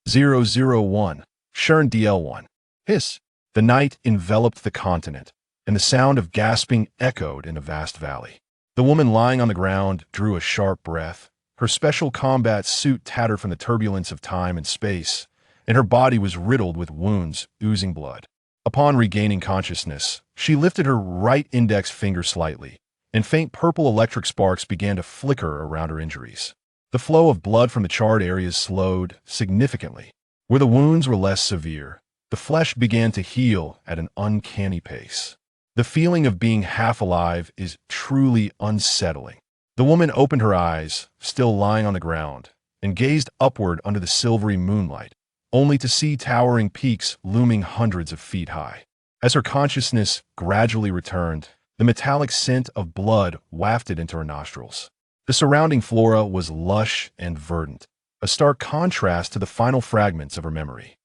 001. Shern DL1. Hiss. The night enveloped the continent, and the sound of gasping echoed in a vast valley. The woman lying on the ground drew a sharp breath. Her special combat suit tattered from the turbulence of time and space, and her body was riddled with wounds oozing blood. Upon regaining consciousness, she lifted her right index finger slightly, and faint purple electric sparks began to flicker around her injuries. The flow of blood from the charred areas slowed significantly. Where the wounds were less severe, the flesh began to heal at an uncanny pace. The feeling of being half alive is truly unsettling. The woman opened her eyes, still lying on the ground, and gazed upward under the silvery moonlight, only to see towering peaks looming hundreds of feet high. As her consciousness gradually returned, the metallic scent of blood wafted into her nostrils. The surrounding flora was lush and verdant, a stark contrast to the final fragments of her memory.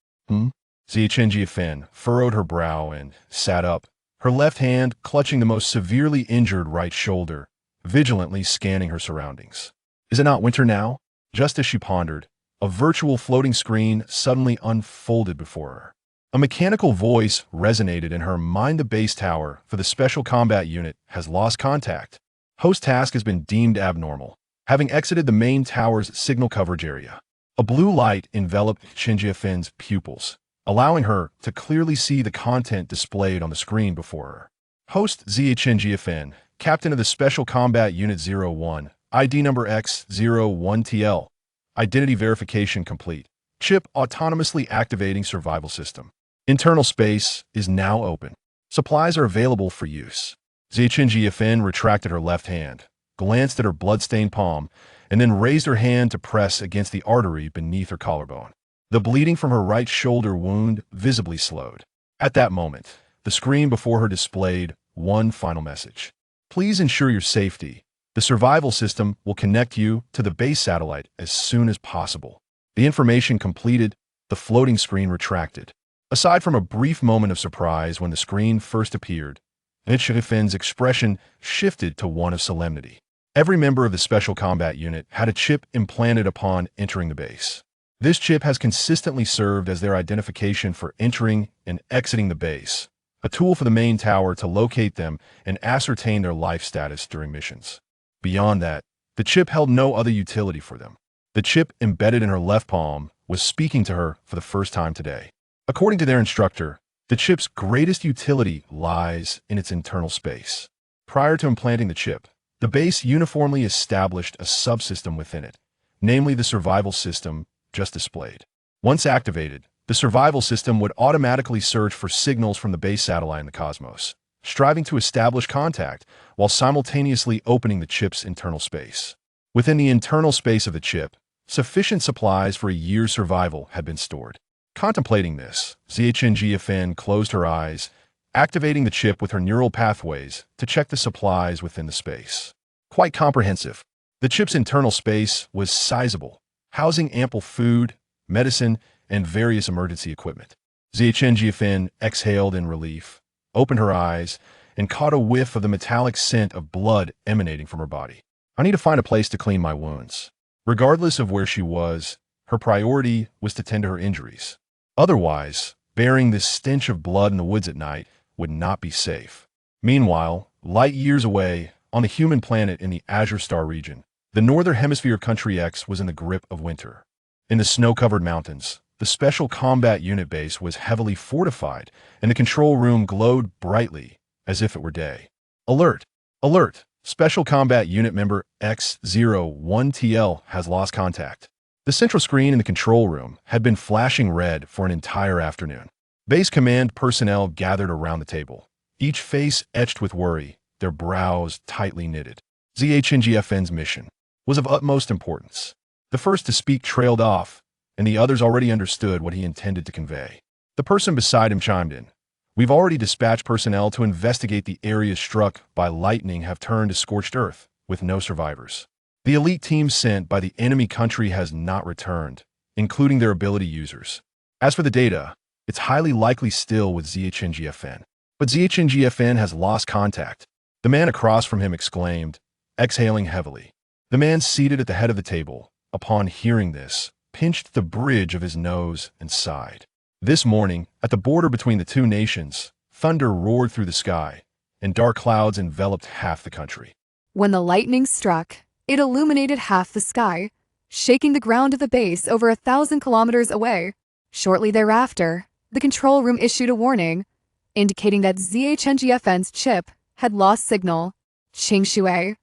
Zhong furrowed her brow and sat up, her left hand clutching the most severely injured right shoulder, vigilantly scanning her surroundings. Is it not winter now? Just as she pondered, a virtual floating screen suddenly unfolded before her. A mechanical voice resonated in her mind. The base tower for the Special Combat Unit has lost contact. Host task has been deemed abnormal, having exited the main tower's signal coverage area. A blue light enveloped Shinjiafin's pupils, allowing her to clearly see the content displayed on the screen before her. Host Shinjiafin, Captain of the Special Combat Unit 01, ID number X01TL. Identity verification complete. Chip autonomously activating survival system. Internal space is now open. Supplies are available for use. Zhong retracted her left hand, glanced at her blood-stained palm, and then raised her hand to press against the artery beneath her collarbone. The bleeding from her right shoulder wound visibly slowed. At that moment, the screen before her displayed one final message. Please ensure your safety. The survival system will connect you to the base satellite as soon as possible. The information completed, the floating screen retracted. Aside from a brief moment of surprise when the screen first appeared, Shinjiafin's expression shifted to one of solemnity. Every member of the Special Combat Unit had a chip implanted upon entering the base. This chip has consistently served as their identification for entering and exiting the base, a tool for the main tower to locate them and ascertain their life status during missions. Beyond that, the chip held no other utility for them. The chip embedded in her left palm was speaking to her for the first time today. According to their instructor, the chip's greatest utility lies in its internal space. Prior to implanting the chip, the base uniformly established a subsystem within it, namely the survival system just displayed. Once activated, the survival system would automatically search for signals from the base satellite in the cosmos, striving to establish contact while simultaneously opening the chip's internal space. Within the internal space of the chip, sufficient supplies for a year's survival had been stored. Contemplating this, Shinjiafin closed her eyes, activating the chip with her neural pathways to check the supplies within the space. Quite comprehensive. The chip's internal space was sizable, housing ample food, medicine, and various emergency equipment. Shinjiafin exhaled in relief, opened her eyes, and caught a whiff of the metallic scent of blood emanating from her body. I need to find a place to clean my wounds. Regardless of where she was, her priority was to tend to her injuries. Otherwise, bearing this stench of blood in the woods at night would not be safe. Meanwhile, light years away, on the human planet in the Azure Star region, the Northern Hemisphere Country X was in the grip of winter. In the snow-covered mountains, the Special Combat Unit base was heavily fortified, and the control room glowed brightly, as if it were day. Alert! Alert! Special Combat Unit member X01TL has lost contact. The central screen in the control room had been flashing red for an entire afternoon. Base command personnel gathered around the table, each face etched with worry, their brows tightly knitted. Shinjiafin's mission was of utmost importance. The first to speak trailed off, and the others already understood what he intended to convey. The person beside him chimed in. We've already dispatched personnel to investigate the areas struck by lightning have turned to scorched earth, with no survivors. The elite team sent by the enemy country has not returned, including their ability users. As for the data, it's highly likely still with Shinjiafin. But Shinjiafin has lost contact. The man across from him exclaimed, exhaling heavily. The man seated at the head of the table, upon hearing this, pinched the bridge of his nose and sighed. This morning, at the border between the two nations, thunder roared through the sky, and dark clouds enveloped half the country. When the lightning struck, it illuminated half the sky, shaking the ground of the base over 1,000 kilometers away. Shortly thereafter, the control room issued a warning, indicating that ZHNGFN's chip had lost signal. Qing Shui,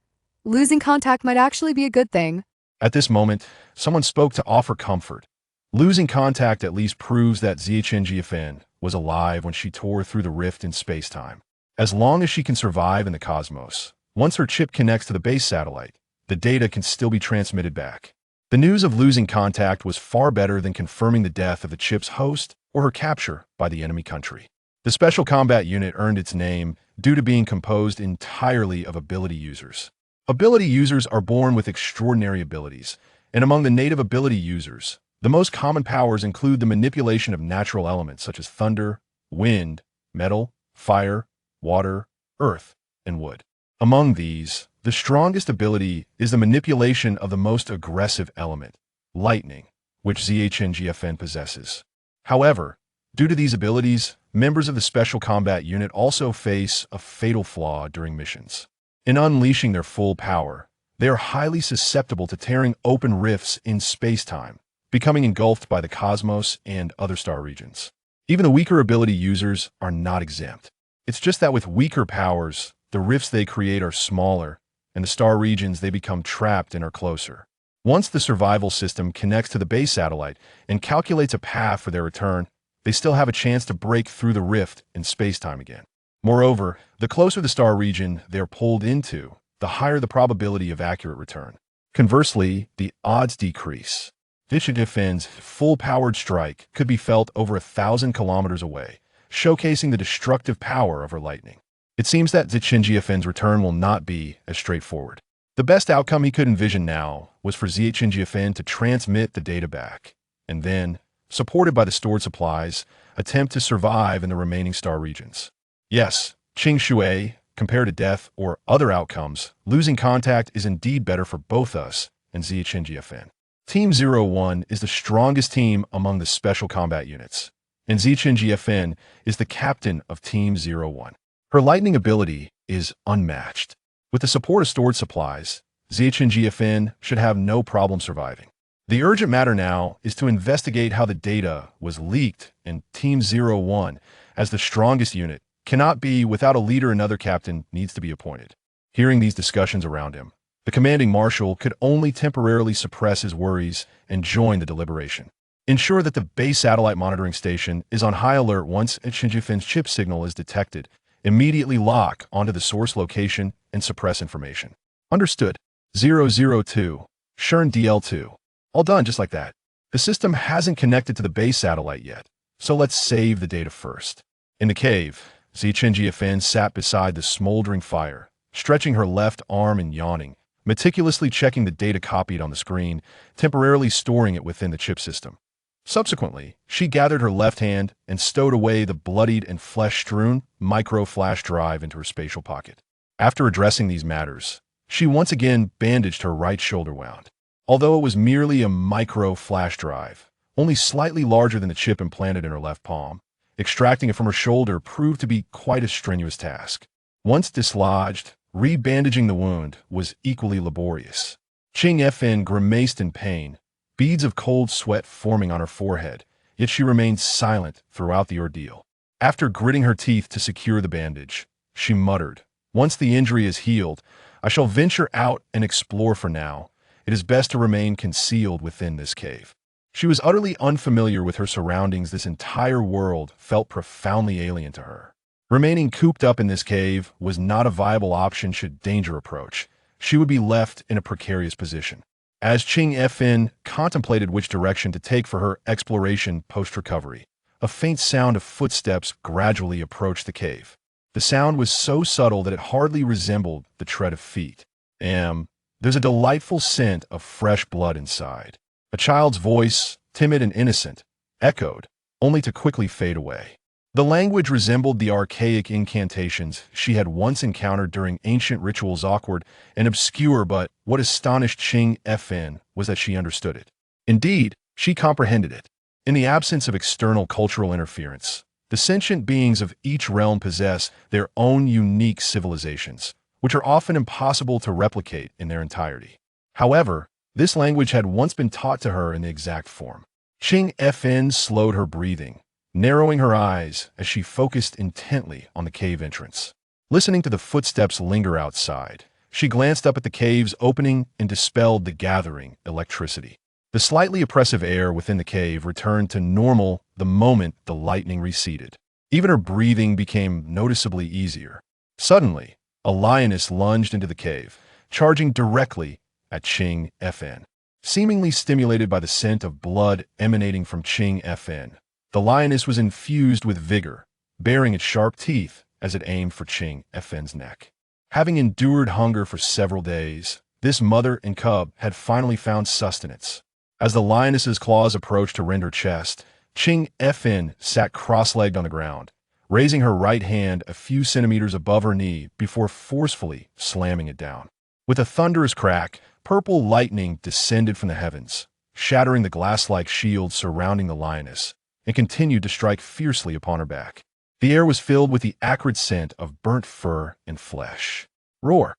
losing contact might actually be a good thing. At this moment, someone spoke to offer comfort. Losing contact at least proves that ZHNGFN was alive when she tore through the rift in spacetime. As long as she can survive in the cosmos, once her chip connects to the base satellite, the data can still be transmitted back. The news of losing contact was far better than confirming the death of the chip's host or her capture by the enemy country. The Special Combat Unit earned its name due to being composed entirely of ability users. Ability users are born with extraordinary abilities, and among the native ability users, the most common powers include the manipulation of natural elements such as thunder, wind, metal, fire, water, earth, and wood. Among these, the strongest ability is the manipulation of the most aggressive element, lightning, which ZHNGFN possesses. However, due to these abilities, members of the Special Combat Unit also face a fatal flaw during missions. In unleashing their full power, they are highly susceptible to tearing open rifts in space-time, becoming engulfed by the cosmos and other star regions. Even the weaker ability users are not exempt. It's just that with weaker powers, the rifts they create are smaller, and the star regions they become trapped in are closer. Once the survival system connects to the base satellite and calculates a path for their return, they still have a chance to break through the rift in space-time again. Moreover, the closer the star region they're pulled into, the higher the probability of accurate return. Conversely, the odds decrease. ZHNGFN's full-powered strike could be felt over 1,000 kilometers away, showcasing the destructive power of her lightning. It seems that ZHNGFN's return will not be as straightforward. The best outcome he could envision now was for ZHNGFN to transmit the data back, and then, supported by the stored supplies, attempt to survive in the remaining star regions. Yes, Qing Shui, compared to death or other outcomes, losing contact is indeed better for both us and ZHNGFN. Team 01 is the strongest team among the special combat units, and ZHNGFN is the captain of Team 01. Her lightning ability is unmatched. With the support of stored supplies, ZHNGFN should have no problem surviving. The urgent matter now is to investigate how the data was leaked, and Team 01, as the strongest unit, cannot be without a leader. Another captain needs to be appointed. Hearing these discussions around him, the commanding marshal could only temporarily suppress his worries and join the deliberation. Ensure that the base satellite monitoring station is on high alert once ZHNGFN's chip signal is detected. Immediately lock onto the source location and suppress information. Understood. 002. Shern DL2. All done just like that. The system hasn't connected to the base satellite yet, so let's save the data first. In the cave, ZHNGFN sat beside the smoldering fire, stretching her left arm and yawning, meticulously checking the data copied on the screen, temporarily storing it within the chip system. Subsequently, she gathered her left hand and stowed away the bloodied and flesh-strewn micro-flash drive into her spatial pocket. After addressing these matters, she once again bandaged her right shoulder wound. Although it was merely a micro-flash drive, only slightly larger than the chip implanted in her left palm, extracting it from her shoulder proved to be quite a strenuous task. Once dislodged, re-bandaging the wound was equally laborious. Qing FN grimaced in pain, beads of cold sweat forming on her forehead, yet she remained silent throughout the ordeal. After gritting her teeth to secure the bandage, she muttered, "Once the injury is healed, I shall venture out and explore. For now, it is best to remain concealed within this cave." She was utterly unfamiliar with her surroundings. This entire world felt profoundly alien to her. Remaining cooped up in this cave was not a viable option should danger approach. She would be left in a precarious position. As Qing FN contemplated which direction to take for her exploration post-recovery, a faint sound of footsteps gradually approached the cave. The sound was so subtle that it hardly resembled the tread of feet. There's a delightful scent of fresh blood inside. A child's voice, timid and innocent, echoed, only to quickly fade away. The language resembled the archaic incantations she had once encountered during ancient rituals. Awkward and obscure, but what astonished Qing FN was that she understood it. Indeed, She comprehended it. In the absence of external cultural interference, the sentient beings of each realm possess their own unique civilizations, which are often impossible to replicate in their entirety. However, this language had once been taught to her in the exact form. Ching Fn slowed her breathing, narrowing her eyes as she focused intently on the cave entrance. Listening to the footsteps linger outside, she glanced up at the cave's opening and dispelled the gathering electricity. The slightly oppressive air within the cave returned to normal the moment the lightning receded. Even her breathing became noticeably easier. Suddenly, a lioness lunged into the cave, charging directly at Ching Fn. Seemingly stimulated by the scent of blood emanating from Ching Fn, the lioness was infused with vigor, baring its sharp teeth as it aimed for Ching Fn's neck. Having endured hunger for several days, this mother and cub had finally found sustenance. As the lioness's claws approached to rend her chest, Ching Fn sat cross-legged on the ground, raising her right hand a few centimeters above her knee before forcefully slamming it down. With a thunderous crack, purple lightning descended from the heavens, shattering the glass-like shield surrounding the lioness, and continued to strike fiercely upon her back. The air was filled with the acrid scent of burnt fur and flesh. Roar!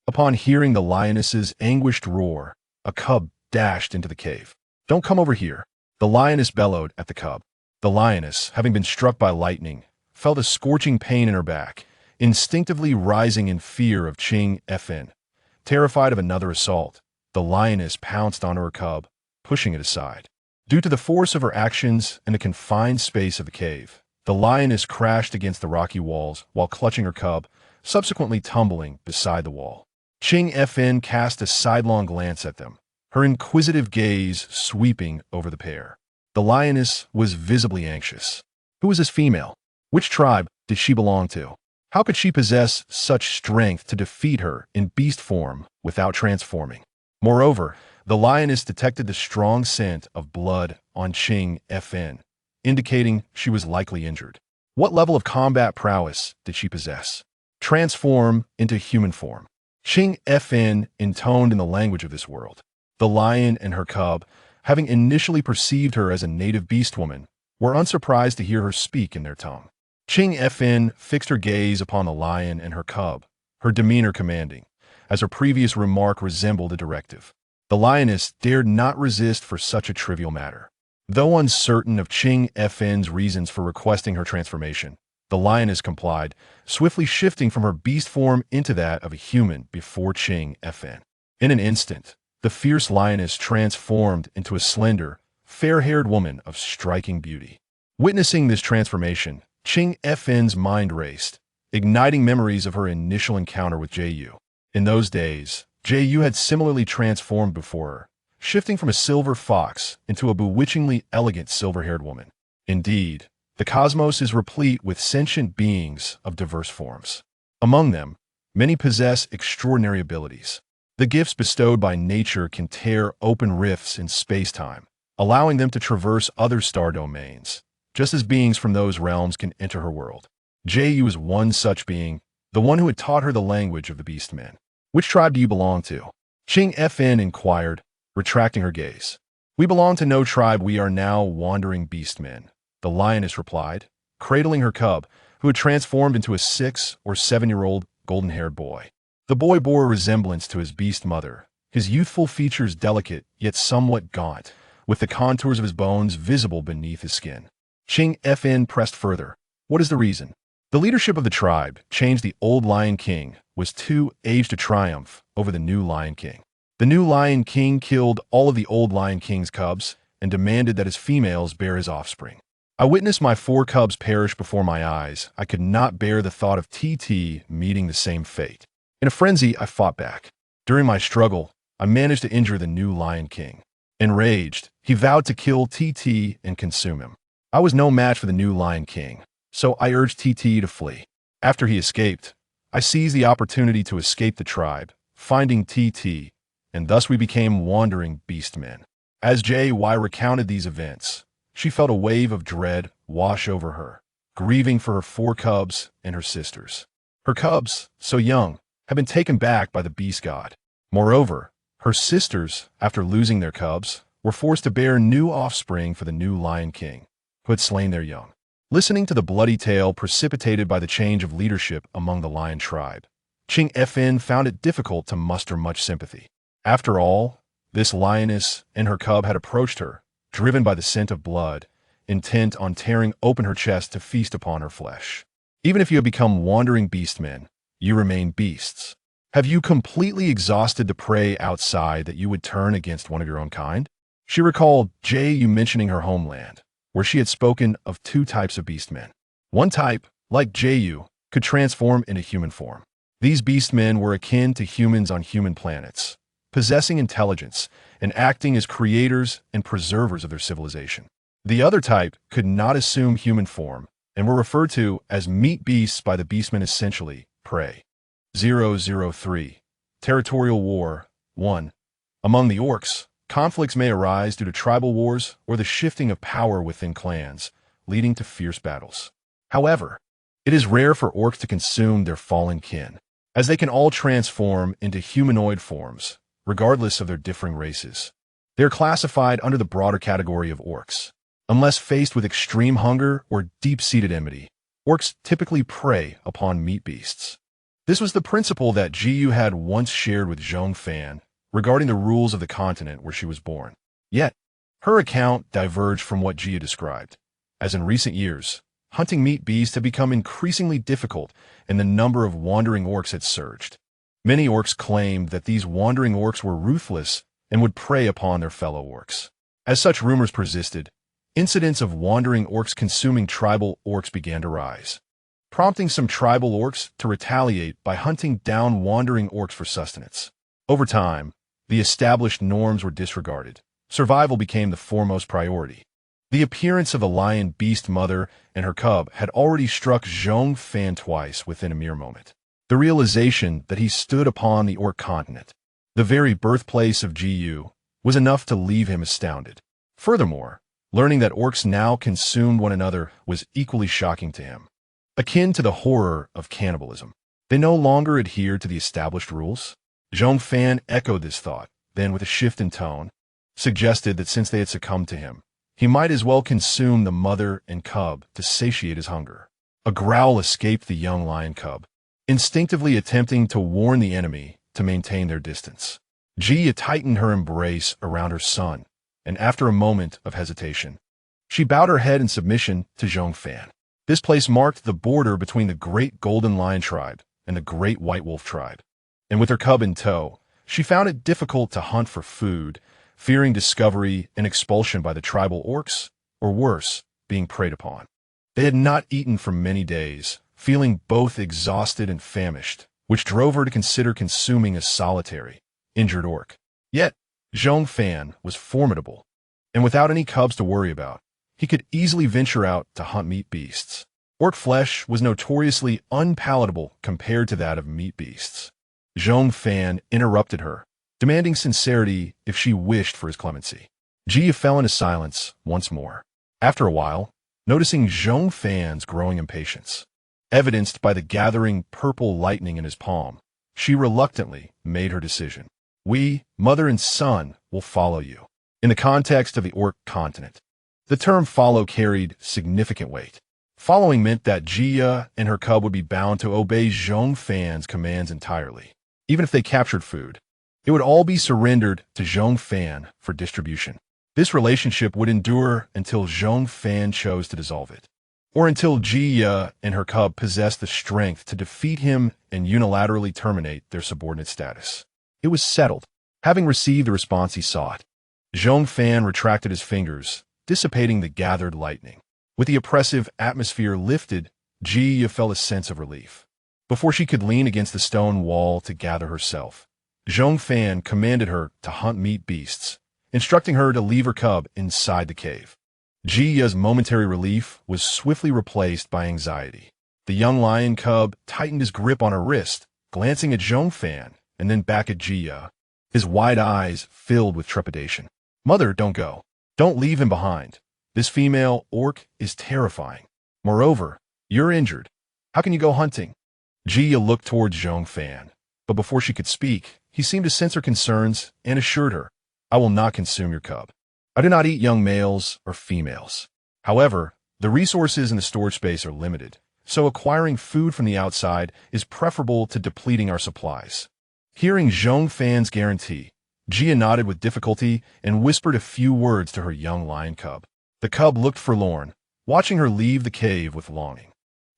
Upon hearing the lioness's anguished roar, a cub dashed into the cave. Don't come over here, the lioness bellowed at the cub. The lioness, having been struck by lightning, felt a scorching pain in her back, instinctively rising in fear of Ching Fn. Terrified of another assault, the lioness pounced onto her cub, pushing it aside. Due to the force of her actions and the confined space of the cave, the lioness crashed against the rocky walls while clutching her cub, subsequently tumbling beside the wall. Ching Fn cast a sidelong glance at them, her inquisitive gaze sweeping over the pair. The lioness was visibly anxious. Who was this female? Which tribe did she belong to? How could she possess such strength to defeat her in beast form without transforming? Moreover, the lioness detected the strong scent of blood on Ching Fn, indicating she was likely injured. What level of combat prowess did she possess? Transform into human form. Ching Fn intoned in the language of this world. The lion and her cub, having initially perceived her as a native beast woman, were unsurprised to hear her speak in their tongue. Ching Fn fixed her gaze upon the lion and her cub, her demeanor commanding, as her previous remark resembled a directive. The lioness dared not resist for such a trivial matter. Though uncertain of Ching Fn's reasons for requesting her transformation, the lioness complied, swiftly shifting from her beast form into that of a human before Ching Fn. In an instant, the fierce lioness transformed into a slender, fair-haired woman of striking beauty. Witnessing this transformation, Ching Fn's mind raced, igniting memories of her initial encounter with Ju. In those days, Ju had similarly transformed before her, shifting from a silver fox into a bewitchingly elegant silver-haired woman. Indeed, the cosmos is replete with sentient beings of diverse forms. Among them, many possess extraordinary abilities. The gifts bestowed by nature can tear open rifts in spacetime, allowing them to traverse other star domains, just as beings from those realms can enter her world. Ju is one such being, the one who had taught her the language of the Beastmen. Which tribe do you belong to? Ching Fn inquired, retracting her gaze. We belong to no tribe, we are now wandering beastmen, the lioness replied, cradling her cub, who had transformed into a 6- or 7-year-old golden-haired boy. The boy bore a resemblance to his beast mother, his youthful features delicate yet somewhat gaunt, with the contours of his bones visible beneath his skin. Ching Fn pressed further. What is the reason? The leadership of the tribe, changed the old Lion King, was too aged to triumph over the new Lion King. The new Lion King killed all of the old Lion King's cubs and demanded that his females bear his offspring. I witnessed my 4 cubs perish before my eyes. I could not bear the thought of TT meeting the same fate. In a frenzy, I fought back. During my struggle, I managed to injure the new Lion King. Enraged, he vowed to kill TT and consume him. I was no match for the new Lion King, so I urged TT to flee. After he escaped, I seized the opportunity to escape the tribe, finding TT, and thus we became wandering beastmen. As Jy recounted these events, she felt a wave of dread wash over her, grieving for her 4 cubs and her sisters. Her cubs, so young, had been taken back by the beast god. Moreover, her sisters, after losing their cubs, were forced to bear new offspring for the new Lion King, who had slain their young. Listening to the bloody tale precipitated by the change of leadership among the lion tribe, Ching Fin found it difficult to muster much sympathy. After all, this lioness and her cub had approached her, driven by the scent of blood, intent on tearing open her chest to feast upon her flesh. Even if you have become wandering beastmen, you remain beasts. Have you completely exhausted the prey outside that you would turn against one of your own kind? She recalled Yu mentioning her homeland, where she had spoken of two types of beastmen. One type, like Yu, could transform into human form. These beastmen were akin to humans on human planets, possessing intelligence and acting as creators and preservers of their civilization. The other type could not assume human form and were referred to as meat beasts by the beastmen, essentially prey. 003. Territorial War 1. Among the orcs, conflicts may arise due to tribal wars or the shifting of power within clans, leading to fierce battles. However, it is rare for orcs to consume their fallen kin, as they can all transform into humanoid forms, regardless of their differing races. They are classified under the broader category of orcs. Unless faced with extreme hunger or deep-seated enmity, orcs typically prey upon meat beasts. This was the principle that Yu had once shared with Zhong Fan regarding the rules of the continent where she was born. Yet, her account diverged from what Yu described, as in recent years, hunting meat beasts had become increasingly difficult and the number of wandering orcs had surged. Many orcs claimed that these wandering orcs were ruthless and would prey upon their fellow orcs. As such rumors persisted, incidents of wandering orcs consuming tribal orcs began to rise, prompting some tribal orcs to retaliate by hunting down wandering orcs for sustenance. Over time, the established norms were disregarded. Survival became the foremost priority. The appearance of a lion beast mother and her cub had already struck Zhong Fan twice within a mere moment. The realization that he stood upon the orc continent, the very birthplace of Yu, was enough to leave him astounded. Furthermore, learning that orcs now consumed one another was equally shocking to him. Akin to the horror of cannibalism, they no longer adhered to the established rules. Zhong Fan echoed this thought, then with a shift in tone, suggested that since they had succumbed to him, he might as well consume the mother and cub to satiate his hunger. A growl escaped the young lion cub, instinctively attempting to warn the enemy to maintain their distance. Jia tightened her embrace around her son, and after a moment of hesitation, she bowed her head in submission to Zhong Fan. This place marked the border between the Great Golden Lion tribe and the Great White Wolf tribe, and with her cub in tow, she found it difficult to hunt for food, fearing discovery and expulsion by the tribal orcs, or worse, being preyed upon. They had not eaten for many days, feeling both exhausted and famished, which drove her to consider consuming a solitary, injured orc. Yet, Zhong Fan was formidable, and without any cubs to worry about, he could easily venture out to hunt meat beasts. Orc flesh was notoriously unpalatable compared to that of meat beasts. Zhong Fan interrupted her, demanding sincerity if she wished for his clemency. Jia fell into silence once more. After a while, noticing Zhong Fan's growing impatience, evidenced by the gathering purple lightning in his palm, she reluctantly made her decision. We, mother and son, will follow you. In the context of the orc continent, the term follow carried significant weight. Following meant that Jia and her cub would be bound to obey Zhong Fan's commands entirely. Even if they captured food, it would all be surrendered to Zhong Fan for distribution. This relationship would endure until Zhong Fan chose to dissolve it, or until Jia and her cub possessed the strength to defeat him and unilaterally terminate their subordinate status. It was settled. Having received the response he sought, Zhong Fan retracted his fingers, dissipating the gathered lightning. With the oppressive atmosphere lifted, Jia felt a sense of relief. Before she could lean against the stone wall to gather herself, Zhong Fan commanded her to hunt meat beasts, instructing her to leave her cub inside the cave. Jia's momentary relief was swiftly replaced by anxiety. The young lion cub tightened his grip on her wrist, glancing at Zhong Fan and then back at Jia, his wide eyes filled with trepidation. Mother, don't go. Don't leave him behind. This female orc is terrifying. Moreover, you're injured. How can you go hunting? Jia looked towards Zhong Fan, but before she could speak, he seemed to sense her concerns and assured her, I will not consume your cub. I do not eat young males or females. However, the resources in the storage space are limited, so acquiring food from the outside is preferable to depleting our supplies. Hearing Zhong Fan's guarantee, Jia nodded with difficulty and whispered a few words to her young lion cub. The cub looked forlorn, watching her leave the cave with longing.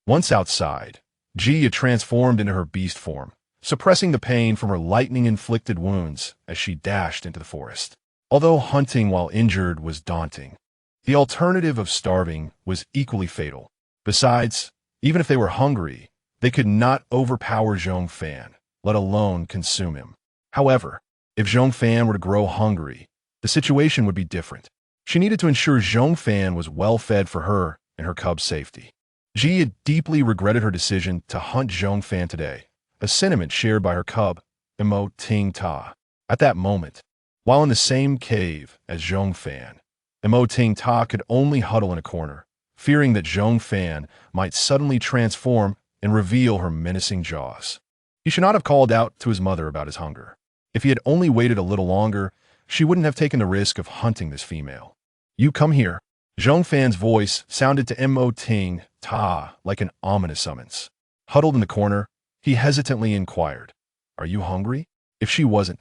Once outside, Jia transformed into her beast form, suppressing the pain from her lightning-inflicted wounds as she dashed into the forest. Although hunting while injured was daunting, the alternative of starving was equally fatal. Besides, even if they were hungry, they could not overpower Zhong Fan, let alone consume him. However, if Zhong Fan were to grow hungry, the situation would be different. She needed to ensure Zhong Fan was well fed for her and her cub's safety. Jia deeply regretted her decision to hunt Zhong Fan today, a sentiment shared by her cub, Mo Ting Ta. At that moment, while in the same cave as Zhong Fan, Mo Ting Ta could only huddle in a corner, fearing that Zhong Fan might suddenly transform and reveal her menacing jaws. He should not have called out to his mother about his hunger. If he had only waited a little longer, she wouldn't have taken the risk of hunting this female. You come here. Zhong Fan's voice sounded to Mo Ting Ta like an ominous summons. Huddled in the corner, he hesitantly inquired, "Are you hungry?" If she wasn't,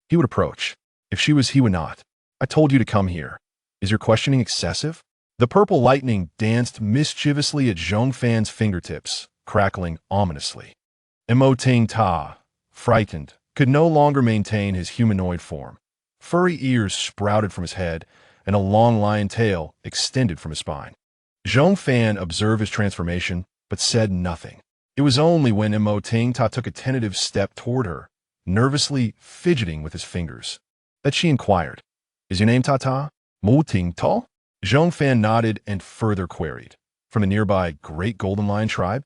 he would approach. If she was, he would not. "I told you to come here. Is your questioning excessive?" The purple lightning danced mischievously at Zhong Fan's fingertips, crackling ominously. Mo Ting Ta, frightened, could no longer maintain his humanoid form. Furry ears sprouted from his head, and a long lion tail extended from his spine. Zhong Fan observed his transformation, but said nothing. It was only when Mo Ting Ta took a tentative step toward her, nervously fidgeting with his fingers, that she inquired, "Is your name Tata? Mo Ting Ta?" Zhong Fan nodded and further queried, "From the nearby Great Golden Lion tribe?"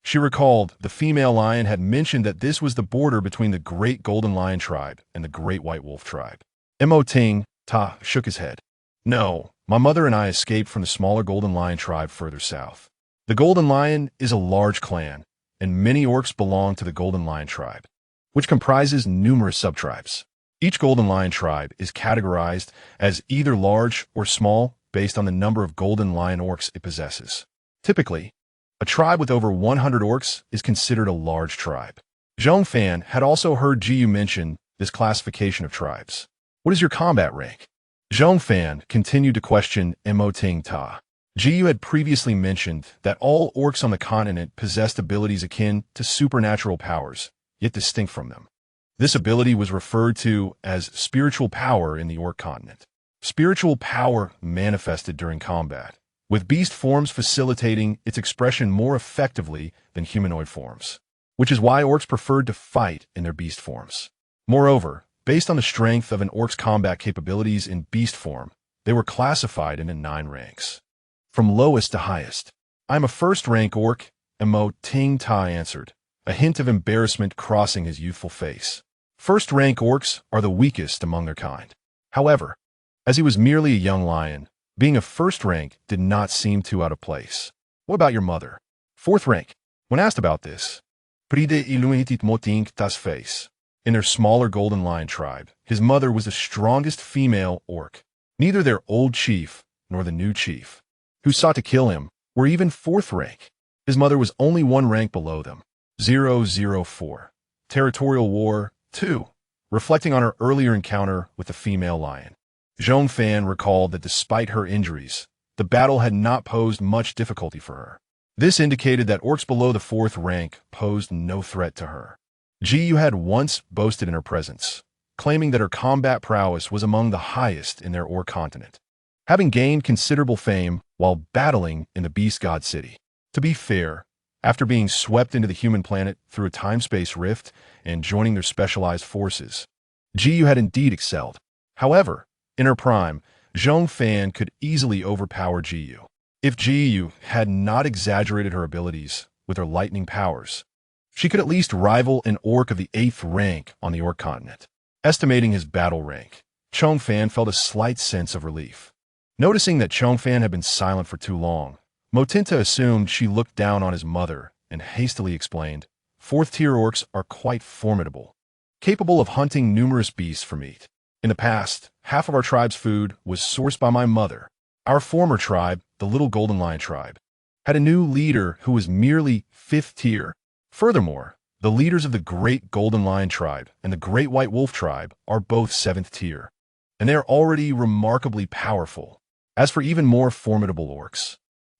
She recalled the female lion had mentioned that this was the border between the Great Golden Lion tribe and the Great White Wolf tribe. Mo Ting Ta shook his head. "No, my mother and I escaped from the smaller Golden Lion tribe further south. The Golden Lion is a large clan, and many orcs belong to the Golden Lion tribe, which comprises numerous subtribes. Each Golden Lion tribe is categorized as either large or small based on the number of Golden Lion orcs it possesses. Typically, a tribe with over 100 orcs is considered a large tribe." Zhong Fan had also heard Jiyu mention this classification of tribes. "What is your combat rank?" Zhong Fan continued to question Mo Ting Ta. Jiyu had previously mentioned that all orcs on the continent possessed abilities akin to supernatural powers, yet distinct from them. This ability was referred to as spiritual power in the orc continent. Spiritual power manifested during combat, with beast forms facilitating its expression more effectively than humanoid forms, which is why orcs preferred to fight in their beast forms. Moreover, based on the strength of an orc's combat capabilities in beast form, they were classified into 9 ranks, from lowest to highest. "I'm a first-rank orc," Mo Ting Ta answered, a hint of embarrassment crossing his youthful face. First-rank orcs are the weakest among their kind. However, as he was merely a young lion, being a first rank did not seem too out of place. "What about your mother?" "Fourth rank." When asked about this, Pride illuminated Mo Ting Ta's face. In their smaller Golden Lion tribe, his mother was the strongest female orc. Neither their old chief nor the new chief, who sought to kill him, were even 4th rank. His mother was only 1 rank below them. 004. Territorial War 2. Reflecting on her earlier encounter with the female lion, Zhong Fan recalled that despite her injuries, the battle had not posed much difficulty for her. This indicated that orcs below the 4th rank posed no threat to her. Jiyu had once boasted in her presence, claiming that her combat prowess was among the highest in their orc continent, having gained considerable fame while battling in the Beast God City. To be fair, after being swept into the human planet through a time-space rift and joining their specialized forces, Jiyu had indeed excelled. However, in her prime, Zhong Fan could easily overpower Jiyu. If Jiyu had not exaggerated her abilities with her lightning powers, she could at least rival an orc of the 8th rank on the orc continent. Estimating his battle rank, Zhong Fan felt a slight sense of relief. Noticing that Zhong Fan had been silent for too long, Mo Ting Ta assumed she looked down on his mother and hastily explained, 4th-tier orcs are quite formidable, capable of hunting numerous beasts for meat. In the past, half of our tribe's food was sourced by my mother. Our former tribe, the Little Golden Lion tribe, had a new leader who was merely 5th tier. Furthermore, the leaders of the Great Golden Lion tribe and the Great White Wolf tribe are both 7th tier, and they are already remarkably powerful. As for even more formidable orcs,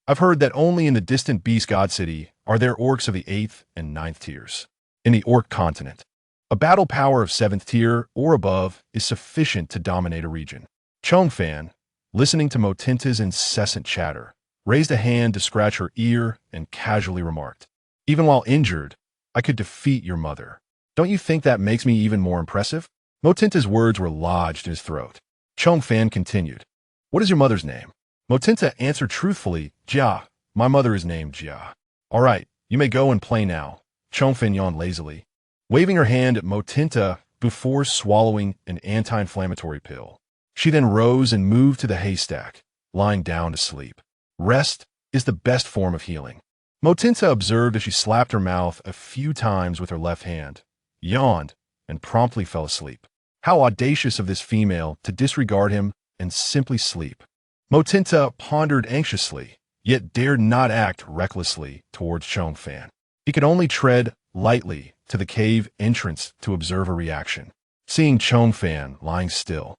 I've heard that only in the distant Beast God City are there orcs of the 8th and 9th tiers. In the Orc continent, a battle power of 7th tier or above is sufficient to dominate a region. Zhong Fan, listening to Motinta's incessant chatter, raised a hand to scratch her ear and casually remarked, "Even while injured, I could defeat your mother. Don't you think that makes me even more impressive?" Motinta's words were lodged in his throat. Zhong Fan continued, "What is your mother's name?" Motinta answered truthfully, "Jia. My mother is named Jia." "All right, you may go and play now," Zhong Fan yawned lazily, waving her hand at Motinta before swallowing an anti-inflammatory pill. She then rose and moved to the haystack, lying down to sleep. Rest is the best form of healing. Motinta observed as she slapped her mouth a few times with her left hand, yawned, and promptly fell asleep. How audacious of this female to disregard him and simply sleep. Motinta pondered anxiously, yet dared not act recklessly towards Zhong Fan. He could only tread lightly to the cave entrance to observe her reaction. Seeing Zhong Fan lying still,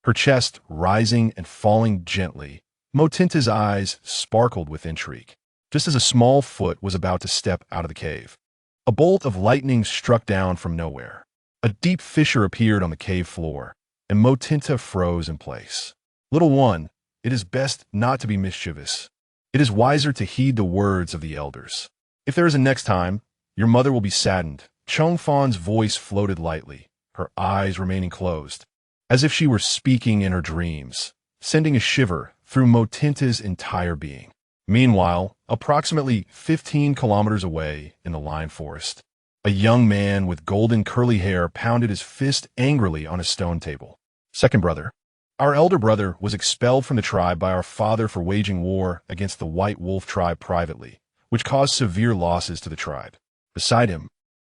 her chest rising and falling gently, Motinta's eyes sparkled with intrigue. Just as a small foot was about to step out of the cave, a bolt of lightning struck down from nowhere. A deep fissure appeared on the cave floor, and Motinta froze in place. "Little one, it is best not to be mischievous. It is wiser to heed the words of the elders. If there is a next time, your mother will be saddened." Zhong Fan's voice floated lightly, her eyes remaining closed, as if she were speaking in her dreams, sending a shiver through Motinta's entire being. Meanwhile, approximately 15 kilometers away in the Lion Forest, a young man with golden curly hair pounded his fist angrily on a stone table. "Second brother, our elder brother was expelled from the tribe by our father for waging war against the White Wolf tribe privately, which caused severe losses to the tribe. Beside him,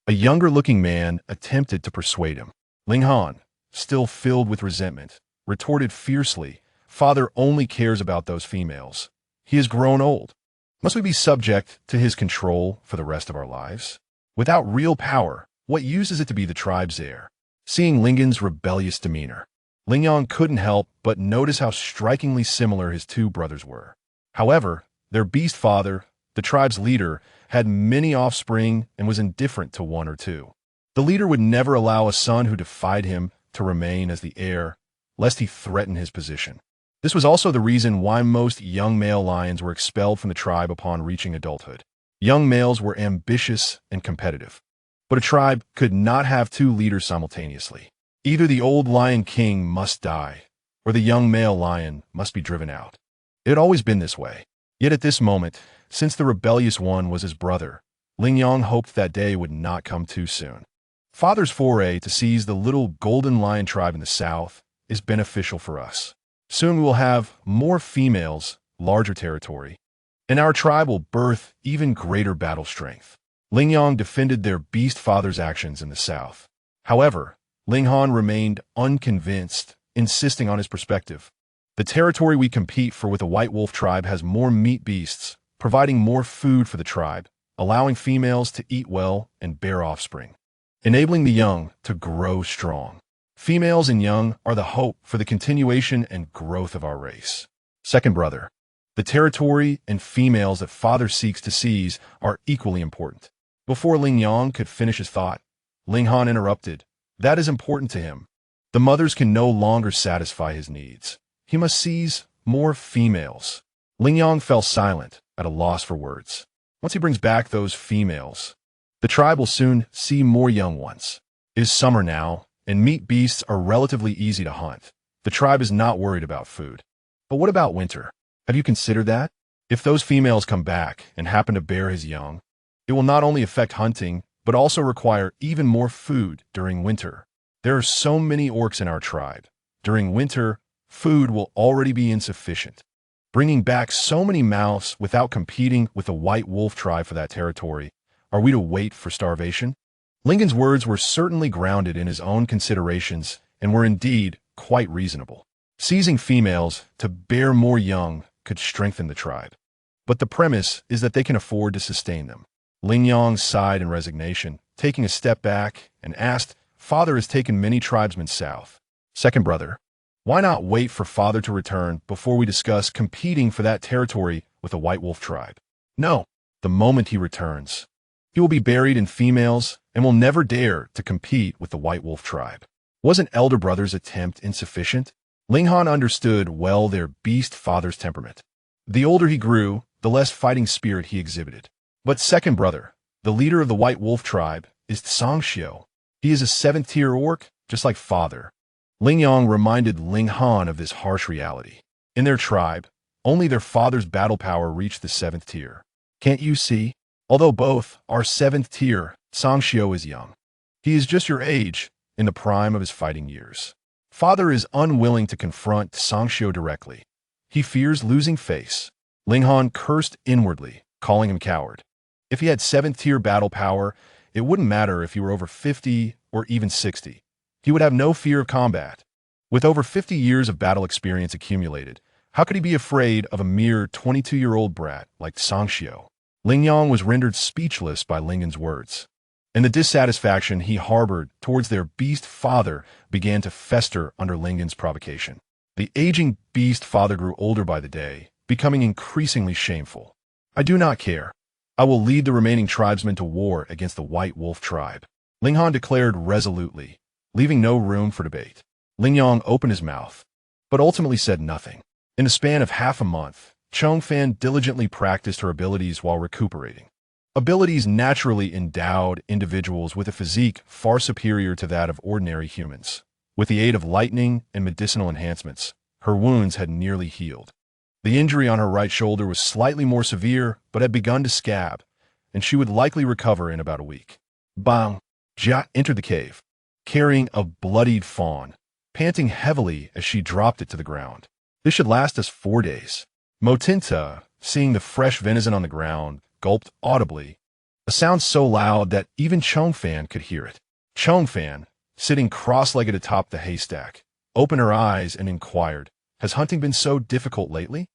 a younger-looking man attempted to persuade him. Ling Han, still filled with resentment, retorted fiercely, "Father only cares about those females. He has grown old. Must we be subject to his control for the rest of our lives? Without real power, what use is it to be the tribe's heir?" Seeing Lingan's rebellious demeanor, Lingyang couldn't help but notice how strikingly similar his two brothers were. However, their beast father, the tribe's leader, had many offspring and was indifferent to one or two. The leader would never allow a son who defied him to remain as the heir, lest he threaten his position. This was also the reason why most young male lions were expelled from the tribe upon reaching adulthood. Young males were ambitious and competitive, but a tribe could not have two leaders simultaneously. Either the old lion king must die, or the young male lion must be driven out. It had always been this way. Yet at this moment, since the rebellious one was his brother, Lingyang hoped that day would not come too soon. Father's foray to seize the Little Golden Lion tribe in the south is beneficial for us. Soon we will have more females, larger territory, and our tribe will birth even greater battle strength. Lingyang defended their beast father's actions in the south. However, Linghan remained unconvinced, insisting on his perspective. The territory we compete for with the White Wolf tribe has more meat beasts, providing more food for the tribe, allowing females to eat well and bear offspring, enabling the young to grow strong. Females and young are the hope for the continuation and growth of our race. Second brother, the territory and females that father seeks to seize are equally important. Before Lingyang could finish his thought, Linghan interrupted. That is important to him. The mothers can no longer satisfy his needs. He must seize more females. Lingyang fell silent, at a loss for words. Once he brings back those females, the tribe will soon see more young ones. It is summer now, and meat beasts are relatively easy to hunt. The tribe is not worried about food. But what about winter? Have you considered that? If those females come back and happen to bear his young, it will not only affect hunting, but also require even more food during winter. There are so many orcs in our tribe. During winter, food will already be insufficient. Bringing back so many mouths without competing with the White Wolf tribe for that territory, are we to wait for starvation? Lincoln's words were certainly grounded in his own considerations and were indeed quite reasonable. Seizing females to bear more young could strengthen the tribe. But the premise is that they can afford to sustain them. Ling Yang sighed in resignation, taking a step back, and asked, "Father has taken many tribesmen south. Second brother, why not wait for father to return before we discuss competing for that territory with the White Wolf tribe? No, the moment he returns, he will be buried in females and will never dare to compete with the White Wolf tribe." Wasn't elder brother's attempt insufficient? Ling Han understood well their beast father's temperament. The older he grew, the less fighting spirit he exhibited. But second brother, the leader of the White Wolf tribe, is Tsangxiu. He is a 7th-tier orc, just like father. Ling Yang reminded Ling Han of this harsh reality. In their tribe, only their father's battle power reached the 7th tier. Can't you see? Although both are 7th tier, Tsangxiu is young. He is just your age, in the prime of his fighting years. Father is unwilling to confront Tsangxiu directly. He fears losing face. Ling Han cursed inwardly, calling him coward. If he had 7th-tier battle power, it wouldn't matter if he were over 50 or even 60. He would have no fear of combat. With over 50 years of battle experience accumulated, how could he be afraid of a mere 22-year-old brat like Tsangxiu? Ling Yang was rendered speechless by Lingen's words, and the dissatisfaction he harbored towards their beast father began to fester under Lingen's provocation. The aging beast father grew older by the day, becoming increasingly shameful. "I do not care. I will lead the remaining tribesmen to war against the White Wolf tribe," Ling Han declared resolutely, leaving no room for debate. Ling Yang opened his mouth, but ultimately said nothing. In the span of half a month, Zhong Fan diligently practiced her abilities while recuperating. Abilities naturally endowed individuals with a physique far superior to that of ordinary humans. With the aid of lightning and medicinal enhancements, her wounds had nearly healed. The injury on her right shoulder was slightly more severe, but had begun to scab, and she would likely recover in about a week. Bang! Jia entered the cave, carrying a bloodied fawn, panting heavily as she dropped it to the ground. "This should last us 4 days." Motinta, seeing the fresh venison on the ground, gulped audibly, a sound so loud that even Zhong Fan could hear it. Zhong Fan, sitting cross-legged atop the haystack, opened her eyes and inquired, "Has hunting been so difficult lately?"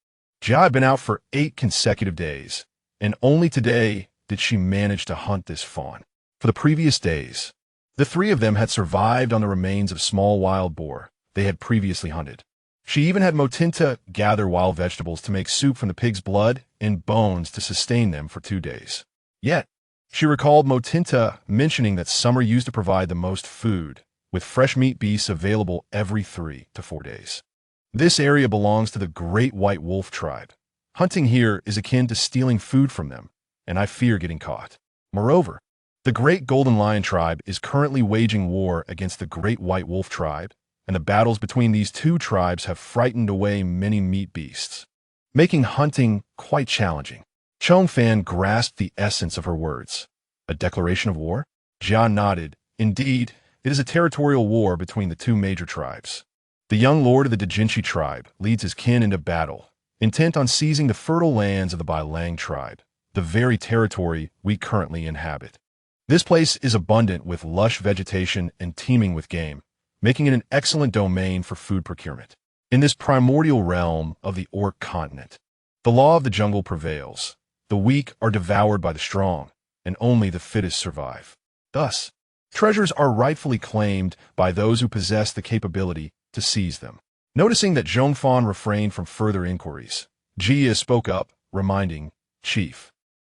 Jia had been out for 8 consecutive days, and only today did she manage to hunt this fawn. For the previous days, the 3 of them had survived on the remains of small wild boar they had previously hunted. She even had Motinta gather wild vegetables to make soup from the pig's blood and bones to sustain them for 2 days. Yet, she recalled Motinta mentioning that summer used to provide the most food, with fresh meat beasts available every 3 to 4 days. This area belongs to the Great White Wolf tribe. Hunting here is akin to stealing food from them, and I fear getting caught. Moreover, the Great Golden Lion tribe is currently waging war against the Great White Wolf tribe, and the battles between these 2 tribes have frightened away many meat beasts, making hunting quite challenging. Zhong Fan grasped the essence of her words. A declaration of war? Jia nodded. Indeed, it is a territorial war between the 2 major tribes. The young lord of the Dajinshi tribe leads his kin into battle, intent on seizing the fertile lands of the Bailang tribe, the very territory we currently inhabit. This place is abundant with lush vegetation and teeming with game, making it an excellent domain for food procurement. In this primordial realm of the Orc continent, the law of the jungle prevails. The weak are devoured by the strong, and only the fittest survive. Thus, treasures are rightfully claimed by those who possess the capability to seize them. Noticing that Zhong Fan refrained from further inquiries, Jia spoke up, reminding, "Chief,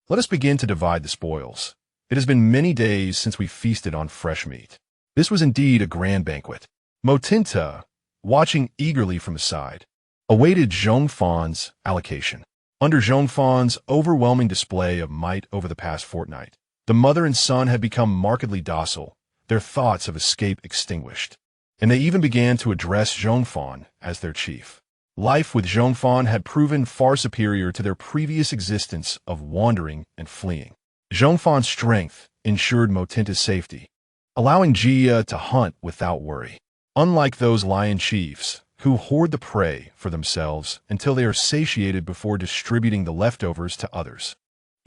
let us begin to divide the spoils. It has been many days since we feasted on fresh meat." This was indeed a grand banquet. Motinta, watching eagerly from the side, awaited Zhong Fan's allocation. Under Zhong Fan's overwhelming display of might over the past fortnight, the mother and son had become markedly docile, their thoughts of escape extinguished, and they even began to address Zhong Fan as their chief. Life with Zhong Fan had proven far superior to their previous existence of wandering and fleeing. Zhong Fan's strength ensured Motinta's safety, allowing Jia to hunt without worry. Unlike those lion chiefs, who hoard the prey for themselves until they are satiated before distributing the leftovers to others,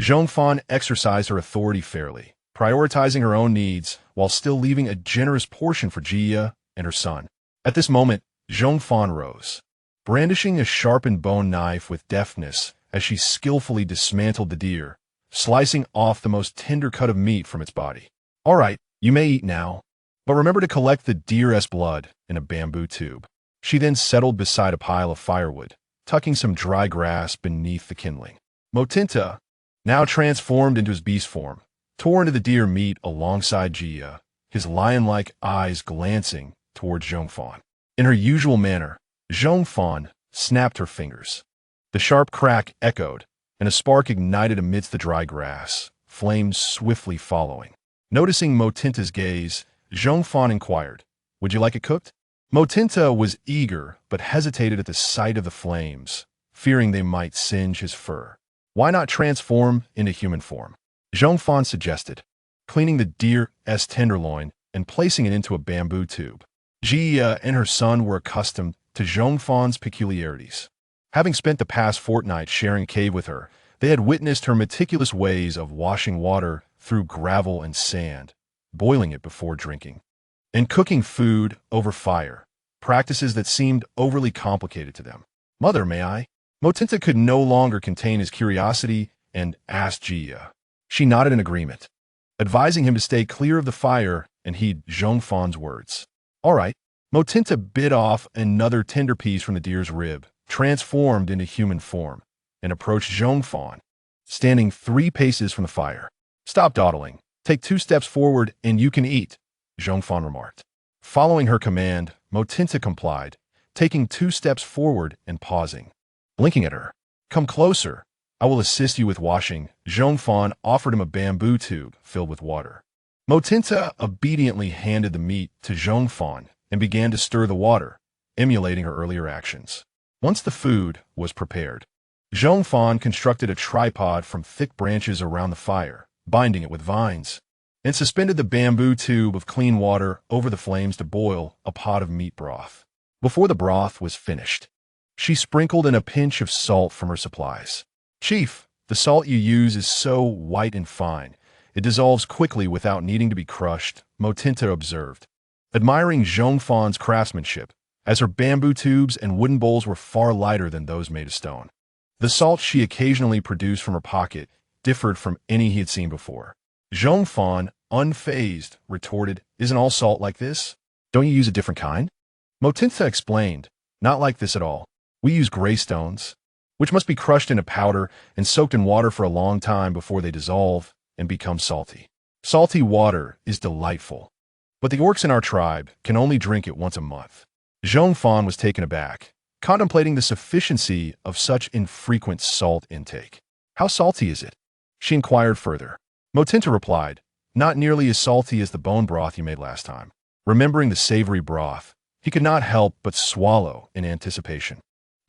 Zhong Fan exercised her authority fairly, prioritizing her own needs while still leaving a generous portion for Jia and her son. At this moment, Zhong Fan rose, brandishing a sharpened bone knife with deftness as she skillfully dismantled the deer, slicing off the most tender cut of meat from its body. All right, you may eat now, but remember to collect the deer's blood in a bamboo tube. She then settled beside a pile of firewood, tucking some dry grass beneath the kindling. Motinta, now transformed into his beast form, tore into the deer meat alongside Jia, his lion-like eyes glancing towards Zhong Fan. In her usual manner, Zhong Fan snapped her fingers. The sharp crack echoed, and a spark ignited amidst the dry grass, flames swiftly following. Noticing Motinta's gaze, Zhong Fan inquired, "Would you like it cooked?" Motinta was eager but hesitated at the sight of the flames, fearing they might singe his fur. Why not transform into human form? Zhong Fan suggested, cleaning the deer's tenderloin and placing it into a bamboo tube. Jia and her son were accustomed to Zhong Fan's peculiarities. Having spent the past fortnight sharing a cave with her, they had witnessed her meticulous ways of washing water through gravel and sand, boiling it before drinking, and cooking food over fire, practices that seemed overly complicated to them. "Mother, may I?" Motinta could no longer contain his curiosity and asked Jia. She nodded in agreement, advising him to stay clear of the fire and heed Zhong Fan's words. All right. Motinta bit off another tender piece from the deer's rib, transformed into human form, and approached Zhong Fan, standing 3 paces from the fire. "Stop dawdling. Take 2 steps forward and you can eat," Zhong Fan remarked. Following her command, Motinta complied, taking 2 steps forward and pausing. Blinking at her, "Come closer. I will assist you with washing." Zhong Fan offered him a bamboo tube filled with water. Motinta obediently handed the meat to Zhong Fan and began to stir the water, emulating her earlier actions. Once the food was prepared, Zhong Fan constructed a tripod from thick branches around the fire, binding it with vines, and suspended the bamboo tube of clean water over the flames to boil a pot of meat broth. Before the broth was finished, she sprinkled in a pinch of salt from her supplies. "Chief, the salt you use is so white and fine, it dissolves quickly without needing to be crushed," Motinta observed, admiring Zhong Fan's craftsmanship, as her bamboo tubes and wooden bowls were far lighter than those made of stone. The salt she occasionally produced from her pocket differed from any he had seen before. Zhong Fan, unfazed, retorted, "Isn't all salt like this? Don't you use a different kind?" Motinta explained, "Not like this at all. We use gray stones, which must be crushed into powder and soaked in water for a long time before they dissolve and become salty. Salty water is delightful, but the orcs in our tribe can only drink it once a month." Zhong Fan was taken aback, contemplating the sufficiency of such infrequent salt intake. "How salty is it?" she inquired further. Motinta replied, "Not nearly as salty as the bone broth you made last time." Remembering the savory broth, he could not help but swallow in anticipation.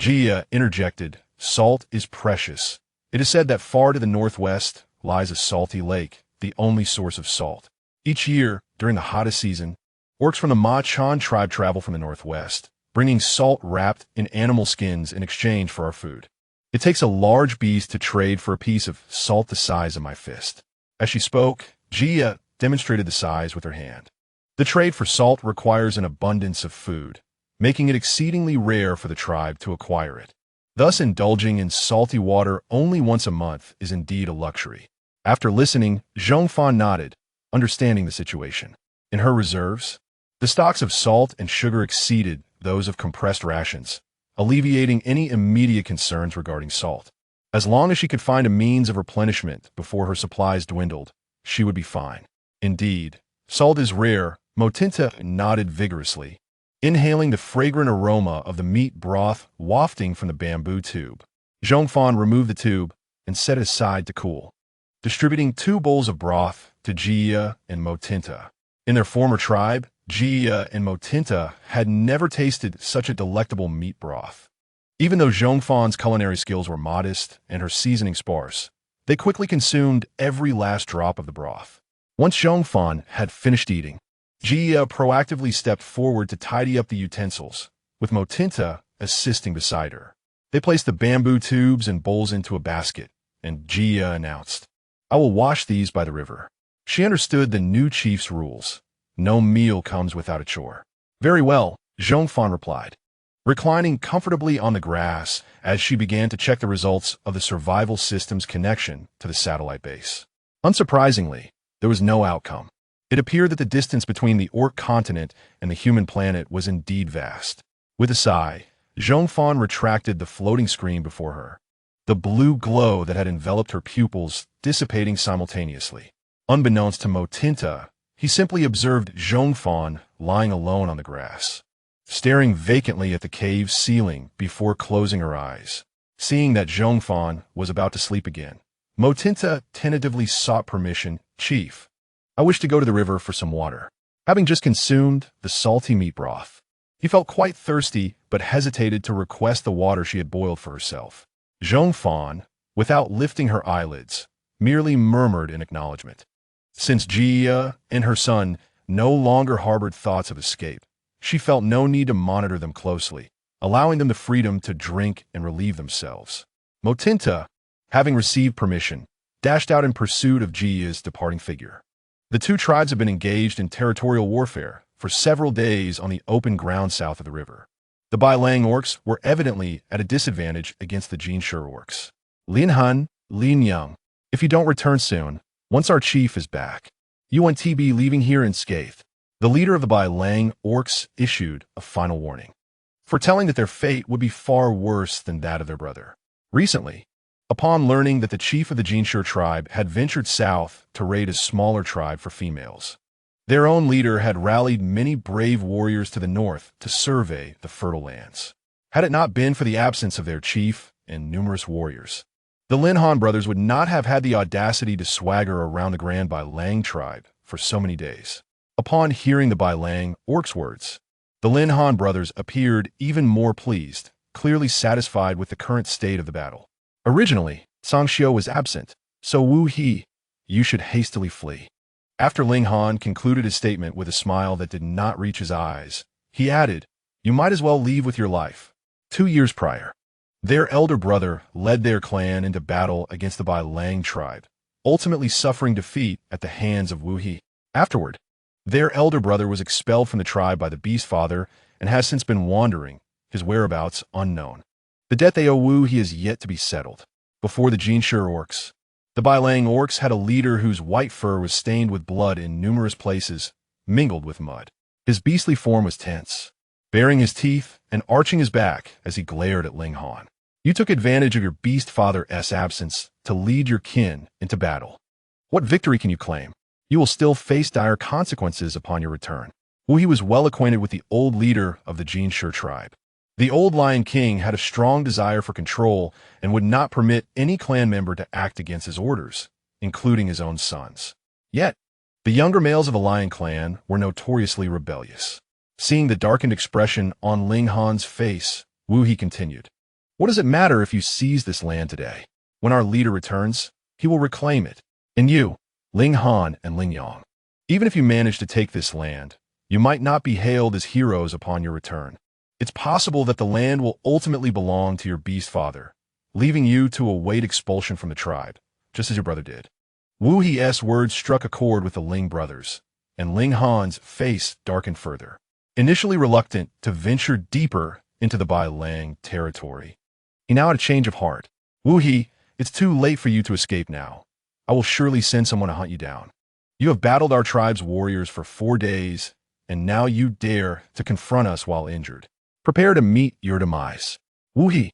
Jia interjected, "Salt is precious. It is said that far to the northwest lies a salty lake, the only source of salt. Each year, during the hottest season, orcs from the Ma-Chan tribe travel from the northwest, bringing salt wrapped in animal skins in exchange for our food. It takes a large beast to trade for a piece of salt the size of my fist." As she spoke, Jia demonstrated the size with her hand. The trade for salt requires an abundance of food, making it exceedingly rare for the tribe to acquire it. Thus, indulging in salty water only once a month is indeed a luxury. After listening, Zhong Fan nodded, understanding the situation. In her reserves, the stocks of salt and sugar exceeded those of compressed rations, alleviating any immediate concerns regarding salt. As long as she could find a means of replenishment before her supplies dwindled, she would be fine. Indeed, salt is rare. Motinta nodded vigorously, inhaling the fragrant aroma of the meat broth wafting from the bamboo tube. Zhong Fan removed the tube and set it aside to cool, distributing 2 bowls of broth to Jia and Motinta. In their former tribe, Jia and Motinta had never tasted such a delectable meat broth. Even though Zhong Fan's culinary skills were modest and her seasoning sparse, they quickly consumed every last drop of the broth. Once Zhong Fan had finished eating, Jia proactively stepped forward to tidy up the utensils, with Motinta assisting beside her. They placed the bamboo tubes and bowls into a basket, and Jia announced, "I will wash these by the river." She understood the new chief's rules. No meal comes without a chore. "Very well," Zhong Fan replied, reclining comfortably on the grass as she began to check the results of the survival system's connection to the satellite base. Unsurprisingly, there was no outcome. It appeared that the distance between the Orc continent and the human planet was indeed vast. With a sigh, Zhong Fan retracted the floating screen before her, the blue glow that had enveloped her pupils dissipating simultaneously. Unbeknownst to Motinta, he simply observed Zhong Fan lying alone on the grass, staring vacantly at the cave's ceiling before closing her eyes. Seeing that Zhong Fan was about to sleep again, Motinta tentatively sought permission. "Chief, I wish to go to the river for some water." Having just consumed the salty meat broth, he felt quite thirsty but hesitated to request the water she had boiled for herself. Zhong Fan, without lifting her eyelids, merely murmured in acknowledgement. Since Jia and her son no longer harbored thoughts of escape, she felt no need to monitor them closely, allowing them the freedom to drink and relieve themselves. Motinta, having received permission, dashed out in pursuit of Jia's departing figure. The two tribes have been engaged in territorial warfare for several days on the open ground south of the river. The Bailang orcs were evidently at a disadvantage against the Jinshe orcs. "Lin Han, Lin Yang, if you don't return soon, once our chief is back, you won't be leaving here unscathed." The leader of the Bailang orcs issued a final warning, foretelling that their fate would be far worse than that of their brother. Recently, upon learning that the chief of the Jinshe tribe had ventured south to raid a smaller tribe for females, their own leader had rallied many brave warriors to the north to survey the fertile lands. Had it not been for the absence of their chief and numerous warriors, the Lin Han brothers would not have had the audacity to swagger around the Grand Bailang tribe for so many days. Upon hearing the Bailang orcs' words, the Lin Han brothers appeared even more pleased, clearly satisfied with the current state of the battle. Originally, Sang Xiu was absent, so Wu He, you should hastily flee. After Ling Han concluded his statement with a smile that did not reach his eyes, he added, "You might as well leave with your life." 2 years prior, their elder brother led their clan into battle against the Bailang tribe, ultimately suffering defeat at the hands of Wu He. Afterward, their elder brother was expelled from the tribe by the Beast Father and has since been wandering, his whereabouts unknown. The debt they owe Wu He is yet to be settled. Before the Jinshe orcs, the Bailang orcs had a leader whose white fur was stained with blood in numerous places, mingled with mud. His beastly form was tense, baring his teeth and arching his back as he glared at Ling Han. You took advantage of your Beast Father's absence to lead your kin into battle. What victory can you claim? You will still face dire consequences upon your return. Wu He was well acquainted with the old leader of the Jinshe tribe. The old Lion King had a strong desire for control and would not permit any clan member to act against his orders, including his own sons. Yet, the younger males of the Lion clan were notoriously rebellious. Seeing the darkened expression on Ling Han's face, Wu He continued, "What does it matter if you seize this land today? When our leader returns, he will reclaim it. And you, Ling Han and Ling Yang, even if you manage to take this land, you might not be hailed as heroes upon your return. It's possible that the land will ultimately belong to your Beast Father, leaving you to await expulsion from the tribe, just as your brother did." Wu He's words struck a chord with the Ling brothers, and Ling Han's face darkened further. Initially reluctant to venture deeper into the Bailang territory, he now had a change of heart. "Wu He, it's too late for you to escape now. I will surely send someone to hunt you down. You have battled our tribe's warriors for 4 days, and now you dare to confront us while injured. Prepare to meet your demise." Wu He,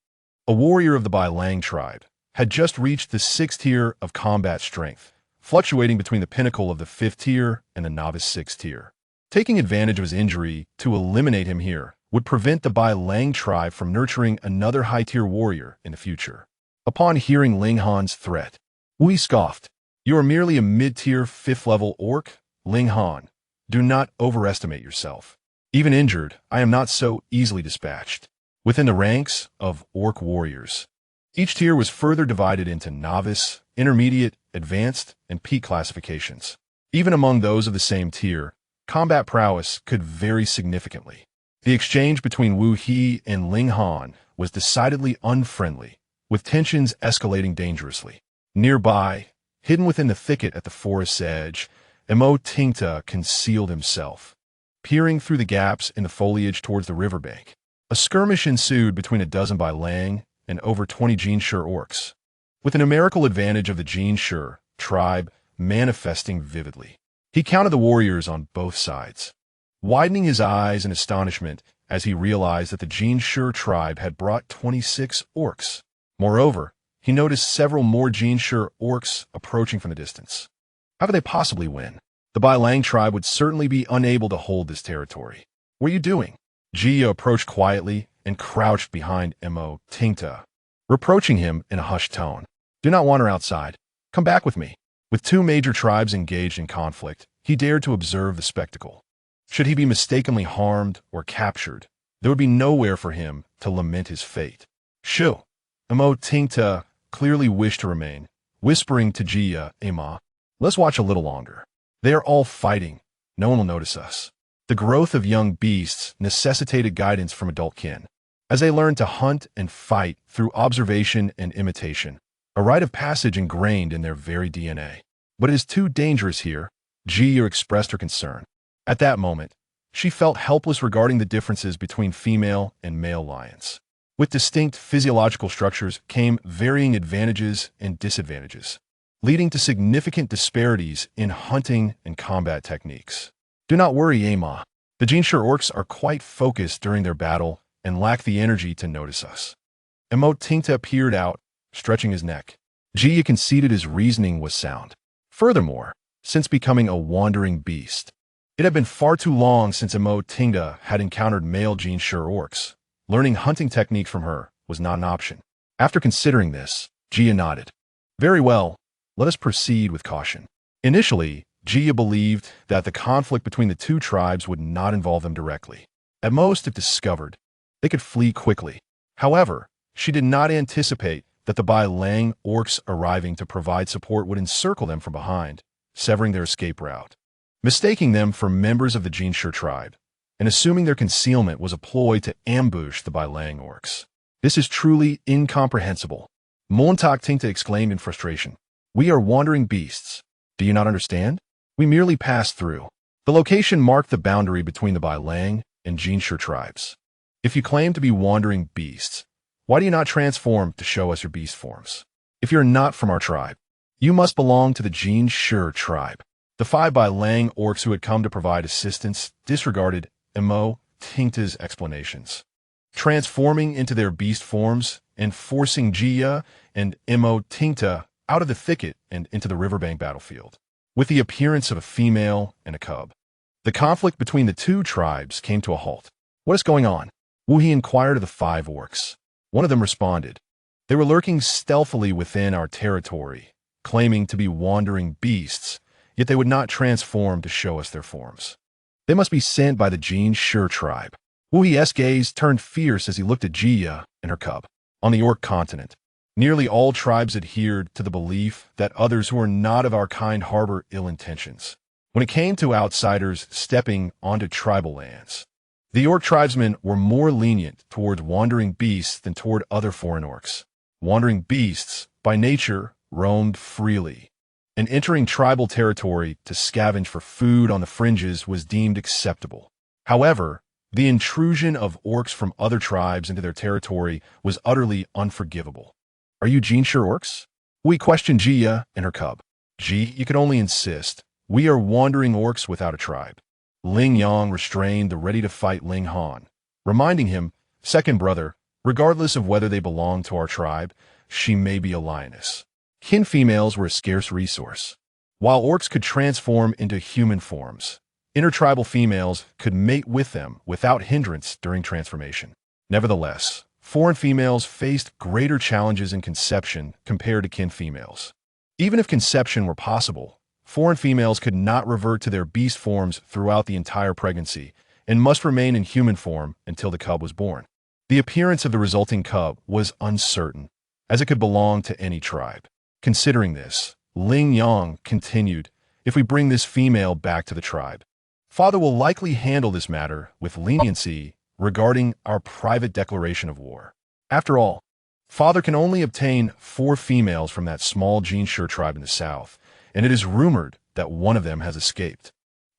a warrior of the Bailang tribe, had just reached the 6th tier of combat strength, fluctuating between the pinnacle of the 5th tier and the novice 6th tier. Taking advantage of his injury to eliminate him here would prevent the Bailang tribe from nurturing another high-tier warrior in the future. Upon hearing Ling Han's threat, Wu He scoffed, "You are merely a mid-tier 5th-level orc, Ling Han. Do not overestimate yourself. Even injured, I am not so easily dispatched." Within the ranks of orc warriors, each tier was further divided into novice, intermediate, advanced, and peak classifications. Even among those of the same tier, combat prowess could vary significantly. The exchange between Wu He and Ling Han was decidedly unfriendly, with tensions escalating dangerously. Nearby, hidden within the thicket at the forest's edge, Mo Tingta concealed himself, peering through the gaps in the foliage towards the riverbank. A skirmish ensued between a dozen Bai Lang and over 20 Jinshi orcs, with the numerical advantage of the Jinshi tribe manifesting vividly. He counted the warriors on both sides, widening his eyes in astonishment as he realized that the Jinshi tribe had brought 26 orcs. Moreover, he noticed several more Jinshi orcs approaching from the distance. How could they possibly win? The Bai Lang tribe would certainly be unable to hold this territory. What are you doing? Jia approached quietly and crouched behind Mo Tingta, reproaching him in a hushed tone. Do not wander outside. Come back with me. With two major tribes engaged in conflict, he dared to observe the spectacle. Should he be mistakenly harmed or captured, there would be nowhere for him to lament his fate. Shoo! Mo Tingta clearly wished to remain, whispering to Jia, Emma, let's watch a little longer. They are all fighting. No one will notice us. The growth of young beasts necessitated guidance from adult kin, as they learned to hunt and fight through observation and imitation, a rite of passage ingrained in their very DNA. But it is too dangerous here, Jia expressed her concern. At that moment, she felt helpless regarding the differences between female and male lions. With distinct physiological structures came varying advantages and disadvantages, leading to significant disparities in hunting and combat techniques. Do not worry, Emma. The Jinshi orcs are quite focused during their battle and lack the energy to notice us. Mo Tingta peered out, stretching his neck. Jia conceded his reasoning was sound. Furthermore, since becoming a wandering beast, it had been far too long since Mo Tingta had encountered male Jinshi orcs. Learning hunting techniques from her was not an option. After considering this, Jia nodded. Very well, let us proceed with caution. Initially, Jia believed that the conflict between the two tribes would not involve them directly. At most, if discovered, they could flee quickly. However, she did not anticipate that the Bai Lang orcs arriving to provide support would encircle them from behind, severing their escape route. Mistaking them for members of the Jinshi tribe, and assuming their concealment was a ploy to ambush the Bai Lang orcs. This is truly incomprehensible. Montauk Tingta exclaimed in frustration. We are wandering beasts. Do you not understand? We merely passed through. The location marked the boundary between the Bai Lang and Jinshi tribes. If you claim to be wandering beasts, why do you not transform to show us your beast forms? If you're not from our tribe, you must belong to the Jinshi tribe. The 5 Bai Lang orcs who had come to provide assistance disregarded Mo Tingta's explanations, transforming into their beast forms and forcing Jia and Mo Tingta out of the thicket and into the riverbank battlefield, with the appearance of a female and a cub. The conflict between the two tribes came to a halt. What is going on? Wu He inquired of the 5 orcs. One of them responded. They were lurking stealthily within our territory, claiming to be wandering beasts, yet they would not transform to show us their forms. They must be sent by the Jinshi tribe. Wu He's gaze turned fierce as he looked at Jia and her cub. On the Orc continent, nearly all tribes adhered to the belief that others who were not of our kind harbor ill intentions. When it came to outsiders stepping onto tribal lands, the orc tribesmen were more lenient toward wandering beasts than toward other foreign orcs. Wandering beasts, by nature, roamed freely, and entering tribal territory to scavenge for food on the fringes was deemed acceptable. However, the intrusion of orcs from other tribes into their territory was utterly unforgivable. Are you Jinshi orcs? We questioned Jia and her cub. Ji, you could only insist. We are wandering orcs without a tribe. Ling Yang restrained the ready-to-fight Ling Han, reminding him, second brother, regardless of whether they belong to our tribe, she may be a lioness. Kin females were a scarce resource. While orcs could transform into human forms, intertribal females could mate with them without hindrance during transformation. Nevertheless, foreign females faced greater challenges in conception compared to kin females. Even if conception were possible, foreign females could not revert to their beast forms throughout the entire pregnancy and must remain in human form until the cub was born. The appearance of the resulting cub was uncertain, as it could belong to any tribe. Considering this, Ling Yang continued, if we bring this female back to the tribe, Father will likely handle this matter with leniency regarding our private declaration of war. After all, Father can only obtain 4 females from that small Jinshi tribe in the south, and it is rumored that one of them has escaped.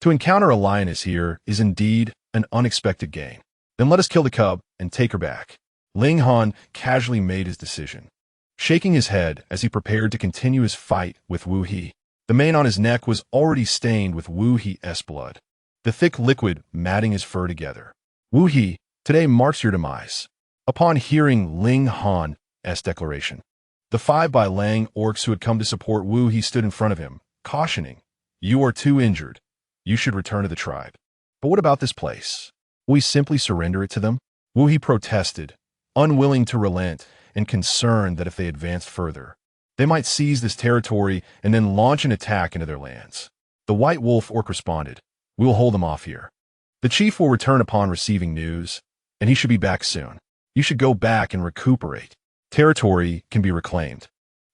To encounter a lioness here is indeed an unexpected gain. Then let us kill the cub and take her back. Ling Han casually made his decision, shaking his head as he prepared to continue his fight with Wu He. The mane on his neck was already stained with Wu He's blood, the thick liquid matting his fur together. Wu He, today marks your demise. Upon hearing Ling Han's declaration, the 5 Bai Lang orcs who had come to support Wu He stood in front of him, cautioning, "You are too injured. You should return to the tribe." "But what about this place? Will we simply surrender it to them?" Wu He protested, unwilling to relent and concerned that if they advanced further, they might seize this territory and then launch an attack into their lands. The White Wolf orc responded, "We will hold them off here. The chief will return upon receiving news, and he should be back soon. You should go back and recuperate. Territory can be reclaimed.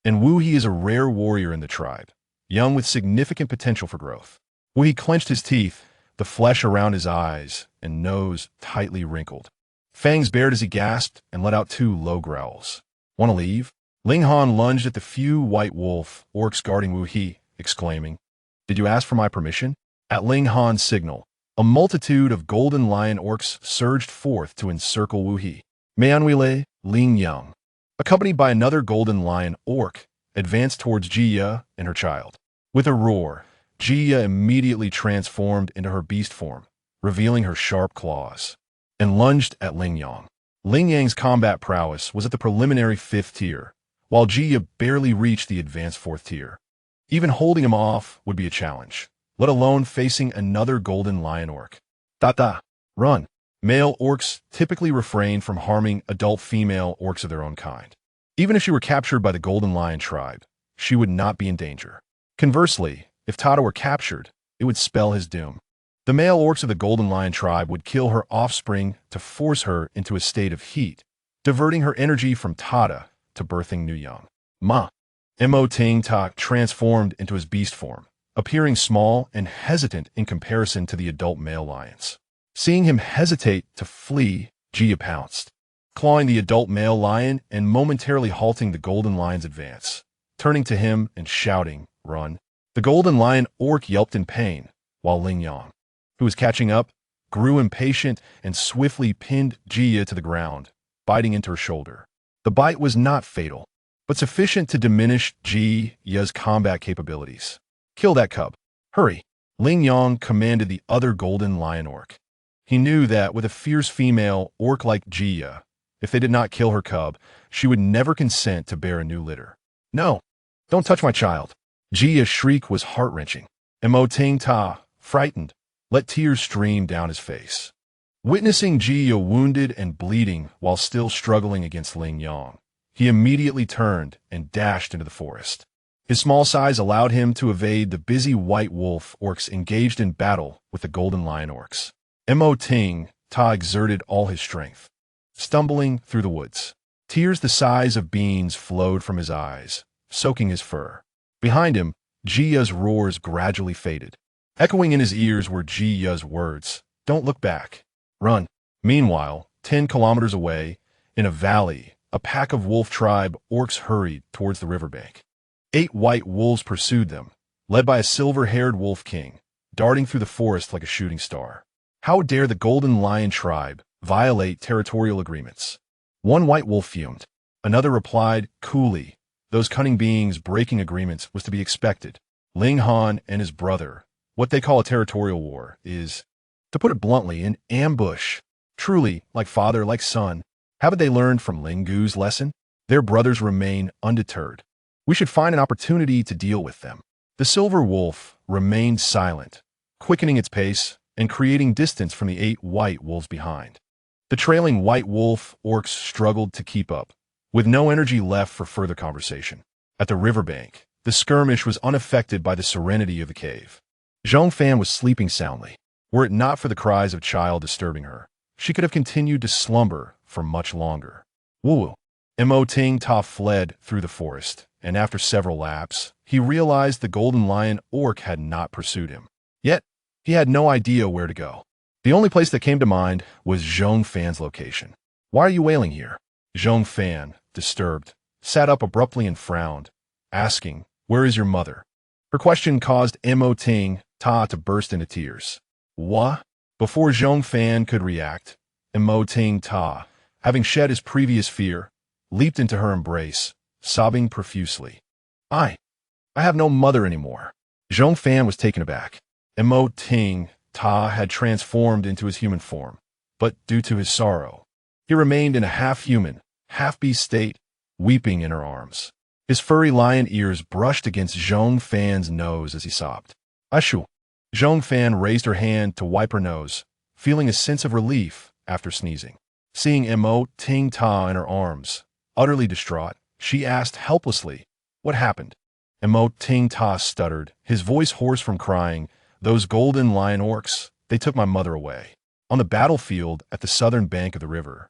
And Wu He is a rare warrior in the tribe, young with significant potential for growth." Wu He clenched his teeth, the flesh around his eyes and nose tightly wrinkled. Fangs bared as he gasped and let out 2 low growls. "Want to leave?" Ling Han lunged at the few White Wolf orcs guarding Wu He, exclaiming, "Did you ask for my permission?" At Ling Han's signal, a multitude of golden lion orcs surged forth to encircle Wu He. Mianwile, Ling Yang, accompanied by another golden lion orc, advanced towards Jia and her child. With a roar, Jia immediately transformed into her beast form, revealing her sharp claws, and lunged at Ling Yang. Ling Yang's combat prowess was at the preliminary 5th tier, while Jia barely reached the advanced 4th tier. Even holding him off would be a challenge, let alone facing another golden lion orc. "Tata, run!" Male orcs typically refrain from harming adult female orcs of their own kind. Even if she were captured by the Golden Lion tribe, she would not be in danger. Conversely, if Tata were captured, it would spell his doom. The male orcs of the Golden Lion tribe would kill her offspring to force her into a state of heat, diverting her energy from Tata to birthing new young. Mo Ting Ta transformed into his beast form, appearing small and hesitant in comparison to the adult male lions. Seeing him hesitate to flee, Jia pounced, clawing the adult male lion and momentarily halting the golden lion's advance. Turning to him and shouting, "Run!" The golden lion orc yelped in pain, while Ling Yang, who was catching up, grew impatient and swiftly pinned Jia to the ground, biting into her shoulder. The bite was not fatal, but sufficient to diminish Jia's combat capabilities. "Kill that cub. Hurry!" Ling Yang commanded the other golden lion orc. He knew that with a fierce female orc like Jia, if they did not kill her cub, she would never consent to bear a new litter. "No, don't touch my child." Jia's shriek was heart-wrenching. Mo Ting Ta, frightened, let tears stream down his face. Witnessing Jia wounded and bleeding while still struggling against Ling Yang, he immediately turned and dashed into the forest. His small size allowed him to evade the busy White Wolf orcs engaged in battle with the Golden Lion orcs. Mo Ting Ta exerted all his strength, stumbling through the woods. Tears the size of beans flowed from his eyes, soaking his fur. Behind him, Jia's roars gradually faded. Echoing in his ears were Jia's words, "Don't look back. Run." Meanwhile, 10 kilometers away, in a valley, a pack of wolf tribe orcs hurried towards the riverbank. 8 white wolves pursued them, led by a silver-haired wolf king, darting through the forest like a shooting star. How dare the Golden Lion tribe violate territorial agreements? One white wolf fumed. Another replied coolly, "Those cunning beings breaking agreements was to be expected. Ling Han and his brother, what they call a territorial war, is, to put it bluntly, an ambush. Truly, like father, like son. Haven't they learned from Ling Gu's lesson? Their brothers remain undeterred. We should find an opportunity to deal with them." The silver wolf remained silent, quickening its pace and creating distance from the 8 white wolves behind. The trailing white wolf orcs struggled to keep up, with no energy left for further conversation. At the riverbank, the skirmish was unaffected by the serenity of the cave. Zhong Fan was sleeping soundly. Were it not for the cries of child disturbing her, she could have continued to slumber for much longer. Woo! Mo Ting Ta fled through the forest, and after several laps, he realized the Golden Lion orc had not pursued him. Yet, he had no idea where to go. The only place that came to mind was Zhong Fan's location. "Why are you wailing here?" Zhong Fan, disturbed, sat up abruptly and frowned, asking, "Where is your mother?" Her question caused Mo Ting Ta to burst into tears. "What?" Before Zhong Fan could react, Ting Ta, having shed his previous fear, leaped into her embrace, sobbing profusely. I have no mother anymore. Zhong Fan was taken aback. Ting Ta had transformed into his human form, but due to his sorrow, he remained in a half-human, half-beast state, weeping in her arms. His furry lion ears brushed against Zhong Fan's nose as he sobbed. Ashu. Zhong Fan raised her hand to wipe her nose, feeling a sense of relief after sneezing. Seeing Ting Ta in her arms, utterly distraught, she asked helplessly, "What happened?" Ting Ta stuttered, his voice hoarse from crying, "Those golden lion orcs, they took my mother away." On the battlefield at the southern bank of the river,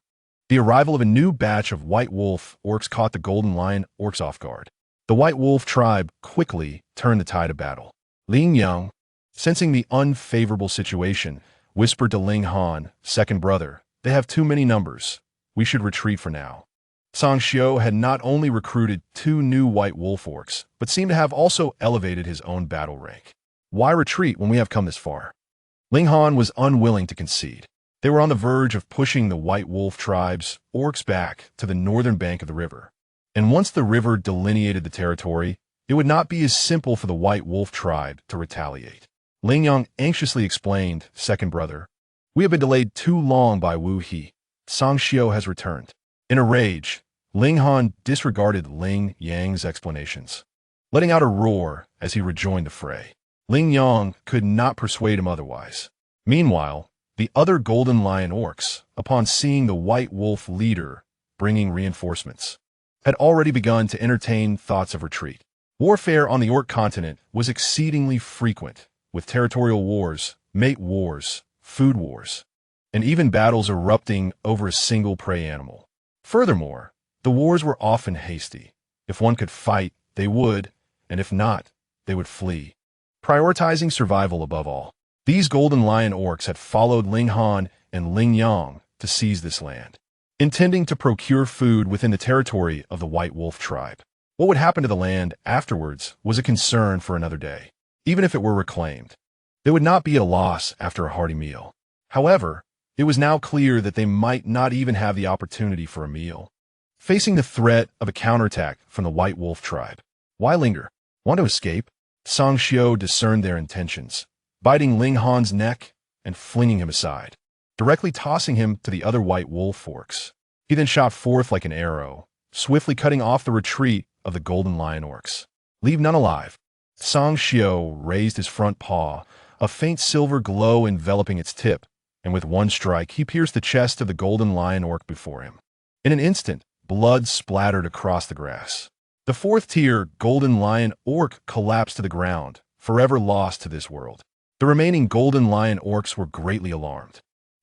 the arrival of a new batch of white wolf orcs caught the golden lion orcs off guard. The white wolf tribe quickly turned the tide of battle. Ling Yang, sensing the unfavorable situation, whispered to Ling Han, second brother, "They have too many numbers. We should retreat for now." Song Xiu had not only recruited 2 new white wolf orcs, but seemed to have also elevated his own battle rank. Why retreat when we have come this far? Ling Han was unwilling to concede. They were on the verge of pushing the white wolf tribe's orcs back to the northern bank of the river. And once the river delineated the territory, it would not be as simple for the white wolf tribe to retaliate. Ling Yang anxiously explained, second brother, "We have been delayed too long by Wu He. Song Xiu has returned." In a rage, Ling Han disregarded Ling Yang's explanations, letting out a roar as he rejoined the fray. Ling Yang could not persuade him otherwise. Meanwhile, the other golden lion orcs, upon seeing the white wolf leader bringing reinforcements, had already begun to entertain thoughts of retreat. Warfare on the orc continent was exceedingly frequent, with territorial wars, mate wars, food wars, and even battles erupting over a single prey animal. Furthermore, the wars were often hasty. If one could fight, they would, and if not, they would flee, prioritizing survival above all. These golden lion orcs had followed Ling Han and Ling Yang to seize this land, intending to procure food within the territory of the white wolf tribe. What would happen to the land afterwards was a concern for another day. Even if it were reclaimed, there would not be a loss after a hearty meal. However, it was now clear that they might not even have the opportunity for a meal. Facing the threat of a counterattack from the white wolf tribe, why linger? Want to escape? Song Xiu discerned their intentions, biting Ling Han's neck and flinging him aside, directly tossing him to the other white wolf orcs. He then shot forth like an arrow, swiftly cutting off the retreat of the golden lion orcs. Leave none alive. Song Xiu raised his front paw, a faint silver glow enveloping its tip, and with one strike he pierced the chest of the golden lion orc before him. In an instant, blood splattered across the grass. The fourth-tier golden lion orc collapsed to the ground, forever lost to this world. The remaining golden lion orcs were greatly alarmed,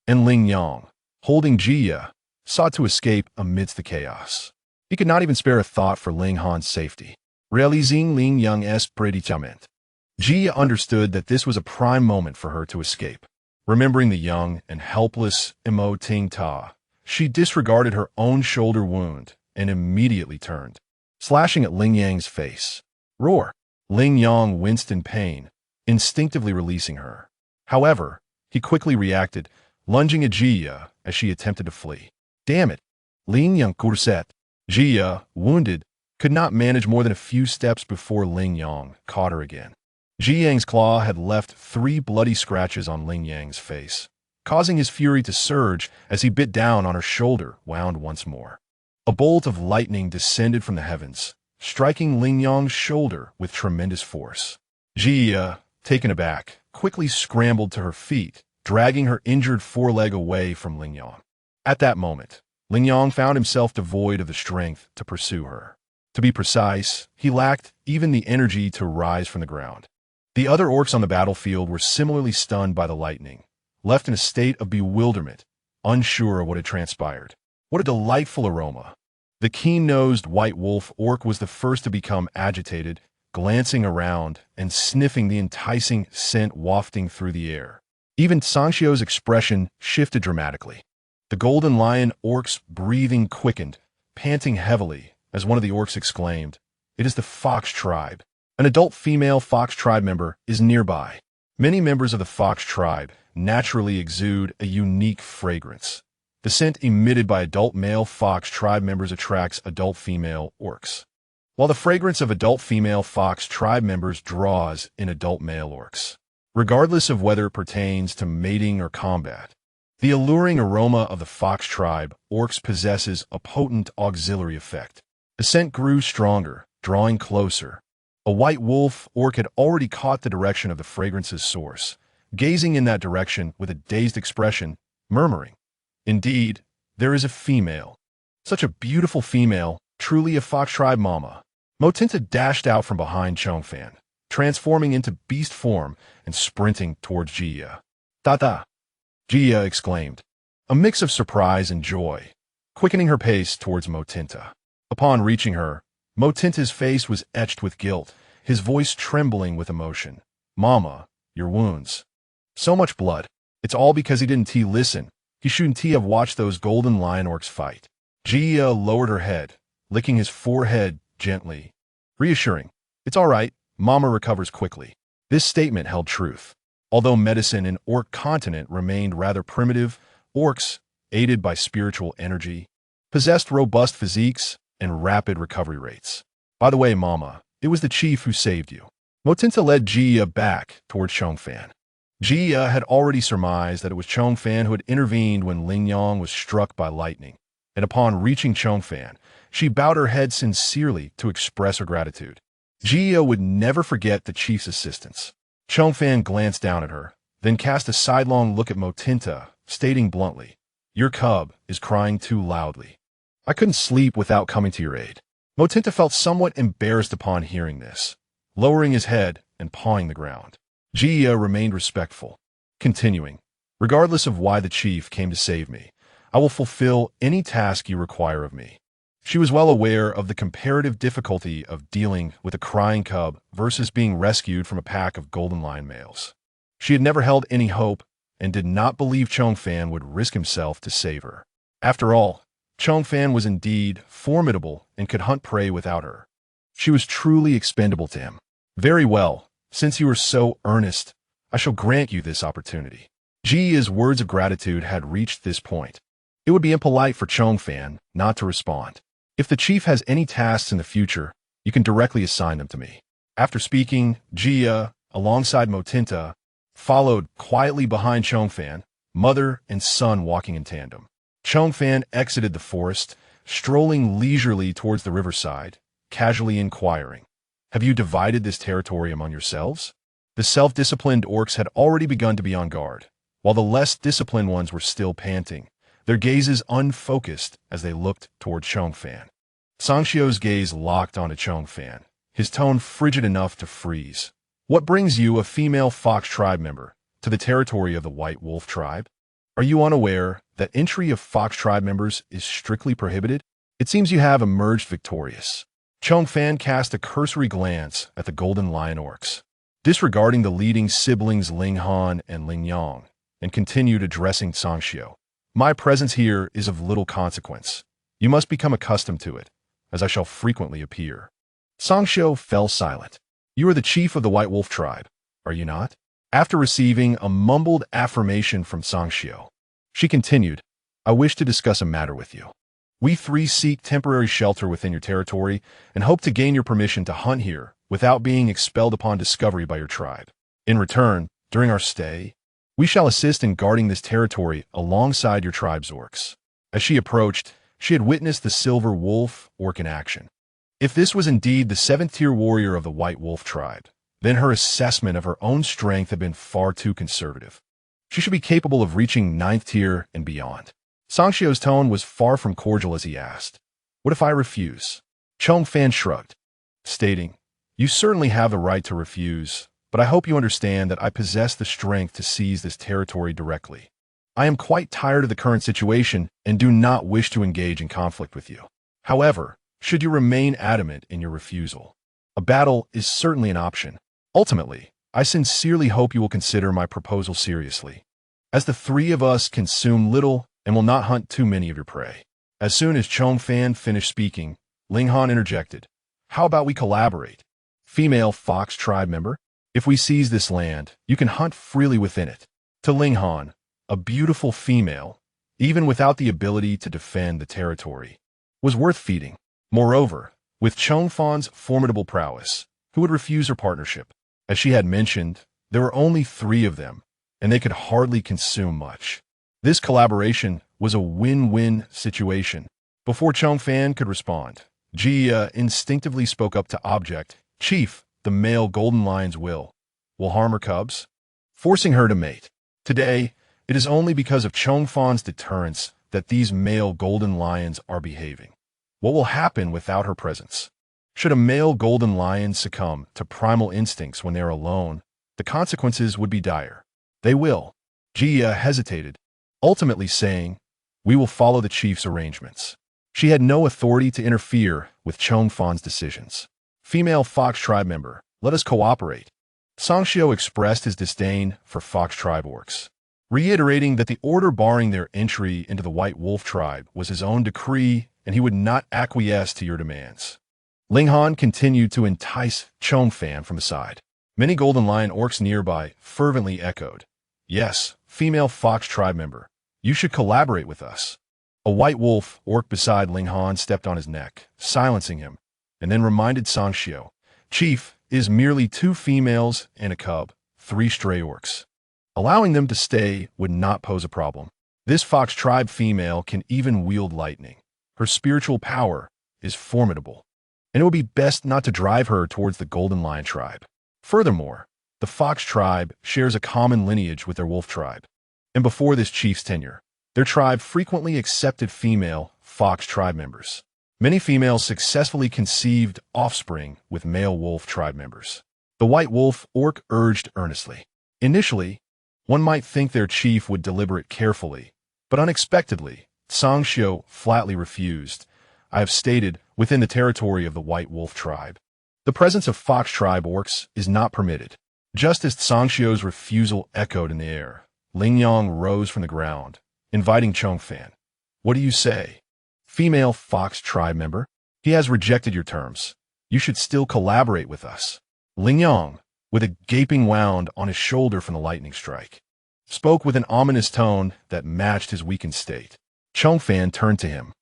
and Ling Yang, holding Jia, sought to escape amidst the chaos. He could not even spare a thought for Ling Han's safety. Realizing Ling Yang's predicament, Jia understood that this was a prime moment for her to escape. Remembering the young and helpless Ting Ta, she disregarded her own shoulder wound and immediately turned, slashing at Ling Yang's face. Roar! Ling Yang winced in pain, instinctively releasing her. However, he quickly reacted, lunging at Jia as she attempted to flee. Damn it! Ling Yang Kurset. Jia, wounded, could not manage more than a few steps before Ling Yang caught her again. Ji Yang's claw had left 3 bloody scratches on Ling Yang's face, causing his fury to surge as he bit down on her shoulder, wound once more. A bolt of lightning descended from the heavens, striking Ling Yang's shoulder with tremendous force. Jia, taken aback, quickly scrambled to her feet, dragging her injured foreleg away from Ling Yang. At that moment, Ling Yang found himself devoid of the strength to pursue her. To be precise, he lacked even the energy to rise from the ground. The other orcs on the battlefield were similarly stunned by the lightning, left in a state of bewilderment, unsure of what had transpired. What a delightful aroma! The keen-nosed white wolf orc was the first to become agitated, glancing around and sniffing the enticing scent wafting through the air. Even Song Xiu's expression shifted dramatically. The golden lion orc's breathing quickened, panting heavily, as one of the orcs exclaimed, "It is the fox tribe. An adult female fox tribe member is nearby." Many members of the fox tribe naturally exude a unique fragrance. The scent emitted by adult male fox tribe members attracts adult female orcs, while the fragrance of adult female fox tribe members draws in adult male orcs. Regardless of whether it pertains to mating or combat, the alluring aroma of the fox tribe orcs possesses a potent auxiliary effect. The scent grew stronger, drawing closer. A white wolf orc had already caught the direction of the fragrance's source, gazing in that direction with a dazed expression, murmuring, "Indeed, there is a female. Such a beautiful female, truly a fox tribe mama." Motinta dashed out from behind Zhong Fan, transforming into beast form and sprinting towards Jia. "Tata!" Jia exclaimed, a mix of surprise and joy, quickening her pace towards Motinta. Upon reaching her, Motinta's face was etched with guilt, his voice trembling with emotion. "Mama, your wounds. So much blood. It's all because he didn't listen. He shouldn't have watched those golden lion orcs fight." Jia lowered her head, licking his forehead gently, reassuring, "It's all right. Mama recovers quickly." This statement held truth. Although medicine in Orc Continent remained rather primitive, orcs, aided by spiritual energy, possessed robust physiques and rapid recovery rates. "By the way, Mama, it was the chief who saved you." Motinta led Jia back towards Zhong Fan. Jia had already surmised that it was Zhong Fan who had intervened when Ling Yang was struck by lightning, and upon reaching Zhong Fan, she bowed her head sincerely to express her gratitude. Jia would never forget the chief's assistance. Zhong Fan glanced down at her, then cast a sidelong look at Motinta, stating bluntly, "Your cub is crying too loudly. I couldn't sleep without coming to your aid." Motinta felt somewhat embarrassed upon hearing this, lowering his head and pawing the ground. Jia remained respectful, continuing, "Regardless of why the chief came to save me, I will fulfill any task you require of me." She was well aware of the comparative difficulty of dealing with a crying cub versus being rescued from a pack of golden lion males. She had never held any hope and did not believe Zhong Fan would risk himself to save her. After all, Zhong Fan was indeed formidable and could hunt prey without her. She was truly expendable to him. "Very well, since you are so earnest, I shall grant you this opportunity." Jia's words of gratitude had reached this point. It would be impolite for Zhong Fan not to respond. "If the chief has any tasks in the future, you can directly assign them to me." After speaking, Jia, alongside Motinta, followed quietly behind Zhong Fan, mother and son walking in tandem. Zhong Fan exited the forest, strolling leisurely towards the riverside, casually inquiring, "Have you divided this territory among yourselves?" The self-disciplined orcs had already begun to be on guard, while the less disciplined ones were still panting, their gazes unfocused as they looked toward Zhong Fan. Sangxiu's gaze locked onto Zhong Fan, his tone frigid enough to freeze. "What brings you, a female fox tribe member, to the territory of the White Wolf tribe? Are you unaware that entry of fox tribe members is strictly prohibited? It seems you have emerged victorious." Zhong Fan cast a cursory glance at the golden lion orcs, disregarding the leading siblings Ling Han and Ling Yang, and continued addressing Sangxiu. "My presence here is of little consequence. You must become accustomed to it, as I shall frequently appear." Sangxiu fell silent. "You are the chief of the White Wolf tribe, are you not?" After receiving a mumbled affirmation from Sangxiu, she continued, "I wish to discuss a matter with you. We three seek temporary shelter within your territory and hope to gain your permission to hunt here without being expelled upon discovery by your tribe. In return, during our stay, we shall assist in guarding this territory alongside your tribe's orcs." As she approached, she had witnessed the silver wolf orc in action. If this was indeed the 7th-tier warrior of the White Wolf tribe, then her assessment of her own strength had been far too conservative. She should be capable of reaching 9th tier and beyond. Sangxiu's tone was far from cordial as he asked, "What if I refuse?" Zhong Fan shrugged, stating, "You certainly have the right to refuse, but I hope you understand that I possess the strength to seize this territory directly. I am quite tired of the current situation and do not wish to engage in conflict with you. However, should you remain adamant in your refusal, a battle is certainly an option. Ultimately, I sincerely hope you will consider my proposal seriously, as the three of us consume little and will not hunt too many of your prey." As soon as Zhong Fan finished speaking, Ling Han interjected, "How about we collaborate? Female fox tribe member, if we seize this land, you can hunt freely within it." To Ling Han, a beautiful female, even without the ability to defend the territory, was worth feeding. Moreover, with Zhong Fan's formidable prowess, who would refuse her partnership? As she had mentioned, there were only 3 of them, and they could hardly consume much. This collaboration was a win-win situation. Before Zhong Fan could respond, Jia instinctively spoke up to object. Chief, the male golden lion's will harm her cubs, forcing her to mate. Today, it is only because of Zhong Fan's deterrence that these male golden lions are behaving. What will happen without her presence? Should a male golden lion succumb to primal instincts when they are alone, the consequences would be dire. They will. Jia hesitated, ultimately saying, "We will follow the chief's arrangements." She had no authority to interfere with Zhong Fan's decisions. Female Fox tribe member, let us cooperate. Sangxiu expressed his disdain for Fox tribe orcs, reiterating that the order barring their entry into the White Wolf tribe was his own decree and he would not acquiesce to your demands. Ling Han continued to entice Zhong Fan from the side. Many Golden Lion orcs nearby fervently echoed, "Yes, female Fox tribe member, you should collaborate with us." A White Wolf orc beside Ling Han stepped on his neck, silencing him, and then reminded Sangxiu, "Chief, is merely 2 females and a cub, 3 stray orcs. Allowing them to stay would not pose a problem. This Fox tribe female can even wield lightning. Her spiritual power is formidable, and it would be best not to drive her towards the Golden Lion tribe. Furthermore, the Fox tribe shares a common lineage with their Wolf tribe, and before this chief's tenure, their tribe frequently accepted female Fox tribe members. Many females successfully conceived offspring with male Wolf tribe members. The White Wolf orc urged earnestly. Initially, one might think their chief would deliberate carefully, but unexpectedly, Sangxiu flatly refused. "I have stated within the territory of the White Wolf tribe. The presence of Fox tribe orcs is not permitted." Just as Sangxiu's refusal echoed in the air, Ling Yang rose from the ground, inviting Zhong Fan. "What do you say? Female Fox tribe member? He has rejected your terms. You should still collaborate with us." Ling Yang, with a gaping wound on his shoulder from the lightning strike, spoke with an ominous tone that matched his weakened state. Zhong Fan turned to him,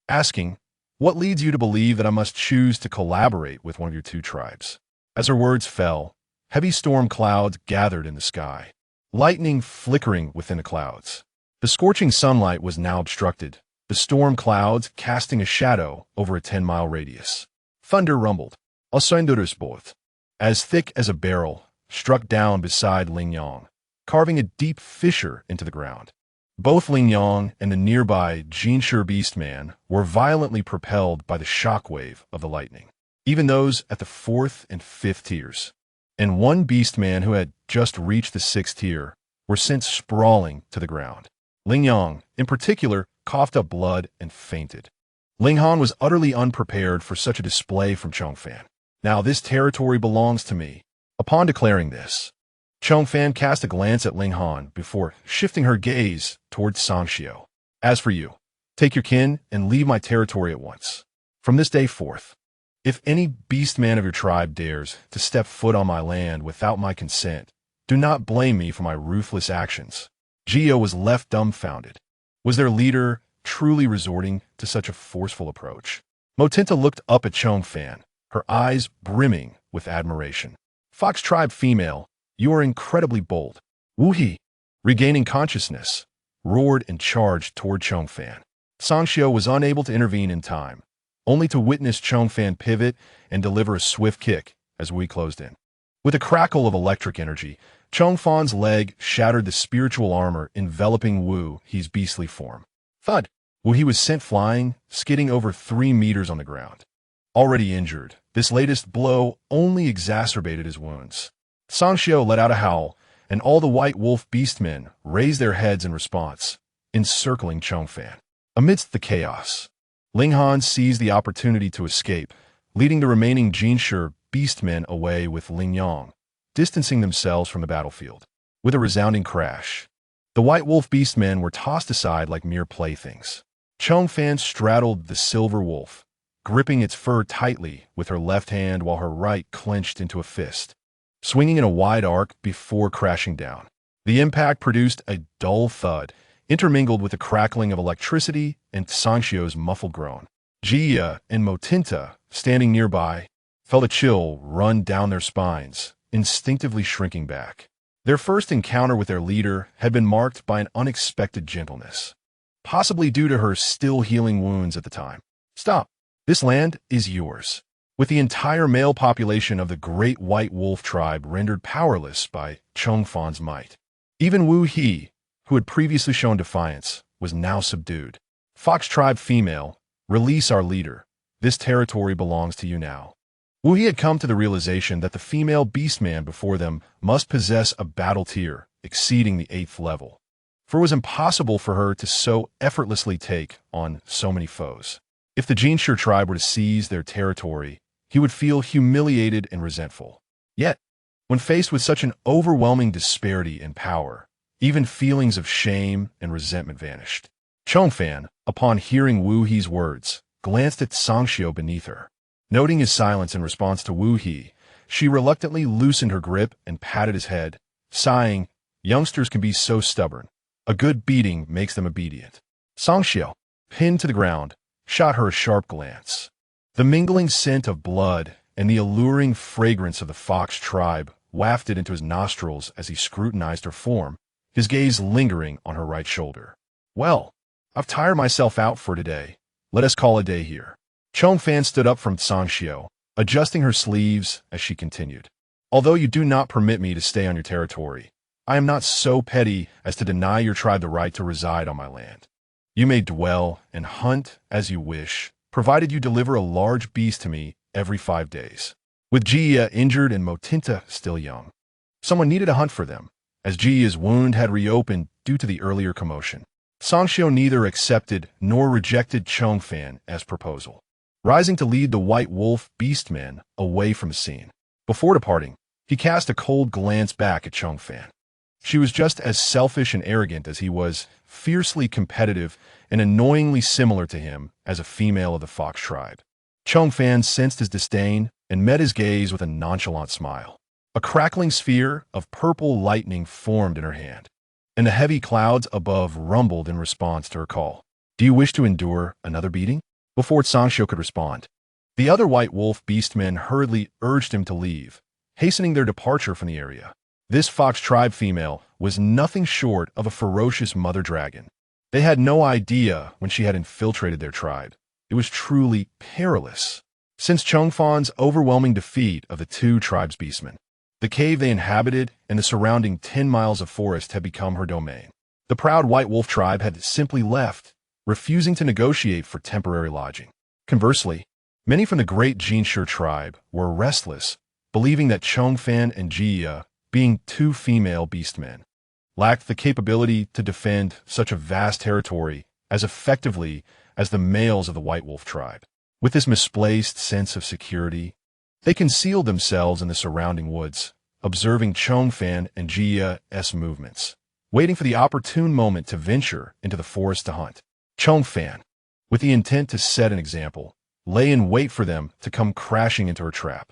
asking, "What leads you to believe that I must choose to collaborate with one of your 2 tribes?" As her words fell, heavy storm clouds gathered in the sky, lightning flickering within the clouds. The scorching sunlight was now obstructed, the storm clouds casting a shadow over a 10-mile radius. Thunder rumbled. A Tsundere both, as thick as a barrel, struck down beside Ling Yang, carving a deep fissure into the ground. Both Ling Yang and the nearby Jinsher Beastman were violently propelled by the shockwave of the lightning, even those at the 4th and 5th tiers. And one Beastman who had just reached the 6th tier were sent sprawling to the ground. Ling Yang, in particular, coughed up blood and fainted. Ling Han was utterly unprepared for such a display from Zhong Fan. "Now this territory belongs to me." Upon declaring this, Zhong Fan cast a glance at Ling Han before shifting her gaze towards Sangxiu. "As for you, take your kin and leave my territory at once. From this day forth, if any beastman of your tribe dares to step foot on my land without my consent, do not blame me for my ruthless actions." Jia was left dumbfounded. Was their leader truly resorting to such a forceful approach? Motinta looked up at Zhong Fan, her eyes brimming with admiration. "Fox tribe female, you are incredibly bold." Wu He, regaining consciousness, roared and charged toward Zhong Fan. Sangxiu was unable to intervene in time, only to witness Zhong Fan pivot and deliver a swift kick as Wu closed in. With a crackle of electric energy, Zhong Fan's leg shattered the spiritual armor enveloping Wu He's beastly form. Thud! Wu He was sent flying, skidding over 3 meters on the ground. Already injured, this latest blow only exacerbated his wounds. Sangxiu let out a howl, and all the White Wolf beastmen raised their heads in response, encircling Zhong Fan. Amidst the chaos, Ling Han seized the opportunity to escape, leading the remaining Jinsher beastmen away with Ling Yang, distancing themselves from the battlefield. With a resounding crash, the White Wolf beastmen were tossed aside like mere playthings. Zhong Fan straddled the silver wolf, gripping its fur tightly with her left hand while her right clenched into a fist, swinging in a wide arc before crashing down. The impact produced a dull thud, intermingled with the crackling of electricity and Sangxio's muffled groan. Jia and Motinta, standing nearby, felt a chill run down their spines, instinctively shrinking back. Their first encounter with their leader had been marked by an unexpected gentleness, possibly due to her still healing wounds at the time. "Stop. This land is yours." With the entire male population of the Great White Wolf tribe rendered powerless by Zhong Fan's might. Even Wu He, who had previously shown defiance, was now subdued. "Fox tribe female, release our leader. This territory belongs to you now." Wu He had come to the realization that the female beastman before them must possess a battle tier exceeding the 8th level, for it was impossible for her to so effortlessly take on so many foes. If the Jinshi tribe were to seize their territory, he would feel humiliated and resentful. Yet, when faced with such an overwhelming disparity in power, even feelings of shame and resentment vanished. Zhong Fan, upon hearing Wu He's words, glanced at Sangxio beneath her. Noting his silence in response to Wu He, she reluctantly loosened her grip and patted his head, sighing, "Youngsters can be so stubborn. A good beating makes them obedient." Sangxio, pinned to the ground, shot her a sharp glance. The mingling scent of blood and the alluring fragrance of the Fox tribe wafted into his nostrils as he scrutinized her form, his gaze lingering on her right shoulder. "Well, I've tired myself out for today. Let us call a day here." Zhong Fan stood up from Sangxio, adjusting her sleeves as she continued. "Although you do not permit me to stay on your territory, I am not so petty as to deny your tribe the right to reside on my land. You may dwell and hunt as you wish, provided you deliver a large beast to me every 5 days." With Jia injured and Motinta still young, someone needed to hunt for them, as Jia's wound had reopened due to the earlier commotion. Sangxio neither accepted nor rejected Zhong Fan as proposal, rising to lead the White Wolf beastmen away from the scene. Before departing, he cast a cold glance back at Zhong Fan. She was just as selfish and arrogant as he was, fiercely competitive and annoyingly similar to him as a female of the Fox tribe. Zhong Fan sensed his disdain and met his gaze with a nonchalant smile. A crackling sphere of purple lightning formed in her hand, and the heavy clouds above rumbled in response to her call. "Do you wish to endure another beating?" Before Sangxio could respond, the other White Wolf beastmen hurriedly urged him to leave, hastening their departure from the area. This Fox tribe female was nothing short of a ferocious mother dragon. They had no idea when she had infiltrated their tribe. It was truly perilous. Since Zhong Fan's overwhelming defeat of the 2 tribes beastmen, the cave they inhabited and the surrounding 10 miles of forest had become her domain. The proud White Wolf tribe had simply left, refusing to negotiate for temporary lodging. Conversely, many from the great Jinshi tribe were restless, believing that Zhong Fan and Jia, being 2 female beastmen, lacked the capability to defend such a vast territory as effectively as the males of the White Wolf tribe. With this misplaced sense of security, they concealed themselves in the surrounding woods, observing Zhong Fan and Jia's movements, waiting for the opportune moment to venture into the forest to hunt. Zhong Fan, with the intent to set an example, lay in wait for them to come crashing into her trap.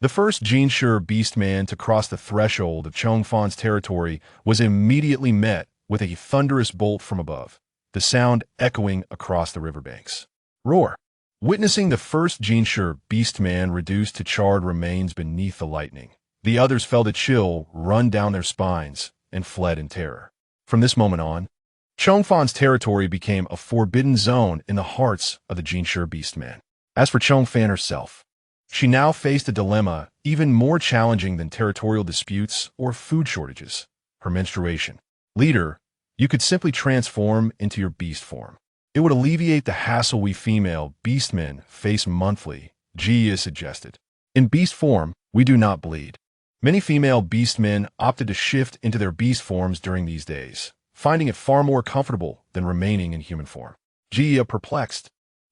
The first Jinshi beastman to cross the threshold of Zhong Fan's territory was immediately met with a thunderous bolt from above, the sound echoing across the riverbanks. Roar! Witnessing the first Jinshi beastman reduced to charred remains beneath the lightning, the others felt a chill run down their spines and fled in terror. From this moment on, Zhong Fan's territory became a forbidden zone in the hearts of the Jinshi beastman. As for Zhong Fan herself, she now faced a dilemma even more challenging than territorial disputes or food shortages: her menstruation. "Leader, you could simply transform into your beast form. It would alleviate the hassle we female beastmen face monthly," Jia suggested. "In beast form, we do not bleed." Many female beastmen opted to shift into their beast forms during these days, finding it far more comfortable than remaining in human form. Jia, perplexed,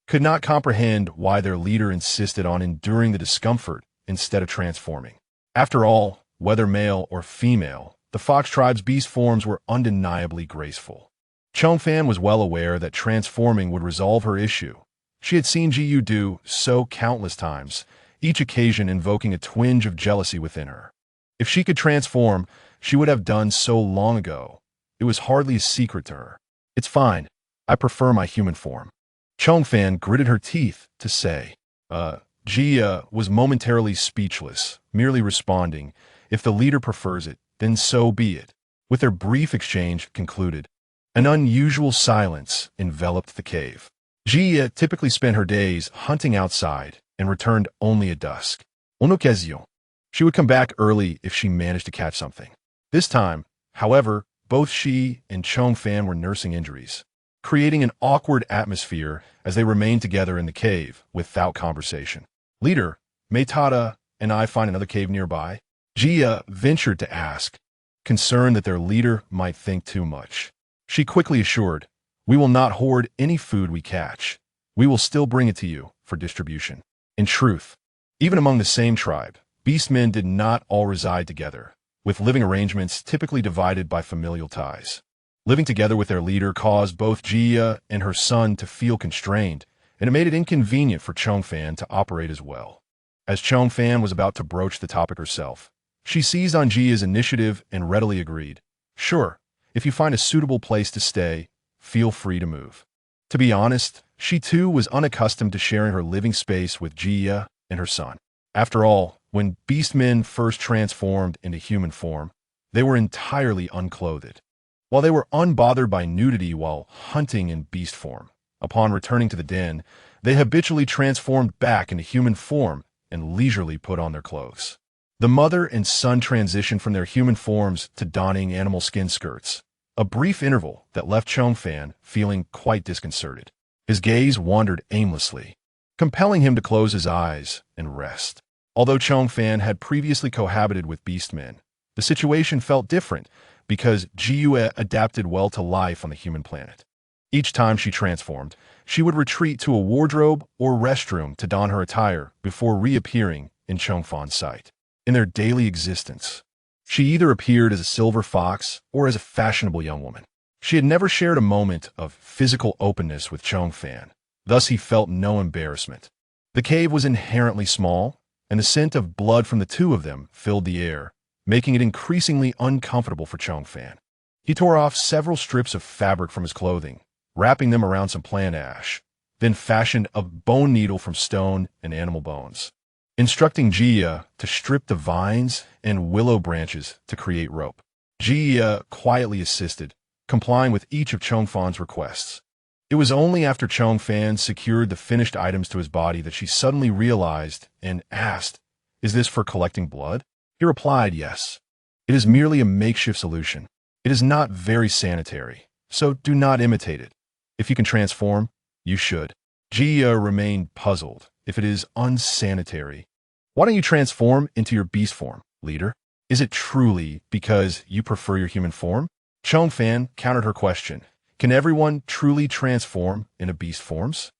could not comprehend why their leader insisted on enduring the discomfort instead of transforming. After all, whether male or female, the Fox tribe's beast forms were undeniably graceful. Zhong Fan was well aware that transforming would resolve her issue. She had seen Jiyu do so countless times, each occasion invoking a twinge of jealousy within her. If she could transform, she would have done so long ago. It was hardly a secret to her. It's fine. I prefer my human form. Zhong Fan gritted her teeth to say. Jia was momentarily speechless, merely responding, if the leader prefers it, then so be it. With their brief exchange concluded, an unusual silence enveloped the cave. Jia typically spent her days hunting outside and returned only at dusk. En occasion, she would come back early if she managed to catch something. This time, however, both she and Zhong Fan were nursing injuries, creating an awkward atmosphere as they remained together in the cave without conversation. Leader, may Tada and I find another cave nearby? Jia ventured to ask, concerned that their leader might think too much. She quickly assured, we will not hoard any food we catch. We will still bring it to you for distribution. In truth, even among the same tribe, beastmen did not all reside together, with living arrangements typically divided by familial ties. Living together with their leader caused both Jia and her son to feel constrained, and it made it inconvenient for Zhong Fan to operate as well. As Zhong Fan was about to broach the topic herself, she seized on Jia's initiative and readily agreed. Sure, if you find a suitable place to stay, feel free to move. To be honest, she too was unaccustomed to sharing her living space with Jia and her son. After all, when beastmen first transformed into human form, they were entirely unclothed. While they were unbothered by nudity while hunting in beast form, upon returning to the den, they habitually transformed back into human form and leisurely put on their clothes. The mother and son transitioned from their human forms to donning animal skin skirts, a brief interval that left Zhong Fan feeling quite disconcerted. His gaze wandered aimlessly, compelling him to close his eyes and rest. Although Zhong Fan had previously cohabited with beastmen, the situation felt different because Jiyue adapted well to life on the human planet. Each time she transformed, she would retreat to a wardrobe or restroom to don her attire before reappearing in Zhong Fan's sight. In their daily existence, she either appeared as a silver fox or as a fashionable young woman. She had never shared a moment of physical openness with Zhong Fan, thus he felt no embarrassment. The cave was inherently small, and the scent of blood from the two of them filled the air, making it increasingly uncomfortable for Zhong Fan. He tore off several strips of fabric from his clothing, wrapping them around some plant ash, then fashioned a bone needle from stone and animal bones, instructing Jia to strip the vines and willow branches to create rope. Jia quietly assisted, complying with each of Zhong Fan's requests. It was only after Zhong Fan secured the finished items to his body that she suddenly realized and asked, "Is this for collecting blood?" He replied, "Yes. It is merely a makeshift solution. It is not very sanitary, so do not imitate it. If you can transform, you should." Jia remained puzzled. If it is unsanitary, why don't you transform into your beast form, leader? Is it truly because you prefer your human form? Zhong Fan countered her question. Can everyone truly transform into beast forms?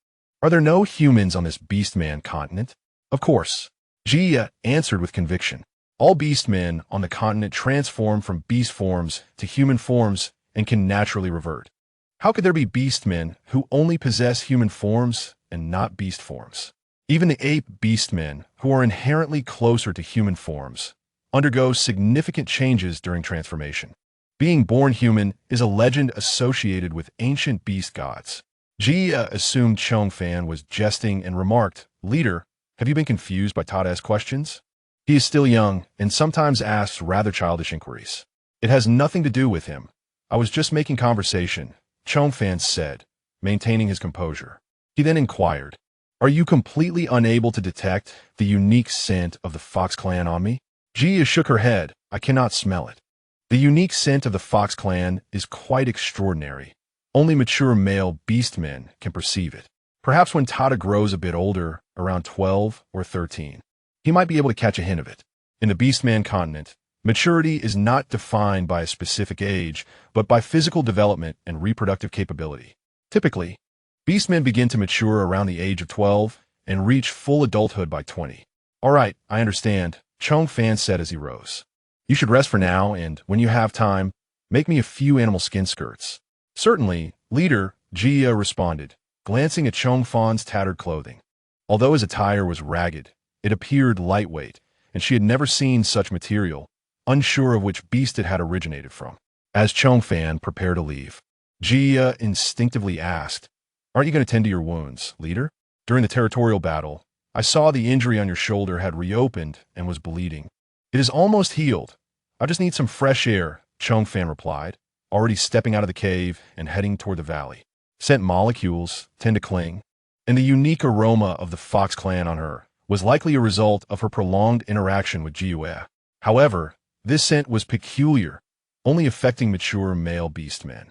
Are there no humans on this Beastman continent? Of course. Jia answered with conviction. All beastmen on the continent transform from beast forms to human forms and can naturally revert. How could there be beastmen who only possess human forms and not beast forms? Even the ape beastmen, who are inherently closer to human forms, undergo significant changes during transformation. Being born human is a legend associated with ancient beast gods. Jia assumed Zhong Fan was jesting and remarked, "Leader, have you been confused by Tada's questions? He is still young and sometimes asks rather childish inquiries. It has nothing to do with him. I was just making conversation," Zhong Fan said, maintaining his composure. He then inquired, "Are you completely unable to detect the unique scent of the Fox clan on me?" Jia shook her head. "I cannot smell it. The unique scent of the Fox clan is quite extraordinary. Only mature male beastmen can perceive it. Perhaps when Tada grows a bit older, around 12 or 13, he might be able to catch a hint of it. In the Beastman Continent, maturity is not defined by a specific age, but by physical development and reproductive capability. Typically, beastmen begin to mature around the age of 12 and reach full adulthood by 20. All right, I understand," Zhong Fan said as he rose. "You should rest for now, and when you have time, make me a few animal skin skirts." "Certainly, leader," Jia responded, glancing at Zhong Fan's tattered clothing. Although his attire was ragged, it appeared lightweight, and she had never seen such material, unsure of which beast it had originated from. As Zhong Fan prepared to leave, Jia instinctively asked, "Aren't you going to tend to your wounds, leader? During the territorial battle, I saw the injury on your shoulder had reopened and was bleeding. It is almost healed. I just need some fresh air," Zhong Fan replied, already stepping out of the cave and heading toward the valley. Scent molecules tend to cling, and the unique aroma of the Fox clan on her was likely a result of her prolonged interaction with Jiyue. However, this scent was peculiar, only affecting mature male beastmen.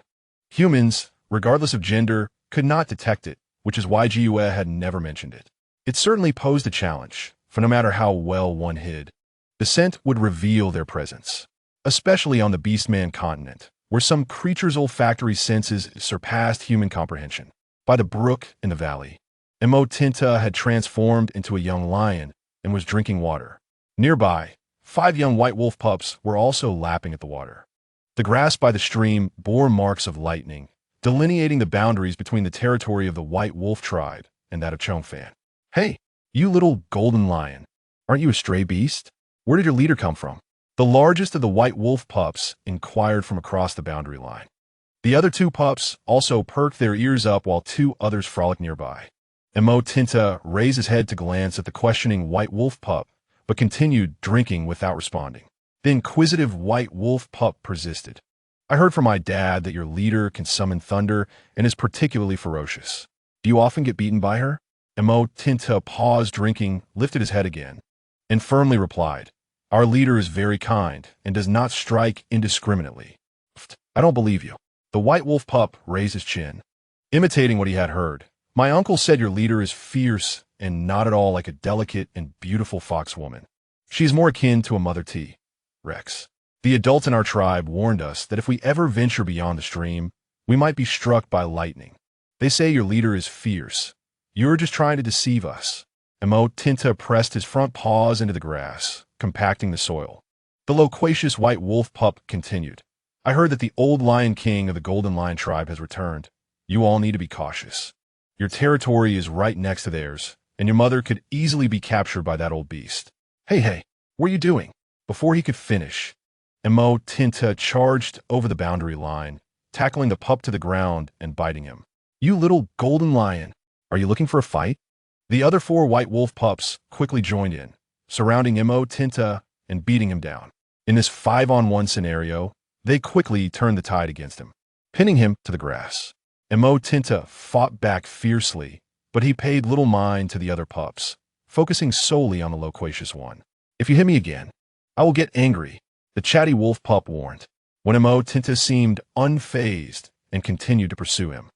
Humans, regardless of gender, could not detect it, which is why Jiyue had never mentioned it. It certainly posed a challenge, for no matter how well one hid, the scent would reveal their presence, especially on the Beastman Continent, where some creatures' olfactory senses surpassed human comprehension. By the brook in the valley, Tinta had transformed into a young lion and was drinking water. Nearby, 5 young white wolf pups were also lapping at the water. The grass by the stream bore marks of lightning, delineating the boundaries between the territory of the white wolf tribe and that of Zhong Fan. "Hey, you little golden lion, aren't you a stray beast? Where did your leader come from?" The largest of the white wolf pups inquired from across the boundary line. The other 2 pups also perked their ears up while 2 others frolicked nearby. Tinta raised his head to glance at the questioning white wolf pup, but continued drinking without responding. The inquisitive white wolf pup persisted. "I heard from my dad that your leader can summon thunder and is particularly ferocious. Do you often get beaten by her?" Tinta paused drinking, lifted his head again, and firmly replied, "Our leader is very kind and does not strike indiscriminately." "I don't believe you." The white wolf pup raised his chin, imitating what he had heard. "My uncle said your leader is fierce and not at all like a delicate and beautiful fox woman. She is more akin to a Mother T-Rex. The adults in our tribe warned us that if we ever venture beyond the stream, we might be struck by lightning. They say your leader is fierce. You're just trying to deceive us." Tinta pressed his front paws into the grass, compacting the soil. The loquacious white wolf pup continued, "I heard that the old Lion King of the Golden Lion tribe has returned. You all need to be cautious. Your territory is right next to theirs, and your mother could easily be captured by that old beast." Hey, what are you doing?" Before he could finish, Tinta charged over the boundary line, tackling the pup to the ground and biting him. "You little golden lion, are you looking for a fight?" The other 4 white wolf pups quickly joined in, surrounding Tinta and beating him down. In this 5-on-1 scenario, they quickly turned the tide against him, pinning him to the grass. Tinta fought back fiercely, but he paid little mind to the other pups, focusing solely on the loquacious one. "If you hit me again, I will get angry," the chatty wolf pup warned, when Tinta seemed unfazed and continued to pursue him.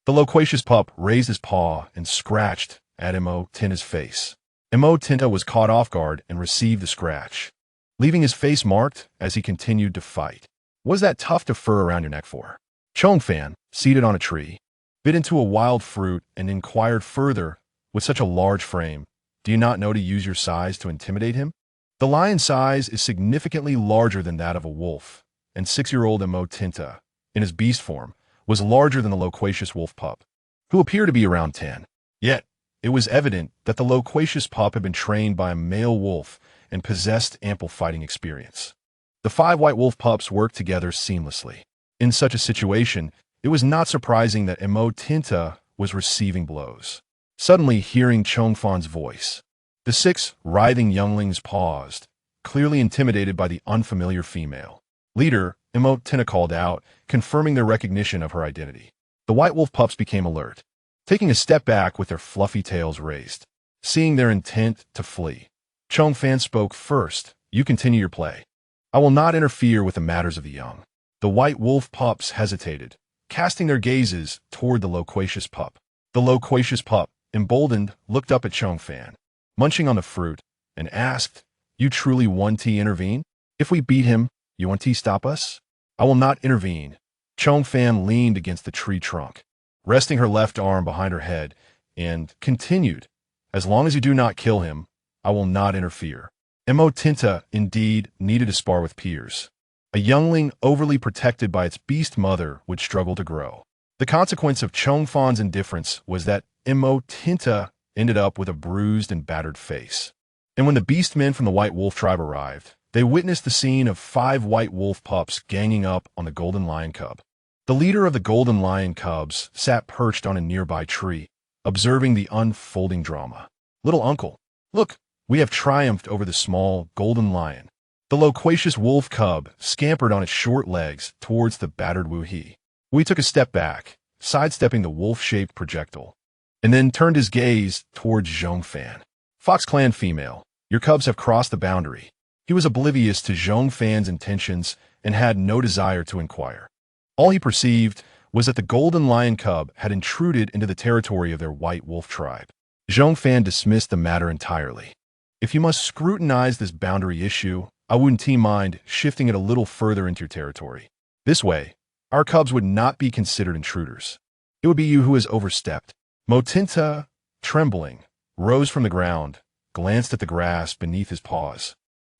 The loquacious pup raised his paw and scratched at Tinta's face. Tinta was caught off guard and received the scratch, leaving his face marked as he continued to fight. "What's that tuft of fur around your neck for?" Zhong Fan, seated on a tree, bit into a wild fruit and inquired further, "With such a large frame, do you not know to use your size to intimidate him?" The lion's size is significantly larger than that of a wolf, and 6-year-old Tinta, in his beast form, was larger than the loquacious wolf pup, who appeared to be around 10. Yet, it was evident that the loquacious pup had been trained by a male wolf and possessed ample fighting experience. The 5 white wolf pups worked together seamlessly. In such a situation, it was not surprising that Tinta was receiving blows. Suddenly hearing Zhong Fan's voice, the 6 writhing younglings paused, clearly intimidated by the unfamiliar female. "Leader," Tinta called out, confirming their recognition of her identity. The white wolf pups became alert, taking a step back with their fluffy tails raised. Seeing their intent to flee, Zhong Fan spoke first. "You continue your play. I will not interfere with the matters of the young." The white wolf pups hesitated, casting their gazes toward the loquacious pup. The loquacious pup, emboldened, looked up at Zhong Fan, munching on the fruit, and asked, "You truly want to intervene? If we beat him, you want to stop us?" "I will not intervene." Zhong Fan leaned against the tree trunk, resting her left arm behind her head, and continued, "As long as you do not kill him, I will not interfere." Tinta, indeed, needed to spar with peers. A youngling overly protected by its beast mother would struggle to grow. The consequence of Zhong Fan's indifference was that Tinta ended up with a bruised and battered face. And when the beast men from the white wolf tribe arrived, they witnessed the scene of 5 white wolf pups ganging up on the golden lion cub. The leader of the Golden Lion cubs sat perched on a nearby tree, observing the unfolding drama. "Little uncle, look, we have triumphed over the small Golden Lion." The loquacious wolf cub scampered on its short legs towards the battered Wu-He. Wu-He took a step back, sidestepping the wolf-shaped projectile, and then turned his gaze towards Zhong Fan. "Fox Clan female, your cubs have crossed the boundary." He was oblivious to Zhong Fan's intentions and had no desire to inquire. All he perceived was that the Golden Lion cub had intruded into the territory of their white wolf tribe. Zhong Fan dismissed the matter entirely. "If you must scrutinize this boundary issue, I wouldn't mind shifting it a little further into your territory. This way, our cubs would not be considered intruders. It would be you who has overstepped." Motinta, trembling, rose from the ground, glanced at the grass beneath his paws,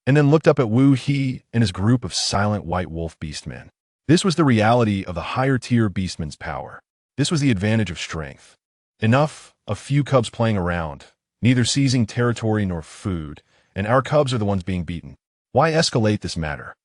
and then looked up at Wu-He and his group of silent white wolf beastmen. This was the reality of the higher-tier beastman's power. This was the advantage of strength. Enough, a few cubs playing around, neither seizing territory nor food, and our cubs are the ones being beaten. Why escalate this matter?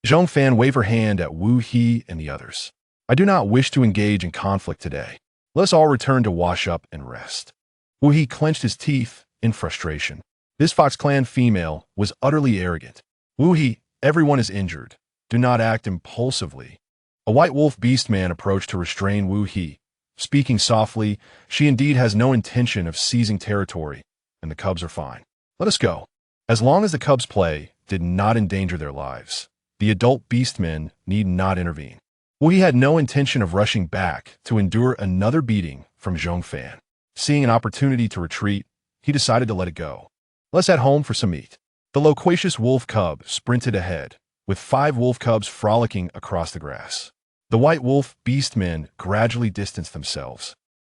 Zhong Fan waved her hand at Wu-He and the others. "I do not wish to engage in conflict today. Let us all return to wash up and rest." Wu-He clenched his teeth in frustration. This Fox Clan female was utterly arrogant. "Wu-He, everyone is injured. Do not act impulsively." A white wolf beastman approached to restrain Wu-He. Speaking softly, "She indeed has no intention of seizing territory, and the cubs are fine. Let us go." As long as the cubs' play did not endanger their lives, the adult beastmen need not intervene. Wu-He had no intention of rushing back to endure another beating from Zhong Fan. Seeing an opportunity to retreat, he decided to let it go. "Let's head home for some meat." The loquacious wolf cub sprinted ahead, with 5 wolf cubs frolicking across the grass. The white wolf beastmen gradually distanced themselves,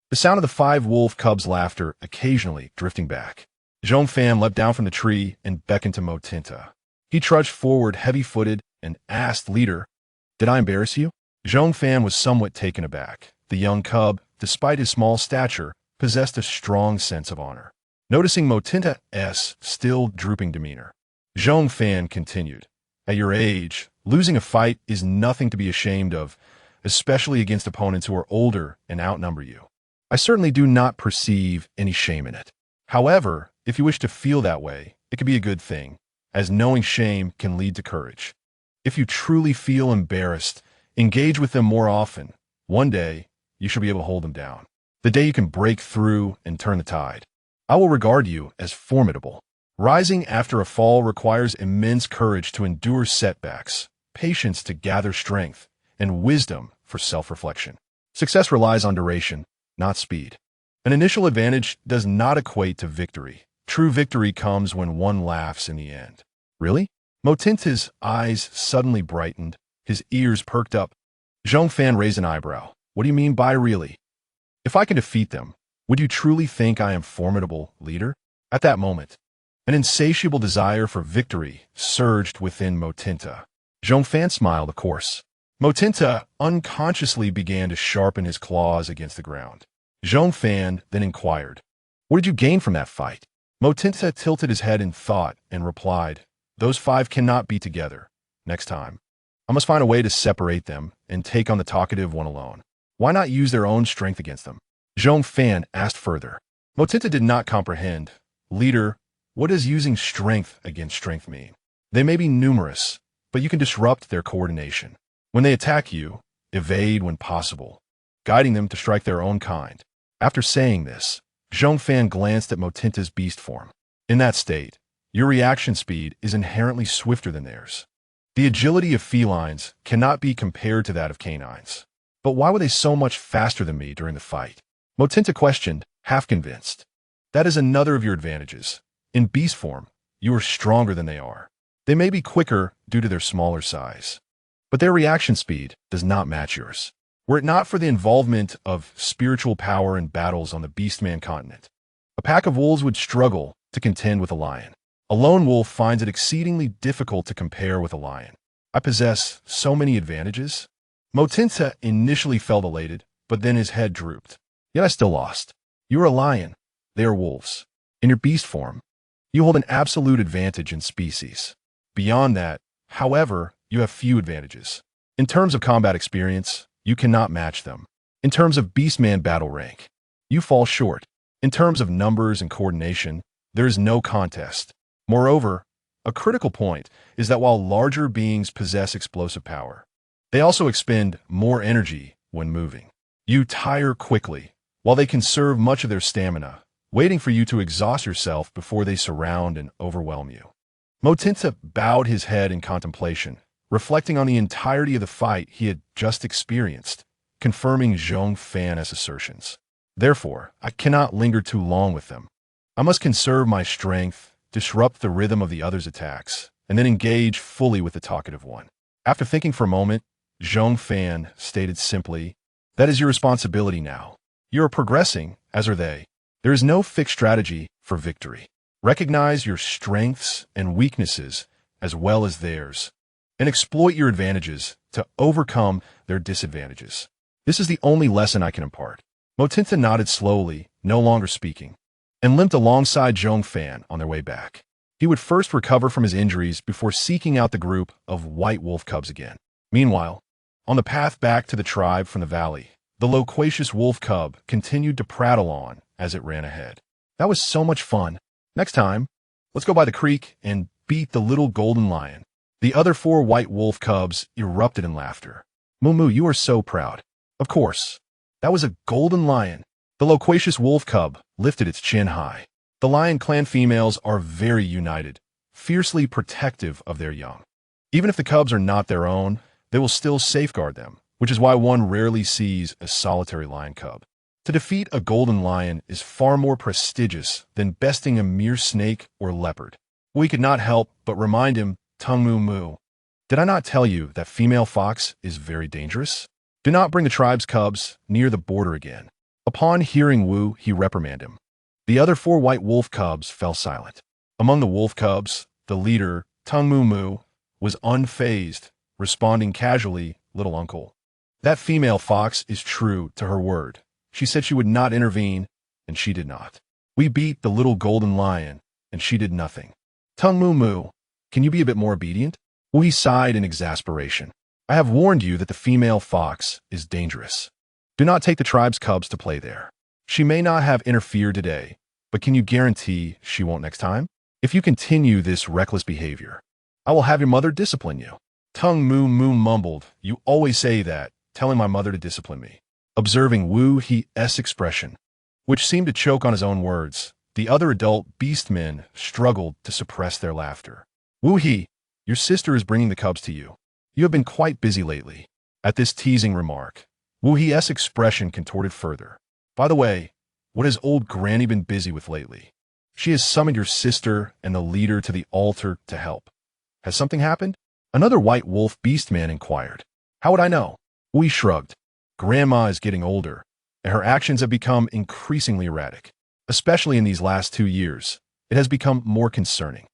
the sound of the 5 wolf cubs' laughter occasionally drifting back. Zhong Fan leapt down from the tree and beckoned to Motinta. He trudged forward heavy-footed and asked, "Leader, did I embarrass you?" Zhong Fan was somewhat taken aback. The young cub, despite his small stature, possessed a strong sense of honor. Noticing Motinta's still drooping demeanor, Zhong Fan continued, "At your age, losing a fight is nothing to be ashamed of, especially against opponents who are older and outnumber you. I certainly do not perceive any shame in it. However, if you wish to feel that way, it could be a good thing, as knowing shame can lead to courage. If you truly feel embarrassed, engage with them more often. One day, you shall be able to hold them down. The day you can break through and turn the tide. I will regard you as formidable." Rising after a fall requires immense courage to endure setbacks, patience to gather strength, and wisdom for self-reflection. Success relies on duration, not speed. An initial advantage does not equate to victory. True victory comes when one laughs in the end. "Really?" Motinta's eyes suddenly brightened, his ears perked up. Zhong Fan raised an eyebrow. "What do you mean by really? If I can defeat them, would you truly think I am formidable, leader?" At that moment, an insatiable desire for victory surged within Motinta. Zhong Fan smiled, of course. Motinta unconsciously began to sharpen his claws against the ground. Zhong Fan then inquired, "What did you gain from that fight?" Motinta tilted his head in thought and replied, "Those 5 cannot be together. Next time, I must find a way to separate them and take on the talkative one alone. Why not use their own strength against them?" Zhong Fan asked further. Motinta did not comprehend. "Leader, what does using strength against strength mean? They may be numerous, but you can disrupt their coordination. When they attack you, evade when possible, guiding them to strike their own kind." After saying this, Zhong Fan glanced at Motinta's beast form. In that state, your reaction speed is inherently swifter than theirs. The agility of felines cannot be compared to that of canines. But why were they so much faster than me during the fight? Motinta questioned, half convinced. "That is another of your advantages. In beast form, you are stronger than they are. They may be quicker due to their smaller size, but their reaction speed does not match yours. Were it not for the involvement of spiritual power in battles on the Beastman Continent, a pack of wolves would struggle to contend with a lion. A lone wolf finds it exceedingly difficult to compare with a lion. I possess so many advantages." Motinta initially felt elated, but then his head drooped. "Yet I still lost. You are a lion. They are wolves. In your beast form, you hold an absolute advantage in species. Beyond that, however, you have few advantages. In terms of combat experience, you cannot match them. In terms of Beastman battle rank, you fall short. In terms of numbers and coordination, there is no contest. Moreover, a critical point is that while larger beings possess explosive power, they also expend more energy when moving. You tire quickly, while they conserve much of their stamina, waiting for you to exhaust yourself before they surround and overwhelm you. Motinta bowed his head in contemplation, reflecting on the entirety of the fight he had just experienced, confirming Zhong Fan's assertions. Therefore, I cannot linger too long with them. I must conserve my strength, disrupt the rhythm of the other's attacks, and then engage fully with the talkative one. After thinking for a moment, Zhong Fan stated simply, "That is your responsibility now. You are progressing, as are they. There is no fixed strategy for victory. Recognize your strengths and weaknesses as well as theirs, and exploit your advantages to overcome their disadvantages. This is the only lesson I can impart." Motinta nodded slowly, no longer speaking, and limped alongside Zhong Fan on their way back. He would first recover from his injuries before seeking out the group of white wolf cubs again. Meanwhile, on the path back to the tribe from the valley, the loquacious wolf cub continued to prattle on as it ran ahead. "That was so much fun. Next time, let's go by the creek and beat the little golden lion." The other 4 white wolf cubs erupted in laughter. "Moo, you are so proud." "Of course. That was a golden lion." The loquacious wolf cub lifted its chin high. The lion clan females are very united, fiercely protective of their young. Even if the cubs are not their own, they will still safeguard them, which is why one rarely sees a solitary lion cub. To defeat a golden lion is far more prestigious than besting a mere snake or leopard. We could not help but remind him, "Tung Moo, did I not tell you that female fox is very dangerous? Do not bring the tribe's cubs near the border again." Upon hearing Wu, he reprimanded him. The other 4 white wolf cubs fell silent. Among the wolf cubs, the leader, Tung Moo, was unfazed, responding casually, "Little uncle. That female fox is true to her word. She said she would not intervene, and she did not. We beat the little golden lion, and she did nothing. Tung Moo, can you be a bit more obedient?" Wu sighed in exasperation. "I have warned you that the female fox is dangerous. Do not take the tribe's cubs to play there. She may not have interfered today, but can you guarantee she won't next time? If you continue this reckless behavior, I will have your mother discipline you." Tung Moo mumbled, "You always say that, telling my mother to discipline me." Observing Wu He's expression, which seemed to choke on his own words, the other adult beastmen struggled to suppress their laughter. "Wu He, your sister is bringing the cubs to you. You have been quite busy lately." At this teasing remark, Wu He's expression contorted further. "By the way, what has old Granny been busy with lately? She has summoned your sister and the leader to the altar to help. Has something happened?" Another white wolf beastman inquired. "How would I know?" Wu shrugged. "Grandma is getting older, and her actions have become increasingly erratic. Especially in these last 2 years, it has become more concerning."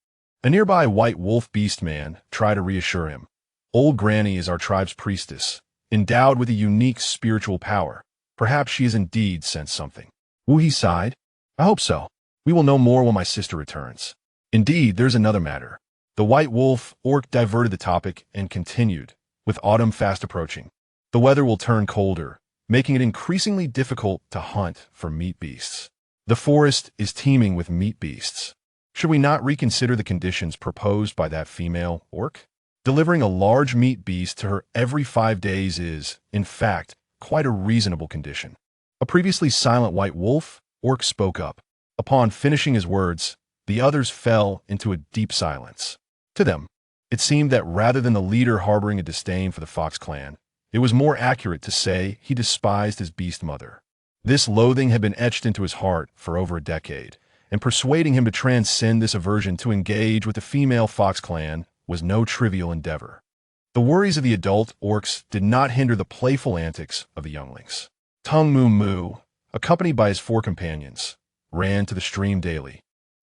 A nearby white wolf beastman tried to reassure him. "Old Granny is our tribe's priestess, endowed with a unique spiritual power. Perhaps she has indeed sensed something." Wu sighed. "I hope so. We will know more when my sister returns." "Indeed, there's another matter." The white wolf orc diverted the topic and continued, "With autumn fast approaching, the weather will turn colder, making it increasingly difficult to hunt for meat beasts. The forest is teeming with meat beasts. Should we not reconsider the conditions proposed by that female orc? Delivering a large meat beast to her every 5 days is, in fact, quite a reasonable condition." A previously silent white wolf orc spoke up. Upon finishing his words, the others fell into a deep silence. To them, it seemed that rather than the leader harboring a disdain for the Fox clan, it was more accurate to say he despised his beast mother. This loathing had been etched into his heart for over a decade, and persuading him to transcend this aversion to engage with the female Fox clan was no trivial endeavor. The worries of the adult orcs did not hinder the playful antics of the younglings. Tung Moo, accompanied by his 4 companions, ran to the stream daily,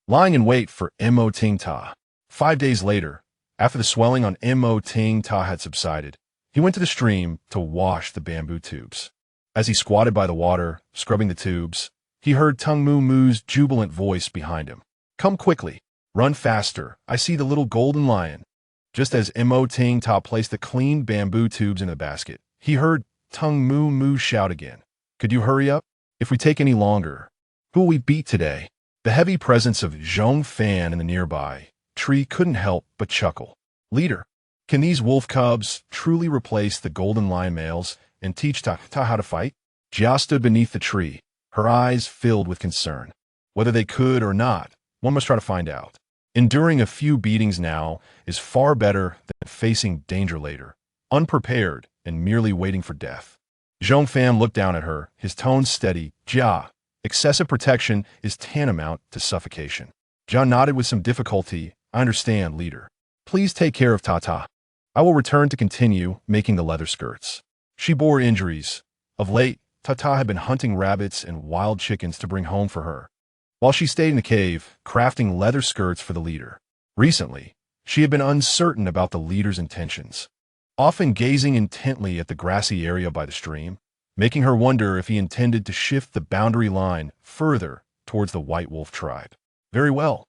lying in wait for Mo Ting Ta. 5 days later, after the swelling on Mo Ting Ta had subsided, he went to the stream to wash the bamboo tubes. As he squatted by the water, scrubbing the tubes, he heard Tung Moo's jubilant voice behind him. "Come quickly, run faster, I see the little golden lion." Just as Mo Ting Ta placed the clean bamboo tubes in the basket, he heard Tung Moo Moo shout again. Could you hurry up? If we take any longer, who will we beat today? The heavy presence of Zhong Fan in the nearby tree couldn't help but chuckle. Leader, can these wolf cubs truly replace the golden lion males and teach Ta how to fight? Jia stood beneath the tree, her eyes filled with concern. Whether they could or not, one must try to find out. Enduring a few beatings now is far better than facing danger later, unprepared and merely waiting for death. Zhong Fan looked down at her, his tone steady. Jia, excessive protection is tantamount to suffocation. Jia nodded with some difficulty. I understand, leader. Please take care of Tata. I will return to continue making the leather skirts. She bore injuries. Of late, Tata had been hunting rabbits and wild chickens to bring home for her, while she stayed in the cave, crafting leather skirts for the leader. Recently, she had been uncertain about the leader's intentions, often gazing intently at the grassy area by the stream, making her wonder if he intended to shift the boundary line further towards the White Wolf tribe. Very well.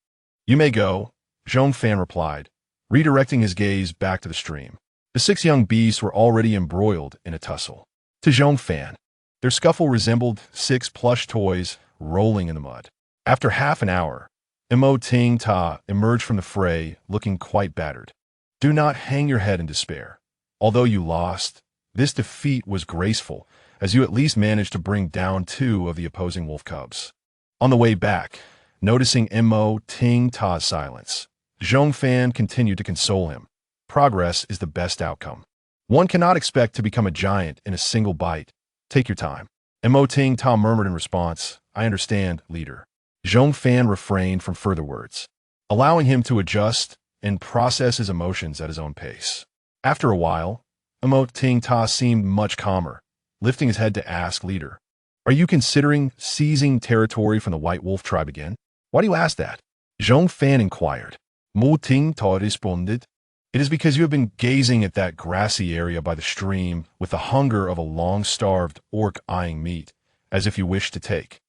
You may go, Zhong Fan replied, redirecting his gaze back to the stream. The 6 young beasts were already embroiled in a tussle. To Zhong Fan, their scuffle resembled 6 plush toys rolling in the mud. After half an hour, Mo Ting Ta emerged from the fray looking quite battered. Do not hang your head in despair. Although you lost, this defeat was graceful, as you at least managed to bring down 2 of the opposing wolf cubs. On the way back, noticing Mo Ting Ta's silence, Zhong Fan continued to console him. Progress is the best outcome. One cannot expect to become a giant in a single bite. Take your time. Mo Ting Ta murmured in response, I understand, leader. Zhong Fan refrained from further words, allowing him to adjust and process his emotions at his own pace. After a while, Mo Ting Ta seemed much calmer, lifting his head to ask, leader, are you considering seizing territory from the White Wolf tribe again? Why do you ask that? Zhong Fan inquired. Mo Ting Ta responded, it is because you have been gazing at that grassy area by the stream with the hunger of a long-starved orc eyeing meat, as if you wish to take.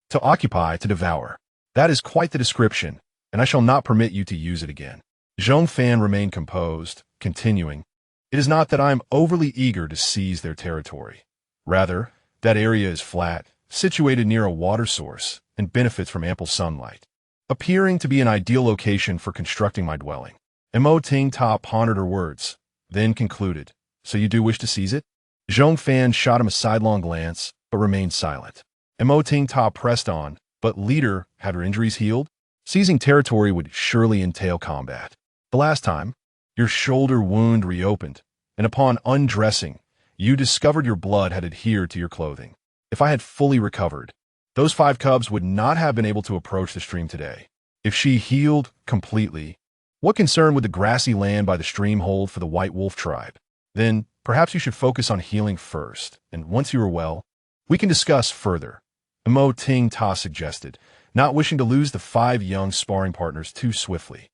To occupy, to devour. That is quite the description, and I shall not permit you to use it again. Zhong Fan remained composed, continuing, it is not that I am overly eager to seize their territory. Rather, that area is flat, situated near a water source, and benefits from ample sunlight, appearing to be an ideal location for constructing my dwelling. Mo Ting Ta pondered her words, then concluded, so you do wish to seize it? Zhong Fan shot him a sidelong glance, but remained silent. Mo Ting Ta pressed on, but leader, had her injuries healed? Seizing territory would surely entail combat. The last time, your shoulder wound reopened, and upon undressing, you discovered your blood had adhered to your clothing. If I had fully recovered, those 5 cubs would not have been able to approach the stream today. If she healed completely, what concern would the grassy land by the stream hold for the White Wolf tribe? Then, perhaps you should focus on healing first, and once you are well, we can discuss further. Mo Ting Ta suggested, not wishing to lose the 5 young sparring partners too swiftly.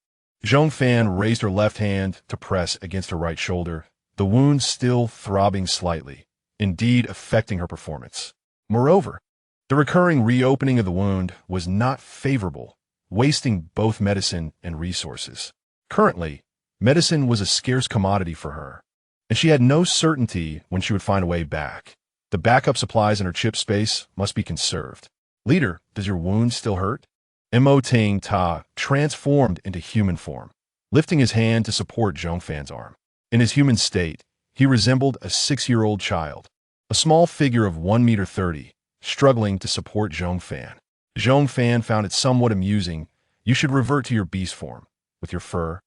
Zhong Fan raised her left hand to press against her right shoulder, the wound still throbbing slightly, indeed affecting her performance. Moreover, the recurring reopening of the wound was not favorable, wasting both medicine and resources. Currently, medicine was a scarce commodity for her, and she had no certainty when she would find a way back. The backup supplies in her chip space must be conserved. Leader, does your wound still hurt? Mo Ting Ta transformed into human form, lifting his hand to support Zhong Fan's arm. In his human state, he resembled a 6-year-old child, a small figure of 1.30 meters, struggling to support Zhong Fan. Zhong Fan found it somewhat amusing. You should revert to your beast form. With your fur,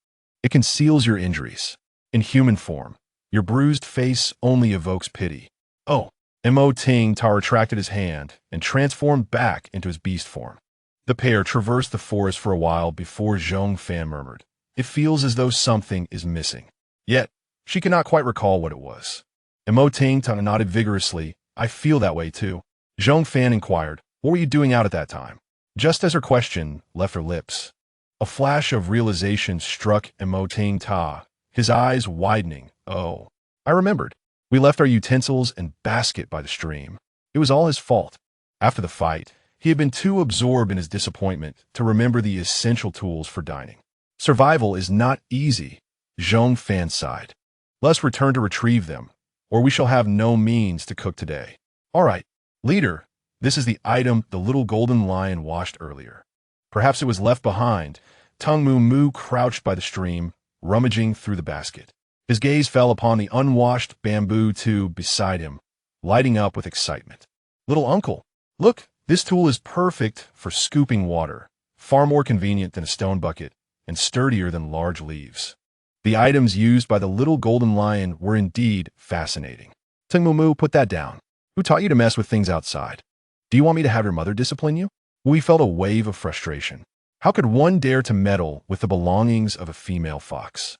it conceals your injuries. In human form, your bruised face only evokes pity. Oh, Mo Ting Ta retracted his hand and transformed back into his beast form. The pair traversed the forest for a while before Zhong Fan murmured, it feels as though something is missing. Yet, she could not quite recall what it was. Mo Ting Ta nodded vigorously. I feel that way too. Zhong Fan inquired, what were you doing out at that time? Just as her question left her lips, a flash of realization struck Mo Ting Ta, his eyes widening. Oh, I remembered. We left our utensils and basket by the stream. It was all his fault. After the fight, he had been too absorbed in his disappointment to remember the essential tools for dining. Survival is not easy, Zhong Fan sighed. Let's return to retrieve them. or we shall have no means to cook today. All right, leader, this is the item the little golden lion washed earlier. Perhaps it was left behind. Tung Moo Moo crouched by the stream, rummaging through the basket. His gaze fell upon the unwashed bamboo tube beside him, lighting up with excitement. Little uncle, look, this tool is perfect for scooping water, far more convenient than a stone bucket, and sturdier than large leaves. The items used by the little golden lion were indeed fascinating. Tung Moo Moo, put that down. Who taught you to mess with things outside? Do you want me to have your mother discipline you? We felt a wave of frustration. How could one dare to meddle with the belongings of a female fox?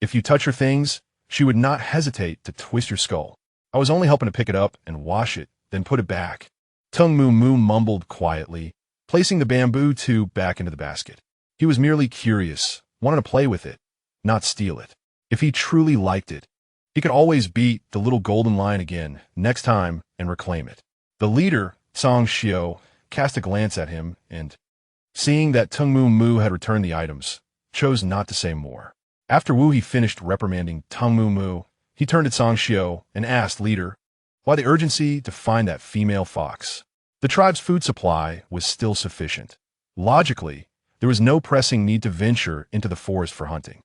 If you touch her things, she would not hesitate to twist your skull. I was only helping to pick it up and wash it, then put it back. Tung Moo Moo mumbled quietly, placing the bamboo tube back into the basket. He was merely curious, wanted to play with it, not steal it. If he truly liked it, he could always beat the little golden lion again next time and reclaim it. The leader, Song Xiao, cast a glance at him and, seeing that Tung Moo Moo had returned the items, chose not to say more. After Wu He finished reprimanding Tung Moo Moo, he turned to Song Xiao and asked leader, why the urgency to find that female fox? The tribe's food supply was still sufficient. Logically, there was no pressing need to venture into the forest for hunting.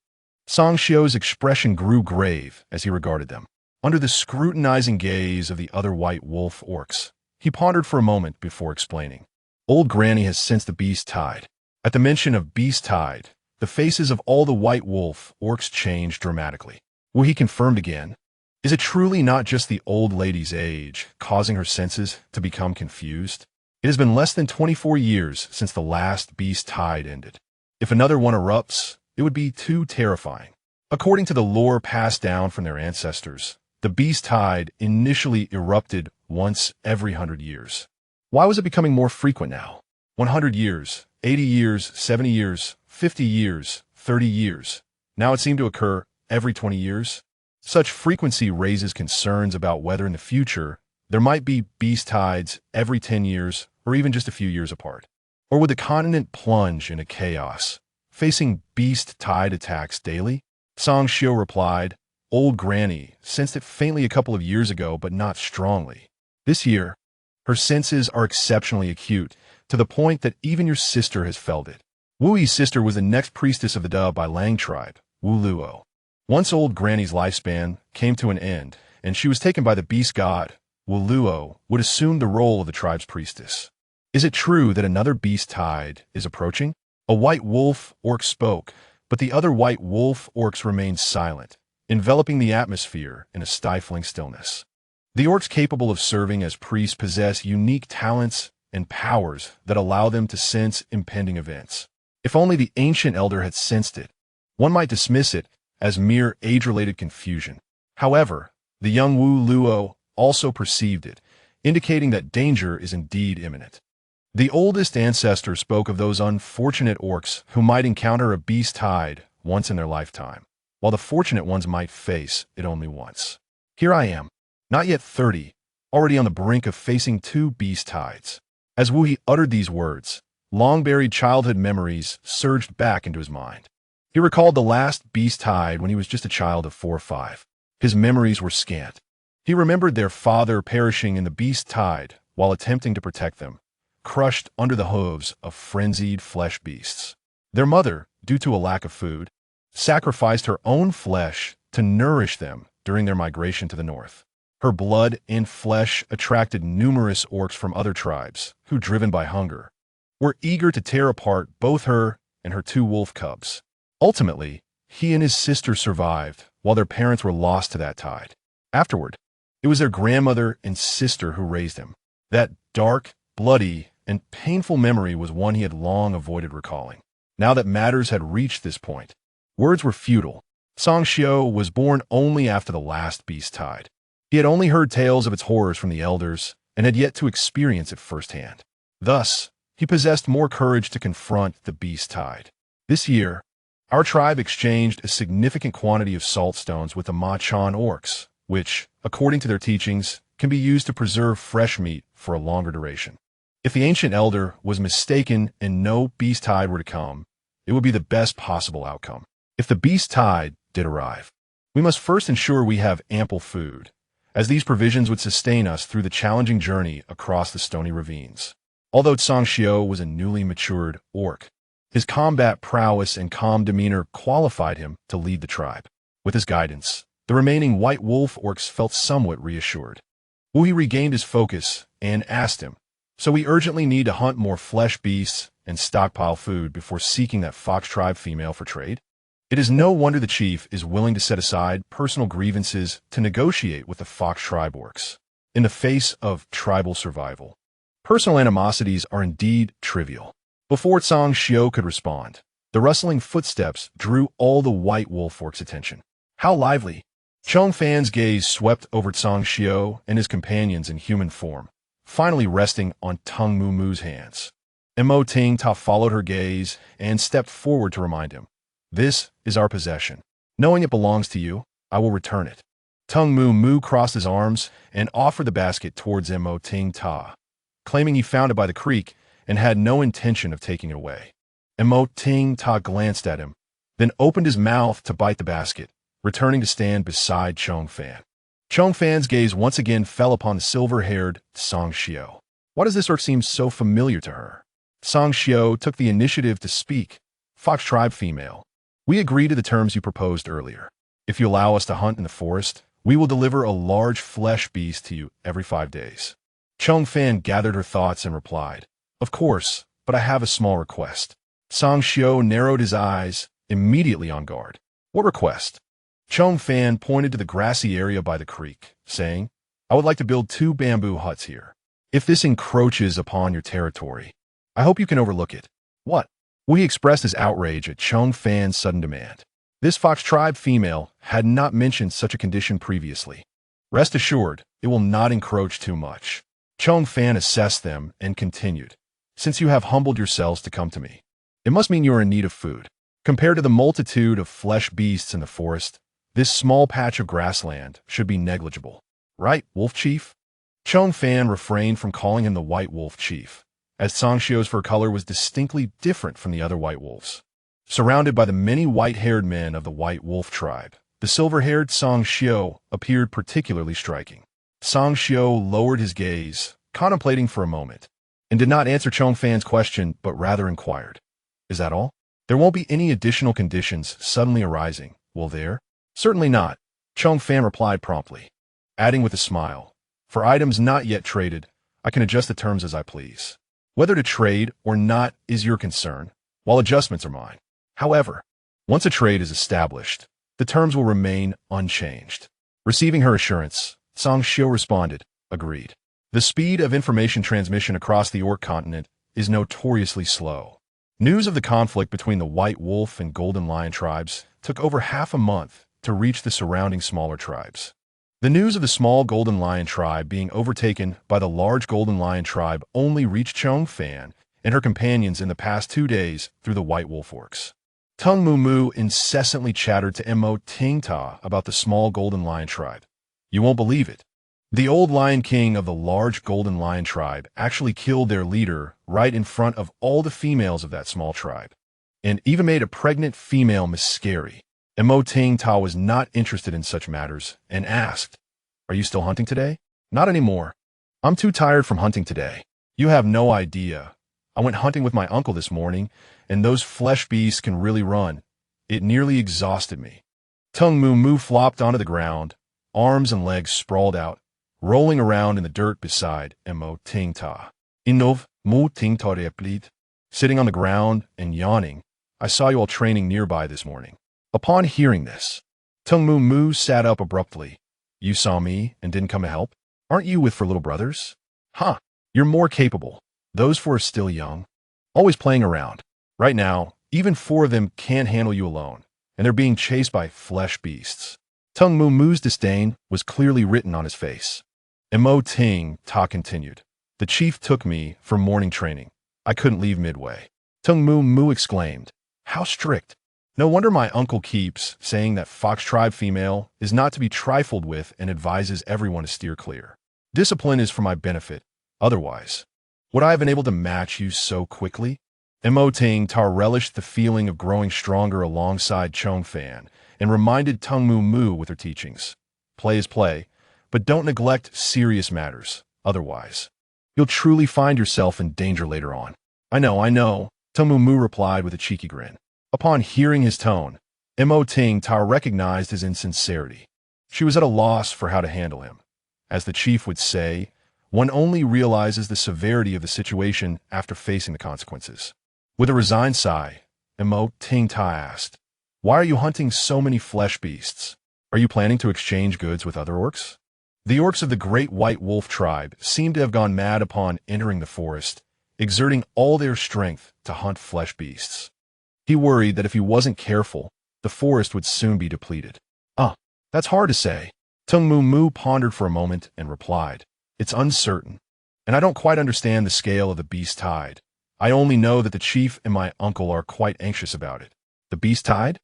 Song Xiao's expression grew grave as he regarded them. Under the scrutinizing gaze of the other white wolf orcs, he pondered for a moment before explaining. Old Granny has sensed the beast tide. At the mention of beast tide, the faces of all the white wolf orcs changed dramatically. Wu He confirmed again. Is it truly not just the old lady's age causing her senses to become confused? It has been less than 24 years since the last beast tide ended. If another one erupts, it would be too terrifying. According to the lore passed down from their ancestors, the beast tide initially erupted once every 100 years. Why was it becoming more frequent now? 100 years, 80 years, 70 years, 50 years, 30 years. Now it seemed to occur every 20 years. Such frequency raises concerns about whether in the future there might be beast tides every 10 years or even just a few years apart. Or would the continent plunge into chaos, facing beast tide attacks daily? Song Xiao replied, Old Granny sensed it faintly a couple of years ago, but not strongly. This year, her senses are exceptionally acute, to the point that even your sister has felt it. Wu Yi's sister was the next priestess of the Da by Lang tribe, Wu Luo. Once Old Granny's lifespan came to an end, and she was taken by the beast god, Wu Luo would assume the role of the tribe's priestess. Is it true that another beast tide is approaching? A white wolf orc spoke, but the other white wolf orcs remained silent, enveloping the atmosphere in a stifling stillness. The orcs capable of serving as priests possess unique talents and powers that allow them to sense impending events. If only the ancient elder had sensed it, one might dismiss it as mere age-related confusion. However, the young Wu Luo also perceived it, indicating that danger is indeed imminent. The oldest ancestor spoke of those unfortunate orcs who might encounter a beast tide once in their lifetime, while the fortunate ones might face it only once. Here I am, not yet 30, already on the brink of facing 2 beast tides. As Wu He uttered these words, long-buried childhood memories surged back into his mind. He recalled the last beast tide when he was just a child of 4 or 5. His memories were scant. He remembered their father perishing in the beast tide while attempting to protect them, crushed under the hooves of frenzied flesh beasts. Their mother, due to a lack of food, sacrificed her own flesh to nourish them during their migration to the north. Her blood and flesh attracted numerous orcs from other tribes who, driven by hunger, were eager to tear apart both her and her 2 wolf cubs. Ultimately, he and his sister survived while their parents were lost to that tide. Afterward, it was their grandmother and sister who raised him. That dark, bloody, and painful memory was one he had long avoided recalling. Now that matters had reached this point, words were futile. Song Xiao was born only after the last beast tide. He had only heard tales of its horrors from the elders and had yet to experience it firsthand. Thus, he possessed more courage to confront the beast tide. This year, our tribe exchanged a significant quantity of salt stones with the Ma-Chan orcs, which, according to their teachings, can be used to preserve fresh meat for a longer duration. If the ancient elder was mistaken and no beast tide were to come, it would be the best possible outcome. If the beast tide did arrive, we must first ensure we have ample food, as these provisions would sustain us through the challenging journey across the stony ravines. Although Tsang Xiao was a newly matured orc, his combat prowess and calm demeanor qualified him to lead the tribe. With his guidance, the remaining white wolf orcs felt somewhat reassured. Wu He regained his focus and asked him, "So we urgently need to hunt more flesh beasts and stockpile food before seeking that fox tribe female for trade?" It is no wonder the chief is willing to set aside personal grievances to negotiate with the fox tribe orcs. In the face of tribal survival, personal animosities are indeed trivial. Before Tsang Xiao could respond, the rustling footsteps drew all the white wolf orcs' attention. How lively! Zhong Fan's gaze swept over Tsang Xiao and his companions in human form, finally resting on Tung Mu Mu's hands. Mo Ting Ta followed her gaze and stepped forward to remind him, "This is our possession. Knowing it belongs to you, I will return it." Tung Mu Mu crossed his arms and offered the basket towards Mo Ting Ta, claiming he found it by the creek and had no intention of taking it away. Mo Ting Ta glanced at him, then opened his mouth to bite the basket, returning to stand beside Zhong Fan. Zhong Fan's gaze once again fell upon the silver-haired Tsang Xiao. Why does this orc seem so familiar to her? Tsang Xiao took the initiative to speak. "Fox tribe female, we agree to the terms you proposed earlier. If you allow us to hunt in the forest, we will deliver a large flesh beast to you every 5 days." Zhong Fan gathered her thoughts and replied, "Of course, but I have a small request." Tsang Xiao narrowed his eyes, immediately on guard. "What request?" Zhong Fan pointed to the grassy area by the creek, saying, "I would like to build 2 bamboo huts here. If this encroaches upon your territory, I hope you can overlook it." "What?" Wu He expressed his outrage at Zhong Fan's sudden demand. This fox tribe female had not mentioned such a condition previously. "Rest assured, it will not encroach too much." Zhong Fan assessed them and continued, "Since you have humbled yourselves to come to me, it must mean you are in need of food. Compared to the multitude of flesh beasts in the forest, this small patch of grassland should be negligible. Right, Wolf Chief?" Zhong Fan refrained from calling him the White Wolf Chief, as Tsang Xiao's fur color was distinctly different from the other white wolves. Surrounded by the many white-haired men of the White Wolf tribe, the silver-haired Tsang Xiao appeared particularly striking. Tsang Xiao lowered his gaze, contemplating for a moment, and did not answer Zhong Fan's question but rather inquired, "Is that all? There won't be any additional conditions suddenly arising, will there?" "Certainly not," Zhong Fan replied promptly, adding with a smile, "For items not yet traded, I can adjust the terms as I please. Whether to trade or not is your concern, while adjustments are mine. However, once a trade is established, the terms will remain unchanged." Receiving her assurance, Tsang Xiao responded, "Agreed." The speed of information transmission across the Orc continent is notoriously slow. News of the conflict between the White Wolf and Golden Lion tribes took over half a month to reach the surrounding smaller tribes. The news of the small Golden Lion tribe being overtaken by the large Golden Lion tribe only reached Zhong Fan and her companions in the past 2 days through the White Wolf orcs. Tung Mu Mu incessantly chattered to Mo Ting Ta about the small Golden Lion tribe. "You won't believe it. The old Lion King of the large Golden Lion tribe actually killed their leader right in front of all the females of that small tribe, and even made a pregnant female miscarry." Mo Ting Ta was not interested in such matters and asked, "Are you still hunting today?" "Not anymore. I'm too tired from hunting today. You have no idea. I went hunting with my uncle this morning, and those flesh beasts can really run. It nearly exhausted me." Tung Mu Mu flopped onto the ground, arms and legs sprawled out, rolling around in the dirt beside Mo Ting Ta. "Inov Mu Ting Ta replied." Sitting on the ground and yawning, "I saw you all training nearby this morning." Upon hearing this, Tung Mu Mu sat up abruptly. "You saw me and didn't come to help? Aren't you with for little brothers? Huh, you're more capable. Those 4 are still young, always playing around. Right now, even 4 of them can't handle you alone, and they're being chased by flesh beasts." Tung Mu Mu's disdain was clearly written on his face. Mo Ting Ta continued, "The chief took me for morning training. I couldn't leave midway." Tung Mu Mu exclaimed, "How strict! No wonder my uncle keeps saying that fox tribe female is not to be trifled with and advises everyone to steer clear. Discipline is for my benefit. Otherwise, would I have been able to match you so quickly?" Mo Ting Ta relished the feeling of growing stronger alongside Zhong Fan and reminded Tung Mu Mu with her teachings. Play is play, but but don't neglect serious matters, otherwise you'll truly find yourself in danger later on. I know, Teng Mu replied with a cheeky grin. Upon hearing his tone, Mo Ting Ta recognized his insincerity. She was at a loss for how to handle him. As the chief would say, one only realizes the severity of the situation after facing the consequences. With a resigned sigh, Mo Ting Ta asked, "Why are you hunting so many flesh beasts? Are you planning to exchange goods with other orcs?" The orcs of the Great White Wolf tribe seemed to have gone mad upon entering the forest, exerting all their strength to hunt flesh beasts. He worried that if he wasn't careful, the forest would soon be depleted. That's hard to say. Teng Mu pondered for a moment and replied, "It's uncertain, and I don't quite understand the scale of the beast tide. I only know that the chief and my uncle are quite anxious about it." The beast tide?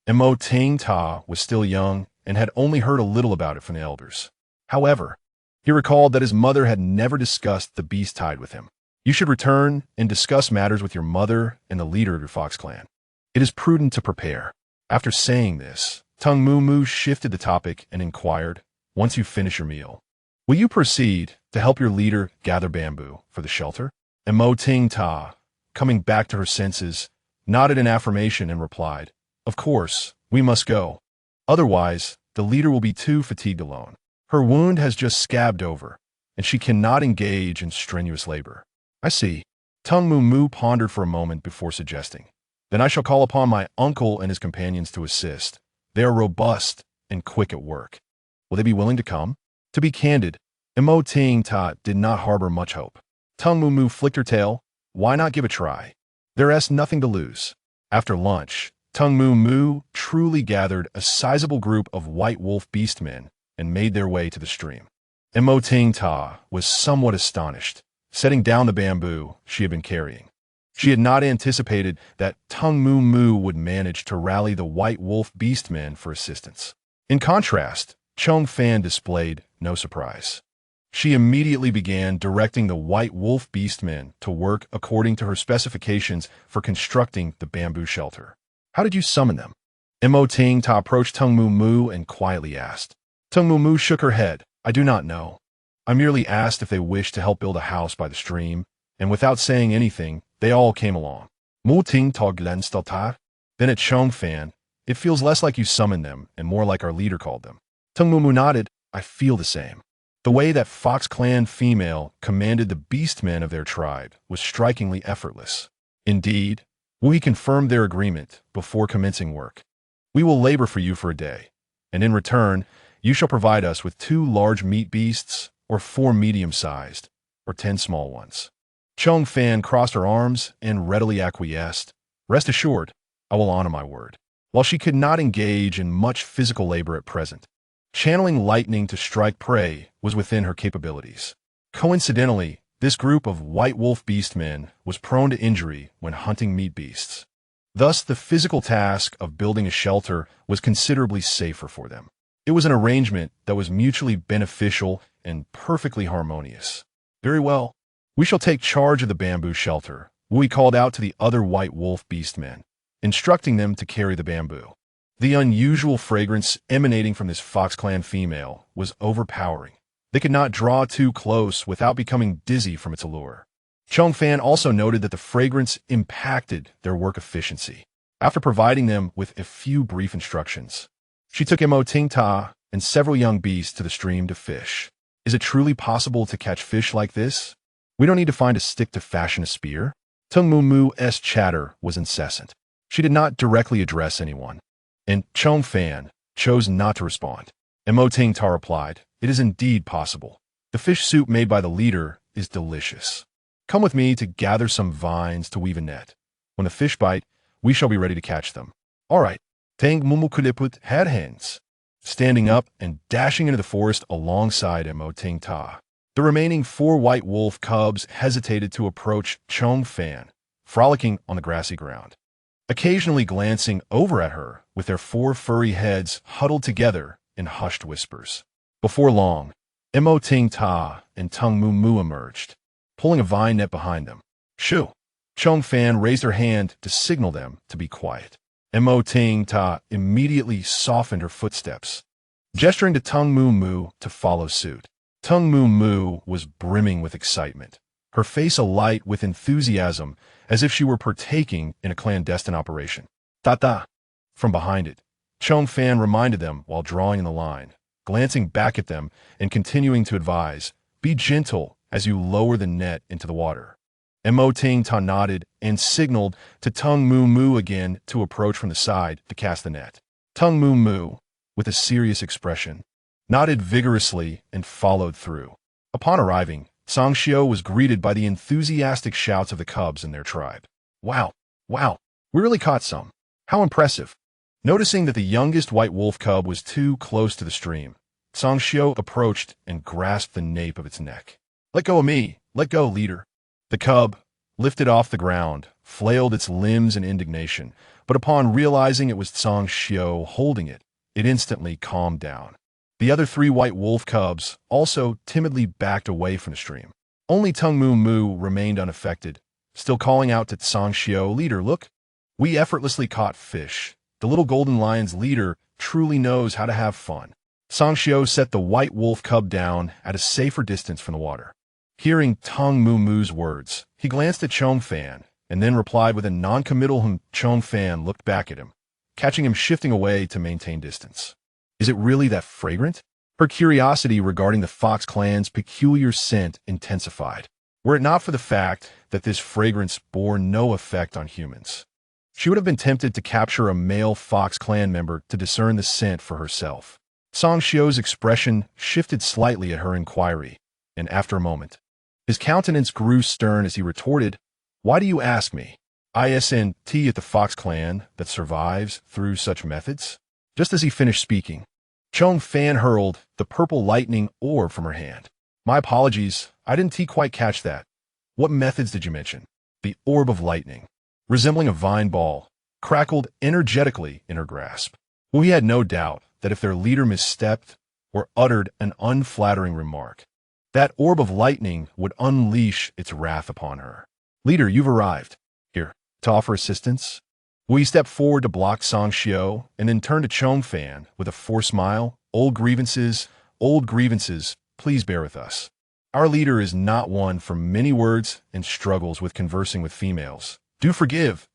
Mo Ting Ta was still young and had only heard a little about it from the elders. However, he recalled that his mother had never discussed the beast tide with him. "You should return and discuss matters with your mother and the leader of your fox clan. It is prudent to prepare." After saying this, Teng Mu shifted the topic and inquired, "Once you finish your meal, will you proceed to help your leader gather bamboo for the shelter?" And Mo Ting Ta, coming back to her senses, nodded in affirmation and replied, "Of course, we must go. Otherwise, the leader will be too fatigued alone. Her wound has just scabbed over, and she cannot engage in strenuous labor." "I see." Teng Mu pondered for a moment before suggesting, "Then I shall call upon my uncle and his companions to assist. They are robust and quick at work. Will they be willing to come?" To be candid, Mo Ting Ta did not harbor much hope. Teng Mu flicked her tail. Why not give a try? There's nothing to lose. After lunch, Teng Mu truly gathered a sizable group of White Wolf beastmen and made their way to the stream. Mo Ting Ta was somewhat astonished, setting down the bamboo she had been carrying. She had not anticipated that Teng Mu would manage to rally the White Wolf beastmen for assistance. In contrast, Zhong Fan displayed no surprise. She immediately began directing the White Wolf beastmen to work according to her specifications for constructing the bamboo shelter. "How did you summon them?" Mo Ting Ta approached Teng Mu and quietly asked. Teng Mu shook her head. "I do not know. I merely asked if they wished to help build a house by the stream, and without saying anything, they all came along." Mu Ting Ta glanced at her. Then at Zhong Fan, "It feels less like you summoned them and more like our leader called them." Teng Mu nodded. "I feel the same." The way that Fox Clan female commanded the beastmen of their tribe was strikingly effortless. Indeed, we confirmed their agreement before commencing work. "We will labor for you for a day, and in return, you shall provide us with 2 large meat beasts, or 4 medium-sized, or 10 small ones." Zhong Fan crossed her arms and readily acquiesced. "Rest assured, I will honor my word." While she could not engage in much physical labor at present, channeling lightning to strike prey was within her capabilities. Coincidentally, this group of White Wolf beastmen was prone to injury when hunting meat beasts. Thus, the physical task of building a shelter was considerably safer for them. It was an arrangement that was mutually beneficial and perfectly harmonious. "Very well. We shall take charge of the bamboo shelter," Wui called out to the other White Wolf beastmen, instructing them to carry the bamboo. The unusual fragrance emanating from this Fox Clan female was overpowering. They could not draw too close without becoming dizzy from its allure. Zhong Fan also noted that the fragrance impacted their work efficiency. After providing them with a few brief instructions, she took Mo Ting Ta and several young beasts to the stream to fish. "Is it truly possible to catch fish like this? We don't need to find a stick to fashion a spear?" Teng Mu's chatter was incessant. She did not directly address anyone, and Zhong Fan chose not to respond. Mo Ting Ta replied, "It is indeed possible. The fish soup made by the leader is delicious. Come with me to gather some vines to weave a net. When the fish bite, we shall be ready to catch them." "All right." Teng Mumukuliput had hands, standing up and dashing into the forest alongside Mo Ting Ta. The remaining 4 White Wolf cubs hesitated to approach Zhong Fan, frolicking on the grassy ground, occasionally glancing over at her with their 4 furry heads huddled together in hushed whispers. Before long, Mo Ting Ta and Teng Mu emerged, pulling a vine net behind them. "Shoo!" Zhong Fan raised her hand to signal them to be quiet. Mo Ting Ta immediately softened her footsteps. gesturing to Tung Moo Moo to follow suit. Tung Moo Moo was brimming with excitement, her face alight with enthusiasm as if she were partaking in a clandestine operation. Ta-ta! From behind it, Zhong Fan reminded them while drawing in the line, glancing back at them and continuing to advise, "Be gentle as you lower the net into the water." Mo Ting Ta nodded and signaled to Tung Moo Moo again to approach from the side to cast the net. Tung Moo Moo, with a serious expression, nodded vigorously and followed through. Upon arriving, Song Xiao was greeted by the enthusiastic shouts of the cubs and their tribe. "Wow! Wow! We really caught some! How impressive!" Noticing that the youngest white wolf cub was too close to the stream, Song Xiao approached and grasped the nape of its neck. "Let go of me! Let go, leader!" The cub, lifted off the ground, flailed its limbs in indignation, but upon realizing it was Song Xiao holding it, it instantly calmed down. The other 3 white wolf cubs also timidly backed away from the stream. Only Tung Moo Moo remained unaffected, still calling out to Song Xiao, "Leader, look! We effortlessly caught fish. The little golden lion's leader truly knows how to have fun." Song Xiao set the white wolf cub down at a safer distance from the water. Hearing Tung Moo Moo's words, he glanced at Zhong Fan and then replied with a non-committal Zhong Fan looked back at him, catching him shifting away to maintain distance. "Is it really that fragrant?" Her curiosity regarding the Fox clan's peculiar scent intensified, were it not for the fact that this fragrance bore no effect on humans. She would have been tempted to capture a male Fox clan member to discern the scent for herself. Song Xiao's expression shifted slightly at her inquiry, and after a moment, his countenance grew stern as he retorted, "Why do you ask me? Isn't it the Fox clan that survives through such methods?" Just as he finished speaking, Zhong Fan hurled the purple lightning orb from her hand. "My apologies, I didn't quite catch that. What methods did you mention?" The orb of lightning, resembling a vine ball, crackled energetically in her grasp. We had no doubt that if their leader misstepped or uttered an unflattering remark, that orb of lightning would unleash its wrath upon her. "Leader, you've arrived. Here, to offer assistance?" Wu stepped forward to block Song Xiao and then turned to Zhong Fan with a forced smile. Old grievances, please bear with us. Our leader is not one for many words and struggles with conversing with females. Do forgive.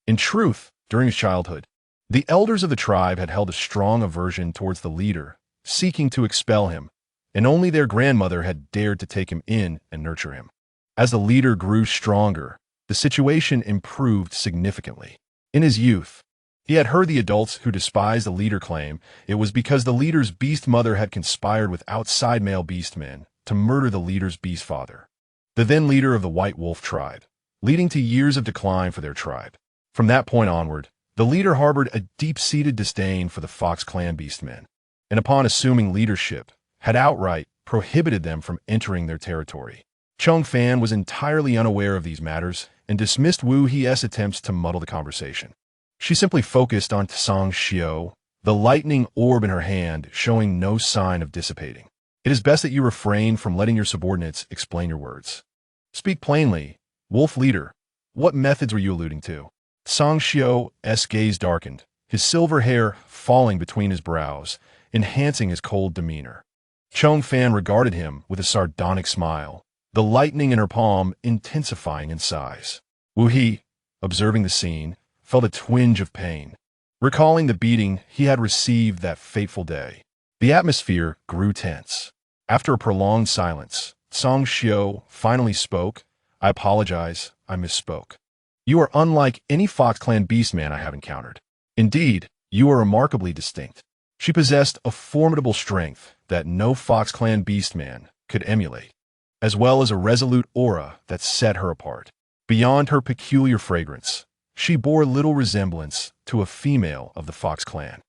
In truth, during his childhood, the elders of the tribe had held a strong aversion towards the leader, seeking to expel him, and only their grandmother had dared to take him in and nurture him. As the leader grew stronger, the situation improved significantly. In his youth, he had heard the adults who despised the leader claim it was because the leader's beast mother had conspired with outside male beastmen to murder the leader's beast father, the then leader of the White Wolf tribe, leading to years of decline for their tribe. From that point onward, the leader harbored a deep-seated disdain for the Fox clan beastmen, and upon assuming leadership, had outright prohibited them from entering their territory. Zhong Fan was entirely unaware of these matters and dismissed Wu He's attempts to muddle the conversation. She simply focused on Song Xiao, the lightning orb in her hand showing no sign of dissipating. "It is best that you refrain from letting your subordinates explain your words. Speak plainly, Wolf Leader. What methods were you alluding to?" Song Xiao's gaze darkened, his silver hair falling between his brows, enhancing his cold demeanor. Zhong Fan regarded him with a sardonic smile, the lightning in her palm intensifying in size. Wu He, observing the scene, felt a twinge of pain, recalling the beating he had received that fateful day. The atmosphere grew tense. After a prolonged silence, Song Xiao finally spoke. "I apologize, I misspoke. You are unlike any Fox clan beastman I have encountered. Indeed, you are remarkably distinct." She possessed a formidable strength that no Fox clan beastman could emulate, as well as a resolute aura that set her apart. Beyond her peculiar fragrance, she bore little resemblance to a female of the Fox clan.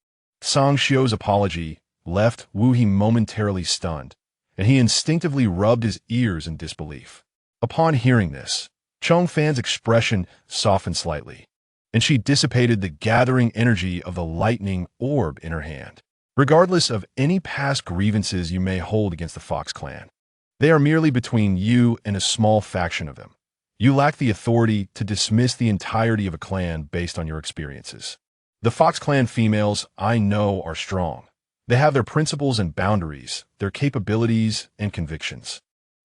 Song Xiao's apology left Wu He momentarily stunned, and he instinctively rubbed his ears in disbelief. Upon hearing this, Zhong Fan's expression softened slightly, and she dissipated the gathering energy of the lightning orb in her hand. "Regardless of any past grievances you may hold against the Fox clan, they are merely between you and a small faction of them. You lack the authority to dismiss the entirety of a clan based on your experiences. The Fox clan females I know are strong, They have their principles and boundaries, their capabilities and convictions.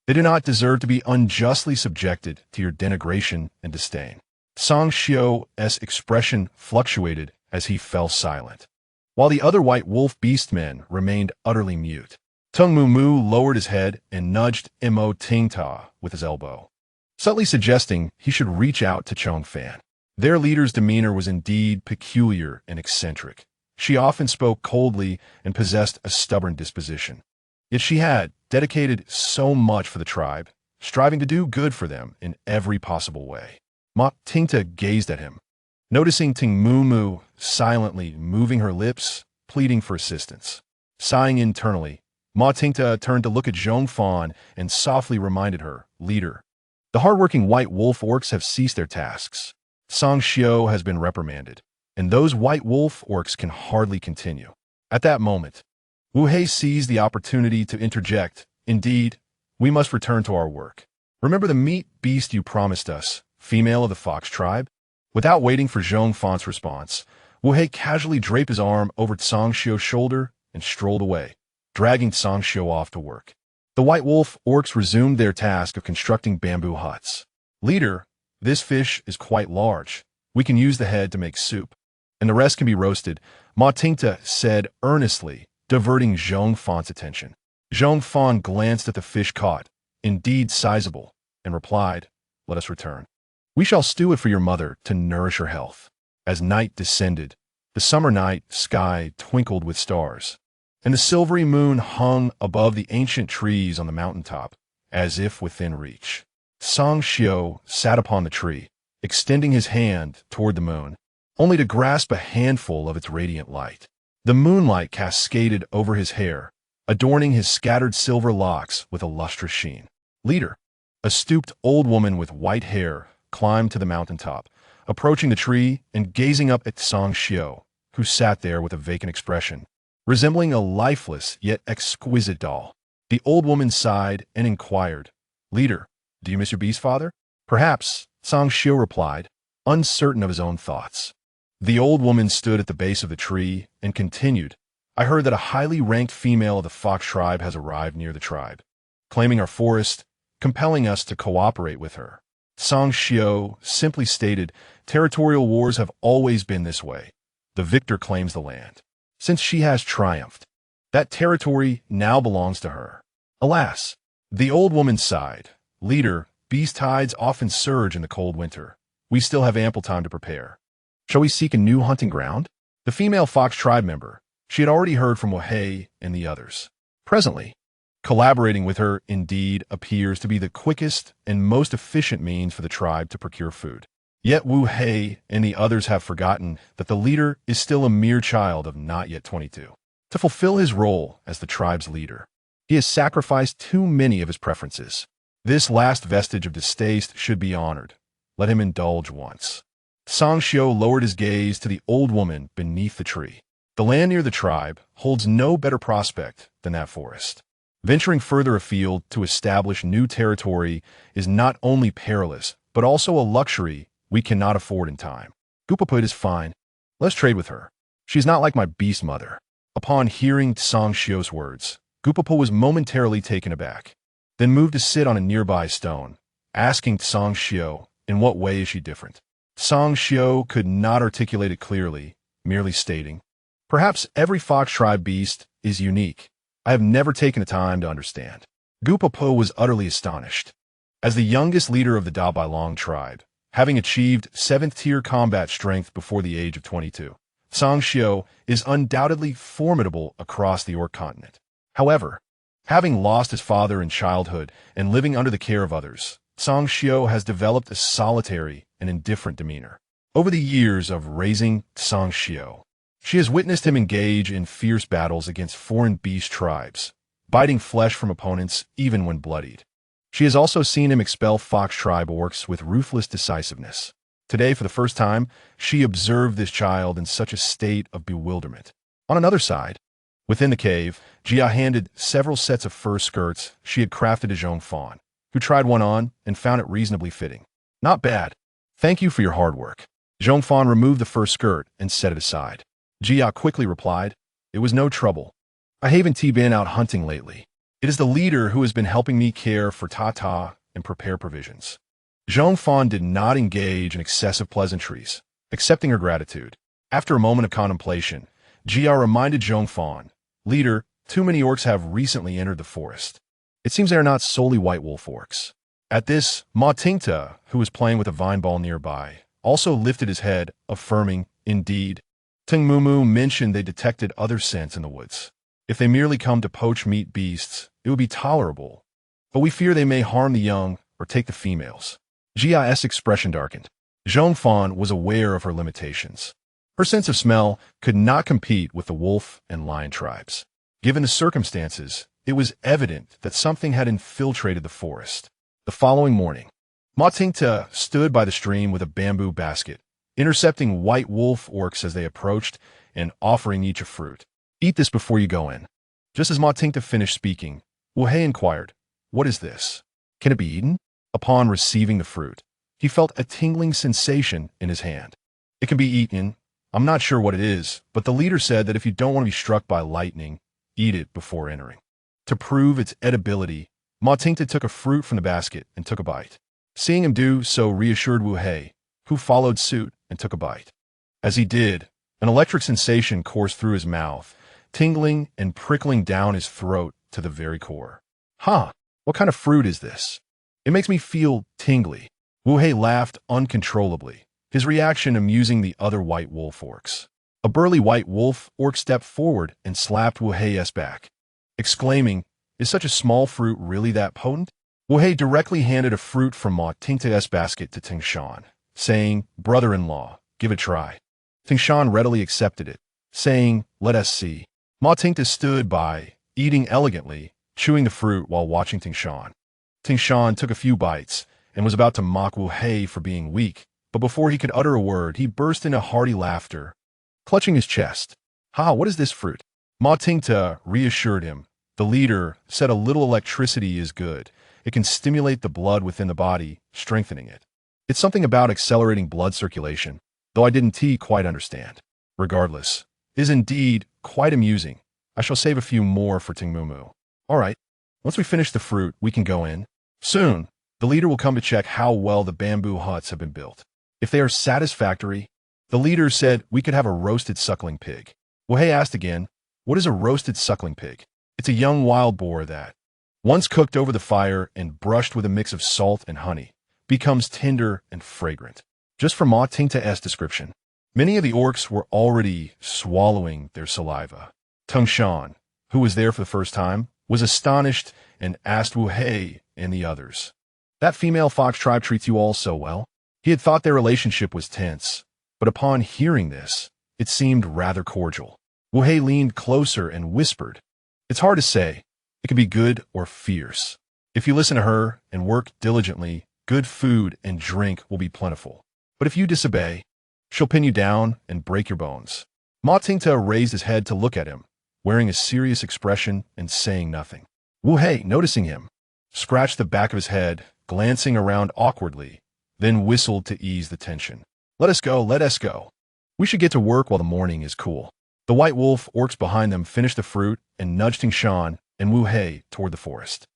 They do not deserve to be unjustly subjected to your denigration and disdain. Song Xiu's expression fluctuated as he fell silent, while the other white wolf beastmen remained utterly mute. Tung Mu Mu lowered his head and nudged Mo Tingta with his elbow, subtly suggesting he should reach out to Zhong Fan. Their leader's demeanor was indeed peculiar and eccentric. She often spoke coldly and possessed a stubborn disposition. Yet she had dedicated so much for the tribe, striving to do good for them in every possible way. Ma Tingta gazed at him, noticing Ting Mu Mu silently moving her lips, pleading for assistance. Sighing internally, Ma Tingta turned to look at Zhong Fan and softly reminded her, "Leader, the hardworking white wolf orcs have ceased their tasks. Song Xiu has been reprimanded, and those white wolf orcs can hardly continue." At that moment, Wu Hei seized the opportunity to interject, "Indeed, we must return to our work. Remember the meat beast you promised us, female of the fox tribe?" Without waiting for Zhong Fan's response, Wu Hei casually draped his arm over Song Xiu's shoulder and strolled away, dragging Song Xiu off to work. The white wolf orcs resumed their task of constructing bamboo huts. "Leader, this fish is quite large. We can use the head to make soup, and the rest can be roasted," Ma Tingta said earnestly, diverting Zhong Fan's attention. Zhong Fan glanced at the fish caught, indeed sizable, and replied, "Let us return. We shall stew it for your mother to nourish her health." As night descended, the summer night sky twinkled with stars, and the silvery moon hung above the ancient trees on the mountaintop, as if within reach. Song Xiu sat upon the tree, extending his hand toward the moon, only to grasp a handful of its radiant light. The moonlight cascaded over his hair, adorning his scattered silver locks with a lustrous sheen. "Leader," a stooped old woman with white hair climbed to the mountaintop, approaching the tree and gazing up at Song Xiu, who sat there with a vacant expression, resembling a lifeless yet exquisite doll. The old woman sighed and inquired, "Leader, do you miss your beast father?" "Perhaps," Song Xiu replied, uncertain of his own thoughts. The old woman stood at the base of the tree and continued, "I heard that a highly ranked female of the fox tribe has arrived near the tribe, claiming our forest, compelling us to cooperate with her." Song Xiu simply stated, "Territorial wars have always been this way. The victor claims the land. Since she has triumphed, that territory now belongs to her." "Alas," the old woman sighed, "Leader, beast tides often surge in the cold winter. We still have ample time to prepare. Shall we seek a new hunting ground?" The female fox tribe member, she had already heard from Wu Hei and the others. Presently, collaborating with her indeed appears to be the quickest and most efficient means for the tribe to procure food. Yet Wu Hei and the others have forgotten that the leader is still a mere child of not yet 22. To fulfill his role as the tribe's leader, he has sacrificed too many of his preferences. This last vestige of distaste should be honored. Let him indulge once. Song Xiu lowered his gaze to the old woman beneath the tree. The land near the tribe holds no better prospect than that forest. Venturing further afield to establish new territory is not only perilous, but also a luxury we cannot afford in time. Goopaput is fine. Let's trade with her. She's not like my beast mother. Upon hearing Song Xiu's words, Goopaput was momentarily taken aback, then moved to sit on a nearby stone, asking Song Xiu, in what way is she different? Song Xiu could not articulate it clearly, merely stating, "Perhaps every fox tribe beast is unique. I have never taken the time to understand." Goopaput was utterly astonished. As the youngest leader of the Da Bailong tribe, having achieved 7th-tier combat strength before the age of 22, Song Xiu is undoubtedly formidable across the Orc continent. However, having lost his father in childhood and living under the care of others, Song Xiu has developed a solitary and indifferent demeanor. Over the years of raising Song Xiu, she has witnessed him engage in fierce battles against foreign beast tribes, biting flesh from opponents even when bloodied. She has also seen him expel fox tribe orcs with ruthless decisiveness. Today, for the first time, she observed this child in such a state of bewilderment. On another side, within the cave, Jia handed several sets of fur skirts she had crafted to Zhong Fan, who tried one on and found it reasonably fitting. "Not bad. Thank you for your hard work." Zhong Fan removed the fur skirt and set it aside. Jia quickly replied, "It was no trouble. I haven't been out hunting lately. It is the leader who has been helping me care for Tata and prepare provisions. Zhong Fan did not engage in excessive pleasantries, accepting her gratitude. After a moment of contemplation, Jia reminded Zhong Fan, "Leader, too many orcs have recently entered the forest. It seems they are not solely white wolf orcs." At this, Ma Tingta, who was playing with a vine ball nearby, also lifted his head, affirming, "Indeed." Ting Mumu mentioned they detected other scents in the woods. If they merely come to poach meat beasts, it would be tolerable. But we fear they may harm the young or take the females. Jia's expression darkened. Zhong Fan was aware of her limitations. Her sense of smell could not compete with the wolf and lion tribes. Given the circumstances, it was evident that something had infiltrated the forest. The following morning, Ma Tingta stood by the stream with a bamboo basket, intercepting white wolf orcs as they approached and offering each a fruit. "Eat this before you go in." Just as Ma Tingta finished speaking, Wu Hei inquired, "What is this? Can it be eaten?" Upon receiving the fruit, he felt a tingling sensation in his hand. "It can be eaten. I'm not sure what it is, but the leader said that if you don't want to be struck by lightning, eat it before entering." To prove its edibility, Ma Tingta took a fruit from the basket and took a bite. Seeing him do so reassured Wu Hei, who followed suit and took a bite. As he did, an electric sensation coursed through his mouth, tingling and prickling down his throat to the very core. "Huh, what kind of fruit is this? It makes me feel tingly." Wu Hei laughed uncontrollably, his reaction amusing the other white wolf orcs. A burly white wolf orc stepped forward and slapped Wu Hei's back, exclaiming, "Is such a small fruit really that potent?" Wu Hei directly handed a fruit from Ma Tingta's basket to Ting Shan, saying, "Brother-in-law, give it a try." Ting Shan readily accepted it, saying, "Let us see." Ma Tingta stood by, eating elegantly, chewing the fruit while watching Ting Shan. Ting Shan took a few bites and was about to mock Wu Hei for being weak, but before he could utter a word, he burst into hearty laughter, clutching his chest. "Ha, what is this fruit?" Ma Tingta reassured him. "The leader said a little electricity is good. It can stimulate the blood within the body, strengthening it. It's something about accelerating blood circulation, though I didn't quite understand. Regardless, it is indeed quite amusing. I shall save a few more for Ting Mumu." "All right, once we finish the fruit, we can go in. Soon, the leader will come to check how well the bamboo huts have been built. If they are satisfactory, the leader said we could have a roasted suckling pig." Wu Hei asked again, "What is a roasted suckling pig?" "It's a young wild boar that, once cooked over the fire and brushed with a mix of salt and honey, becomes tender and fragrant." Just from Ma Tingta's description, many of the orcs were already swallowing their saliva. Tung Shan, who was there for the first time, was astonished and asked Wu Hei and the others, "That female fox tribe treats you all so well?" He had thought their relationship was tense, but upon hearing this, it seemed rather cordial. Wu Hei leaned closer and whispered, "It's hard to say. It can be good or fierce. If you listen to her and work diligently, good food and drink will be plentiful. But if you disobey, she'll pin you down and break your bones." Ma Tingta raised his head to look at him, wearing a serious expression and saying nothing. Wu Hei, noticing him, scratched the back of his head, glancing around awkwardly, then whistled to ease the tension. Let us go. We should get to work while the morning is cool." The white wolf orcs behind them finished the fruit and nudged Ting Shan and Wu Hei toward the forest.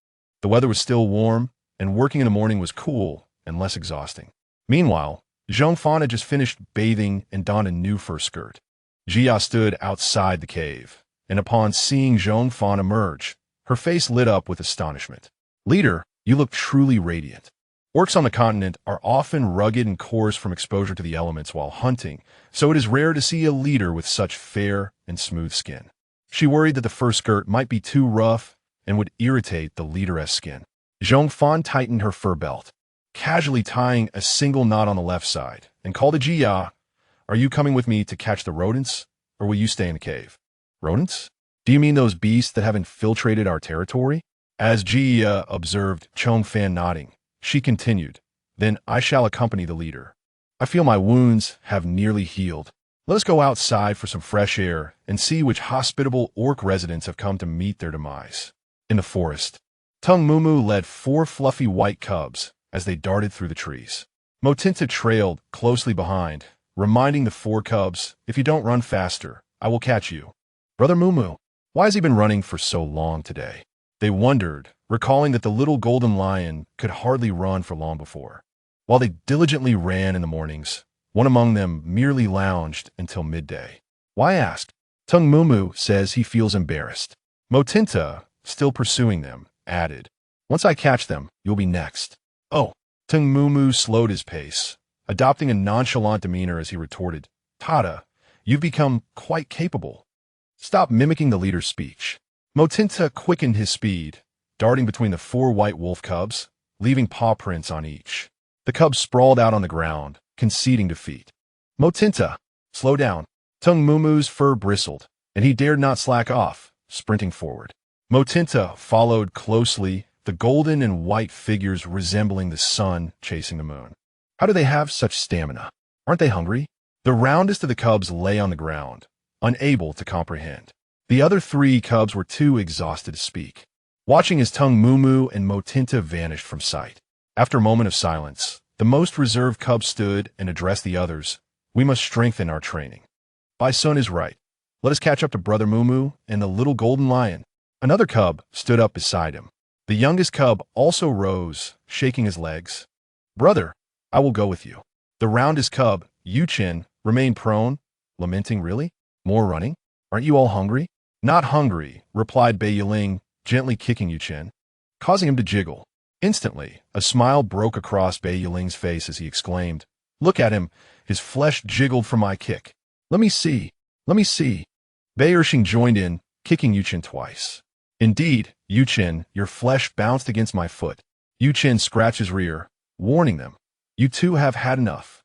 The weather was still warm, and working in the morning was cool and less exhausting. Meanwhile, Zhong Fan had just finished bathing and donned a new fur skirt. Jia stood outside the cave, and upon seeing Zhong Fan emerge, her face lit up with astonishment. "Leader, you look truly radiant." Orcs on the continent are often rugged and coarse from exposure to the elements while hunting, so it is rare to see a leader with such fair and smooth skin. She worried that the fur skirt might be too rough and would irritate the leaderess skin. Zhong Fan tightened her fur belt, casually tying a single knot on the left side, and called to Jia, "Are you coming with me to catch the rodents, or will you stay in the cave?" "Rodents? Do you mean those beasts that have infiltrated our territory?" As Jia observed Zhong Fan nodding, she continued, "Then I shall accompany the leader. I feel my wounds have nearly healed. Let us go outside for some fresh air and see which hospitable orc residents have come to meet their demise." In the forest, Tung Mumu led 4 fluffy white cubs as they darted through the trees. Motinta trailed closely behind, reminding the 4 cubs, "If you don't run faster, I will catch you." "Brother Mumu, Why has he been running for so long today? They wondered, recalling that the little golden lion could hardly run for long before. While they diligently ran in the mornings, one among them merely lounged until midday. Why ask? Tung Mumu says he feels embarrassed. Motinta, still pursuing them, added, "Once I catch them, you'll be next." Oh, Tung Mumu slowed his pace, adopting a nonchalant demeanor as he retorted, "Tada, you've become quite capable. Stop mimicking the leader's speech." Motinta quickened his speed, darting between the 4 white wolf cubs, leaving paw prints on each. The cubs sprawled out on the ground, conceding defeat. "Motinta, slow down." Tung Mumu's fur bristled, and he dared not slack off, sprinting forward. Motinta followed closely, the golden and white figures resembling the sun chasing the moon. How do they have such stamina? Aren't they hungry? The roundest of the cubs lay on the ground, unable to comprehend. The other 3 cubs were too exhausted to speak, watching as Tung Mumu and Motinta vanished from sight. After a moment of silence, the most reserved cub stood and addressed the others. "We must strengthen our training. Baisun is right. Let us catch up to Brother Mumu and the little golden lion." Another cub stood up beside him. The youngest cub also rose, shaking his legs. "Brother, I will go with you." The roundest cub, Yuchen, remained prone, lamenting, "Really? More running? Aren't you all hungry?" "Not hungry," replied Bei Yiling, gently kicking Yuchen, causing him to jiggle. Instantly, a smile broke across Bei Yiling's face as he exclaimed, "Look at him, his flesh jiggled from my kick. Let me see, let me see." Bei Ershing joined in, kicking Yuchen twice. "Indeed, Yuchen, your flesh bounced against my foot." Yuchen scratched his rear, warning them, "You 2 have had enough."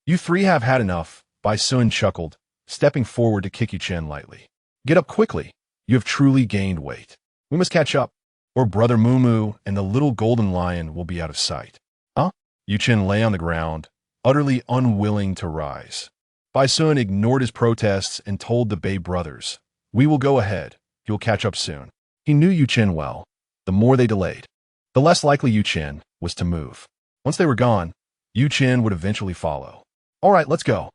"You 3 have had enough," Baisun chuckled, stepping forward to kick Yuchen lightly. "Get up quickly. You have truly gained weight. We must catch up, or Brother Mumu and the little golden lion will be out of sight." "Huh?" Yuchen lay on the ground, utterly unwilling to rise. Baisun ignored his protests and told the Bei brothers, "We will go ahead. You'll catch up soon." He knew Yuchen well. The more they delayed, the less likely Yuchen was to move. Once they were gone, Yuchen would eventually follow. "All right, let's go."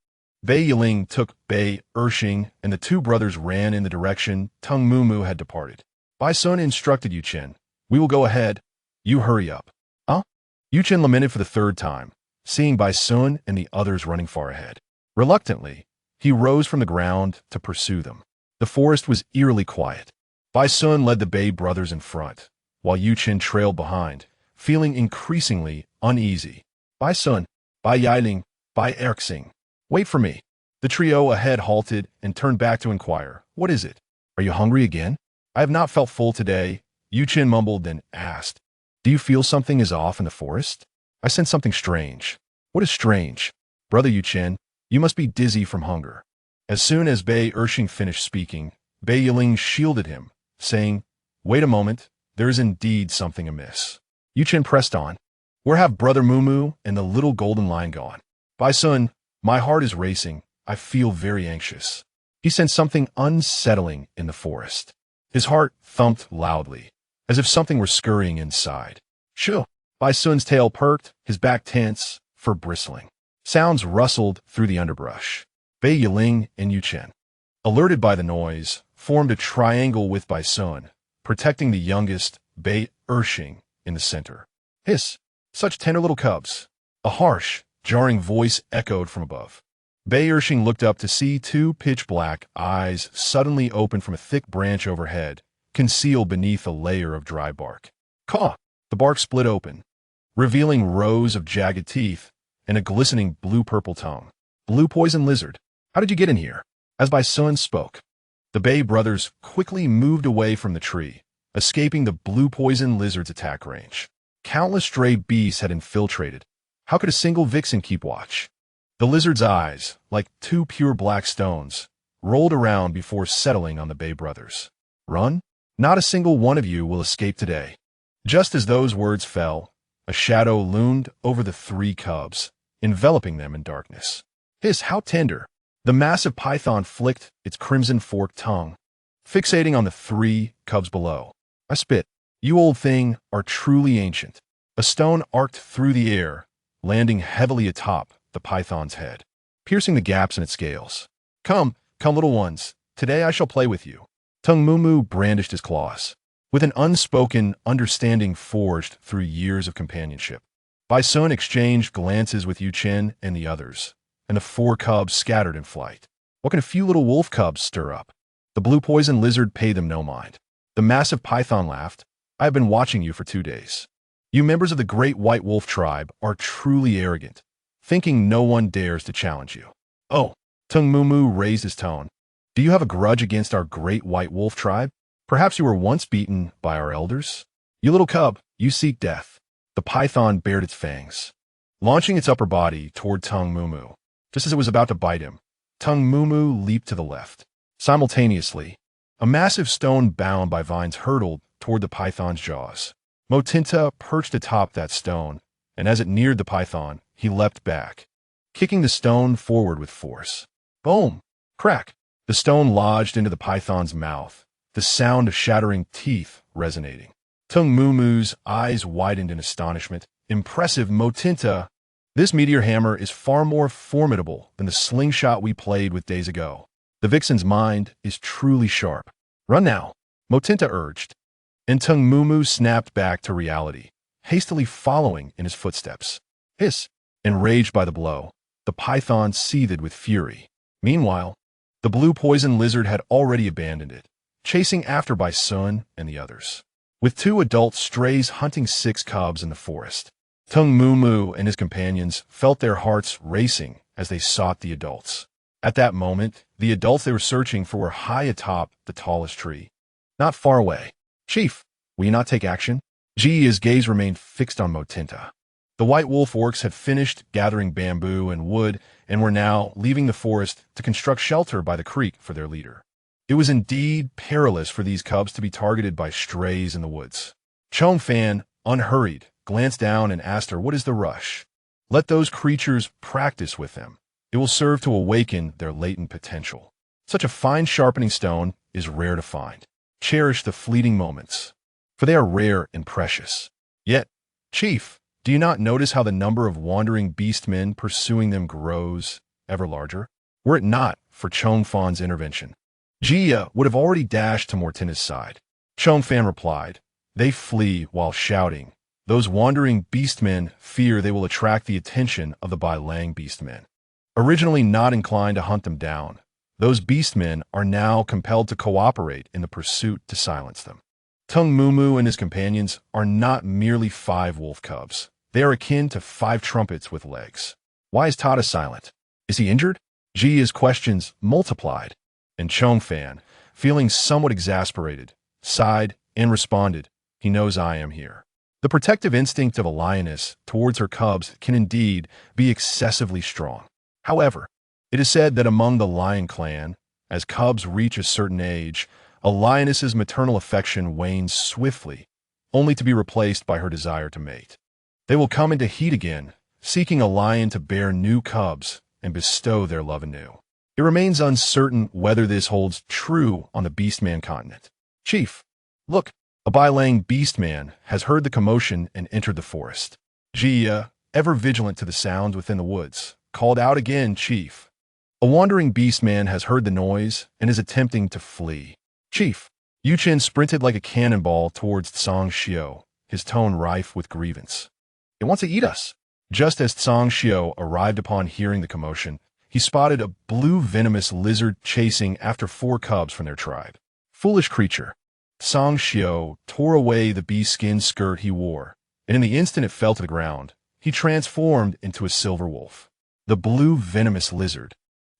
Bei Yiling took Bei Ershing, and the 2 brothers ran in the direction Tung Mumu had departed. Baisun instructed Yuchen, "We will go ahead. You hurry up." "Huh?" Yuchen lamented for the 3rd time, seeing Baisun and the others running far ahead. Reluctantly, he rose from the ground to pursue them. The forest was eerily quiet. Baisun led the Bei brothers in front, while Yuchen trailed behind, feeling increasingly uneasy. "Baisun, Bei Yiling, Bei Erxing, wait for me." The trio ahead halted and turned back to inquire, "What is it? Are you hungry again?" "I have not felt full today," Yuchen mumbled, then asked, "Do you feel something is off in the forest?" "I sense something strange." "What is strange?" "Brother Yuchen, you must be dizzy from hunger." As soon as Bei Ershing finished speaking, Bei Yiling shielded him, saying, "Wait a moment, there is indeed something amiss." Yuchen pressed on, "Where have Brother Mumu and the little golden lion gone?" "Baisun, my heart is racing. I feel very anxious." He sensed something unsettling in the forest. His heart thumped loudly, as if something were scurrying inside. "Shoo!" Baisun's tail perked, his back tense, fur bristling. Sounds rustled through the underbrush. Bei Yiling and Yuchen, alerted by the noise, formed a triangle with Baisun, protecting the youngest, Bei Ershing, in the center. "Hiss! Such tender little cubs!" A harsh, jarring voice echoed from above. Bei Ershing looked up to see 2 pitch-black eyes suddenly open from a thick branch overhead, concealed beneath a layer of dry bark. Caw! The bark split open, revealing rows of jagged teeth and a glistening blue-purple tongue. "Blue poison lizard, how did you get in here?" As Baisun spoke, the Bei brothers quickly moved away from the tree, escaping the blue poison lizard's attack range. Countless stray beasts had infiltrated. How could a single vixen keep watch? The lizard's eyes, like 2 pure black stones, rolled around before settling on the Bei brothers. "Run? Not a single one of you will escape today." Just as those words fell, a shadow loomed over the 3 cubs, enveloping them in darkness. "Hiss, how tender!" The massive python flicked its crimson forked tongue, fixating on the 3 cubs below. "I spit. You old thing are truly ancient." A stone arced through the air, landing heavily atop the python's head, piercing the gaps in its scales. Come, little ones, today I shall play with you." Tung Mumu brandished his claws, with an unspoken understanding forged through years of companionship. Bai Sun exchanged glances with Yu Chen and the others, and the 4 cubs scattered in flight. What can a few little wolf cubs stir up? The blue poison lizard paid them no mind. The massive python laughed. I have been watching you for 2 days. You members of the great white wolf tribe are truly arrogant, thinking no one dares to challenge you. Oh, Tung Mumu raised his tone. Do you have a grudge against our great white wolf tribe? Perhaps you were once beaten by our elders? You little cub, you seek death. The python bared its fangs, launching its upper body toward Tung Mumu. Just as it was about to bite him, Tung Mumu leaped to the left. Simultaneously, a massive stone bound by vines hurtled toward the python's jaws. Motinta perched atop that stone, and as it neared the python, he leapt back, kicking the stone forward with force. Boom! Crack! The stone lodged into the python's mouth, the sound of shattering teeth resonating. Tung Mumu's eyes widened in astonishment. Impressive, Motinta! This meteor hammer is far more formidable than the slingshot we played with days ago. The vixen's mind is truly sharp. Run now, Motinta urged, and Tung Mumu snapped back to reality, hastily following in his footsteps. Hiss! Enraged by the blow, the python seethed with fury. Meanwhile, the blue poison lizard had already abandoned it, chasing after Bai Sun and the others. With 2 adult strays hunting 6 cubs in the forest, Tung Mumu and his companions felt their hearts racing as they sought the adults. At that moment, the adults they were searching for were high atop the tallest tree, not far away. Chief, will you not take action? Ji's gaze remained fixed on Motinta. The white wolf orcs had finished gathering bamboo and wood and were now leaving the forest to construct shelter by the creek for their leader. It was indeed perilous for these cubs to be targeted by strays in the woods. Zhong Fan, unhurried, glanced down and asked her, "What is the rush?" Let those creatures practice with them. It will serve to awaken their latent potential. Such a fine sharpening stone is rare to find. Cherish the fleeting moments, for they are rare and precious. Yet, Chief, do you not notice how the number of wandering beastmen pursuing them grows ever larger? Were it not for Zhong Fan's intervention, Jia would have already dashed to Mortina's side. Zhong Fan replied, "They flee while shouting. Those wandering beastmen fear they will attract the attention of the Bai Lang beastmen. Originally not inclined to hunt them down, those beastmen are now compelled to cooperate in the pursuit to silence them. Tung Mumu and his companions are not merely 5 wolf cubs. They are akin to 5 trumpets with legs. Why is Tata silent? Is he injured?" Jia's questions multiplied, and Zhong Fan, feeling somewhat exasperated, sighed and responded, "He knows I am here." The protective instinct of a lioness towards her cubs can indeed be excessively strong. However, it is said that among the lion clan, as cubs reach a certain age, a lioness's maternal affection wanes swiftly, only to be replaced by her desire to mate. They will come into heat again, seeking a lion to bear new cubs and bestow their love anew. It remains uncertain whether this holds true on the Beastman Continent. Chief, look, a Bai Lang beastman has heard the commotion and entered the forest. Jia, ever vigilant to the sounds within the woods, called out again, "Chief." A wandering beastman has heard the noise and is attempting to flee. "Chief." Yu Chen sprinted like a cannonball towards Tsang Xiu, his tone rife with grievance. "It wants to eat us." Just as Tsang Xiu arrived upon hearing the commotion, he spotted a blue venomous lizard chasing after 4 cubs from their tribe. Foolish creature. Tsang Xiu tore away the bee-skin skirt he wore, and in the instant it fell to the ground, he transformed into a silver wolf. The blue venomous lizard,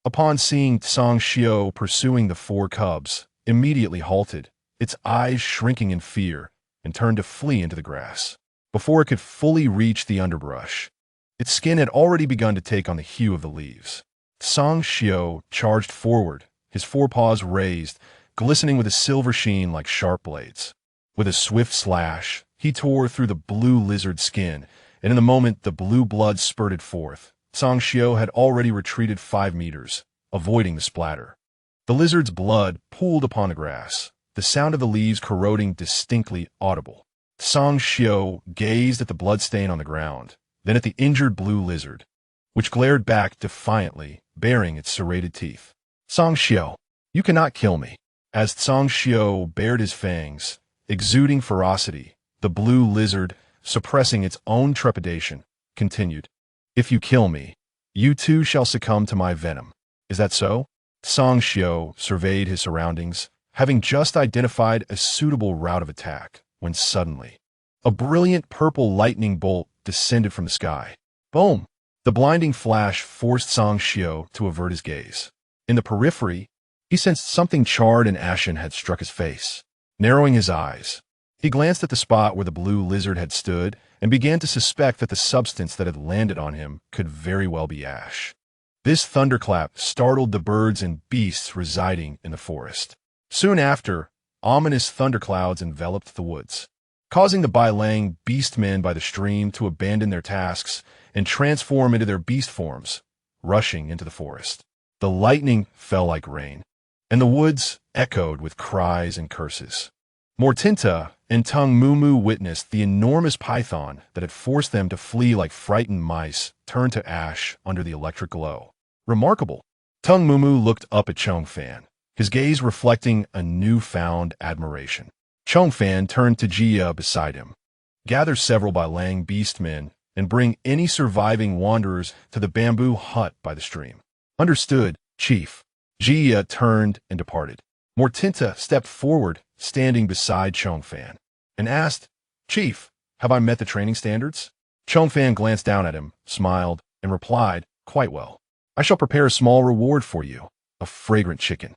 upon seeing Tsang Xiu pursuing the 4 cubs, immediately halted, its eyes shrinking in fear, and turned to flee into the grass. Before it could fully reach the underbrush, its skin had already begun to take on the hue of the leaves. Tsang Xiu charged forward, his forepaws raised, glistening with a silver sheen like sharp blades. With a swift slash, he tore through the blue lizard skin, and in the moment the blue blood spurted forth, Tsang Xiu had already retreated 5 meters, avoiding the splatter. The lizard's blood pooled upon the grass, the sound of the leaves corroding distinctly audible. Tsang Xiu gazed at the bloodstain on the ground, then at the injured blue lizard, which glared back defiantly, baring its serrated teeth. "Tsang Xiu, you cannot kill me." As Tsang Xiu bared his fangs, exuding ferocity, the blue lizard, suppressing its own trepidation, continued, "If you kill me, you too shall succumb to my venom. Is that so?" Tsang Xiu surveyed his surroundings, having just identified a suitable route of attack, when suddenly, a brilliant purple lightning bolt descended from the sky. Boom! The blinding flash forced Tsang Xiu to avert his gaze. In the periphery, he sensed something charred and ashen had struck his face. Narrowing his eyes, he glanced at the spot where the blue lizard had stood and began to suspect that the substance that had landed on him could very well be ash. This thunderclap startled the birds and beasts residing in the forest. Soon after, ominous thunderclouds enveloped the woods, causing the Bailang beastmen by the stream to abandon their tasks and transform into their beast forms, rushing into the forest. The lightning fell like rain, and the woods echoed with cries and curses. Mortinta and Tung Mumu witnessed the enormous python that had forced them to flee like frightened mice turn to ash under the electric glow. Remarkable. Tung Mumu looked up at Zhong Fan, his gaze reflecting a newfound admiration. Zhong Fan turned to Jia beside him. "Gather several Bailang beastmen and bring any surviving wanderers to the bamboo hut by the stream." "Understood, Chief." Jia turned and departed. Mortinta stepped forward, standing beside Zhong Fan, and asked, "Chief, have I met the training standards?" Zhong Fan glanced down at him, smiled, and replied, "Quite well. I shall prepare a small reward for you, a fragrant chicken."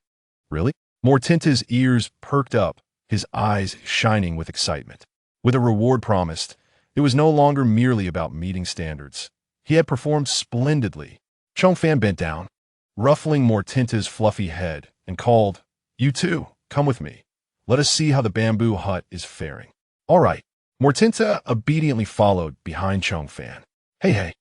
"Really?" Mortinta's ears perked up, his eyes shining with excitement. With a reward promised, it was no longer merely about meeting standards. He had performed splendidly. Zhong Fan bent down, ruffling Mortinta's fluffy head, and called, "You too, come with me. Let us see how the bamboo hut is faring." "All right." Mortinta obediently followed behind Zhong Fan. Hey.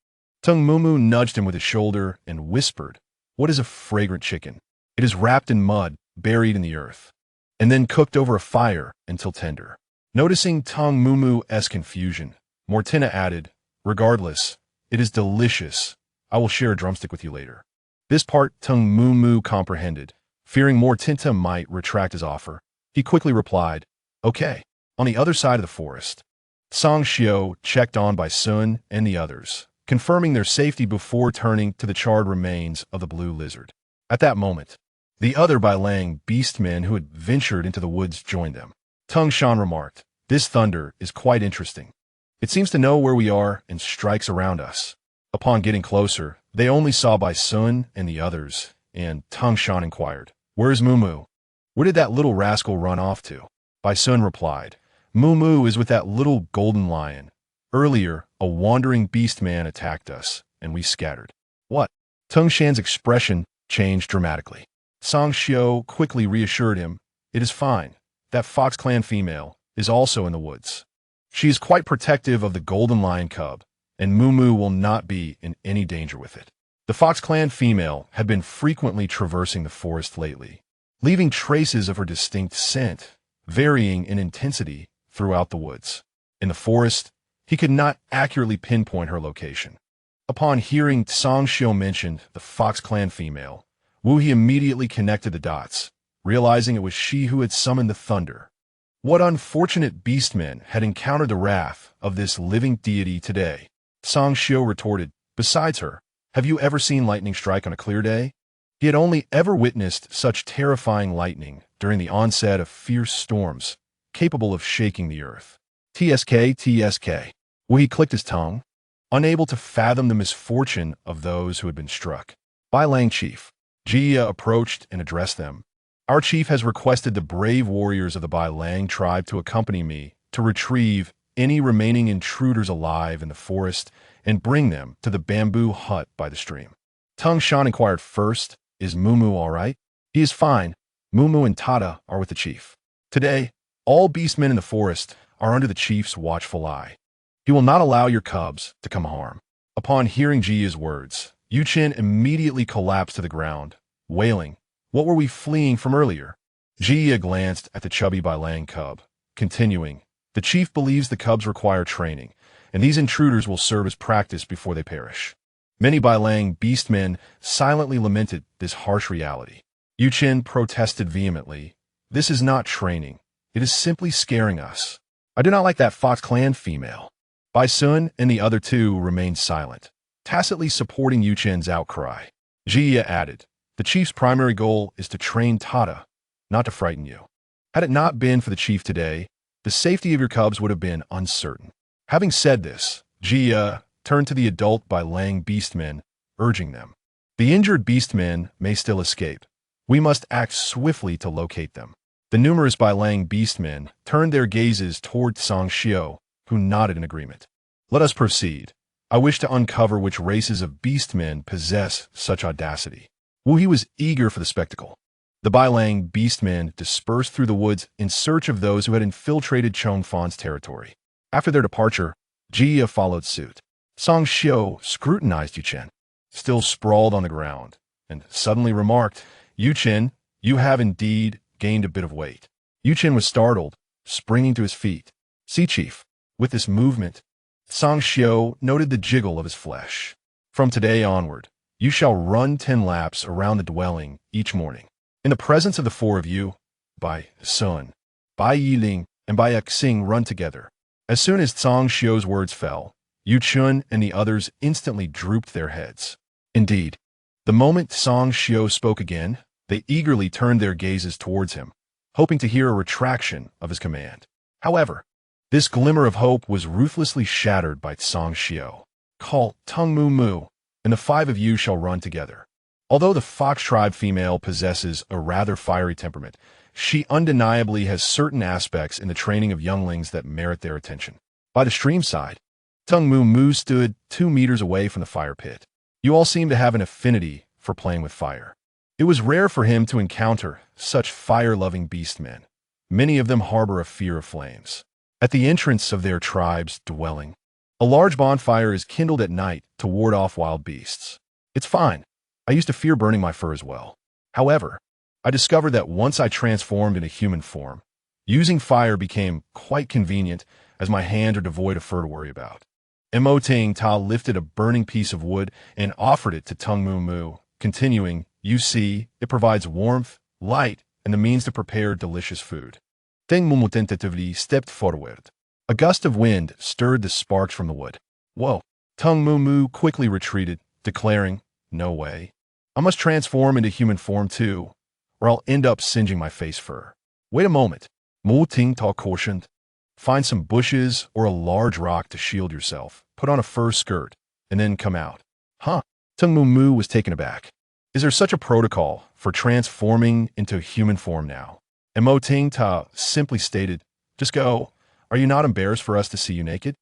Tung Mumu nudged him with his shoulder and whispered, "What is a fragrant chicken? It is wrapped in mud, buried in the earth, and then cooked over a fire until tender." Noticing Tung Mumu's confusion, Mortinta added, "Regardless, it is delicious. I will share a drumstick with you later." This part Tung Mumu comprehended. Fearing Mortinta might retract his offer, he quickly replied, "Okay." On the other side of the forest, Tsang Xiu checked on by Sun and the others, confirming their safety before turning to the charred remains of the blue lizard. At that moment, the other Bailang beastmen who had ventured into the woods joined them. Tung Shan remarked, "This thunder is quite interesting. It seems to know where we are and strikes around us." Upon getting closer, they only saw Bai Sun and the others, and Tung Shan inquired, "Where's Mumu? Where did that little rascal run off to?" Bai Sun replied, "Mumu is with that little golden lion. Earlier, a wandering beastman attacked us, and we scattered." "What?" Tung Shan's expression changed dramatically. Tsang Xiu quickly reassured him, "It is fine. That Fox Clan female is also in the woods. She is quite protective of the golden lion cub, and Mumu will not be in any danger with it." The Fox Clan female had been frequently traversing the forest lately, leaving traces of her distinct scent, varying in intensity throughout the woods. In the forest, he could not accurately pinpoint her location. Upon hearing Tsang Xiu mention the Fox Clan female, Wu He immediately connected the dots, realizing it was she who had summoned the thunder. What unfortunate beastmen had encountered the wrath of this living deity today? Tsang Xiu retorted, "Besides her, have you ever seen lightning strike on a clear day?" He had only ever witnessed such terrifying lightning during the onset of fierce storms, capable of shaking the earth. TSK. Wu He clicked his tongue, unable to fathom the misfortune of those who had been struck. Bailang Chief. Jia approached and addressed them. "Our chief has requested the brave warriors of the Bailang tribe to accompany me to retrieve any remaining intruders alive in the forest and bring them to the bamboo hut by the stream." Tung Shan inquired first, "Is Mumu all right?" "He is fine. Mumu and Tata are with the chief. Today, all beastmen in the forest are under the chief's watchful eye. He will not allow your cubs to come harm." Upon hearing Jia's words, Yu Chen immediately collapsed to the ground, wailing, "What were we fleeing from earlier?" Jia glanced at the chubby Bailang cub, continuing, "The chief believes the cubs require training, and these intruders will serve as practice before they perish." Many Bailang beastmen silently lamented this harsh reality. Yu Chen protested vehemently, This is not training. It is simply scaring us. I do not like that Fox Clan female. Bai Sun and the other two remained silent, tacitly supporting Yu Chen's outcry. Jia added, the chief's primary goal is to train Tata, not to frighten you. Had it not been for the chief today, the safety of your cubs would have been uncertain. Having said this, Jia turned to the adult Bai Lang beastmen, urging them. The injured beastmen may still escape. We must act swiftly to locate them. The numerous Bai Lang beastmen turned their gazes toward Song Xiao, who nodded in agreement. Let us proceed. I wish to uncover which races of beastmen possess such audacity. Wu He was eager for the spectacle. The Bai Lang beastmen dispersed through the woods in search of those who had infiltrated Zhong Fan's territory. After their departure, Jia followed suit. Song Xiao scrutinized Yu Chen, still sprawled on the ground, and suddenly remarked, Yu Chen, you have indeed gained a bit of weight. Yu Chen was startled, springing to his feet. See, Chief, with this movement, Song Xiao noted the jiggle of his flesh. From today onward, you shall run 10 laps around the dwelling each morning. In the presence of the four of you, Bai Sun, Bai Yiling, and Bai Xing run together. As soon as Song Xiao's words fell, Yu Chun and the others instantly drooped their heads. Indeed, the moment Song Xiao spoke again, they eagerly turned their gazes towards him, hoping to hear a retraction of his command. However, this glimmer of hope was ruthlessly shattered by Song Xiao. Call Tung Mu Mu, and the 5 of you shall run together. Although the Fox tribe female possesses a rather fiery temperament, she undeniably has certain aspects in the training of younglings that merit their attention. By the stream side, Tung Mu Mu stood 2 meters away from the fire pit. You all seem to have an affinity for playing with fire. It was rare for him to encounter such fire-loving beastmen. Many of them harbor a fear of flames. At the entrance of their tribe's dwelling, a large bonfire is kindled at night to ward off wild beasts. It's fine. I used to fear burning my fur as well. However, I discovered that once I transformed into human form, using fire became quite convenient as my hands are devoid of fur to worry about. Mo Ting Ta lifted a burning piece of wood and offered it to Tung Mu Mu, continuing, you see, it provides warmth, light, and the means to prepare delicious food. Tung Mu Mu tentatively stepped forward. A gust of wind stirred the sparks from the wood. Whoa! Tung Mu Mu quickly retreated, declaring, no way. I must transform into human form too, or I'll end up singeing my face fur. Wait a moment. Mu Ting Ta cautioned. Find some bushes or a large rock to shield yourself, put on a fur skirt, and then come out. Huh? Tung Mu Mu was taken aback. Is there such a protocol for transforming into human form now? And Mo Ting Ta simply stated, just go. Are you not embarrassed for us to see you naked?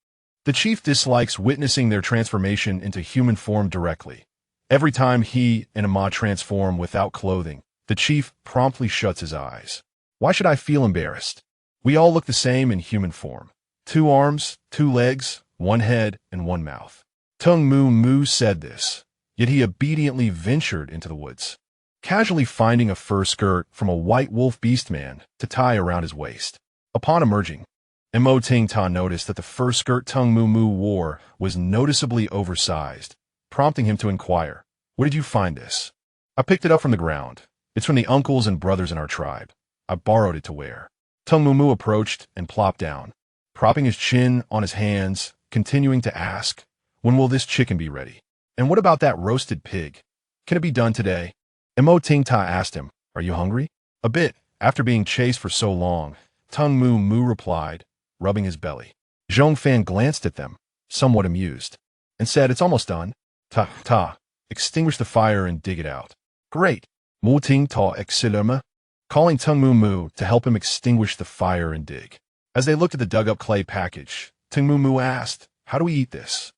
The chief dislikes witnessing their transformation into human form directly. Every time he and Amma transform without clothing, the chief promptly shuts his eyes. Why should I feel embarrassed? We all look the same in human form. 2 arms, 2 legs, 1 head, and 1 mouth. Tung Mu Mu said this, yet he obediently ventured into the woods, casually finding a fur skirt from a white wolf beastman to tie around his waist. Upon emerging, Mo Ting Ta noticed that the fur skirt Tung Mu Mu wore was noticeably oversized, prompting him to inquire, where did you find this? I picked it up from the ground. It's from the uncles and brothers in our tribe. I borrowed it to wear. Tung Mu Mu approached and plopped down, propping his chin on his hands, continuing to ask, when will this chicken be ready? And what about that roasted pig? Can it be done today? Mo Ting Ta asked him, are you hungry? A bit. After being chased for so long, Tung Mu Mu replied, rubbing his belly. Zhong Fan glanced at them, somewhat amused, and said, it's almost done. Ta, extinguish the fire and dig it out. Great. Mu Ting Ta exilema, calling Tung Mu Mu to help him extinguish the fire and dig. As they looked at the dug-up clay package, Tung Mu Mu asked, how do we eat this?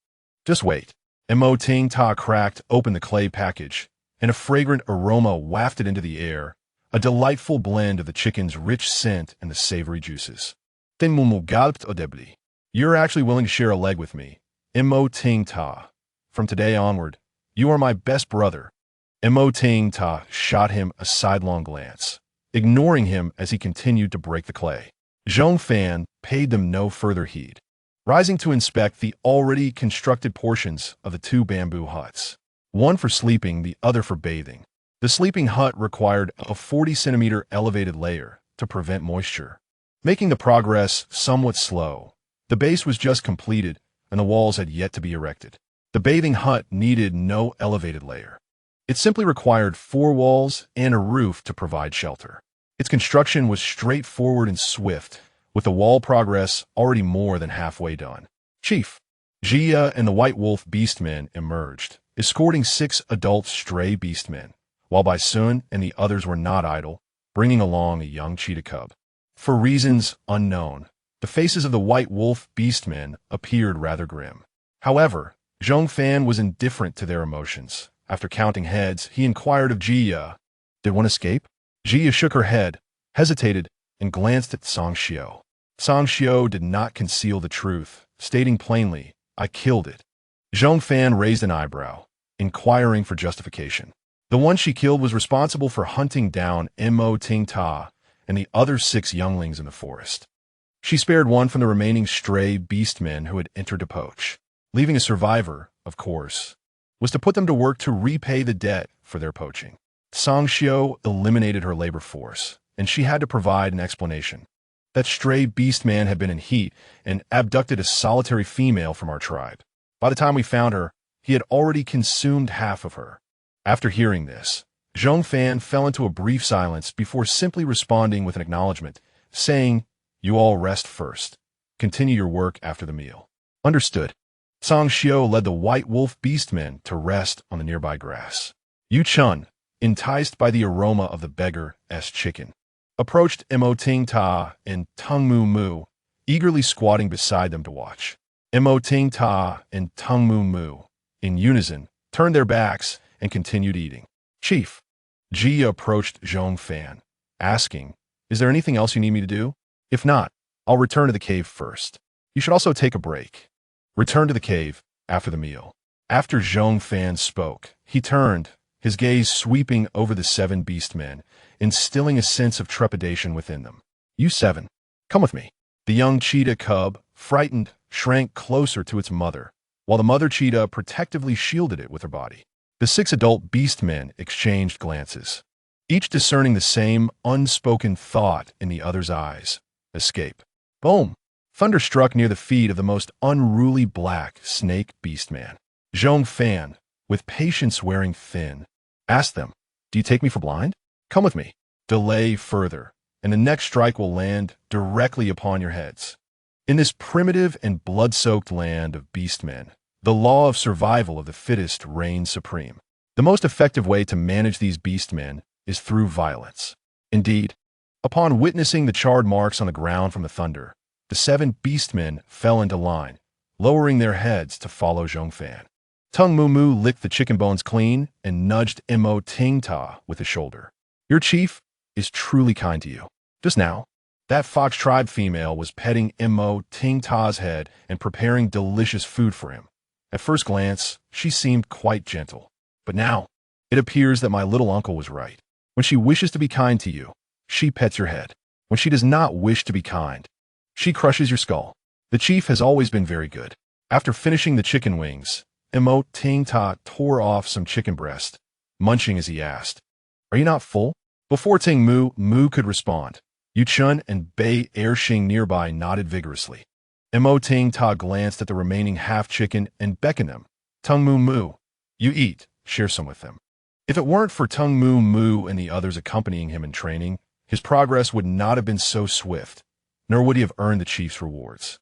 Just wait. Mo Ting Ta cracked open the clay package, and a fragrant aroma wafted into the air, a delightful blend of the chicken's rich scent and the savory juices. Tung Mu Mu gulped audibly. You're actually willing to share a leg with me. Mo Ting Ta. From today onward, you are my best brother. Mo Ting Ta shot him a sidelong glance, ignoring him as he continued to break the clay. Zhong Fan paid them no further heed, rising to inspect the already constructed portions of the 2 bamboo huts, one for sleeping, the other for bathing. The sleeping hut required a 40-centimeter elevated layer to prevent moisture, making the progress somewhat slow. The base was just completed, and the walls had yet to be erected. The bathing hut needed no elevated layer. It simply required 4 walls and a roof to provide shelter. Its construction was straightforward and swift, with the wall progress already more than halfway done. Chief Jia and the White Wolf Beastmen emerged, escorting 6 adult stray beastmen, while Bai Sun and the others were not idle, bringing along a young cheetah cub. For reasons unknown, the faces of the White Wolf Beastmen appeared rather grim. However, Zhong Fan was indifferent to their emotions. After counting heads, he inquired of Jia, "Did one escape?" Jia shook her head, hesitated, and glanced at Song Xiao. Song Xiao did not conceal the truth, stating plainly, "I killed it." Zhong Fan raised an eyebrow, inquiring for justification. The one she killed was responsible for hunting down Mo Ting Ta and the other 6 younglings in the forest. She spared one from the remaining stray beastmen who had entered to poach. Leaving a survivor, of course, was to put them to work to repay the debt for their poaching. Song Xiao eliminated her labor force, and she had to provide an explanation. That stray beastman had been in heat and abducted a solitary female from our tribe. By the time we found her, he had already consumed half of her. After hearing this, Zhong Fan fell into a brief silence before simply responding with an acknowledgement, saying, "You all rest first. Continue your work after the meal." Understood. Song Xiao led the White Wolf Beastmen to rest on the nearby grass. Yu Chun, enticed by the aroma of the beggar's chicken, approached Mo Ting Ta and Tung Mu Mu, eagerly squatting beside them to watch. Mo Ting Ta and Tung Mu Mu, in unison, turned their backs and continued eating. Chief Jia approached Zhong Fan, asking, "Is there anything else you need me to do? If not, I'll return to the cave first. You should also take a break. Return to the cave after the meal." After Zhong Fan spoke, he turned, his gaze sweeping over the 7 beastmen, instilling a sense of trepidation within them. "You 7, come with me." The young cheetah cub, frightened, shrank closer to its mother, while the mother cheetah protectively shielded it with her body. The 6 adult beastmen exchanged glances, each discerning the same unspoken thought in the other's eyes: escape. Boom! Thunder struck near the feet of the most unruly black snake beastman. Zhong Fan, with patience wearing thin, asked them, "Do you take me for blind? Come with me. Delay further, and the next strike will land directly upon your heads." In this primitive and blood-soaked land of beastmen, the law of survival of the fittest reigns supreme. The most effective way to manage these beastmen is through violence. Indeed, upon witnessing the charred marks on the ground from the thunder, the 7 beastmen fell into line, lowering their heads to follow Zhong Fan. Tung Mu Mu licked the chicken bones clean and nudged Mo Ting Ta with his shoulder. "Your chief is truly kind to you. Just now, that Fox tribe female was petting Mo Ting Ta's head and preparing delicious food for him. At first glance, she seemed quite gentle. But now, it appears that my little uncle was right. When she wishes to be kind to you, she pets your head. When she does not wish to be kind, she crushes your skull. The chief has always been very good." After finishing the chicken wings, Mo Ting Ta tore off some chicken breast, munching as he asked, "Are you not full?" Before Ting Mu Mu could respond, Yu Chun and Bei Ershing nearby nodded vigorously. Mo Ting Ta glanced at the remaining half-chicken and beckoned them. "Tung Mu Mu, you eat, share some with them." If it weren't for Tung Mu Mu and the others accompanying him in training, his progress would not have been so swift, nor would he have earned the chief's rewards.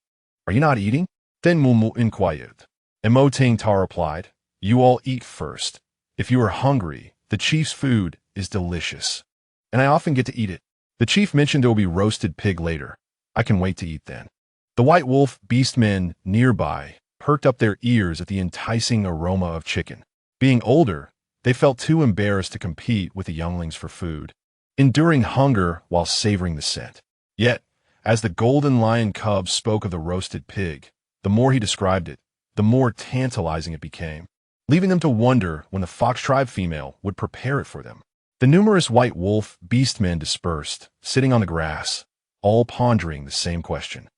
"Are you not eating?" Then Mu Mu inquired. Mo Ting Ta replied, "You all eat first. If you are hungry, the chief's food is delicious, and I often get to eat it. The chief mentioned there will be roasted pig later. I can wait to eat then." The White Wolf beastmen nearby perked up their ears at the enticing aroma of chicken. Being older, they felt too embarrassed to compete with the younglings for food, enduring hunger while savoring the scent. Yet, as the golden lion cub spoke of the roasted pig, the more he described it, the more tantalizing it became, leaving them to wonder when the Fox tribe female would prepare it for them. The numerous White Wolf beastmen dispersed, sitting on the grass, all pondering the same question.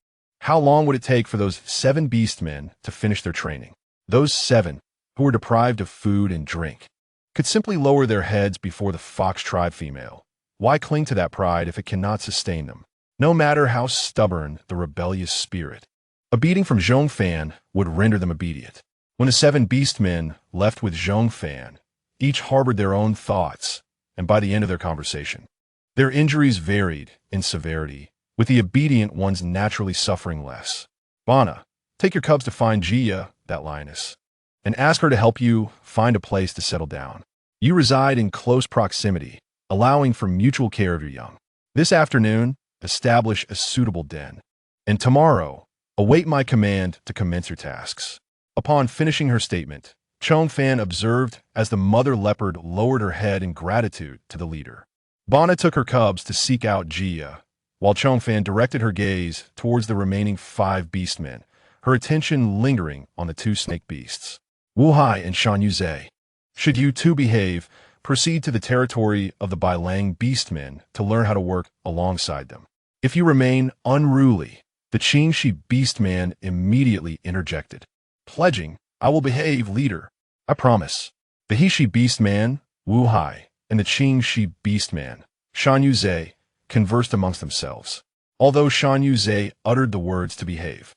How long would it take for those 7 beastmen to finish their training? Those 7, who were deprived of food and drink, could simply lower their heads before the Fox tribe female, Why cling to that pride if it cannot sustain them? No matter how stubborn the rebellious spirit. A beating from Zhong Fan would render them obedient. When the 7 beastmen left with Zhong Fan, each harbored their own thoughts, and by the end of their conversation, their injuries varied in severity, with the obedient ones naturally suffering less. Bana, take your cubs to find Jia, that lioness, and ask her to help you find a place to settle down. You reside in close proximity, allowing for mutual care of your young. This afternoon, establish a suitable den, and tomorrow, await my command to commence your tasks. Upon finishing her statement, Zhong Fan observed as the mother leopard lowered her head in gratitude to the leader. Bana took her cubs to seek out Jia, while Zhong Fan directed her gaze towards the remaining 5 beastmen, her attention lingering on the 2 snake beasts. Wu Hai and Shan Yuzhe. Should you two behave, proceed to the territory of the Bailang beastmen to learn how to work alongside them. If you remain unruly, the Qingxi beastman immediately interjected, pledging, I will behave, leader. I promise. The Heshi beastman, Wu Hai, and the Qingxi beastman, Shan Yuzhe, conversed amongst themselves, although Shan Yuzhe uttered the words to behave.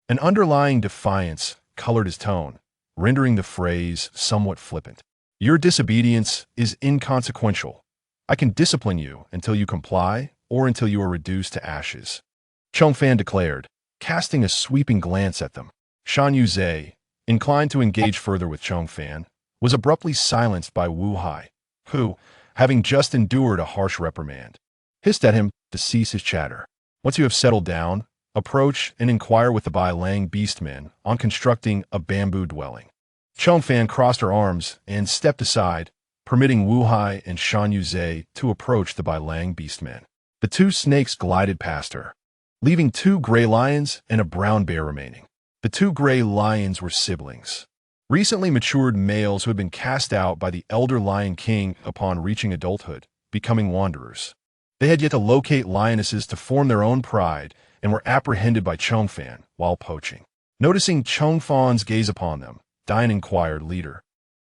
An underlying defiance colored his tone, rendering the phrase somewhat flippant. Your disobedience is inconsequential. I can discipline you until you comply or until you are reduced to ashes. Zhong Fan declared, casting a sweeping glance at them. Shan Yuzhe, inclined to engage further with Zhong Fan, was abruptly silenced by Wu Hai, who, having just endured a harsh reprimand, hissed at him to cease his chatter. Once you have settled down, approach and inquire with the Bailang beastmen on constructing a bamboo dwelling. Zhong Fan crossed her arms and stepped aside, permitting Wu Hai and Shan Yuzhe to approach the Bailang beastmen. The 2 snakes glided past her, leaving 2 gray lions and a brown bear remaining. The 2 gray lions were siblings, recently matured males who had been cast out by the elder Lion King upon reaching adulthood, becoming wanderers. They had yet to locate lionesses to form their own pride and were apprehended by Zhong Fan while poaching. Noticing Zhong Fan's gaze upon them, Dian inquired, leader,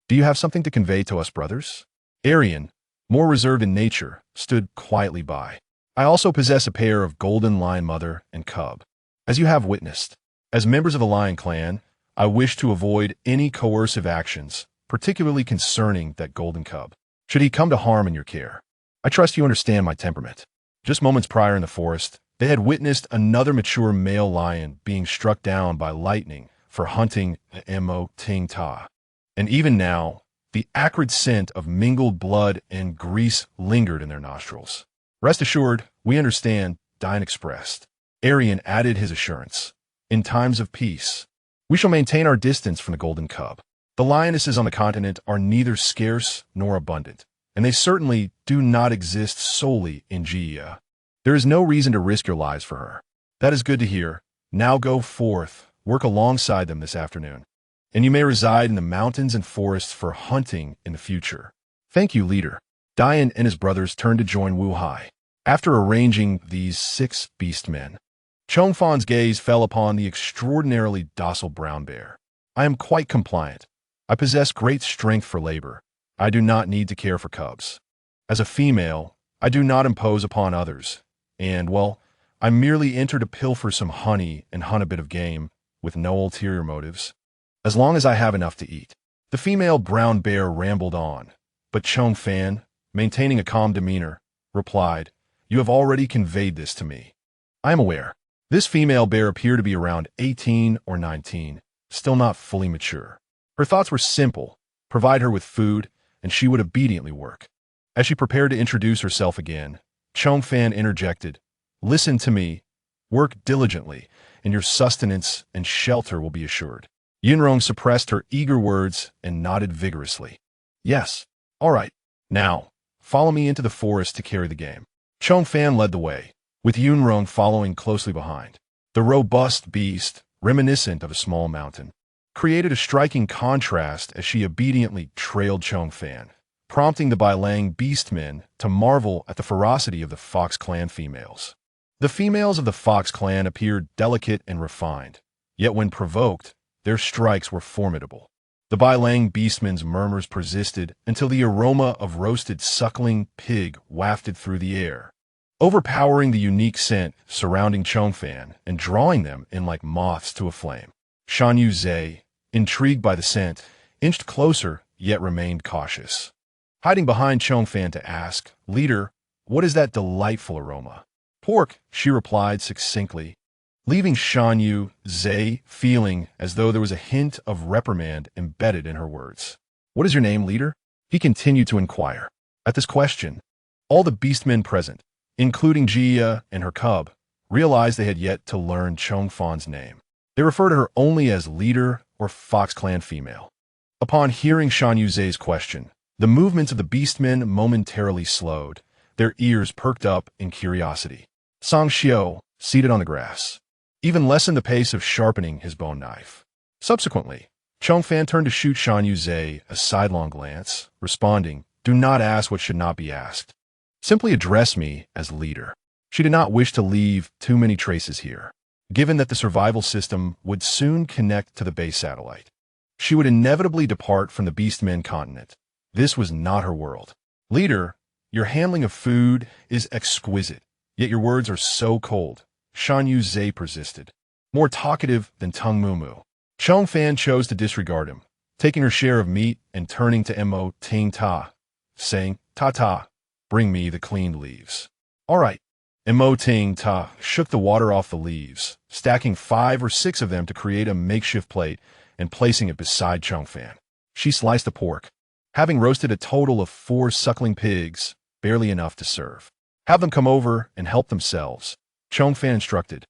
do you have something to convey to us, brothers? Arian, more reserved in nature, stood quietly by. I also possess a pair of golden lion mother and cub. As you have witnessed, as members of the Lion Clan, I wish to avoid any coercive actions, particularly concerning that golden cub, should he come to harm in your care. I trust you understand my temperament. Just moments prior in the forest, they had witnessed another mature male lion being struck down by lightning for hunting a Mo Ting Ta. And even now, the acrid scent of mingled blood and grease lingered in their nostrils. Rest assured, we understand, Dian expressed. Arian added his assurance. In times of peace, we shall maintain our distance from the golden cub. The lionesses on the continent are neither scarce nor abundant, and they certainly do not exist solely in Jia. There is no reason to risk your lives for her. That is good to hear. Now go forth, work alongside them this afternoon, and you may reside in the mountains and forests for hunting in the future. Thank you, leader. Dian and his brothers turned to join Wu Hai. After arranging these 6 beastmen, Zhong Fan's gaze fell upon the extraordinarily docile brown bear. I am quite compliant. I possess great strength for labor. I do not need to care for cubs. As a female, I do not impose upon others, and, well, I merely enter to pilfer some honey and hunt a bit of game, with no ulterior motives, as long as I have enough to eat. The female brown bear rambled on, but Zhong Fan, maintaining a calm demeanor, replied, You have already conveyed this to me. I am aware. This female bear appeared to be around 18 or 19, still not fully mature. Her thoughts were simple, provide her with food, and she would obediently work. As she prepared to introduce herself again, Zhong Fan interjected, Listen to me, work diligently, and your sustenance and shelter will be assured. Yunrong suppressed her eager words and nodded vigorously. Yes, all right. Now, follow me into the forest to carry the game. Zhong Fan led the way, with Yunrong following closely behind. The robust beast, reminiscent of a small mountain, created a striking contrast as she obediently trailed Zhong Fan, prompting the Bailang beastmen to marvel at the ferocity of the Fox clan females. The females of the Fox clan appeared delicate and refined, yet when provoked, their strikes were formidable. The Bailang beastman's murmurs persisted until the aroma of roasted suckling pig wafted through the air, overpowering the unique scent surrounding Zhong Fan and drawing them in like moths to a flame. Shan Yu Zhe, intrigued by the scent, inched closer yet remained cautious, hiding behind Zhong Fan to ask, "Leader, what is that delightful aroma?" "Pork," she replied succinctly, leaving Shan Yu Zhe feeling as though there was a hint of reprimand embedded in her words. "What is your name, leader?" he continued to inquire. At this question, all the beastmen present, including Jia and her cub, realized they had yet to learn Zhong Fan's name. They referred to her only as leader or Fox Clan female. Upon hearing Shan Yu Zhe's question, the movements of the beastmen momentarily slowed, their ears perked up in curiosity. Song Xiao, seated on the grass, even lessened the pace of sharpening his bone knife. Subsequently, Zhong Fan turned to shoot Shan Yu Zhe a sidelong glance, responding, "Do not ask what should not be asked. Simply address me as leader." She did not wish to leave too many traces here, given that the survival system would soon connect to the base satellite. She would inevitably depart from the Beastman Continent. This was not her world. "Leader, your handling of food is exquisite, yet your words are so cold," Shan Yu Zhe persisted, more talkative than Tung Mumu. Zhong Fan chose to disregard him, taking her share of meat and turning to Mo Ting Ta, saying, "Ta-ta, bring me the cleaned leaves." "All right." Mo Ting Ta shook the water off the leaves, stacking 5 or 6 of them to create a makeshift plate and placing it beside Zhong Fan. She sliced the pork, having roasted a total of 4 suckling pigs, barely enough to serve. "Have them come over and help themselves," Zhong Fan instructed,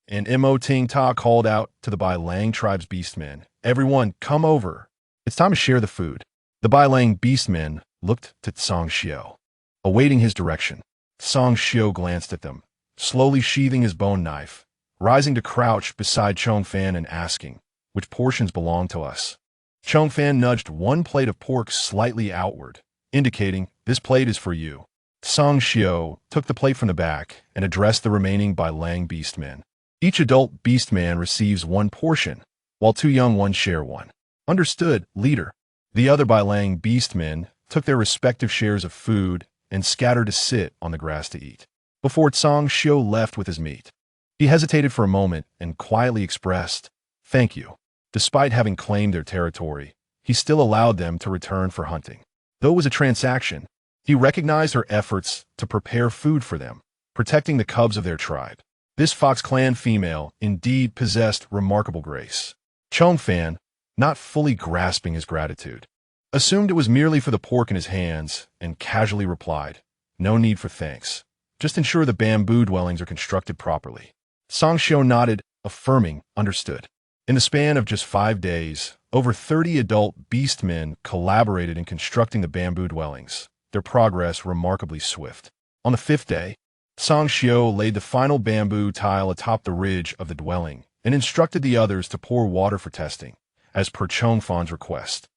and Mo Ting Ta called out to the Bailang tribe's beastmen, "Everyone, come over. It's time to share the food." The Bailang beastmen looked to Song Xiao, awaiting his direction. Song Xiao glanced at them, slowly sheathing his bone knife, rising to crouch beside Zhong Fan and asking, "Which portions belong to us?" Zhong Fan nudged one plate of pork slightly outward, indicating, "This plate is for you." Song Xiao took the plate from the back and addressed the remaining Bailang beastmen. "Each adult beastman receives 1 portion, while 2 young ones share 1. "Understood, leader." The other Bailang beastmen took their respective shares of food and scattered to sit on the grass to eat, before Song Xiao left with his meat. He hesitated for a moment and quietly expressed, "Thank you." Despite having claimed their territory, he still allowed them to return for hunting. Though it was a transaction, he recognized her efforts to prepare food for them, protecting the cubs of their tribe. This Fox Clan female indeed possessed remarkable grace. Zhong Fan, not fully grasping his gratitude, assumed it was merely for the pork in his hands and casually replied, "No need for thanks. Just ensure the bamboo dwellings are constructed properly." Song Xiao nodded, affirming, "Understood." In the span of just 5 days, over 30 adult beastmen collaborated in constructing the bamboo dwellings, their progress remarkably swift. On the 5th day, Song Xiao laid the final bamboo tile atop the ridge of the dwelling and instructed the others to pour water for testing, as per Zhong Fan's request.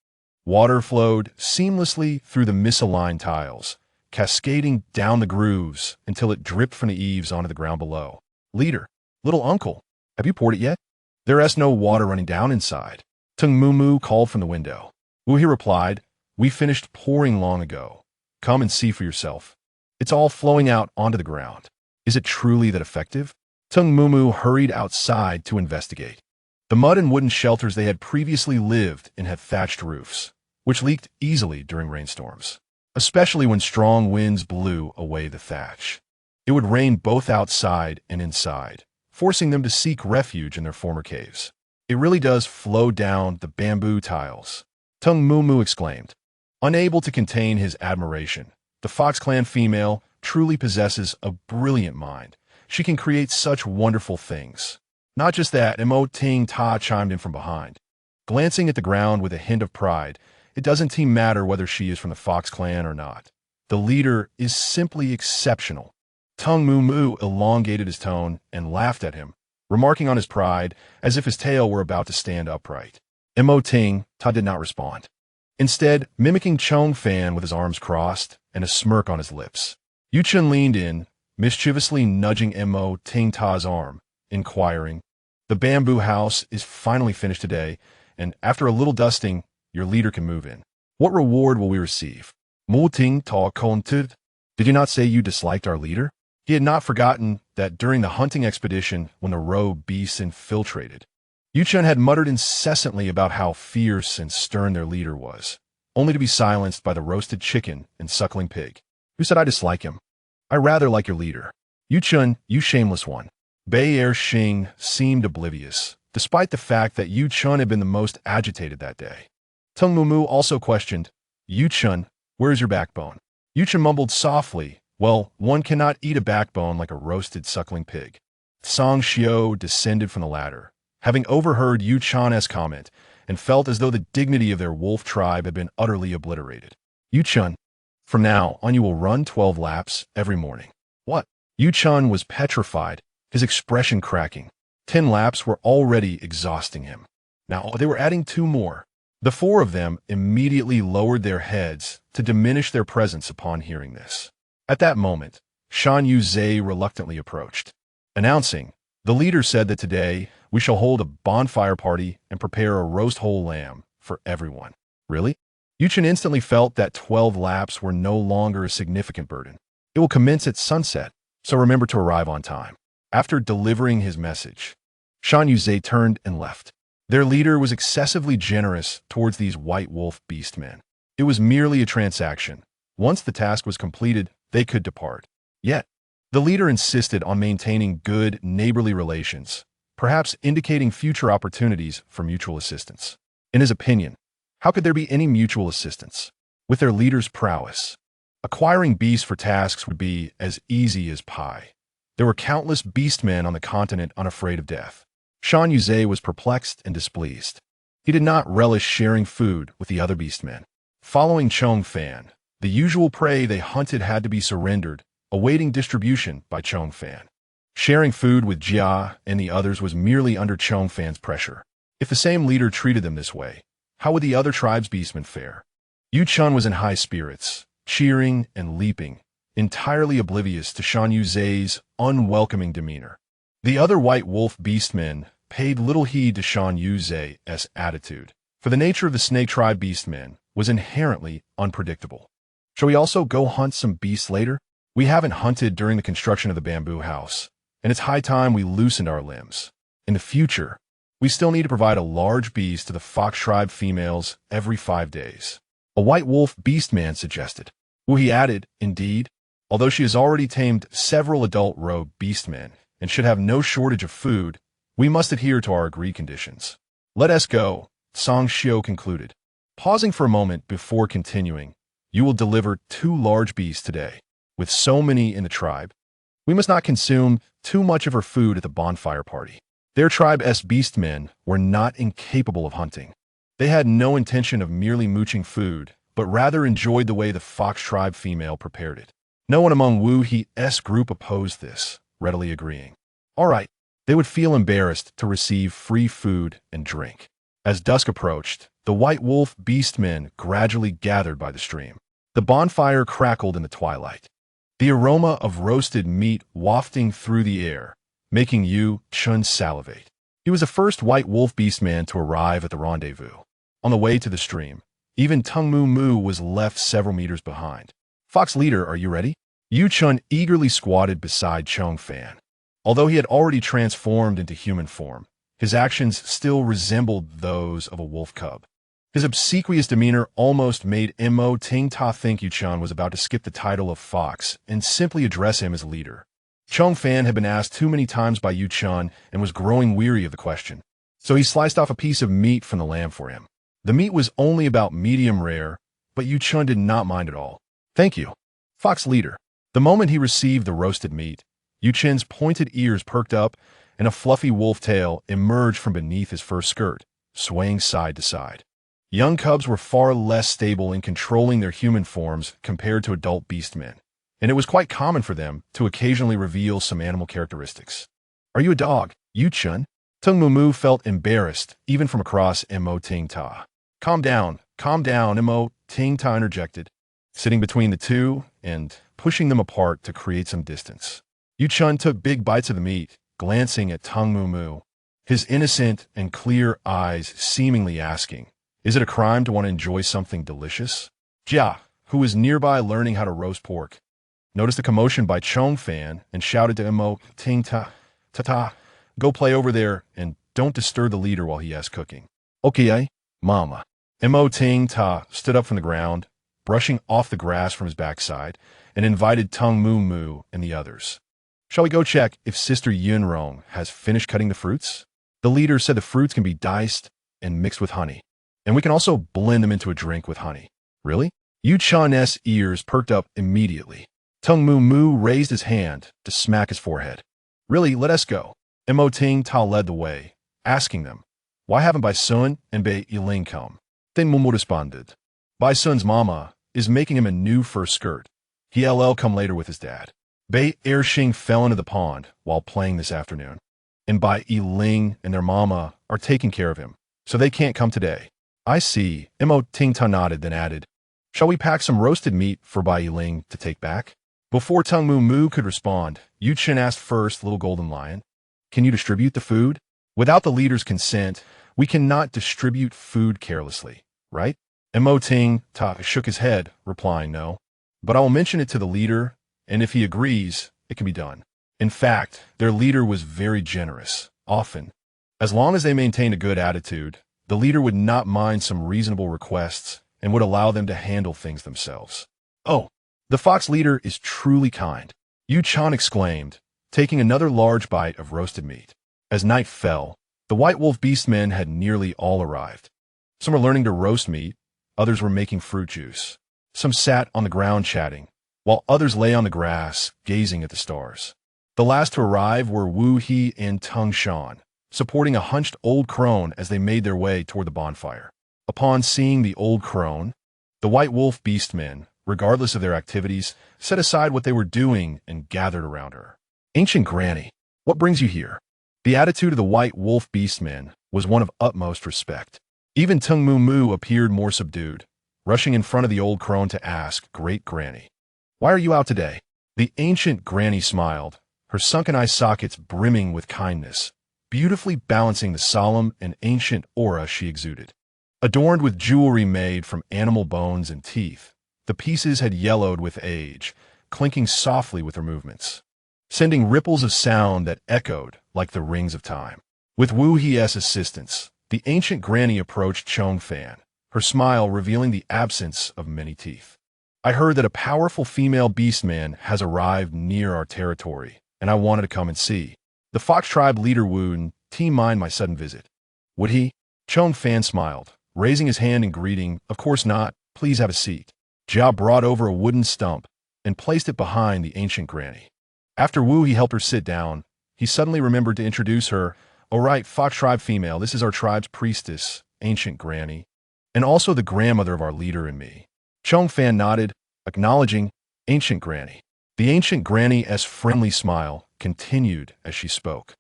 Water flowed seamlessly through the misaligned tiles, cascading down the grooves until it dripped from the eaves onto the ground below. "Leader, little uncle, have you poured it yet?" "There is no water running down inside," Tung Mumu called from the window. Wu He replied, "We finished pouring long ago. Come and see for yourself. It's all flowing out onto the ground." "Is it truly that effective?" Tung Mumu hurried outside to investigate. The mud and wooden shelters they had previously lived in had thatched roofs, which leaked easily during rainstorms, especially when strong winds blew away the thatch. It would rain both outside and inside, forcing them to seek refuge in their former caves. "It really does flow down the bamboo tiles," Tung Mumu exclaimed. Unable to contain his admiration, the Fox Clan female truly possesses a brilliant mind. She can create such wonderful things. Not just that, Mo Ting Ta chimed in from behind. Glancing at the ground with a hint of pride, it doesn't matter whether she is from the Fox Clan or not. The leader is simply exceptional. Tung Mumu elongated his tone and laughed at him, remarking on his pride as if his tail were about to stand upright. Mo Ting Ta did not respond, instead mimicking Zhong Fan with his arms crossed and a smirk on his lips. Yu Chun leaned in, mischievously nudging Mo Ting Ta's arm, inquiring, "The bamboo house is finally finished today, and after a little dusting, your leader can move in. What reward will we receive? Mu Ting Ta Kontud? Did you not say you disliked our leader? He had not forgotten that during the hunting expedition when the rogue beasts infiltrated, Yuchun had muttered incessantly about how fierce and stern their leader was, only to be silenced by the roasted chicken and suckling pig. Who said I dislike him? I rather like your leader. Yuchun, you shameless one. Bei Er Xing seemed oblivious, despite the fact that Yuchun had been the most agitated that day. Tung Mumu also questioned, Yuchun, where is your backbone? Yuchun mumbled softly, well, one cannot eat a backbone like a roasted suckling pig. Song Xiao descended from the ladder, having overheard Yuchun's comment, and felt as though the dignity of their wolf tribe had been utterly obliterated. Yuchun, from now on you will run 12 laps every morning. What? Yuchun was petrified, his expression cracking. 10 laps were already exhausting him. Now they were adding 2 more. The 4 of them immediately lowered their heads to diminish their presence upon hearing this. At that moment, Shan Yu reluctantly approached. Announcing, the leader said that today we shall hold a bonfire party and prepare a roast whole lamb for everyone. Really? Yuchun instantly felt that 12 laps were no longer a significant burden. It will commence at sunset, so remember to arrive on time. After delivering his message, Shan Yu turned and left. Their leader was excessively generous towards these white wolf beastmen. It was merely a transaction. Once the task was completed, they could depart. Yet, the leader insisted on maintaining good, neighborly relations, perhaps indicating future opportunities for mutual assistance. In his opinion, how could there be any mutual assistance? With their leader's prowess, acquiring beasts for tasks would be as easy as pie. There were countless beastmen on the continent unafraid of death. Shan Yu was perplexed and displeased. He did not relish sharing food with the other beastmen. Following Zhong Fan, the usual prey they hunted had to be surrendered, awaiting distribution by Zhong Fan. Sharing food with Jia and the others was merely under Zhong Fan's pressure. If the same leader treated them this way, how would the other tribe's beastmen fare? Yuchun was in high spirits, cheering and leaping, entirely oblivious to Shan Yu's unwelcoming demeanor. The other white wolf beastmen paid little heed to Shan Yu's attitude, for the nature of the snake tribe beastmen was inherently unpredictable. Shall we also go hunt some beasts later? We haven't hunted during the construction of the bamboo house, and it's high time we loosened our limbs. In the future, we still need to provide a large beast to the fox tribe females every 5 days. A white wolf beastman suggested. Wu he added, indeed, although she has already tamed several adult rogue beastmen and should have no shortage of food, we must adhere to our agreed conditions. Let us go, Song Xiao concluded. Pausing for a moment before continuing, you will deliver 2 large beasts today. With so many in the tribe, we must not consume too much of her food at the bonfire party. Their tribe's beastmen were not incapable of hunting. They had no intention of merely mooching food, but rather enjoyed the way the fox tribe female prepared it. No one among Wu He's group opposed this, readily agreeing. All right, they would feel embarrassed to receive free food and drink. As dusk approached, the white wolf beastmen gradually gathered by the stream. The bonfire crackled in the twilight, the aroma of roasted meat wafting through the air, making Yuchun salivate. He was the first white wolf beastman to arrive at the rendezvous. On the way to the stream, even Tung Mu was left several meters behind. Fox leader, are you ready? Yuchun eagerly squatted beside Zhong Fan. Although he had already transformed into human form, his actions still resembled those of a wolf cub. His obsequious demeanor almost made Mo Ting Ta think Yuchun was about to skip the title of Fox and simply address him as leader. Zhong Fan had been asked too many times by Yuchun and was growing weary of the question, so he sliced off a piece of meat from the lamb for him. The meat was only about medium rare, but Yuchun did not mind at all. Thank you, Fox leader. The moment he received the roasted meat, Yuchun's pointed ears perked up and a fluffy wolf tail emerged from beneath his fur skirt, swaying side to side. Young cubs were far less stable in controlling their human forms compared to adult beastmen, and it was quite common for them to occasionally reveal some animal characteristics. Are you a dog, Yuchun? Tung Mu felt embarrassed, even from across Mo Ting Ta. Calm down, Mo Ting Ta interjected, sitting between the two and pushing them apart to create some distance. Yuchun took big bites of the meat, glancing at Tung Mu, his innocent and clear eyes seemingly asking, Is it a crime to want to enjoy something delicious? Jia, who was nearby learning how to roast pork, noticed the commotion by Zhong Fan and shouted to Mo Ting Ta, go play over there and don't disturb the leader while he has cooking. Okay, mama. Mo Ting Ta stood up from the ground, brushing off the grass from his backside, and invited Tung Moo Moo and the others. Shall we go check if Sister Yunrong has finished cutting the fruits? The leader said the fruits can be diced and mixed with honey, and we can also blend them into a drink with honey. Really? Yu Chan's ears perked up immediately. Tung Moo Moo raised his hand to smack his forehead. Really, let us go. Mo Ting Ta led the way, asking them, why haven't Bai Sun and Bai Yiling come? Then Mumu responded, Bai Sun's mama is making him a new fur skirt. He'll come later with his dad. Bai Erxing fell into the pond while playing this afternoon, and Bai Yiling and their mama are taking care of him, so they can't come today. I see. Mo Ting Ta nodded, then added, shall we pack some roasted meat for Bai Yiling to take back? Before Tung Moo Moo could respond, Yu Chen asked first, Little Golden Lion, can you distribute the food? Without the leader's consent, we cannot distribute food carelessly, right? Mo Ting Ta shook his head, replying no. But I will mention it to the leader, and if he agrees, it can be done. In fact, their leader was very generous, often. As long as they maintained a good attitude, the leader would not mind some reasonable requests and would allow them to handle things themselves. Oh, the fox leader is truly kind, Yu Chan exclaimed, taking another large bite of roasted meat. As night fell, the White Wolf Beastmen had nearly all arrived. Some were learning to roast meat, others were making fruit juice. Some sat on the ground chatting, while others lay on the grass, gazing at the stars. The last to arrive were Wu He and Tung Shan, supporting a hunched old crone as they made their way toward the bonfire. Upon seeing the old crone, the White Wolf Beastmen, regardless of their activities, set aside what they were doing and gathered around her. Ancient Granny, what brings you here? The attitude of the White Wolf Beastmen was one of utmost respect. Even Tung Moo Moo appeared more subdued, rushing in front of the old crone to ask, Great Granny, why are you out today? The ancient Granny smiled, her sunken eye sockets brimming with kindness, beautifully balancing the solemn and ancient aura she exuded. Adorned with jewelry made from animal bones and teeth, the pieces had yellowed with age, clinking softly with her movements, sending ripples of sound that echoed like the rings of time. With Wu He's assistance, the ancient Granny approached Zhong Fan, her smile revealing the absence of many teeth. I heard that a powerful female beastman has arrived near our territory, and I wanted to come and see. The Fox Tribe leader Woon mind my sudden visit. Would he? Zhong Fan smiled, raising his hand in greeting. Of course not. Please have a seat. Jia brought over a wooden stump and placed it behind the ancient Granny. After Wu He helped her sit down, he suddenly remembered to introduce her. All right, Fox Tribe female, this is our tribe's priestess, ancient Granny, and also the grandmother of our leader and me. Zhong Fan nodded, acknowledging ancient Granny. The ancient Granny's friendly smile continued as she spoke.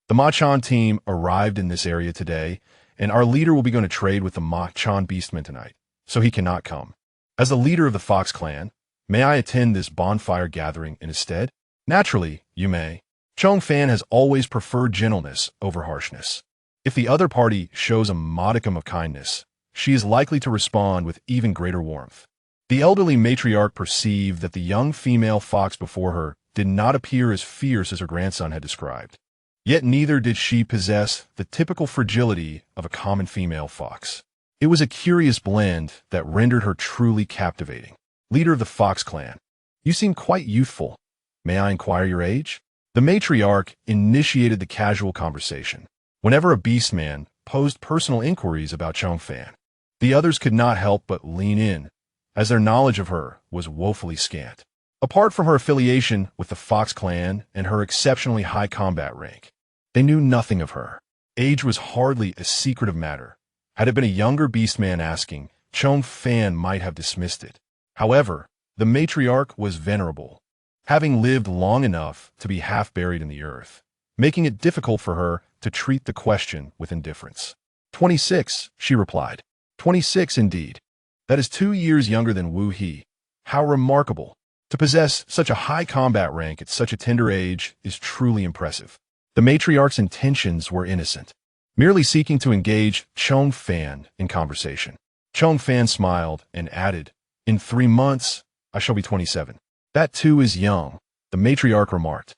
The Ma-Chan team arrived in this area today, and our leader will be going to trade with the Ma-Chan Beastmen tonight, so he cannot come. As the leader of the Fox clan, may I attend this bonfire gathering in his stead? Naturally, you may. Zhong Fan has always preferred gentleness over harshness. If the other party shows a modicum of kindness, she is likely to respond with even greater warmth. The elderly matriarch perceived that the young female fox before her did not appear as fierce as her grandson had described. Yet neither did she possess the typical fragility of a common female fox. It was a curious blend that rendered her truly captivating. Leader of the Fox clan, you seem quite youthful. May I inquire your age? The matriarch initiated the casual conversation. Whenever a beastman posed personal inquiries about Zhong Fan, the others could not help but lean in, as their knowledge of her was woefully scant. Apart from her affiliation with the Fox clan and her exceptionally high combat rank, they knew nothing of her. Age was hardly a secretive matter. Had it been a younger beastman asking, Zhong Fan might have dismissed it. However, the matriarch was venerable, having lived long enough to be half buried in the earth, making it difficult for her to treat the question with indifference. 26, she replied. 26 indeed. That is 2 years younger than Wu He. How remarkable. To possess such a high combat rank at such a tender age is truly impressive. The matriarch's intentions were innocent. merely seeking to engage Zhong Fan in conversation. Zhong Fan smiled and added, "In 3 months, I shall be 27. That too is young," the matriarch remarked,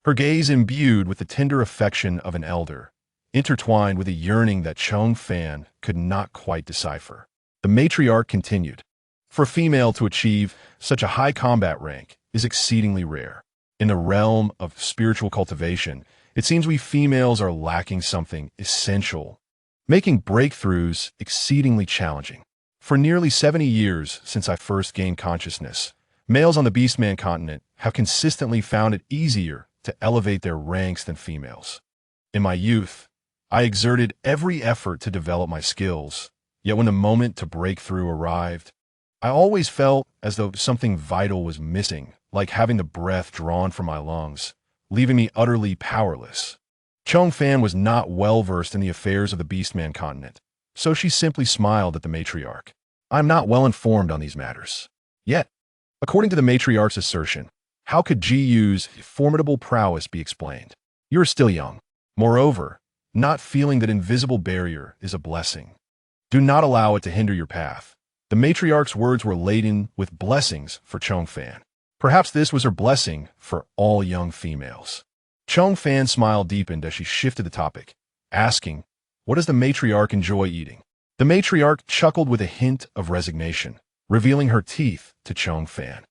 her gaze imbued with the tender affection of an elder, intertwined with a yearning that Zhong Fan could not quite decipher. The matriarch continued, "For a female to achieve such a high combat rank is exceedingly rare. In the realm of spiritual cultivation, it seems we females are lacking something essential, making breakthroughs exceedingly challenging. For nearly 70 years since I first gained consciousness, males on the Beastman Continent have consistently found it easier to elevate their ranks than females. In my youth, I exerted every effort to develop my skills, yet when the moment to break through arrived, I always felt as though something vital was missing, like having the breath drawn from my lungs, leaving me utterly powerless." Zhong Fan was not well versed in the affairs of the Beastman Continent, so she simply smiled at the matriarch. "I am not well informed on these matters. Yet, according to the matriarch's assertion, how could Ji-Yu's formidable prowess be explained? You are still young. Moreover, not feeling that invisible barrier is a blessing. Do not allow it to hinder your path." The matriarch's words were laden with blessings for Zhong Fan. Perhaps this was her blessing for all young females. Zhong Fan's smile deepened as she shifted the topic, asking, "What does the matriarch enjoy eating?" The matriarch chuckled with a hint of resignation, revealing her teeth to Zhong Fan.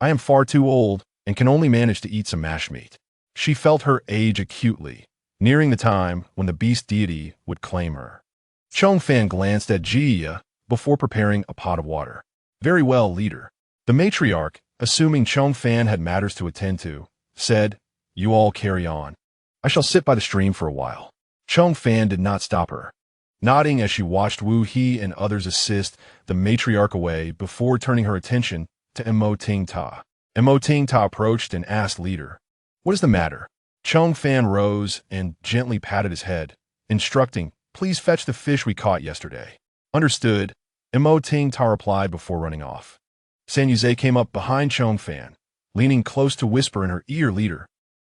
"I am far too old and can only manage to eat some mash meat." She felt her age acutely, nearing the time when the beast deity would claim her. Zhong Fan glanced at Jia before preparing a pot of water. "Very well, leader." The matriarch, assuming Zhong Fan had matters to attend to, said, "You all carry on. I shall sit by the stream for a while." Zhong Fan did not stop her, nodding as she watched Wu He and others assist the matriarch away before turning her attention to Mo Ting Ta. Mo Ting Ta approached and asked leader, "What is the matter?" Zhong Fan rose and gently patted his head, instructing, "Please fetch the fish we caught yesterday." "Understood," Mo Ting Ta replied before running off. San Yuze came up behind Zhong Fan, leaning close to whisper in her ear, "Leader,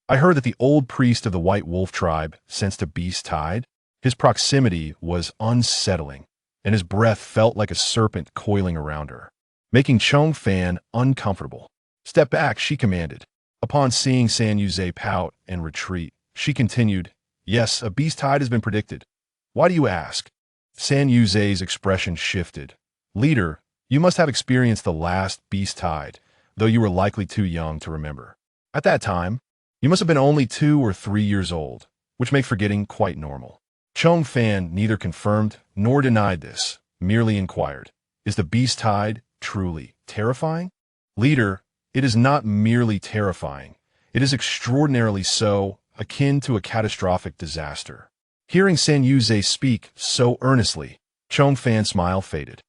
I heard that the old priest of the White Wolf tribe sensed a beast tide. His proximity was unsettling, and his breath felt like a serpent coiling around her, making Zhong Fan uncomfortable. "Step back," she commanded. Upon seeing San Yuze pout and retreat, she continued, "Yes, a beast tide has been predicted. Why do you ask?" San Yuze's expression shifted. "Leader, you must have experienced the last beast tide, though you were likely too young to remember. At that time, you must have been only 2 or 3 years old, which make forgetting quite normal." Zhong Fan neither confirmed nor denied this, merely inquired, "Is the beast tide truly terrifying?" "Leader, it is not merely terrifying. It is extraordinarily so, akin to a catastrophic disaster." Hearing San Yuze speak so earnestly, Zhong Fan's smile faded,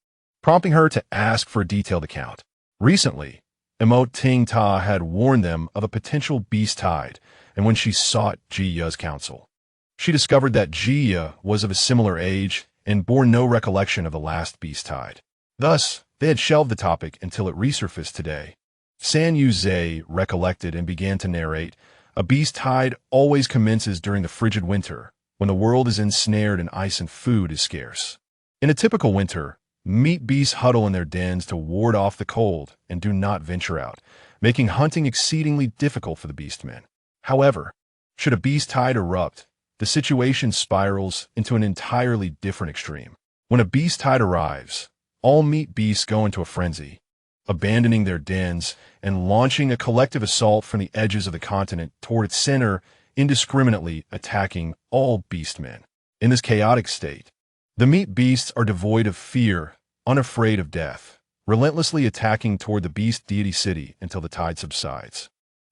prompting her to ask for a detailed account. Recently, Mo Ting Ta had warned them of a potential beast tide, and when she sought Jiya's counsel, she discovered that Jiya was of a similar age and bore no recollection of the last beast tide. Thus, they had shelved the topic until it resurfaced today. San Yuze recollected and began to narrate, "A beast tide always commences during the frigid winter, when the world is ensnared in ice and food is scarce. In a typical winter, meat beasts huddle in their dens to ward off the cold and do not venture out, making hunting exceedingly difficult for the beastmen. However, should a beast tide erupt, the situation spirals into an entirely different extreme. When a beast tide arrives, all meat beasts go into a frenzy, abandoning their dens and launching a collective assault from the edges of the continent toward its center, indiscriminately attacking all beastmen. In this chaotic state, the meat beasts are devoid of fear, unafraid of death, relentlessly attacking toward the beast deity city until the tide subsides.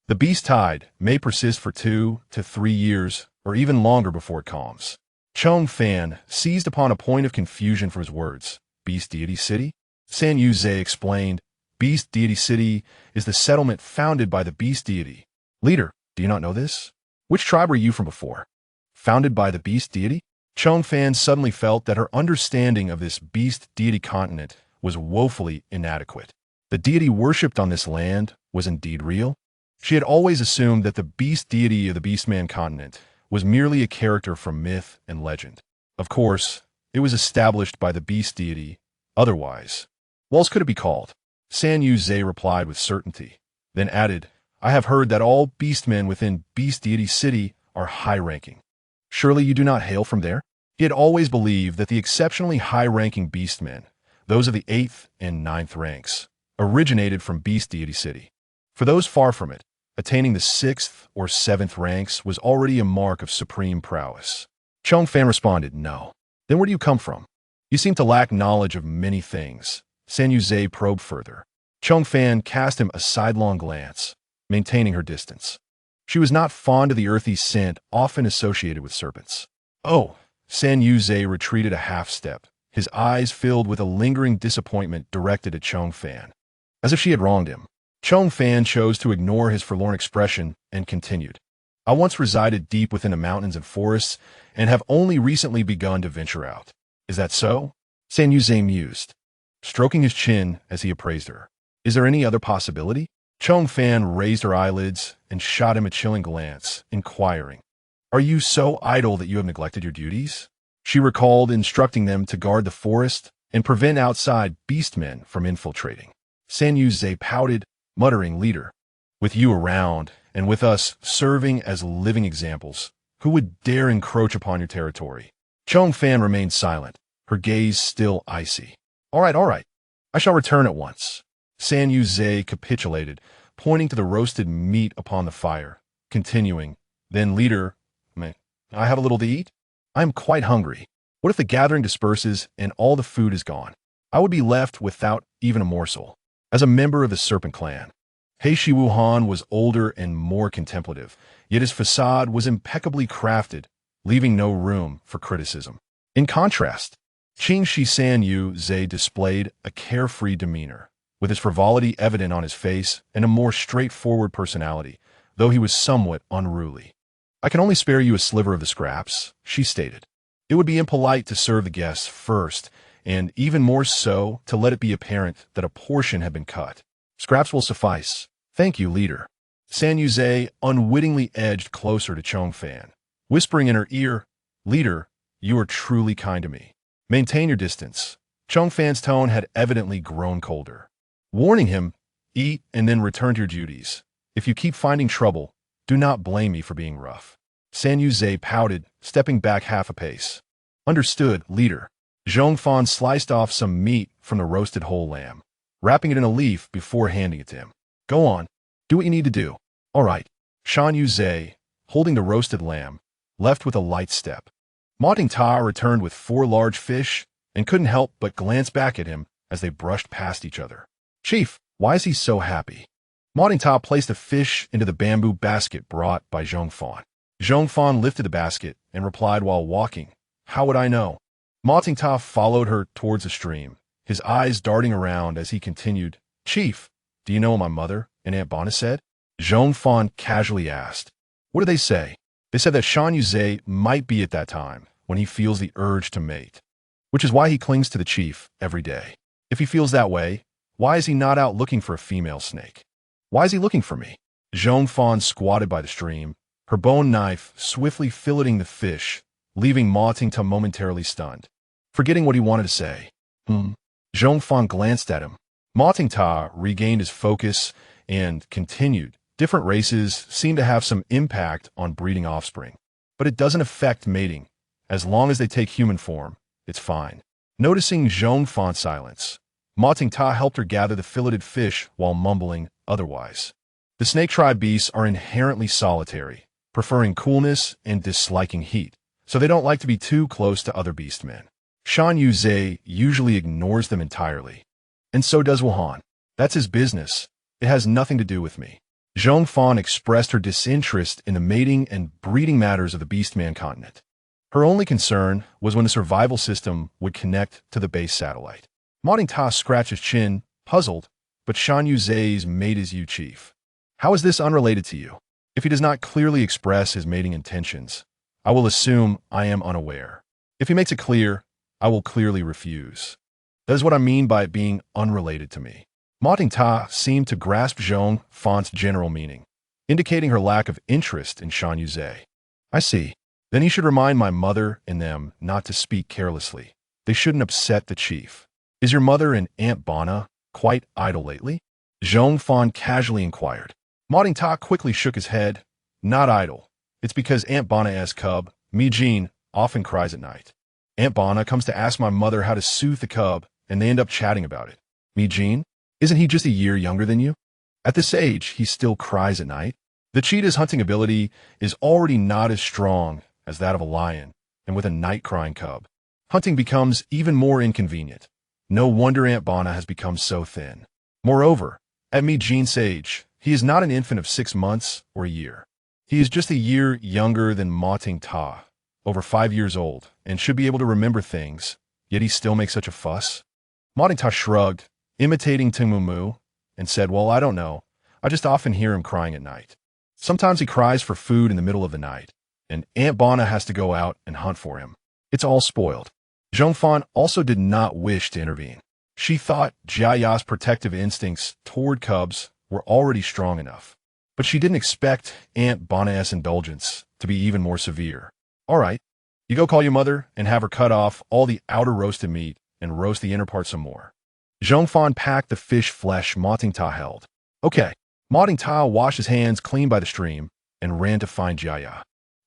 The beast tide may persist for 2 to 3 years or even longer before it calms." Zhong Fan seized upon a point of confusion from his words. "Beast deity city?" San Yuze explained, "Beast deity city is the settlement founded by the beast deity." "Leader, do you not know this? Which tribe were you from before?" "Founded by the beast deity?" Zhong Fan suddenly felt that her understanding of this beast deity continent was woefully inadequate. The deity worshipped on this land was indeed real? She had always assumed that the beast deity of the Beastman Continent was merely a character from myth and legend. Of course, it was established by the beast deity. Otherwise, what else could it be called? San Yu Zhe replied with certainty, then added, I have heard that all beastmen within Beast Deity City are high-ranking. Surely you do not hail from there? He had always believed that the exceptionally high-ranking beastmen, those of the 8th and 9th ranks, originated from Beast Deity City. For those far from it, attaining the 6th or 7th ranks was already a mark of supreme prowess. Zhong Fan responded, no. Then where do you come from? You seem to lack knowledge of many things. San Yu Zhe probed further. Zhong Fan cast him a sidelong glance, maintaining her distance. She was not fond of the earthy scent often associated with serpents. Oh, San Yu Zhe retreated a half-step, his eyes filled with a lingering disappointment directed at Zhong Fan. As if she had wronged him. Zhong Fan chose to ignore his forlorn expression and continued. I once resided deep within the mountains and forests and have only recently begun to venture out. Is that so? San Yu Zhe mused, stroking his chin as he appraised her. Is there any other possibility? Zhong Fan raised her eyelids and shot him a chilling glance, inquiring, Are you so idle that you have neglected your duties? She recalled instructing them to guard the forest and prevent outside beastmen from infiltrating. San Yu Zhe pouted, muttering, Leader, with you around and with us serving as living examples, who would dare encroach upon your territory? Zhong Fan remained silent, her gaze still icy. All right. I shall return at once. San Yu Zhe capitulated, pointing to the roasted meat upon the fire, continuing, Then, Leader, may I have a little to eat? I am quite hungry. What if the gathering disperses and all the food is gone? I would be left without even a morsel. As a member of the Serpent Clan, He Shi Wuhan was older and more contemplative, yet his facade was impeccably crafted, leaving no room for criticism. In contrast, Qing Shi San Yu Zhe displayed a carefree demeanor, with his frivolity evident on his face and a more straightforward personality, though he was somewhat unruly. I can only spare you a sliver of the scraps, she stated. It would be impolite to serve the guests first, and even more so to let it be apparent that a portion had been cut. Scraps will suffice. Thank you, Leader. San Yu Zhe unwittingly edged closer to Zhong Fan, whispering in her ear, Leader, you are truly kind to me. Maintain your distance. Zhong Fan's tone had evidently grown colder, warning him, eat and then return to your duties. If you keep finding trouble, do not blame me for being rough. San Yu Zhe pouted, stepping back half a pace. Understood, Leader. Zhong Fan sliced off some meat from the roasted whole lamb, wrapping it in a leaf before handing it to him. Go on. Do what you need to do. All right. San Yu Zhe, holding the roasted lamb, left with a light step. Ma Tingta returned with 4 large fish and couldn't help but glance back at him as they brushed past each other. Chief, why is he so happy? Ma Tingta placed a fish into the bamboo basket brought by Zhong Fan. Zhong Fan lifted the basket and replied while walking, How would I know? Ma Tingta followed her towards the stream, his eyes darting around as he continued, Chief, do you know what my mother and Aunt Bonna said? Zhong Fan casually asked. What did they say? They said that San Yu Zhe might be at that time when he feels the urge to mate, which is why he clings to the chief every day. If he feels that way, why is he not out looking for a female snake? Why is he looking for me? Zhong Fan squatted by the stream, her bone knife swiftly filleting the fish, leaving Ma Tingta momentarily stunned, forgetting what he wanted to say. Zhong Fan glanced at him. Ma Tingta regained his focus and continued. Different races seem to have some impact on breeding offspring, but it doesn't affect mating. As long as they take human form, it's fine. Noticing Zhong Fan's silence, Ma Tingta helped her gather the filleted fish while mumbling otherwise. The snake tribe beasts are inherently solitary, preferring coolness and disliking heat, so they don't like to be too close to other beastmen. San Yu Zhe usually ignores them entirely. And so does Wuhan. That's his business. It has nothing to do with me. Zhong Fan expressed her disinterest in the mating and breeding matters of the Beastman Continent. Her only concern was when the survival system would connect to the base satellite. Ma Tingta scratched his chin, puzzled, but San Yu Zhe's mate is you, Chief. How is this unrelated to you? If he does not clearly express his mating intentions, I will assume I am unaware. If he makes it clear, I will clearly refuse. That is what I mean by it being unrelated to me. Ma Tingta seemed to grasp Zhong Fan's general meaning, indicating her lack of interest in San Yu Zhe. I see. Then he should remind my mother and them not to speak carelessly. They shouldn't upset the chief. Is your mother and Aunt Bana quite idle lately? Zhong Fan casually inquired. Ma Dingta quickly shook his head. Not idle. It's because Aunt Bana's cub, Mi Jean, often cries at night. Aunt Bana comes to ask my mother how to soothe the cub, and they end up chatting about it. Mi Jean? Isn't he just a year younger than you? At this age, he still cries at night. The cheetah's hunting ability is already not as strong as that of a lion, and with a night-crying cub, hunting becomes even more inconvenient. No wonder Aunt Bana has become so thin. Moreover, at Mi Jean's age, he is not an infant of 6 months or a year. He is just a year younger than Ma Dingta, over 5 years old, and should be able to remember things, yet he still makes such a fuss. Ma Dingta shrugged, imitating Tingmumu, and said, well, I don't know. I just often hear him crying at night. Sometimes he cries for food in the middle of the night, and Aunt Bana has to go out and hunt for him. It's all spoiled. Zhong Fan also did not wish to intervene. She thought Jiaya's protective instincts toward cubs were already strong enough, but she didn't expect Aunt Bana's indulgence to be even more severe. All right, you go call your mother and have her cut off all the outer roasted meat and roast the inner part some more. Zhong Fan packed the fish flesh Ma Dingta held. Okay, Ma Dingta washed his hands clean by the stream and ran to find Jiaya.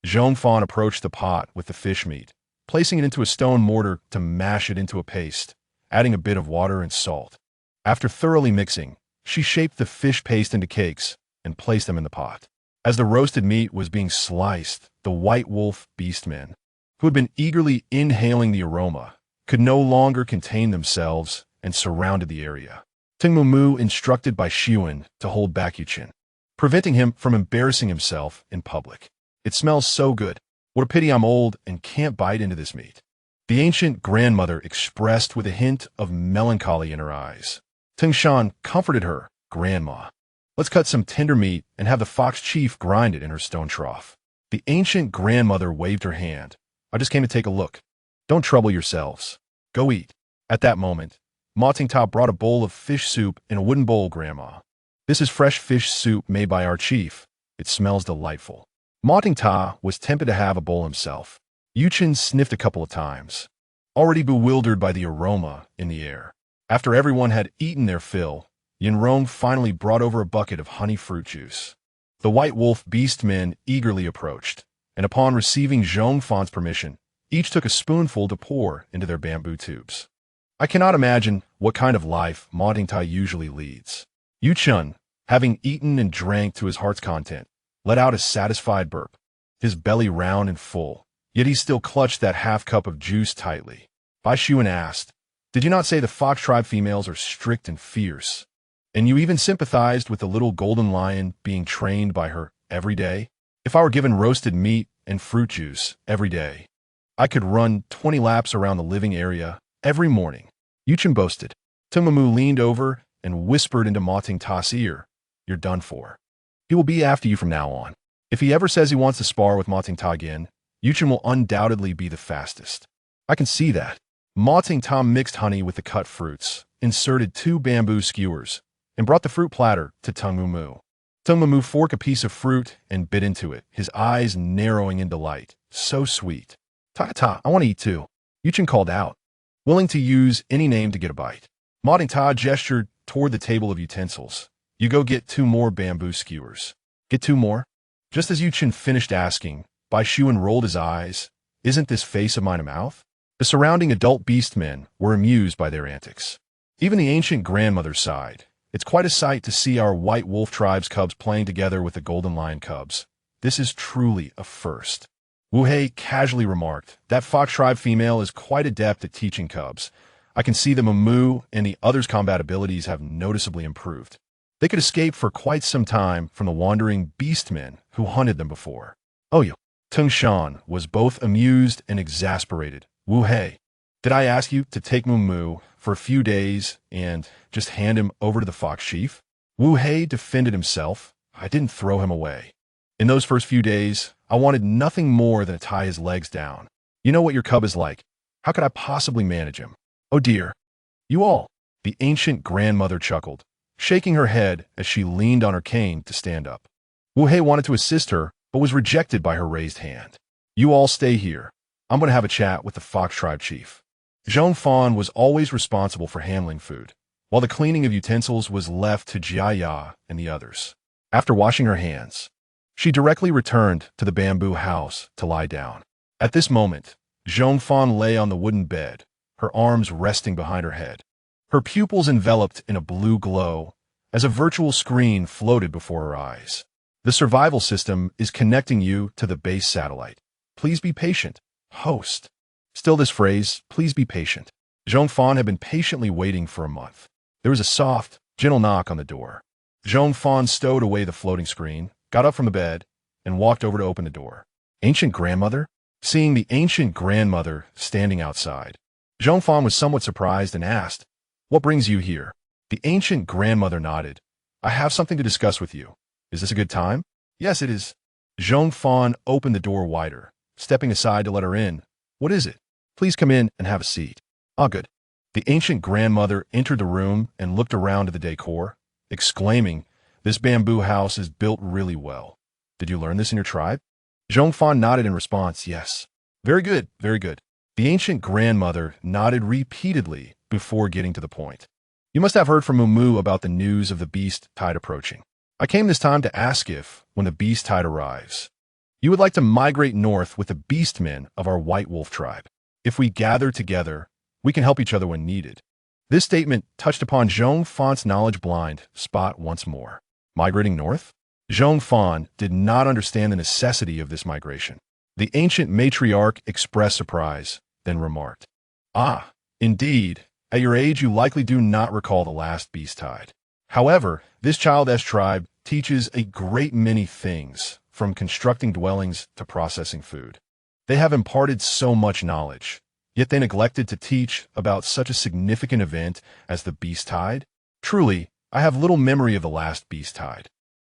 Zhong Fan approached the pot with the fish meat, placing it into a stone mortar to mash it into a paste, adding a bit of water and salt. After thoroughly mixing, she shaped the fish paste into cakes and placed them in the pot. As the roasted meat was being sliced, the white wolf beastmen, who had been eagerly inhaling the aroma, could no longer contain themselves and surrounded the area. Tingmumu instructed by Xiwen to hold back Yuqin, preventing him from embarrassing himself in public. It smells so good. What a pity I'm old and can't bite into this meat. The ancient grandmother expressed with a hint of melancholy in her eyes. Tingshan comforted her, Grandma. Let's cut some tender meat and have the fox chief grind it in her stone trough. The ancient grandmother waved her hand. I just came to take a look. Don't trouble yourselves. Go eat. At that moment, Ma Dingta brought a bowl of fish soup in a wooden bowl, Grandma. This is fresh fish soup made by our chief. It smells delightful. Ma Dingta was tempted to have a bowl himself. Yuqin sniffed a couple of times, already bewildered by the aroma in the air. After everyone had eaten their fill, Yinrong finally brought over a bucket of honey fruit juice. The white wolf beastmen eagerly approached, and upon receiving Zhong Fan's permission, each took a spoonful to pour into their bamboo tubes. I cannot imagine what kind of life Ma Dingta usually leads. Yuqin, having eaten and drank to his heart's content, let out a satisfied burp, his belly round and full, yet he still clutched that half-cup of juice tightly. Bai Xuan asked, Did you not say the fox tribe females are strict and fierce? And you even sympathized with the little golden lion being trained by her every day? If I were given roasted meat and fruit juice every day, I could run 20 laps around the living area every morning. Yuqin boasted. Tingmumu leaned over and whispered into Ma Dingta's ear, You're done for. He will be after you from now on. If he ever says he wants to spar with Ma Dingta again, Yuqin will undoubtedly be the fastest. I can see that. Ma Dingta mixed honey with the cut fruits, inserted 2 bamboo skewers, and brought the fruit platter to Tingmumu. Tingmumu forked a piece of fruit and bit into it, his eyes narrowing in delight. So sweet. Ta, I want to eat too. Yuqin called out, willing to use any name to get a bite. Ma Dingta gestured toward the table of utensils. You go get 2 more bamboo skewers. Get 2 more? Just as Yuqin finished asking, Bai Xuan rolled his eyes. Isn't this face of mine a mouth? The surrounding adult beastmen were amused by their antics. Even the ancient grandmother sighed. It's quite a sight to see our white wolf tribe's cubs playing together with the golden lion cubs. This is truly a first. Wu Hei casually remarked, That fox tribe female is quite adept at teaching cubs. I can see that Mumu and the others' combat abilities have noticeably improved. They could escape for quite some time from the wandering beastmen who hunted them before. Oh, you. Tung Shan was both amused and exasperated. Wu Hei, did I ask you to take Mumu for a few days and just hand him over to the fox chief? Wu Hei defended himself. I didn't throw him away. In those first few days, I wanted nothing more than to tie his legs down. You know what your cub is like. How could I possibly manage him? Oh dear. You all. The ancient grandmother chuckled, shaking her head as she leaned on her cane to stand up. Wu Hei wanted to assist her, but was rejected by her raised hand. You all stay here. I'm going to have a chat with the Fox Tribe chief. Zhong Fan was always responsible for handling food, while the cleaning of utensils was left to Jia and the others. After washing her hands, she directly returned to the bamboo house to lie down. At this moment, Zhong Fan lay on the wooden bed, her arms resting behind her head. Her pupils enveloped in a blue glow as a virtual screen floated before her eyes. The survival system is connecting you to the base satellite. Please be patient. Host. Still this phrase, please be patient. Zhong Fan had been patiently waiting for a month. There was a soft, gentle knock on the door. Zhong Fan stowed away the floating screen, got up from the bed, and walked over to open the door. Ancient grandmother? Seeing the ancient grandmother standing outside, Zhong Fan was somewhat surprised and asked, "What brings you here?" The ancient grandmother nodded. "I have something to discuss with you. Is this a good time?" "Yes, it is." Zhong Fan opened the door wider, stepping aside to let her in. "What is it?" "Please come in and have a seat." "Ah, good." The ancient grandmother entered the room and looked around at the decor, exclaiming, "This bamboo house is built really well. Did you learn this in your tribe?" Zhong Fan nodded in response, "Yes." "Very good, very good." The ancient grandmother nodded repeatedly before getting to the point. "You must have heard from Mumu about the news of the beast tide approaching. I came this time to ask if, when the beast tide arrives, you would like to migrate north with the beastmen of our white wolf tribe. If we gather together, we can help each other when needed." This statement touched upon Zhong Fan's knowledge blind spot once more. Migrating north? Zhong Fan did not understand the necessity of this migration. The ancient matriarch expressed surprise, then remarked, "Ah, indeed, at your age you likely do not recall the last beast tide. However, this childish tribe teaches a great many things, from constructing dwellings to processing food. They have imparted so much knowledge, yet they neglected to teach about such a significant event as the beast tide. Truly, I have little memory of the last beast tide."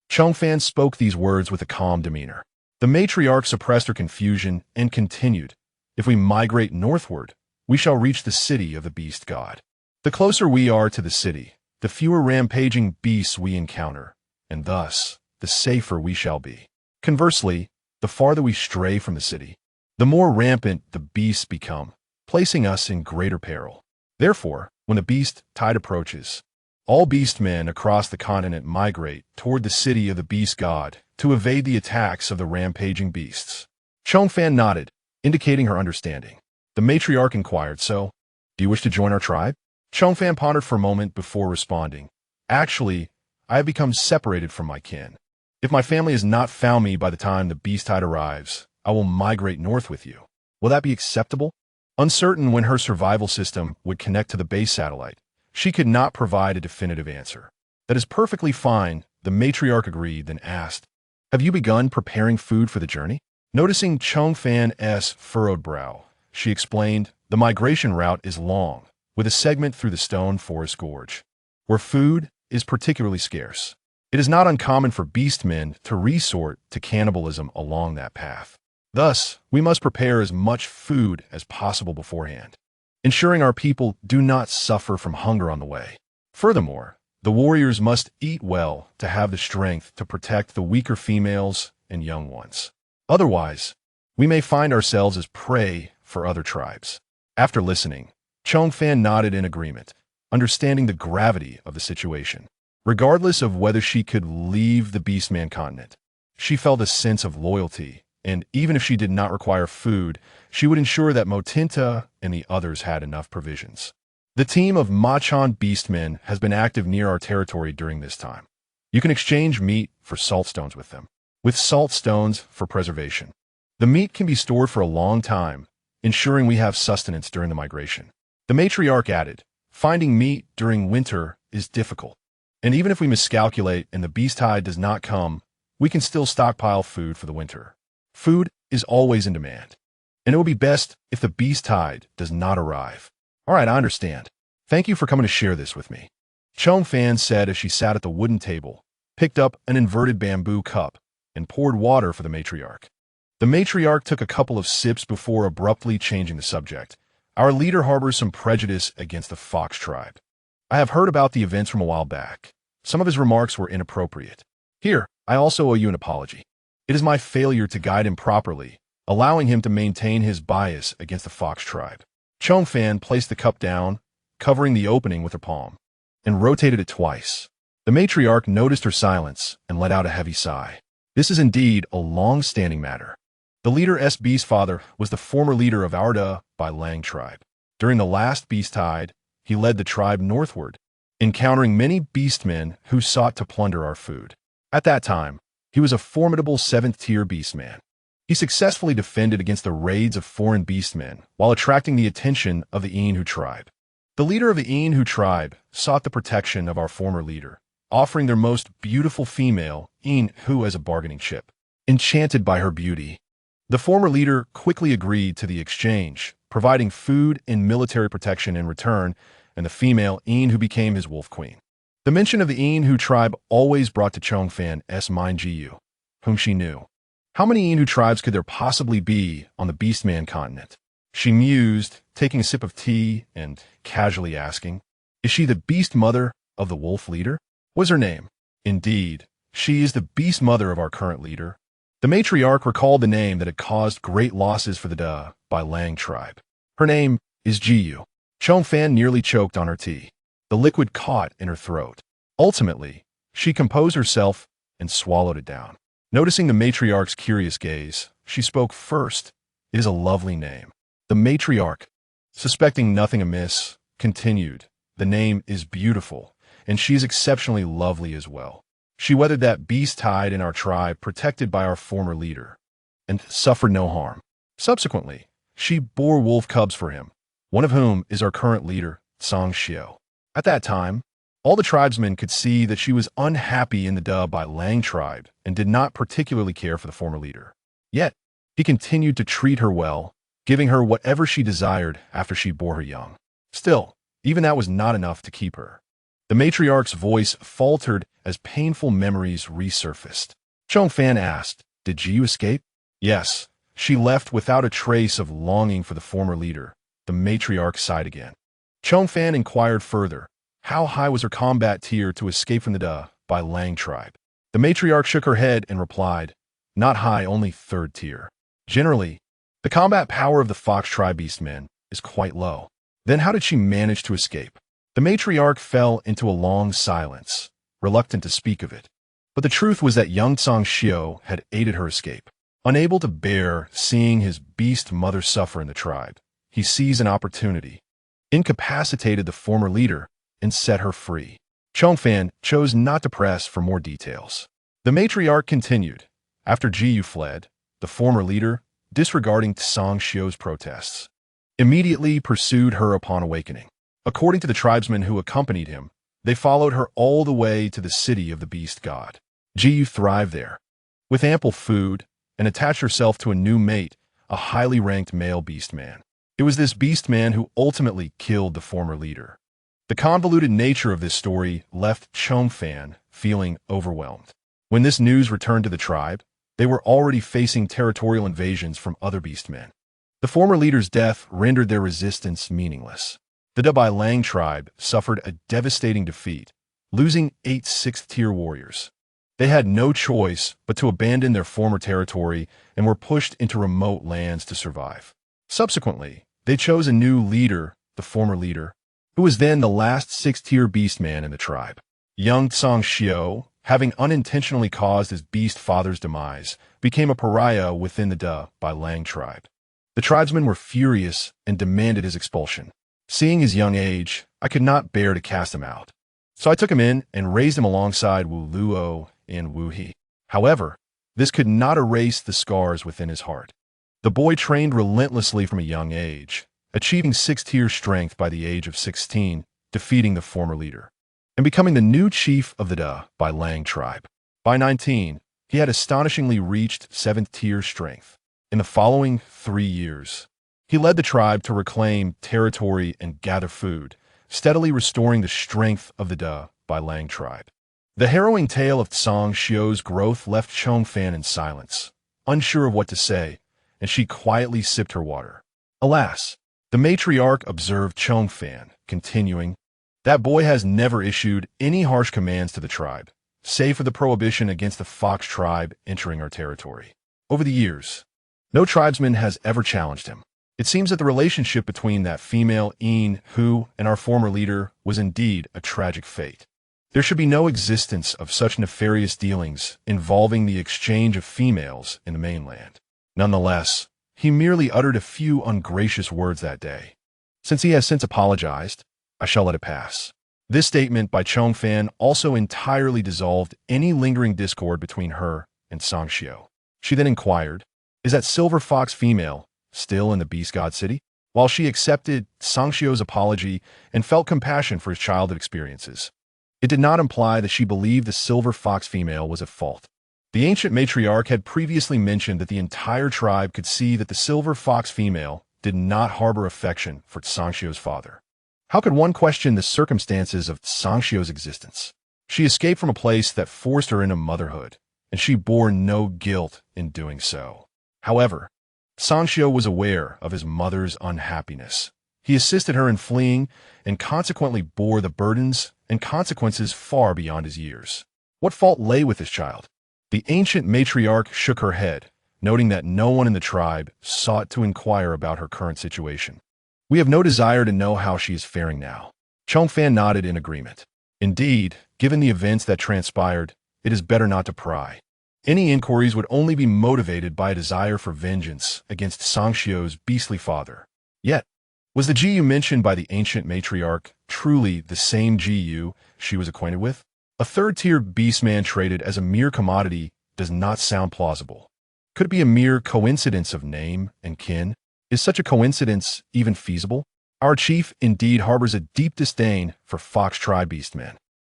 Zhong Fan spoke these words with a calm demeanor. The matriarch suppressed her confusion and continued, "If we migrate northward, we shall reach the city of the beast god. The closer we are to the city, the fewer rampaging beasts we encounter, and thus, the safer we shall be. Conversely, the farther we stray from the city, the more rampant the beasts become, placing us in greater peril. Therefore, when the beast tide approaches, all beastmen across the continent migrate toward the city of the beast god to evade the attacks of the rampaging beasts." Zhong Fan nodded, indicating her understanding. The matriarch inquired, "So, do you wish to join our tribe?" Zhong Fan pondered for a moment before responding, "Actually, I have become separated from my kin. If my family has not found me by the time the beast tide arrives, I will migrate north with you. Will that be acceptable?" Uncertain when her survival system would connect to the base satellite, she could not provide a definitive answer. "That is perfectly fine," the matriarch agreed, then asked, "Have you begun preparing food for the journey?" Noticing Zhong Fan's furrowed brow, she explained, "The migration route is long, with a segment through the stone forest gorge, where food is particularly scarce. It is not uncommon for beastmen to resort to cannibalism along that path. Thus, we must prepare as much food as possible beforehand, ensuring our people do not suffer from hunger on the way. Furthermore, the warriors must eat well to have the strength to protect the weaker females and young ones. Otherwise, we may find ourselves as prey for other tribes." After listening, Zhong Fan nodded in agreement, understanding the gravity of the situation. Regardless of whether she could leave the Beastman Continent, she felt a sense of loyalty, and even if she did not require food, she would ensure that Motinta and the others had enough provisions. "The team of Machan Beastmen has been active near our territory during this time. You can exchange meat for salt stones with them, with salt stones for preservation. The meat can be stored for a long time, ensuring we have sustenance during the migration." The matriarch added, "Finding meat during winter is difficult, and even if we miscalculate and the beast tide does not come, we can still stockpile food for the winter. Food is always in demand, and it will be best if the beast tide does not arrive." "All right, I understand. Thank you for coming to share this with me," Zhong Fan said as she sat at the wooden table, picked up an inverted bamboo cup, and poured water for the matriarch. The matriarch took a couple of sips before abruptly changing the subject. "Our leader harbors some prejudice against the Fox tribe. I have heard about the events from a while back. Some of his remarks were inappropriate. Here, I also owe you an apology. It is my failure to guide him properly allowing him to maintain his bias against the fox tribe. Zhong Fan placed the cup down, covering the opening with her palm, and rotated it twice. The matriarch noticed her silence and let out a heavy sigh. This is indeed a long-standing matter. The leader's beast father was the former leader of our by Lang tribe. During the last beast tide, he led the tribe northward, encountering many beastmen who sought to plunder our food. At that time, he was a formidable 7th-tier beastman. He successfully defended against the raids of foreign beastmen while attracting the attention of the Enhu tribe. The leader of the Enhu tribe sought the protection of our former leader, offering their most beautiful female, Enhu, as a bargaining chip. Enchanted by her beauty, the former leader quickly agreed to the exchange, providing food and military protection in return, and the female Enhu became his wolf queen. The mention of the Enhu tribe always brought to Zhong Fan's mind Jiyu, whom she knew. How many Enhu tribes could there possibly be on the Beastman Continent? She mused, taking a sip of tea and casually asking, "Is she the beast mother of the wolf leader?" Was her name? Indeed, she is the beast mother of our current leader. The matriarch recalled the name that had caused great losses for the by Lang tribe. Her name is Jiyu. Zhong Fan nearly choked on her tea. The liquid caught in her throat. Ultimately, she composed herself and swallowed it down. Noticing the matriarch's curious gaze, she spoke first. "It is a lovely name." The matriarch, suspecting nothing amiss, continued, "The name is beautiful, and she is exceptionally lovely as well. She weathered that beast tide in our tribe protected by our former leader, and suffered no harm. Subsequently, she bore wolf cubs for him, one of whom is our current leader, Tsang Xiao. At that time, all the tribesmen could see that she was unhappy in the by Lang tribe and did not particularly care for the former leader. Yet, he continued to treat her well, giving her whatever she desired after she bore her young. Still, even that was not enough to keep her. The matriarch's voice faltered as painful memories resurfaced. Zhong Fan asked, "Did Jiyu escape?" "Yes, she left without a trace of longing for the former leader." The matriarch sighed again. Zhong Fan inquired further, how high was her combat tier to escape from the by Lang tribe? The matriarch shook her head and replied, "Not high, only 3rd tier. Generally, the combat power of the fox tribe beastmen is quite low." Then how did she manage to escape? The matriarch fell into a long silence, reluctant to speak of it. But the truth was that young Tsang Xiao had aided her escape. Unable to bear seeing his beast mother suffer in the tribe, he seized an opportunity, incapacitated the former leader, and set her free. Zhong Fan chose not to press for more details. The matriarch continued. After Jiyu fled, the former leader, disregarding Tsang Xiao's protests, immediately pursued her upon awakening. According to the tribesmen who accompanied him, they followed her all the way to the city of the beast god. Jiyu thrived there, with ample food, and attached herself to a new mate, a highly ranked male beastman. It was this beastman who ultimately killed the former leader. The convoluted nature of this story left Zhong Fan feeling overwhelmed. When this news returned to the tribe, they were already facing territorial invasions from other beastmen. The former leader's death rendered their resistance meaningless. The by Lang tribe suffered a devastating defeat, losing 8 6th-tier warriors. They had no choice but to abandon their former territory and were pushed into remote lands to survive. Subsequently, they chose a new leader, the former leader, who was then the last 6th-tier beastman in the tribe. Young Tsang Xiao, having unintentionally caused his beast father's demise, became a pariah within the by Lang tribe. The tribesmen were furious and demanded his expulsion. Seeing his young age, I could not bear to cast him out. So I took him in and raised him alongside Wu Luo and Wu He. However, this could not erase the scars within his heart. The boy trained relentlessly from a young age, achieving 6th-tier strength by the age of 16, defeating the former leader, and becoming the new chief of the by Lang tribe. By 19, he had astonishingly reached 7th-tier strength. In the following 3 years, he led the tribe to reclaim territory and gather food, steadily restoring the strength of the by Lang tribe. The harrowing tale of Tsang Xiao's growth left Zhong Fan in silence, unsure of what to say, and she quietly sipped her water. Alas, the matriarch observed Zhong Fan, continuing, "That boy has never issued any harsh commands to the tribe, save for the prohibition against the fox tribe entering our territory. Over the years, No tribesman has ever challenged him. It seems that the relationship between that female Hu and our former leader was indeed a tragic fate. There should be no existence of such nefarious dealings involving the exchange of females in the mainland. Nonetheless, he merely uttered a few ungracious words that day. Since he has since apologized, I shall let it pass. This statement by Zhong Fan also entirely dissolved any lingering discord between her and Sangxiu. She then inquired, "Is that silver fox female still in the beast god city?" While she accepted Sangxiu's apology and felt compassion for his childhood experiences, it did not imply that she believed the silver fox female was at fault. The ancient matriarch had previously mentioned that the entire tribe could see that the silver fox female did not harbor affection for Sangxiu's father. How could one question the circumstances of Sangxiu's existence? She escaped from a place that forced her into motherhood, and she bore no guilt in doing so. However, Sangxiu was aware of his mother's unhappiness. He assisted her in fleeing and consequently bore the burdens and consequences far beyond his years. What fault lay with this child? The ancient matriarch shook her head, noting that no one in the tribe sought to inquire about her current situation. We have no desire to know how she is faring now. Zhong Fan nodded in agreement. Indeed, given the events that transpired, it is better not to pry. Any inquiries would only be motivated by a desire for vengeance against Sangxiu's beastly father. Yet, was the Jiyu mentioned by the ancient matriarch truly the same Jiyu she was acquainted with? A third-tier beastman traded as a mere commodity does not sound plausible. Could it be a mere coincidence of name and kin? Is such a coincidence even feasible? Our chief indeed harbors a deep disdain for fox tribe beastmen.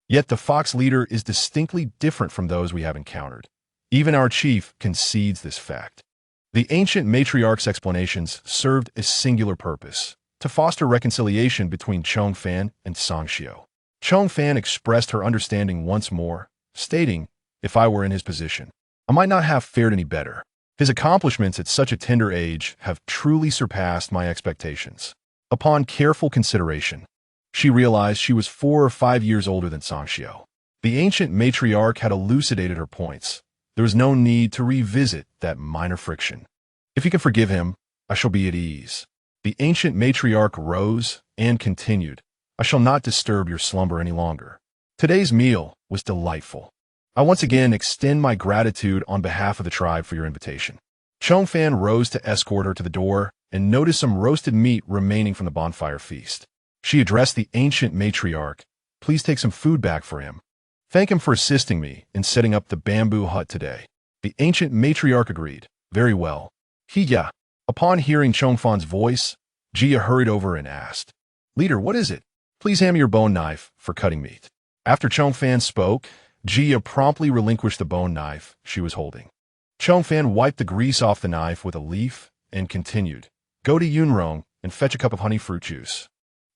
Yet the fox leader is distinctly different from those we have encountered. Even our chief concedes this fact. The ancient matriarch's explanations served a singular purpose: to foster reconciliation between Zhong Fan and Sangxiu. Zhong Fan expressed her understanding once more, stating, "If I were in his position, I might not have fared any better. His accomplishments at such a tender age have truly surpassed my expectations." Upon careful consideration, she realized she was 4 or 5 years older than Sangxiu. The ancient matriarch had elucidated her points. There was no need to revisit that minor friction. "If you can forgive him, I shall be at ease." The ancient matriarch rose and continued, "I shall not disturb your slumber any longer. Today's meal was delightful. I once again extend my gratitude on behalf of the tribe for your invitation." Zhong Fan rose to escort her to the door and noticed some roasted meat remaining from the bonfire feast. She addressed the ancient matriarch, "Please take some food back for him. Thank him for assisting me in setting up the bamboo hut today." The ancient matriarch agreed. "Very well." "Hiya." Upon hearing Zhong Fan's voice, Jia hurried over and asked, "Leader, what is it? Please hand me your bone knife for cutting meat." After Zhong Fan spoke, Jia promptly relinquished the bone knife she was holding. Zhong Fan wiped the grease off the knife with a leaf and continued, "Go to Yunrong and fetch a cup of honey fruit juice.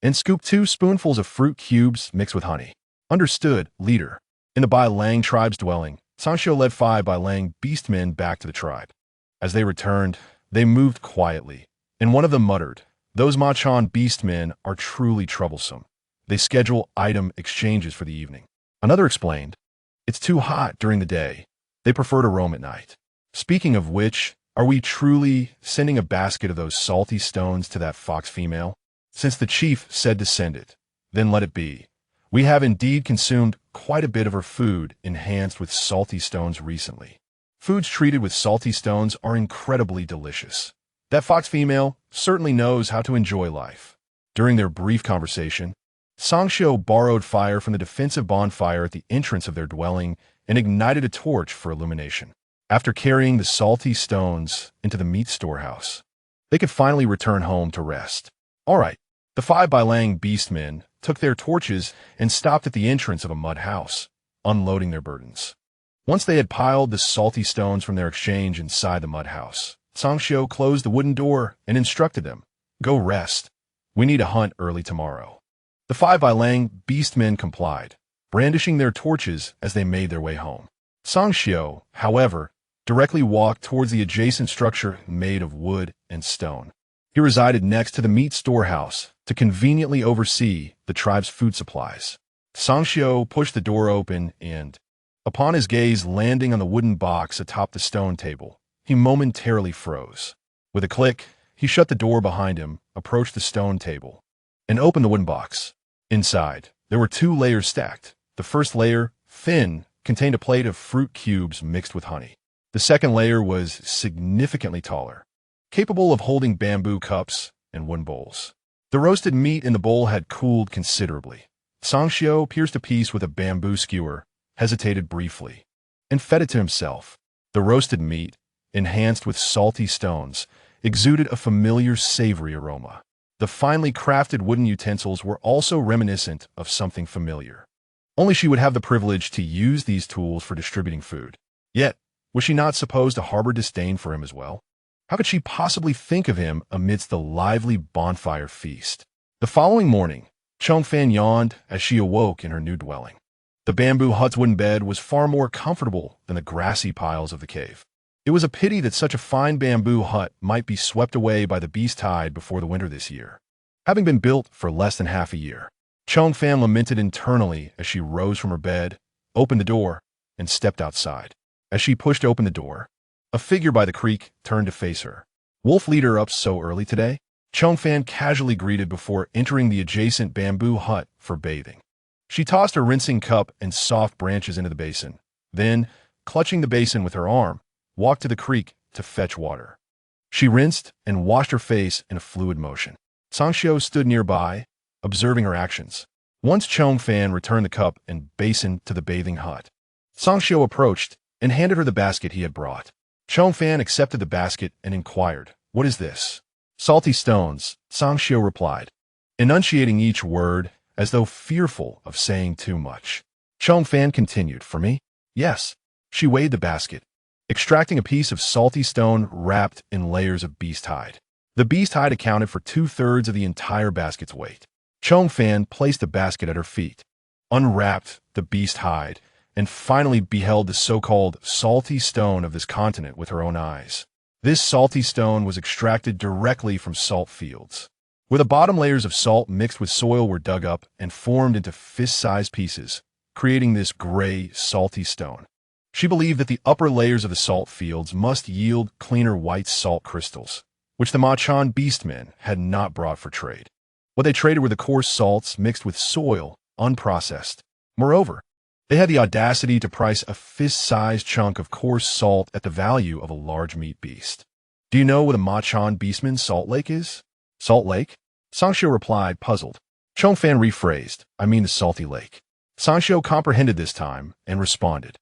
And scoop 2 spoonfuls of fruit cubes mixed with honey." "Understood, leader." In the Bai Lang tribe's dwelling, Sangxiu led 5 Bai Lang beastmen back to the tribe. As they returned, they moved quietly, and one of them muttered, "Those Machan beastmen are truly troublesome. They schedule item exchanges for the evening." Another explained, "It's too hot during the day. They prefer to roam at night. Speaking of which, are we truly sending a basket of those salty stones to that fox female? Since the chief said to send it, then let it be. We have indeed consumed quite a bit of her food enhanced with salty stones recently. Foods treated with salty stones are incredibly delicious. That fox female certainly knows how to enjoy life." During their brief conversation, Sangxiu borrowed fire from the defensive bonfire at the entrance of their dwelling and ignited a torch for illumination. After carrying the salty stones into the meat storehouse, they could finally return home to rest. All right, the 5 Bai Lang beastmen took their torches and stopped at the entrance of a mud house, unloading their burdens. Once they had piled the salty stones from their exchange inside the mud house, Sangxiu closed the wooden door and instructed them, "Go rest. We need to hunt early tomorrow." The 5 Bai Lang beastmen complied, brandishing their torches as they made their way home. Sangxiu, however, directly walked towards the adjacent structure made of wood and stone. He resided next to the meat storehouse to conveniently oversee the tribe's food supplies. Sangxiu pushed the door open and, upon his gaze landing on the wooden box atop the stone table, he momentarily froze. With a click, he shut the door behind him, approached the stone table, and opened the wooden box. Inside, there were 2 layers stacked. The first layer, thin, contained a plate of fruit cubes mixed with honey. The second layer was significantly taller, capable of holding bamboo cups and wooden bowls. The roasted meat in the bowl had cooled considerably. Sangxiu pierced a piece with a bamboo skewer, hesitated briefly, and fed it to himself. The roasted meat, enhanced with salty stones, exuded a familiar savory aroma. The finely crafted wooden utensils were also reminiscent of something familiar. Only she would have the privilege to use these tools for distributing food. Yet, was she not supposed to harbor disdain for him as well? How could she possibly think of him amidst the lively bonfire feast? The following morning, Zhong Fan yawned as she awoke in her new dwelling. The bamboo hut's wooden bed was far more comfortable than the grassy piles of the cave. It was a pity that such a fine bamboo hut might be swept away by the beast tide before the winter this year. Having been built for less than half a year, Zhong Fan lamented internally as she rose from her bed, opened the door, and stepped outside. As she pushed open the door, a figure by the creek turned to face her. "Wolf leader up so early today?" Zhong Fan casually greeted before entering the adjacent bamboo hut for bathing. She tossed her rinsing cup and soft branches into the basin, then, clutching the basin with her arm, walked to the creek to fetch water. She rinsed and washed her face in a fluid motion. Sangxiu stood nearby, observing her actions. Once Zhong Fan returned the cup and basin to the bathing hut, Sangxiu approached and handed her the basket he had brought. Zhong Fan accepted the basket and inquired, "What is this?" "Salty stones," Sangxiu replied, enunciating each word as though fearful of saying too much. Zhong Fan continued, "For me?" "Yes." She weighed the basket, extracting a piece of salty stone wrapped in layers of beast hide. The beast hide accounted for 2/3 of the entire basket's weight. Zhong Fan placed the basket at her feet, unwrapped the beast hide, and finally beheld the so-called salty stone of this continent with her own eyes. This salty stone was extracted directly from salt fields, where the bottom layers of salt mixed with soil were dug up and formed into fist-sized pieces, creating this gray, salty stone. She believed that the upper layers of the salt fields must yield cleaner white salt crystals, which the Machan beastmen had not brought for trade. What they traded were the coarse salts mixed with soil, unprocessed. Moreover, they had the audacity to price a fist-sized chunk of coarse salt at the value of a large meat beast. "Do you know what a Machan beastman salt lake is?" "Salt lake?" Sangxiu replied, puzzled. Zhong Fan rephrased, "I mean the salty lake." Sangxiu comprehended this time and responded,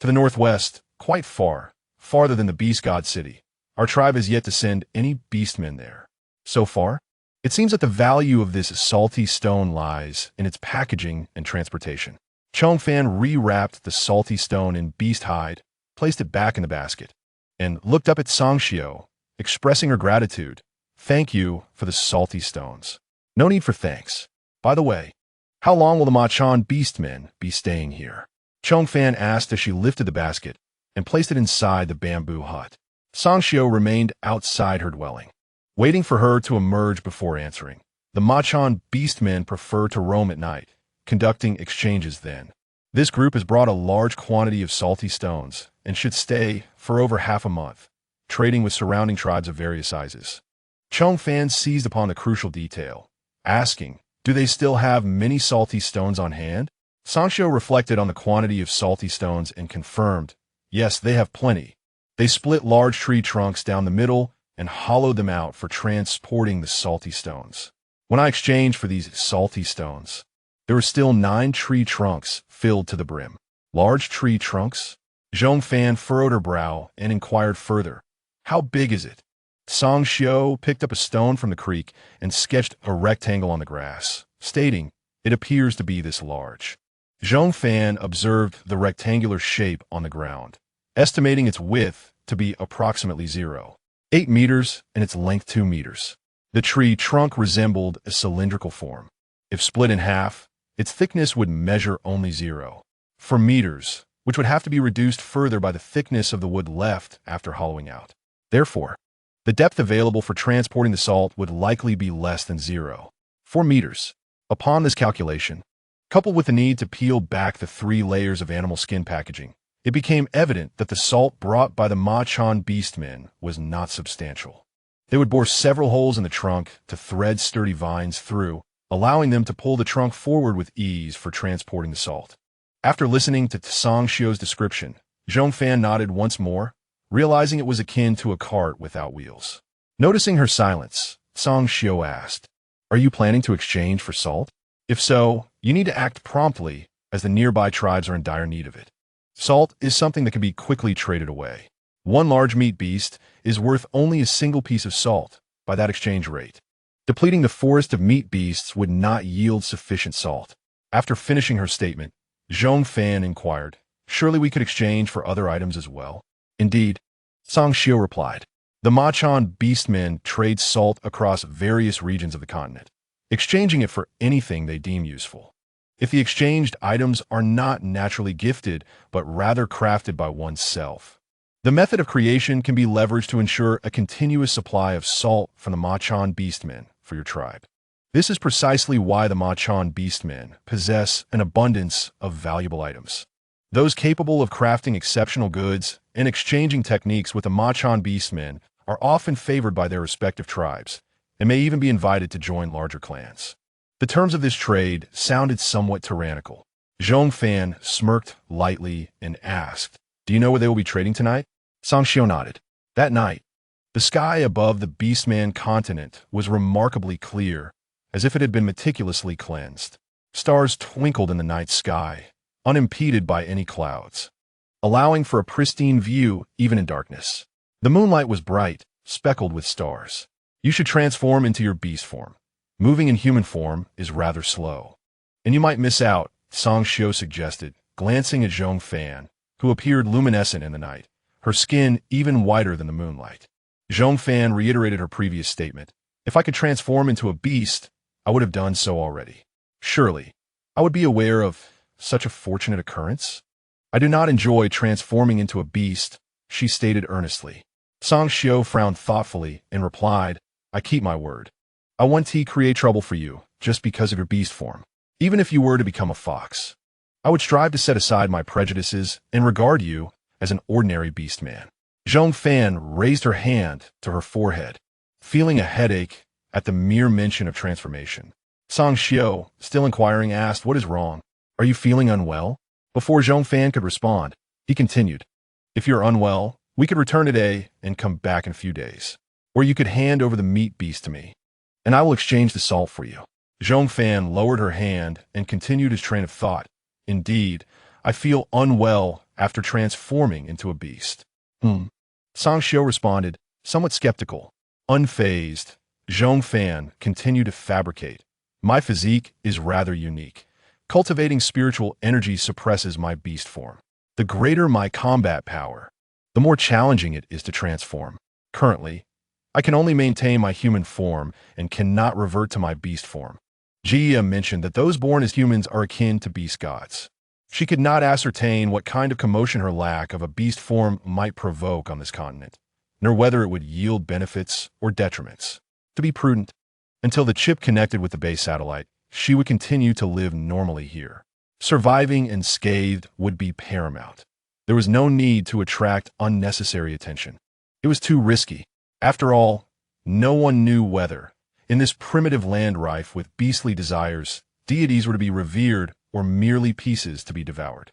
"To the northwest, quite far, farther than the beast god city. Our tribe has yet to send any beastmen there. So far, it seems that the value of this salty stone lies in its packaging and transportation." Zhong Fan rewrapped the salty stone in beast hide, placed it back in the basket, and looked up at Sangxiu, expressing her gratitude. "Thank you for the salty stones." "No need for thanks. By the way, how long will the Machan beastmen be staying here?" Zhong Fan asked as she lifted the basket and placed it inside the bamboo hut. Sangxiu remained outside her dwelling, waiting for her to emerge before answering. The Machan beastmen prefer to roam at night, conducting exchanges then. This group has brought a large quantity of salty stones and should stay for over half a month, trading with surrounding tribes of various sizes. Zhong Fan seized upon the crucial detail, asking, "Do they still have many salty stones on hand?" Sangxiu reflected on the quantity of salty stones and confirmed, "Yes, they have plenty. They split large tree trunks down the middle and hollowed them out for transporting the salty stones. When I exchanged for these salty stones, there were still 9 tree trunks filled to the brim." "Large tree trunks?" Zhong Fan furrowed her brow and inquired further, "How big is it?" Sangxiu picked up a stone from the creek and sketched a rectangle on the grass, stating, "It appears to be this large." Zhong Fan observed the rectangular shape on the ground, estimating its width to be approximately 0.8 meters and its length 2 meters. The tree trunk resembled a cylindrical form. If split in half, its thickness would measure only 0.4 meters, which would have to be reduced further by the thickness of the wood left after hollowing out. Therefore, the depth available for transporting the salt would likely be less than 0.4 meters. Upon this calculation, coupled with the need to peel back the 3 layers of animal skin packaging, It became evident that the salt brought by the Machan beastmen was not substantial. They would bore several holes in the trunk to thread sturdy vines through, allowing them to pull the trunk forward with ease for transporting the salt. After listening to Tsang Xiu's description, Zhong Fan nodded once more, realizing it was akin to a cart without wheels. Noticing her silence, Tsang Xiu asked, "Are you planning to exchange for salt? If so, you need to act promptly, as the nearby tribes are in dire need of it. Salt is something that can be quickly traded away. One large meat beast is worth only a single piece of salt by that exchange rate. Depleting the forest of meat beasts would not yield sufficient salt." After finishing her statement, Zhong Fan inquired, "Surely we could exchange for other items as well?" "Indeed," Tsang Xiu replied. "The Machan beastmen trade salt across various regions of the continent, exchanging it for anything they deem useful. If the exchanged items are not naturally gifted, but rather crafted by oneself, the method of creation can be leveraged to ensure a continuous supply of salt from the Machan beastmen for your tribe. This is precisely why the Machan beastmen possess an abundance of valuable items. Those capable of crafting exceptional goods and exchanging techniques with the Machan beastmen are often favored by their respective tribes, and may even be invited to join larger clans." The terms of this trade sounded somewhat tyrannical. Zhong Fan smirked lightly and asked, "Do you know where they will be trading tonight?" Tsang Xiu nodded. That night, the sky above the Beastman Continent was remarkably clear, as if it had been meticulously cleansed. Stars twinkled in the night sky, unimpeded by any clouds, allowing for a pristine view even in darkness. The moonlight was bright, speckled with stars. "You should transform into your beast form. Moving in human form is rather slow, and you might miss out," Tsang Xiu suggested, glancing at Zhong Fan, who appeared luminescent in the night, her skin even whiter than the moonlight. Zhong Fan reiterated her previous statement. "If I could transform into a beast, I would have done so already. Surely, I would be aware of such a fortunate occurrence?" "I do not enjoy transforming into a beast," she stated earnestly. Tsang Xiu frowned thoughtfully and replied, "I keep my word. I won't create trouble for you just because of your beast form. Even if you were to become a fox, I would strive to set aside my prejudices and regard you as an ordinary beast man." Zhong Fan raised her hand to her forehead, feeling a headache at the mere mention of transformation. Tsang Xiu, still inquiring, asked, "What is wrong? Are you feeling unwell?" Before Zhong Fan could respond, he continued, "If you're unwell, we could return today and come back in a few days. Or you could hand over the meat beast to me, and I will exchange the salt for you." Zhong Fan lowered her hand and continued his train of thought. "Indeed, I feel unwell after transforming into a beast." Tsang Xiu responded, somewhat skeptical. Unfazed, Zhong Fan continued to fabricate. "My physique is rather unique. Cultivating spiritual energy suppresses my beast form. The greater my combat power, the more challenging it is to transform. Currently, I can only maintain my human form and cannot revert to my beast form." Jia mentioned that those born as humans are akin to beast gods. She could not ascertain what kind of commotion her lack of a beast form might provoke on this continent, nor whether it would yield benefits or detriments. To be prudent, until the chip connected with the base satellite, she would continue to live normally here. Surviving unscathed would be paramount. There was no need to attract unnecessary attention. It was too risky. After all, no one knew whether, in this primitive land rife with beastly desires, deities were to be revered or merely pieces to be devoured.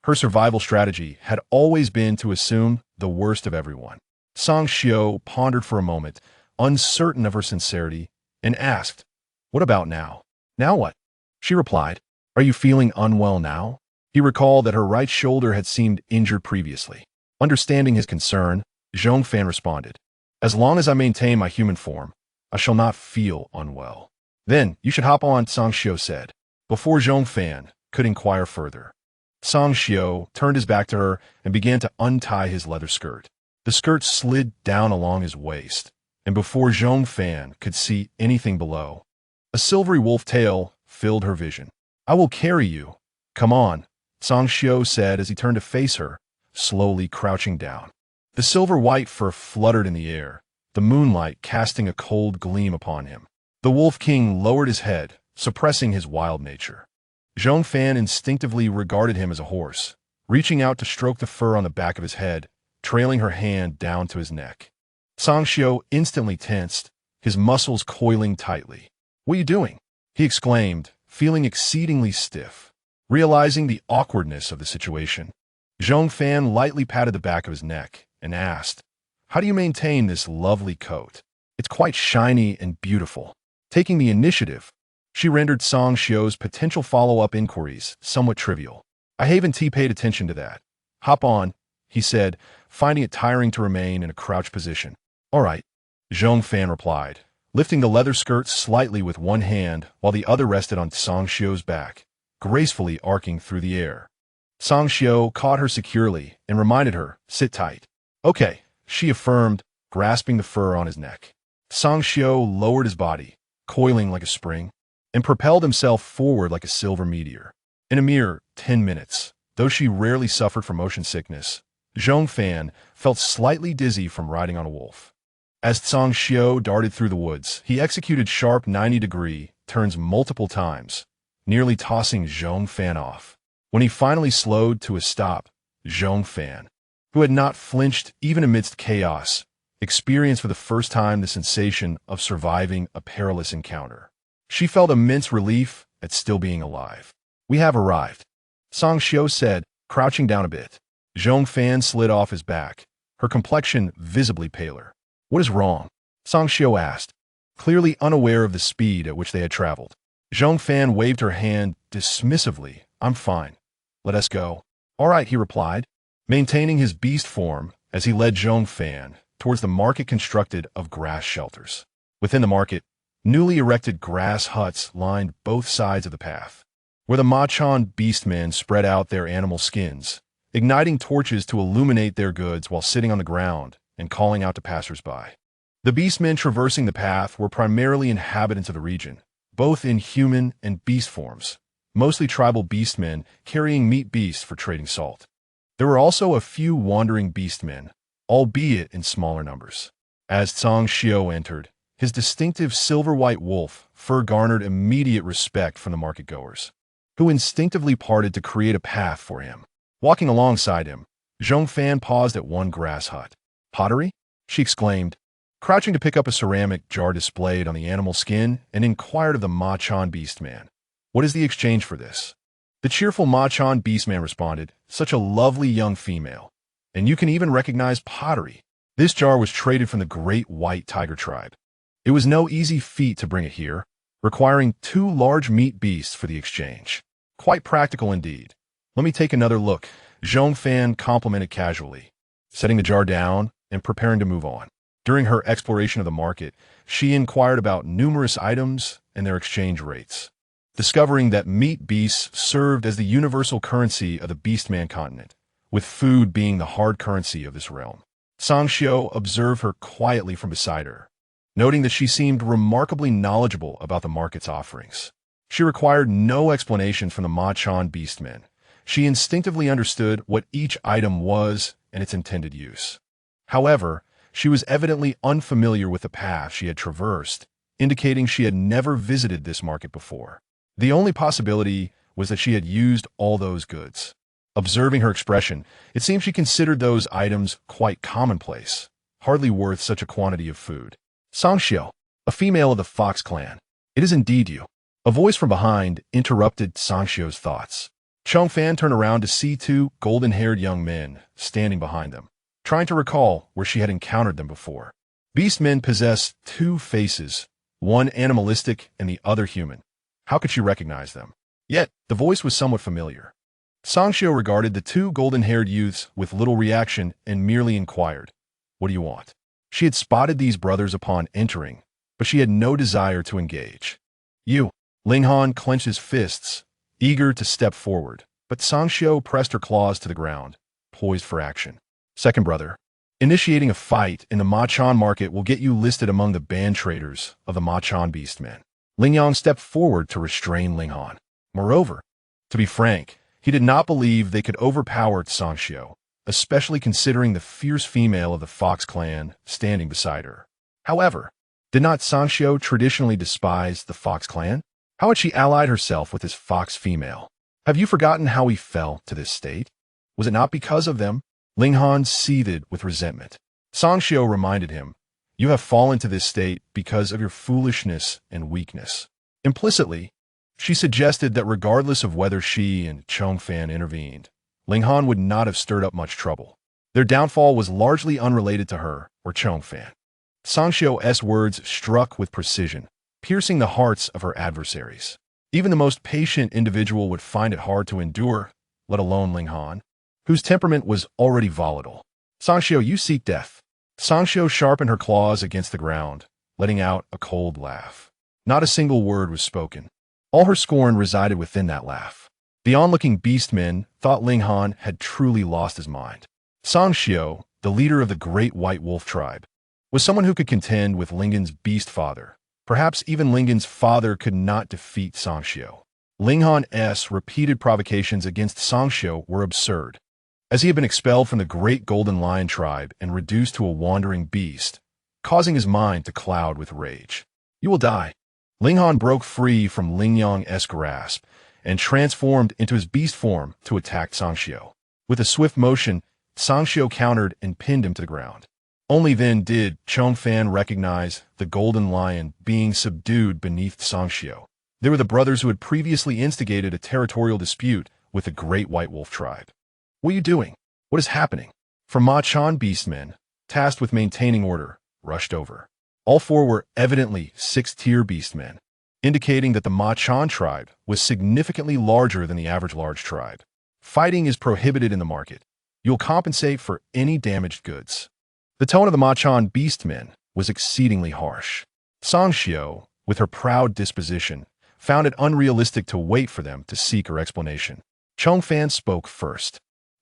Her survival strategy had always been to assume the worst of everyone. Tsang Xiu pondered for a moment, uncertain of her sincerity, and asked, "What about now?" "Now what?" She replied, "Are you feeling unwell now?" He recalled that her right shoulder had seemed injured previously. Understanding his concern, Zhong Fan responded, "As long as I maintain my human form, I shall not feel unwell." "Then you should hop on," Tsang Xiu said. Before Zhong Fan could inquire further, Tsang Xiu turned his back to her and began to untie his leather skirt. The skirt slid down along his waist, and before Zhong Fan could see anything below, a silvery wolf tail filled her vision. "I will carry you. Come on," Tsang Xiu said as he turned to face her, slowly crouching down. The silver-white fur fluttered in the air, the moonlight casting a cold gleam upon him. The Wolf King lowered his head, suppressing his wild nature. Zhong Fan instinctively regarded him as a horse, reaching out to stroke the fur on the back of his head, trailing her hand down to his neck. Sangxiu instantly tensed, his muscles coiling tightly. "What are you doing?" he exclaimed, feeling exceedingly stiff. Realizing the awkwardness of the situation, Zhong Fan lightly patted the back of his neck and asked, "How do you maintain this lovely coat? It's quite shiny and beautiful." Taking the initiative, she rendered Sangxiu's potential follow-up inquiries somewhat trivial. "I haven't paid attention to that. Hop on," he said, finding it tiring to remain in a crouched position. "All right," Zhong Fan replied, lifting the leather skirt slightly with one hand while the other rested on Sangxiu's back, gracefully arcing through the air. Sangxiu caught her securely and reminded her, "Sit tight." "Okay," she affirmed, grasping the fur on his neck. Sangxiu lowered his body, coiling like a spring, and propelled himself forward like a silver meteor. In a mere 10 minutes, though she rarely suffered from motion sickness, Zhong Fan felt slightly dizzy from riding on a wolf. As Sangxiu darted through the woods, he executed sharp 90-degree turns multiple times, nearly tossing Zhong Fan off. When he finally slowed to a stop, Zhong Fan, who had not flinched even amidst chaos, experienced for the first time the sensation of surviving a perilous encounter. She felt immense relief at still being alive. "We have arrived," Sangxiu said, crouching down a bit. Zhong Fan slid off his back, her complexion visibly paler. "What is wrong?" Sangxiu asked, clearly unaware of the speed at which they had traveled. Zhong Fan waved her hand dismissively. "I'm fine. Let us go." "All right," he replied, maintaining his beast form as he led Zhong Fan towards the market constructed of grass shelters. Within the market, newly erected grass huts lined both sides of the path, where the Machan beastmen spread out their animal skins, igniting torches to illuminate their goods while sitting on the ground and calling out to passers-by. The beastmen traversing the path were primarily inhabitants of the region, both in human and beast forms, mostly tribal beastmen carrying meat beasts for trading salt. There were also a few wandering beastmen, albeit in smaller numbers. As Sangxiu entered, his distinctive silver-white wolf fur garnered immediate respect from the market-goers, who instinctively parted to create a path for him. Walking alongside him, Zhong Fan paused at one grass hut. "Pottery?" she exclaimed, crouching to pick up a ceramic jar displayed on the animal skin, and inquired of the Machan beastman, "What is the exchange for this?" The cheerful Machan beastman responded, "Such a lovely young female. And you can even recognize pottery." This jar was traded from the great white tiger tribe. It was no easy feat to bring it here, requiring 2 large meat beasts for the exchange. "Quite practical indeed. Let me take another look," Zhong Fan complimented casually, setting the jar down and preparing to move on. During her exploration of the market, she inquired about numerous items and their exchange rates, discovering that meat beasts served as the universal currency of the Beastman Continent, with food being the hard currency of this realm. Sangxiu observed her quietly from beside her, noting that she seemed remarkably knowledgeable about the market's offerings. She required no explanation from the Machan beastmen. She instinctively understood what each item was and its intended use. However, she was evidently unfamiliar with the path she had traversed, indicating she had never visited this market before. The only possibility was that she had used all those goods. Observing her expression, it seemed she considered those items quite commonplace, hardly worth such a quantity of food. "Sangxiu, a female of the Fox clan. It is indeed you." A voice from behind interrupted Sangxiu's thoughts. Zhong Fan turned around to see 2 golden-haired young men standing behind them, trying to recall where she had encountered them before. Beastmen possess 2 faces, one animalistic and the other human. How could she recognize them? Yet, the voice was somewhat familiar. Sangxiu regarded the 2 golden-haired youths with little reaction and merely inquired, "What do you want?" She had spotted these brothers upon entering, but she had no desire to engage. "You." Linghan clenched his fists, eager to step forward, but Sangxiu pressed her claws to the ground, poised for action. "Second brother. Initiating a fight in the Machan market will get you listed among the band traders of the Machan beastmen." Lingyang stepped forward to restrain Linghan. Moreover, to be frank, he did not believe they could overpower Sangxiu, especially considering the fierce female of the Fox clan standing beside her. However, did not Sangxiu traditionally despise the Fox clan? How had she allied herself with this fox female? Have you forgotten how he fell to this state? Was it not because of them? Ling Han seethed with resentment. Song Xiao reminded him, "You have fallen to this state because of your foolishness and weakness." Implicitly, she suggested that regardless of whether she and Zhong Fan intervened, Ling Han would not have stirred up much trouble. Their downfall was largely unrelated to her or Zhong Fan. Song Xiao's words struck with precision, piercing the hearts of her adversaries. Even the most patient individual would find it hard to endure, let alone Ling Han, whose temperament was already volatile. "Song Xiao, you seek death." Song Xiao sharpened her claws against the ground, letting out a cold laugh. Not a single word was spoken. All her scorn resided within that laugh. The onlooking beastmen thought Ling Han had truly lost his mind. Song Xiao, the leader of the great white wolf tribe, was someone who could contend with Lingan's beast father. Perhaps even Lingan's father could not defeat Song Xiao. Ling Han's repeated provocations against Song Xiao were absurd. As he had been expelled from the great golden lion tribe and reduced to a wandering beast, causing his mind to cloud with rage. "You will die." Ling Han broke free from Ling Yang's grasp and transformed into his beast form to attack Song Xiao. With a swift motion, Song Xiao countered and pinned him to the ground. Only then did Zhong Fan recognize the golden lion being subdued beneath Song Xiao. They were the brothers who had previously instigated a territorial dispute with the great white wolf tribe. "What are you doing? What is happening?" For Ma Chan beastmen, tasked with maintaining order, rushed over. All four were evidently 6th-tier beastmen, indicating that the Ma Chan tribe was significantly larger than the average large tribe. "Fighting is prohibited in the market. You'll compensate for any damaged goods." The tone of the Ma Chan beastmen was exceedingly harsh. Song Xiao, with her proud disposition, found it unrealistic to wait for them to seek her explanation. Zhong Fan spoke first.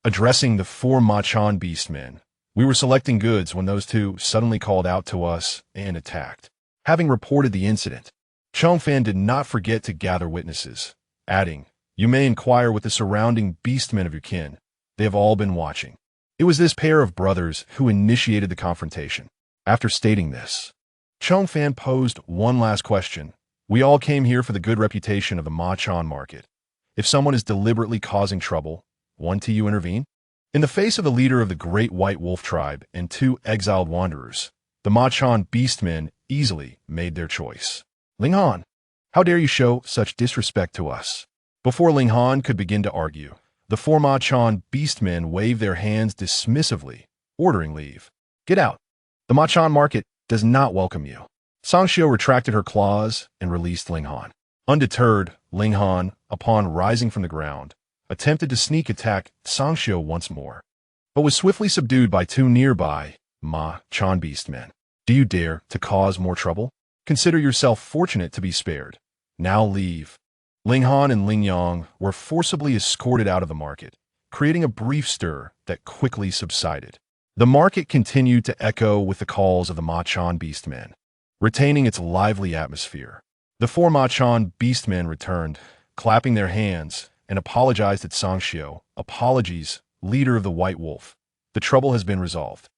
Addressing the 4 Ma Chan beastmen, "We were selecting goods when those two suddenly called out to us and attacked." Having reported the incident, Zhong Fan did not forget to gather witnesses, adding, "You may inquire with the surrounding beastmen of your kin. They have all been watching." It was this pair of brothers who initiated the confrontation. After stating this, Zhong Fan posed one last question. "We all came here for the good reputation of the Ma Chan market. If someone is deliberately causing trouble, won't you intervene?" In the face of the leader of the great white wolf tribe and 2 exiled wanderers, the Ma Chan beastmen easily made their choice. "Ling Han, how dare you show such disrespect to us?" Before Ling Han could begin to argue, the 4 Ma Chan beastmen waved their hands dismissively, ordering leave. "Get out. The Ma Chan market does not welcome you." Song Xiao retracted her claws and released Ling Han. Undeterred, Ling Han, upon rising from the ground, attempted to sneak attack Song Xiao once more, but was swiftly subdued by 2 nearby Ma Chan beastmen. "Do you dare to cause more trouble? Consider yourself fortunate to be spared. Now leave." Ling Han and Ling Yang were forcibly escorted out of the market, creating a brief stir that quickly subsided. The market continued to echo with the calls of the Ma Chan beastmen, retaining its lively atmosphere. The 4 Ma Chan beastmen returned, clapping their hands, and apologized at Song Xiao. "Apologies, leader of the White Wolf. The trouble has been resolved.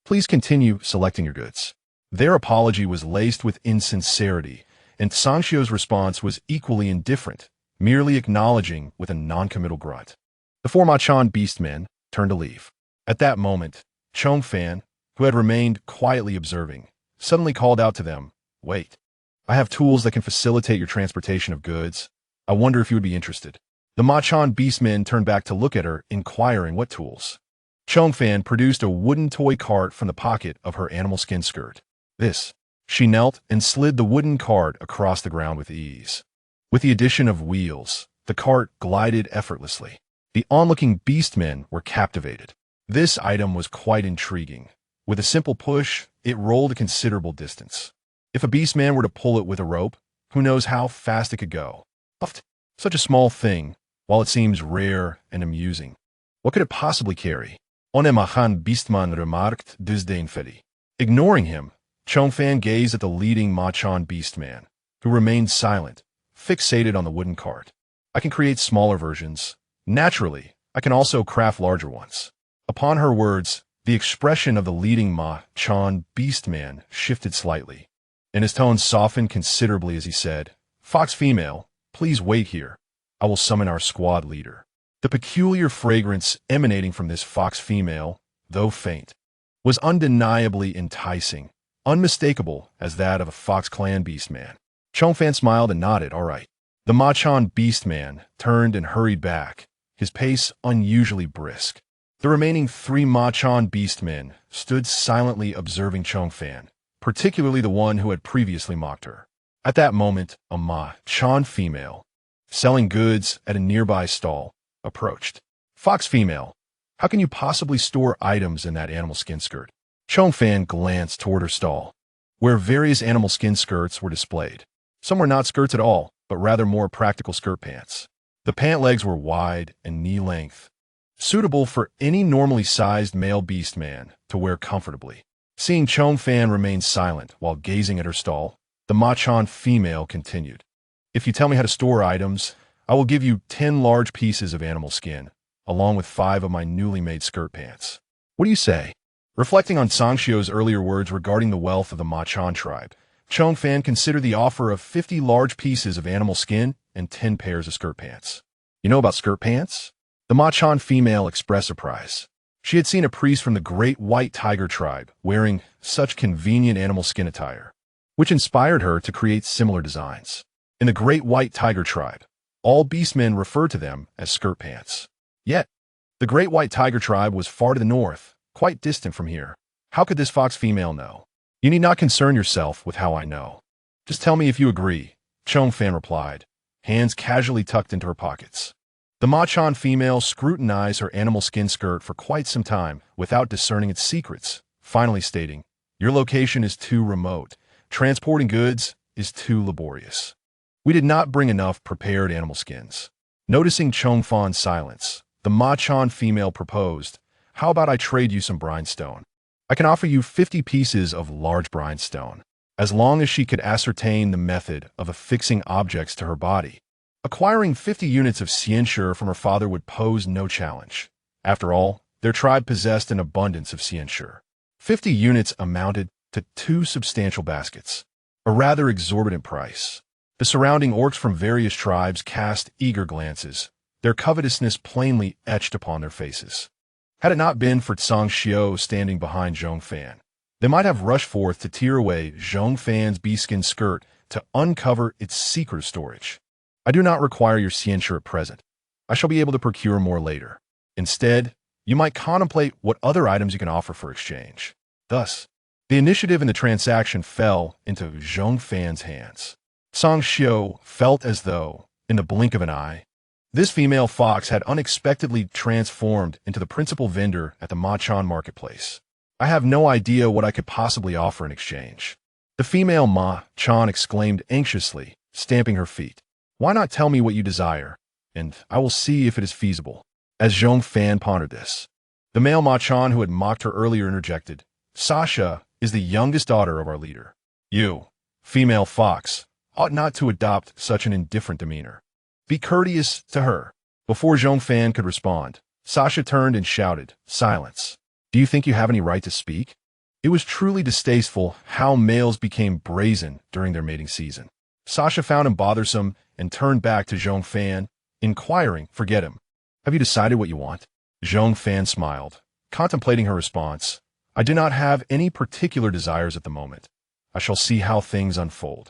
Please continue selecting your goods." Their apology was laced with insincerity, and Song Xiao's response was equally indifferent, merely acknowledging with a non-committal grunt. The 4 Ma Chan beastmen turned to leave. At that moment, Zhong Fan, who had remained quietly observing, suddenly called out to them, "Wait. I have tools that can facilitate your transportation of goods. I wonder if you would be interested." The Ma Chan beastmen turned back to look at her, inquiring what tools. Zhong Fan produced a wooden toy cart from the pocket of her animal skin skirt. This. She knelt and slid the wooden cart across the ground with ease. With the addition of wheels, the cart glided effortlessly. The onlooking beastmen were captivated. This item was quite intriguing. With a simple push, it rolled a considerable distance. If a beastman were to pull it with a rope, who knows how fast it could go. Such a small thing, while it seems rare and amusing. What could it possibly carry? Onemahan Beastman remarked disdainfully. Ignoring him, Zhong Fan gazed at the leading Ma Chan beastman, who remained silent, fixated on the wooden cart. "I can create smaller versions. Naturally, I can also craft larger ones." Upon her words, the expression of the leading Ma Chan beastman shifted slightly, and his tone softened considerably as he said, "Fox female, please wait here. I will summon our squad leader." The peculiar fragrance emanating from this fox female, though faint, was undeniably enticing, unmistakable as that of a Fox Clan beastman. Zhong Fan smiled and nodded, all right. The Machan beastman turned and hurried back, his pace unusually brisk. The remaining 3 Machan beastmen stood silently observing Zhong Fan, particularly the one who had previously mocked her. At that moment, a Machan female, selling goods at a nearby stall, approached. Fox female, how can you possibly store items in that animal skin skirt? Zhong Fan glanced toward her stall, where various animal skin skirts were displayed. Some were not skirts at all, but rather more practical skirt pants. The pant legs were wide and knee-length, suitable for any normally sized male beastman to wear comfortably. Seeing Zhong Fan remain silent while gazing at her stall, the Machan female continued. If you tell me how to store items, I will give you 10 large pieces of animal skin, along with 5 of my newly made skirt pants. What do you say? Reflecting on Sangxiu's earlier words regarding the wealth of the Machan tribe, Zhong Fan considered the offer of 50 large pieces of animal skin and 10 pairs of skirt pants. You know about skirt pants? The Machan female expressed surprise. She had seen a priest from the Great White Tiger tribe wearing such convenient animal skin attire, which inspired her to create similar designs. In the Great White Tiger tribe, all beastmen referred to them as skirt pants. Yet, the Great White Tiger tribe was far to the north, quite distant from here. How could this fox female know? You need not concern yourself with how I know. Just tell me if you agree, Zhong Fan replied, hands casually tucked into her pockets. The Machan female scrutinized her animal skin skirt for quite some time without discerning its secrets, finally stating, your location is too remote. Transporting goods is too laborious. We did not bring enough prepared animal skins. Noticing Zhong Fan's silence, the Machan female proposed, how about I trade you some brimstone? I can offer you 50 pieces of large brimstone, as long as she could ascertain the method of affixing objects to her body. Acquiring 50 units of cianure from her father would pose no challenge. After all, their tribe possessed an abundance of cianure. 50 units amounted to 2 substantial baskets, a rather exorbitant price. The surrounding orcs from various tribes cast eager glances, their covetousness plainly etched upon their faces. Had it not been for Sangxiu standing behind Zhong Fan, they might have rushed forth to tear away Zhong Fan's beastskin skirt to uncover its secret storage. I do not require your cianure at present. I shall be able to procure more later. Instead, you might contemplate what other items you can offer for exchange. Thus, the initiative in the transaction fell into Zhong Fan's hands. Sangxiu felt as though, in the blink of an eye, this female fox had unexpectedly transformed into the principal vendor at the Machan marketplace. I have no idea what I could possibly offer in exchange. The female Machan exclaimed anxiously, stamping her feet. Why not tell me what you desire, and I will see if it is feasible. As Zhong Fan pondered this, the male Machan who had mocked her earlier interjected, Sasha is the youngest daughter of our leader. You, female fox, ought not to adopt such an indifferent demeanor. Be courteous to her. Before Zhong Fan could respond, Sasha turned and shouted, silence. Do you think you have any right to speak? It was truly distasteful how males became brazen during their mating season. Sasha found him bothersome and turned back to Zhong Fan, inquiring, forget him. Have you decided what you want? Zhong Fan smiled, contemplating her response. I do not have any particular desires at the moment. I shall see how things unfold.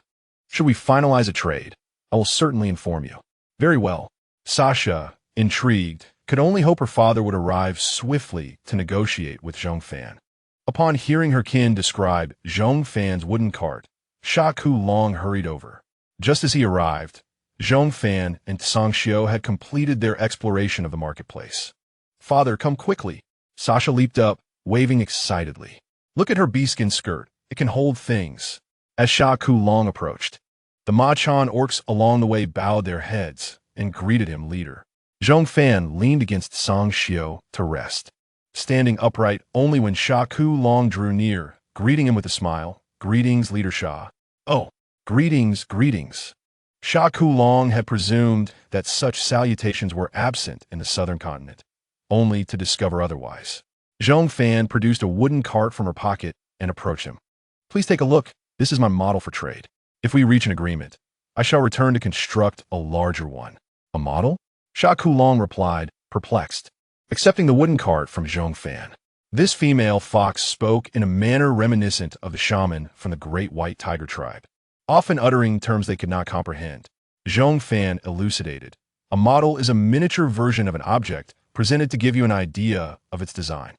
Should we finalize a trade? I will certainly inform you. Very well. Sasha, intrigued, could only hope her father would arrive swiftly to negotiate with Zhong Fan. Upon hearing her kin describe Zhong Fan's wooden cart, Sha Long hurried over. Just as he arrived, Zhong Fan and Sangxiu had completed their exploration of the marketplace. Father, come quickly. Sasha leaped up, waving excitedly. Look at her beastskin skirt. It can hold things. As Sha Long approached, the Machan orcs along the way bowed their heads and greeted him leader. Zhong Fan leaned against Sangxiu to rest, standing upright only when Sha Long drew near, greeting him with a smile. Greetings, Leader Sha. Oh, greetings, greetings. Sha Long had presumed that such salutations were absent in the southern continent, only to discover otherwise. Zhong Fan produced a wooden cart from her pocket and approached him. Please take a look. This is my model for trade. If we reach an agreement, I shall return to construct a larger one. A model? Sha Long replied, perplexed, accepting the wooden cart from Zhong Fan. This female fox spoke in a manner reminiscent of the shaman from the Great White Tiger tribe, often uttering terms they could not comprehend. Zhong Fan elucidated. A model is a miniature version of an object presented to give you an idea of its design.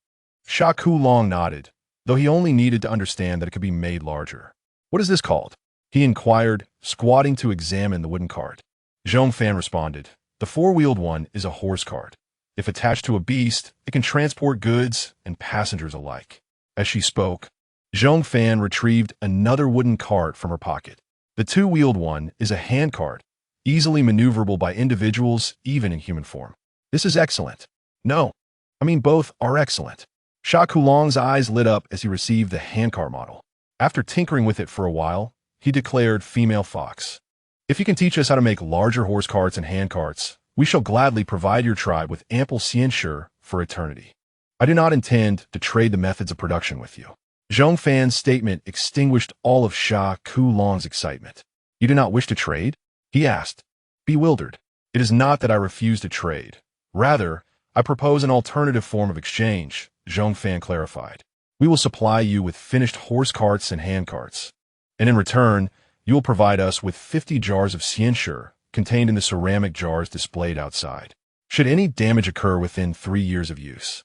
Sha Kulong nodded, though he only needed to understand that it could be made larger. What is this called? He inquired, squatting to examine the wooden cart. Zhong Fan responded, the four-wheeled one is a horse cart. If attached to a beast, it can transport goods and passengers alike. As she spoke, Zhong Fan retrieved another wooden cart from her pocket. The two-wheeled one is a hand cart, easily maneuverable by individuals even in human form. This is excellent. No, I mean both are excellent. Sha Kulong's eyes lit up as he received the handcart model. After tinkering with it for a while, he declared female fox. If you can teach us how to make larger horse carts and handcarts, we shall gladly provide your tribe with ample cianure for eternity. I do not intend to trade the methods of production with you. Zhong Fan's statement extinguished all of Sha Kulong's excitement. You do not wish to trade? He asked, bewildered. It is not that I refuse to trade. Rather, I propose an alternative form of exchange, Zhong Fan clarified. We will supply you with finished horse carts and handcarts, and in return, you will provide us with 50 jars of cianure contained in the ceramic jars displayed outside. Should any damage occur within 3 years of use,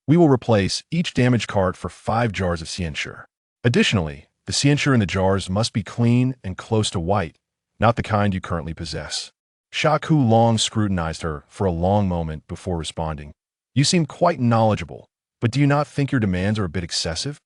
we will replace each damaged cart for 5 jars of cianure. Additionally, the cianure in the jars must be clean and close to white, not the kind you currently possess. Sha Kulong scrutinized her for a long moment before responding. You seem quite knowledgeable, but do you not think your demands are a bit excessive?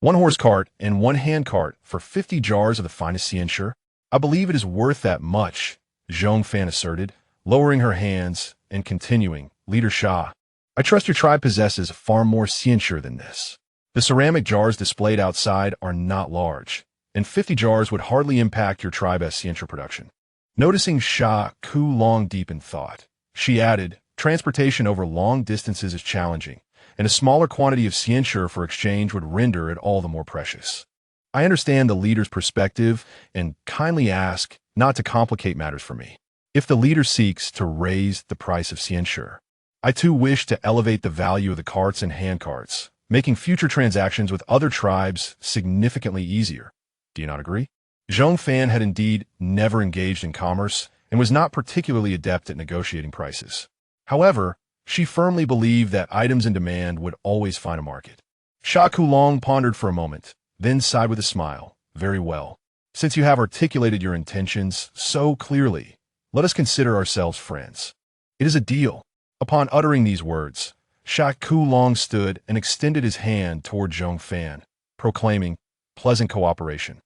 1 horse cart and 1 hand cart for 50 jars of the finest cianure? I believe it is worth that much, Zhong Fan asserted, lowering her hands and continuing, Leader Sha, I trust your tribe possesses far more cianure than this. The ceramic jars displayed outside are not large, and 50 jars would hardly impact your tribe's cianure production. Noticing Sha Kulong deep in thought, she added, transportation over long distances is challenging, and a smaller quantity of cianure for exchange would render it all the more precious. I understand the leader's perspective and kindly ask not to complicate matters for me. If the leader seeks to raise the price of cianure, I too wish to elevate the value of the carts and handcarts, making future transactions with other tribes significantly easier. Do you not agree? Zhong Fan had indeed never engaged in commerce and was not particularly adept at negotiating prices. However, she firmly believed that items in demand would always find a market. Sha Kulong pondered for a moment, then sighed with a smile. Very well. Since you have articulated your intentions so clearly, let us consider ourselves friends. It is a deal. Upon uttering these words, Sha Kulong stood and extended his hand toward Zhong Fan, proclaiming, pleasant cooperation.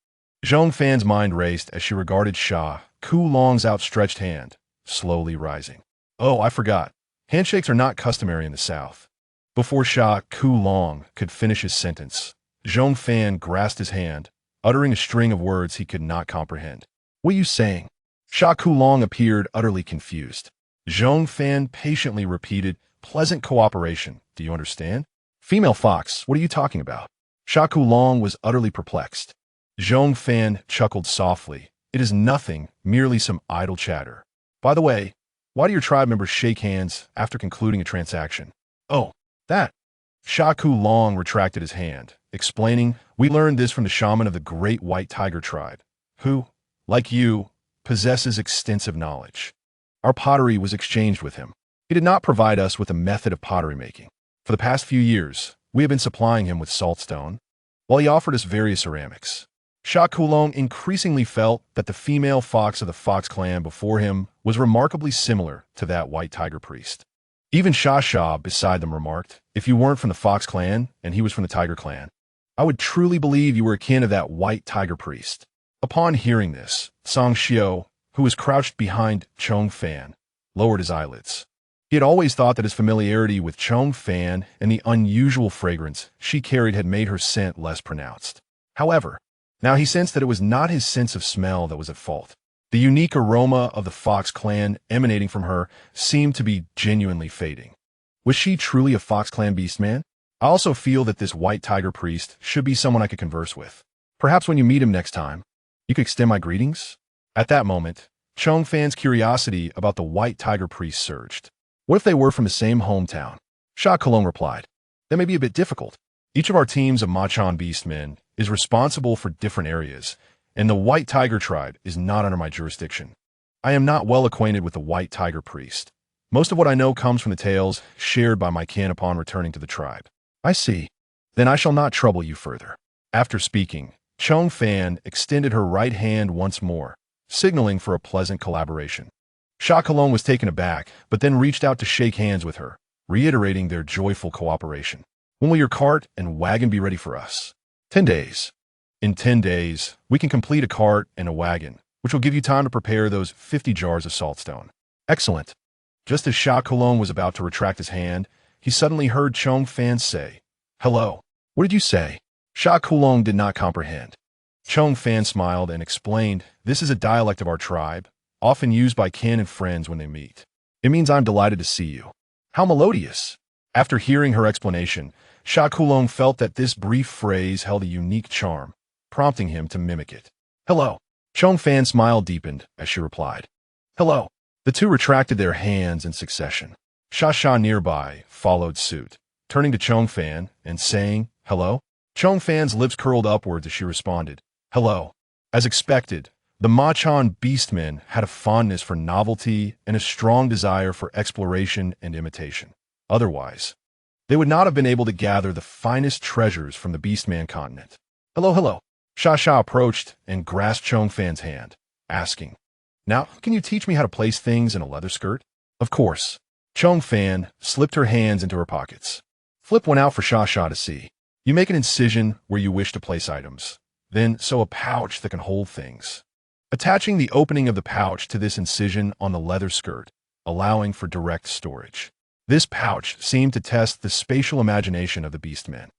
Zhong Fan's mind raced as she regarded Sha Kulong's outstretched hand, slowly rising. Oh, I forgot. Handshakes are not customary in the South. Before Sha Kulong could finish his sentence, Zhong Fan grasped his hand, uttering a string of words he could not comprehend. What are you saying? Sha Kulong appeared utterly confused. Zhong Fan patiently repeated, pleasant cooperation. Do you understand? Female fox, what are you talking about? Sha Kulong was utterly perplexed. Zhong Fan chuckled softly. It is nothing, merely some idle chatter. By the way, why do your tribe members shake hands after concluding a transaction? Oh, that. Sha Kulong retracted his hand, explaining, we learned this from the shaman of the Great White Tiger tribe, who, like you, possesses extensive knowledge. Our pottery was exchanged with him. He did not provide us with a method of pottery making. For the past few years, we have been supplying him with saltstone, while he offered us various ceramics. Sha Kulong increasingly felt that the female fox of the Fox clan before him was remarkably similar to that White Tiger priest. Even Sha beside them remarked, if you weren't from the Fox clan and he was from the Tiger clan, I would truly believe you were akin of that White Tiger priest. Upon hearing this, Song Xiao, who was crouched behind Zhong Fan, lowered his eyelids. He had always thought that his familiarity with Zhong Fan and the unusual fragrance she carried had made her scent less pronounced. However, now he sensed that it was not his sense of smell that was at fault. The unique aroma of the Fox clan emanating from her seemed to be genuinely fading. Was she truly a Fox clan beastman? I also feel that this White Tiger priest should be someone I could converse with. Perhaps when you meet him next time, you could extend my greetings? At that moment, Zhong Fan's curiosity about the White Tiger priest surged. What if they were from the same hometown? Sha Kulong replied. That may be a bit difficult. Each of our teams of Machan Beastmen is responsible for different areas, and the White Tiger tribe is not under my jurisdiction. I am not well acquainted with the White Tiger priest. Most of what I know comes from the tales shared by my kin upon returning to the tribe. I see. Then I shall not trouble you further. After speaking, Zhong Fan extended her right hand once more, signaling for a pleasant collaboration. Sha Kulong was taken aback, but then reached out to shake hands with her, reiterating their joyful cooperation. When will your cart and wagon be ready for us? 10 days. In 10 days, we can complete a cart and a wagon, which will give you time to prepare those 50 jars of saltstone. Excellent. Just as Sha Kulong was about to retract his hand, he suddenly heard Zhong Fan say, "Hello." What did you say? Sha Kulong did not comprehend. Zhong Fan smiled and explained, "This is a dialect of our tribe, often used by kin and friends when they meet. It means I'm delighted to see you." How melodious! After hearing her explanation, Sha Kulong felt that this brief phrase held a unique charm, prompting him to mimic it. "Hello." Zhong Fan's smile deepened as she replied, "Hello." The two retracted their hands in succession. Sha nearby followed suit, turning to Zhong Fan and saying, "Hello?" Zhong Fan's lips curled upwards as she responded, "Hello." As expected, the Machan Beastmen had a fondness for novelty and a strong desire for exploration and imitation. Otherwise, they would not have been able to gather the finest treasures from the Beastman Continent. "Hello, hello." Sha approached and grasped Zhong Fan's hand, asking, "Now, can you teach me how to place things in a leather skirt?" "Of course." Zhong Fan slipped her hands into her pockets. Flip one out for Sha to see. You make an incision where you wish to place items, then sew a pouch that can hold things, attaching the opening of the pouch to this incision on the leather skirt, allowing for direct storage. This pouch seemed to test the spatial imagination of the Beastmen.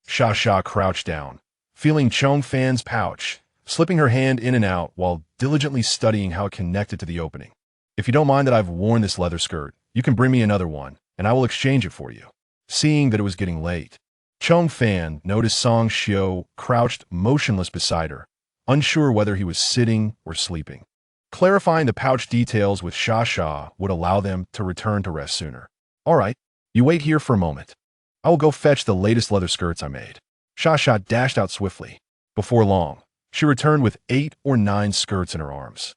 Sha crouched down, feeling Zhong Fan's pouch, slipping her hand in and out while diligently studying how it connected to the opening. "If you don't mind that I've worn this leather skirt, you can bring me another one, and I will exchange it for you." Seeing that it was getting late, Zhong Fan noticed Song Xiao crouched motionless beside her, unsure whether he was sitting or sleeping. Clarifying the pouch details with Sha would allow them to return to rest sooner. "All right, you wait here for a moment. I will go fetch the latest leather skirts I made." Sha dashed out swiftly. Before long, she returned with 8 or 9 skirts in her arms.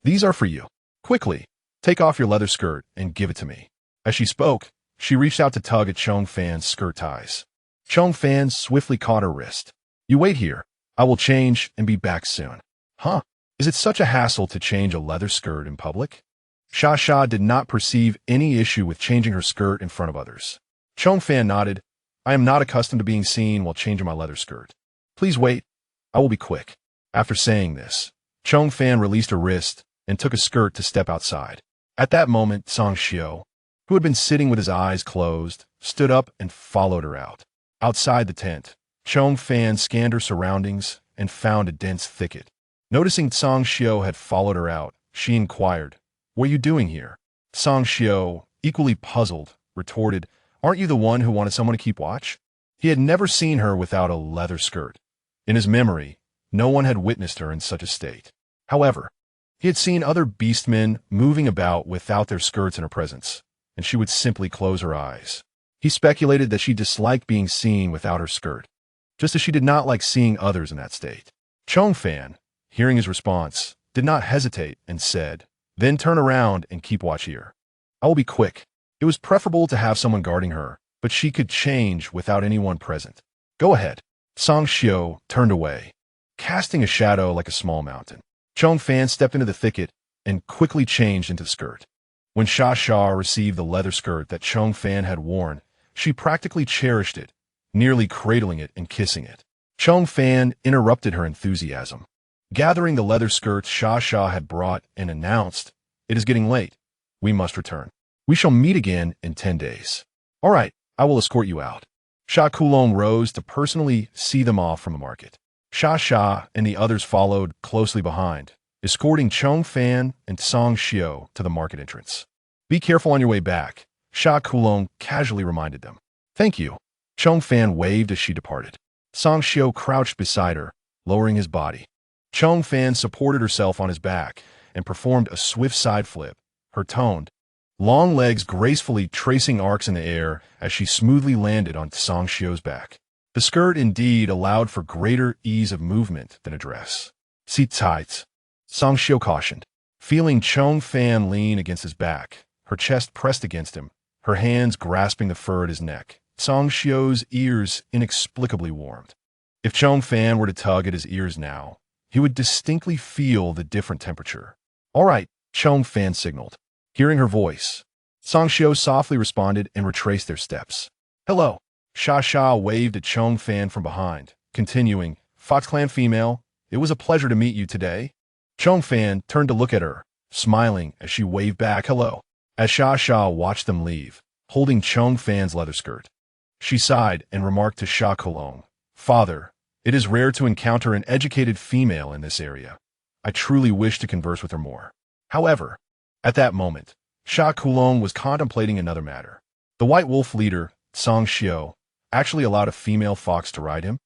"These are for you. Quickly, take off your leather skirt and give it to me." As she spoke, she reached out to tug at Zhong Fan's skirt ties. Zhong Fan swiftly caught her wrist. "You wait here. I will change and be back soon." "Huh? Is it such a hassle to change a leather skirt in public?" Sha did not perceive any issue with changing her skirt in front of others. Zhong Fan nodded. "I am not accustomed to being seen while changing my leather skirt. Please wait. I will be quick." After saying this, Zhong Fan released her wrist and took a skirt to step outside. At that moment, Song Xiao, who had been sitting with his eyes closed, stood up and followed her out. Outside the tent, Zhong Fan scanned her surroundings and found a dense thicket. Noticing Song Xiao had followed her out, she inquired, "What are you doing here?" Song Xiao, equally puzzled, retorted, "Aren't you the one who wanted someone to keep watch?" He had never seen her without a leather skirt. In his memory, no one had witnessed her in such a state. However, he had seen other beastmen moving about without their skirts in her presence, and she would simply close her eyes. He speculated that she disliked being seen without her skirt, just as she did not like seeing others in that state. Zhong Fan, hearing his response, did not hesitate and said, "Then turn around and keep watch here. I will be quick." It was preferable to have someone guarding her, but she could change without anyone present. "Go ahead." Song Xiao turned away, casting a shadow like a small mountain. Zhong Fan stepped into the thicket and quickly changed into the skirt. When Sha received the leather skirt that Zhong Fan had worn, she practically cherished it, nearly cradling it and kissing it. Zhong Fan interrupted her enthusiasm, gathering the leather skirts Sha had brought and announced, "It is getting late. We must return. We shall meet again in 10 days. All right, I will escort you out." Sha Kulong rose to personally see them off from the market. Sha and the others followed closely behind, escorting Zhong Fan and Song Xiao to the market entrance. "Be careful on your way back," Sha Kulong casually reminded them. "Thank you." Zhong Fan waved as she departed. Song Xiao crouched beside her, lowering his body. Zhong Fan supported herself on his back and performed a swift side flip, her toned, long legs gracefully tracing arcs in the air as she smoothly landed on Song Shio's back. The skirt indeed allowed for greater ease of movement than a dress. "Sit tight," Song Shio cautioned. Feeling Zhong Fan lean against his back, her chest pressed against him, her hands grasping the fur at his neck, Song Shio's ears inexplicably warmed. If Zhong Fan were to tug at his ears now, he would distinctly feel the different temperature. "All right," Zhong Fan signaled. Hearing her voice, Song Shio softly responded and retraced their steps. "Hello." Sha waved at Zhong Fan from behind, continuing, "Fox Clan female, it was a pleasure to meet you today." Zhong Fan turned to look at her, smiling as she waved back hello. As Sha watched them leave, holding Zhong Fan's leather skirt, she sighed and remarked to Sha Kulong, "Father, it is rare to encounter an educated female in this area. I truly wish to converse with her more." However, at that moment, Sha Kulong was contemplating another matter. The White Wolf leader, Song Shio, actually allowed a female fox to ride him.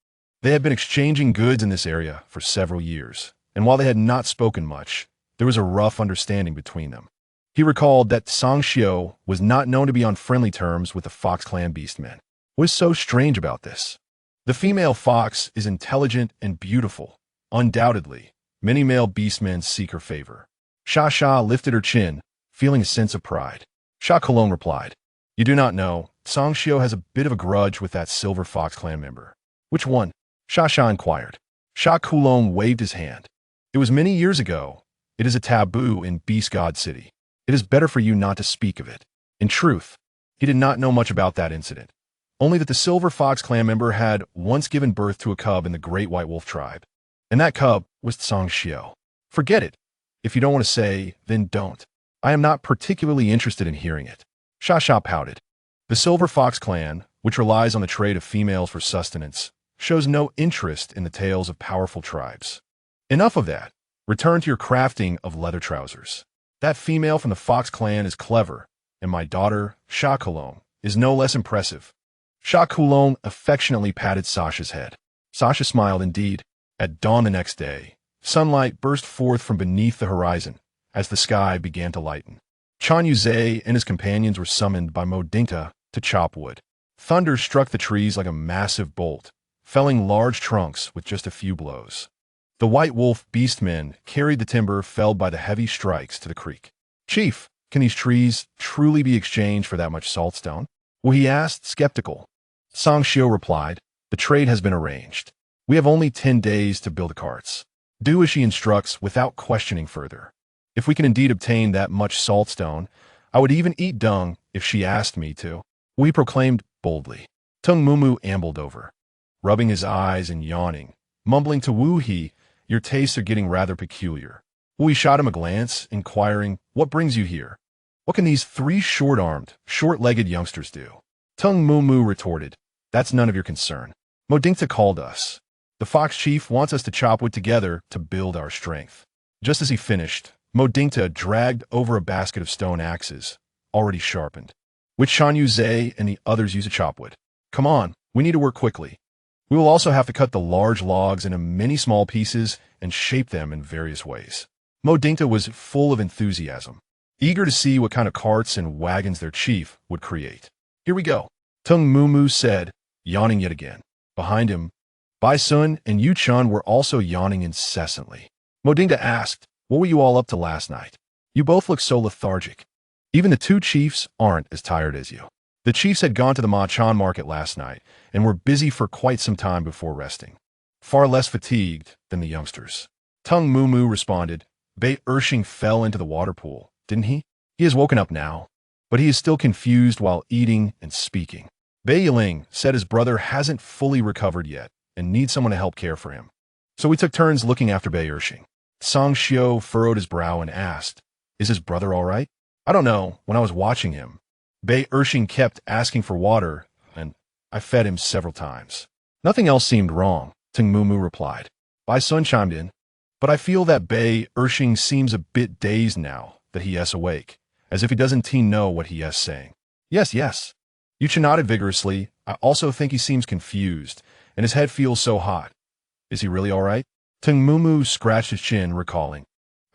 They had been exchanging goods in this area for several years, and while they had not spoken much, there was a rough understanding between them. He recalled that Song Shio was not known to be on friendly terms with the Fox Clan beastmen. What is so strange about this? The female fox is intelligent and beautiful. Undoubtedly, many male beastmen seek her favor. Sha lifted her chin, feeling a sense of pride. Sha Kulong replied, "You do not know, Song Shio has a bit of a grudge with that Silver Fox Clan member." "Which one?" Sha inquired. Sha Kulong waved his hand. "It was many years ago. It is a taboo in Beast God City. It is better for you not to speak of it." In truth, he did not know much about that incident, only that the Silver Fox Clan member had once given birth to a cub in the Great White Wolf tribe, and that cub was Song Shio. "Forget it. If you don't want to say, then don't. I am not particularly interested in hearing it." Sha pouted. The Silver Fox Clan, which relies on the trade of females for sustenance, shows no interest in the tales of powerful tribes. Enough of that. Return to your crafting of leather trousers. That female from the Fox Clan is clever, and my daughter, Sha Kulong, is no less impressive. Sha Kulong affectionately patted Sasha's head. Sasha smiled indeed. At dawn the next day, sunlight burst forth from beneath the horizon as the sky began to lighten. Chan Yuze and his companions were summoned by Modingta to chop wood. Thunder struck the trees like a massive bolt, felling large trunks with just a few blows. The White Wolf beastmen carried the timber felled by the heavy strikes to the creek. "Chief, can these trees truly be exchanged for that much saltstone?" Well, he asked, skeptical. Song Shio replied, "The trade has been arranged. We have only 10 days to build the carts. Do as she instructs without questioning further. If we can indeed obtain that much saltstone, I would even eat dung if she asked me to." We proclaimed boldly. Tung Mumu ambled over, rubbing his eyes and yawning, mumbling to Wu He, "Your tastes are getting rather peculiar." Wu He shot him a glance, inquiring, "What brings you here? What can these 3 short-armed, short-legged youngsters do?" Tung Mumu retorted, "That's none of your concern. Modingta called us. The Fox Chief wants us to chop wood together to build our strength." Just as he finished, Modingta dragged over a basket of stone axes, already sharpened, which Shan Yuze and the others use to chop wood. "Come on, we need to work quickly. We will also have to cut the large logs into many small pieces and shape them in various ways." Modingta was full of enthusiasm, eager to see what kind of carts and wagons their chief would create. "Here we go," Tung Mumu said, yawning yet again. Behind him, Bai Sun and Yu Chun were also yawning incessantly. Modingta asked, "What were you all up to last night? You both look so lethargic. Even the 2 chiefs aren't as tired as you." The chiefs had gone to the Ma Chan market last night and were busy for quite some time before resting, far less fatigued than the youngsters. Tung Mumu responded, "Bei Ershing fell into the water pool, didn't he? He has woken up now, but he is still confused while eating and speaking. Bei Yiling said his brother hasn't fully recovered yet and needs someone to help care for him. So we took turns looking after Bei Ershing." Song Shio furrowed his brow and asked, "Is his brother all right?" "I don't know. When I was watching him, Bei Ershing kept asking for water, and I fed him several times." "Nothing else seemed wrong," Tung Mumu replied. Bai Sun chimed in, "But I feel that Bei Ershing seems a bit dazed now that he is awake, as if he doesn't know what he is saying." Yes. Yuchi nodded vigorously. "I also think he seems confused, and his head feels so hot. Is he really all right?" Tung Mumu scratched his chin, recalling,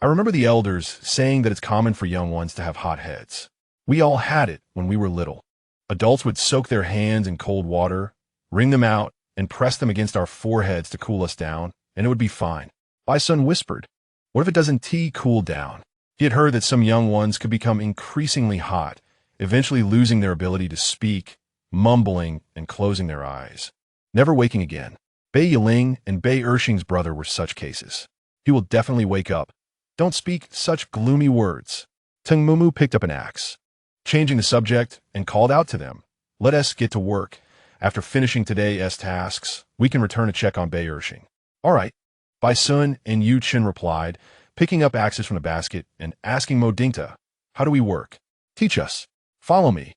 "I remember the elders saying that it's common for young ones to have hot heads." We all had it when we were little. Adults would soak their hands in cold water, wring them out, and press them against our foreheads to cool us down, and it would be fine. Bison whispered, "What if it doesn't cool down?" He had heard that some young ones could become increasingly hot, eventually losing their ability to speak, mumbling, and closing their eyes, never waking again. Bei Yiling and Bei Ershing's brother were such cases. "He will definitely wake up. Don't speak such gloomy words." Teng Mumu picked up an axe, changing the subject, and called out to them, "Let us get to work. After finishing today's tasks, we can return to check on Bei Ershing." "All right," Bai Sun and Yu Qin replied, picking up axes from the basket and asking Modingta, "How do we work? Teach us. Follow me."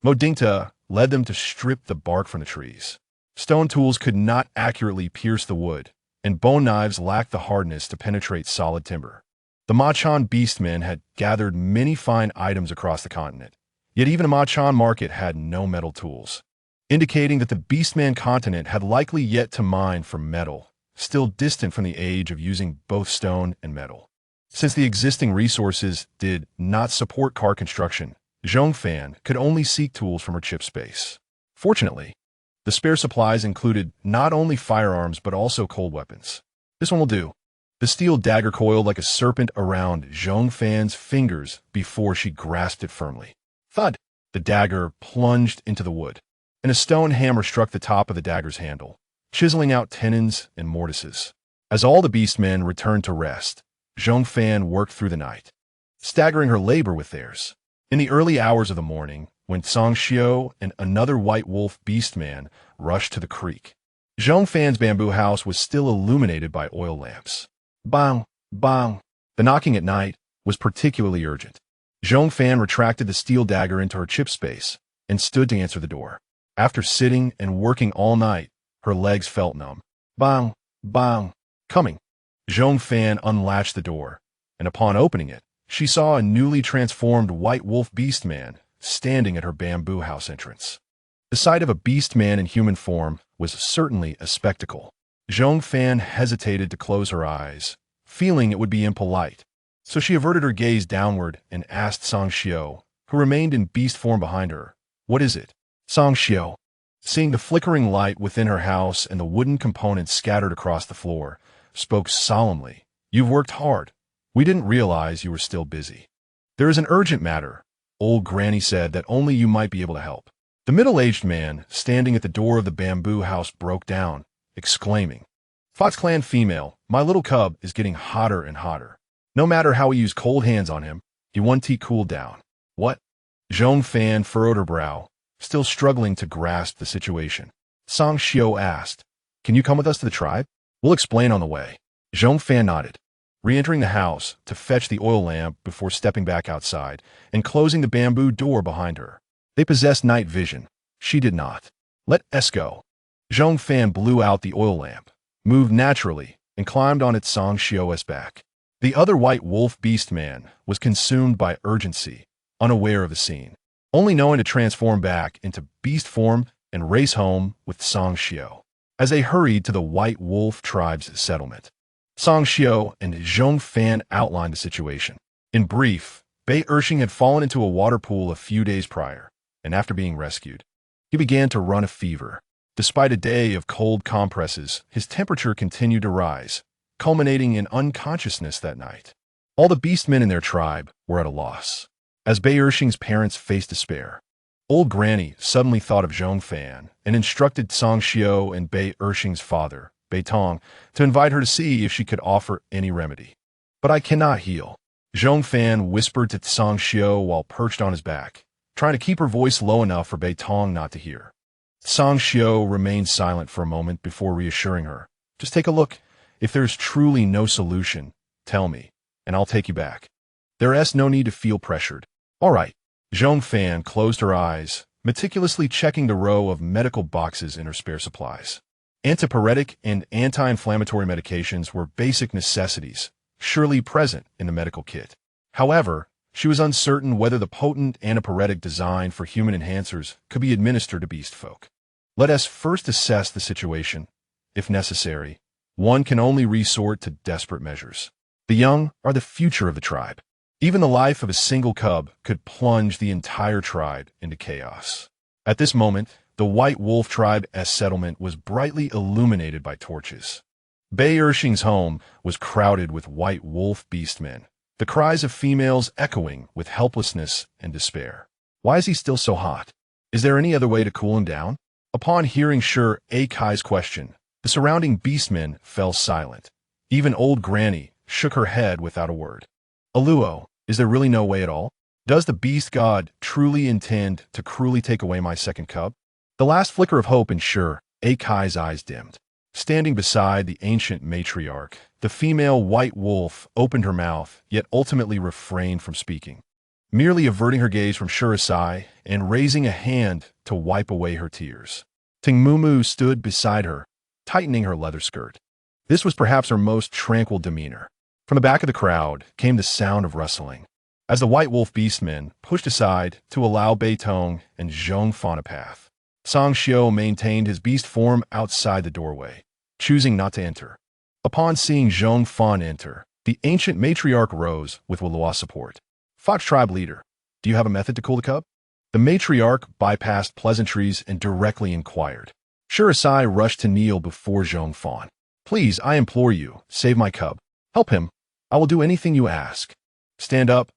Modingta led them to strip the bark from the trees. Stone tools could not accurately pierce the wood, and bone knives lacked the hardness to penetrate solid timber. The Machan beastmen had gathered many fine items across the continent, yet even a Machan market had no metal tools, indicating that the Beastman Continent had likely yet to mine for metal, still distant from the age of using both stone and metal. Since the existing resources did not support car construction, Zhong Fan could only seek tools from her chip space. Fortunately, the spare supplies included not only firearms but also cold weapons. "This one will do." The steel dagger coiled like a serpent around Zhong Fan's fingers before she grasped it firmly. Thud! The dagger plunged into the wood, and a stone hammer struck the top of the dagger's handle, chiseling out tenons and mortises. As all the beastmen returned to rest, Zhong Fan worked through the night, staggering her labor with theirs. In the early hours of the morning, when Song Xiao and another white wolf beastman rushed to the creek, Zhong Fan's bamboo house was still illuminated by oil lamps. Bang! Bang! The knocking at night was particularly urgent. Zhong Fan retracted the steel dagger into her chip space and stood to answer the door. After sitting and working all night, her legs felt numb. Bang! Bang! Coming! Zhong Fan unlatched the door, and upon opening it, she saw a newly transformed white wolf beastman standing at her bamboo house entrance. The sight of a beastman in human form was certainly a spectacle. Zhong Fan hesitated to close her eyes, feeling it would be impolite, so she averted her gaze downward and asked Song Xiao, who remained in beast form behind her, "What is it?" Song Xiao, seeing the flickering light within her house and the wooden components scattered across the floor, spoke solemnly, "You've worked hard. We didn't realize you were still busy." "There is an urgent matter," old Granny said, "that only you might be able to help." The middle-aged man standing at the door of the bamboo house broke down, exclaiming, "Fox Clan female, my little cub is getting hotter and hotter. No matter how we use cold hands on him, he won't cool down." "What?" Zhong Fan furrowed her brow, still struggling to grasp the situation. Song Xiao asked, "Can you come with us to the tribe? We'll explain on the way." Zhong Fan nodded, re-entering the house to fetch the oil lamp before stepping back outside and closing the bamboo door behind her. They possessed night vision. She did not. "Let us go." Zhong Fan blew out the oil lamp, moved naturally, and climbed on its Song Xiao's back. The other white wolf beastman was consumed by urgency, unaware of the scene, only knowing to transform back into beast form and race home with Song Xiao. As they hurried to the white wolf tribe's settlement, Song Xiao and Zhong Fan outlined the situation. In brief, Bei Ershing had fallen into a water pool a few days prior, and after being rescued, he began to run a fever. Despite a day of cold compresses, his temperature continued to rise, culminating in unconsciousness that night. All the beastmen in their tribe were at a loss. As Bei Ershing's parents faced despair, old Granny suddenly thought of Zhong Fan and instructed Song Xiao and Bei Ershing's father, Bei Tong, to invite her to see if she could offer any remedy. "But I cannot heal," Zhong Fan whispered to Song Xiao while perched on his back, trying to keep her voice low enough for Bei Tong not to hear. Song Xiao remained silent for a moment before reassuring her. "Just take a look. If there's truly no solution, tell me, and I'll take you back. There is no need to feel pressured." "All right." Zhong Fan closed her eyes, meticulously checking the row of medical boxes in her spare supplies. Antipyretic and anti-inflammatory medications were basic necessities, surely present in the medical kit. However, she was uncertain whether the potent antipyretic designed for human enhancers could be administered to beast folk. "Let us first assess the situation. If necessary, one can only resort to desperate measures. The young are the future of the tribe. Even the life of a single cub could plunge the entire tribe into chaos. At this moment, the White Wolf tribe's settlement was brightly illuminated by torches. Bei Ershing's home was crowded with White Wolf beastmen, the cries of females echoing with helplessness and despair. Why is he still so hot? Is there any other way to cool him down? Upon hearing Sure Kai's question, the surrounding beastmen fell silent. Even old Granny shook her head without a word. Aluo, is there really no way at all? Does the beast god truly intend to cruelly take away my second cub? The last flicker of hope in Sure Kai's eyes dimmed. Standing beside the ancient matriarch, the female White Wolf opened her mouth, yet ultimately refrained from speaking, merely averting her gaze from Shurasai and raising a hand to wipe away her tears. Tingmumu stood beside her, tightening her leather skirt. This was perhaps her most tranquil demeanor. From the back of the crowd came the sound of rustling, as the White Wolf beastmen pushed aside to allow Beitong and Zhong Fan a path. Song Xiao maintained his beast form outside the doorway, choosing not to enter. Upon seeing Zhong Fan enter, the ancient matriarch rose with Walua support. Fox tribe leader, do you have a method to cool the cub? The matriarch bypassed pleasantries and directly inquired. Shurasai rushed to kneel before Zhong Fan. Please, I implore you, save my cub. Help him. I will do anything you ask. Stand up.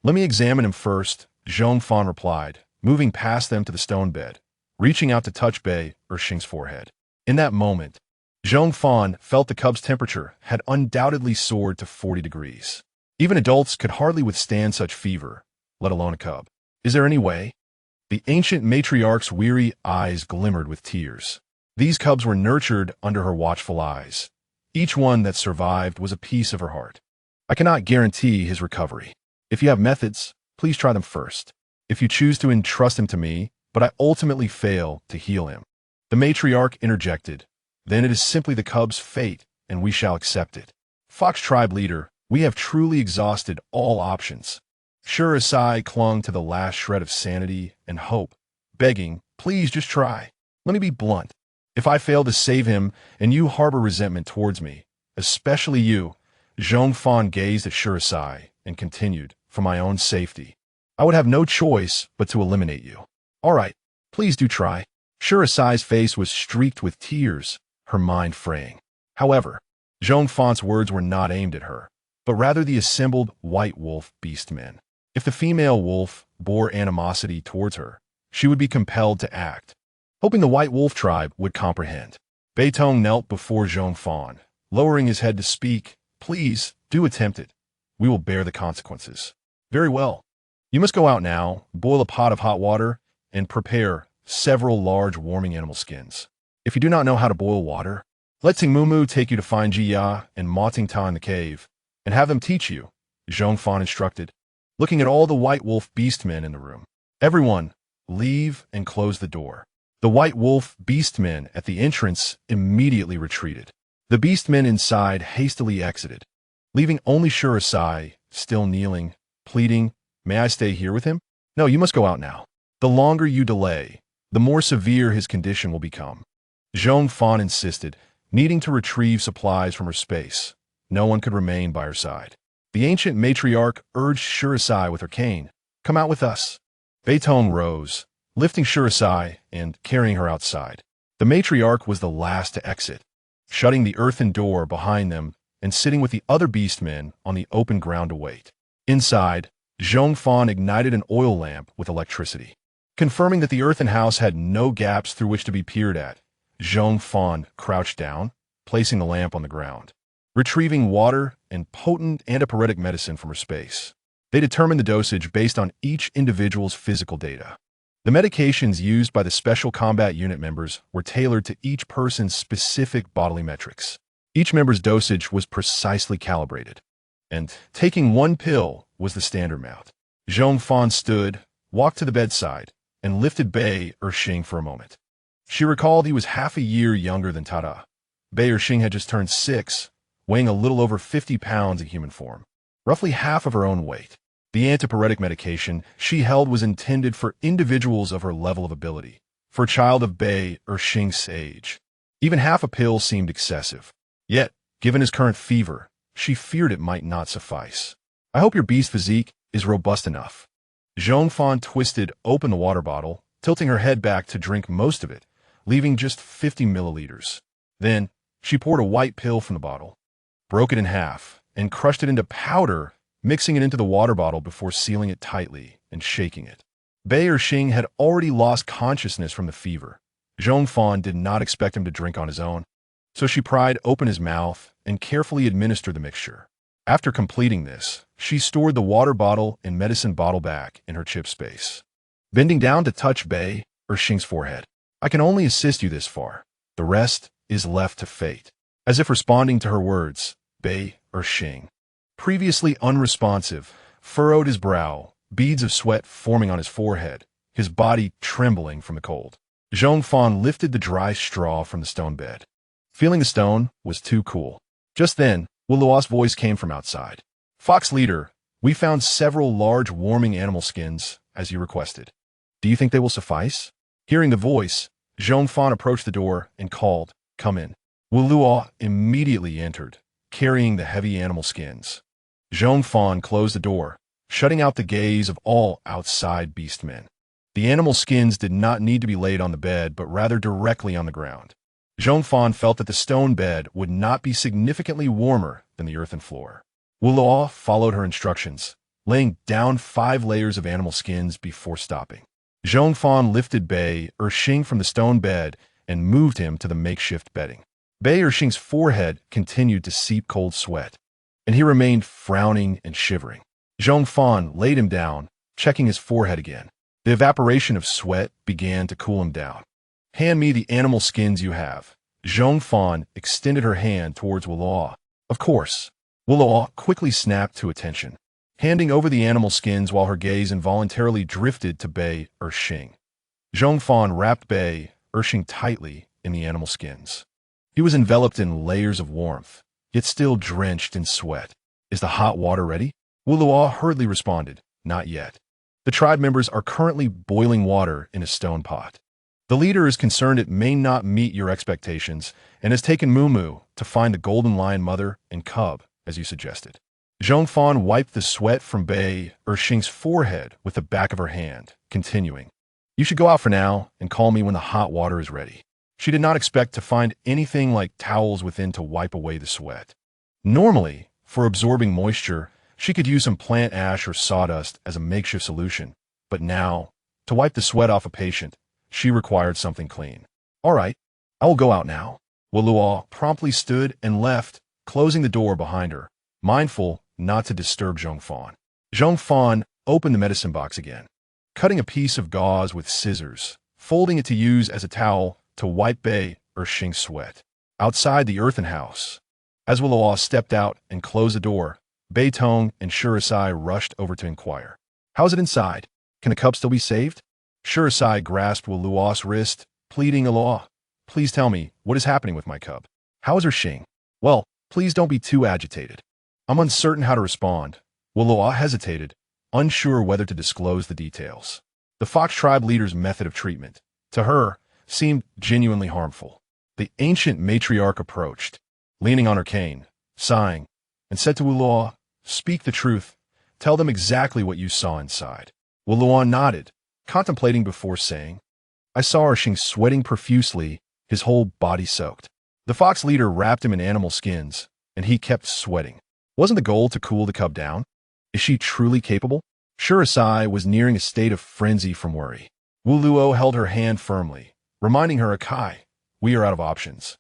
Let me examine him first, Zhong Fan replied, moving past them to the stone bed, reaching out to touch Bei Ershing's forehead. In that moment, Zhong Fan felt the cub's temperature had undoubtedly soared to 40 degrees. Even adults could hardly withstand such fever, let alone a cub. Is there any way? The ancient matriarch's weary eyes glimmered with tears. These cubs were nurtured under her watchful eyes. Each one that survived was a piece of her heart. I cannot guarantee his recovery. If you have methods, please try them first. If you choose to entrust him to me, but I ultimately fail to heal him. The matriarch interjected. Then it is simply the cub's fate, and we shall accept it. Fox tribe leader, we have truly exhausted all options. Shurasai clung to the last shred of sanity and hope, begging, please just try. Let me be blunt. If I fail to save him and you harbor resentment towards me, especially you, Zhong Fan gazed at Shurasai and continued, for my own safety, I would have no choice but to eliminate you. All right, please do try. Shurasai's face was streaked with tears, her mind fraying. However, Zhong Fan's words were not aimed at her, but rather the assembled White Wolf beastmen. If the female wolf bore animosity towards her, she would be compelled to act, hoping the White Wolf tribe would comprehend. Beitong knelt before Zhong Fan, lowering his head to speak. Please, do attempt it. We will bear the consequences. Very well. You must go out now, boil a pot of hot water, and prepare several large warming animal skins. If you do not know how to boil water, let Tingmumu take you to find Jiya and Ma Tingta in the cave, and have them teach you, Zhong Fan instructed, looking at all the White Wolf beastmen in the room. Everyone, leave and close the door. The White Wolf beastmen at the entrance immediately retreated. The beastmen inside hastily exited, leaving only Shurasai, still kneeling, pleading, may I stay here with him? No, you must go out now. The longer you delay, the more severe his condition will become. Zhong Fan insisted, needing to retrieve supplies from her space. No one could remain by her side. The ancient matriarch urged Shurasai with her cane, come out with us. Beitong rose, lifting Shurasai and carrying her outside. The matriarch was the last to exit, shutting the earthen door behind them and sitting with the other beastmen on the open ground to wait. Inside, Zhong Fan ignited an oil lamp with electricity. Confirming that the earthen house had no gaps through which to be peered at, Zhong Fan crouched down, placing the lamp on the ground, retrieving water and potent antipyretic medicine from her space. They determined the dosage based on each individual's physical data. The medications used by the Special Combat Unit members were tailored to each person's specific bodily metrics. Each member's dosage was precisely calibrated, and taking one pill was the standard amount. Zhong Fan stood, walked to the bedside, and lifted Bei Ershing for a moment. She recalled he was half a year younger than Tada. Bei Ershing had just turned 6, weighing a little over 50 pounds in human form, roughly half of her own weight. The antipyretic medication she held was intended for individuals of her level of ability. For a child of Bei Ershing's age, even half a pill seemed excessive. Yet, given his current fever, she feared it might not suffice. I hope your beast physique is robust enough. Zhong Fan twisted open the water bottle, tilting her head back to drink most of it, leaving just 50 milliliters. Then, she poured a white pill from the bottle, broke it in half, and crushed it into powder, mixing it into the water bottle before sealing it tightly and shaking it. Bei Erxing had already lost consciousness from the fever. Zhong Fan did not expect him to drink on his own, so she pried open his mouth and carefully administered the mixture. After completing this, she stored the water bottle and medicine bottle back in her chip space. Bending down to touch Bei Erxing's forehead. I can only assist you this far. The rest is left to fate. As if responding to her words, Bei Erxing, previously unresponsive, furrowed his brow, beads of sweat forming on his forehead, his body trembling from the cold. Zhong Fan lifted the dry straw from the stone bed. Feeling the stone was too cool. Just then, Wu Luo's voice came from outside. Fox leader, we found several large warming animal skins, as you requested. Do you think they will suffice? Hearing the voice, Zhong Fan approached the door and called, come in. Wu Luo immediately entered, carrying the heavy animal skins. Zhong Fan closed the door, shutting out the gaze of all outside beastmen. The animal skins did not need to be laid on the bed, but rather directly on the ground. Zhong Fan felt that the stone bed would not be significantly warmer than the earthen floor. Wu Luo followed her instructions, laying down 5 layers of animal skins before stopping. Zhong Fan lifted Bei Erxing from the stone bed and moved him to the makeshift bedding. Bei Erxing's forehead continued to seep cold sweat, and he remained frowning and shivering. Zhong Fan laid him down, checking his forehead again. The evaporation of sweat began to cool him down. Hand me the animal skins you have. Zhong Fan extended her hand towards Wu Luo. Of course. Wu Luo quickly snapped to attention, handing over the animal skins while her gaze involuntarily drifted to Bei Erxing. Zhong Fan wrapped Bei Erxing tightly in the animal skins. He was enveloped in layers of warmth, yet still drenched in sweat. Is the hot water ready? Wu Luo hurriedly responded, not yet. The tribe members are currently boiling water in a stone pot. The leader is concerned it may not meet your expectations and has taken Mumu to find the golden lion mother and cub, as you suggested. Zhong Fan wiped the sweat from Bei Erxing's forehead with the back of her hand, continuing, you should go out for now and call me when the hot water is ready. She did not expect to find anything like towels within to wipe away the sweat. Normally, for absorbing moisture, she could use some plant ash or sawdust as a makeshift solution, but now, to wipe the sweat off a patient, she required something clean. All right, I will go out now. Wu Luo promptly stood and left, closing the door behind her, mindful not to disturb Zhong Fan. Zhong Fan opened the medicine box again, cutting a piece of gauze with scissors, folding it to use as a towel to wipe Bei Erxing's sweat. Outside the earthen house, as Wu Luo stepped out and closed the door, Bei Tong and Shurisai rushed over to inquire. How's it inside? Can the cub still be saved? Shurisai grasped Wu Luo's wrist, pleading, Aloha, please tell me what is happening with my cub. How is Erxing? Well, please don't be too agitated. I'm uncertain how to respond. Wu Luo hesitated, unsure whether to disclose the details. The Fox tribe leader's method of treatment, to her, seemed genuinely harmful. The ancient matriarch approached, leaning on her cane, sighing, and said to Wu Luo, speak the truth. Tell them exactly what you saw inside. Wu Luo nodded, contemplating before saying, I saw Erxing sweating profusely, his whole body soaked. The fox leader wrapped him in animal skins, and he kept sweating. Wasn't the goal to cool the cub down? Is she truly capable? Shurisai was nearing a state of frenzy from worry. Wu Luo held her hand firmly, reminding her, Akai, we are out of options.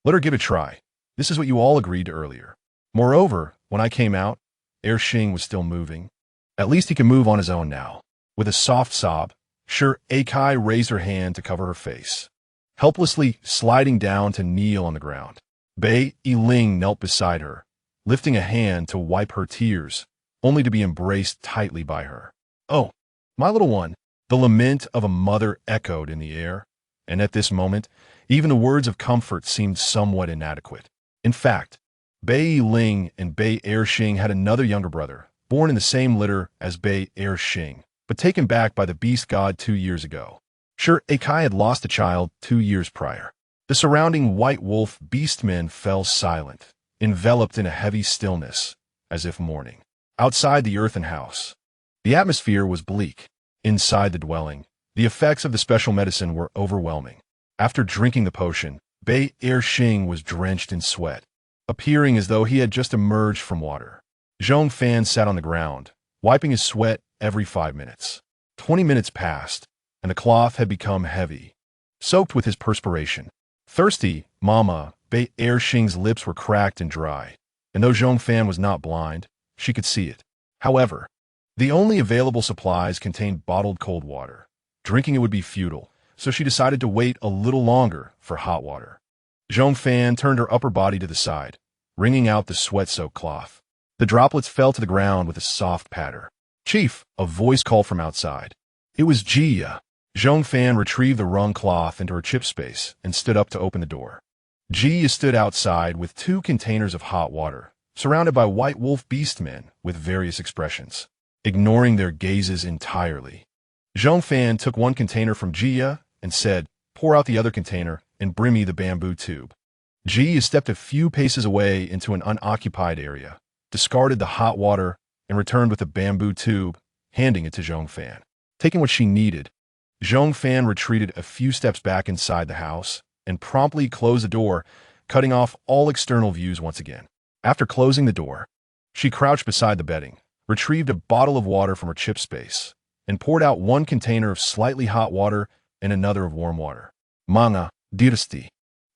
Let her give it a try. This is what you all agreed to earlier. Moreover, when I came out, Erxing was still moving. At least he can move on his own now. With a soft sob, Akai raised her hand to cover her face, helplessly sliding down to kneel on the ground. Bei Yiling knelt beside her, lifting a hand to wipe her tears, only to be embraced tightly by her. Oh, my little one, the lament of a mother echoed in the air, and at this moment, even the words of comfort seemed somewhat inadequate. In fact, Bei Yiling and Bei Erxing had another younger brother, born in the same litter as Bei Erxing, but taken back by the beast god 2 years ago. Akai had lost a child 2 years prior. The surrounding white wolf beastmen fell silent, enveloped in a heavy stillness, as if mourning. Outside the earthen house, the atmosphere was bleak. Inside the dwelling, the effects of the special medicine were overwhelming. After drinking the potion, Bei Erxing was drenched in sweat, appearing as though he had just emerged from water. Zhong Fan sat on the ground, wiping his sweat every 5 minutes. 20 minutes passed, and the cloth had become heavy, soaked with his perspiration. Thirsty, Mama Bei Erxing's lips were cracked and dry, and though Zhong Fan was not blind, she could see it. However, the only available supplies contained bottled cold water. Drinking it would be futile, so she decided to wait a little longer for hot water. Zhong Fan turned her upper body to the side, wringing out the sweat-soaked cloth. The droplets fell to the ground with a soft patter. "Chief," a voice called from outside. It was Jia. Zhong Fan retrieved the wrung cloth into her chip space and stood up to open the door. Jia stood outside with 2 containers of hot water, surrounded by white wolf beastmen with various expressions, ignoring their gazes entirely. Zhong Fan took one container from Jia and said, "Pour out the other container and bring me the bamboo tube." Jia stepped a few paces away into an unoccupied area, discarded the hot water, and returned with a bamboo tube, handing it to Zhong Fan. Taking what she needed, Zhong Fan retreated a few steps back inside the house and promptly closed the door, cutting off all external views once again. After closing the door, she crouched beside the bedding, retrieved a bottle of water from her chip space, and poured out one container of slightly hot water and another of warm water. "Manga, dirsti.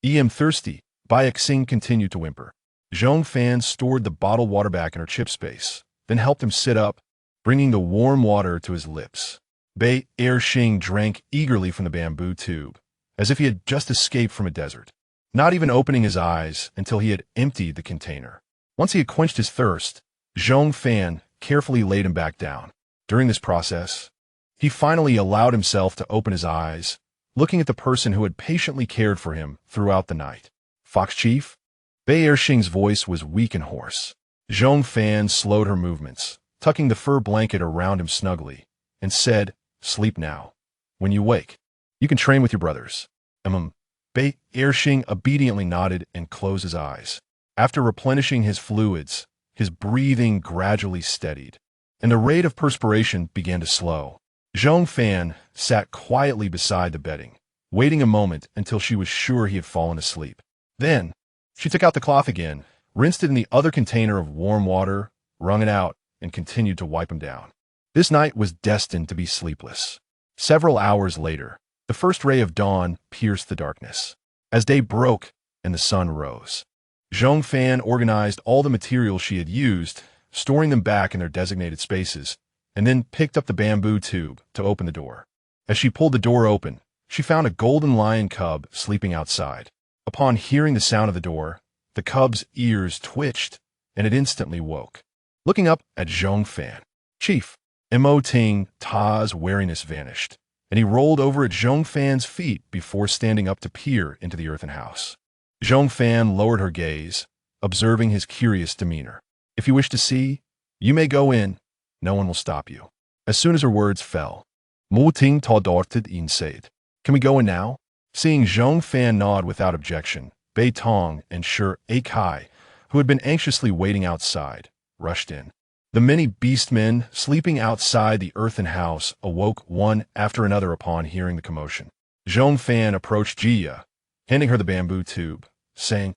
Em thirsty," Bai Xing continued to whimper. Zhong Fan stored the bottled water back in her chip space, then helped him sit up, bringing the warm water to his lips. Bei Erxing drank eagerly from the bamboo tube, as if he had just escaped from a desert, not even opening his eyes until he had emptied the container. Once he had quenched his thirst, Zhong Fan carefully laid him back down. During this process, he finally allowed himself to open his eyes, looking at the person who had patiently cared for him throughout the night. "Fox Chief?" Bei Erxing's voice was weak and hoarse. Zhong Fan slowed her movements, tucking the fur blanket around him snugly, and said, "Sleep now. When you wake, you can train with your brothers." Bei Erxing obediently nodded and closed his eyes. After replenishing his fluids, his breathing gradually steadied, and the rate of perspiration began to slow. Zhong Fan sat quietly beside the bedding, waiting a moment until she was sure he had fallen asleep. Then, she took out the cloth again, rinsed it in the other container of warm water, wrung it out, and continued to wipe him down. This night was destined to be sleepless. Several hours later, the first ray of dawn pierced the darkness. As day broke and the sun rose, Zhong Fan organized all the materials she had used, storing them back in their designated spaces, and then picked up the bamboo tube to open the door. As she pulled the door open, she found a golden lion cub sleeping outside. Upon hearing the sound of the door, the cub's ears twitched, and it instantly woke. Looking up at Zhong Fan, "Chief," Mo Ting Ta's wariness vanished, and he rolled over at Zhong Fan's feet before standing up to peer into the earthen house. Zhong Fan lowered her gaze, observing his curious demeanor. "If you wish to see, you may go in. No one will stop you." As soon as her words fell, Mo Ting Ta darted in said, "Can we go in now?" Seeing Zhong Fan nod without objection, Bei Tong and Shi Kai, who had been anxiously waiting outside, rushed in. The many beastmen sleeping outside the earthen house awoke one after another upon hearing the commotion. Zhong Fan approached Jia, handing her the bamboo tube, saying,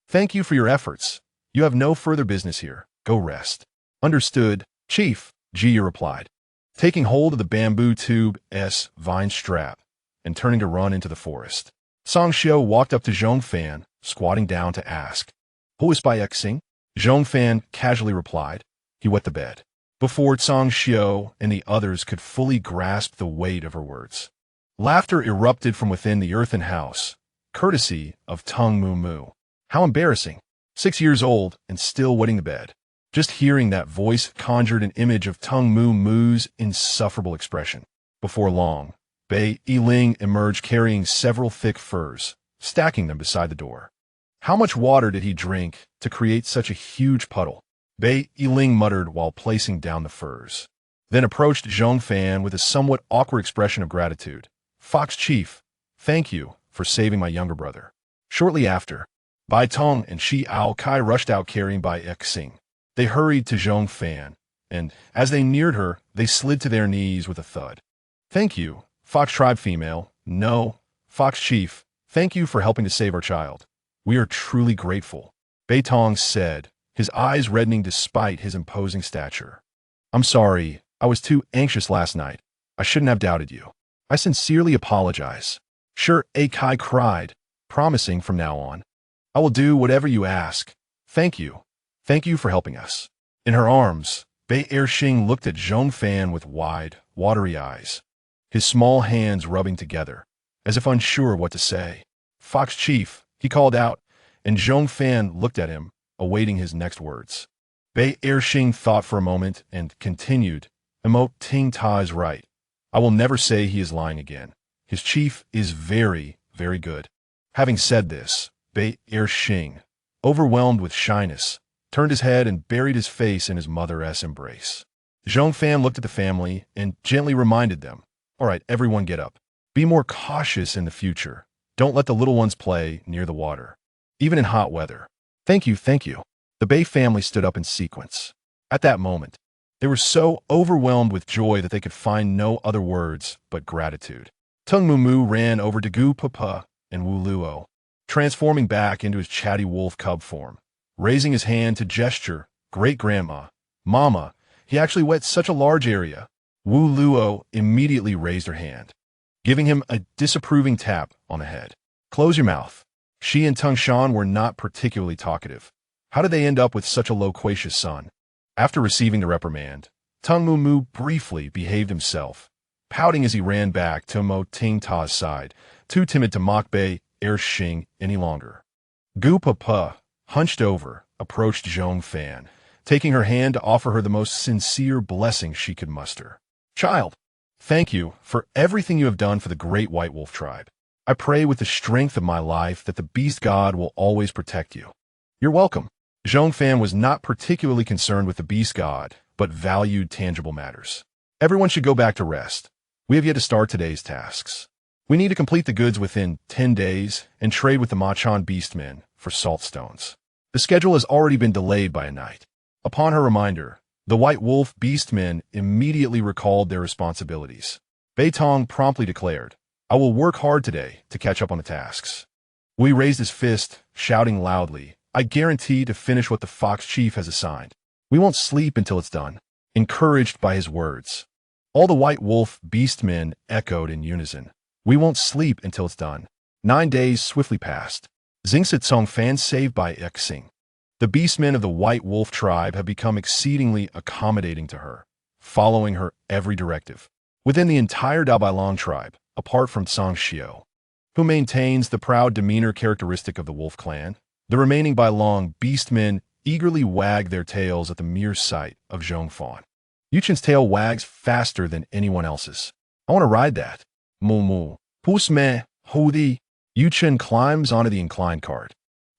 "Thank you for your efforts. You have no further business here. Go rest." "Understood, Chief," Jia replied, taking hold of the bamboo tube's vine strap and turning to run into the forest. Song Xiao walked up to Zhong Fan, squatting down to ask, "Who is Bai Xing?" Zhong Fan casually replied. He wet the bed. Before Song Xiao and the others could fully grasp the weight of her words, laughter erupted from within the earthen house, courtesy of Tung Moo Moo. How embarrassing. 6 years old and still wetting the bed. Just hearing that voice conjured an image of Tung Moo Moo's insufferable expression. Before long, Bei Yiling emerged carrying several thick furs, stacking them beside the door. How much water did he drink to create such a huge puddle? Bei Yiling muttered while placing down the furs, then approached Zhong Fan with a somewhat awkward expression of gratitude. "Fox Chief, thank you for saving my younger brother." Shortly after, Bai Tong and Shi Ao Kai rushed out carrying Bai Xing. They hurried to Zhong Fan and as they neared her, they slid to their knees with a thud. "Thank you, Fox Tribe female. No, Fox Chief, thank you for helping to save our child. We are truly grateful," Beitong said, his eyes reddening despite his imposing stature. "I'm sorry, I was too anxious last night. I shouldn't have doubted you. I sincerely apologize." "Sure," Kai cried, promising from now on, "I will do whatever you ask. Thank you. Thank you for helping us." In her arms, Bei Ershing looked at Zhong Fan with wide, watery eyes, his small hands rubbing together, as if unsure what to say. "Fox Chief," he called out, and Zhong Fan looked at him, awaiting his next words. Bei Ershing thought for a moment and continued, "Emo Ting Ta is right. I will never say he is lying again. His chief is very, very good." Having said this, Bei Ershing, overwhelmed with shyness, turned his head and buried his face in his mother's embrace. Zhong Fan looked at the family and gently reminded them, "All right, everyone get up. Be more cautious in the future. Don't let the little ones play near the water, even in hot weather." "Thank you, thank you." The Bei family stood up in sequence. At that moment, they were so overwhelmed with joy that they could find no other words but gratitude. Tung Mumu ran over to Gu Papa and Wu Luo, transforming back into his chatty wolf cub form. Raising his hand to gesture, "Great-grandma, Mama, he actually wet such a large area." Wu Luo immediately raised her hand, giving him a disapproving tap on the head. "Close your mouth." She and Tung Shan were not particularly talkative. How did they end up with such a loquacious son? After receiving the reprimand, Tung Mumu briefly behaved himself, pouting as he ran back to Mo Ting Ta's side, too timid to mock Bei Ershing any longer. Gu Papa, hunched over, approached Zhong Fan, taking her hand to offer her the most sincere blessing she could muster. "Child, thank you for everything you have done for the great White Wolf tribe. I pray with the strength of my life that the beast god will always protect you." "You're welcome." Zhong Fan was not particularly concerned with the beast god, but valued tangible matters. "Everyone should go back to rest. We have yet to start today's tasks. We need to complete the goods within 10 days and trade with the Machan Beastmen for salt stones. The schedule has already been delayed by a night." Upon her reminder, the White Wolf Beastmen immediately recalled their responsibilities. Beitong promptly declared, "I will work hard today to catch up on the tasks." Wu raised his fist, shouting loudly, "I guarantee to finish what the Fox Chief has assigned. We won't sleep until it's done." Encouraged by his words, all the White Wolf Beastmen echoed in unison, "We won't sleep until it's done." 9 days swiftly passed. Zhong Fan saved by Xing. The beastmen of the White Wolf tribe have become exceedingly accommodating to her, following her every directive. Within the entire Dabailong tribe, apart from Song Xiao, who maintains the proud demeanor characteristic of the Wolf clan, the remaining Bailong beastmen eagerly wag their tails at the mere sight of Zhong Fan. Yuchen's tail wags faster than anyone else's. "I want to ride that." "Moo moo. Pus me, hodi." Yuchen climbs onto the inclined cart,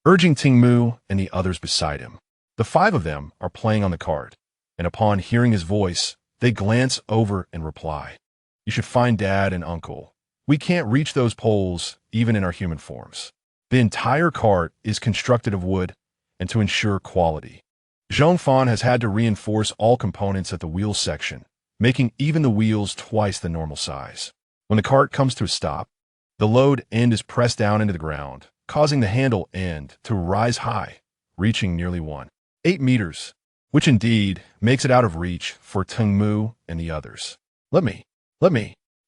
urging Tingmu and the others beside him. The 5 of them are playing on the cart, and upon hearing his voice, they glance over and reply, "You should find Dad and Uncle. We can't reach those poles, even in our human forms." The entire cart is constructed of wood, and to ensure quality, Zhong Fan has had to reinforce all components at the wheel section, making even the wheels twice the normal size. When the cart comes to a stop, the load end is pressed down into the ground, causing the handle end to rise high, reaching nearly 1.8 meters, which indeed makes it out of reach for Tengmu and the others. Let me.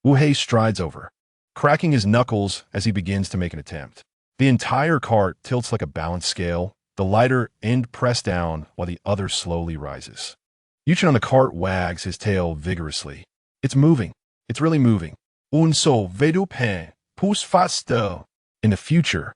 Wu Hei strides over, cracking his knuckles as he begins to make an attempt. The entire cart tilts like a balance scale, the lighter end pressed down while the other slowly rises. Yuchen on the cart wags his tail vigorously. It's moving. It's really moving. Un so vedu pen. Pus fasto. In the future,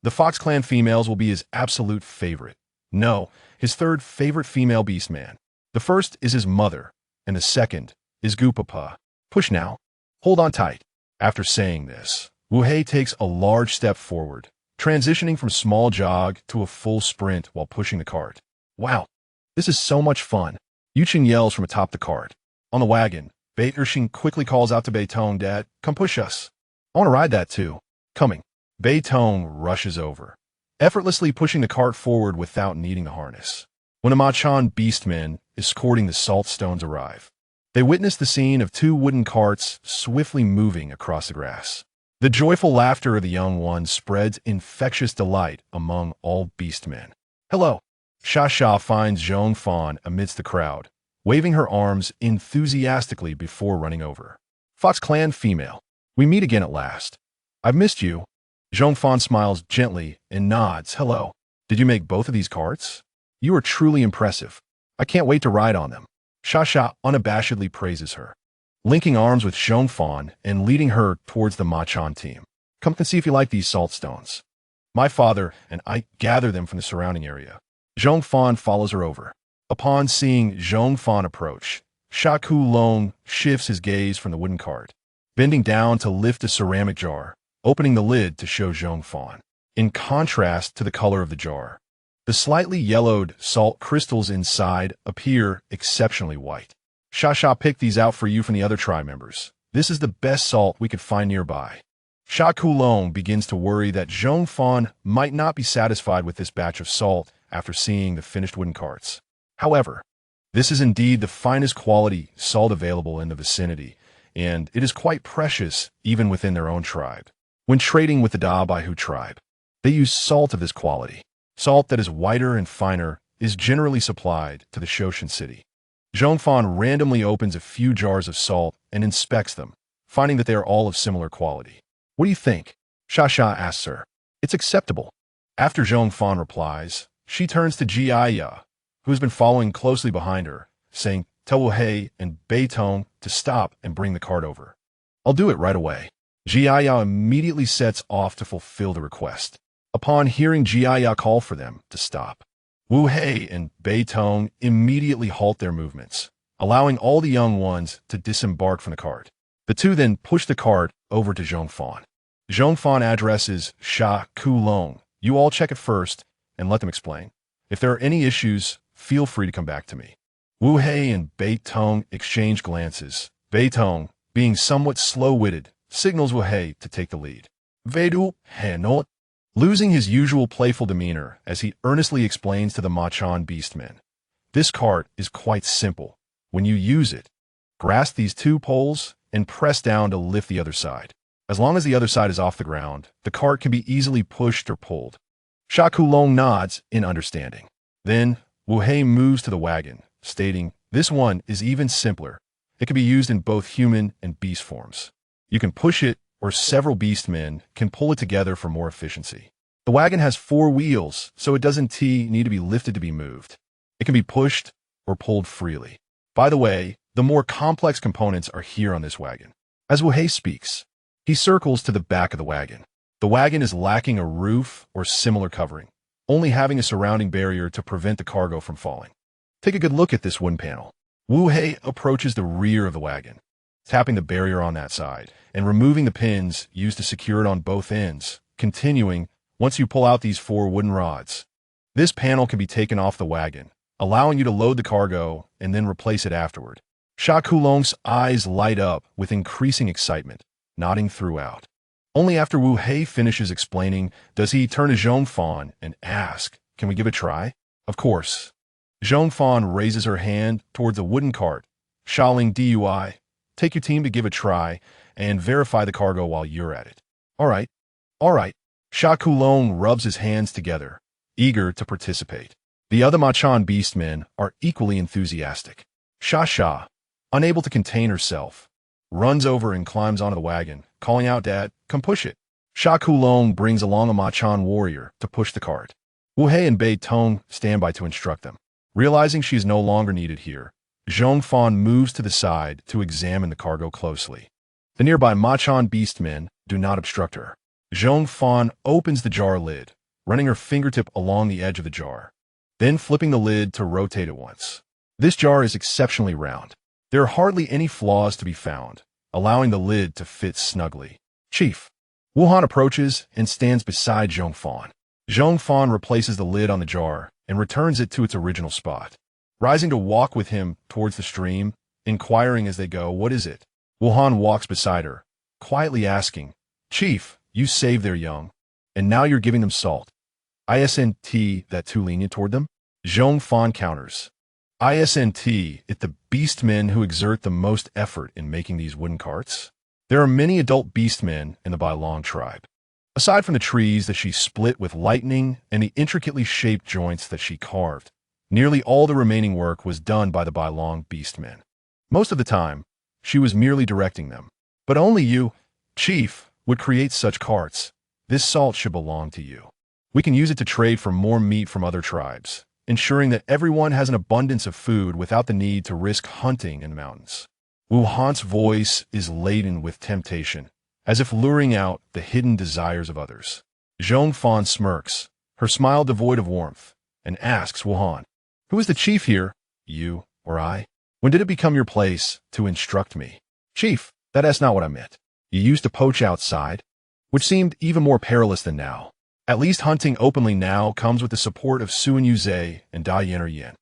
the Fox Clan females will be his absolute favorite. No, his 3rd favorite female beastman. The first is his mother, and the second is Gu Papa. "Push now. Hold on tight." After saying this, Wu Hei takes a large step forward, transitioning from small jog to a full sprint while pushing the cart. "Wow, this is so much fun." Yuchen yells from atop the cart. On the wagon, Bei Ershing quickly calls out to Beitong, "Dad, come push us. I want to ride that too." "Coming." Beitong rushes over, effortlessly pushing the cart forward without needing the harness. When the Machan beastmen escorting the salt stones arrive. They witness the scene of two wooden carts swiftly moving across the grass. The joyful laughter of the young ones spreads infectious delight among all beastmen. Hello. Sha finds Zhong Fan amidst the crowd, waving her arms enthusiastically before running over. Fox Clan female. We meet again at last. I've missed you. Zhong Fan smiles gently and nods. Hello. Did you make both of these carts? You are truly impressive. I can't wait to ride on them. Sha unabashedly praises her, linking arms with Zhong Fan and leading her towards the Machan team. Come and see if you like these salt stones. My father and I gather them from the surrounding area. Zhong Fan follows her over. Upon seeing Zhong Fan approach, Sha Kulong shifts his gaze from the wooden cart, bending down to lift a ceramic jar, opening the lid to show Zhong Fan. In contrast to the color of the jar, the slightly yellowed salt crystals inside appear exceptionally white. Sha picked these out for you from the other tribe members. This is the best salt we could find nearby. Sha Kulong begins to worry that Zhong Fan might not be satisfied with this batch of salt after seeing the finished wooden carts. However, this is indeed the finest quality salt available in the vicinity, and it is quite precious even within their own tribe. When trading with the Dabai tribe, they use salt of this quality. Salt that is whiter and finer is generally supplied to the Shoshin city. Zhong Fan randomly opens a few jars of salt and inspects them, finding that they are all of similar quality. What do you think? Sha asks her. It's acceptable. After Zhong Fan replies, she turns to Jiaya, who has been following closely behind her, saying, Tell Wu-hei and Beitong to stop and bring the cart over. I'll do it right away. Jiaya immediately sets off to fulfill the request. Upon hearing Jiaya call for them to stop, Wu-hei and Beitong immediately halt their movements, allowing all the young ones to disembark from the cart. The two then push the cart over to Zhong Fan. Zhong Fan addresses Sha Kulong. You all check it first and let them explain. If there are any issues, feel free to come back to me. Wu-hei and Beitong exchange glances. Beitong, being somewhat slow-witted, signals Wu-hei to take the lead. Vedu henot, losing his usual playful demeanor as he earnestly explains to the Machan beastmen. This cart is quite simple. When you use it, grasp these two poles and press down to lift the other side. As long as the other side is off the ground, the cart can be easily pushed or pulled. Sha Kulong nods in understanding. Then, Wu-hei moves to the wagon, stating, This one is even simpler. It can be used in both human and beast forms. You can push it, or several beastmen can pull it together for more efficiency. The wagon has 4 wheels, so it doesn't need to be lifted to be moved. It can be pushed or pulled freely. By the way, the more complex components are here on this wagon. As Wu-hei speaks, he circles to the back of the wagon. The wagon is lacking a roof or similar covering, only having a surrounding barrier to prevent the cargo from falling. Take a good look at this wooden panel. Wu-hei approaches the rear of the wagon, tapping the barrier on that side, and removing the pins used to secure it on both ends, continuing, once you pull out these 4 wooden rods. This panel can be taken off the wagon, allowing you to load the cargo and then replace it afterward. Sha Kulong's eyes light up with increasing excitement, nodding throughout. Only after Wu-hei finishes explaining does he turn to Zhong Fan and ask, Can we give it a try? Of course. Zhong Fan raises her hand towards a wooden cart. Shaoling DUI, take your team to give a try and verify the cargo while you're at it. All right. Sha Kulong rubs his hands together, eager to participate. The other Machan beastmen are equally enthusiastic. Sha, unable to contain herself, runs over and climbs onto the wagon, calling out, Dad, come push it. Sha Kulong brings along a Machan warrior to push the cart. Wu-hei and Beitong stand by to instruct them. Realizing she is no longer needed here, Zhong Fan moves to the side to examine the cargo closely. The nearby Machan beastmen do not obstruct her. Zhong Fan opens the jar lid, running her fingertip along the edge of the jar, then flipping the lid to rotate it once. This jar is exceptionally round. There are hardly any flaws to be found, allowing the lid to fit snugly. Chief. Wuhan approaches and stands beside Zhong Fan. Zhong Fan replaces the lid on the jar and returns it to its original spot. Rising to walk with him towards the stream, inquiring as they go, What is it? Wuhan walks beside her, quietly asking, Chief, you saved their young, and now you're giving them salt. Isn't that too lenient toward them? Zhong Fan counters. Isn't it the beastmen who exert the most effort in making these wooden carts? There are many adult beastmen in the Bailong tribe. Aside from the trees that she split with lightning and the intricately shaped joints that she carved, nearly all the remaining work was done by the Bailong beastmen. Most of the time, she was merely directing them. But only you, Chief, would create such carts. This salt should belong to you. We can use it to trade for more meat from other tribes, ensuring that everyone has an abundance of food without the need to risk hunting in the mountains. Wu Han's voice is laden with temptation, as if luring out the hidden desires of others. Zhong Fan smirks, her smile devoid of warmth, and asks Wu Han, "Who is the chief here, you or I? When did it become your place to instruct me?" "Chief, that's not what I meant. You used to poach outside, which seemed even more perilous than now. At least hunting openly now comes with the support of Suen Yuze and Da Yen or Yin."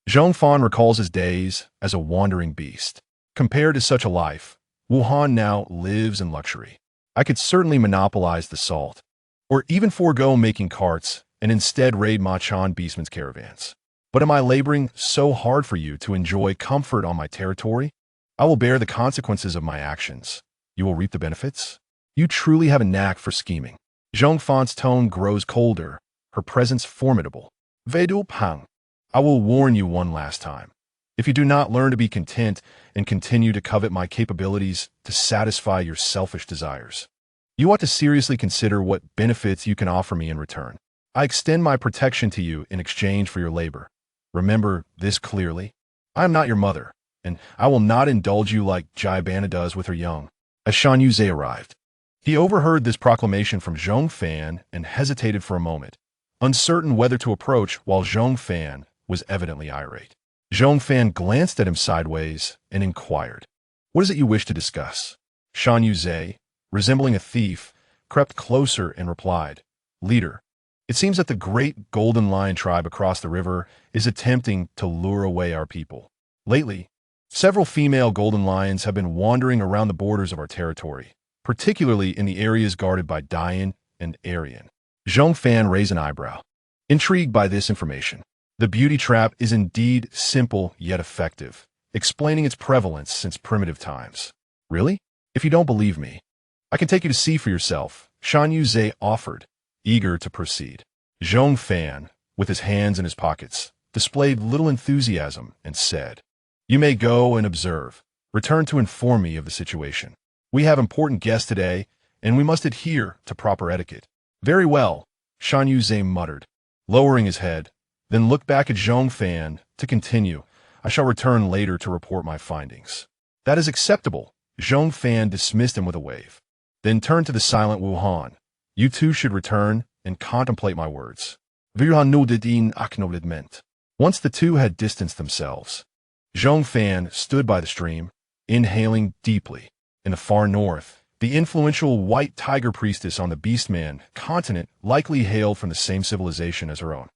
Zhong Fan recalls his days as a wandering beast. Compared to such a life, Wu Han now lives in luxury. I could certainly monopolize the salt, or even forego making carts and instead raid Ma Chan Beastman's caravans. But am I laboring so hard for you to enjoy comfort on my territory? I will bear the consequences of my actions. You will reap the benefits? You truly have a knack for scheming. Zhong Fan's tone grows colder, her presence formidable. Vedu Pang, I will warn you one last time. If you do not learn to be content and continue to covet my capabilities to satisfy your selfish desires, you ought to seriously consider what benefits you can offer me in return. I extend my protection to you in exchange for your labor. Remember this clearly. I am not your mother, and I will not indulge you like Jaibana does with her young. As Shan Yuze arrived, he overheard this proclamation from Zhong Fan and hesitated for a moment, uncertain whether to approach while Zhong Fan was evidently irate. Zhong Fan glanced at him sideways and inquired, "What is it you wish to discuss?" Shan Yuze, resembling a thief, crept closer and replied, "Leader, it seems that the great Golden Lion tribe across the river is attempting to lure away our people. Lately, several female Golden Lions have been wandering around the borders of our territory, particularly in the areas guarded by Dian and Aryan." Zhong Fan raised an eyebrow, intrigued by this information. The beauty trap is indeed simple yet effective, explaining its prevalence since primitive times. "Really? If you don't believe me, I can take you to see for yourself," Shan Yuze offered, eager to proceed. Zhong Fan, with his hands in his pockets, displayed little enthusiasm and said, "You may go and observe. Return to inform me of the situation. We have important guests today, and we must adhere to proper etiquette." "Very well," Shan Yuze muttered, lowering his head, then looked back at Zhong Fan to continue, "I shall return later to report my findings." "That is acceptable." Zhong Fan dismissed him with a wave, then turned to the silent Wu Han. "You two should return and contemplate my words." Once the two had distanced themselves, Zhong Fan stood by the stream, inhaling deeply. In the far north, the influential white tiger priestess on the Beastman Continent likely hailed from the same civilization as her own.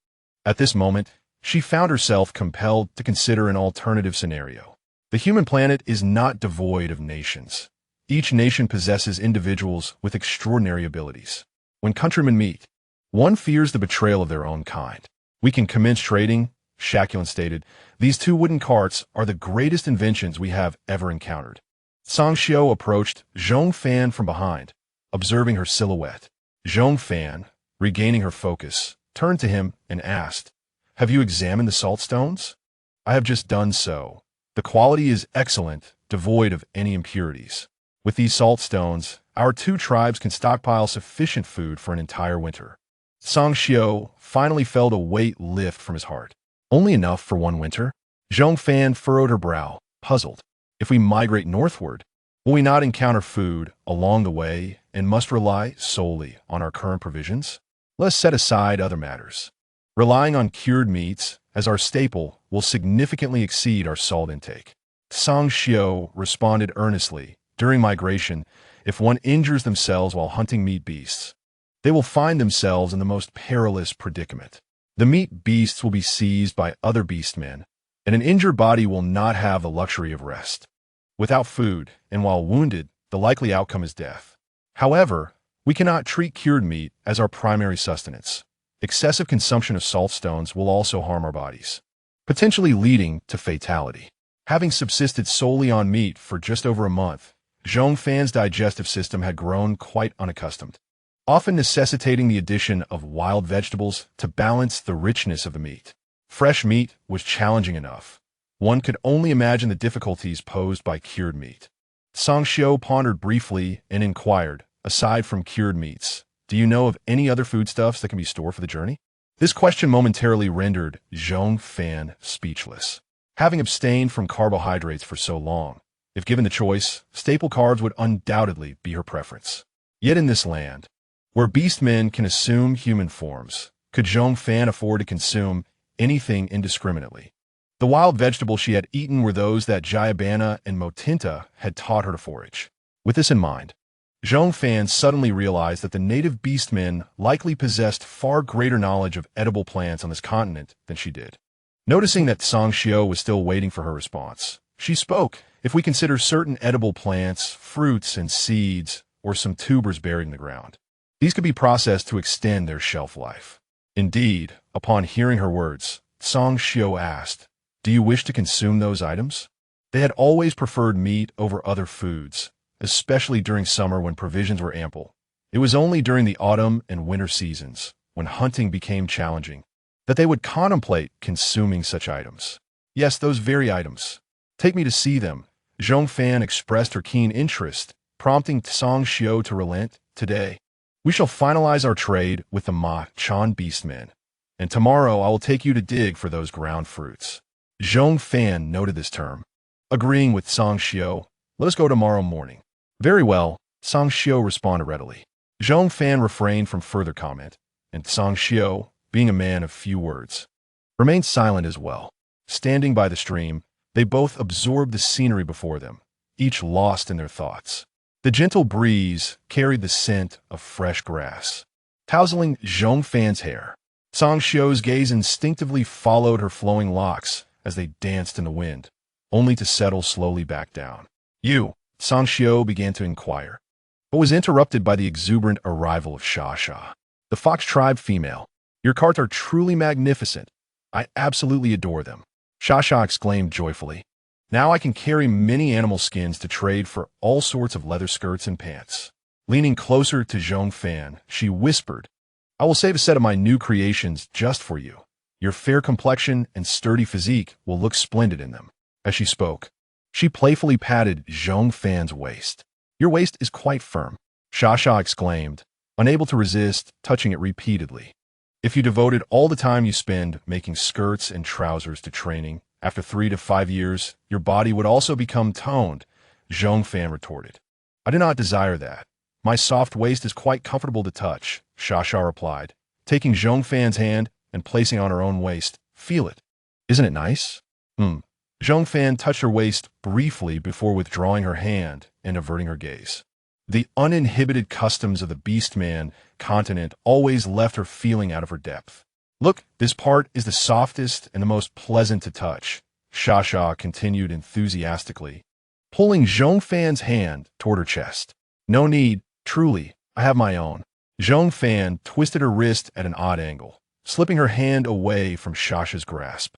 At this moment, she found herself compelled to consider an alternative scenario. The human planet is not devoid of nations. Each nation possesses individuals with extraordinary abilities. When countrymen meet, one fears the betrayal of their own kind. "We can commence trading," Shakulin stated. "These two wooden carts are the greatest inventions we have ever encountered." Song Xiao approached Zhong Fan from behind, observing her silhouette. Zhong Fan, regaining her focus, turned to him and asked, "Have you examined the salt stones?" "I have just done so. The quality is excellent, devoid of any impurities. With these salt stones, our two tribes can stockpile sufficient food for an entire winter." Song Xiao finally felt a weight lift from his heart. "Only enough for one winter?" Zhong Fan furrowed her brow, puzzled. "If we migrate northward, will we not encounter food along the way and must rely solely on our current provisions? Let's set aside other matters. Relying on cured meats as our staple will significantly exceed our salt intake." Song Xiao responded earnestly. "During migration, if one injures themselves while hunting meat beasts, they will find themselves in the most perilous predicament. The meat beasts will be seized by other beastmen, and an injured body will not have the luxury of rest. Without food, and while wounded, the likely outcome is death. However, we cannot treat cured meat as our primary sustenance. Excessive consumption of salt stones will also harm our bodies. potentially leading to fatality. Having subsisted solely on meat for just over a month, Zhong Fan's digestive system had grown quite unaccustomed, often necessitating the addition of wild vegetables to balance the richness of the meat. Fresh meat was challenging enough. One could only imagine the difficulties posed by cured meat. Song Xiao pondered briefly and inquired, aside from cured meats, do you know of any other foodstuffs that can be stored for the journey? This question momentarily rendered Zhong Fan speechless. Having abstained from carbohydrates for so long, if given the choice, staple carbs would undoubtedly be her preference. Yet in this land, where beastmen can assume human forms, could Zhong Fan afford to consume anything indiscriminately? The wild vegetables she had eaten were those that Jayabana and Motinta had taught her to forage. With this in mind, Zhong Fan suddenly realized that the native beastmen likely possessed far greater knowledge of edible plants on this continent than she did. Noticing that Song Xiao was still waiting for her response, she spoke. If we consider certain edible plants, fruits, and seeds, or some tubers buried in the ground, these could be processed to extend their shelf life. Indeed, upon hearing her words, Song Xiao asked, do you wish to consume those items? They had always preferred meat over other foods, especially during summer when provisions were ample. It was only during the autumn and winter seasons, when hunting became challenging, that they would contemplate consuming such items. Yes, those very items. Take me to see them. Zhong Fan expressed her keen interest, prompting Song Xiao to relent. Today, we shall finalize our trade with the Ma-Chan beastmen, and tomorrow I will take you to dig for those ground fruits. Zhong Fan noted this term. Agreeing with Song Xiao, let us go tomorrow morning. Very well, Song Xiao responded readily. Zhong Fan refrained from further comment, and Song Xiao, being a man of few words, remained silent as well. Standing by the stream, they both absorbed the scenery before them, each lost in their thoughts. The gentle breeze carried the scent of fresh grass, tousling Zhong Fan's hair. Song Xiao's gaze instinctively followed her flowing locks as they danced in the wind, only to settle slowly back down. You, Song Xiao began to inquire, but was interrupted by the exuberant arrival of Sha Sha, the fox tribe female. Your carts are truly magnificent. I absolutely adore them. Sha Sha exclaimed joyfully. Now I can carry many animal skins to trade for all sorts of leather skirts and pants. Leaning closer to Zhong Fan, she whispered, I will save a set of my new creations just for you. Your fair complexion and sturdy physique will look splendid in them. As she spoke, she playfully patted Zhong Fan's waist. Your waist is quite firm, Sha Sha exclaimed, unable to resist, touching it repeatedly. If you devoted all the time you spend making skirts and trousers to training, after 3 to 5 years, your body would also become toned, Zhong Fan retorted. I do not desire that. My soft waist is quite comfortable to touch, Sha Sha replied, taking Zhong Fan's hand and placing it on her own waist. Feel it. Isn't it nice? Zhong Fan touched her waist briefly before withdrawing her hand and averting her gaze. The uninhibited customs of the Beastman Continent always left her feeling out of her depth. Look, this part is the softest and the most pleasant to touch, Sha Sha continued enthusiastically, pulling Zhong Fan's hand toward her chest. No need, truly, I have my own. Zhong Fan twisted her wrist at an odd angle, slipping her hand away from Sha Sha's grasp.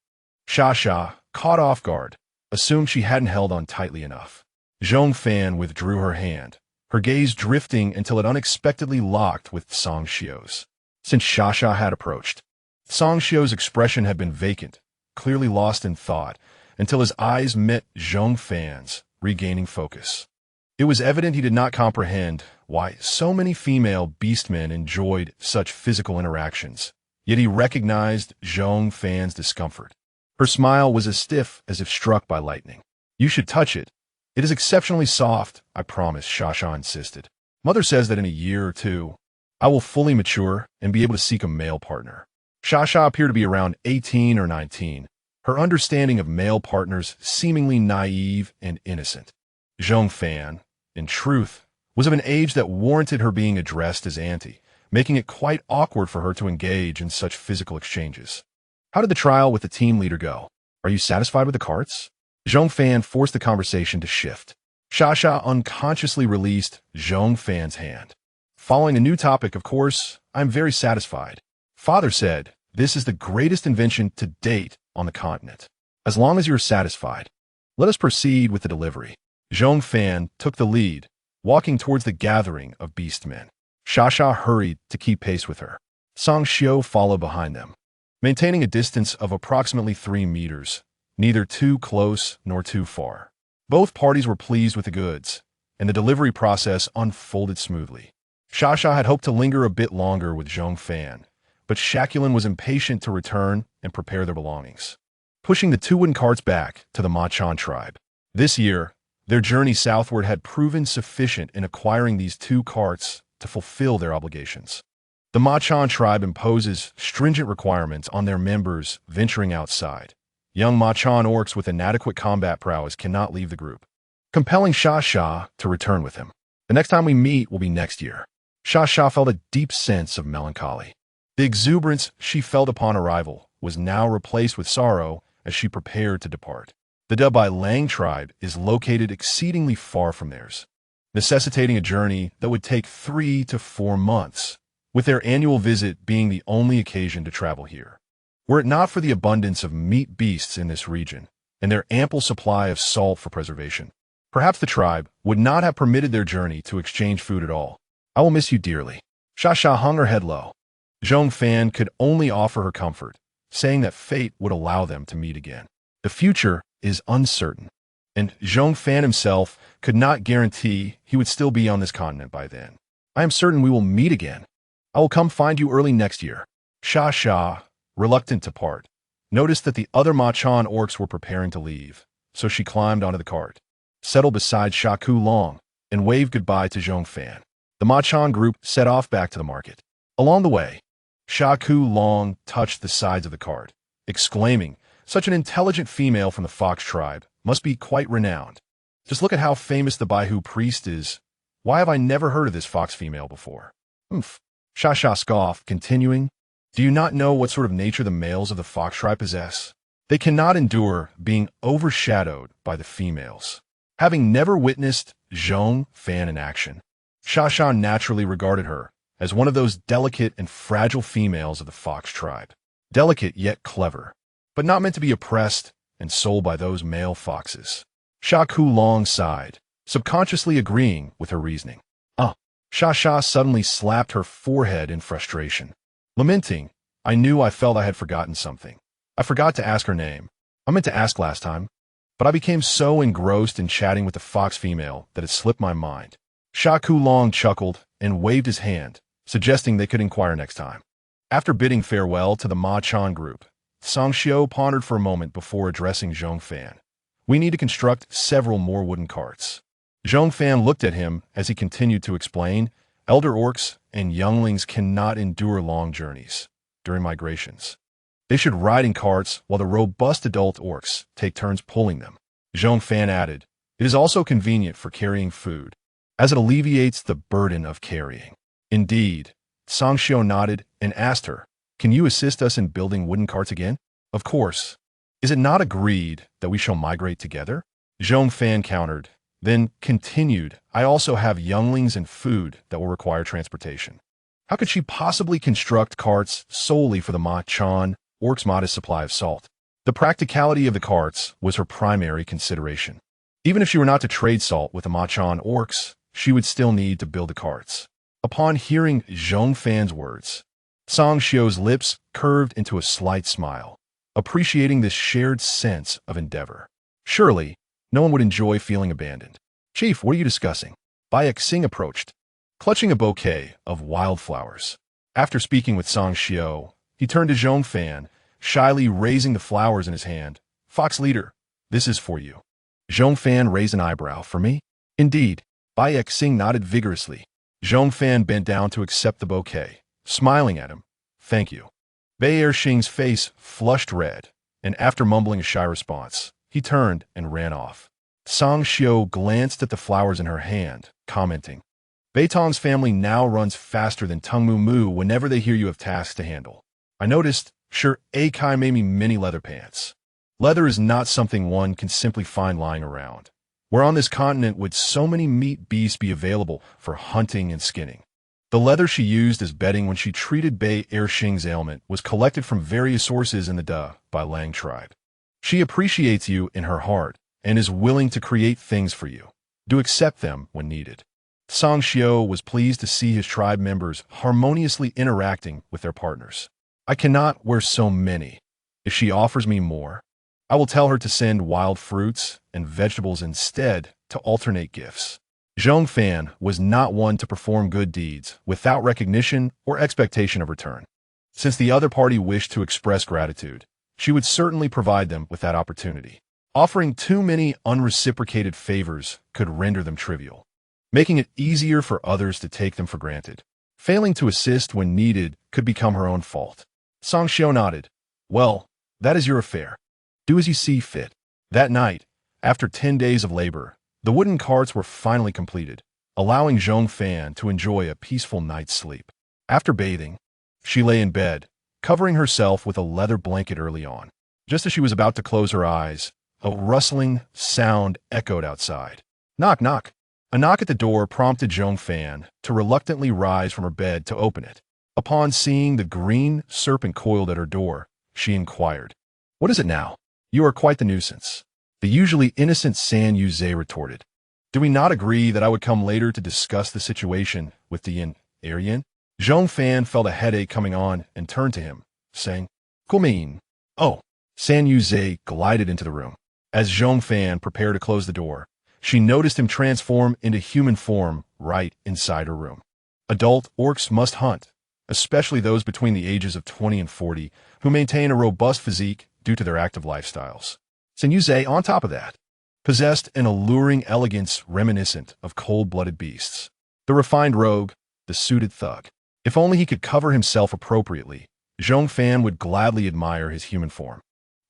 Sha Sha, caught off guard, assumed she hadn't held on tightly enough. Zhong Fan withdrew her hand, her gaze drifting until it unexpectedly locked with Song Xiao's. Since Sha Sha had approached, Song Xiao's expression had been vacant, clearly lost in thought, until his eyes met Zhong Fan's, regaining focus. It was evident he did not comprehend why so many female beastmen enjoyed such physical interactions, yet he recognized Zhong Fan's discomfort. Her smile was as stiff as if struck by lightning. You should touch it. It is exceptionally soft, I promise, Sha Sha insisted. Mother says that in a year or two, I will fully mature and be able to seek a male partner. Sha Sha appeared to be around 18 or 19, her understanding of male partners seemingly naive and innocent. Zhong Fan, in truth, was of an age that warranted her being addressed as auntie, making it quite awkward for her to engage in such physical exchanges. How did the trial with the team leader go? Are you satisfied with the carts? Zhong Fan forced the conversation to shift. Sha Sha unconsciously released Zhong Fan's hand. Following a new topic, of course, I'm very satisfied. Father said, this is the greatest invention to date on the continent. As long as you are satisfied, let us proceed with the delivery. Zhong Fan took the lead, walking towards the gathering of beastmen. Xia hurried to keep pace with her. Song Xiao followed behind them, maintaining a distance of approximately 3 meters, neither too close nor too far. Both parties were pleased with the goods, and the delivery process unfolded smoothly. Xia had hoped to linger a bit longer with Zhong Fan, but Shakulin was impatient to return and prepare their belongings, pushing the 2 wooden carts back to the Ma-Chan tribe. This year, their journey southward had proven sufficient in acquiring these 2 carts to fulfill their obligations. The Ma-Chan tribe imposes stringent requirements on their members venturing outside. Young Ma-Chan orcs with inadequate combat prowess cannot leave the group, compelling Xia to return with him. The next time we meet will be next year. Xia felt a deep sense of melancholy. The exuberance she felt upon arrival was now replaced with sorrow as she prepared to depart. The Dubai Lang tribe is located exceedingly far from theirs, necessitating a journey that would take 3 to 4 months, with their annual visit being the only occasion to travel here. Were it not for the abundance of meat beasts in this region and their ample supply of salt for preservation, perhaps the tribe would not have permitted their journey to exchange food at all. I will miss you dearly. Xia hung her head low. Zhong Fan could only offer her comfort, saying that fate would allow them to meet again. The future is uncertain, and Zhong Fan himself could not guarantee he would still be on this continent by then. I am certain we will meet again. I will come find you early next year. Xia, reluctant to part, noticed that the other Ma-Chan orcs were preparing to leave, so she climbed onto the cart, settled beside Shaku Long, and waved goodbye to Zhong Fan. The Ma-Chan group set off back to the market. Along the way, Shaku Long touched the sides of the cart, exclaiming, "Such an intelligent female from the Fox tribe must be quite renowned. Just look at how famous the Baihu priest is. Why have I never heard of this fox female before?" "Humph," Xia scoffed, continuing, "Do you not know what sort of nature the males of the Fox tribe possess? They cannot endure being overshadowed by the females." Having never witnessed Zhong Fan in action, Xia naturally regarded her as one of those delicate and fragile females of the Fox tribe. Delicate yet clever, but not meant to be oppressed and sold by those male foxes. Shaku Long sighed, subconsciously agreeing with her reasoning. Xia suddenly slapped her forehead in frustration. Lamenting, I knew I felt I had forgotten something. I forgot to ask her name. I meant to ask last time, but I became so engrossed in chatting with the fox female that it slipped my mind. Shaku Long chuckled and waved his hand, suggesting they could inquire next time. After bidding farewell to the Ma-Chan group, Song Xiao pondered for a moment before addressing Zhong Fan. We need to construct several more wooden carts. Zhong Fan looked at him as he continued to explain, elder orcs and younglings cannot endure long journeys during migrations. They should ride in carts while the robust adult orcs take turns pulling them. Zhong Fan added, it is also convenient for carrying food, as it alleviates the burden of carrying. Indeed, Song Xiao nodded and asked her, can you assist us in building wooden carts again? Of course. Is it not agreed that we shall migrate together? Zhong Fan countered, then continued, I also have younglings and food that will require transportation. How could she possibly construct carts solely for the Ma-Chan orcs' modest supply of salt? The practicality of the carts was her primary consideration. Even if she were not to trade salt with the Ma-Chan orcs, she would still need to build the carts. Upon hearing Zhong Fan's words, Song Xiao's lips curved into a slight smile, appreciating this shared sense of endeavor. Surely, no one would enjoy feeling abandoned. Chief, what are you discussing? Bai Xing approached, clutching a bouquet of wildflowers. After speaking with Song Xiao, he turned to Zhong Fan, shyly raising the flowers in his hand. Fox leader, this is for you. Zhong Fan raised an eyebrow. For me? Indeed. Bai Xing nodded vigorously. Zhong Fan bent down to accept the bouquet, smiling at him. Thank you. Bai Erxing's face flushed red, and after mumbling a shy response, he turned and ran off. Song Xiao glanced at the flowers in her hand, commenting, Beitong's family now runs faster than Tung Mu Mu whenever they hear you have tasks to handle. I noticed, sure, Akai made me many leather pants. Leather is not something one can simply find lying around. Where on this continent would so many meat beasts be available for hunting and skinning? The leather she used as bedding when she treated Bei Erxing's ailment was collected from various sources in the Da by Lang tribe. She appreciates you in her heart and is willing to create things for you. Do accept them when needed. Song Xiao was pleased to see his tribe members harmoniously interacting with their partners. I cannot wear so many. If she offers me more, I will tell her to send wild fruits and vegetables instead to alternate gifts. Zhong Fan was not one to perform good deeds without recognition or expectation of return. Since the other party wished to express gratitude, she would certainly provide them with that opportunity. Offering too many unreciprocated favors could render them trivial, making it easier for others to take them for granted. Failing to assist when needed could become her own fault. Song Xiao nodded. Well, that is your affair. Do as you see fit. That night, after 10 days of labor, the wooden carts were finally completed, allowing Zhong Fan to enjoy a peaceful night's sleep. After bathing, she lay in bed, covering herself with a leather blanket early on. Just as she was about to close her eyes, a rustling sound echoed outside. Knock, knock. A knock at the door prompted Zhong Fan to reluctantly rise from her bed to open it. Upon seeing the green serpent coiled at her door, she inquired, "What is it now? You are quite the nuisance." The usually innocent San Yuze retorted, "Do we not agree that I would come later to discuss the situation with the Yin Aryan?" Zhong Fan felt a headache coming on and turned to him, saying, "Kumin." "Oh." San Yuze glided into the room. As Zhong Fan prepared to close the door, she noticed him transform into human form right inside her room. Adult orcs must hunt, especially those between the ages of 20 and 40 who maintain a robust physique due to their active lifestyles. San Yuze, on top of that, possessed an alluring elegance reminiscent of cold-blooded beasts. The refined rogue, the suited thug. If only he could cover himself appropriately, Zhong Fan would gladly admire his human form.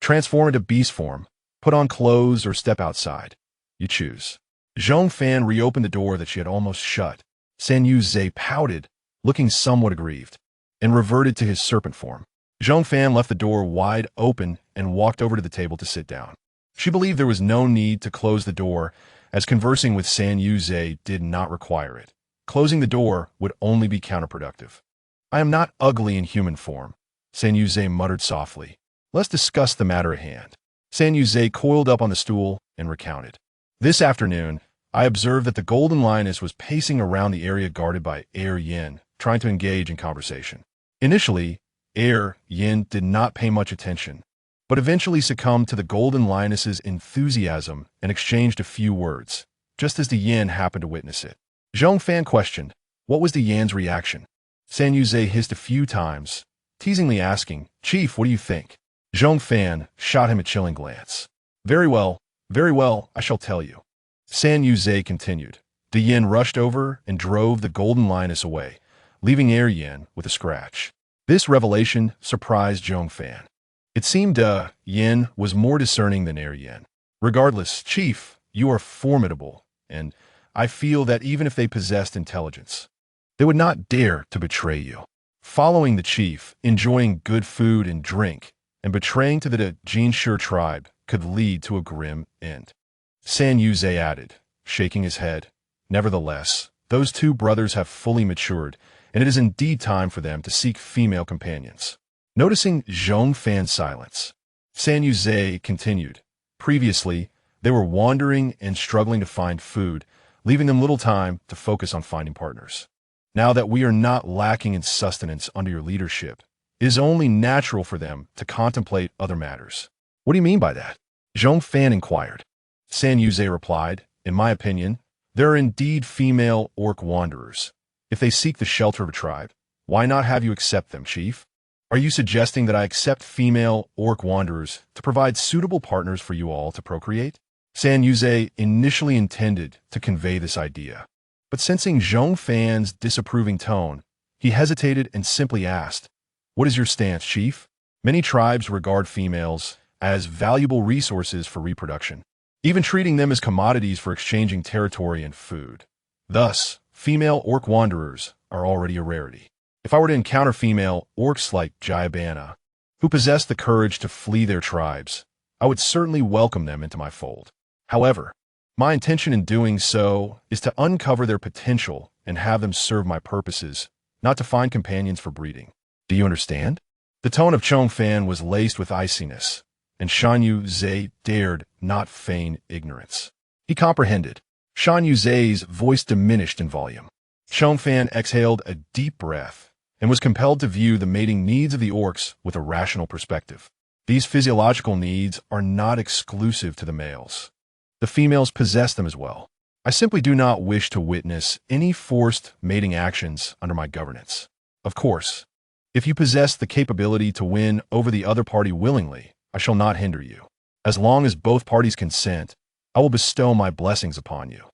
Transform into beast form, put on clothes, or step outside. You choose. Zhong Fan reopened the door that she had almost shut. San Yuze pouted, looking somewhat aggrieved, and reverted to his serpent form. Zhong Fan left the door wide open and walked over to the table to sit down. She believed there was no need to close the door, as conversing with San Yuze did not require it. Closing the door would only be counterproductive. "I am not ugly in human form," San Yuze muttered softly. "Let's discuss the matter at hand." San Yuze coiled up on the stool and recounted. "This afternoon, I observed that the Golden Lioness was pacing around the area guarded by Air Yin, trying to engage in conversation. Initially, Air Yin did not pay much attention, but eventually succumbed to the Golden Lioness's enthusiasm and exchanged a few words, just as the Yin happened to witness it. Zhong Fan questioned, what was the Yin's reaction? San Yuze hissed a few times, teasingly asking, "Chief, what do you think?" Zhong Fan shot him a chilling glance. Very well, I shall tell you." San Yuze continued. The Yin rushed over and drove the Golden Lioness away, leaving Air Yin with a scratch. This revelation surprised Zhong Fan. It seemed Yin was more discerning than Air Yin. "Regardless, Chief, you are formidable, and I feel that even if they possessed intelligence, they would not dare to betray you. Following the chief, enjoying good food and drink, and betraying to the Jinshi tribe could lead to a grim end." San Yuze added, shaking his head, "Nevertheless, those two brothers have fully matured, and it is indeed time for them to seek female companions." Noticing Zhong Fan's silence, San Yuze continued, "Previously, they were wandering and struggling to find food, leaving them little time to focus on finding partners. Now that we are not lacking in sustenance under your leadership, it is only natural for them to contemplate other matters." "What do you mean by that?" Zhong Fan inquired. San Yuze replied, "In my opinion, there are indeed female orc wanderers. If they seek the shelter of a tribe, why not have you accept them, Chief? Are you suggesting that I accept female orc wanderers to provide suitable partners for you all to procreate?" San Yuze initially intended to convey this idea, but sensing Zhong Fan's disapproving tone, he hesitated and simply asked, "What is your stance, Chief?" Many tribes regard females as valuable resources for reproduction, even treating them as commodities for exchanging territory and food. Thus, female orc wanderers are already a rarity. If I were to encounter female orcs like Jayabana, who possess the courage to flee their tribes, I would certainly welcome them into my fold. However, my intention in doing so is to uncover their potential and have them serve my purposes not to find companions for breeding. Do you understand? The tone of Zhong Fan was laced with iciness, and Shan Yu-zhe dared not feign ignorance. He comprehended. Shan Yu-zhe's voice diminished in volume. Zhong Fan exhaled a deep breath and was compelled to view the mating needs of the orcs with a rational perspective. These physiological needs are not exclusive to the males. The females possess them as well. I simply do not wish to witness any forced mating actions under my governance. Of course, if you possess the capability to win over the other party willingly, I shall not hinder you. As long as both parties consent, I will bestow my blessings upon you.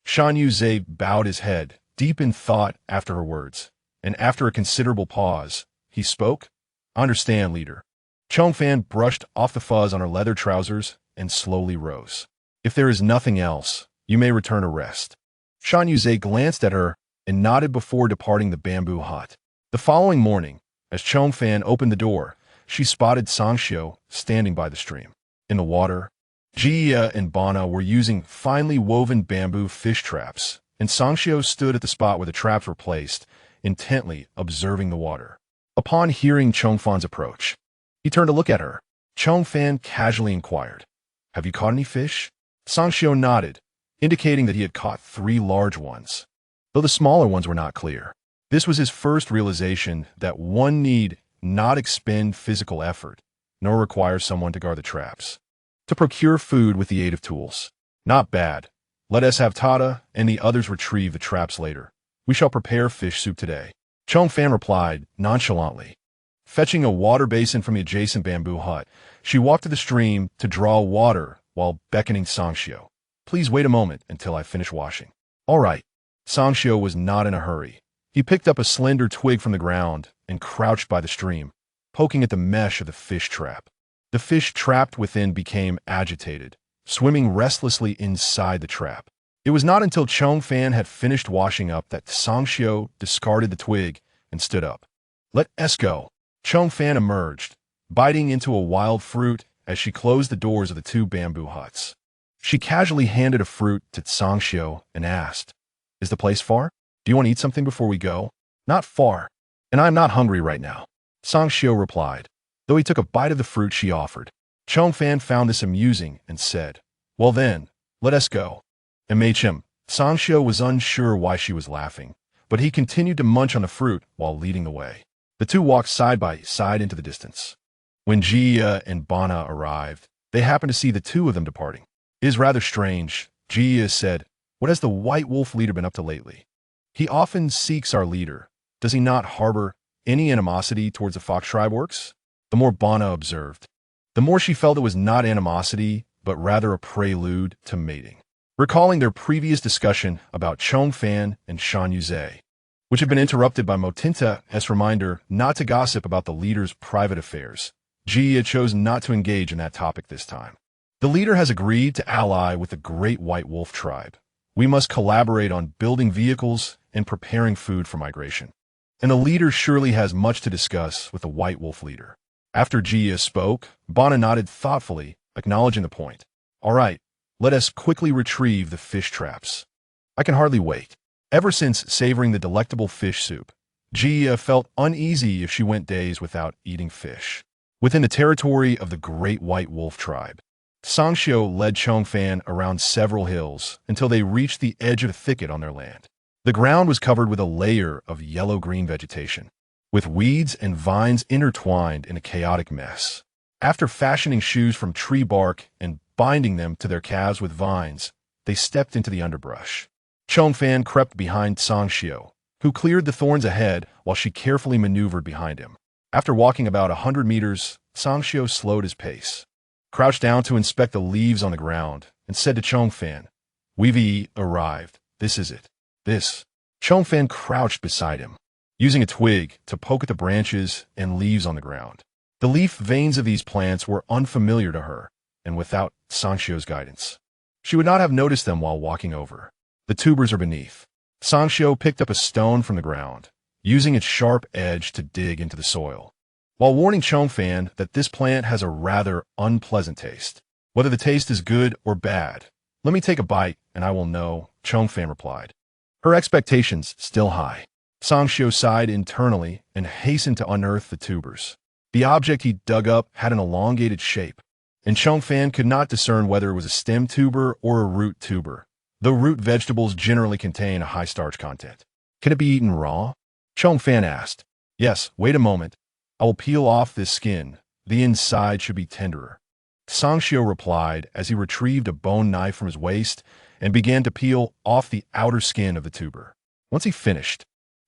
Shan Yu-zhe bowed his head, deep in thought after her words, and after a considerable pause, he spoke. I understand, leader. Zhong Fan brushed off the fuzz on her leather trousers and slowly rose. If there is nothing else, you may return to rest. Shan Yu-zhe glanced at her and nodded before departing the bamboo hut. The following morning, as Zhong Fan opened the door, she spotted Sangxiu standing by the stream. In the water, Jia and Bana were using finely woven bamboo fish traps, and Sangxiu stood at the spot where the traps were placed, intently observing the water. Upon hearing Zhong Fan's approach, he turned to look at her. Zhong Fan casually inquired, "Have you caught any fish?" Sangxiu nodded, indicating that he had caught 3 large ones, though the smaller ones were not clear. This was his first realization that one need not expend physical effort, nor require someone to guard the traps. To procure food with the aid of tools. Not bad. Let us have Tada and the others retrieve the traps later. We shall prepare fish soup today. Zhong Fan replied nonchalantly. Fetching a water basin from the adjacent bamboo hut, she walked to the stream to draw water while beckoning Sangxiu. Please wait a moment until I finish washing. All right. Sangxiu was not in a hurry. He picked up a slender twig from the ground and crouched by the stream, poking at the mesh of the fish trap. The fish trapped within became agitated, swimming restlessly inside the trap. It was not until Zhong Fan had finished washing up that Sangxiu discarded the twig and stood up. Let us go. Zhong Fan emerged, biting into a wild fruit as she closed the doors of the 2 bamboo huts. She casually handed a fruit to Sangxiu and asked, "Is the place far? Do you want to eat something before we go?" "Not far, and I am not hungry right now," Sangxiu replied, though he took a bite of the fruit she offered. Zhong Fan found this amusing and said, "Well then, let us go." M.H.M. Sangxiu was unsure why she was laughing, but he continued to munch on the fruit while leading the way. The 2 walked side by side into the distance. When Jia and Bana arrived, they happened to see the 2 of them departing. "It is rather strange," Jia said. "What has the White Wolf leader been up to lately? He often seeks our leader. Does he not harbor any animosity towards the Fox tribe orcs?" The more Bana observed, the more she felt it was not animosity, but rather a prelude to mating. Recalling their previous discussion about Zhong Fan and Shan Yu-zhe, which had been interrupted by Motinta as a reminder not to gossip about the leader's private affairs, Jia chose not to engage in that topic this time. The leader has agreed to ally with the Great White Wolf tribe. We must collaborate on building vehicles and preparing food for migration. And the leader surely has much to discuss with the White Wolf leader. After Jia spoke, Bana nodded thoughtfully, acknowledging the point. All right, let us quickly retrieve the fish traps. I can hardly wait. Ever since savoring the delectable fish soup, Jia felt uneasy if she went days without eating fish. Within the territory of the Great White Wolf tribe, Sangxiu led Zhong Fan around several hills until they reached the edge of a thicket on their land. The ground was covered with a layer of yellow-green vegetation, with weeds and vines intertwined in a chaotic mess. After fashioning shoes from tree bark and binding them to their calves with vines, they stepped into the underbrush. Zhong Fan crept behind Sangxiu, who cleared the thorns ahead while she carefully maneuvered behind him. After walking about 100 meters, Sangxiu slowed his pace, crouched down to inspect the leaves on the ground, and said to Zhong Fan, "We've arrived. This is it. This." Zhong Fan crouched beside him, using a twig to poke at the branches and leaves on the ground. The leaf veins of these plants were unfamiliar to her, and without Sangxiu's guidance, she would not have noticed them while walking over. The tubers are beneath. Sangxiu picked up a stone from the ground, using its sharp edge to dig into the soil, while warning Zhong Fan that this plant has a rather unpleasant taste. Whether the taste is good or bad, let me take a bite and I will know, Zhong Fan replied, her expectations still high. Sangxiu sighed internally and hastened to unearth the tubers. The object he dug up had an elongated shape, and Zhong Fan could not discern whether it was a stem tuber or a root tuber, though root vegetables generally contain a high starch content. Can it be eaten raw? Zhong Fan asked. Yes, wait a moment. I will peel off this skin. The inside should be tenderer. Sangxiu replied as he retrieved a bone knife from his waist and began to peel off the outer skin of the tuber. Once he finished,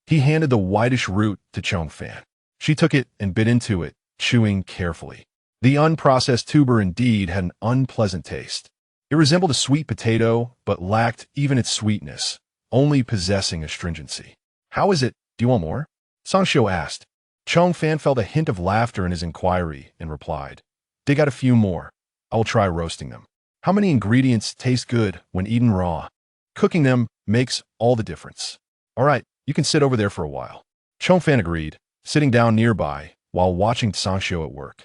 he handed the whitish root to Zhong Fan. She took it and bit into it, chewing carefully. The unprocessed tuber indeed had an unpleasant taste. It resembled a sweet potato, but lacked even its sweetness, only possessing astringency. How is it? Do you want more? Sangxiu asked. Zhong Fan felt a hint of laughter in his inquiry and replied, Dig out a few more. I will try roasting them. How many ingredients taste good when eaten raw? Cooking them makes all the difference. All right, you can sit over there for a while. Zhong Fan agreed, sitting down nearby while watching Sangxiu at work.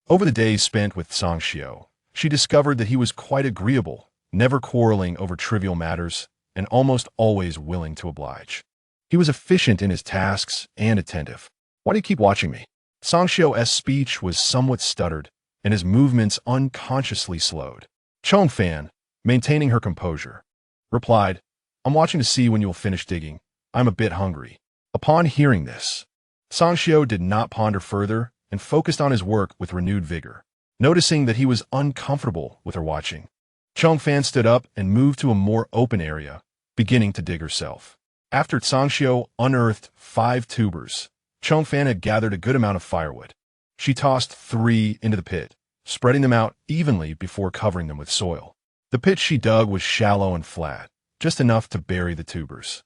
Over the days spent with Sangxiu, she discovered that he was quite agreeable, never quarreling over trivial matters, and almost always willing to oblige. He was efficient in his tasks and attentive. Why do you keep watching me? Sangxiu's speech was somewhat stuttered, and his movements unconsciously slowed. Zhong Fan, maintaining her composure, replied, I'm watching to see when you will finish digging. I'm a bit hungry. Upon hearing this, Sangxiu did not ponder further and focused on his work with renewed vigor. Noticing that he was uncomfortable with her watching, Zhong Fan stood up and moved to a more open area, beginning to dig herself. After Sangxiu unearthed 5 tubers, Zhong Fan had gathered a good amount of firewood. She tossed 3 into the pit, spreading them out evenly before covering them with soil. The pit she dug was shallow and flat, just enough to bury the tubers.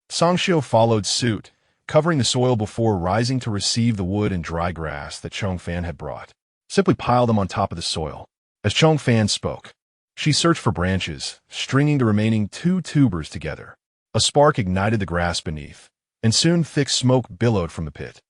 Sangxiu followed suit, covering the soil before rising to receive the wood and dry grass that Zhong Fan had brought. Simply pile them on top of the soil. As Zhong Fan spoke, she searched for branches, stringing the remaining 2 tubers together. A spark ignited the grass beneath, and soon thick smoke billowed from the pit.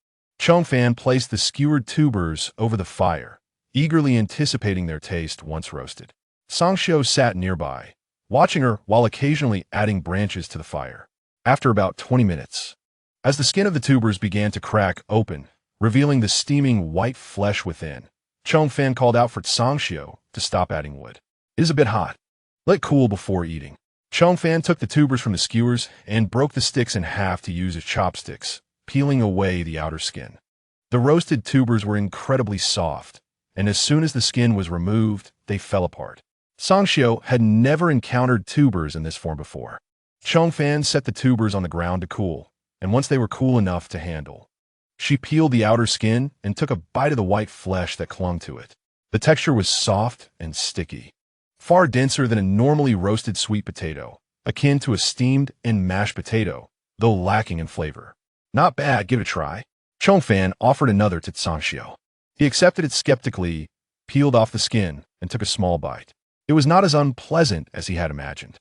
Zhong Fan placed the skewered tubers over the fire, eagerly anticipating their taste once roasted. Sangxiu sat nearby, watching her while occasionally adding branches to the fire. After about 20 minutes, as the skin of the tubers began to crack open, revealing the steaming white flesh within, Zhong Fan called out for Sangxiu to stop adding wood. It is a bit hot. Let it cool before eating. Zhong Fan took the tubers from the skewers and broke the sticks in half to use as chopsticks, peeling away the outer skin. The roasted tubers were incredibly soft, and as soon as the skin was removed, they fell apart. Sangxiu had never encountered tubers in this form before. Zhong Fan set the tubers on the ground to cool, and once they were cool enough to handle, she peeled the outer skin and took a bite of the white flesh that clung to it. The texture was soft and sticky, far denser than a normally roasted sweet potato, akin to a steamed and mashed potato, though lacking in flavor. Not bad, give it a try. Zhong Fan offered another to Sangxiu. He accepted it skeptically, peeled off the skin, and took a small bite. It was not as unpleasant as he had imagined.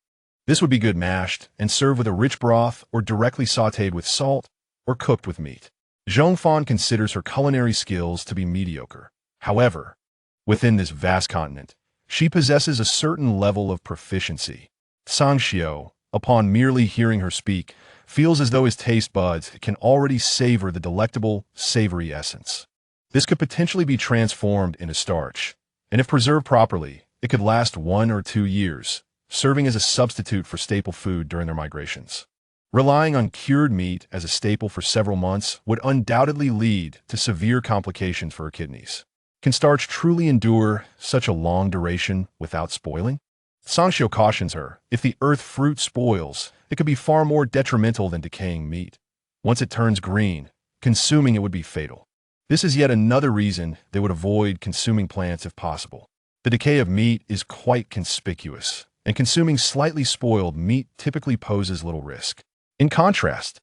This would be good mashed and served with a rich broth or directly sautéed with salt or cooked with meat. Zhong Fan considers her culinary skills to be mediocre. However, within this vast continent, she possesses a certain level of proficiency. Sangxiu, upon merely hearing her speak, feels as though his taste buds can already savor the delectable, savory essence. This could potentially be transformed into starch, and if preserved properly, it could last 1 or 2 years, serving as a substitute for staple food during their migrations. Relying on cured meat as a staple for several months would undoubtedly lead to severe complications for her kidneys. Can starch truly endure such a long duration without spoiling? Sangxiu cautions her, if the earth fruit spoils, it could be far more detrimental than decaying meat. Once it turns green, consuming it would be fatal. This is yet another reason they would avoid consuming plants if possible. The decay of meat is quite conspicuous, and consuming slightly spoiled meat typically poses little risk. In contrast,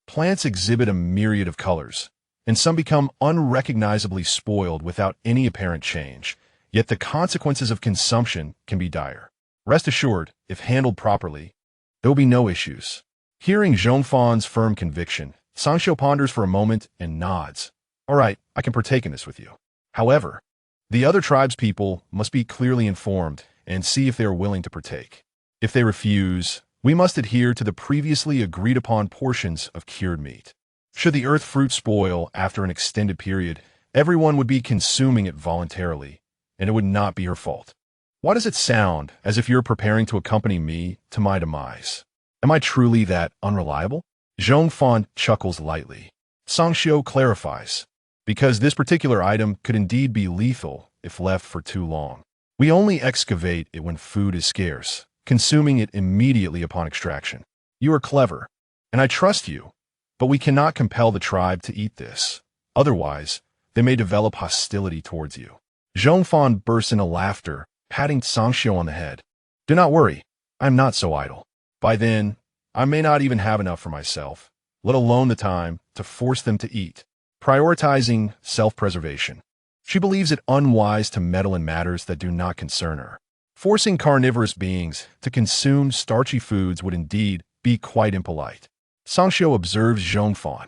plants exhibit a myriad of colors, and some become unrecognizably spoiled without any apparent change, yet the consequences of consumption can be dire. Rest assured, if handled properly, there will be no issues. Hearing Zhong Fan's firm conviction, Sangxiu ponders for a moment and nods. All right, I can partake in this with you. However, the other tribespeople must be clearly informed and see if they are willing to partake. If they refuse, we must adhere to the previously agreed-upon portions of cured meat. Should the earth fruit spoil after an extended period, everyone would be consuming it voluntarily, and it would not be her fault. Why does it sound as if you're preparing to accompany me to my demise? Am I truly that unreliable? Zhong Fan chuckles lightly. Sangxiu clarifies, because this particular item could indeed be lethal if left for too long. We only excavate it when food is scarce, consuming it immediately upon extraction. You are clever, and I trust you, but we cannot compel the tribe to eat this. Otherwise, they may develop hostility towards you. Zhong Fan bursts into laughter, patting Sangxiu on the head. Do not worry, I am not so idle. By then, I may not even have enough for myself, let alone the time to force them to eat. Prioritizing self-preservation. She believes it unwise to meddle in matters that do not concern her. Forcing carnivorous beings to consume starchy foods would indeed be quite impolite. Sangxiu observes Zhong Fan.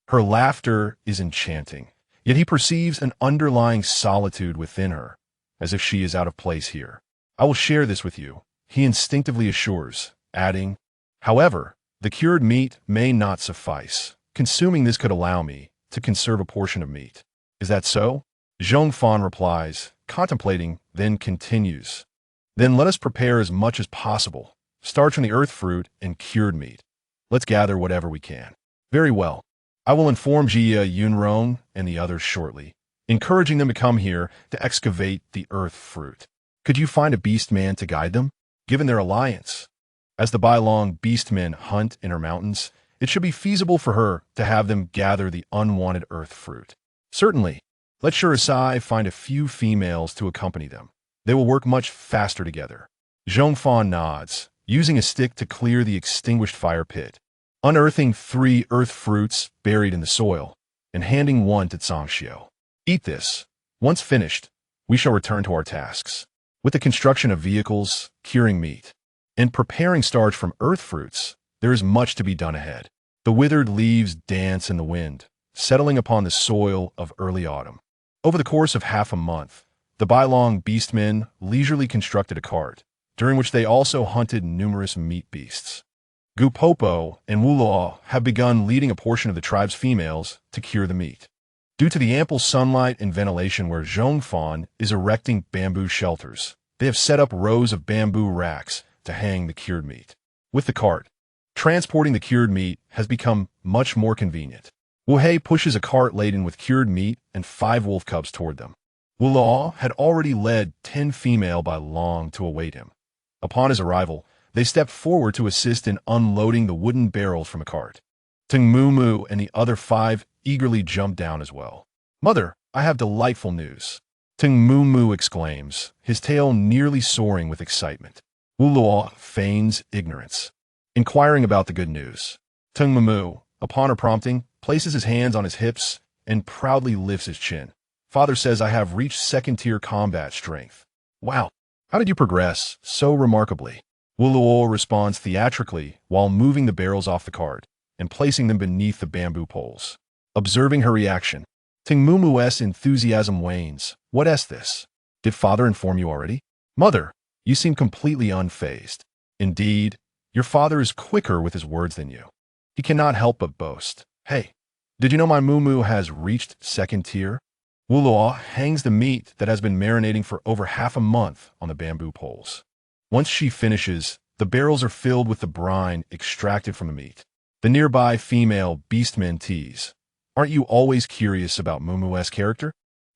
Her laughter is enchanting, yet he perceives an underlying solitude within her, as if she is out of place here. I will share this with you, he instinctively assures, adding, however, the cured meat may not suffice. Consuming this could allow me to conserve a portion of meat. Is that so? Zhong Fan replies, contemplating, then continues. Then let us prepare as much as possible, starch from the earth fruit and cured meat. Let's gather whatever we can. Very well. I will inform Jia Yunrong and the others shortly, encouraging them to come here to excavate the earth fruit. Could you find a beastman to guide them? Given their alliance, as the Bailong beastmen hunt in her mountains, it should be feasible for her to have them gather the unwanted earth fruit. Certainly. Let Shirisai find a few females to accompany them. They will work much faster together. Zhong Fan nods, using a stick to clear the extinguished fire pit, unearthing 3 earth fruits buried in the soil, and handing one to Sangxiu. Eat this. Once finished, we shall return to our tasks. With the construction of vehicles, curing meat, and preparing starch from earth fruits, there is much to be done ahead. The withered leaves dance in the wind, settling upon the soil of early autumn. Over the course of half a month, the Bailong beastmen leisurely constructed a cart, during which they also hunted numerous meat beasts. Gupopo and Wuluo have begun leading a portion of the tribe's females to cure the meat. Due to the ample sunlight and ventilation where Zhong Fan is erecting bamboo shelters, they have set up rows of bamboo racks to hang the cured meat. With the cart, transporting the cured meat has become much more convenient. Wuhei pushes a cart laden with cured meat and 5 wolf cubs toward them. Wuluo had already led 10 female Bailong to await him. Upon his arrival, they stepped forward to assist in unloading the wooden barrels from a cart. Tengmumu and the other 5 eagerly jumped down as well. Mother, I have delightful news. Tengmumu exclaims, his tail nearly soaring with excitement. Wuluo feigns ignorance, inquiring about the good news. Tengmumu, upon her prompting, places his hands on his hips and proudly lifts his chin. Father says I have reached 2nd-tier combat strength. Wow, how did you progress so remarkably? Wuluo responds theatrically while moving the barrels off the cart and placing them beneath the bamboo poles. Observing her reaction, Tengmumu's enthusiasm wanes. What is this? Did father inform you already? Mother, you seem completely unfazed. Indeed, your father is quicker with his words than you. He cannot help but boast. Hey, did you know my Mumu has reached 2nd tier? Wuluo hangs the meat that has been marinating for over half a month on the bamboo poles. Once she finishes, the barrels are filled with the brine extracted from the meat. The nearby female beastmen tease. Aren't you always curious about Mumu's character?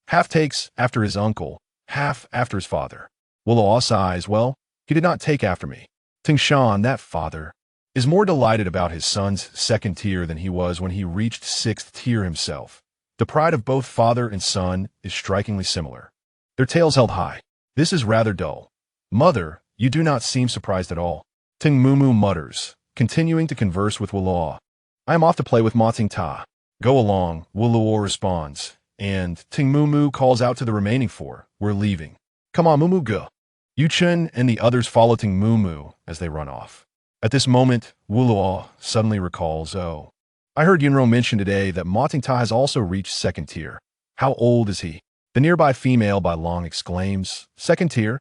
Half takes after his uncle, half after his father. Wuluo sighs, well, he did not take after me. Tingshan, that father, is more delighted about his son's 2nd tier than he was when he reached 6th tier himself. The pride of both father and son is strikingly similar. Their tails held high. This is rather dull. Mother, you do not seem surprised at all. Tengmumu mutters, continuing to converse with Wuluo. I am off to play with Ma Tingta. Go along, Wuluo responds, and Tengmumu calls out to the remaining 4, we're leaving. Come on, Mumu go. Yuchen and the others follow Tengmumu as they run off. At this moment, Wuluo suddenly recalls, oh, I heard Yunro mention today that Ma Tingta has also reached 2nd tier. How old is he? The nearby female Bailong exclaims, 2nd tier?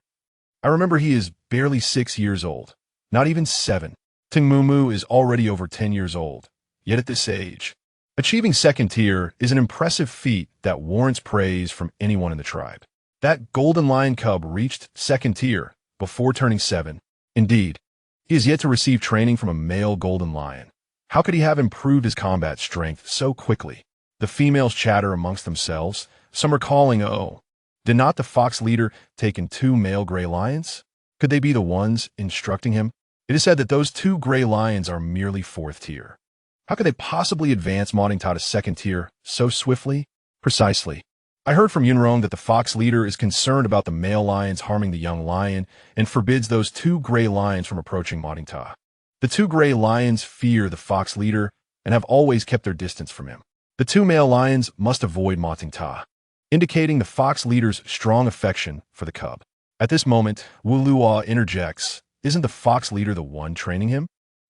I remember he is barely 6 years old, not even 7. Tengmumu is already over 10 years old, yet at this age. Achieving second tier is an impressive feat that warrants praise from anyone in the tribe. That golden lion cub reached second tier before turning 7. Indeed, he is yet to receive training from a male golden lion. How could he have improved his combat strength so quickly? The females chatter amongst themselves. Some are calling, "Oh, did not the fox leader take in 2 male gray lions? Could they be the ones instructing him?" It is said that those 2 gray lions are merely 4th tier. How could they possibly advance Motingta to second tier so swiftly? Precisely. I heard from Yunrong that the fox leader is concerned about the male lions harming the young lion and forbids those 2 gray lions from approaching Motingta. The 2 gray lions fear the fox leader and have always kept their distance from him. The 2 male lions must avoid Motingta, indicating the fox leader's strong affection for the cub. At this moment, Wu Luo interjects, "Isn't the fox leader the one training him?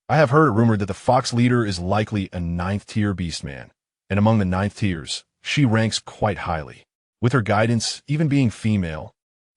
I have heard it rumored that the fox leader is likely a 9th tier beastman, and among the 9th tiers, she ranks quite highly. With her guidance, even being female,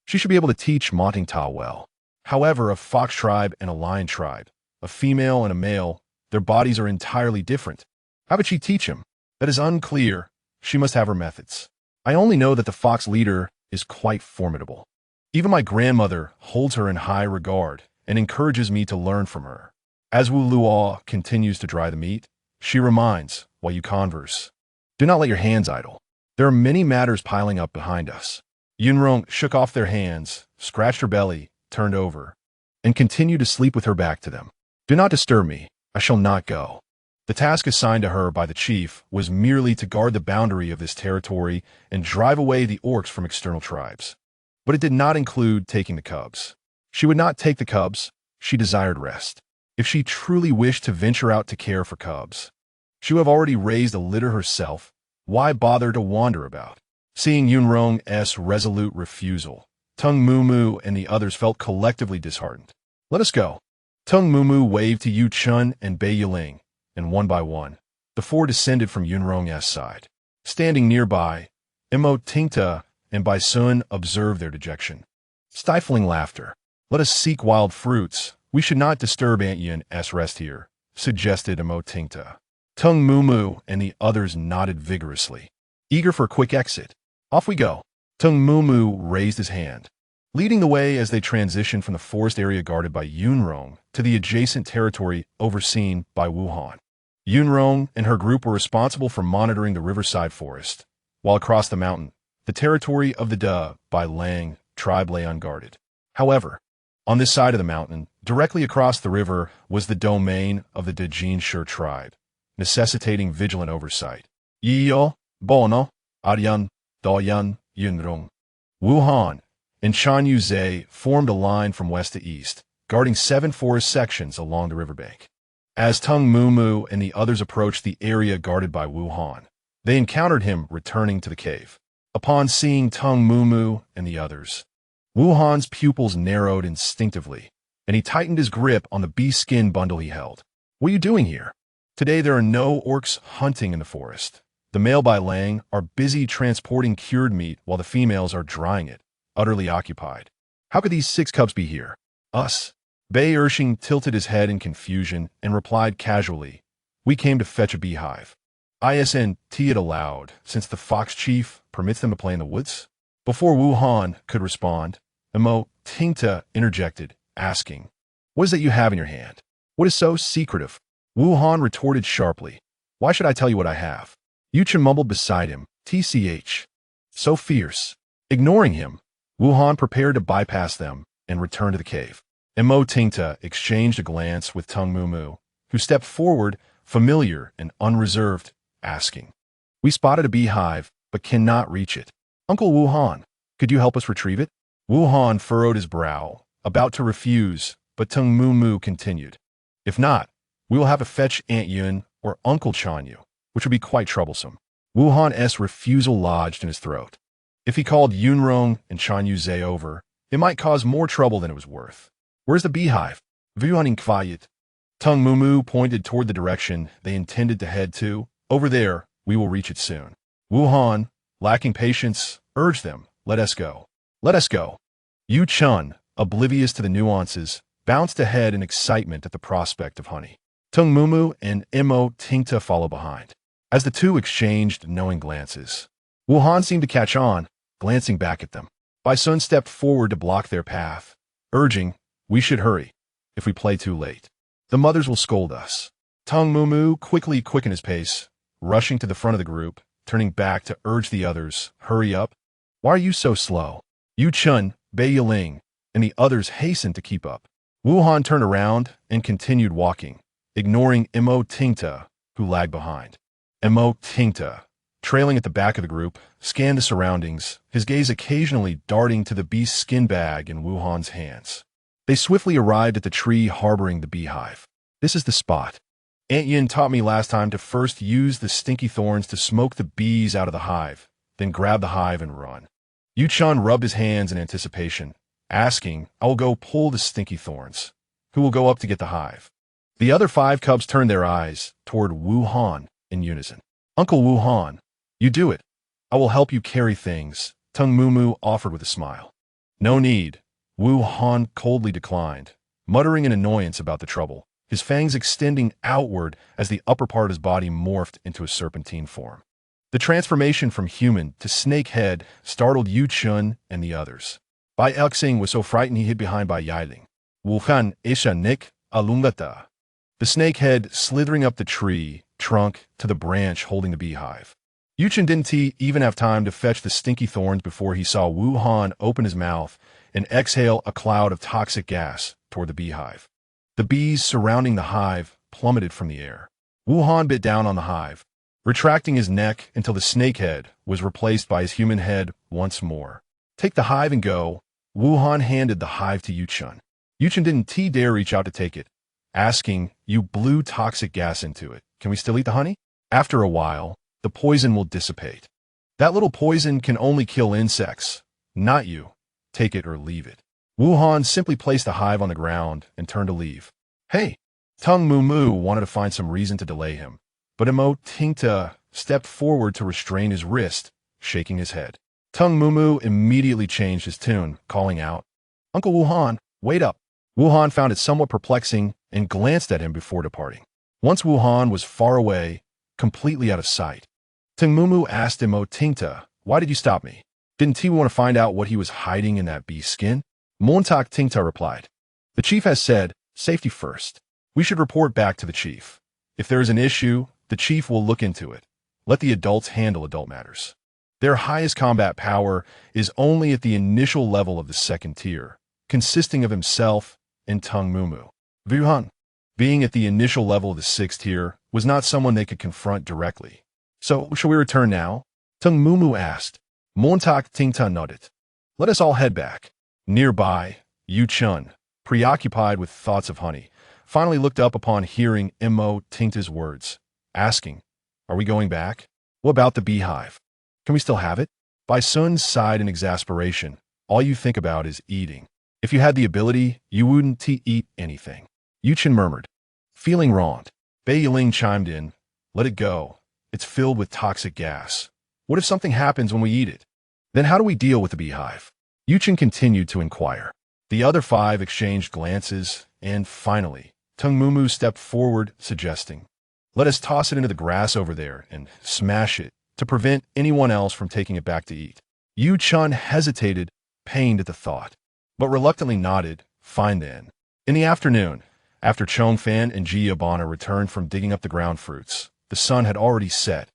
she should be able to teach Motingta well. However, a fox tribe and a lion tribe, a female and a male, their bodies are entirely different. How would she teach him? That is unclear. She must have her methods. I only know that the fox leader is quite formidable. Even my grandmother holds her in high regard and encourages me to learn from her." As Wu Luo continues to dry the meat, she reminds, while you converse, "Do not let your hands idle. There are many matters piling up behind us." Yunrong shook off their hands, scratched her belly, turned over, and continued to sleep with her back to them. "Do not disturb me. I shall not go." The task assigned to her by the chief was merely to guard the boundary of this territory and drive away the orcs from external tribes. But it did not include taking the cubs. She would not take the cubs. She desired rest. If she truly wished to venture out to care for cubs, she would have already raised a litter herself. Why bother to wander about? Seeing Yunrong's resolute refusal, Tung Mumu and the others felt collectively disheartened. "Let us go." Tung Mumu waved to Yu Chun and Bei Yiling, and one by one, the 4 descended from Yunrong's side. Standing nearby, Mo Tingta and Bai Sun observed their dejection. Stifling laughter. "Let us seek wild fruits. We should not disturb Aunt Yun's rest here," suggested Mo Tingta. Tung Mumu and the others nodded vigorously, eager for a quick exit. "Off we go." Tung Mumu raised his hand, leading the way as they transitioned from the forest area guarded by Yunrong to the adjacent territory overseen by Wuhan. Yunrong and her group were responsible for monitoring the riverside forest, while across the mountain, the territory of the Da by Lang tribe lay unguarded. However, on this side of the mountain, directly across the river, was the domain of the Dejin Shur tribe, necessitating vigilant oversight. Yiyo, Bono, Aryan, Doyan, Yunrong, Wuhan, and Shan Yuzhe formed a line from west to east, guarding 7 forest sections along the riverbank. As Tung Mumu and the others approached the area guarded by Wuhan, they encountered him returning to the cave. Upon seeing Tung Mumu and the others, Wuhan's pupils narrowed instinctively, and he tightened his grip on the beast skin bundle he held. "What are you doing here? Today there are no orcs hunting in the forest. The male Bai Lang are busy transporting cured meat while the females are drying it, utterly occupied. How could these 6 cubs be here? Us." Bei Ershing tilted his head in confusion and replied casually, "We came to fetch a beehive." "Isn't it allowed, since the fox chief permits them to play in the woods?" Before Wuhan could respond, Mo Tingta interjected, asking, "What is that you have in your hand? What is so secretive?" Wuhan retorted sharply, "Why should I tell you what I have?" Yuchen mumbled beside him, "TCH. So fierce." Ignoring him, Wuhan prepared to bypass them and return to the cave. Mo Tingta exchanged a glance with Tung Mumu, who stepped forward, familiar and unreserved, asking, "We spotted a beehive, but cannot reach it. Uncle Wuhan, could you help us retrieve it?" Wuhan furrowed his brow, about to refuse, but Tung Mumu continued, "If not, we will have to fetch Aunt Yun or Uncle Chanyu, which would be quite troublesome." Wuhan's refusal lodged in his throat. If he called Yunrong and Chanyu Zhe over, it might cause more trouble than it was worth. "Where's the beehive?" Vuaning quiet. Tung Mumu pointed toward the direction they intended to head to. "Over there, we will reach it soon." Wuhan, lacking patience, urged them, "Let us go. Let us go." Yu Chun, oblivious to the nuances, bounced ahead in excitement at the prospect of honey. Tung Mumu and Mo Tingta follow behind. as the two exchanged knowing glances. Wuhan seemed to catch on, glancing back at them. Bai Sun stepped forward to block their path, urging, "We should hurry. If we play too late, the mothers will scold us." Tang Mumu quickly quickened his pace, rushing to the front of the group, turning back to urge the others, "Hurry up. Why are you so slow?" Yu Chun, Bei Yiling, and the others hastened to keep up. Wuhan turned around and continued walking, ignoring Imo Tingta, who lagged behind. Imo Tingta, trailing at the back of the group, scanned the surroundings, his gaze occasionally darting to the beast's skin bag in Wuhan's hands. They swiftly arrived at the tree harboring the beehive. "This is the spot. Aunt Yin taught me last time to first use the stinky thorns to smoke the bees out of the hive, then grab the hive and run." Yu Chun rubbed his hands in anticipation, asking, "I will go pull the stinky thorns. Who will go up to get the hive?" The other 5 cubs turned their eyes toward Wu Han in unison. "Uncle Wu Han, you do it. I will help you carry things," Tung Mumu offered with a smile. "No need," Wu Han coldly declined, muttering in annoyance about the trouble, his fangs extending outward as the upper part of his body morphed into a serpentine form. The transformation from human to snake head startled Yu Chun and the others. Bai Elxing was so frightened he hid behind Bai Yiling. "Wuhan isha nik alungata." The snake head slithering up the tree trunk to the branch holding the beehive. Yu Chun didn't even have time to fetch the stinky thorns before he saw Wu Han open his mouth and exhale a cloud of toxic gas toward the beehive. The bees surrounding the hive plummeted from the air. Wu Han bit down on the hive, retracting his neck until the snake head was replaced by his human head once more. "Take the hive and go." Wu Han handed the hive to Yu Chun. Yu Chun didn't dare reach out to take it, asking, "You blew toxic gas into it. Can we still eat the honey?" "After a while, the poison will dissipate. That little poison can only kill insects, not you. Take it or leave it." Wu Han simply placed the hive on the ground and turned to leave. "Hey!" Tung Mumu wanted to find some reason to delay him, but Imo Tingta stepped forward to restrain his wrist, shaking his head. Tung Mumu immediately changed his tune, calling out, "Uncle Wu Han, wait up." Wu Han found it somewhat perplexing and glanced at him before departing. Once Wu Han was far away, completely out of sight, Tung Mumu asked Imo Tingta, "Why did you stop me? Didn't he want to find out what he was hiding in that beast skin?" Montak Tingta replied, "The chief has said, safety first. We should report back to the chief. If there is an issue, the chief will look into it. Let the adults handle adult matters. Their highest combat power is only at the initial level of the 2nd tier, consisting of himself and Tung Mumu. Wuhan, being at the initial level of the 6th tier, was not someone they could confront directly. So, shall we return now?" Tung Mumu asked. Montak Tingta nodded. "Let us all head back." Nearby, Yu Chun, preoccupied with thoughts of honey, finally looked up upon hearing Imo Tingta's words, asking, "Are we going back? What about the beehive? Can we still have it?" Bai Sun sighed in exasperation. "All you think about is eating. If you had the ability, you wouldn't eat anything." Yu Chun murmured, feeling wronged. Bei Yiling chimed in, "Let it go. It's filled with toxic gas. What if something happens when we eat it? Then how do we deal with the beehive?" Yu Chun continued to inquire. The other 5 exchanged glances, and finally, Tung Mumu stepped forward, suggesting, "Let us toss it into the grass over there and smash it to prevent anyone else from taking it back to eat." Yu Chun hesitated, pained at the thought, but reluctantly nodded, "Fine then." In the afternoon, after Zhong Fan and Ji Yabana returned from digging up the ground fruits, the sun had already set,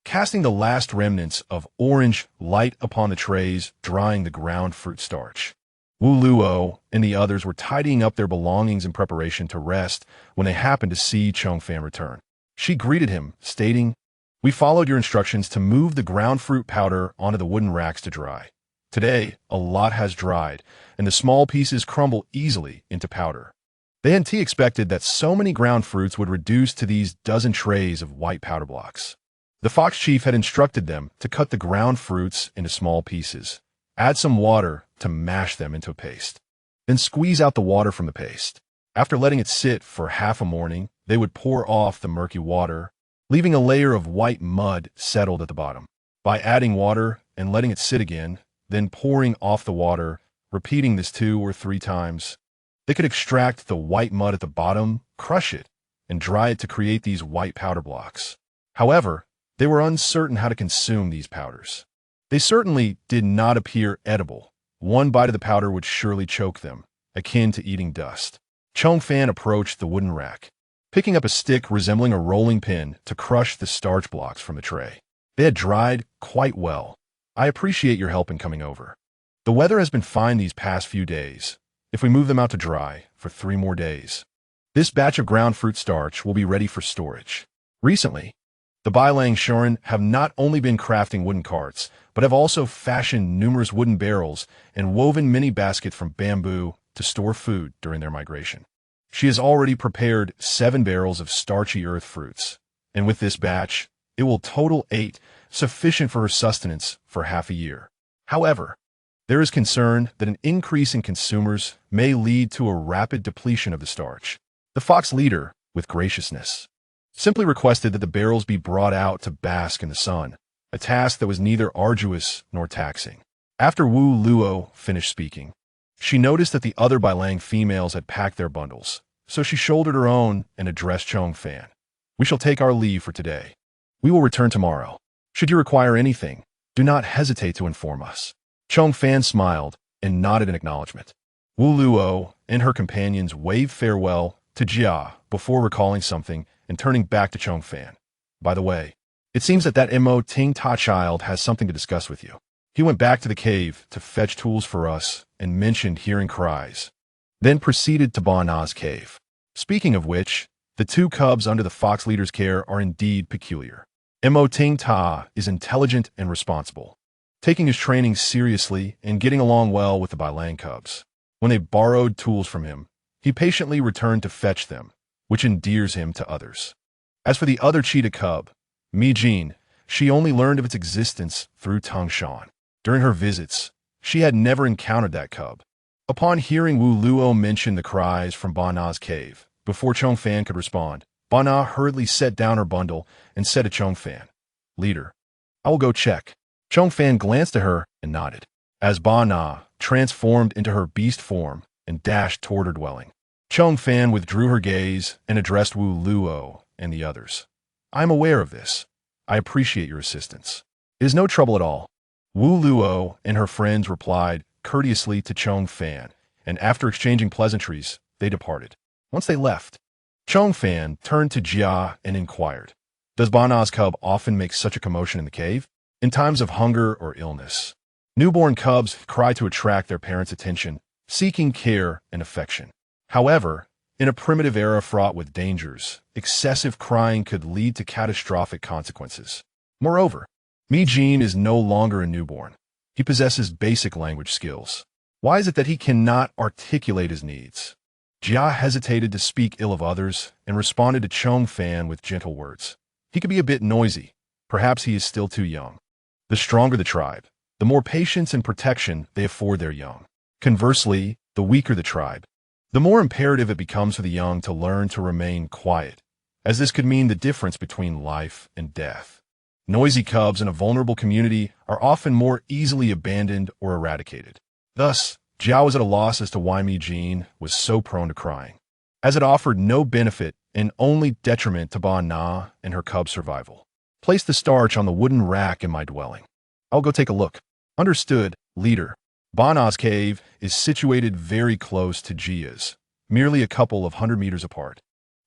casting the last remnants of orange light upon the trays, drying the ground fruit starch. Wu Luo and the others were tidying up their belongings in preparation to rest when they happened to see Zhong Fan return. She greeted him, stating, "We followed your instructions to move the ground fruit powder onto the wooden racks to dry. Today, a lot has dried, and the small pieces crumble easily into powder." They hadn't expected that so many ground fruits would reduce to these dozen trays of white powder blocks. The fox chief had instructed them to cut the ground fruits into small pieces, add some water to mash them into a paste, then squeeze out the water from the paste. After letting it sit for half a morning, they would pour off the murky water, leaving a layer of white mud settled at the bottom. By adding water and letting it sit again, then pouring off the water, repeating this 2 or 3 times, they could extract the white mud at the bottom, crush it, and dry it to create these white powder blocks. However, They were uncertain how to consume these powders. They certainly did not appear edible. One bite of the powder would surely choke them, akin to eating dust. Zhong Fan approached the wooden rack, picking up a stick resembling a rolling pin to crush the starch blocks from the tray. They had dried quite well. I appreciate your help in coming over. The weather has been fine these past few days. If we move them out to dry for 3 more days, this batch of ground fruit starch will be ready for storage. Recently, the Bailang Shorin have not only been crafting wooden carts, but have also fashioned numerous wooden barrels and woven mini baskets from bamboo to store food during their migration. She has already prepared 7 barrels of starchy earth fruits, and with this batch, it will total 8, sufficient for her sustenance for half a year. However, there is concern that an increase in consumers may lead to a rapid depletion of the starch. The fox leader, with graciousness, simply requested that the barrels be brought out to bask in the sun, a task that was neither arduous nor taxing. After Wu Luo finished speaking, she noticed that the other Bailang females had packed their bundles, so she shouldered her own and addressed Zhong Fan. We shall take our leave for today. We will return tomorrow. Should you require anything, do not hesitate to inform us. Zhong Fan smiled and nodded in acknowledgement. Wu Luo and her companions waved farewell to Jia before recalling something and turning back to Zhong Fan. By the way, it seems that Mo Ting Ta child has something to discuss with you. He went back to the cave to fetch tools for us and mentioned hearing cries, then proceeded to Ba Na's cave. Speaking of which, the 2 cubs under the fox leader's care are indeed peculiar. Mo Ting Ta is intelligent and responsible, taking his training seriously and getting along well with the Bailang cubs. When they borrowed tools from him, he patiently returned to fetch them, which endears him to others. As for the other cheetah cub, Mi Jin, she only learned of its existence through Tang Shan. During her visits, she had never encountered that cub. Upon hearing Wu Luo mention the cries from Ba Na's cave, before Zhong Fan could respond, Ba Na hurriedly set down her bundle and said to Zhong Fan, "Leader, I will go check." Zhong Fan glanced at her and nodded, as Ba Na transformed into her beast form and dashed toward her dwelling. Zhong Fan withdrew her gaze and addressed Wu Luo and the others. "I am aware of this. I appreciate your assistance. It is no trouble at all." Wu Luo and her friends replied courteously to Zhong Fan, and after exchanging pleasantries, they departed. Once they left, Zhong Fan turned to Jia and inquired, "Does Ba Na's cub often make such a commotion in the cave? In times of hunger or illness, newborn cubs cry to attract their parents' attention, seeking care and affection. However, in a primitive era fraught with dangers, excessive crying could lead to catastrophic consequences. Moreover, Mi Jin is no longer a newborn. He possesses basic language skills. Why is it that he cannot articulate his needs?" Jia hesitated to speak ill of others and responded to Zhong Fan with gentle words. "He could be a bit noisy. Perhaps he is still too young. The stronger the tribe, the more patience and protection they afford their young. Conversely, the weaker the tribe, the more imperative it becomes for the young to learn to remain quiet, as this could mean the difference between life and death. Noisy cubs in a vulnerable community are often more easily abandoned or eradicated. Thus, Jiao was at a loss as to why Mi Jin was so prone to crying, as it offered no benefit and only detriment to Ba Na and her cub's survival. "Place the starch on the wooden rack in my dwelling. I'll go take a look." "Understood, leader." Ba Na's cave is situated very close to Jia's, merely a couple of 100 meters apart.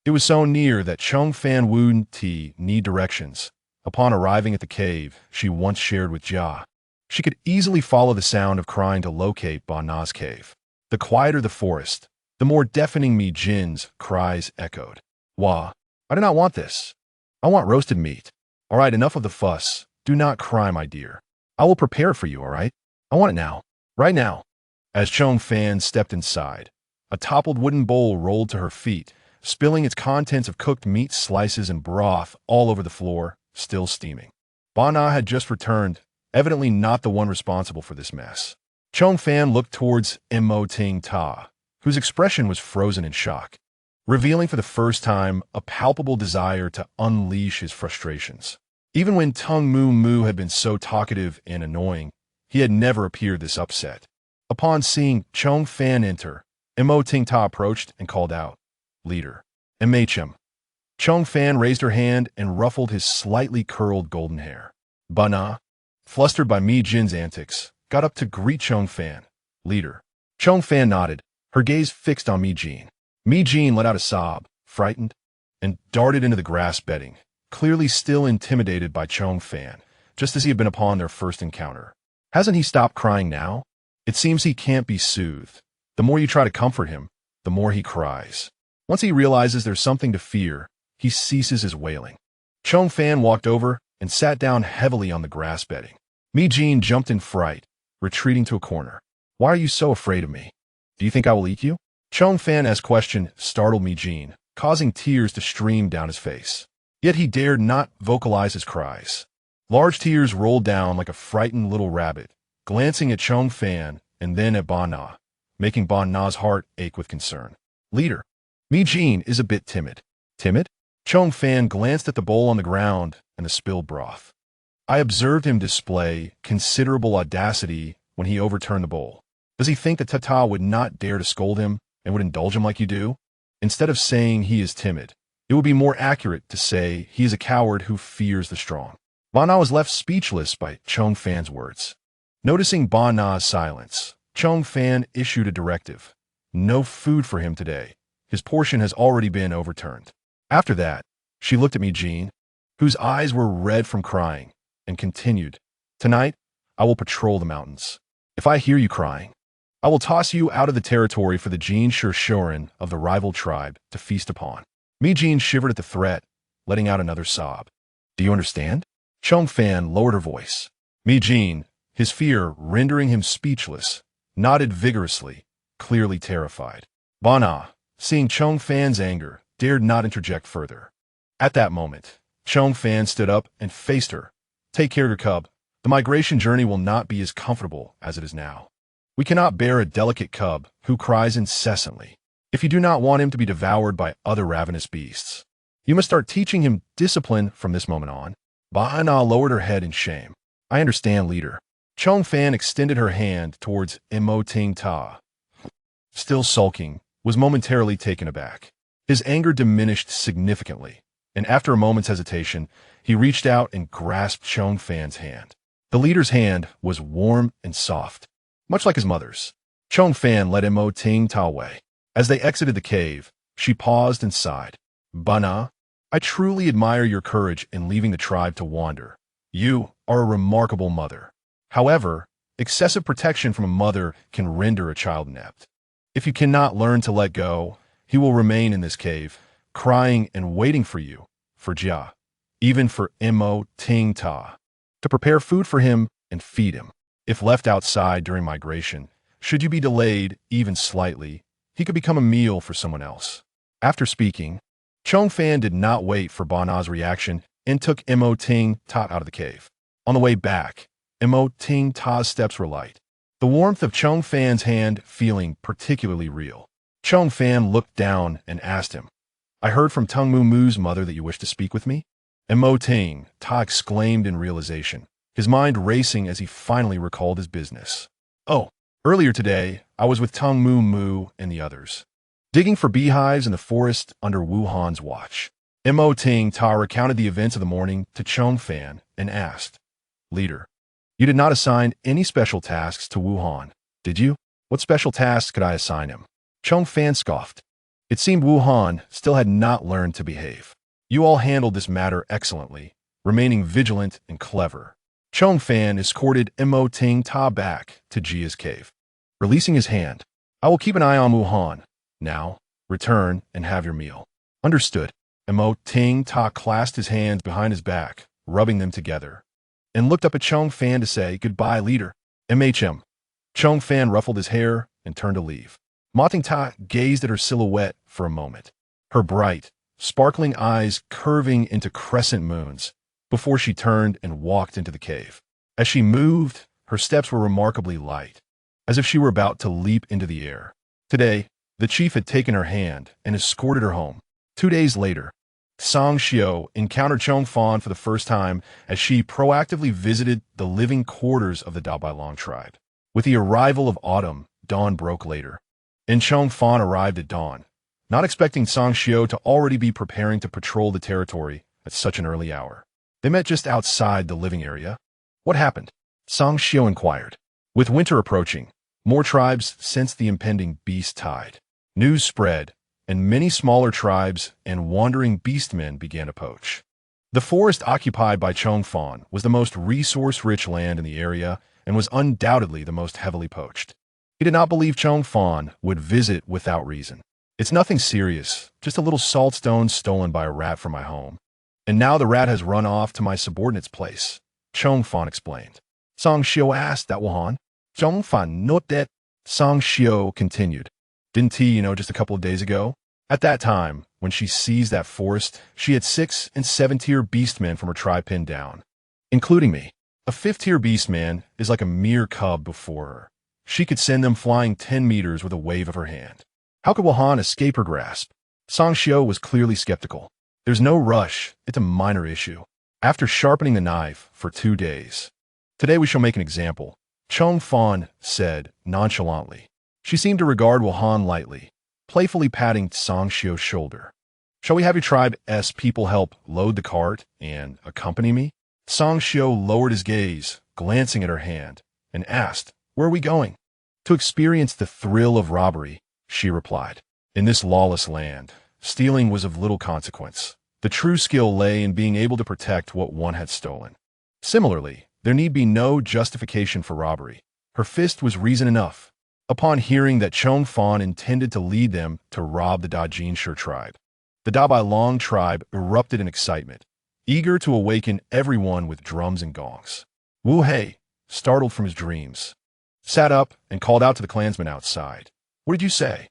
It was so near that Zhong Fan wouldn't need directions. Upon arriving at the cave she once shared with Jia, she could easily follow the sound of crying to locate Ba Na's cave. The quieter the forest, the more deafening Mi Jin's cries echoed. "Wah, I do not want this. I want roasted meat." "All right, enough of the fuss. Do not cry, my dear. I will prepare it for you, all right? I want it now. Right now." As Zhong Fan stepped inside, a toppled wooden bowl rolled to her feet, spilling its contents of cooked meat slices and broth all over the floor, still steaming. Ba Na had just returned, evidently not the one responsible for this mess. Zhong Fan looked towards Mo Ting Ta, whose expression was frozen in shock, revealing for the first time a palpable desire to unleash his frustrations. Even when Tung Moo Moo had been so talkative and annoying, he had never appeared this upset. Upon seeing Zhong Fan enter, Mo Ting Ta approached and called out, "Leader, MHM." Zhong Fan raised her hand and ruffled his slightly curled golden hair. Bana, flustered by Mi Jin's antics, got up to greet Zhong Fan. Leader. Zhong Fan nodded, her gaze fixed on Mi Jin. Mi Jin let out a sob, frightened, and darted into the grass bedding, clearly still intimidated by Zhong Fan, just as he had been upon their first encounter. Hasn't he stopped crying now? It seems he can't be soothed. The more you try to comfort him, the more he cries. Once he realizes there's something to fear, he ceases his wailing. Zhong Fan walked over and sat down heavily on the grass bedding. Mi Jin jumped in fright, retreating to a corner. Why are you so afraid of me? Do you think I will eat you? Zhong Fan's question startled Mi Jin, causing tears to stream down his face. Yet he dared not vocalize his cries. Large tears rolled down like a frightened little rabbit, glancing at Zhong Fan and then at Ba Na, making Ba Na's heart ache with concern. Leader. Mi Jin is a bit timid. Timid? Zhong Fan glanced at the bowl on the ground and the spilled broth. I observed him display considerable audacity when he overturned the bowl. Does he think that Tata would not dare to scold him and would indulge him like you do? Instead of saying he is timid, it would be more accurate to say he is a coward who fears the strong. Ba Na was left speechless by Zhong Fan's words. Noticing Ba Na's silence, Zhong Fan issued a directive. No food for him today. His portion has already been overturned. After that, she looked at Mi Jin, whose eyes were red from crying, and continued, Tonight, I will patrol the mountains. If I hear you crying, I will toss you out of the territory for the Jin Shorin of the rival tribe to feast upon. Mi Jin shivered at the threat, letting out another sob. Do you understand? Zhong Fan lowered her voice. Mi Jin, his fear rendering him speechless, nodded vigorously, clearly terrified. Ba Na, seeing Zhong Fan's anger, dared not interject further. At that moment, Zhong Fan stood up and faced her. Take care of your cub. The migration journey will not be as comfortable as it is now. We cannot bear a delicate cub who cries incessantly. If you do not want him to be devoured by other ravenous beasts, you must start teaching him discipline from this moment on. Ba Na lowered her head in shame. I understand, leader. Zhong Fan extended her hand towards Mo Ting Ta. Still sulking, was momentarily taken aback. His anger diminished significantly, and after a moment's hesitation, he reached out and grasped Zhong Fan's hand. The leader's hand was warm and soft, much like his mother's. Zhong Fan led Mo Ting Ta away. As they exited the cave, she paused and sighed. Ba Na, I truly admire your courage in leaving the tribe to wander. You are a remarkable mother. However, excessive protection from a mother can render a child inept. If you cannot learn to let go, he will remain in this cave, crying and waiting for you, for Jia, even for Mo Ting Ta, to prepare food for him and feed him. If left outside during migration, should you be delayed even slightly, he could become a meal for someone else. After speaking, Zhong Fan did not wait for Ba Na's reaction and took Mo Ting Ta out of the cave. On the way back, Mo Ting Ta's steps were light, the warmth of Zhong Fan's hand feeling particularly real. Zhong Fan looked down and asked him, I heard from Tung Mu Mu's mother that you wish to speak with me? Mo Ting Ta exclaimed in realization, his mind racing as he finally recalled his business. Oh, earlier today, I was with Tung Mu Mu and the others, digging for beehives in the forest under Wu Han's watch. Mo Ting Ta recounted the events of the morning to Zhong Fan and asked, Leader, you did not assign any special tasks to Wu Han, did you? What special tasks could I assign him? Zhong Fan scoffed. It seemed Wu Han still had not learned to behave. You all handled this matter excellently, remaining vigilant and clever. Zhong Fan escorted Mo Ting Ta back to Jia's cave. Releasing his hand, I will keep an eye on Wu Han. Now, return and have your meal. Understood. Mo Ting Ta clasped his hands behind his back, rubbing them together, and looked up at Zhong Fan to say, Goodbye, leader. MHM. Zhong Fan ruffled his hair and turned to leave. Ma Ting Ta gazed at her silhouette for a moment, her bright, sparkling eyes curving into crescent moons, before she turned and walked into the cave. As she moved, her steps were remarkably light, as if she were about to leap into the air. Today, the chief had taken her hand and escorted her home. 2 days later, Song Xiao encountered Zhong Fan for the first time as she proactively visited the living quarters of the Dabailong tribe. With the arrival of autumn, dawn broke later, and Zhong Fan arrived at dawn, not expecting Song Xiao to already be preparing to patrol the territory at such an early hour. They met just outside the living area. What happened? Song Xiao inquired. With winter approaching, more tribes sensed the impending beast tide. News spread, and many smaller tribes and wandering beastmen began to poach. The forest occupied by Zhong Fan was the most resource-rich land in the area and was undoubtedly the most heavily poached. He did not believe Zhong Fan would visit without reason. It's nothing serious, just a little saltstone stolen by a rat from my home. And now the rat has run off to my subordinate's place, Zhong Fan explained. Song Xiao asked that Wuhan. Zhong Fan not that. Song Xiao continued. Didn't he, just a couple of days ago? At that time, when she seized that forest, she had 6- and 7-tier beastmen from her tribe pinned down, including me. A 5th-tier beastman is like a mere cub before her. She could send them flying 10 meters with a wave of her hand. How could Wuhan escape her grasp? Song Xiao was clearly skeptical. There's no rush. It's a minor issue. After sharpening the knife for 2 days. Today we shall make an example, Zhong Fan said nonchalantly. She seemed to regard Wuhan lightly, playfully patting Song Xiao's shoulder. Shall we have your tribe's people help load the cart and accompany me? Song Xiao lowered his gaze, glancing at her hand, and asked, Where are we going? To experience the thrill of robbery, she replied. In this lawless land, stealing was of little consequence. The true skill lay in being able to protect what one had stolen. Similarly, there need be no justification for robbery. Her fist was reason enough. Upon hearing that Zhong Fan intended to lead them to rob the Dajinshi tribe, the Dabai Long tribe erupted in excitement, eager to awaken everyone with drums and gongs. Wu Hei, startled from his dreams, sat up and called out to the clansmen outside. What did you say?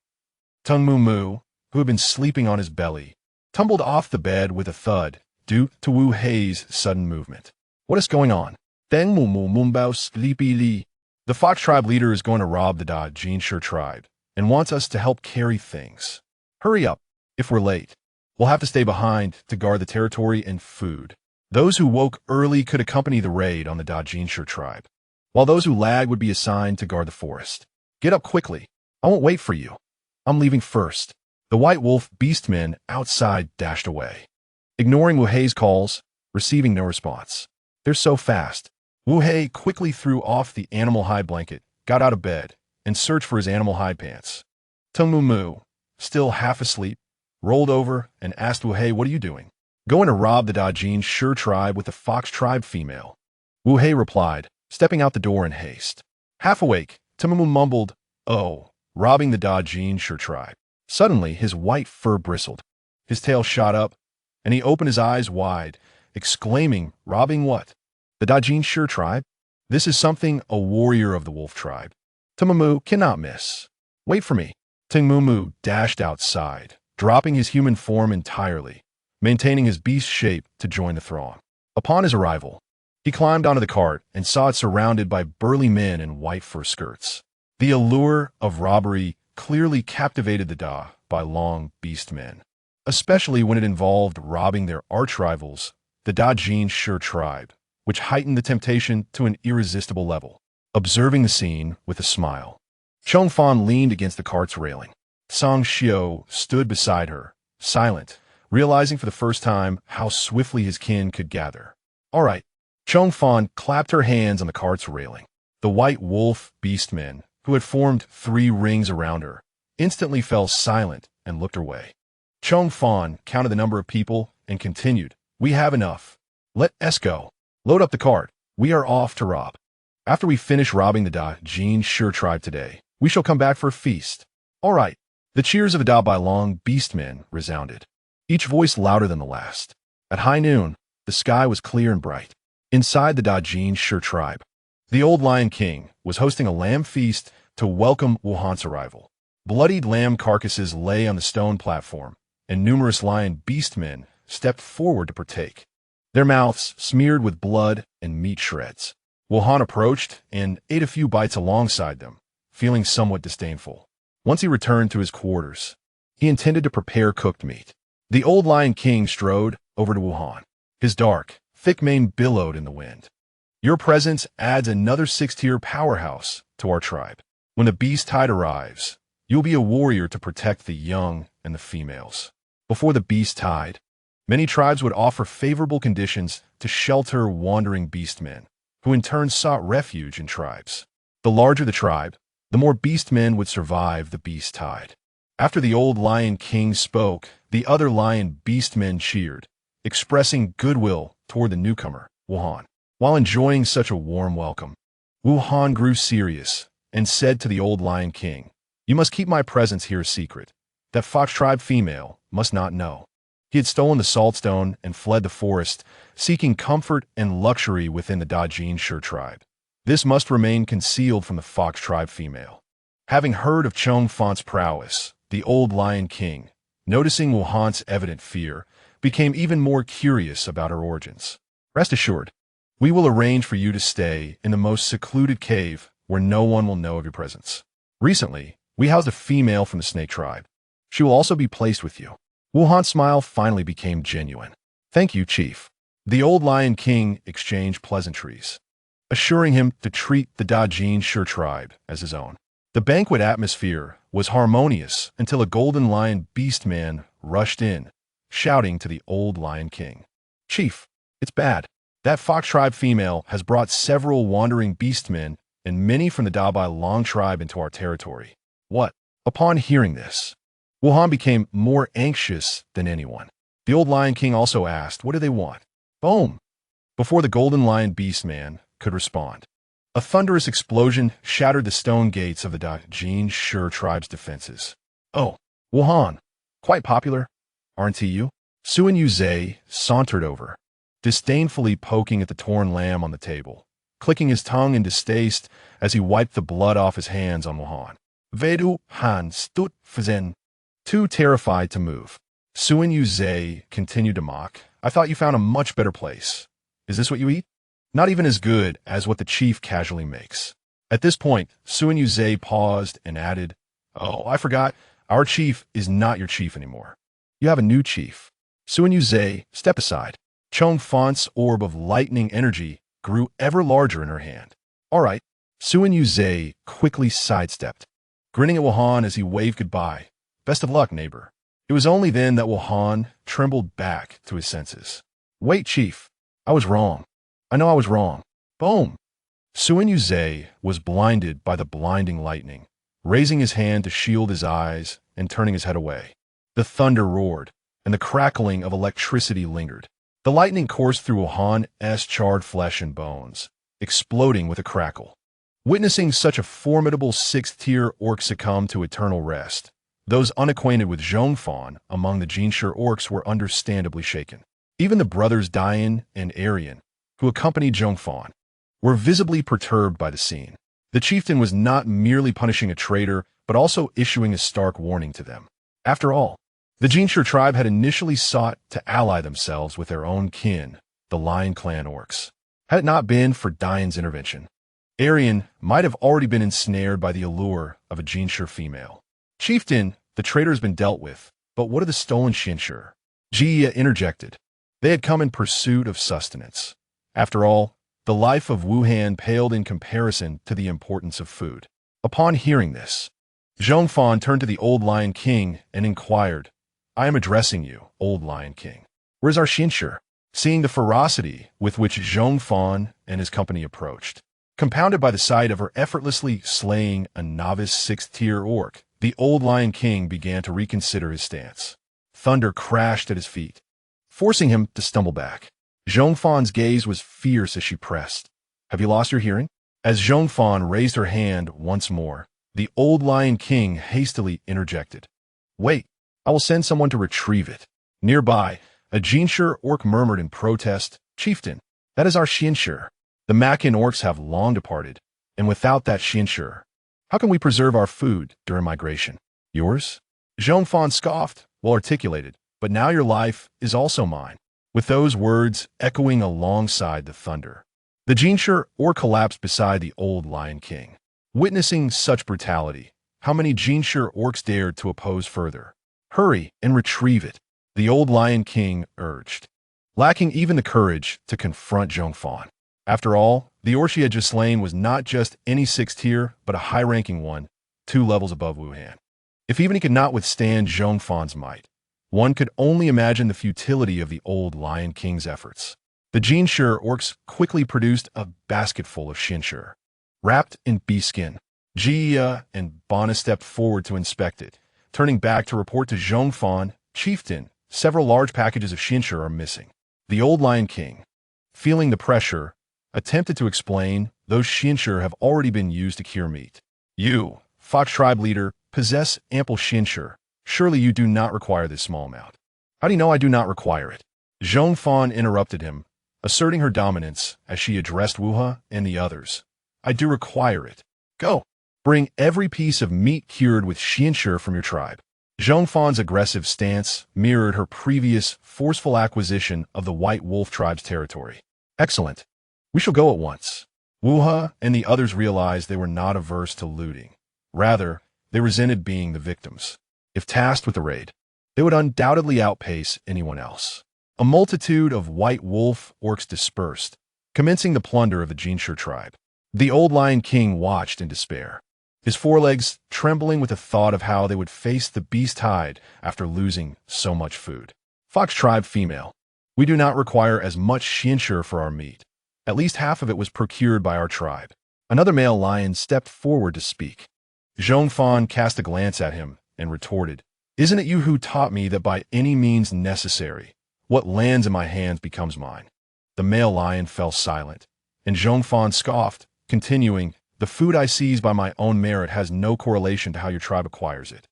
Tung Mu Mu, who had been sleeping on his belly, tumbled off the bed with a thud due to Wu Hei's sudden movement. What is going on? Deng Mu Mu Mumbao Sleepy Li. The Fox tribe leader is going to rob the Dajinshi tribe and wants us to help carry things. Hurry up. If we're late, we'll have to stay behind to guard the territory and food. Those who woke early could accompany the raid on the Dajinshi tribe, while those who lagged would be assigned to guard the forest. Get up quickly. I won't wait for you. I'm leaving first. The white wolf beastmen outside dashed away, ignoring Wu Hei's calls, receiving no response. They're so fast. Wu Hei quickly threw off the animal hide blanket, got out of bed, and searched for his animal hide pants. Tung Mu Mu, still half asleep, rolled over and asked Wu Hei, What are you doing? Going to rob the Dajinshi tribe with the Fox tribe female. Wu Hei replied, stepping out the door in haste. Half awake, Tung Mu Mu mumbled, Oh, robbing the Dajinshi tribe. Suddenly, his white fur bristled. His tail shot up, and he opened his eyes wide, exclaiming, Robbing what? The Dajinshi tribe? This is something a warrior of the wolf tribe. Tung Mu Mu cannot miss. Wait for me. Tung Mu Mu dashed outside, dropping his human form entirely, maintaining his beast shape to join the throng. Upon his arrival, he climbed onto the cart and saw it surrounded by burly men in white fur skirts. The allure of robbery clearly captivated the Dabai Long beastmen, especially when it involved robbing their arch-rivals, the Dajinshi tribe, which heightened the temptation to an irresistible level. Observing the scene with a smile, Zhong Fan leaned against the cart's railing. Song Xiao stood beside her, silent, realizing for the first time how swiftly his kin could gather. All right. Zhong Fan clapped her hands on the cart's railing. The white wolf beastmen, who had formed 3 rings around her, instantly fell silent and looked her way. Zhong Fan counted the number of people and continued, We have enough. Let us go. Load up the cart. We are off to rob. After we finish robbing the Dajinshi tribe today, we shall come back for a feast. All right. The cheers of the Dabai Long beastmen resounded, each voice louder than the last. At high noon, the sky was clear and bright. Inside the Dajinshi tribe, the old Lion King was hosting a lamb feast to welcome Wuhan's arrival. Bloodied lamb carcasses lay on the stone platform, and numerous lion beastmen stepped forward to partake, their mouths smeared with blood and meat shreds. Wuhan approached and ate a few bites alongside them, feeling somewhat disdainful. Once he returned to his quarters, he intended to prepare cooked meat. The old Lion King strode over to Wuhan. His dark, thick mane billowed in the wind. Your presence adds another 6-tier powerhouse to our tribe. When the beast tide arrives, you'll be a warrior to protect the young and the females. Before the beast tide, many tribes would offer favorable conditions to shelter wandering beastmen, who in turn sought refuge in tribes. The larger the tribe, the more beastmen would survive the beast tide. After the old Lion King spoke, the other lion beastmen cheered, expressing goodwill toward the newcomer, Wuhan. While enjoying such a warm welcome, Wuhan grew serious and said to the old Lion King, "You must keep my presence here a secret. That fox tribe female must not know." He had stolen the saltstone and fled the forest, seeking comfort and luxury within the Dajin tribe. This must remain concealed from the fox tribe female. Having heard of Zhong Fan's prowess, the old Lion King, noticing Wuhan's evident fear, became even more curious about her origins. "Rest assured, we will arrange for you to stay in the most secluded cave where no one will know of your presence. Recently, we housed a female from the snake tribe. She will also be placed with you." Wuhan's smile finally became genuine. "Thank you, Chief." The old Lion King exchanged pleasantries, assuring him to treat the Dajin tribe as his own. The banquet atmosphere was harmonious until a golden lion beastman rushed in, shouting to the old Lion King, "Chief, it's bad. That fox tribe female has brought several wandering beastmen and many from the Dabai Long tribe into our territory." What? Upon hearing this, Wuhan became more anxious than anyone. The old Lion King also asked, "What do they want?" Boom! Before the golden lion beastman could respond, a thunderous explosion shattered the stone gates of the Dajin tribe's defenses. "Oh, Wuhan, quite popular, aren't you?" Suan Yuzhe sauntered over, disdainfully poking at the torn lamb on the table, clicking his tongue in distaste as he wiped the blood off his hands on Wuhan. Vedu Han stut Fazen. Too terrified to move, Suan Yuzhe continued to mock. "I thought you found a much better place. Is this what you eat? Not even as good as what the chief casually makes." At this point, Suan Yuzhe paused and added, "Oh, I forgot. Our chief is not your chief anymore. You have a new chief." Suan Yuzhe stepped aside. Zhong Fan's orb of lightning energy grew ever larger in her hand. "All right." Suan Yuzhe quickly sidestepped, grinning at Wuhan as he waved goodbye. "Best of luck, neighbor." It was only then that Wuhan trembled back to his senses. "Wait, Chief. I was wrong. I know I was wrong." Boom! Suan Yuzhe was blinded by the blinding lightning, raising his hand to shield his eyes and turning his head away. The thunder roared, and the crackling of electricity lingered. The lightning coursed through Wuhan's charred flesh and bones, exploding with a crackle. Witnessing such a formidable sixth-tier orc succumb to eternal rest, those unacquainted with Zhong Fan among the Jinshi orcs were understandably shaken. Even the brothers Dian and Arian, who accompanied Zhong Fan, were visibly perturbed by the scene. The chieftain was not merely punishing a traitor, but also issuing a stark warning to them. After all, the Jinshi tribe had initially sought to ally themselves with their own kin, the Lion Clan orcs. Had it not been for Dian's intervention, Arian might have already been ensnared by the allure of a Jinshi female. "Chieftain, the traitor has been dealt with, but what of the stolen Shinshur?" Jia interjected. They had come in pursuit of sustenance. After all, the life of Wuhan paled in comparison to the importance of food. Upon hearing this, Zhong Fan turned to the old Lion King and inquired, "I am addressing you, old Lion King. Where's our Shinshur?" Seeing the ferocity with which Zhong Fan and his company approached, compounded by the sight of her effortlessly slaying a novice sixth-tier orc, the old Lion King began to reconsider his stance. Thunder crashed at his feet, forcing him to stumble back. Zhong Fan's gaze was fierce as she pressed. "Have you lost your hearing?" As Zhong Fan raised her hand once more, the old Lion King hastily interjected. "Wait, I will send someone to retrieve it." Nearby, a Jinshi orc murmured in protest, "Chieftain, that is our Shinshur. The Makin orcs have long departed, and without that Shinshur, how can we preserve our food during migration?" "Yours?" Zhong Fan scoffed, well articulated, "but now your life is also mine." With those words echoing alongside the thunder, the Jinshi orc collapsed beside the old Lion King. Witnessing such brutality, how many Jinshi orcs dared to oppose further? "Hurry and retrieve it," the old Lion King urged, lacking even the courage to confront Zhong Fan. After all, the orc she had just slain was not just any sixth tier, but a high-ranking one, 2 levels above Wuhan. If even he could not withstand Zhong Fan's might, one could only imagine the futility of the old Lion King's efforts. The Jinshi orcs quickly produced a basketful of Shinshi, wrapped in bee skin. Jia and Bana stepped forward to inspect it, turning back to report to Zhong Fan, Chieftain, several large packages of Shinshi are missing. The old Lion King, feeling the pressure, attempted to explain those Shinshi have already been used to cure meat. You, Fox tribe leader, possess ample Shinshi. Surely you do not require this small amount. How do you know I do not require it? Zhong Fan interrupted him, asserting her dominance as she addressed Wuha and the others. I do require it. Go. Bring every piece of meat cured with Shinshi from your tribe. Zhong Fan's aggressive stance mirrored her previous forceful acquisition of the White Wolf tribe's territory. Excellent. We shall go at once. Wuha and the others realized they were not averse to looting. Rather, they resented being the victims. If tasked with the raid, they would undoubtedly outpace anyone else. A multitude of White Wolf orcs dispersed, commencing the plunder of the Jinshi tribe. The old Lion King watched in despair, his forelegs trembling with the thought of how they would face the beast tide after losing so much food. Fox tribe female. We do not require as much Shinshi for our meat. At least half of it was procured by our tribe. Another male lion stepped forward to speak. Zhong Fan cast a glance at him and retorted, Isn't it you who taught me that by any means necessary, what lands in my hands becomes mine? The male lion fell silent, and Zhong Fan scoffed, continuing, The food I seize by my own merit has no correlation to how your tribe acquires it.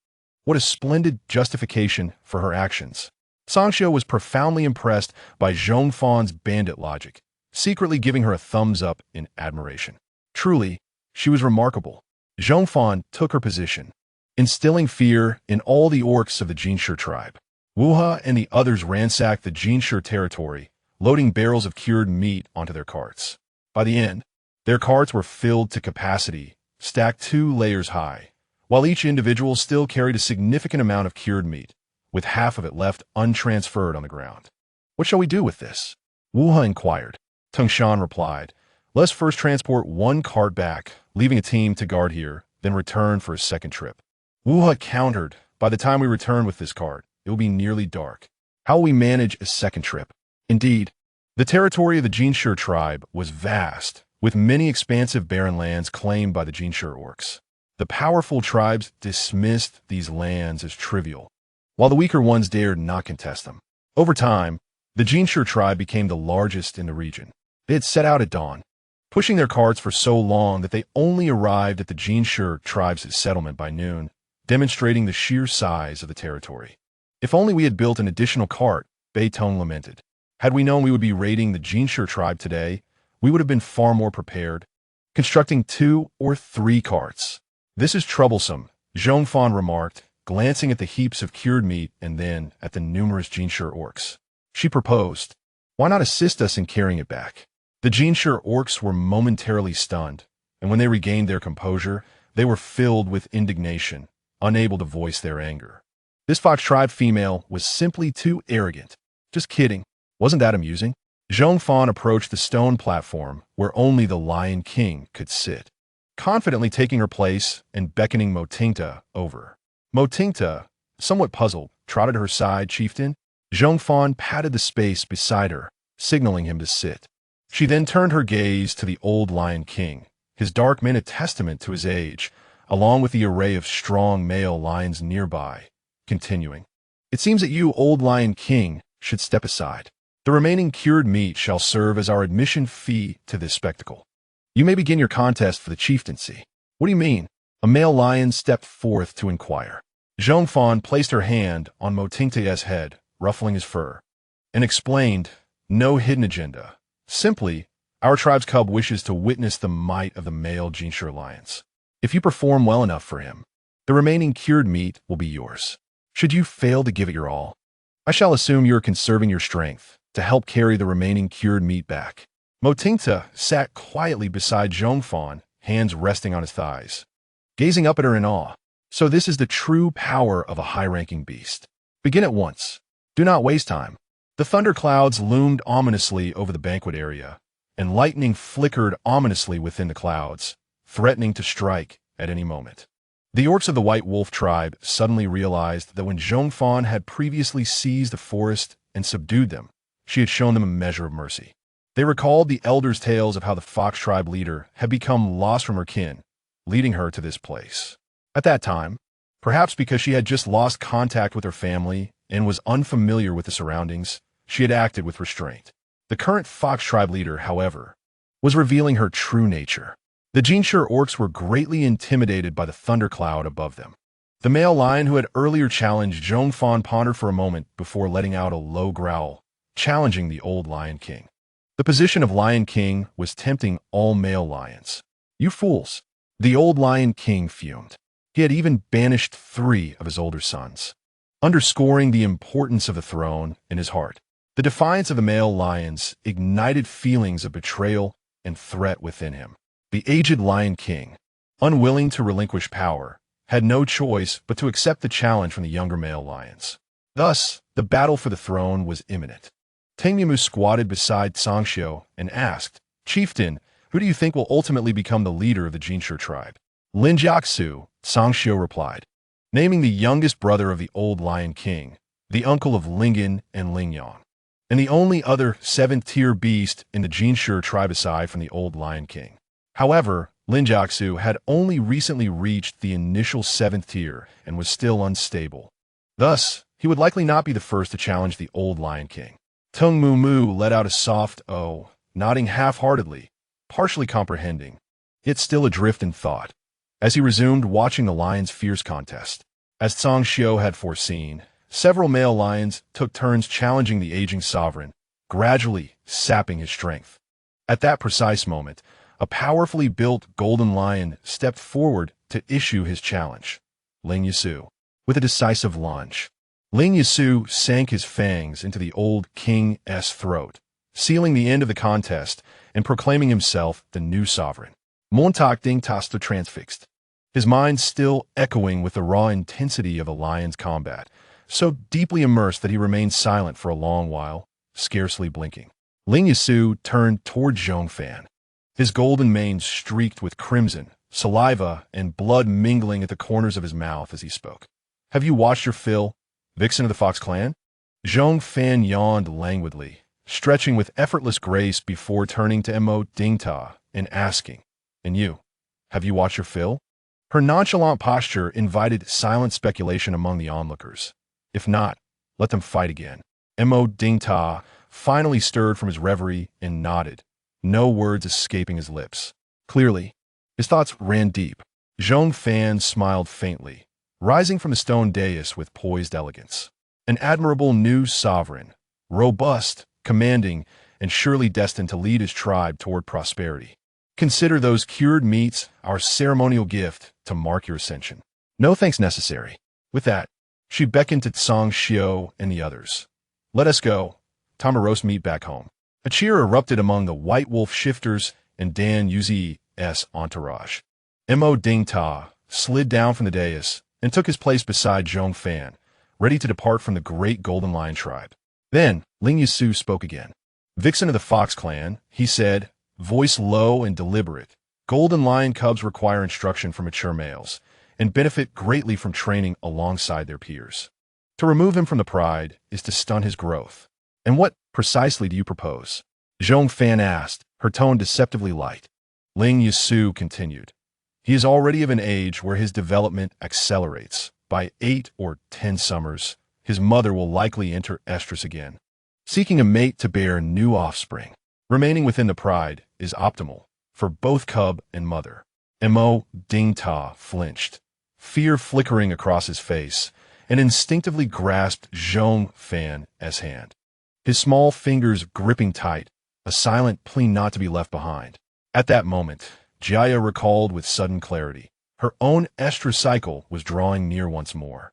What a splendid justification for her actions. Sangxiu was profoundly impressed by Zhong Fan's bandit logic, secretly giving her a thumbs up in admiration. Truly, she was remarkable. Zhong Fan took her position, instilling fear in all the orcs of the Jinshi tribe. Wuha and the others ransacked the Jinshi territory, loading barrels of cured meat onto their carts. By the end, their carts were filled to capacity, stacked 2 layers high, while each individual still carried a significant amount of cured meat, with half of it left untransferred on the ground. What shall we do with this? Wuha inquired. Tangshan replied, Let's first transport 1 cart back, leaving a team to guard here, then return for a second trip. Wuha countered, By the time we return with this cart, it will be nearly dark. How will we manage a second trip? Indeed, the territory of the Jinshi tribe was vast, with many expansive barren lands claimed by the Jinshi orcs. The powerful tribes dismissed these lands as trivial, while the weaker ones dared not contest them. Over time, the Jinshi tribe became the largest in the region. They had set out at dawn, pushing their carts for so long that they only arrived at the Jinshi tribe's settlement by noon, demonstrating the sheer size of the territory. If only we had built an additional cart, Beitong lamented. Had we known we would be raiding the Jinshi tribe today, we would have been far more prepared, constructing 2 or 3 carts. This is troublesome, Zhong Fan remarked, glancing at the heaps of cured meat and then at the numerous Jinshi orcs. She proposed, Why not assist us in carrying it back? The Jinshi orcs were momentarily stunned, and when they regained their composure, they were filled with indignation, unable to voice their anger. This Fox tribe female was simply too arrogant. Just kidding. Wasn't that amusing? Zhong Fan approached the stone platform where only the Lion King could sit, confidently taking her place and beckoning Motingta over. Motingta, somewhat puzzled, trotted at her side. Chieftain. Zhong Fan patted the space beside her, signaling him to sit. She then turned her gaze to the old Lion King, his dark mane a testament to his age, along with the array of strong male lions nearby, continuing, It seems that you, old Lion King, should step aside. The remaining cured meat shall serve as our admission fee to this spectacle. You may begin your contest for the chieftaincy. What do you mean? A male lion stepped forth to inquire. Zhong Fan placed her hand on Motingta's head, ruffling his fur, and explained, No hidden agenda. Simply, our tribe's cub wishes to witness the might of the male Jinshi lions. If you perform well enough for him, the remaining cured meat will be yours. Should you fail to give it your all, I shall assume you are conserving your strength to help carry the remaining cured meat back. Motingta sat quietly beside Zhong Fan, hands resting on his thighs, gazing up at her in awe. So this is the true power of a high-ranking beast. Begin at once. Do not waste time. The thunderclouds loomed ominously over the banquet area, and lightning flickered ominously within the clouds, threatening to strike at any moment. The orcs of the White Wolf tribe suddenly realized that when Zhong Fan had previously seized the forest and subdued them, she had shown them a measure of mercy. They recalled the elders' tales of how the fox tribe leader had become lost from her kin, leading her to this place. At that time, perhaps because she had just lost contact with her family and was unfamiliar with the surroundings, she had acted with restraint. The current fox tribe leader, however, was revealing her true nature. The Jinshi orcs were greatly intimidated by the thundercloud above them. The male lion who had earlier challenged Zhong Fan pondered for a moment before letting out a low growl, challenging the old Lion King. The position of Lion King was tempting all male lions. "You fools!" The old Lion King fumed. He had even banished 3 of his older sons, underscoring the importance of the throne in his heart. The defiance of the male lions ignited feelings of betrayal and threat within him. The aged Lion King, unwilling to relinquish power, had no choice but to accept the challenge from the younger male lions. Thus, the battle for the throne was imminent. Tengmu squatted beside Tsangxiu and asked, "Chieftain, who do you think will ultimately become the leader of the Jinshi tribe?" "Lin Jiaxu," Tsangxiu replied, naming the youngest brother of the old Lion King, the uncle of Lingyan and Lingyang, and the only other 7th-tier beast in the Jinshi tribe aside from the old Lion King. However, Lin Jiaxu had only recently reached the initial 7th tier and was still unstable. Thus, he would likely not be the first to challenge the old Lion King. Tung Mu Mu let out a soft "oh," nodding half-heartedly, partially comprehending, yet still adrift in thought, as he resumed watching the lions' fierce contest. As Tsangxiu had foreseen, several male lions took turns challenging the aging sovereign, gradually sapping his strength. At that precise moment, a powerfully built golden lion stepped forward to issue his challenge. Ling Yisu, with a decisive lunge. Ling Yisu sank his fangs into the old king's throat, sealing the end of the contest and proclaiming himself the new sovereign. Montauk Ding Tasto transfixed, his mind still echoing with the raw intensity of a lion's combat, so deeply immersed that he remained silent for a long while, scarcely blinking. Ling Yisu turned toward Zhong Fan, his golden mane streaked with crimson, saliva and blood mingling at the corners of his mouth as he spoke. "Have you watched your fill, vixen of the Fox clan?" Zhong Fan yawned languidly, stretching with effortless grace before turning to Mo Dingta and asking, "And you, have you watched your fill?" Her nonchalant posture invited silent speculation among the onlookers. If not, let them fight again. Mo Dingta finally stirred from his reverie and nodded, no words escaping his lips. Clearly, his thoughts ran deep. Zhong Fan smiled faintly, rising from the stone dais with poised elegance. An admirable new sovereign, robust, commanding, and surely destined to lead his tribe toward prosperity. Consider those cured meats our ceremonial gift to mark your ascension. No thanks necessary. With that, she beckoned to Tsangxiu and the others. "Let us go. Time to roast meat back home." A cheer erupted among the White Wolf shifters and Dan Yuzi's entourage. Mo Dingta slid down from the dais and took his place beside Zhong Fan, ready to depart from the great Golden Lion tribe. Then, Ling Yisu spoke again. "Vixen of the Fox clan," he said, voice low and deliberate, "Golden Lion cubs require instruction from mature males and benefit greatly from training alongside their peers. To remove him from the pride is to stunt his growth. And what precisely do you propose?" Zhong Fan asked, her tone deceptively light. Ling Yisu continued. "He is already of an age where his development accelerates. By 8 or 10 summers, his mother will likely enter estrus again, seeking a mate to bear new offspring. Remaining within the pride is optimal for both cub and mother." Mo Dingta flinched, fear flickering across his face, and instinctively grasped Zhong Fan's hand, his small fingers gripping tight, a silent plea not to be left behind. At that moment, Jaya recalled with sudden clarity. Her own estrus cycle was drawing near once more.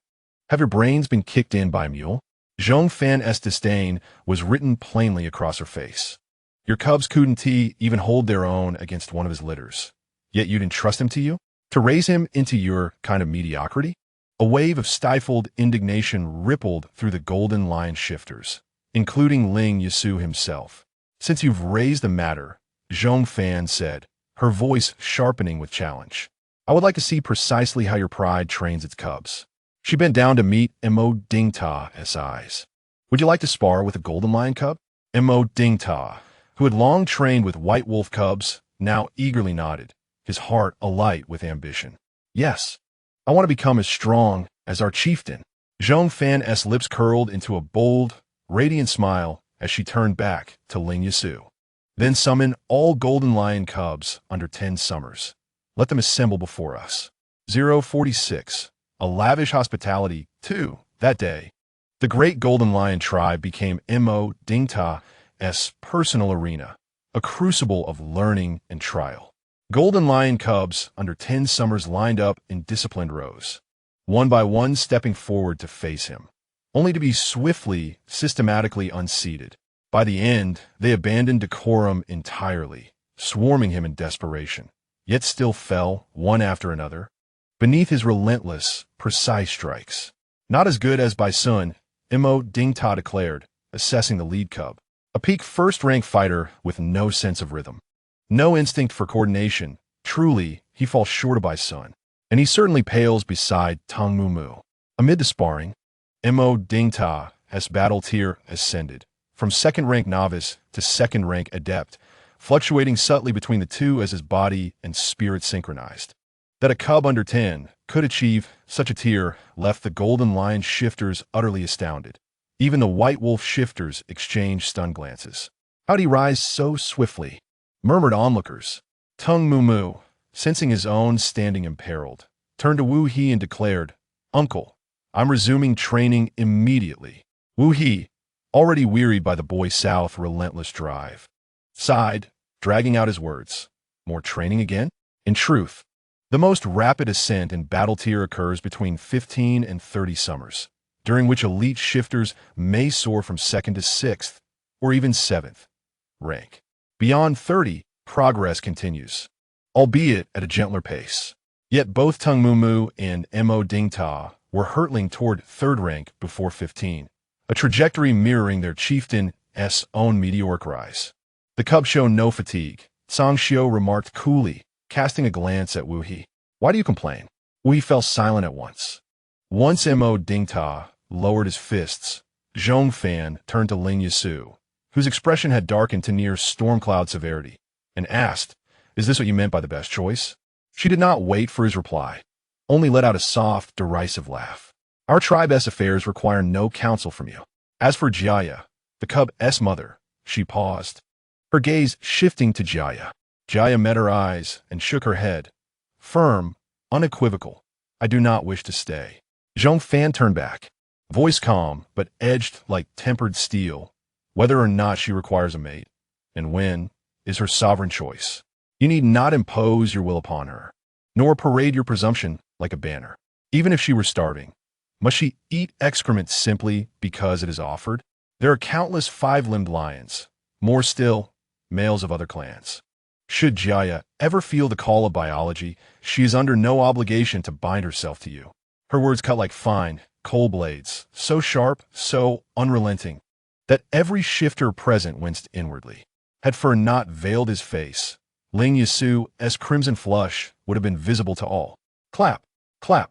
"Have your brains been kicked in by a mule?" Zhong Fan's disdain was written plainly across her face. "Your cubs couldn't even hold their own against one of his litters. Yet you'd entrust him to you? To raise him into your kind of mediocrity?" A wave of stifled indignation rippled through the Golden Lion shifters, including Ling Yisu himself. "Since you've raised the matter," Zhong Fan said, her voice sharpening with challenge, I would like to see precisely how your pride trains its cubs. She bent down to meet Mo Dingta's eyes. Would you like to spar with a golden lion cub? Mo Dingta, who had long trained with white wolf cubs, now eagerly nodded, his heart alight with ambition. Yes, I want to become as strong as our chieftain. Zhong Fan's lips curled into a bold, radiant smile as she turned back to Ling Yasu. Then summon all golden lion cubs under 10 summers. Let them assemble before us. 046. A lavish hospitality, too, that day. The great golden lion tribe became Mo Dingta's personal arena, a crucible of learning and trial. Golden lion cubs under 10 summers lined up in disciplined rows, one by one stepping forward to face him, only to be swiftly, systematically unseated. By the end, they abandoned decorum entirely, swarming him in desperation, yet still fell, one after another, beneath his relentless, precise strikes. Not as good as by Sun, Mo Dingta declared, assessing the lead cub. A peak first-rank fighter with no sense of rhythm. No instinct for coordination. Truly, he falls short of by Sun. And he certainly pales beside Tang Mumu. Amid the sparring, Mo Dingta's battle tier ascended, from second-rank novice to second-rank adept, fluctuating subtly between the two as his body and spirit synchronized. That a cub under 10 could achieve such a tier left the golden lion shifters utterly astounded. Even the white wolf shifters exchanged stunned glances. How'd he rise so swiftly? Murmured onlookers. Tung Mumu, sensing his own standing imperiled, turned to Wu He and declared, "Uncle, I'm resuming training immediately." Wu He, already wearied by the boy South's relentless drive, sighed, dragging out his words. More training again? In truth, the most rapid ascent in battle tier occurs between 15 and 30 summers, during which elite shifters may soar from 2nd to 6th, or even 7th, rank. Beyond 30, progress continues, albeit at a gentler pace. Yet both Tung Mumu and Mo Dingta were hurtling toward 3rd rank before 15, a trajectory mirroring their chieftain's own meteoric rise. The cubs show no fatigue, Song Xiu remarked coolly, casting a glance at Wu He. Why do you complain? Wu He fell silent at once. Once Mo Dingta lowered his fists, Zhong Fan turned to Ling Yasu, whose expression had darkened to near storm cloud severity, and asked, "Is this what you meant by the best choice?" She did not wait for his reply, only let out a soft, derisive laugh. "Our tribe's affairs require no counsel from you. As for Jaya, the cub's mother," she paused, her gaze shifting to Jaya. Jaya met her eyes and shook her head, firm, unequivocal. "I do not wish to stay." Zhong Fan turned back, voice calm but edged like tempered steel. Whether or not she requires a mate, and when, is her sovereign choice. You need not impose your will upon her, nor parade your presumption like a banner. Even if she were starving, must she eat excrement simply because it is offered? There are countless 5-limbed lions, more still, males of other clans. Should Jaya ever feel the call of biology, she is under no obligation to bind herself to you. Her words cut like fine, coal blades, so sharp, so unrelenting, that every shifter present winced inwardly. Had fur not veiled his face, Ling Yasu's crimson flush would have been visible to all. Clap, clap.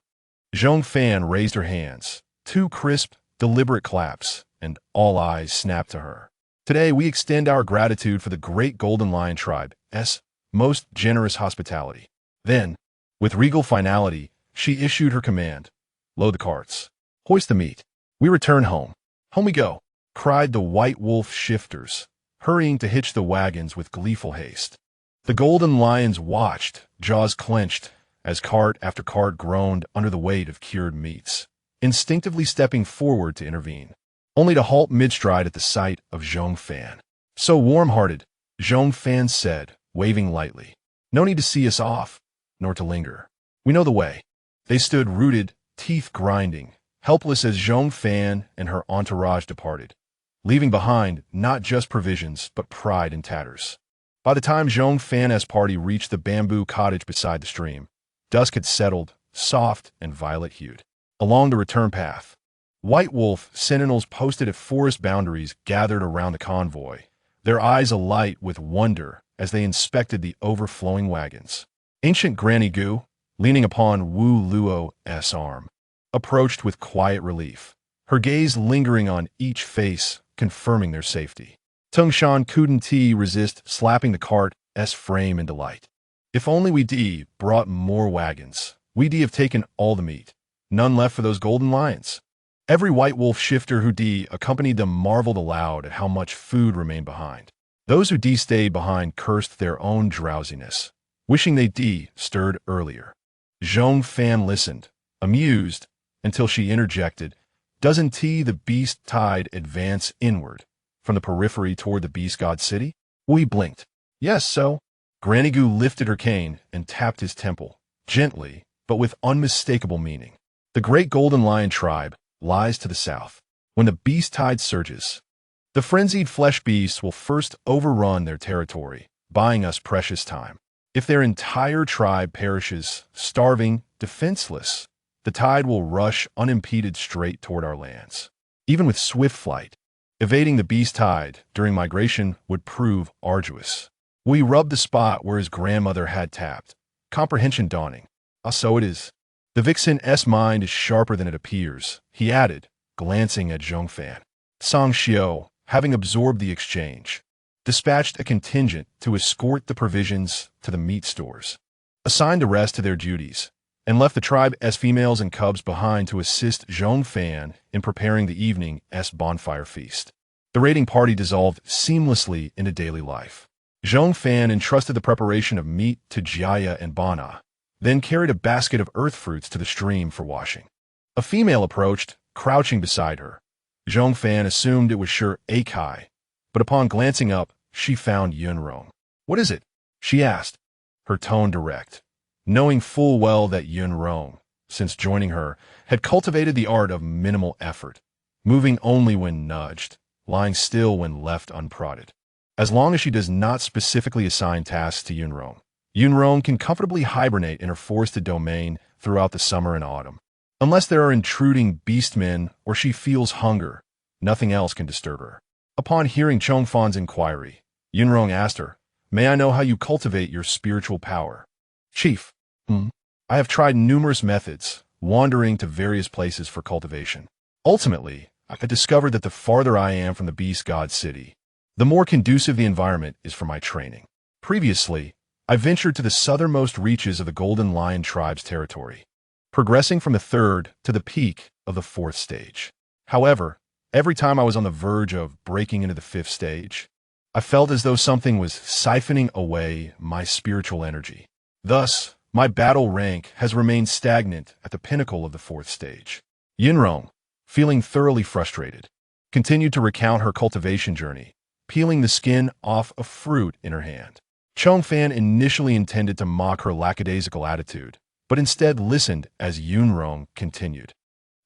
Zhong Fan raised her hands, 2 crisp, deliberate claps, and all eyes snapped to her. Today we extend our gratitude for the great Golden Lion tribe's most generous hospitality. Then, with regal finality, she issued her command. Load the carts. Hoist the meat. We return home. Home we go, cried the white wolf shifters, hurrying to hitch the wagons with gleeful haste. The golden lions watched, jaws clenched, as cart after cart groaned under the weight of cured meats, instinctively stepping forward to intervene, only to halt mid-stride at the sight of Zhong Fan. "So warm-hearted," Zhong Fan said, waving lightly. "No need to see us off, nor to linger. We know the way." They stood rooted, teeth grinding, helpless as Zhong Fan and her entourage departed, leaving behind not just provisions but pride in tatters. By the time Zhong Fan's party reached the bamboo cottage beside the stream, dusk had settled, soft and violet-hued. Along the return path, white wolf sentinels posted at forest boundaries gathered around the convoy, their eyes alight with wonder as they inspected the overflowing wagons. Ancient Granny Goo, leaning upon Wu Luo's arm, approached with quiet relief, her gaze lingering on each face, confirming their safety. Tangshan couldn't resist slapping the cart's frame in delight. If only we'd brought more wagons, we'd have taken all the meat. None left for those golden lions. Every white wolf shifter who accompanied them marveled aloud at how much food remained behind. Those who stayed behind cursed their own drowsiness, wishing they stirred earlier. Zhong Fan listened, amused, until she interjected, "Doesn't the beast tide advance inward, from the periphery toward the beast god city?" We blinked. "Yes, so." Granny Goo lifted her cane and tapped his temple, gently, but with unmistakable meaning. "The great golden lion tribe lies to the south. When the beast tide surges, the frenzied flesh beasts will first overrun their territory, buying us precious time. If their entire tribe perishes, starving, defenseless, the tide will rush unimpeded straight toward our lands. Even with swift flight, evading the beast tide during migration would prove arduous." We rubbed the spot where his grandmother had tapped, comprehension dawning. "Ah, so it is. The vixen's mind is sharper than it appears," he added, glancing at Zhong Fan. Sang Xiao, having absorbed the exchange, dispatched a contingent to escort the provisions to the meat stores, assigned the rest to their duties, and left the tribe's females and cubs behind to assist Zhong Fan in preparing the evening's bonfire feast. The raiding party dissolved seamlessly into daily life. Zhong Fan entrusted the preparation of meat to Jia and Bana, then carried a basket of earth fruits to the stream for washing. A female approached, crouching beside her. Zhong Fan assumed it was sure Akai, but upon glancing up, she found Yunrong. "What is it?" she asked, her tone direct, knowing full well that Yunrong, since joining her, had cultivated the art of minimal effort, moving only when nudged, lying still when left unprodded. As long as she does not specifically assign tasks to Yunrong, Yunrong can comfortably hibernate in her forested domain throughout the summer and autumn. Unless there are intruding beastmen or she feels hunger, nothing else can disturb her. Upon hearing Chong Fan's inquiry, Yunrong asked her, "May I know how you cultivate your spiritual power?" "Chief, I have tried numerous methods, wandering to various places for cultivation. Ultimately, I discovered that the farther I am from the beast god city, the more conducive the environment is for my training. Previously, I ventured to the southernmost reaches of the Golden Lion tribe's territory, progressing from the third to the peak of the fourth stage. However, every time I was on the verge of breaking into the fifth stage, I felt as though something was siphoning away my spiritual energy. Thus, my battle rank has remained stagnant at the pinnacle of the fourth stage." Yunrong, feeling thoroughly frustrated, continued to recount her cultivation journey, peeling the skin off a fruit in her hand. Chong Fan initially intended to mock her lackadaisical attitude, but instead listened as Yunrong continued.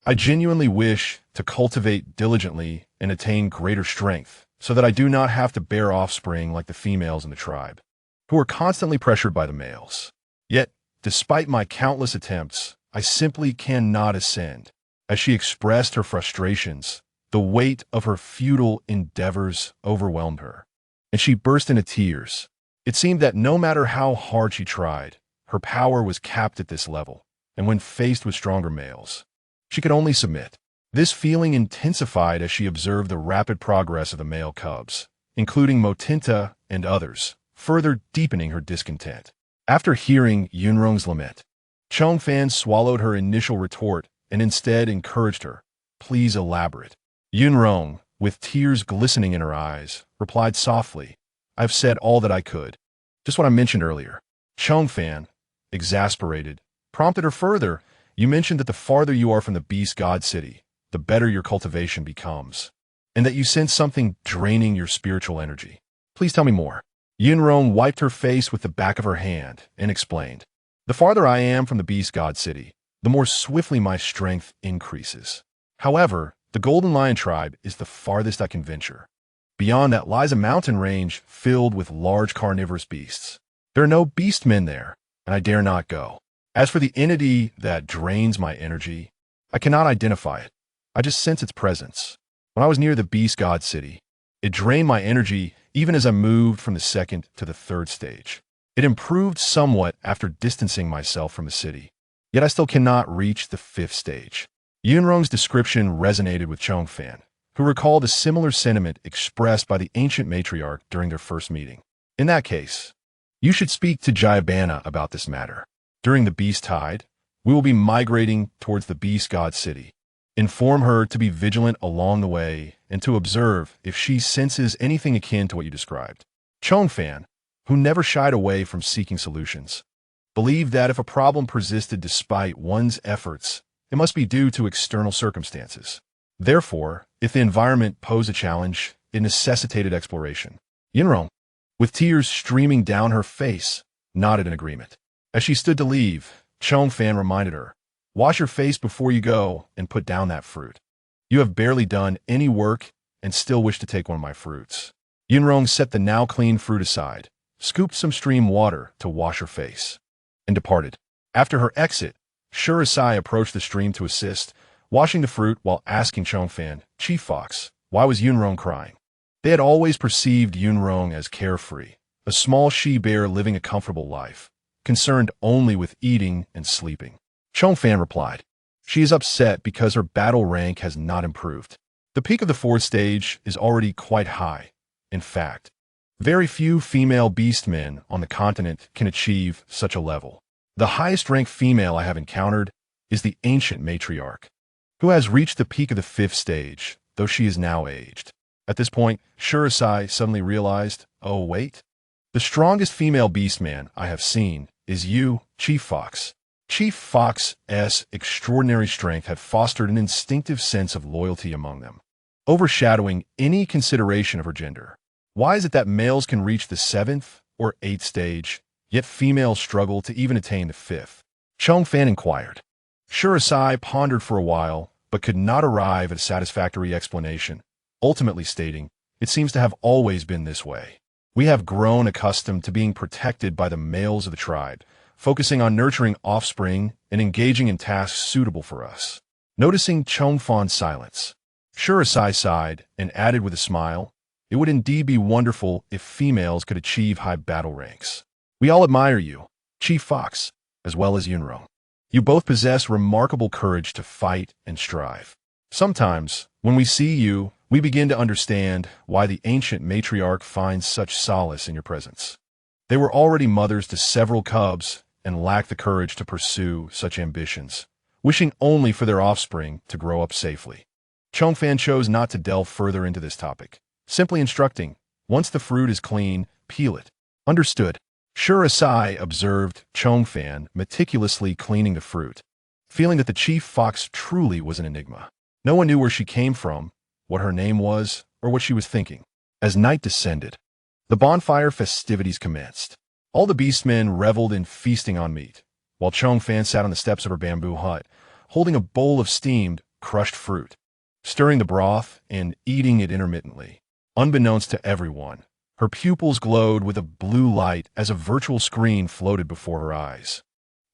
"I genuinely wish to cultivate diligently and attain greater strength, so that I do not have to bear offspring like the females in the tribe, who are constantly pressured by the males. Yet, despite my countless attempts, I simply cannot ascend." As she expressed her frustrations, the weight of her futile endeavors overwhelmed her, and she burst into tears. It seemed that no matter how hard she tried, her power was capped at this level, and when faced with stronger males, she could only submit. This feeling intensified as she observed the rapid progress of the male cubs, including Motinta and others, further deepening her discontent. After hearing Yunrong's lament, Chong Fan swallowed her initial retort and instead encouraged her, "Please elaborate." Yunrong, with tears glistening in her eyes, replied softly, "I've said all that I could. Just what I mentioned earlier." Chong Fan, exasperated, prompted her further. "You mentioned that the farther you are from the beast god city, the better your cultivation becomes, and that you sense something draining your spiritual energy. Please tell me more." Yunrong wiped her face with the back of her hand and explained, "The farther I am from the beast god city, the more swiftly my strength increases. However, the Golden Lion tribe is the farthest I can venture. Beyond that lies a mountain range filled with large carnivorous beasts. There are no beastmen there, and I dare not go. As for the entity that drains my energy, I cannot identify it. I just sense its presence. When I was near the beast god city, it drained my energy even as I moved from the second to the third stage. It improved somewhat after distancing myself from the city. Yet I still cannot reach the 5th stage. Yunrong's description resonated with Zhong Fan, who recalled a similar sentiment expressed by the ancient matriarch during their first meeting. In that case, you should speak to Jayabana about this matter. During the beast tide, we will be migrating towards the beast god city. Inform her to be vigilant along the way and to observe if she senses anything akin to what you described. Zhong Fan, who never shied away from seeking solutions, believed that if a problem persisted despite one's efforts, it must be due to external circumstances. Therefore, if the environment posed a challenge, it necessitated exploration. Yunrong, with tears streaming down her face, nodded in agreement. As she stood to leave, Zhong Fan reminded her, "Wash your face before you go and put down that fruit. You have barely done any work and still wish to take one of my fruits." Yunrong set the now clean fruit aside, scooped some stream water to wash her face, and departed. After her exit, Shurasai approached the stream to assist, washing the fruit while asking Zhong Fan, "Chief Fox, why was Yunrong crying?" They had always perceived Yunrong as carefree, a small she-bear living a comfortable life, concerned only with eating and sleeping. Zhong Fan replied, "She is upset because her battle rank has not improved. The peak of the 4th stage is already quite high. In fact, very few female beastmen on the continent can achieve such a level. The highest-ranked female I have encountered is the ancient matriarch, who has reached the peak of the 5th stage, though she is now aged." At this point, Shurasai suddenly realized, "Oh, wait. The strongest female beastman I have seen is you, Chief Fox." Chief Fox's extraordinary strength had fostered an instinctive sense of loyalty among them, overshadowing any consideration of her gender. Why is it that males can reach the 7th or 8th stage, yet females struggle to even attain the 5th? Zhong Fan inquired. Shurasai pondered for a while, but could not arrive at a satisfactory explanation, ultimately stating, "It seems to have always been this way. We have grown accustomed to being protected by the males of the tribe, focusing on nurturing offspring and engaging in tasks suitable for us." Noticing Zhong Fan's silence, Shurasai sighed and added with a smile, "It would indeed be wonderful if females could achieve high battle ranks. We all admire you, Chief Fox, as well as Yunrong. You both possess remarkable courage to fight and strive. Sometimes, when we see you, we begin to understand why the ancient matriarch finds such solace in your presence. They were already mothers to several cubs and lacked the courage to pursue such ambitions, wishing only for their offspring to grow up safely." Zhong Fan chose not to delve further into this topic, simply instructing, "Once the fruit is clean, peel it." Understood. Shurasai observed Zhong Fan meticulously cleaning the fruit, feeling that the Chief Fox truly was an enigma. No one knew where she came from, what her name was, or what she was thinking. As night descended, the bonfire festivities commenced. All the beastmen reveled in feasting on meat, while Zhong Fan sat on the steps of her bamboo hut, holding a bowl of steamed, crushed fruit, stirring the broth and eating it intermittently. Unbeknownst to everyone, her pupils glowed with a blue light as a virtual screen floated before her eyes.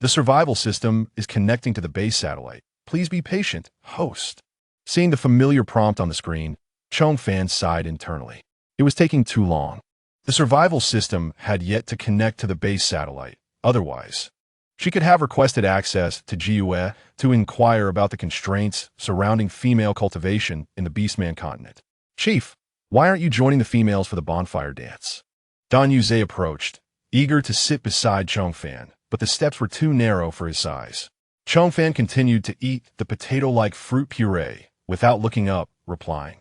"The survival system is connecting to the base satellite. Please be patient, host." Seeing the familiar prompt on the screen, Zhong Fan sighed internally. It was taking too long. The survival system had yet to connect to the base satellite. Otherwise, she could have requested access to GUE to inquire about the constraints surrounding female cultivation in the Beastman Continent. "Chief, why aren't you joining the females for the bonfire dance?" Don Yuze approached, eager to sit beside Zhong Fan, but the steps were too narrow for his size. Zhong Fan continued to eat the potato-like fruit puree without looking up, replying,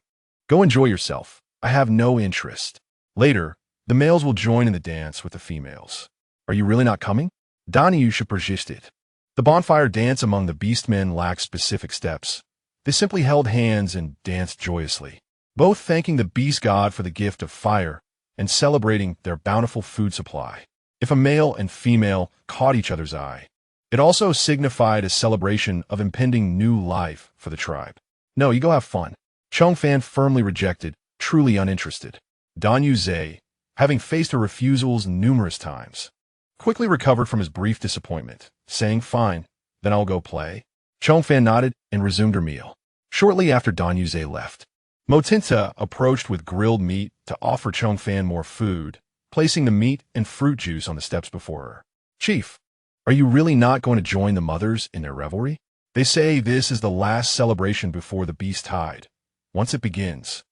"Go enjoy yourself. I have no interest. Later, the males will join in the dance with the females." "Are you really not coming?" Danyusha persisted. The bonfire dance among the beastmen lacked specific steps. They simply held hands and danced joyously, both thanking the beast god for the gift of fire and celebrating their bountiful food supply. If a male and female caught each other's eye, it also signified a celebration of impending new life for the tribe. "No, you go have fun." Zhong Fan firmly rejected, truly uninterested. Don Yuze, having faced her refusals numerous times, quickly recovered from his brief disappointment, saying, "Fine, then I'll go play." Zhong Fan nodded and resumed her meal. Shortly after Don Yuze left, Motinta approached with grilled meat to offer Zhong Fan more food, placing the meat and fruit juice on the steps before her. Chief, are you really not going to join the mothers in their revelry? They say this is the last celebration before the beast tide. Once it begins,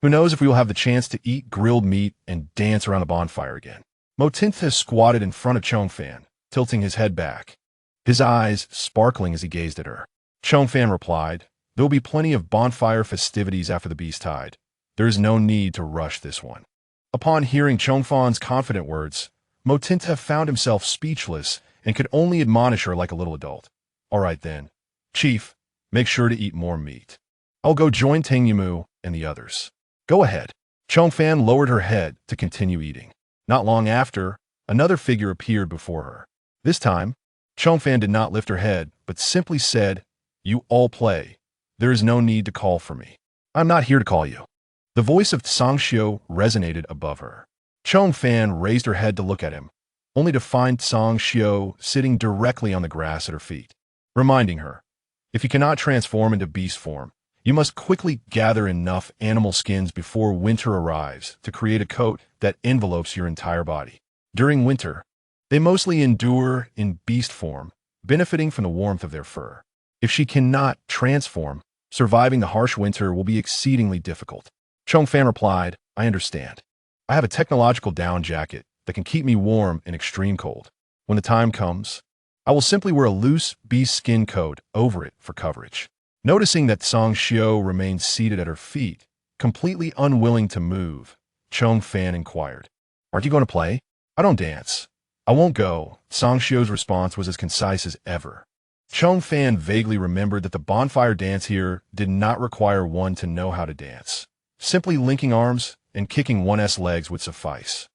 who knows if we will have the chance to eat grilled meat and dance around the bonfire again. Motintha squatted in front of Zhong Fan, tilting his head back, his eyes sparkling as he gazed at her. Zhong Fan replied, there will be plenty of bonfire festivities after the beast tide. There is no need to rush this one. Upon hearing Zhong Fan's confident words, Motintha found himself speechless and could only admonish her like a little adult. All right then, Chief, make sure to eat more meat. I'll go join Tang Yimu and the others. Go ahead. Zhong Fan lowered her head to continue eating. Not long after, another figure appeared before her. This time, Zhong Fan did not lift her head, but simply said, you all play. There is no need to call for me. I'm not here to call you. The voice of Tsangxiu resonated above her. Zhong Fan raised her head to look at him, only to find Tsangxiu sitting directly on the grass at her feet, reminding her, if you cannot transform into beast form, you must quickly gather enough animal skins before winter arrives to create a coat that envelopes your entire body. During winter, they mostly endure in beast form, benefiting from the warmth of their fur. If she cannot transform, surviving the harsh winter will be exceedingly difficult. Zhong Fan replied, I understand. I have a technological down jacket that can keep me warm in extreme cold. When the time comes, I will simply wear a loose beast skin coat over it for coverage. Noticing that Tsangxiu remained seated at her feet, completely unwilling to move, Zhong Fan inquired, aren't you going to play? I don't dance. I won't go. Tsangxiu's response was as concise as ever. Zhong Fan vaguely remembered that the bonfire dance here did not require one to know how to dance. Simply linking arms and kicking one's legs would suffice.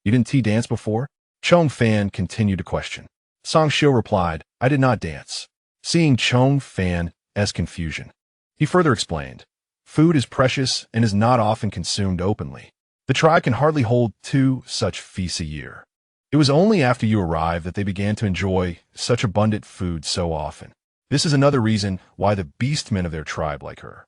You didn't dance before? Zhong Fan continued to question. Tsangxiu replied, I did not dance. Seeing Zhong Fan's confusion, he further explained, food is precious and is not often consumed openly. The tribe can hardly hold 2 such feasts a year. It was only after you arrived that they began to enjoy such abundant food so often. This is another reason why the beastmen of their tribe like her.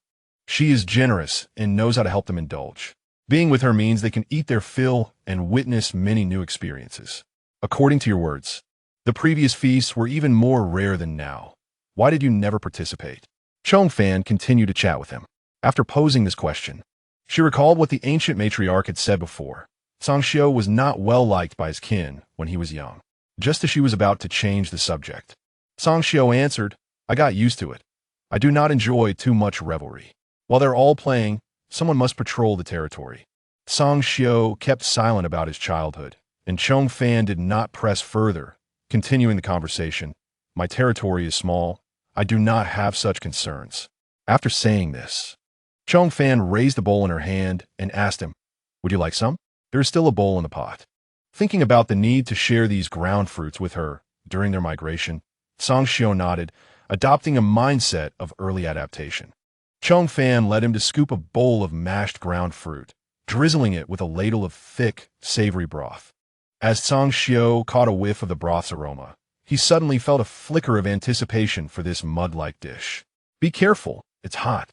She is generous and knows how to help them indulge. Being with her means they can eat their fill and witness many new experiences. According to your words, the previous feasts were even more rare than now. Why did you never participate? Zhong Fan continued to chat with him. After posing this question, she recalled what the ancient matriarch had said before. Tsangxiu was not well liked by his kin when he was young. Just as she was about to change the subject, Tsangxiu answered, I got used to it. I do not enjoy too much revelry. While they're all playing, someone must patrol the territory. Tsangxiu kept silent about his childhood, and Zhong Fan did not press further, continuing the conversation. My territory is small. I do not have such concerns. After saying this, Zhong Fan raised the bowl in her hand and asked him, would you like some? There is still a bowl in the pot. Thinking about the need to share these ground fruits with her during their migration, Tsangxiu nodded, adopting a mindset of early adaptation. Zhong Fan led him to scoop a bowl of mashed ground fruit, drizzling it with a ladle of thick, savory broth. As Tsangxiu caught a whiff of the broth's aroma, he suddenly felt a flicker of anticipation for this mud-like dish. Be careful, it's hot.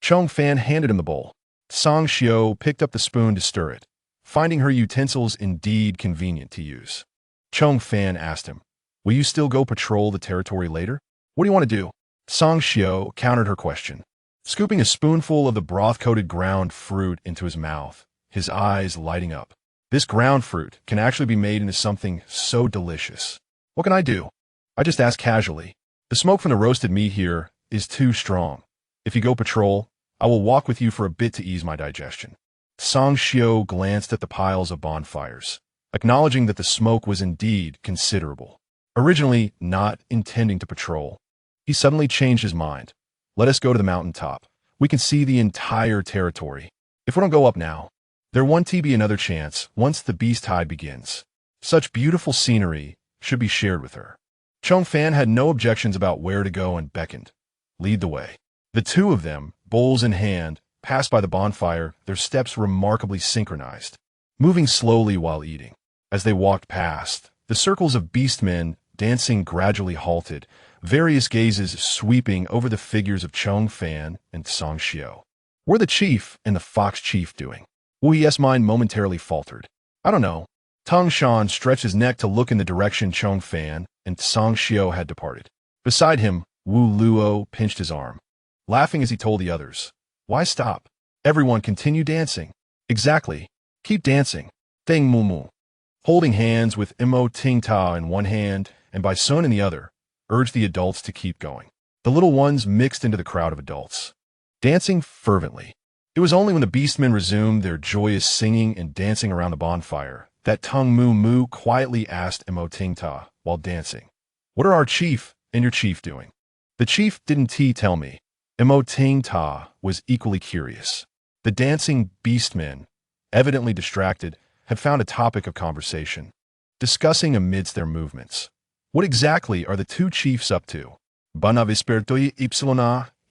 Zhong Fan handed him the bowl. Tsangxiu picked up the spoon to stir it, finding her utensils indeed convenient to use. Zhong Fan asked him, will you still go patrol the territory later? What do you want to do? Tsangxiu countered her question, scooping a spoonful of the broth-coated ground fruit into his mouth, his eyes lighting up. This ground fruit can actually be made into something so delicious. What can I do? I just asked casually. The smoke from the roasted meat here is too strong. If you go patrol, I will walk with you for a bit to ease my digestion. Tsangxiu glanced at the piles of bonfires, acknowledging that the smoke was indeed considerable. Originally not intending to patrol, he suddenly changed his mind. Let us go to the mountain top. We can see the entire territory. If we don't go up now, there won't be another chance once the beast tide begins. Such beautiful scenery should be shared with her. Zhong Fan had no objections about where to go and beckoned. Lead the way. The two of them, bowls in hand, passed by the bonfire, their steps remarkably synchronized, moving slowly while eating. As they walked past, the circles of beastmen dancing gradually halted, various gazes sweeping over the figures of Zhong Fan and Tsangxiu. What are the chief and the fox chief doing? Wu Yes's mind momentarily faltered. I don't know. Tung Shan stretched his neck to look in the direction Zhong Fan and Song Xiao had departed. Beside him, Wu Luo pinched his arm, laughing as he told the others, "Why stop? Everyone continue dancing." "Exactly. Keep dancing." Thing Mumu, holding hands with Mo Ting Ta in one hand and Bai Sun in the other, urged the adults to keep going. The little ones mixed into the crowd of adults, dancing fervently. It was only when the Beastmen resumed their joyous singing and dancing around the bonfire that Tung Mu Mu quietly asked Mo Ting Ta while dancing, "What are our chief and your chief doing?" The chief didn't tell me. Mo Ting Ta was equally curious. The dancing Beastmen, evidently distracted, had found a topic of conversation, discussing amidst their movements. "What exactly are the two chiefs up to?" "Bana visperto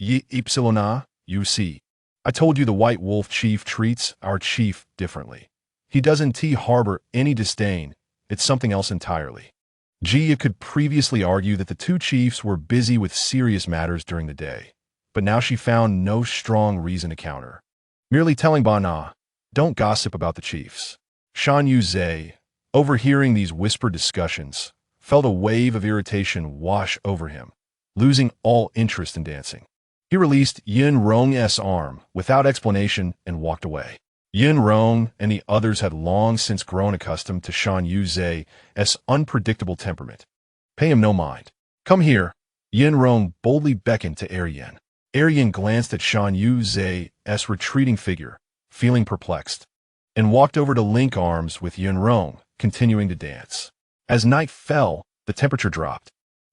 y you see. I told you the White Wolf chief treats our chief differently. He doesn't harbor any disdain. It's something else entirely." Jia could previously argue that the two chiefs were busy with serious matters during the day, but now she found no strong reason to counter. Merely telling Bana, "Don't gossip about the chiefs." Shan Yu Zhe, overhearing these whispered discussions, felt a wave of irritation wash over him, losing all interest in dancing. He released Yin Rong's arm without explanation and walked away. Yin Rong and the others had long since grown accustomed to Shan Yu Zhe's unpredictable temperament. Pay him no mind. "Come here." Yin Rong boldly beckoned to Arian. Arian glanced at Shan Yu Zhe's retreating figure, feeling perplexed, and walked over to link arms with Yin Rong, continuing to dance. As night fell, the temperature dropped,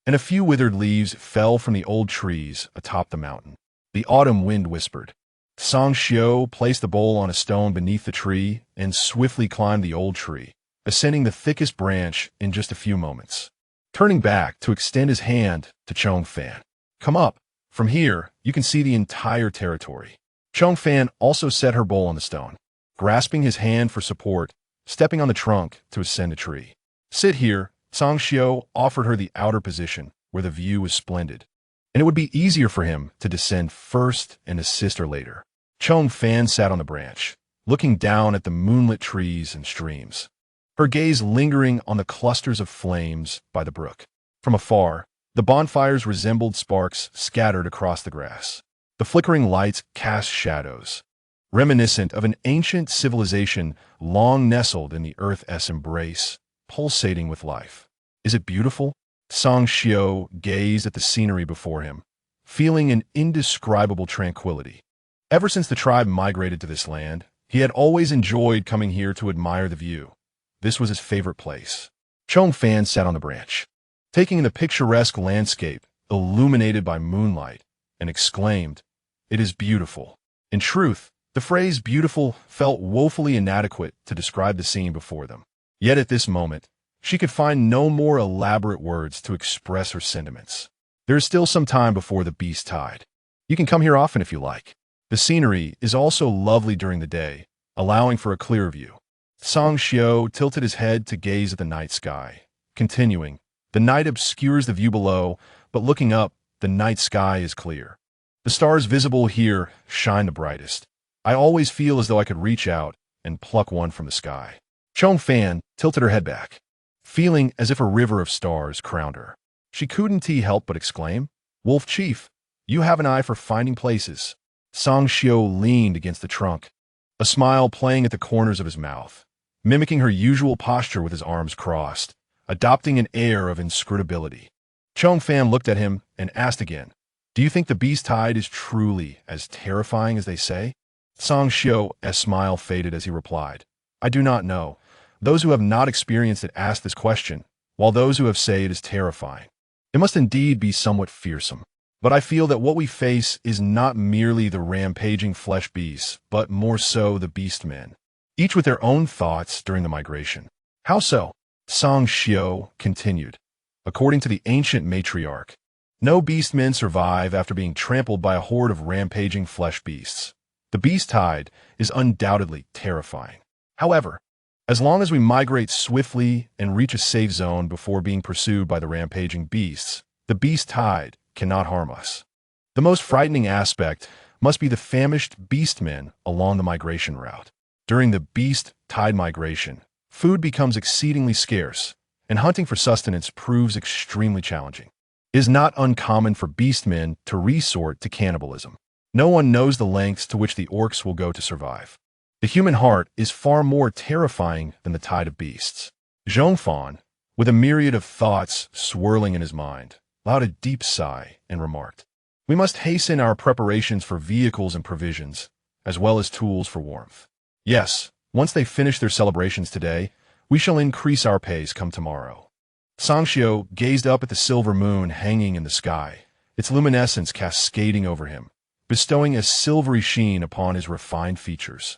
and a few withered leaves fell from the old trees atop the mountain. The autumn wind whispered. Song Xiao placed the bowl on a stone beneath the tree and swiftly climbed the old tree, ascending the thickest branch in just a few moments, turning back to extend his hand to Zhong Fan. "Come up. From here, you can see the entire territory." Zhong Fan also set her bowl on the stone, grasping his hand for support, stepping on the trunk to ascend a tree. "Sit here." Song Xiao offered her the outer position, where the view was splendid, and it would be easier for him to descend first and assist her later. Zhong Fan sat on the branch, looking down at the moonlit trees and streams, her gaze lingering on the clusters of flames by the brook. From afar, the bonfires resembled sparks scattered across the grass. The flickering lights cast shadows, reminiscent of an ancient civilization long nestled in the earth's embrace, pulsating with life. "Is it beautiful?" Song Xiao gazed at the scenery before him, feeling an indescribable tranquility. Ever since the tribe migrated to this land, he had always enjoyed coming here to admire the view. This was his favorite place. Zhong Fan sat on the branch, taking in the picturesque landscape illuminated by moonlight, and exclaimed, "It is beautiful." In truth, the phrase beautiful felt woefully inadequate to describe the scene before them. Yet at this moment, she could find no more elaborate words to express her sentiments. There is still some time before the beast tide. You can come here often if you like. The scenery is also lovely during the day, allowing for a clear view. Song Xiao tilted his head to gaze at the night sky, continuing, "The night obscures the view below, but looking up, the night sky is clear. The stars visible here shine the brightest. I always feel as though I could reach out and pluck one from the sky." Zhong Fan tilted her head back, feeling as if a river of stars crowned her. She couldn't help but exclaim, "Wolf Chief, you have an eye for finding places." Song Xiao leaned against the trunk, a smile playing at the corners of his mouth, mimicking her usual posture with his arms crossed, adopting an air of inscrutability. Zhong Fan looked at him and asked again, "Do you think the beast tide is truly as terrifying as they say?" Song Xiao's smile faded as he replied, "I do not know. Those who have not experienced it ask this question, while those who have say it is terrifying. It must indeed be somewhat fearsome. But I feel that what we face is not merely the rampaging flesh beasts, but more so the beastmen, each with their own thoughts during the migration." "How so?" Song Xiao continued. "According to the ancient matriarch, no beastmen survive after being trampled by a horde of rampaging flesh beasts. The beast tide is undoubtedly terrifying. However, as long as we migrate swiftly and reach a safe zone before being pursued by the rampaging beasts, the beast tide cannot harm us. The most frightening aspect must be the famished beastmen along the migration route. During the beast tide migration, food becomes exceedingly scarce, and hunting for sustenance proves extremely challenging. It is not uncommon for beastmen to resort to cannibalism. No one knows the lengths to which the orcs will go to survive. The human heart is far more terrifying than the tide of beasts. Zhong Fan, with a myriad of thoughts swirling in his mind, allowed a deep sigh and remarked, "We must hasten our preparations for vehicles and provisions, as well as tools for warmth. Yes, once they finish their celebrations today, we shall increase our pace come tomorrow." Sangxiu gazed up at the silver moon hanging in the sky, its luminescence cascading over him, bestowing a silvery sheen upon his refined features.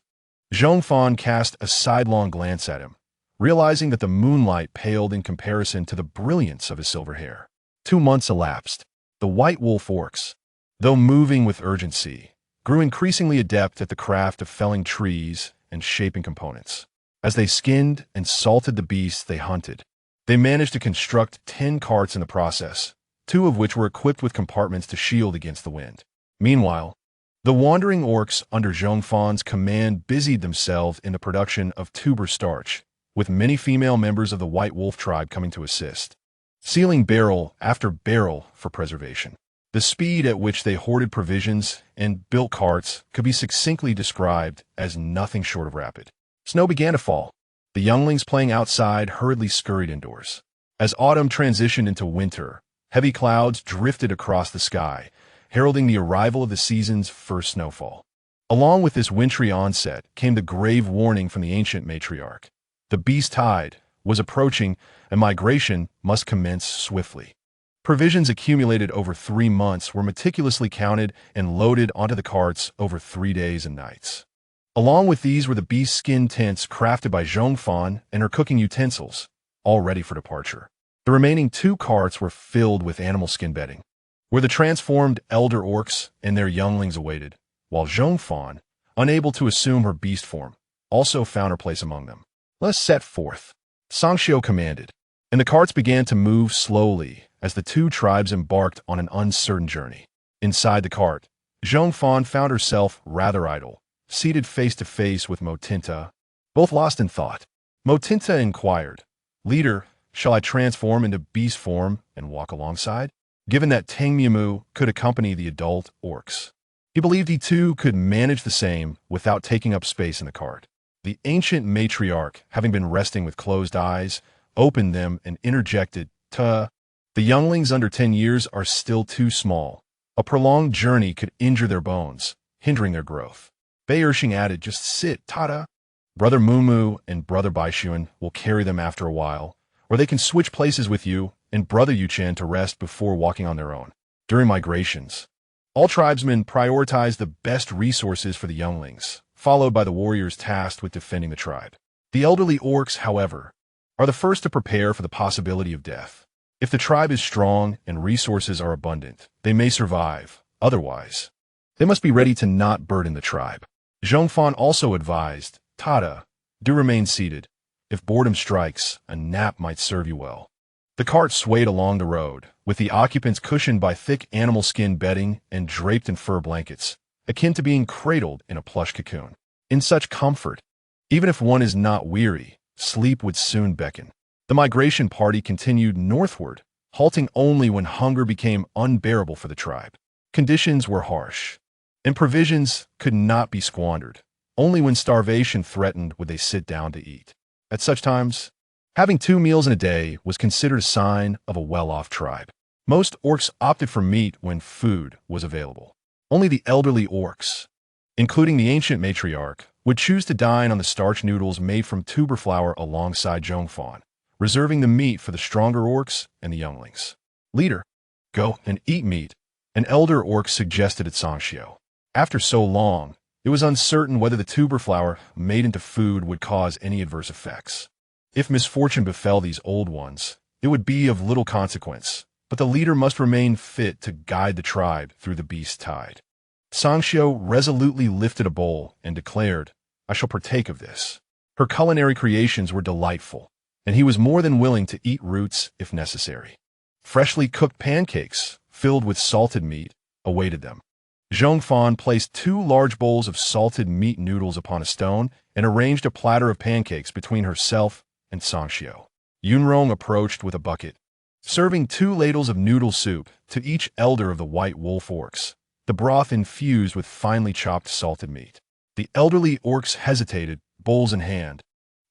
Zhong Fan cast a sidelong glance at him, realizing that the moonlight paled in comparison to the brilliance of his silver hair. 2 months elapsed. The White Wolf orcs, though moving with urgency, grew increasingly adept at the craft of felling trees and shaping components. As they skinned and salted the beasts they hunted, they managed to construct 10 carts in the process, 2 of which were equipped with compartments to shield against the wind. Meanwhile, the wandering orcs under Zhong Fan's command busied themselves in the production of tuber starch, with many female members of the White Wolf tribe coming to assist, sealing barrel after barrel for preservation. The speed at which they hoarded provisions and built carts could be succinctly described as nothing short of rapid. Snow began to fall. The younglings playing outside hurriedly scurried indoors. As autumn transitioned into winter, heavy clouds drifted across the sky, heralding the arrival of the season's first snowfall. Along with this wintry onset came the grave warning from the ancient matriarch. The beast tide was approaching, and migration must commence swiftly. Provisions accumulated over 3 months were meticulously counted and loaded onto the carts over 3 days and nights. Along with these were the beast skin tents crafted by Zhong Fan and her cooking utensils, all ready for departure. The remaining 2 carts were filled with animal skin bedding, where the transformed elder orcs and their younglings awaited, while Zhong Fan, unable to assume her beast form, also found her place among them. "Let us set forth," Sangxiu commanded, and the carts began to move slowly as the 2 tribes embarked on an uncertain journey. Inside the cart, Zhong Fan found herself rather idle, seated face to face with Motinta, both lost in thought. Motinta inquired, "Leader, shall I transform into beast form and walk alongside?" Given that Tengmiamu could accompany the adult orcs, he believed he too could manage the same without taking up space in the cart. The ancient matriarch, having been resting with closed eyes, opened them and interjected, "Tuh, the younglings under 10 years are still too small. A prolonged journey could injure their bones, hindering their growth." Bei Ershing added, "Just sit, Tada. Brother Mumu and Brother Baixuan will carry them after a while, or they can switch places with you and Brother Yuchen to rest before walking on their own." During migrations, all tribesmen prioritize the best resources for the younglings, followed by the warriors tasked with defending the tribe. The elderly orcs, however, are the first to prepare for the possibility of death. If the tribe is strong and resources are abundant, they may survive. Otherwise, they must be ready to not burden the tribe. Zhong Fan also advised, "Tada, do remain seated. If boredom strikes, a nap might serve you well." The cart swayed along the road, with the occupants cushioned by thick animal skin bedding and draped in fur blankets, akin to being cradled in a plush cocoon. In such comfort, even if one is not weary, sleep would soon beckon. The migration party continued northward, halting only when hunger became unbearable for the tribe. Conditions were harsh, and provisions could not be squandered. Only when starvation threatened would they sit down to eat. At such times, having 2 meals in a day was considered a sign of a well-off tribe. Most orcs opted for meat when food was available. Only the elderly orcs, including the ancient matriarch, would choose to dine on the starch noodles made from tuber flour alongside Zhong Fan, reserving the meat for the stronger orcs and the younglings. "Leader, go and eat meat," an elder orc suggested at Sangxiu. After so long, it was uncertain whether the tuber flour made into food would cause any adverse effects. If misfortune befell these old ones, it would be of little consequence, but the leader must remain fit to guide the tribe through the beast tide. Sangxiu resolutely lifted a bowl and declared, "I shall partake of this." Her culinary creations were delightful, and he was more than willing to eat roots if necessary. Freshly cooked pancakes, filled with salted meat, awaited them. Zhong Fan placed 2 large bowls of salted meat noodles upon a stone and arranged a platter of pancakes between herself and Sangxiu. Yunrong approached with a bucket, serving 2 ladles of noodle soup to each elder of the white wolf orcs, the broth infused with finely chopped salted meat. The elderly orcs hesitated, bowls in hand,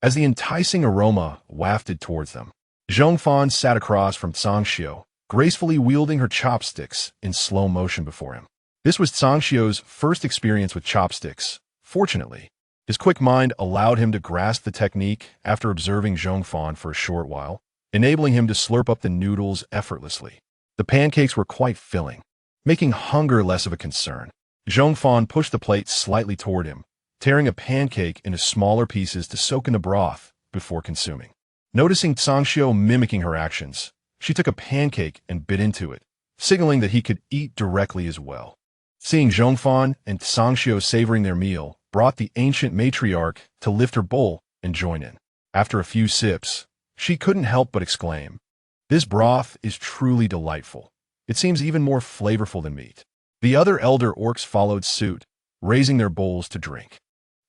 as the enticing aroma wafted towards them. Zhong Fan sat across from Sangxiu, gracefully wielding her chopsticks in slow motion before him. This was Sangxiu's first experience with chopsticks. Fortunately, his quick mind allowed him to grasp the technique after observing Zhong Fan for a short while, enabling him to slurp up the noodles effortlessly. The pancakes were quite filling, making hunger less of a concern. Zhong Fan pushed the plate slightly toward him, tearing a pancake into smaller pieces to soak in the broth before consuming. Noticing Sangxiu mimicking her actions, she took a pancake and bit into it, signaling that he could eat directly as well. Seeing Zhong Fan and Sangxiu savoring their meal brought the ancient matriarch to lift her bowl and join in. After a few sips, she couldn't help but exclaim, "This broth is truly delightful. It seems even more flavorful than meat." The other elder orcs followed suit, raising their bowls to drink.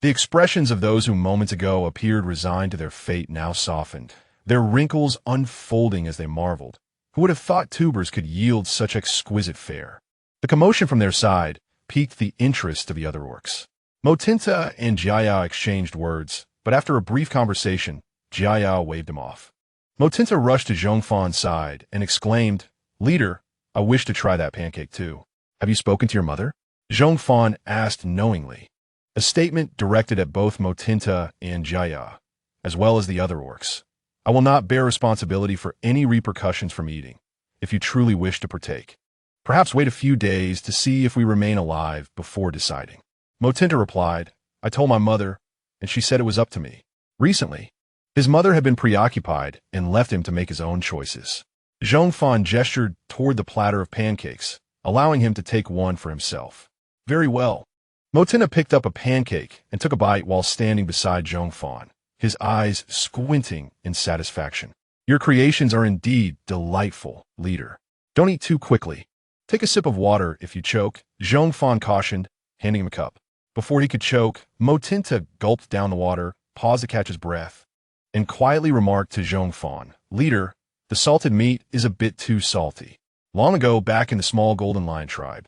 The expressions of those who moments ago appeared resigned to their fate now softened, their wrinkles unfolding as they marveled. Who would have thought tubers could yield such exquisite fare? The commotion from their side piqued the interest of the other orcs. Motinta and Jiaya exchanged words, but after a brief conversation, Jiaya waved him off. Motinta rushed to Zhong Fan's side and exclaimed, "Leader, I wish to try that pancake too. Have you spoken to your mother?" Zhong Fan asked knowingly, a statement directed at both Motinta and Jiaya, as well as the other orcs. "I will not bear responsibility for any repercussions from eating, if you truly wish to partake. Perhaps wait a few days to see if we remain alive before deciding." Motinta replied, "I told my mother, and she said it was up to me." Recently, his mother had been preoccupied and left him to make his own choices. Zhong Fan gestured toward the platter of pancakes, allowing him to take one for himself. "Very well." Motinta picked up a pancake and took a bite while standing beside Zhong Fan, his eyes squinting in satisfaction. "Your creations are indeed delightful, leader. Don't eat too quickly. Take a sip of water if you choke," Zhong Fan cautioned, handing him a cup. Before he could choke, Motinta gulped down the water, paused to catch his breath, and quietly remarked to Zhong Fan, "Leader, the salted meat is a bit too salty." Long ago, back in the small Golden Lion tribe,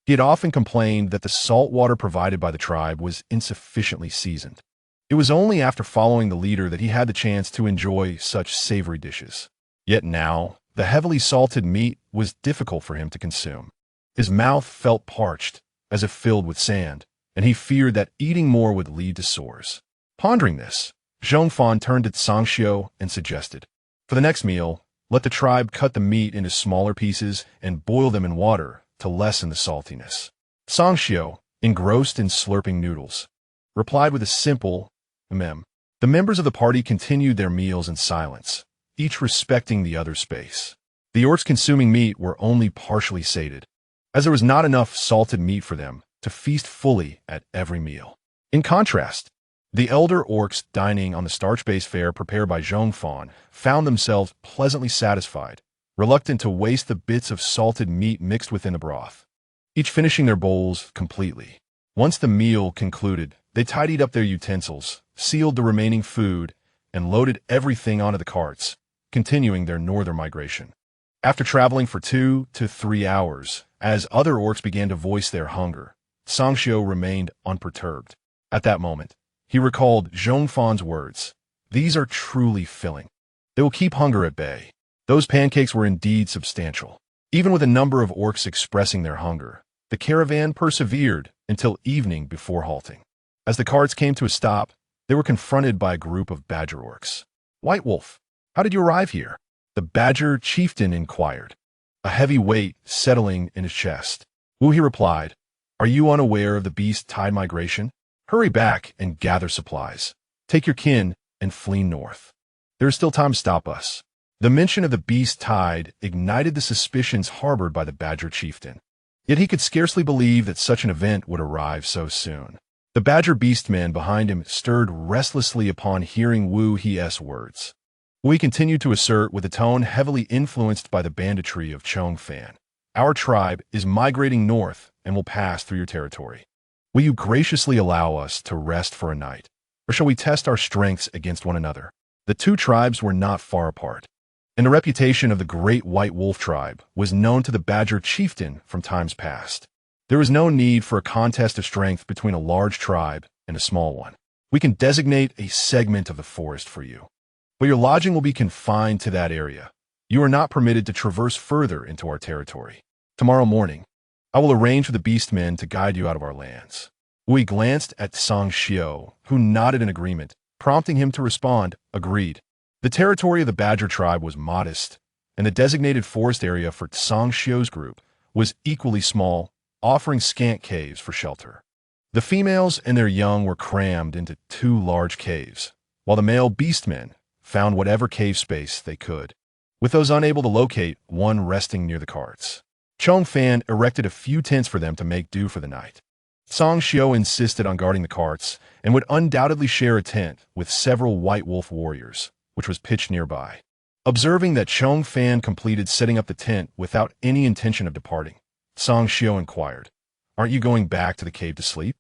he had often complained that the salt water provided by the tribe was insufficiently seasoned. It was only after following the leader that he had the chance to enjoy such savory dishes. Yet now, the heavily salted meat was difficult for him to consume. His mouth felt parched, as if filled with sand, and he feared that eating more would lead to sores. Pondering this, Zhong Fan turned to Sangxiu and suggested, "For the next meal, let the tribe cut the meat into smaller pieces and boil them in water to lessen the saltiness." Sangxiu, engrossed in slurping noodles, replied with a simple "Ahem." The members of the party continued their meals in silence, each respecting the other's space. The orcs consuming meat were only partially sated, as there was not enough salted meat for them to feast fully at every meal. In contrast, the elder orcs dining on the starch-based fare prepared by Zhong Fan found themselves pleasantly satisfied, reluctant to waste the bits of salted meat mixed within the broth, each finishing their bowls completely. Once the meal concluded, they tidied up their utensils, sealed the remaining food, and loaded everything onto the carts, continuing their northern migration. After traveling for 2 to 3 hours, as other orcs began to voice their hunger, Sangxiu remained unperturbed. At that moment, he recalled Zhong Fan's words, "These are truly filling. They will keep hunger at bay." Those pancakes were indeed substantial. Even with a number of orcs expressing their hunger, the caravan persevered until evening before halting. As the carts came to a stop, they were confronted by a group of badger orcs. "White Wolf, how did you arrive here?" the badger chieftain inquired, a heavy weight settling in his chest. Wu, he replied, "Are you unaware of the beast tide migration? Hurry back and gather supplies. Take your kin and flee north. There is still time to stop us." The mention of the beast tide ignited the suspicions harbored by the badger chieftain. Yet he could scarcely believe that such an event would arrive so soon. The badger beastman behind him stirred restlessly upon hearing Wu He's words. Wu continued to assert with a tone heavily influenced by the banditry of Zhong Fan, "Our tribe is migrating north and will pass through your territory. Will you graciously allow us to rest for a night, or shall we test our strengths against one another?" The two tribes were not far apart, and the reputation of the great white wolf tribe was known to the badger chieftain from times past. There was no need for a contest of strength between a large tribe and a small one. We can designate a segment of the forest for you, but your lodging will be confined to that area. You are not permitted to traverse further into our territory. Tomorrow morning, I will arrange for the beastmen to guide you out of our lands. Wu glanced at Song Xiao, who nodded in agreement, prompting him to respond, agreed. The territory of the badger tribe was modest, and the designated forest area for Song Xiao's group was equally small, offering scant caves for shelter. The females and their young were crammed into two large caves, while the male beastmen found whatever cave space they could, with those unable to locate one resting near the carts. Zhong Fan erected a few tents for them to make do for the night. Song Xiao insisted on guarding the carts and would undoubtedly share a tent with several white wolf warriors, which was pitched nearby. Observing that Zhong Fan completed setting up the tent without any intention of departing, Song Xiao inquired, "Aren't you going back to the cave to sleep?"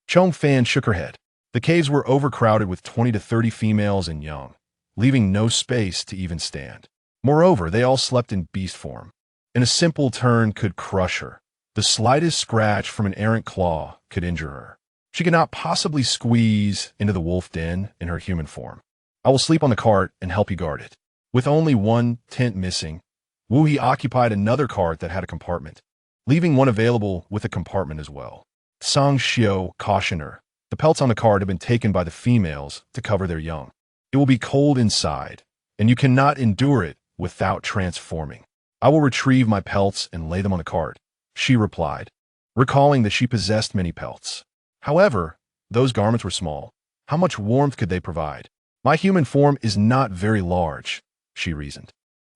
Zhong Fan shook her head. The caves were overcrowded with 20 to 30 females and young, leaving no space to even stand. Moreover, they all slept in beast form, and a simple turn could crush her. The slightest scratch from an errant claw could injure her. She could not possibly squeeze into the wolf den in her human form. "I will sleep on the cart and help you guard it." With only one tent missing, Wu He occupied another cart that had a compartment, leaving one available with a compartment as well. Song Xiao cautioned her. The pelts on the cart had been taken by the females to cover their young. "It will be cold inside, and you cannot endure it without transforming." "I will retrieve my pelts and lay them on the cart," she replied, recalling that she possessed many pelts. However, those garments were small. How much warmth could they provide? "My human form is not very large," she reasoned.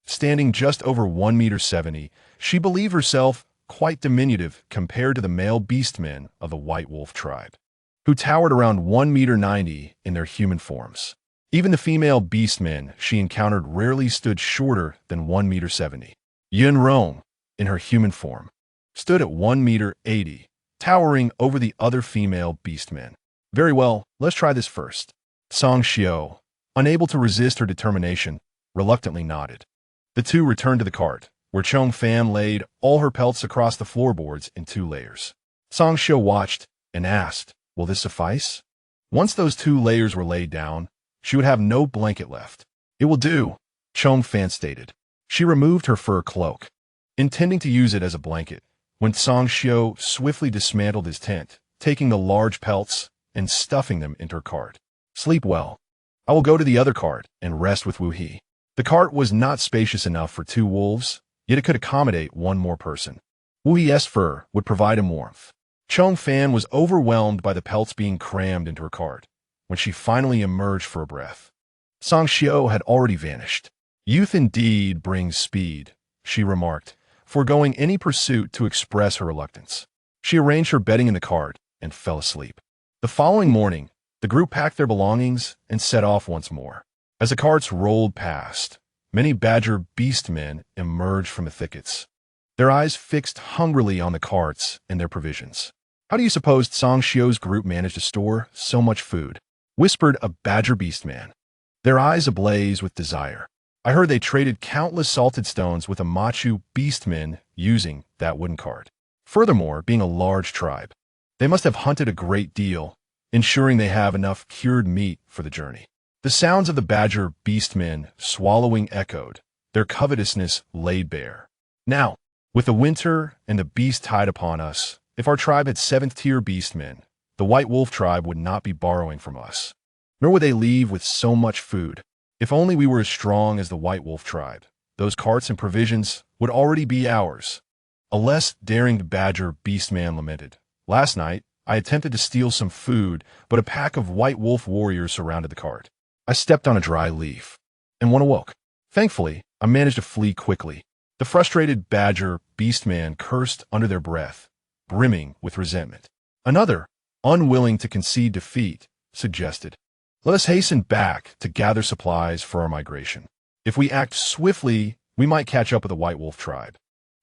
Standing just over 1.70 meters, she believed herself quite diminutive compared to the male beastmen of the white wolf tribe, who towered around 1.90 meters in their human forms. Even the female beastmen she encountered rarely stood shorter than 1.70 meters. Yun Rong, in her human form, stood at 1.80 meters, towering over the other female beastmen. "Very well, let's try this first." Song Xiao, unable to resist her determination, reluctantly nodded. The two returned to the cart, where Zhong Fan laid all her pelts across the floorboards in 2 layers. Song Xiao watched and asked, "Will this suffice?" Once those 2 layers were laid down, she would have no blanket left. "It will do," Zhong Fan stated. She removed her fur cloak, intending to use it as a blanket, when Song Xiao swiftly dismantled his tent, taking the large pelts and stuffing them into her cart. "Sleep well. I will go to the other cart and rest with Wu He." The cart was not spacious enough for 2 wolves, yet it could accommodate 1 more person. Wu He's fur would provide him warmth. Zhong Fan was overwhelmed by the pelts being crammed into her cart when she finally emerged for a breath. Song Xiao had already vanished. "Youth indeed brings speed," she remarked, foregoing any pursuit to express her reluctance. She arranged her bedding in the cart and fell asleep. The following morning, the group packed their belongings and set off once more. As the carts rolled past, many badger beastmen emerged from the thickets, their eyes fixed hungrily on the carts and their provisions. "How do you suppose Song Xiao's group managed to store so much food?" whispered a badger beastman, their eyes ablaze with desire. "I heard they traded countless salted stones with a Machu beastmen using that wooden cart. Furthermore, being a large tribe, they must have hunted a great deal, ensuring they have enough cured meat for the journey." The sounds of the badger beastmen swallowing echoed, their covetousness laid bare. "Now, with the winter and the beast tide upon us, if our tribe had 7th-tier beastmen, the white wolf tribe would not be borrowing from us, nor would they leave with so much food. If only we were as strong as the white wolf tribe, those carts and provisions would already be ours." A less daring badger beastman lamented. "Last night, I attempted to steal some food, but a pack of white wolf warriors surrounded the cart. I stepped on a dry leaf, and one awoke. Thankfully, I managed to flee quickly." The frustrated badger beastman cursed under their breath, brimming with resentment. Another, unwilling to concede defeat, suggested, "Let us hasten back to gather supplies for our migration. If we act swiftly, we might catch up with the white wolf tribe."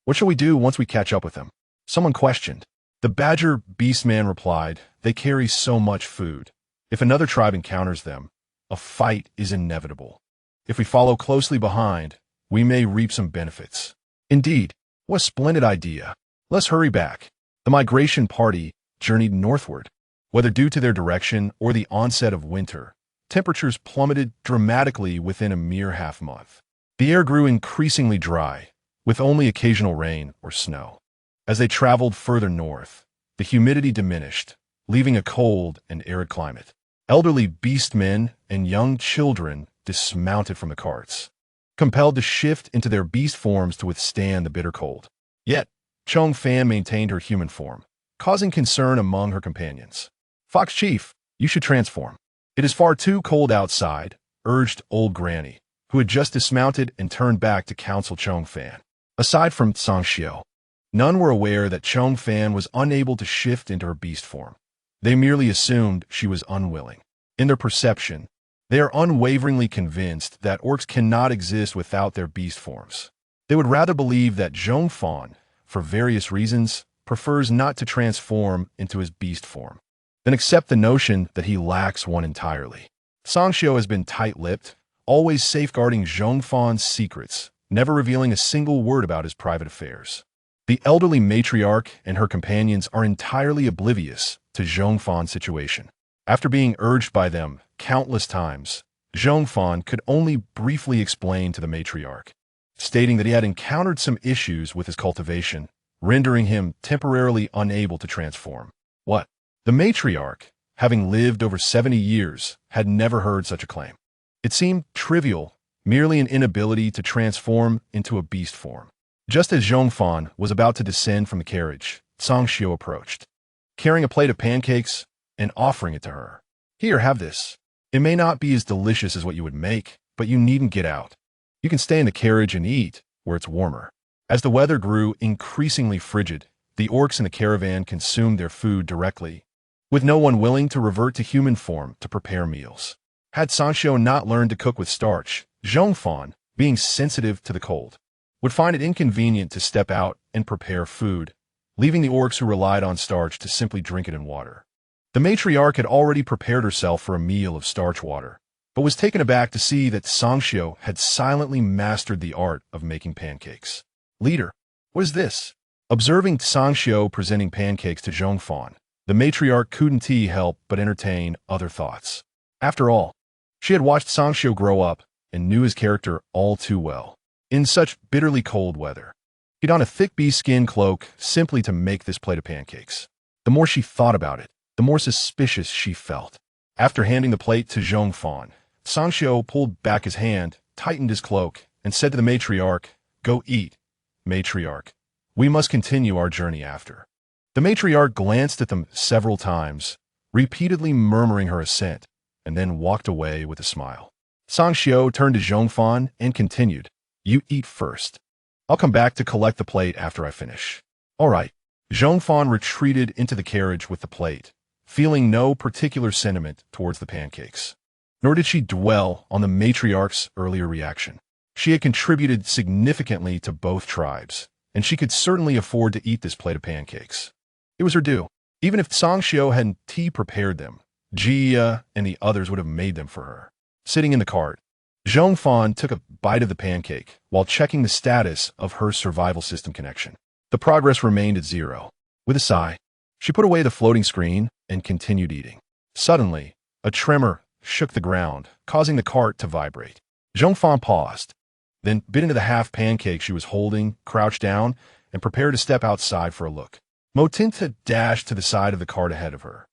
"What shall we do once we catch up with them?" someone questioned. The badger beastman replied, "They carry so much food. If another tribe encounters them, a fight is inevitable. If we follow closely behind, we may reap some benefits. Indeed, what a splendid idea. Let's hurry back. The migration party journeyed northward. Whether due to their direction or the onset of winter, temperatures plummeted dramatically within a mere half-month. The air grew increasingly dry, with only occasional rain or snow. As they traveled further north, the humidity diminished, leaving a cold and arid climate. Elderly beastmen and young children dismounted from the carts, compelled to shift into their beast forms to withstand the bitter cold. Yet, Zhong Fan maintained her human form, causing concern among her companions. "Fox Chief, you should transform. It is far too cold outside," urged Old Granny, who had just dismounted and turned back to counsel Zhong Fan. Aside from Tsundere, none were aware that Zhong Fan was unable to shift into her beast form. They merely assumed she was unwilling. In their perception, they are unwaveringly convinced that orcs cannot exist without their beast forms. They would rather believe that Zhong Fan, for various reasons, prefers not to transform into his beast form, than accept the notion that he lacks one entirely. Tsundere has been tight-lipped, always safeguarding Zhong Fan's secrets, never revealing a single word about his private affairs. The elderly matriarch and her companions are entirely oblivious to Zhong Fan's situation. After being urged by them countless times, Zhong Fan could only briefly explain to the matriarch, stating that he had encountered some issues with his cultivation, rendering him temporarily unable to transform. What? The matriarch, having lived over 70 years, had never heard such a claim. It seemed trivial, merely an inability to transform into a beast form. Just as Zhong Fan was about to descend from the carriage, Tsundere approached, carrying a plate of pancakes and offering it to her. "Here, have this. It may not be as delicious as what you would make, but you needn't get out. You can stay in the carriage and eat, where it's warmer." As the weather grew increasingly frigid, the orcs in the caravan consumed their food directly, with no one willing to revert to human form to prepare meals. Had Tsundere not learned to cook with starch, Zhong Fan, being sensitive to the cold, would find it inconvenient to step out and prepare food, leaving the orcs who relied on starch to simply drink it in water. The matriarch had already prepared herself for a meal of starch water, but was taken aback to see that Tsundere had silently mastered the art of making pancakes. "Leader, what is this?" Observing Tsundere presenting pancakes to Zhong Fan, the matriarch couldn't help but entertain other thoughts. After all, she had watched Tsundere grow up and knew his character all too well. In such bitterly cold weather, he donned a thick bee skin cloak simply to make this plate of pancakes. The more she thought about it, the more suspicious she felt. After handing the plate to Zhong Fan, Tsundere pulled back his hand, tightened his cloak, and said to the matriarch, "Go eat, matriarch. We must continue our journey after." The matriarch glanced at them several times, repeatedly murmuring her assent, and then walked away with a smile. Tsundere turned to Zhong Fan and continued, "You eat first. I'll come back to collect the plate after I finish." "All right." Zhong Fan retreated into the carriage with the plate, feeling no particular sentiment towards the pancakes. Nor did she dwell on the matriarch's earlier reaction. She had contributed significantly to both tribes, and she could certainly afford to eat this plate of pancakes. It was her due. Even if Tsundere hadn't prepared them, Jia and the others would have made them for her. Sitting in the cart, Zhong Fan took a bite of the pancake while checking the status of her survival system connection. The progress remained at 0. With a sigh, she put away the floating screen and continued eating. Suddenly, a tremor shook the ground, causing the cart to vibrate. Zhong Fan paused, then bit into the half pancake she was holding, crouched down, and prepared to step outside for a look. Motinta dashed to the side of the cart ahead of her,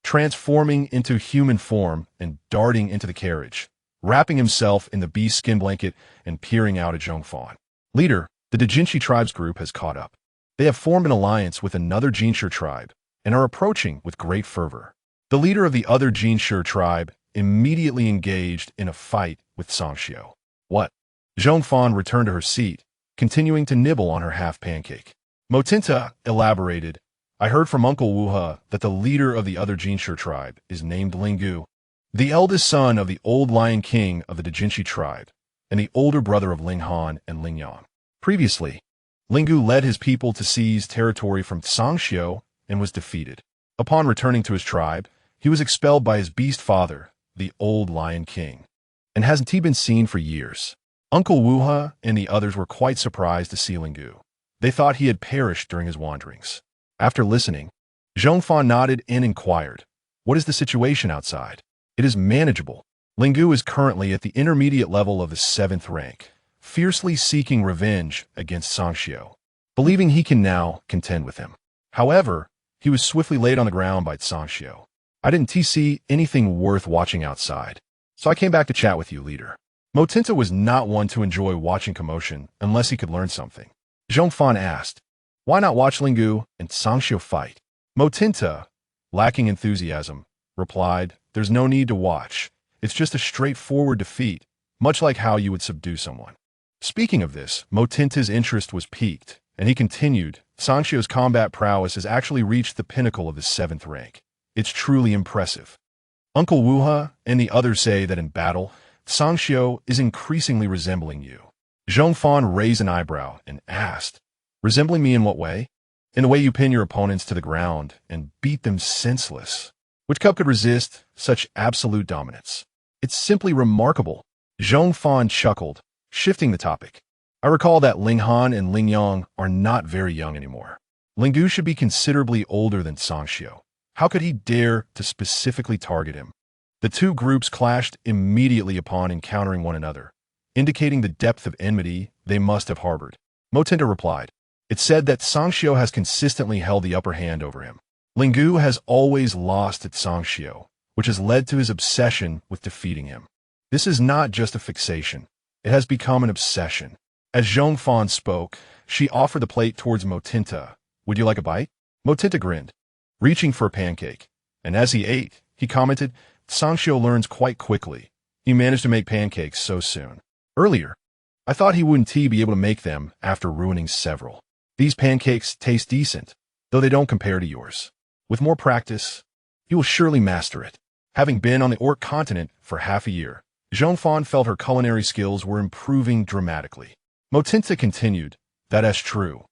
transforming into human form and darting into the carriage, wrapping himself in the beast skin blanket and peering out at Zhong Fan. "Leader, the Djinshi tribes group has caught up. They have formed an alliance with another Jinsher tribe and are approaching with great fervor." The leader of the other Jinsher tribe immediately engaged in a fight with Tsundere. "What?" Zhong Fan returned to her seat, continuing to nibble on her half pancake. Motinta elaborated, "I heard from Uncle Wuha that the leader of the other Jinsher tribe is named Lingu, the eldest son of the old Lion King of the Djinshi tribe, and the older brother of Ling Han and Ling Yang. Previously, Lingu led his people to seize territory from Tsundere and was defeated. Upon returning to his tribe, he was expelled by his beast father, the old Lion King. And hasn't he been seen for years? Uncle Wuha and the others were quite surprised to see Lingu. They thought he had perished during his wanderings. After listening, Zhong Fan nodded and inquired, "What is the situation outside?" "It is manageable." Lingu is currently at the intermediate level of the 7th rank, fiercely seeking revenge against Sangxiu, believing he can now contend with him. However, he was swiftly laid on the ground by Sangxiu. "I didn't see anything worth watching outside, so I came back to chat with you, leader." Motinta was not one to enjoy watching commotion unless he could learn something. Zhong Fan asked, "Why not watch Lingu and Sangxiu fight?" Motinta, lacking enthusiasm, replied, "There's no need to watch. It's just a straightforward defeat, much like how you would subdue someone." Speaking of this, Motinta's interest was piqued, and he continued, "Sangxiu's combat prowess has actually reached the pinnacle of the 7th rank. It's truly impressive. Uncle Wuha and the others say that in battle, Sangxiu is increasingly resembling you." Zhong Fan raised an eyebrow and asked, "Resembling me in what way?" "In the way you pin your opponents to the ground and beat them senseless. Which cup could resist such absolute dominance? It's simply remarkable." Zhong Fan chuckled, shifting the topic. "I recall that Ling Han and Ling Yang are not very young anymore. Lingu should be considerably older than Sangxiu. How could he dare to specifically target him?" The two groups clashed immediately upon encountering one another, indicating the depth of enmity they must have harbored. Motinta replied, "It's said that Sangxiu has consistently held the upper hand over him. Lingu has always lost at Sangxiu, which has led to his obsession with defeating him. This is not just a fixation. It has become an obsession." As Zhong Fan spoke, she offered the plate towards Motinta. "Would you like a bite?" Motinta grinned, reaching for a pancake, and as he ate, he commented, "Sangxiu learns quite quickly. He managed to make pancakes so soon. Earlier, I thought he wouldn't be able to make them after ruining several. These pancakes taste decent, though they don't compare to yours. With more practice, he will surely master it." Having been on the Orc continent for half a year, Zhong Fan felt her culinary skills were improving dramatically. Motinta continued, "That is true.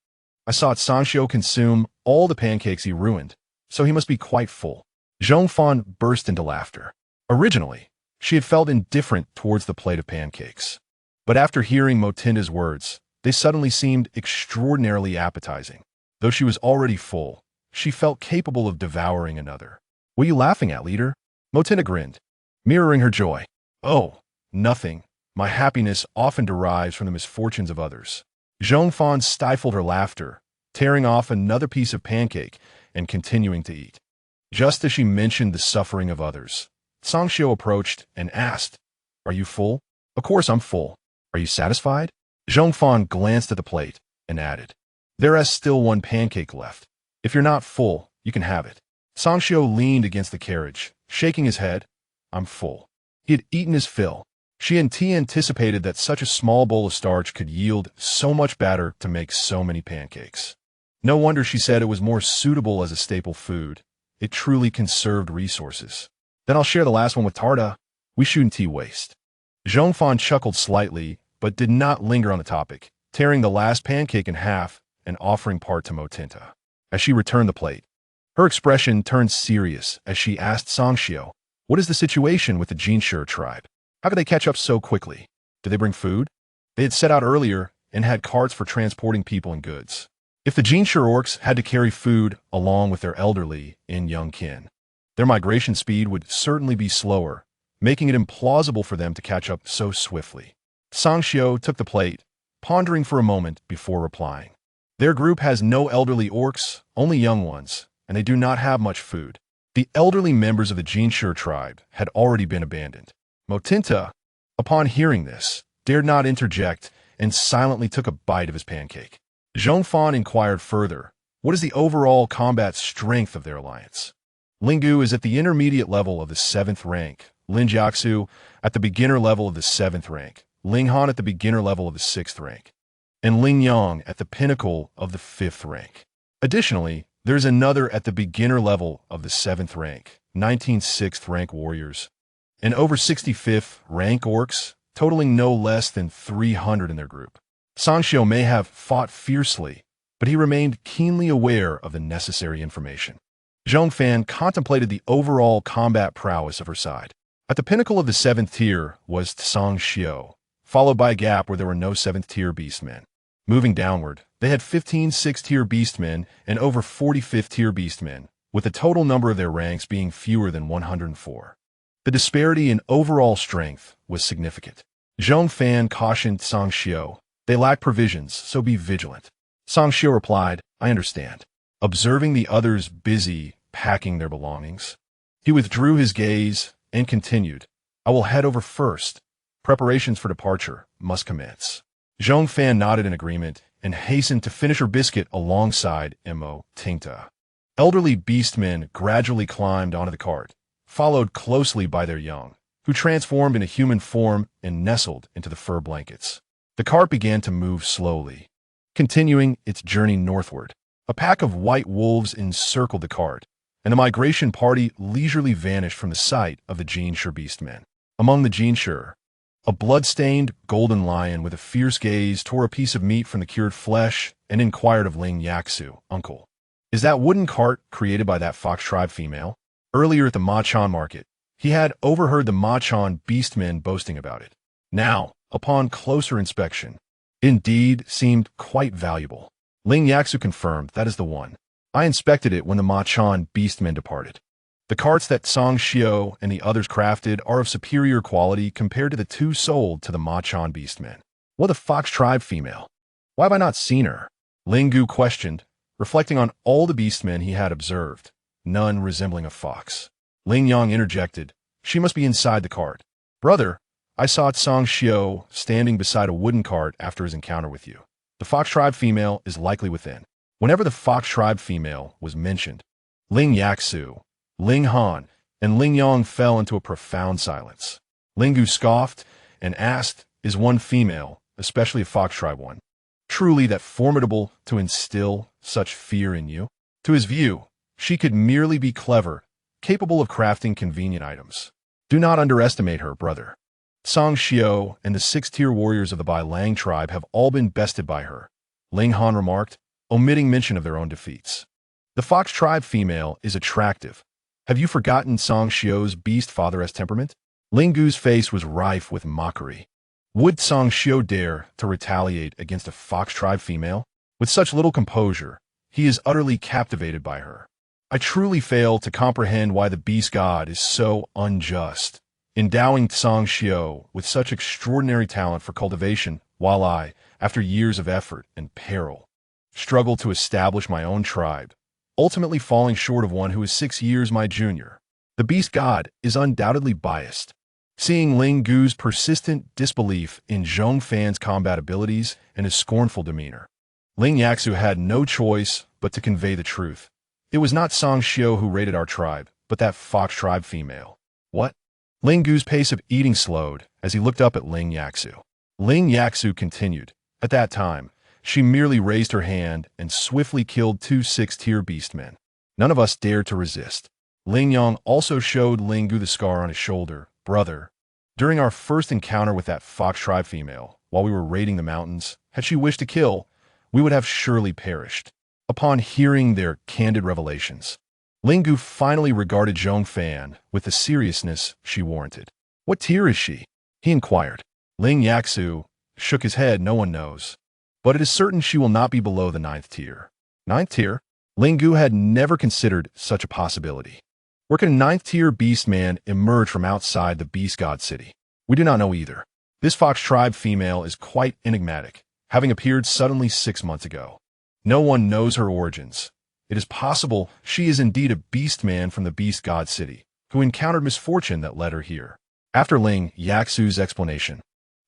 I saw Sangxiu consume all the pancakes he ruined, so he must be quite full." Zhong Fan burst into laughter. Originally, she had felt indifferent towards the plate of pancakes. But after hearing Motinta's words, they suddenly seemed extraordinarily appetizing. Though she was already full, she felt capable of devouring another. "What are you laughing at, leader?" Motinta grinned, mirroring her joy. "Oh, nothing. My happiness often derives from the misfortunes of others." Zhong Fan stifled her laughter, tearing off another piece of pancake and continuing to eat. Just as she mentioned the suffering of others, Sangxiu approached and asked, "Are you full?" "Of course I'm full. Are you satisfied?" Zhong Fan glanced at the plate and added, "There is still one pancake left. If you're not full, you can have it." Sangxiu leaned against the carriage, shaking his head. "I'm full." He had eaten his fill. She had anticipated that such a small bowl of starch could yield so much batter to make so many pancakes. No wonder she said it was more suitable as a staple food. It truly conserved resources. "Then I'll share the last one with Tarda. We shouldn't waste." Zhong Fan chuckled slightly, but did not linger on the topic, tearing the last pancake in half and offering part to Motinta. As she returned the plate, her expression turned serious as she asked Sangxiu, "What is the situation with the Jinshi tribe? How could they catch up so quickly? Did they bring food?" They had set out earlier and had carts for transporting people and goods. If the Jinshi orcs had to carry food along with their elderly and young kin, their migration speed would certainly be slower, making it implausible for them to catch up so swiftly. Sangxiu took the plate, pondering for a moment before replying. "Their group has no elderly orcs, only young ones, and they do not have much food." The elderly members of the Jinshi tribe had already been abandoned. Motinta, upon hearing this, dared not interject and silently took a bite of his pancake. Zhong Fan inquired further, "What is the overall combat strength of their alliance?" "Lingu is at the intermediate level of the 7th rank, Lin Jiaxu at the beginner level of the 7th rank, Ling Han at the beginner level of the 6th rank, and Ling Yang at the pinnacle of the 5th rank. Additionally, there's another at the beginner level of the 7th rank, 19 6th rank warriors, and over 65th rank orcs, totaling no less than 300 in their group." Sangxiu may have fought fiercely, but he remained keenly aware of the necessary information. Zhong Fan contemplated the overall combat prowess of her side. At the pinnacle of the 7th tier was Tsang, followed by a gap where there were no 7th tier beastmen. Moving downward, they had 15 6th tier beastmen and over 40 5th tier beastmen, with the total number of their ranks being fewer than 104. The disparity in overall strength was significant. Zhong Fan cautioned Tsang, "They lack provisions, so be vigilant." Tsang replied, "I understand." Observing the others busy packing their belongings, he withdrew his gaze and continued, "I will head over first. Preparations for departure must commence." Zhong Fan nodded in agreement and hastened to finish her biscuit alongside Mo Tingta. Elderly beastmen gradually climbed onto the cart, followed closely by their young, who transformed into human form and nestled into the fur blankets. The cart began to move slowly, continuing its journey northward. A pack of white wolves encircled the cart, and the migration party leisurely vanished from the sight of the Jinshe beastmen. Among the Jinshe, a blood-stained golden lion with a fierce gaze tore a piece of meat from the cured flesh and inquired of Ling Yaksu, "Uncle, is that wooden cart created by that fox tribe female?" Earlier at the Machan market, he had overheard the Machan beastmen boasting about it. Now, upon closer inspection, it indeed seemed quite valuable. Ling Yaksu confirmed, "That is the one. I inspected it when the Machan beastmen departed. The carts that Tsang and the others crafted are of superior quality compared to the two sold to the Machan beastmen." "What a fox tribe female? Why have I not seen her?" Ling Gu questioned, reflecting on all the beastmen he had observed, none resembling a fox. Ling Yang interjected, "She must be inside the cart. Brother, I saw Tsang standing beside a wooden cart after his encounter with you. The fox tribe female is likely within." Whenever the fox tribe female was mentioned, Ling Yaksu, Ling Han, and Ling Yang fell into a profound silence. Ling Gu scoffed and asked, "Is one female, especially a fox tribe one, truly that formidable to instill such fear in you?" To his view, she could merely be clever, capable of crafting convenient items. "Do not underestimate her, brother. Tsang and the 6th-tier warriors of the Bai Lang tribe have all been bested by her," Ling Han remarked, omitting mention of their own defeats. "The fox tribe female is attractive. Have you forgotten Tsang beast father-esque temperament?" Ling Gu's face was rife with mockery. Would Tsang dare to retaliate against a fox tribe female? With such little composure, he is utterly captivated by her. "I truly fail to comprehend why the beast god is so unjust, endowing Tsang with such extraordinary talent for cultivation, while I, after years of effort and peril, struggle to establish my own tribe, ultimately falling short of one who is 6 years my junior. The beast god is undoubtedly biased." Seeing Ling Gu's persistent disbelief in Zhong Fan's combat abilities and his scornful demeanor, Ling Yaksu had no choice but to convey the truth. "It was not Tsang who raided our tribe, but that fox tribe female." "What?" Ling Gu's pace of eating slowed as he looked up at Ling Yaksu. Ling Yaksu continued, "At that time, she merely raised her hand and swiftly killed 2 6th-tier beastmen. None of us dared to resist." Ling Yang also showed Ling Gu the scar on his shoulder. "Brother, during our first encounter with that fox tribe female, while we were raiding the mountains, had she wished to kill, we would have surely perished." Upon hearing their candid revelations, Ling Gu finally regarded Zhong Fan with the seriousness she warranted. "What tier is she?" he inquired. Ling Yaksu shook his head. "No one knows, but it is certain she will not be below the 9th tier. 9th tier? Ling Gu had never considered such a possibility. Where can a 9th tier beastman emerge from outside the beast god city? We do not know either. This fox tribe female is quite enigmatic, having appeared suddenly 6 months ago. No one knows her origins. It is possible she is indeed a beastman from the beast god city, who encountered misfortune that led her here." After Ling Yaksu's explanation,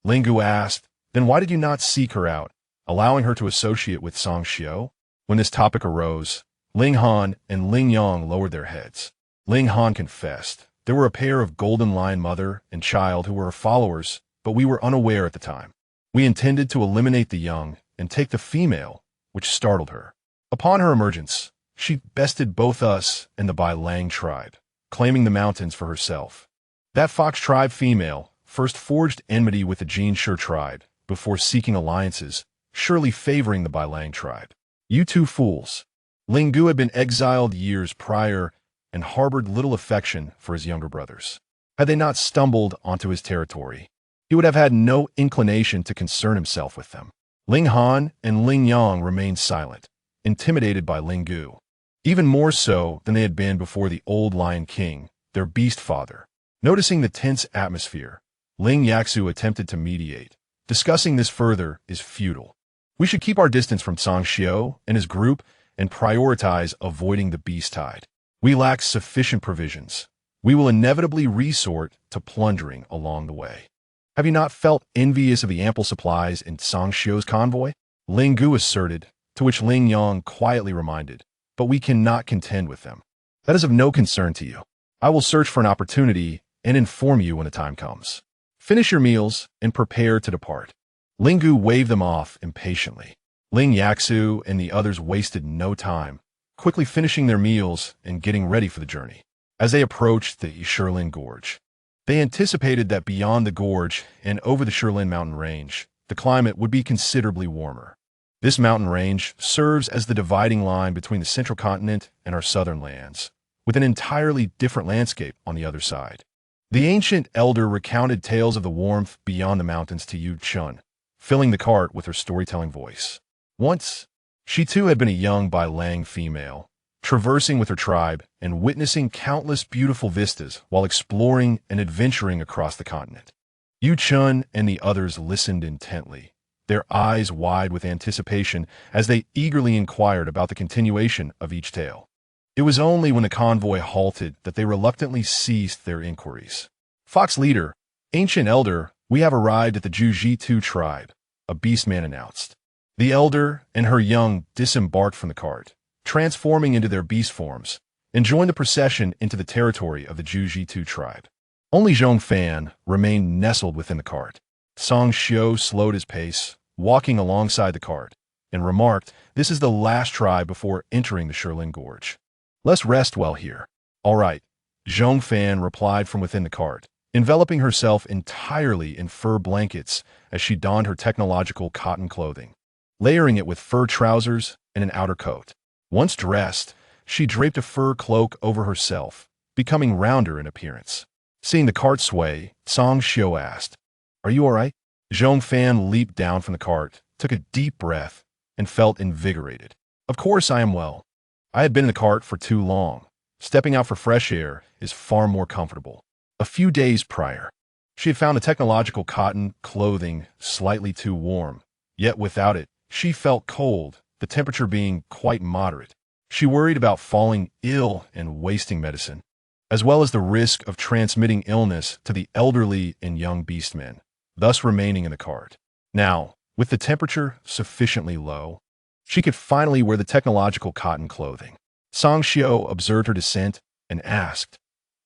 Ling Gu asked, "Then why did you not seek her out, allowing her to associate with Tsang?" When this topic arose, Ling Han and Ling Yang lowered their heads. Ling Han confessed, "There were a pair of golden lion mother and child who were her followers, but we were unaware at the time. We intended to eliminate the young and take the female, which startled her. Upon her emergence, she bested both us and the Bai Lang tribe, claiming the mountains for herself. That fox tribe female first forged enmity with the Jinshe tribe before seeking alliances, surely favoring the Bai Lang tribe. You two fools." Ling Gu had been exiled years prior and harbored little affection for his younger brothers. Had they not stumbled onto his territory, he would have had no inclination to concern himself with them. Ling Han and Ling Yang remained silent, intimidated by Ling Gu, even more so than they had been before the old Lion King, their beast father. Noticing the tense atmosphere, Ling Yaxu attempted to mediate. Discussing this further is futile. We should keep our distance from Song Xiao and his group and prioritize avoiding the beast tide. We lack sufficient provisions. We will inevitably resort to plundering along the way. Have you not felt envious of the ample supplies in Song Xiao's convoy? Ling Gu asserted, to which Ling Yang quietly reminded, but we cannot contend with them. That is of no concern to you. I will search for an opportunity and inform you when the time comes. Finish your meals and prepare to depart. Ling Gu waved them off impatiently. Ling Yaxu and the others wasted no time, quickly finishing their meals and getting ready for the journey. As they approached the Shilin Gorge, they anticipated that beyond the gorge and over the Shilin mountain range, the climate would be considerably warmer. This mountain range serves as the dividing line between the central continent and our southern lands, with an entirely different landscape on the other side. The ancient elder recounted tales of the warmth beyond the mountains to Yu Chun, filling the cart with her storytelling voice. Once, she too had been a young Bai Lang female, traversing with her tribe and witnessing countless beautiful vistas while exploring and adventuring across the continent. Yu Chun and the others listened intently, their eyes wide with anticipation as they eagerly inquired about the continuation of each tale. It was only when the convoy halted that they reluctantly ceased their inquiries. Fox leader, ancient elder, we have arrived at the Jiu-Jitsu tribe, a beastman announced. The elder and her young disembarked from the cart, transforming into their beast forms, and joined the procession into the territory of the Jiu-Jitsu tribe. Only Zhong Fan remained nestled within the cart. Song Xiao slowed his pace, walking alongside the cart, and remarked, "This is the last tribe before entering the Shilin Gorge. Let's rest well here." "All right," Zhong Fan replied from within the cart, enveloping herself entirely in fur blankets as she donned her technological cotton clothing, layering it with fur trousers and an outer coat. Once dressed, she draped a fur cloak over herself, becoming rounder in appearance. Seeing the cart sway, Song Xiao asked, "Are you all right?" Zhong Fan leaped down from the cart, took a deep breath, and felt invigorated. "Of course I am well. I had been in the cart for too long. Stepping out for fresh air is far more comfortable." A few days prior, she had found the technological cotton clothing slightly too warm, yet without it, she felt cold, the temperature being quite moderate. She worried about falling ill and wasting medicine, as well as the risk of transmitting illness to the elderly and young beastmen, thus remaining in the cart. Now, with the temperature sufficiently low, she could finally wear the technological cotton clothing. Song Xiao observed her descent and asked,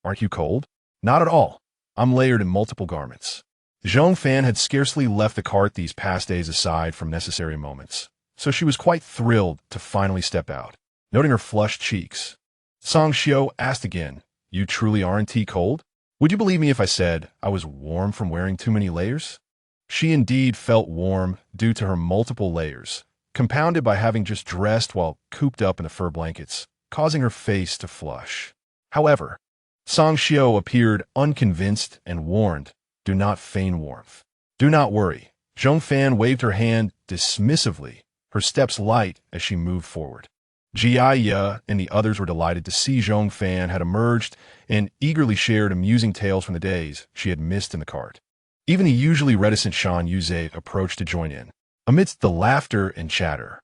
"Aren't you cold?" "Not at all. I'm layered in multiple garments." Zhong Fan had scarcely left the cart these past days aside from necessary moments, so she was quite thrilled to finally step out. Noting her flushed cheeks, Song Xiao asked again, "You truly aren't cold? Would you believe me if I said I was warm from wearing too many layers?" She indeed felt warm due to her multiple layers, compounded by having just dressed while cooped up in the fur blankets, causing her face to flush. However, Song Xiao appeared unconvinced and warned, "Do not feign warmth. Do not worry." Zhong Fan waved her hand dismissively, her steps light as she moved forward. Jia Ye and the others were delighted to see Zhong Fan had emerged and eagerly shared amusing tales from the days she had missed in the cart. Even the usually reticent Shan Yuze approached to join in. Amidst the laughter and chatter,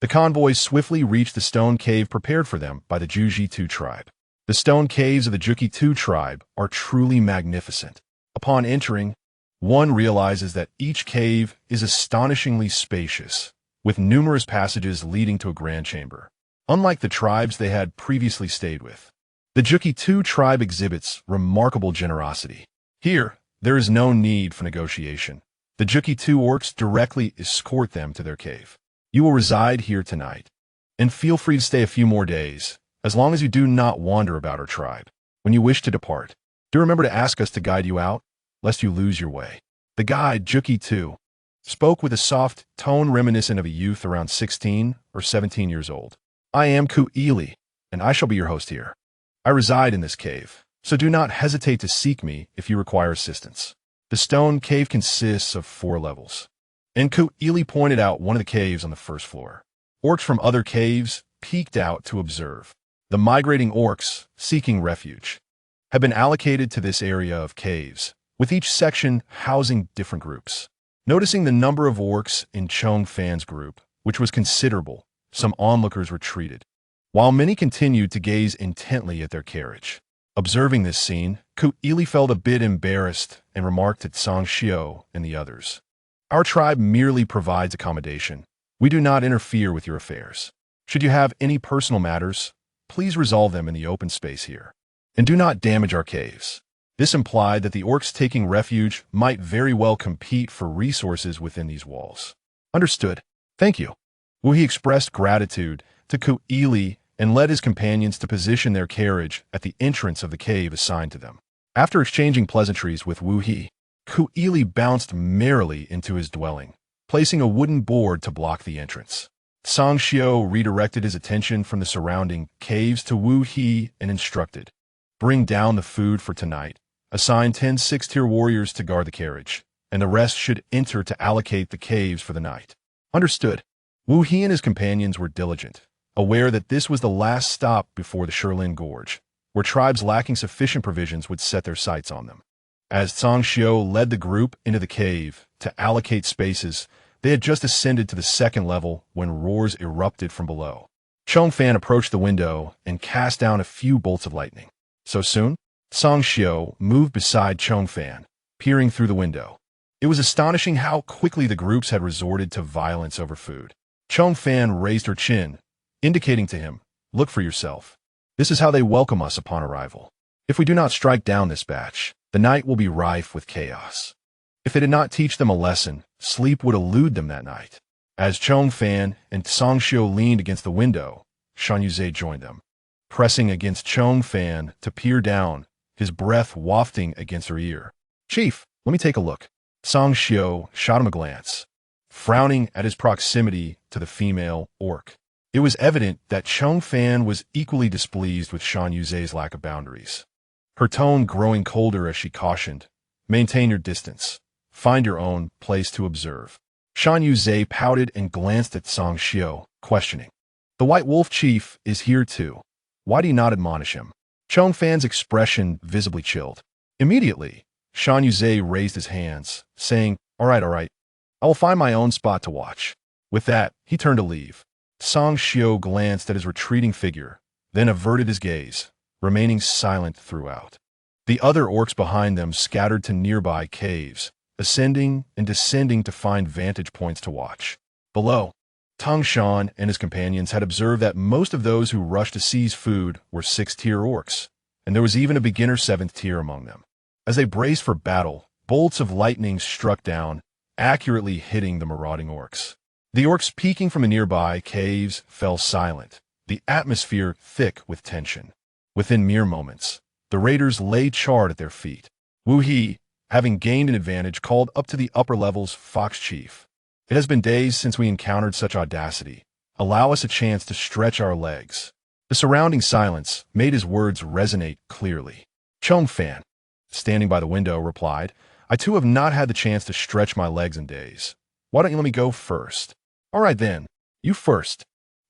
the convoys swiftly reached the stone cave prepared for them by the Jiu-Jitsu tribe. The stone caves of the Jiu-Jitsu tribe are truly magnificent. Upon entering, one realizes that each cave is astonishingly spacious, with numerous passages leading to a grand chamber. Unlike the tribes they had previously stayed with, the Jiu-Jitsu tribe exhibits remarkable generosity. Here, there is no need for negotiation. The Jiu-Jitsu orcs directly escort them to their cave. You will reside here tonight, and feel free to stay a few more days, as long as you do not wander about our tribe. When you wish to depart, do remember to ask us to guide you out, lest you lose your way. The guide, Jiu-Jitsu, spoke with a soft tone reminiscent of a youth around 16 or 17 years old. "I am Ku Ili, and I shall be your host here. I reside in this cave, so do not hesitate to seek me if you require assistance. The stone cave consists of 4 levels. And Ili pointed out one of the caves on the first floor. Orcs from other caves peeked out to observe. The migrating orcs, seeking refuge, have been allocated to this area of caves, with each section housing different groups. Noticing the number of orcs in Zhong Fan's group, which was considerable, some onlookers retreated, while many continued to gaze intently at their carriage. Observing this scene, Ili felt a bit embarrassed and remarked to Tsangxiu and the others. Our tribe merely provides accommodation. We do not interfere with your affairs. Should you have any personal matters, please resolve them in the open space here. And do not damage our caves. This implied that the orcs taking refuge might very well compete for resources within these walls. Understood. Thank you. Wuhi expressed gratitude to Ili and led his companions to position their carriage at the entrance of the cave assigned to them. After exchanging pleasantries with Wuhi, Ili bounced merrily into his dwelling, placing a wooden board to block the entrance. Tsangxiu redirected his attention from the surrounding caves to Wuhi and instructed, "Bring down the food for tonight. Assign 10 6-tier warriors to guard the carriage, and the rest should enter to allocate the caves for the night." Understood. Wuhi and his companions were diligent, aware that this was the last stop before the Shilin Gorge, where tribes lacking sufficient provisions would set their sights on them. As Tsangxiu led the group into the cave to allocate spaces, they had just ascended to the 2nd level when roars erupted from below. Zhong Fan approached the window and cast down a few bolts of lightning. So soon, Tsangxiu moved beside Zhong Fan, peering through the window. It was astonishing how quickly the groups had resorted to violence over food. Zhong Fan raised her chin, indicating to him, "Look for yourself. This is how they welcome us upon arrival. If we do not strike down this batch, the night will be rife with chaos." If they did not teach them a lesson, sleep would elude them that night. As Zhong Fan and Tsangxiu leaned against the window, Shan Yuzhe joined them, pressing against Zhong Fan to peer down, his breath wafting against her ear. "Chief, let me take a look." Tsangxiu shot him a glance, frowning at his proximity to the female orc. It was evident that Zhong Fan was equally displeased with Shan Yuzhe's lack of boundaries. Her tone growing colder as she cautioned, "Maintain your distance. Find your own place to observe." Shan Yuzhe pouted and glanced at Tsangxiu, questioning. "The White Wolf Chief is here too. Why do you not admonish him?" Zhong Fan's expression visibly chilled. Immediately, Shan Yuzhe raised his hands, saying, all right, I will find my own spot to watch." With that, he turned to leave. Tsangxiu glanced at his retreating figure, then averted his gaze, remaining silent throughout. The other orcs behind them scattered to nearby caves, ascending and descending to find vantage points to watch. Below, Tangshan and his companions had observed that most of those who rushed to seize food were 6th-tier orcs, and there was even a beginner 7th tier among them. As they braced for battle, bolts of lightning struck down, accurately hitting the marauding orcs. The orcs peeking from the nearby caves fell silent, the atmosphere thick with tension. Within mere moments, the raiders lay charred at their feet. Wuhi, having gained an advantage, called up to the upper levels, "Fox Chief, it has been days since we encountered such audacity. Allow us a chance to stretch our legs." The surrounding silence made his words resonate clearly. Zhong Fan, standing by the window, replied, "I too have not had the chance to stretch my legs in days. Why don't you let me go first?" "All right then, you first."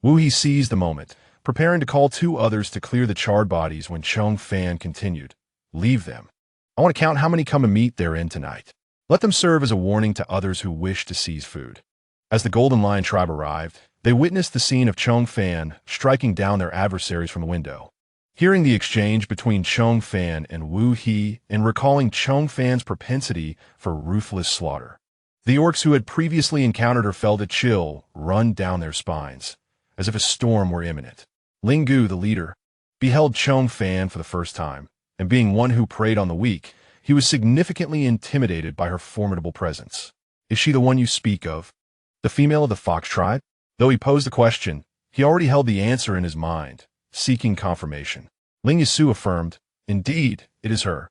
Wuhi seized the moment, preparing to call 2 others to clear the charred bodies when Zhong Fan continued, "Leave them. I want to count how many come to meet their end tonight. Let them serve as a warning to others who wish to seize food." As the Golden Lion tribe arrived, they witnessed the scene of Zhong Fan striking down their adversaries from the window. Hearing the exchange between Zhong Fan and Wu He and recalling Zhong Fan's propensity for ruthless slaughter, the orcs who had previously encountered her felt a chill run down their spines, as if a storm were imminent. Ling Gu, the leader, beheld Zhong Fan for the first time, and being one who preyed on the weak, he was significantly intimidated by her formidable presence. "Is she the one you speak of? The female of the Fox tribe?" Though he posed the question, he already held the answer in his mind, seeking confirmation. Ling Yasu affirmed, "Indeed, it is her."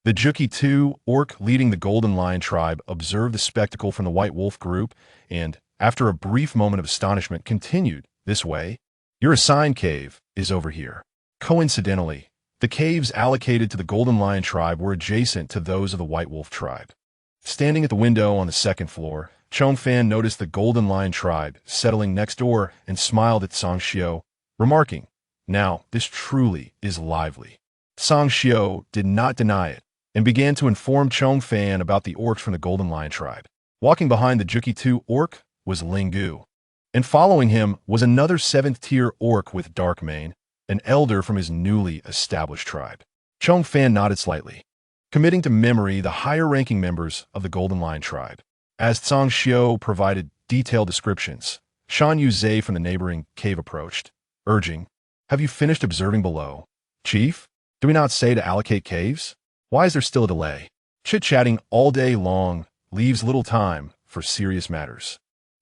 The Juki 2 orc leading the Golden Lion tribe observed the spectacle from the White Wolf group and, after a brief moment of astonishment, continued, "This way? Your assigned cave is over here." Coincidentally, The caves allocated to the Golden Lion tribe were adjacent to those of the White Wolf tribe. Standing at the window on the second floor, Zhong Fan noticed the Golden Lion tribe settling next door and smiled at Song Xiao, remarking, "Now, this truly is lively." Song Xiao did not deny it and began to inform Zhong Fan about the orcs from the Golden Lion tribe. Walking behind the Juki 2 orc was Ling Gu, and following him was another 7th-tier orc with dark mane, an elder from his newly established tribe. Zhong Fan nodded slightly, committing to memory the higher-ranking members of the Golden Lion tribe. As Song Xiao provided detailed descriptions, Shan Yuzhe from the neighboring cave approached, urging, "Have you finished observing below? Chief, do we not say to allocate caves? Why is there still a delay? Chit-chatting all day long leaves little time for serious matters."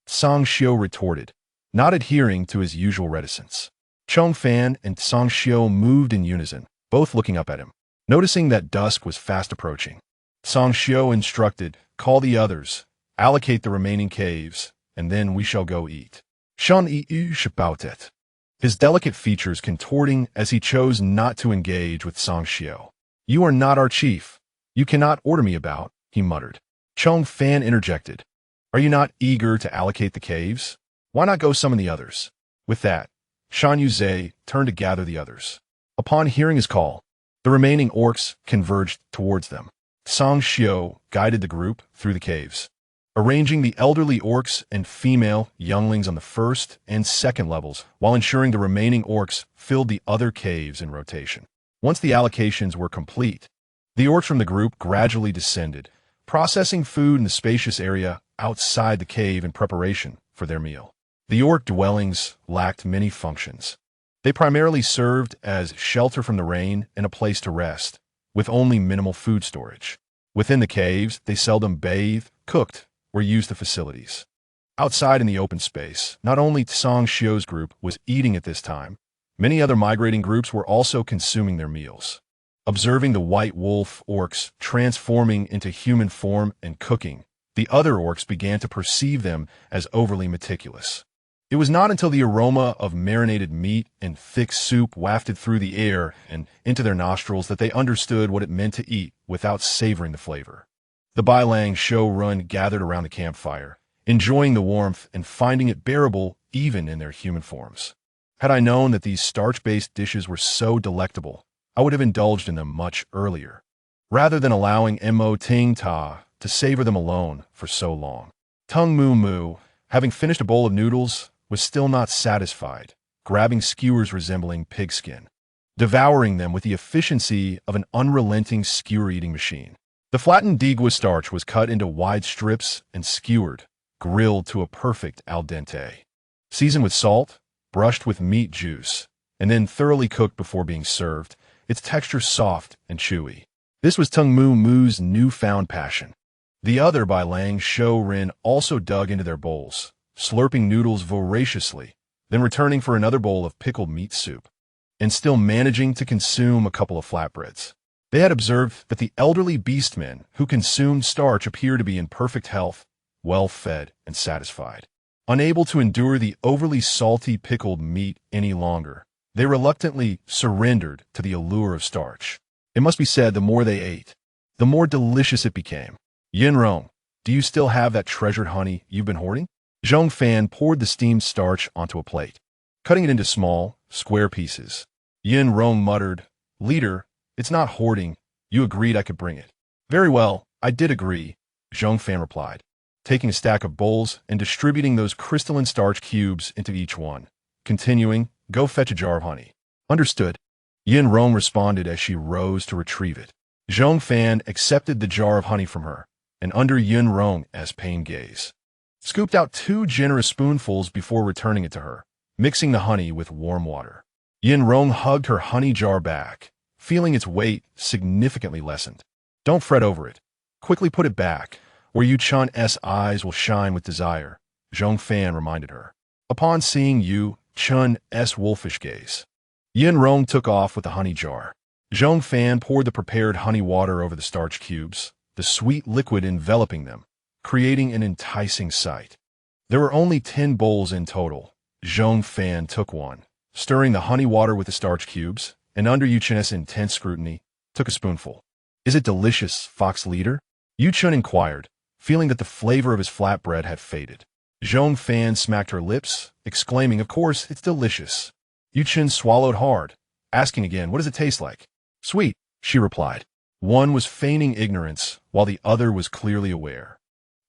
Song Xiao retorted, not adhering to his usual reticence. Zhong Fan and Song Xiao moved in unison, both looking up at him. Noticing that dusk was fast approaching, Song Xiao instructed, "Call the others, allocate the remaining caves, and then we shall go eat." Shan Yu Shibautet, his delicate features contorting as he chose not to engage with Song Xiao. "You are not our chief. You cannot order me about," he muttered. Zhong Fan interjected, "Are you not eager to allocate the caves? Why not go summon the others?" With that, Shan Yuzhe turned to gather the others. Upon hearing his call, the remaining orcs converged towards them. Song Xiao guided the group through the caves, arranging the elderly orcs and female younglings on the first and second levels while ensuring the remaining orcs filled the other caves in rotation. Once the allocations were complete, the orcs from the group gradually descended, processing food in the spacious area outside the cave in preparation for their meal. The orc dwellings lacked many functions. They primarily served as shelter from the rain and a place to rest, with only minimal food storage. Within the caves, they seldom bathed, cooked, or used the facilities. Outside in the open space, not only Song Xiao's group was eating at this time, many other migrating groups were also consuming their meals. Observing the White Wolf orcs transforming into human form and cooking, the other orcs began to perceive them as overly meticulous. It was not until the aroma of marinated meat and thick soup wafted through the air and into their nostrils that they understood what it meant to eat without savoring the flavor. The Bailang Shou Run gathered around the campfire, enjoying the warmth and finding it bearable even in their human forms. Had I known that these starch-based dishes were so delectable, I would have indulged in them much earlier, rather than allowing Mo Ting Ta to savor them alone for so long. Tung Moo Moo, having finished a bowl of noodles, was still not satisfied, grabbing skewers resembling pigskin, devouring them with the efficiency of an unrelenting skewer-eating machine. The flattened digua starch was cut into wide strips and skewered, grilled to a perfect al dente. Seasoned with salt, brushed with meat juice, and then thoroughly cooked before being served, its texture soft and chewy. This was Tung Moo Moo's newfound passion. The other Bailang Shou Rin also dug into their bowls, slurping noodles voraciously, then returning for another bowl of pickled meat soup, and still managing to consume a couple of flatbreads. They had observed that the elderly beastmen who consumed starch appeared to be in perfect health, well-fed and satisfied. Unable to endure the overly salty pickled meat any longer, they reluctantly surrendered to the allure of starch. It must be said, the more they ate, the more delicious it became. "Yin Rong, do you still have that treasured honey you've been hoarding?" Zhong Fan poured the steamed starch onto a plate, cutting it into small, square pieces. Yin Rong muttered, "Leader, it's not hoarding. You agreed I could bring it." "Very well, I did agree," Zhong Fan replied, taking a stack of bowls and distributing those crystalline starch cubes into each one, continuing, "Go fetch a jar of honey." "Understood," Yin Rong responded as she rose to retrieve it. Zhong Fan accepted the jar of honey from her, and under Yin Rong's pained gaze, scooped out 2 generous spoonfuls before returning it to her, mixing the honey with warm water. Yin Rong hugged her honey jar back, feeling its weight significantly lessened. "Don't fret over it. Quickly put it back, where Yu Chun's eyes will shine with desire," Zhong Fan reminded her. Upon seeing Yu Chun's wolfish gaze, Yin Rong took off with the honey jar. Zhong Fan poured the prepared honey water over the starch cubes, the sweet liquid enveloping them, creating an enticing sight. There were only 10 bowls in total. Zhong Fan took one, stirring the honey water with the starch cubes, and under Yuchen's intense scrutiny, took a spoonful. "Is it delicious, Fox Leader?" Yuchen inquired, feeling that the flavor of his flatbread had faded. Zhong Fan smacked her lips, exclaiming, "Of course, it's delicious." Yuchen swallowed hard, asking again, "What does it taste like?" "Sweet," she replied. One was feigning ignorance, while the other was clearly aware.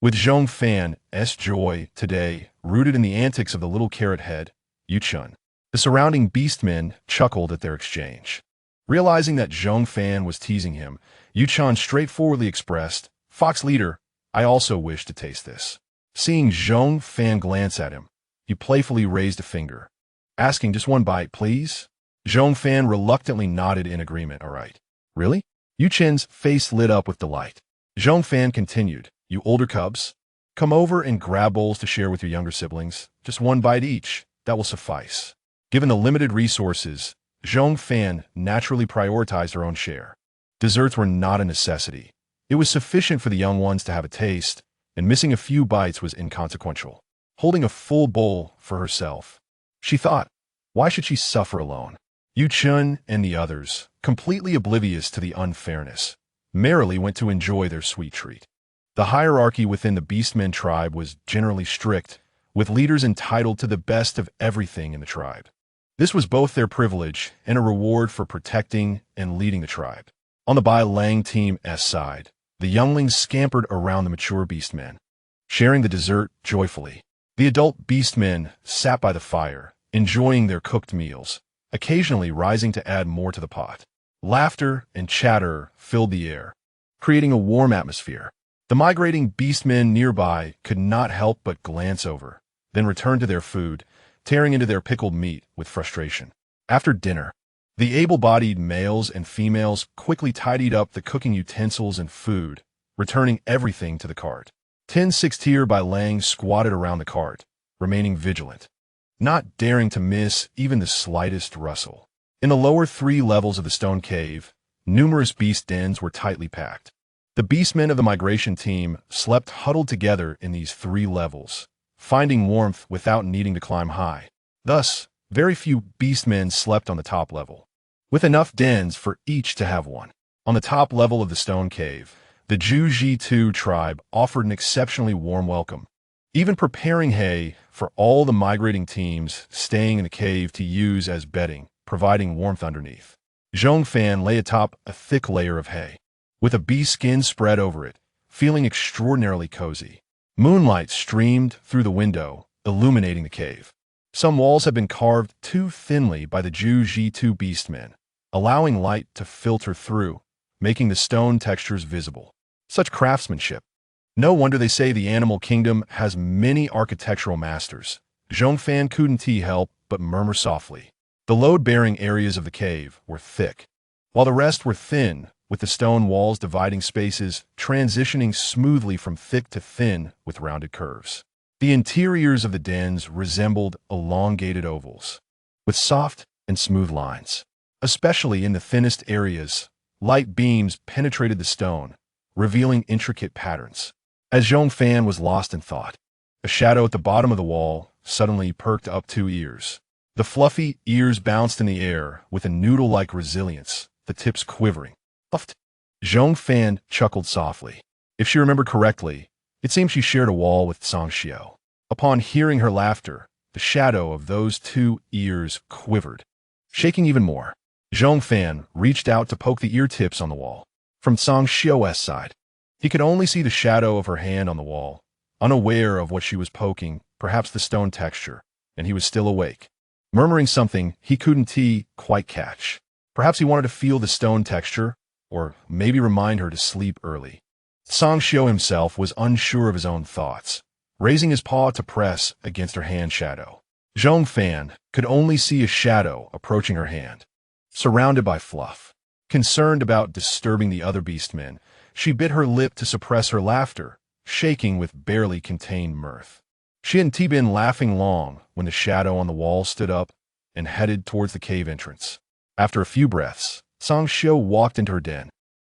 With Zhong Fan's joy today rooted in the antics of the little carrot head, Yuchen, the surrounding beastmen chuckled at their exchange. Realizing that Zhong Fan was teasing him, Yuchen straightforwardly expressed, "Fox Leader, I also wish to taste this." Seeing Zhong Fan glance at him, he playfully raised a finger, asking, "Just one bite, please?" Zhong Fan reluctantly nodded in agreement. "All right." "Really?" Yuchen's face lit up with delight. Zhong Fan continued, "You older cubs, come over and grab bowls to share with your younger siblings. Just one bite each, that will suffice." Given the limited resources, Zhong Fan naturally prioritized her own share. Desserts were not a necessity. It was sufficient for the young ones to have a taste, and missing a few bites was inconsequential. Holding a full bowl for herself, she thought, why should she suffer alone? Yuchen and the others, completely oblivious to the unfairness, merrily went to enjoy their sweet treat. The hierarchy within the Beastmen tribe was generally strict, with leaders entitled to the best of everything in the tribe. This was both their privilege and a reward for protecting and leading the tribe. On the Bai Lang team's side, the younglings scampered around the mature beastmen, sharing the dessert joyfully. The adult beastmen sat by the fire, enjoying their cooked meals, occasionally rising to add more to the pot. Laughter and chatter filled the air, creating a warm atmosphere. The migrating beastmen nearby could not help but glance over, then return to their food, tearing into their pickled meat with frustration. After dinner, the able-bodied males and females quickly tidied up the cooking utensils and food, returning everything to the cart. 10-6 by Lang squatted around the cart, remaining vigilant, not daring to miss even the slightest rustle. In the lower 3 levels of the stone cave, numerous beast dens were tightly packed. The beastmen of the migration team slept huddled together in these 3 levels, finding warmth without needing to climb high. Thus, very few beastmen slept on the top level, with enough dens for each to have one. On the top level of the stone cave, the Zhu tribe offered an exceptionally warm welcome, even preparing hay for all the migrating teams staying in the cave to use as bedding, providing warmth underneath. Zhong Fan lay atop a thick layer of hay, with a bee skin spread over it, feeling extraordinarily cozy. Moonlight streamed through the window, illuminating the cave. Some walls had been carved too thinly by the Zhu beastmen, allowing light to filter through, making the stone textures visible. Such craftsmanship. No wonder they say the animal kingdom has many architectural masters. Zhong Fan couldn't help but murmur softly. The load-bearing areas of the cave were thick, while the rest were thin, with the stone walls dividing spaces transitioning smoothly from thick to thin with rounded curves. The interiors of the dens resembled elongated ovals, with soft and smooth lines. Especially in the thinnest areas, light beams penetrated the stone, revealing intricate patterns. As Zhong Fan was lost in thought, a shadow at the bottom of the wall suddenly perked up 2 ears. The fluffy ears bounced in the air with a noodle-like resilience, the tips quivering. Puffed. Zhong Fan chuckled softly. If she remembered correctly, it seemed she shared a wall with Tsundere. Upon hearing her laughter, the shadow of those 2 ears quivered, shaking even more. Zhong Fan reached out to poke the ear tips on the wall. From Tsundere's side, he could only see the shadow of her hand on the wall, unaware of what she was poking, perhaps the stone texture, and he was still awake, murmuring something he couldn't quite catch. Perhaps he wanted to feel the stone texture, or maybe remind her to sleep early. Tsundere himself was unsure of his own thoughts, raising his paw to press against her hand shadow. Zhong Fan could only see a shadow approaching her hand, surrounded by fluff. Concerned about disturbing the other beastmen, she bit her lip to suppress her laughter, shaking with barely contained mirth. She hadn't been laughing long when the shadow on the wall stood up and headed towards the cave entrance. After a few breaths, Tsundere walked into her den.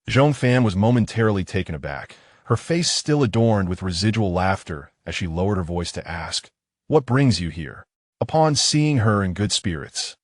Zhong Fan was momentarily taken aback, her face still adorned with residual laughter as she lowered her voice to ask, "What brings you here?" Upon seeing her in good spirits,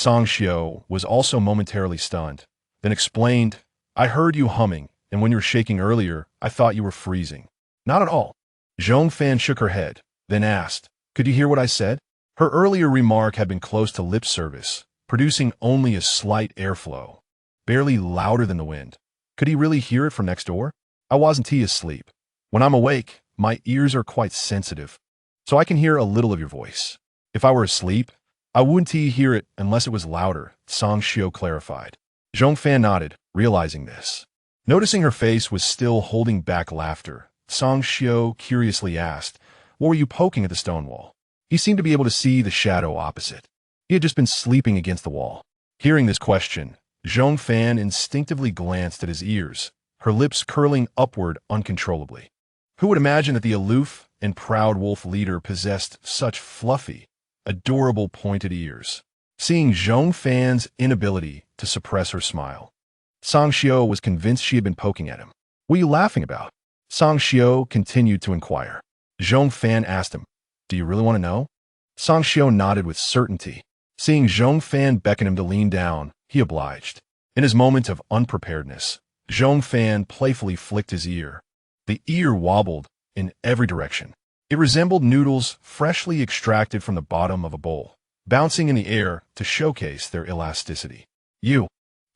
Song Xiao was also momentarily stunned, then explained, I heard you humming, and when you were shaking earlier, I thought you were freezing. Not at all. Zhong Fan shook her head, then asked, could you hear what I said? Her earlier remark had been close to lip service, producing only a slight airflow, barely louder than the wind. Could he really hear it from next door? I wasn't asleep. When I'm awake, my ears are quite sensitive, so I can hear a little of your voice. If I were asleep, I wouldn't hear it unless it was louder, Song Xiao clarified. Zhong Fan nodded, realizing this. Noticing her face was still holding back laughter, Song Xiao curiously asked, what were you poking at the stone wall? He seemed to be able to see the shadow opposite. He had just been sleeping against the wall. Hearing this question, Zhong Fan instinctively glanced at his ears, her lips curling upward uncontrollably. Who would imagine that the aloof and proud wolf leader possessed such fluffy, adorable pointed ears? Seeing Zhong Fan's inability to suppress her smile, Song Xiao was convinced she had been poking at him. What are you laughing about? Song Xiao continued to inquire. Zhong Fan asked him, do you really want to know? Song Xiao nodded with certainty. Seeing Zhong Fan beckon him to lean down, he obliged. In his moment of unpreparedness, Zhong Fan playfully flicked his ear. The ear wobbled in every direction. It resembled noodles freshly extracted from the bottom of a bowl, bouncing in the air to showcase their elasticity.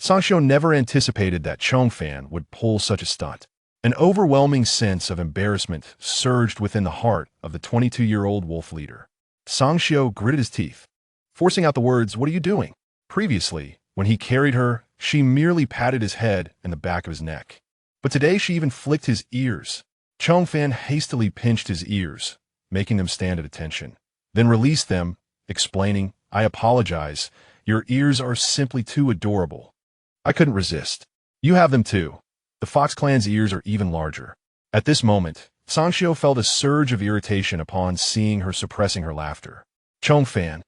Song Xiao never anticipated that Zhong Fan would pull such a stunt. An overwhelming sense of embarrassment surged within the heart of the 22-year-old wolf leader. Song Xiao gritted his teeth, forcing out the words, what are you doing? Previously, when he carried her, she merely patted his head and the back of his neck. But today she even flicked his ears. Zhong Fan hastily pinched his ears, making them stand at attention, then released them, explaining, I apologize, your ears are simply too adorable. I couldn't resist. You have them too. The Fox clan's ears are even larger. At this moment, Song Xiao felt a surge of irritation upon seeing her suppressing her laughter. Zhong Fan,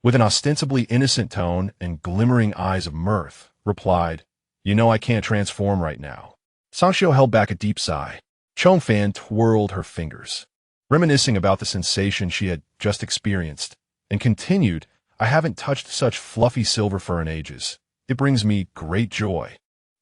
with an ostensibly innocent tone and glimmering eyes of mirth, replied, you know I can't transform right now. Song Xiao held back a deep sigh. Zhong Fan twirled her fingers, reminiscing about the sensation she had just experienced, and continued, I haven't touched such fluffy silver fur in ages. It brings me great joy.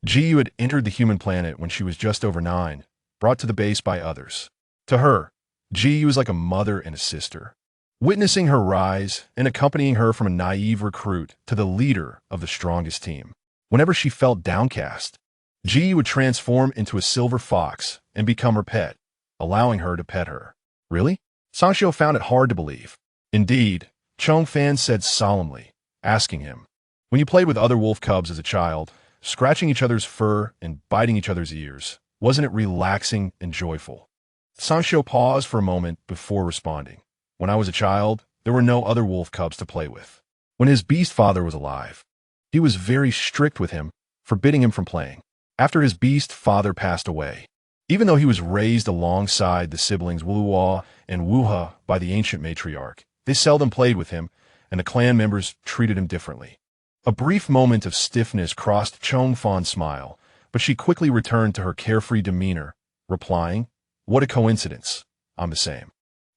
Jiyu had entered the human planet when she was just over 9, brought to the base by others. To her, Jiyu was like a mother and a sister. Witnessing her rise and accompanying her from a naive recruit to the leader of the strongest team. Whenever she felt downcast, Jiyu would transform into a silver fox and become her pet, allowing her to pet her. Really? Song Xiao found it hard to believe. Indeed, Zhong Fan said solemnly, asking him, when you played with other wolf cubs as a child, scratching each other's fur and biting each other's ears, wasn't it relaxing and joyful? Song Xiao paused for a moment before responding. When I was a child, there were no other wolf cubs to play with. When his beast father was alive, he was very strict with him, forbidding him from playing. After his beast father passed away, even though he was raised alongside the siblings Wuhua and Wuha by the ancient matriarch, they seldom played with him, and the clan members treated him differently. A brief moment of stiffness crossed Zhong Fan's smile, but she quickly returned to her carefree demeanor, replying, what a coincidence. I'm the same.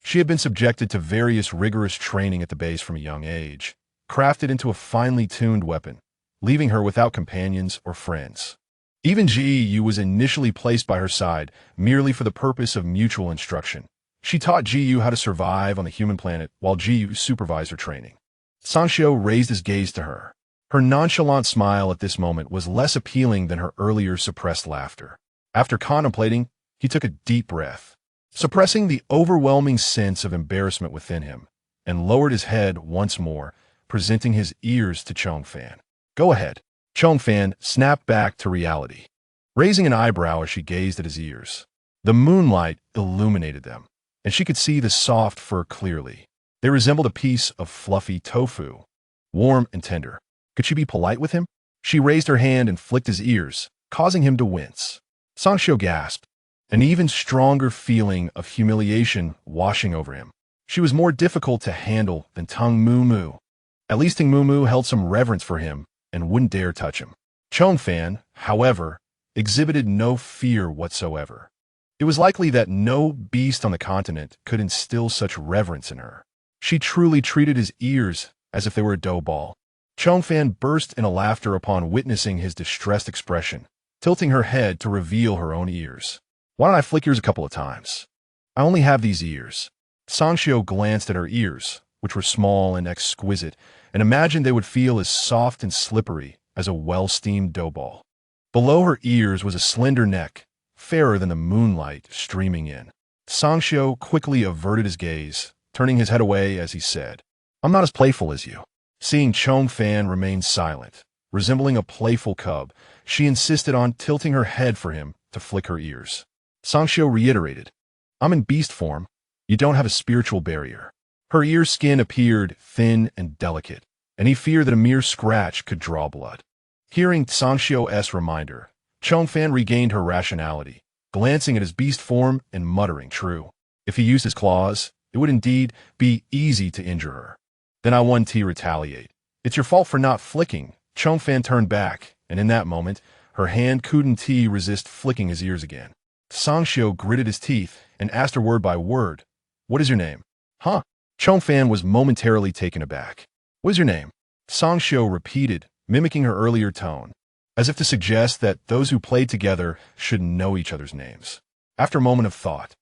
She had been subjected to various rigorous training at the base from a young age, crafted into a finely tuned weapon, leaving her without companions or friends. Even Ji was initially placed by her side merely for the purpose of mutual instruction. She taught Ji how to survive on the human planet while Ji supervised her training. Song Xiao raised his gaze to her. Her nonchalant smile at this moment was less appealing than her earlier suppressed laughter. After contemplating, he took a deep breath, suppressing the overwhelming sense of embarrassment within him, and lowered his head once more, presenting his ears to Zhong Fan. Go ahead. Zhong Fan snapped back to reality, raising an eyebrow as she gazed at his ears. The moonlight illuminated them, and she could see the soft fur clearly. They resembled a piece of fluffy tofu, warm and tender. Could she be polite with him? She raised her hand and flicked his ears, causing him to wince. Song Xiao gasped, an even stronger feeling of humiliation washing over him. She was more difficult to handle than Tung Moo Moo. At least Tung Moo Moo held some reverence for him and wouldn't dare touch him. Zhong Fan, however, exhibited no fear whatsoever. It was likely that no beast on the continent could instill such reverence in her. She truly treated his ears as if they were a dough ball. Zhong Fan burst into laughter upon witnessing his distressed expression, tilting her head to reveal her own ears. Why don't I flick yours a couple of times? I only have these ears. Sangxiu glanced at her ears, which were small and exquisite, and imagined they would feel as soft and slippery as a well-steamed dough ball. Below her ears was a slender neck, fairer than the moonlight streaming in. Sangxiu quickly averted his gaze, turning his head away as he said, I'm not as playful as you. Seeing Zhong Fan remain silent, resembling a playful cub, she insisted on tilting her head for him to flick her ears. Sangxiu reiterated, I'm in beast form. You don't have a spiritual barrier. Her ear skin appeared thin and delicate, and he feared that a mere scratch could draw blood. Hearing Sangxiu's reminder, Zhong Fan regained her rationality, glancing at his beast form and muttering, true. If he used his claws, it would indeed be easy to injure her. Then I won to retaliate. It's your fault for not flicking. Zhong Fan turned back, and in that moment, her hand couldn't resist flicking his ears again. Sangxiu gritted his teeth and asked her word by word, What is your name? Huh? Zhong Fan was momentarily taken aback. What is your name? Sangxiu repeated, mimicking her earlier tone, as if to suggest that those who played together should know each other's names. After a moment of thought,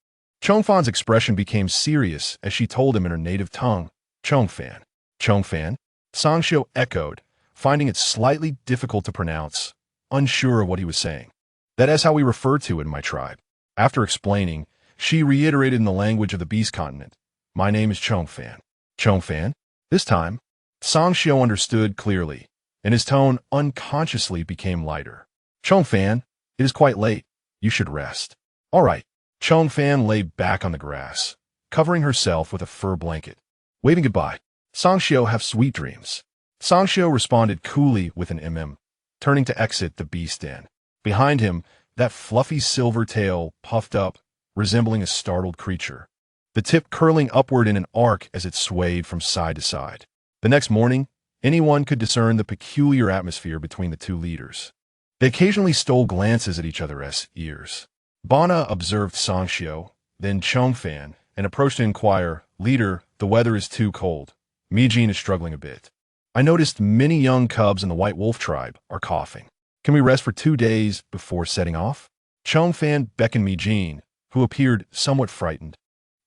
Zhong Fan's expression became serious as she told him in her native tongue, Zhong Fan. Zhong Fan? Sangxiu echoed, finding it slightly difficult to pronounce, unsure of what he was saying. That is how we refer to it in my tribe. After explaining, she reiterated in the language of the Beast Continent, My name is Zhong Fan. Zhong Fan? This time, Sangxiu understood clearly, and his tone unconsciously became lighter. Zhong Fan, it is quite late. You should rest. All right. Zhong Fan lay back on the grass, covering herself with a fur blanket. Waving goodbye. Sangxiu, have sweet dreams. Sangxiu responded coolly with an turning to exit the beast den. Behind him, that fluffy silver tail puffed up, resembling a startled creature, the tip curling upward in an arc as it swayed from side to side. The next morning, anyone could discern the peculiar atmosphere between the two leaders. They occasionally stole glances at each other's ears. Bana observed Sangxiu, then Zhong Fan, and approached to inquire, Leader, the weather is too cold. Mijin is struggling a bit. I noticed many young cubs in the White Wolf tribe are coughing. Can we rest for 2 days before setting off? Zhong Fan beckoned Mijin, who appeared somewhat frightened,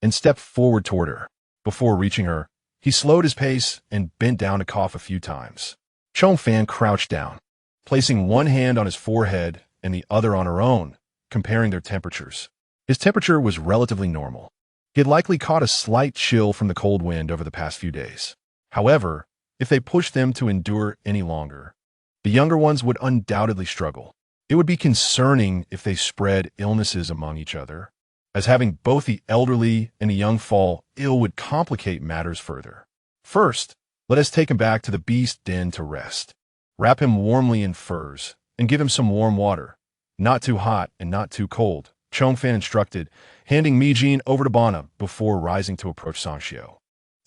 and stepped forward toward her. Before reaching her, he slowed his pace and bent down to cough a few times. Zhong Fan crouched down, placing one hand on his forehead and the other on her own, comparing their temperatures. His temperature was relatively normal. He had likely caught a slight chill from the cold wind over the past few days. However, if they pushed them to endure any longer, the younger ones would undoubtedly struggle. It would be concerning if they spread illnesses among each other, as having both the elderly and the young fall ill would complicate matters further. First, let us take him back to the beast den to rest. Wrap him warmly in furs, and give him some warm water. Not too hot and not too cold, Zhong Fan instructed, handing Mijin over to Bana before rising to approach Sangxiu.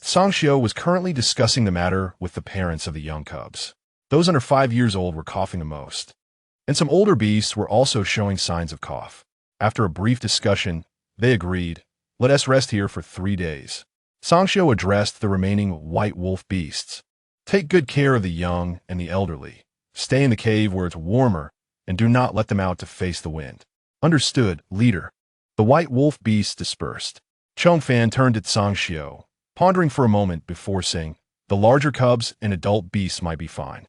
Sangxiu was currently discussing the matter with the parents of the young cubs. Those under 5 years old were coughing the most, and some older beasts were also showing signs of cough. After a brief discussion, they agreed, let us rest here for 3 days. Sangxiu addressed the remaining White Wolf beasts. Take good care of the young and the elderly. Stay in the cave where it's warmer, and do not let them out to face the wind. Understood, leader. The White Wolf beasts dispersed. Zhong Fan turned to Sangxiu, pondering for a moment before saying, the larger cubs and adult beasts might be fine,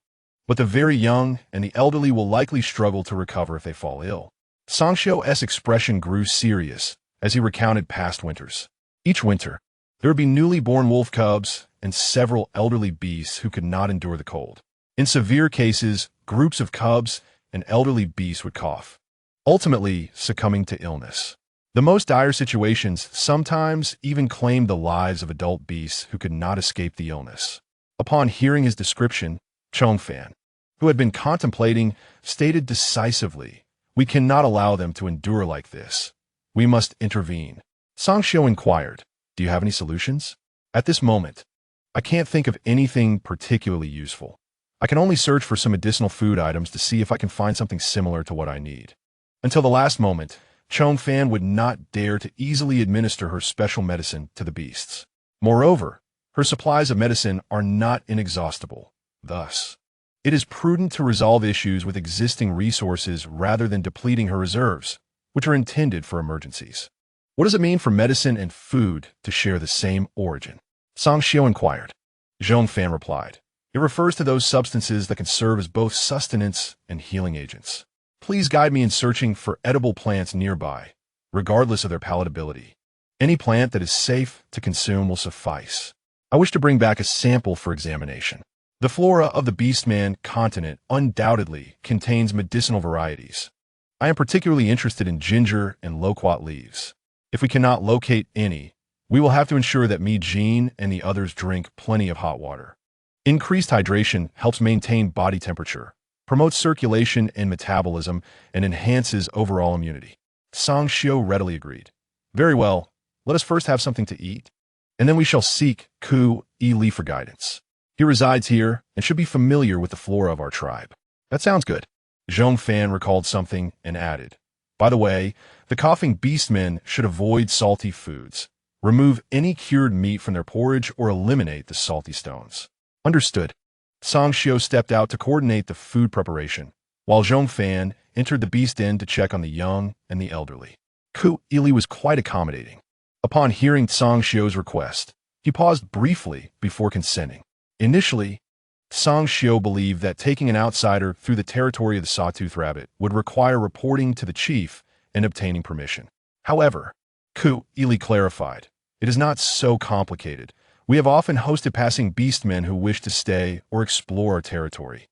but the very young and the elderly will likely struggle to recover if they fall ill. Sangxiu's expression grew serious as he recounted past winters. Each winter, there would be newly born wolf cubs and several elderly beasts who could not endure the cold. In severe cases, groups of cubs and elderly beasts would cough, ultimately succumbing to illness. The most dire situations sometimes even claimed the lives of adult beasts who could not escape the illness. Upon hearing his description, Zhong Fan, who had been contemplating, stated decisively, we cannot allow them to endure like this. We must intervene. Sangxiu inquired, do you have any solutions? At this moment, I can't think of anything particularly useful. I can only search for some medicinal food items to see if I can find something similar to what I need. Until the last moment, Zhong Fan would not dare to easily administer her special medicine to the beasts. Moreover, her supplies of medicine are not inexhaustible. Thus, it is prudent to resolve issues with existing resources rather than depleting her reserves, which are intended for emergencies. What does it mean for medicine and food to share the same origin? Song Xiao inquired. Zhong Fan replied. It refers to those substances that can serve as both sustenance and healing agents. Please guide me in searching for edible plants nearby, regardless of their palatability. Any plant that is safe to consume will suffice. I wish to bring back a sample for examination. The flora of the Beastman Continent undoubtedly contains medicinal varieties. I am particularly interested in ginger and loquat leaves. If we cannot locate any, we will have to ensure that me, Jean, and the others drink plenty of hot water. Increased hydration helps maintain body temperature, promotes circulation and metabolism, and enhances overall immunity. Song Xiao readily agreed. Very well, let us first have something to eat, and then we shall seek Ku Li for guidance. He resides here and should be familiar with the flora of our tribe. That sounds good. Zhong Fan recalled something and added, by the way, the coughing beastmen should avoid salty foods, remove any cured meat from their porridge, or eliminate the salty stones. Understood. Song Xiao stepped out to coordinate the food preparation, while Zhong Fan entered the beast inn to check on the young and the elderly. Ku Li was quite accommodating. Upon hearing Song Xiao's request, he paused briefly before consenting. Initially, Song Xiao believed that taking an outsider through the territory of the sawtooth rabbit would require reporting to the chief and obtaining permission. However, Ku Li clarified, it is not so complicated. We have often hosted passing beastmen who wish to stay or explore our territory,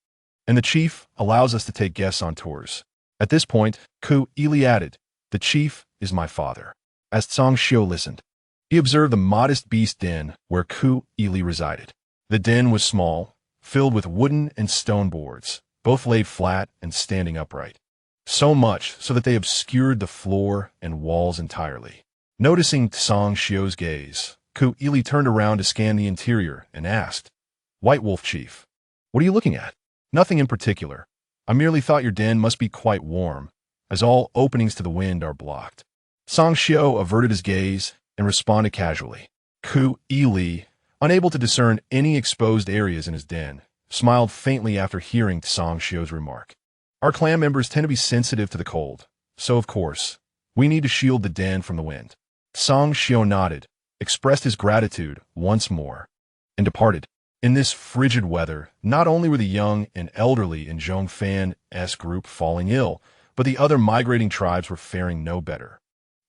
and the chief allows us to take guests on tours. At this point, Ku Li added, the chief is my father. As Song Xiao listened, he observed the modest beast den where Ku Li resided. The den was small, filled with wooden and stone boards, both laid flat and standing upright. So much so that they obscured the floor and walls entirely. Noticing Song Xiao's gaze, Ku Li turned around to scan the interior and asked, White Wolf Chief, what are you looking at? Nothing in particular. I merely thought your den must be quite warm, as all openings to the wind are blocked. Song Xiao averted his gaze and responded casually. Ku Li, unable to discern any exposed areas in his den, smiled faintly after hearing Song Xiao's remark. Our clan members tend to be sensitive to the cold, so of course, we need to shield the den from the wind. Song Xiao nodded, expressed his gratitude once more, and departed. In this frigid weather, not only were the young and elderly in Zhong Fan's group falling ill, but the other migrating tribes were faring no better.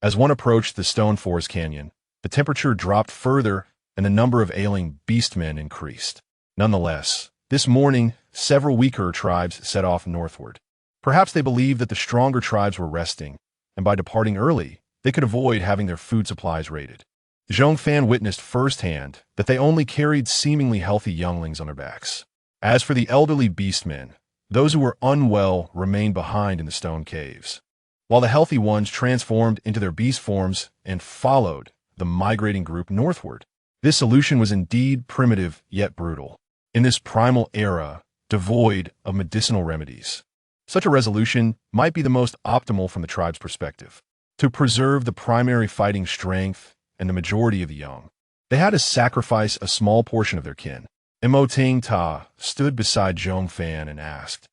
As one approached the Stone Forest Canyon, the temperature dropped further and the number of ailing beastmen increased. Nonetheless, this morning, several weaker tribes set off northward. Perhaps they believed that the stronger tribes were resting, and by departing early, they could avoid having their food supplies raided. Zhong Fan witnessed firsthand that they only carried seemingly healthy younglings on their backs. As for the elderly beastmen, those who were unwell remained behind in the stone caves, while the healthy ones transformed into their beast forms and followed the migrating group northward. This solution was indeed primitive yet brutal. In this primal era, devoid of medicinal remedies, such a resolution might be the most optimal from the tribe's perspective. To preserve the primary fighting strength and the majority of the young, they had to sacrifice a small portion of their kin. Emoting Ta stood beside Zhong Fan and asked,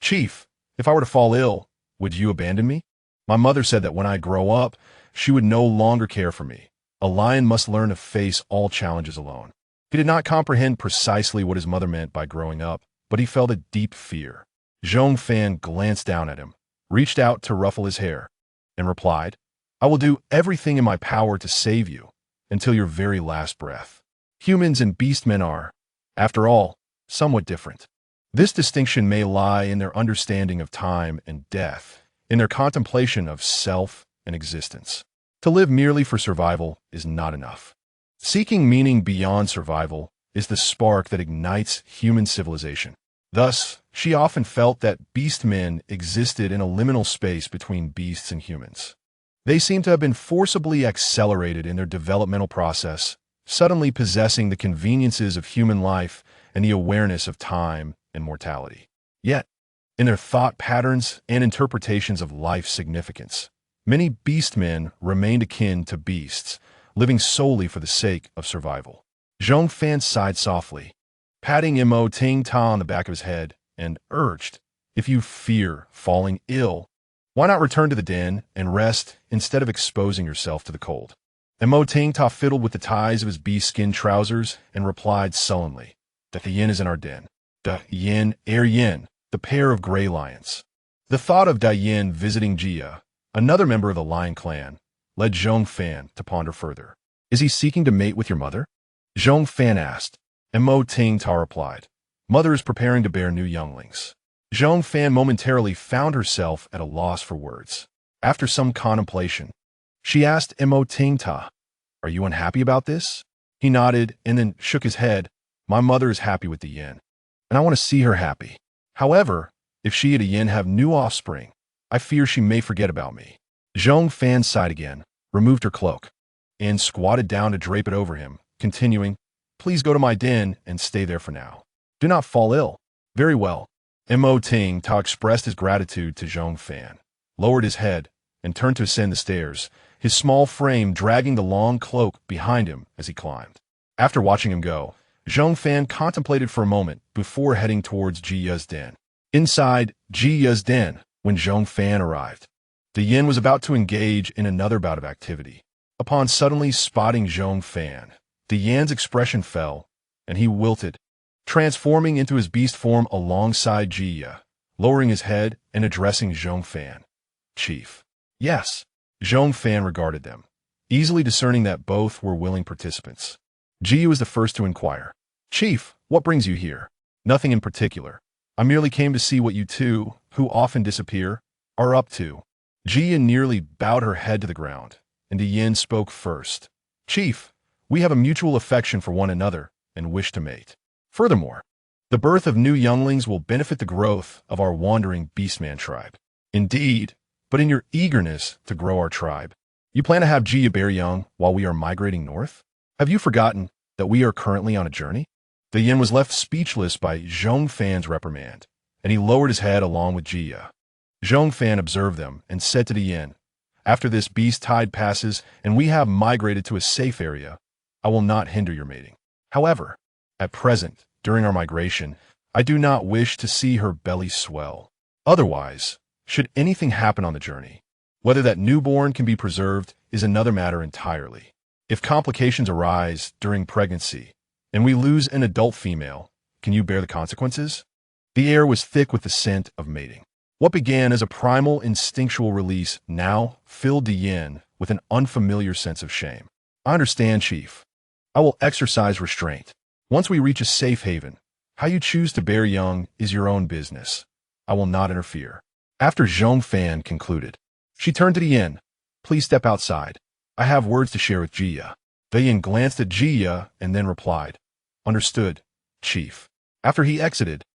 Chief, if I were to fall ill, would you abandon me? My mother said that when I grow up, she would no longer care for me. A lion must learn to face all challenges alone. He did not comprehend precisely what his mother meant by growing up, but he felt a deep fear. Zhong Fan glanced down at him, reached out to ruffle his hair, and replied, I will do everything in my power to save you until your very last breath. Humans and beastmen are, after all, somewhat different. This distinction may lie in their understanding of time and death, in their contemplation of self and existence. To live merely for survival is not enough. Seeking meaning beyond survival is the spark that ignites human civilization. Thus, she often felt that beastmen existed in a liminal space between beasts and humans. They seem to have been forcibly accelerated in their developmental process, suddenly possessing the conveniences of human life and the awareness of time and mortality. Yet, in their thought patterns and interpretations of life's significance, many beastmen remained akin to beasts, living solely for the sake of survival. Zhong Fan sighed softly. patting Mo Ting Ta on the back of his head, and urged, "If you fear falling ill, why not return to the den and rest instead of exposing yourself to the cold?" And Mo Ting Ta fiddled with the ties of his bee-skin trousers and replied sullenly, "That the yin is in our den. Da yin, yin, the pair of gray lions." The thought of Da Yin visiting Jia, another member of the Lion clan, led Zhong Fan to ponder further. "Is he seeking to mate with your mother?" Zhong Fan asked, and Mo Ting Ta replied, "Mother is preparing to bear new younglings." Zhong Fan momentarily found herself at a loss for words. After some contemplation, she asked Mo Ting Ta, "Are you unhappy about this?" He nodded and then shook his head. "My mother is happy with the yin, and I want to see her happy. However, if she and a yin have new offspring, I fear she may forget about me." Zhong Fan sighed again, removed her cloak, and squatted down to drape it over him, continuing, "Please go to my den and stay there for now. Do not fall ill." "Very well." Mo Ting Ta expressed his gratitude to Zhong Fan, lowered his head, and turned to ascend the stairs, his small frame dragging the long cloak behind him as he climbed. After watching him go, Zhong Fan contemplated for a moment before heading towards Jiya's den. Inside Jiya's den, when Zhong Fan arrived, the yin was about to engage in another bout of activity. Upon suddenly spotting Zhong Fan, the yin's expression fell, and he wilted, transforming into his beast form alongside Jiya, lowering his head and addressing Zhong Fan. "Chief." "Yes." Zhong Fan regarded them, easily discerning that both were willing participants. Jiya was the first to inquire. "Chief, what brings you here?" "Nothing in particular. I merely came to see what you two, who often disappear, are up to." Jiya nearly bowed her head to the ground, and the yin spoke first. "Chief, we have a mutual affection for one another and wish to mate. Furthermore, the birth of new younglings will benefit the growth of our wandering Beastman tribe." "Indeed, but in your eagerness to grow our tribe, you plan to have Jiya bear young while we are migrating north? Have you forgotten that we are currently on a journey?" The yin was left speechless by Zhong Fan's reprimand, and he lowered his head along with Jiya. Zhong Fan observed them and said to the yin, "After this beast tide passes and we have migrated to a safe area, I will not hinder your mating. However, at present, during our migration, I do not wish to see her belly swell. Otherwise, should anything happen on the journey, whether that newborn can be preserved is another matter entirely. If complications arise during pregnancy, and we lose an adult female, can you bear the consequences?" The air was thick with the scent of mating. What began as a primal instinctual release now filled the yin with an unfamiliar sense of shame. "I understand, Chief. I will exercise restraint. Once we reach a safe haven, how you choose to bear young is your own business. I will not interfere." After Zhong Fan concluded, she turned to the yin. "Please step outside. I have words to share with Jiya." The yin glanced at Jiya and then replied, "Understood, Chief." After he exited,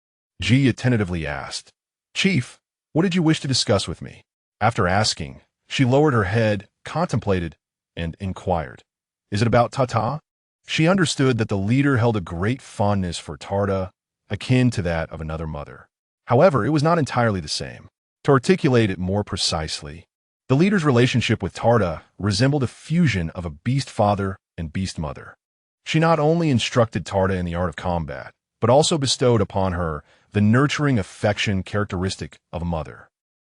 Jiya tentatively asked, "Chief, what did you wish to discuss with me?" After asking, she lowered her head, contemplated, and inquired, "Is it about Tata?" She understood that the leader held a great fondness for Tarda, akin to that of another mother. However, it was not entirely the same. To articulate it more precisely, the leader's relationship with Tarda resembled a fusion of a beast father and beast mother. She not only instructed Tarda in the art of combat, but also bestowed upon her the nurturing affection characteristic of a mother.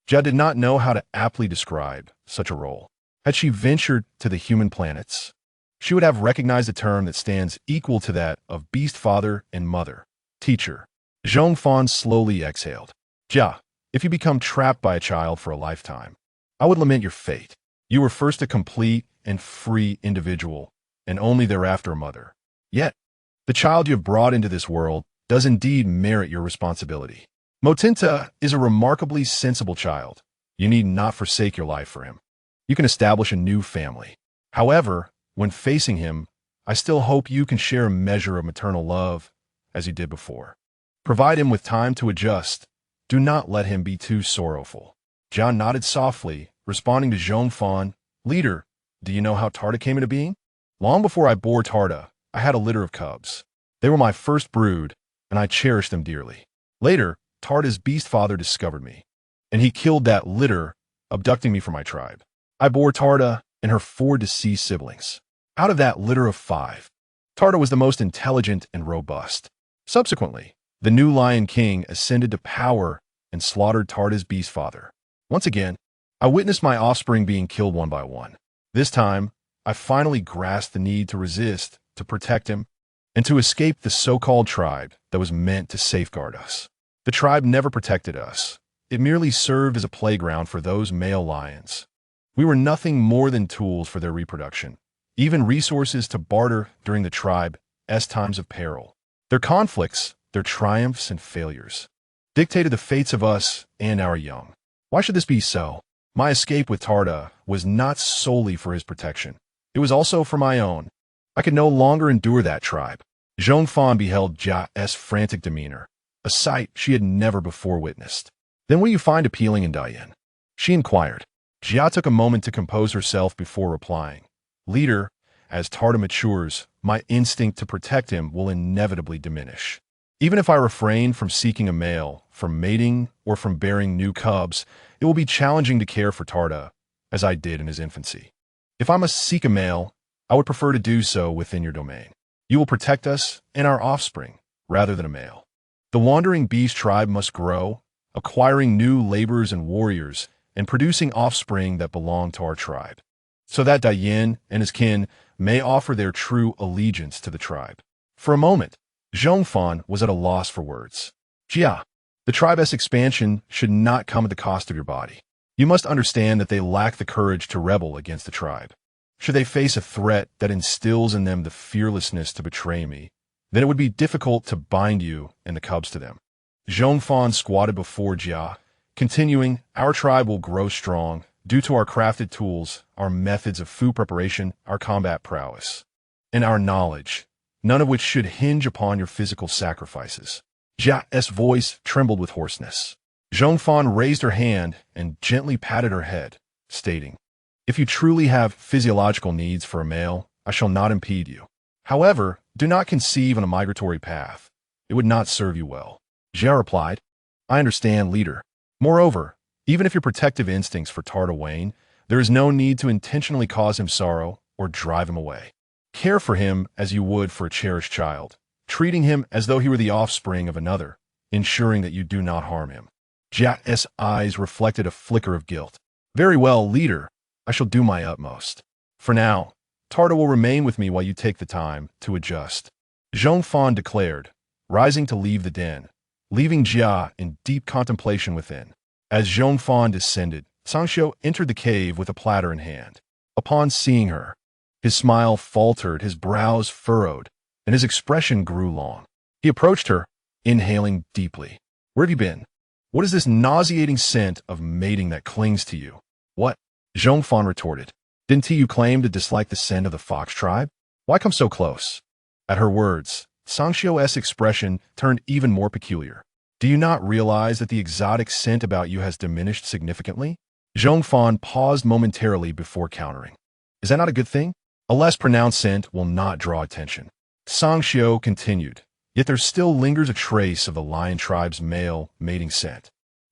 Jia did not know how to aptly describe such a role. Had she ventured to the human planets, she would have recognized a term that stands equal to that of beast father and mother, teacher. Zhong Fan slowly exhaled. "Jia, if you become trapped by a child for a lifetime, I would lament your fate. You were first a complete and free individual, and only thereafter a mother. Yet, the child you have brought into this world does indeed merit your responsibility. Motinta is a remarkably sensible child. You need not forsake your life for him. You can establish a new family. However, when facing him, I still hope you can share a measure of maternal love, as you did before. Provide him with time to adjust. Do not let him be too sorrowful." John nodded softly, responding to Zhong Fan. "Leader, do you know how Tarda came into being? Long before I bore Tarda, I had a litter of cubs. They were my first brood, and I cherished them dearly. Later, Tarda's beast father discovered me, and he killed that litter, abducting me from my tribe. I bore Tarda and her 4 deceased siblings. Out of that litter of 5, Tarda was the most intelligent and robust. Subsequently, the new Lion King ascended to power and slaughtered Tarda's beast father. Once again, I witnessed my offspring being killed one by one. This time, I finally grasped the need to resist, to protect him, and to escape the so-called tribe that was meant to safeguard us. The tribe never protected us. It merely served as a playground for those male lions. We were nothing more than tools for their reproduction, even resources to barter during the tribe's times of peril. Their conflicts, their triumphs and failures, dictated the fates of us and our young. Why should this be so? My escape with Tarda was not solely for his protection. It was also for my own. I could no longer endure that tribe. Zhong Fan beheld Jia's frantic demeanor, a sight she had never before witnessed. Then what do you find appealing in Diane? She inquired. Jia took a moment to compose herself before replying. Leader, as Tarda matures, my instinct to protect him will inevitably diminish. Even if I refrain from seeking a male, from mating, or from bearing new cubs, it will be challenging to care for Tarda, as I did in his infancy. If I must seek a male, I would prefer to do so within your domain. You will protect us and our offspring, rather than a male. The wandering beast tribe must grow, acquiring new laborers and warriors, and producing offspring that belong to our tribe, so that Diane and his kin may offer their true allegiance to the tribe. For a moment, Zhong Fan was at a loss for words. Jia, the tribe's expansion should not come at the cost of your body. You must understand that they lack the courage to rebel against the tribe. Should they face a threat that instills in them the fearlessness to betray me, then it would be difficult to bind you and the cubs to them. Zhong Fan squatted before Jia, continuing, our tribe will grow strong due to our crafted tools, our methods of food preparation, our combat prowess, and our knowledge, none of which should hinge upon your physical sacrifices. Jia's voice trembled with hoarseness. Zhong Fan raised her hand and gently patted her head, stating, if you truly have physiological needs for a male, I shall not impede you. However, do not conceive on a migratory path. It would not serve you well. Jia replied, I understand, leader. Moreover, even if your protective instincts for Tarda wane, there is no need to intentionally cause him sorrow or drive him away. Care for him as you would for a cherished child, treating him as though he were the offspring of another, ensuring that you do not harm him. Jia's eyes reflected a flicker of guilt. Very well, leader. I shall do my utmost. For now, Tarda will remain with me while you take the time to adjust. Zhong Fan declared, rising to leave the den, leaving Jia in deep contemplation within. As Zhong Fan descended, Sangxiu entered the cave with a platter in hand. Upon seeing her, his smile faltered, his brows furrowed, and his expression grew long. He approached her, inhaling deeply. Where have you been? What is this nauseating scent of mating that clings to you? What? Zhong Fan retorted. Didn't you claim to dislike the scent of the fox tribe? Why come so close? At her words, Sangxiu's expression turned even more peculiar. Do you not realize that the exotic scent about you has diminished significantly? Zhong Fan paused momentarily before countering. Is that not a good thing? A less pronounced scent will not draw attention. Sangxiu continued, yet there still lingers a trace of the lion tribe's male mating scent.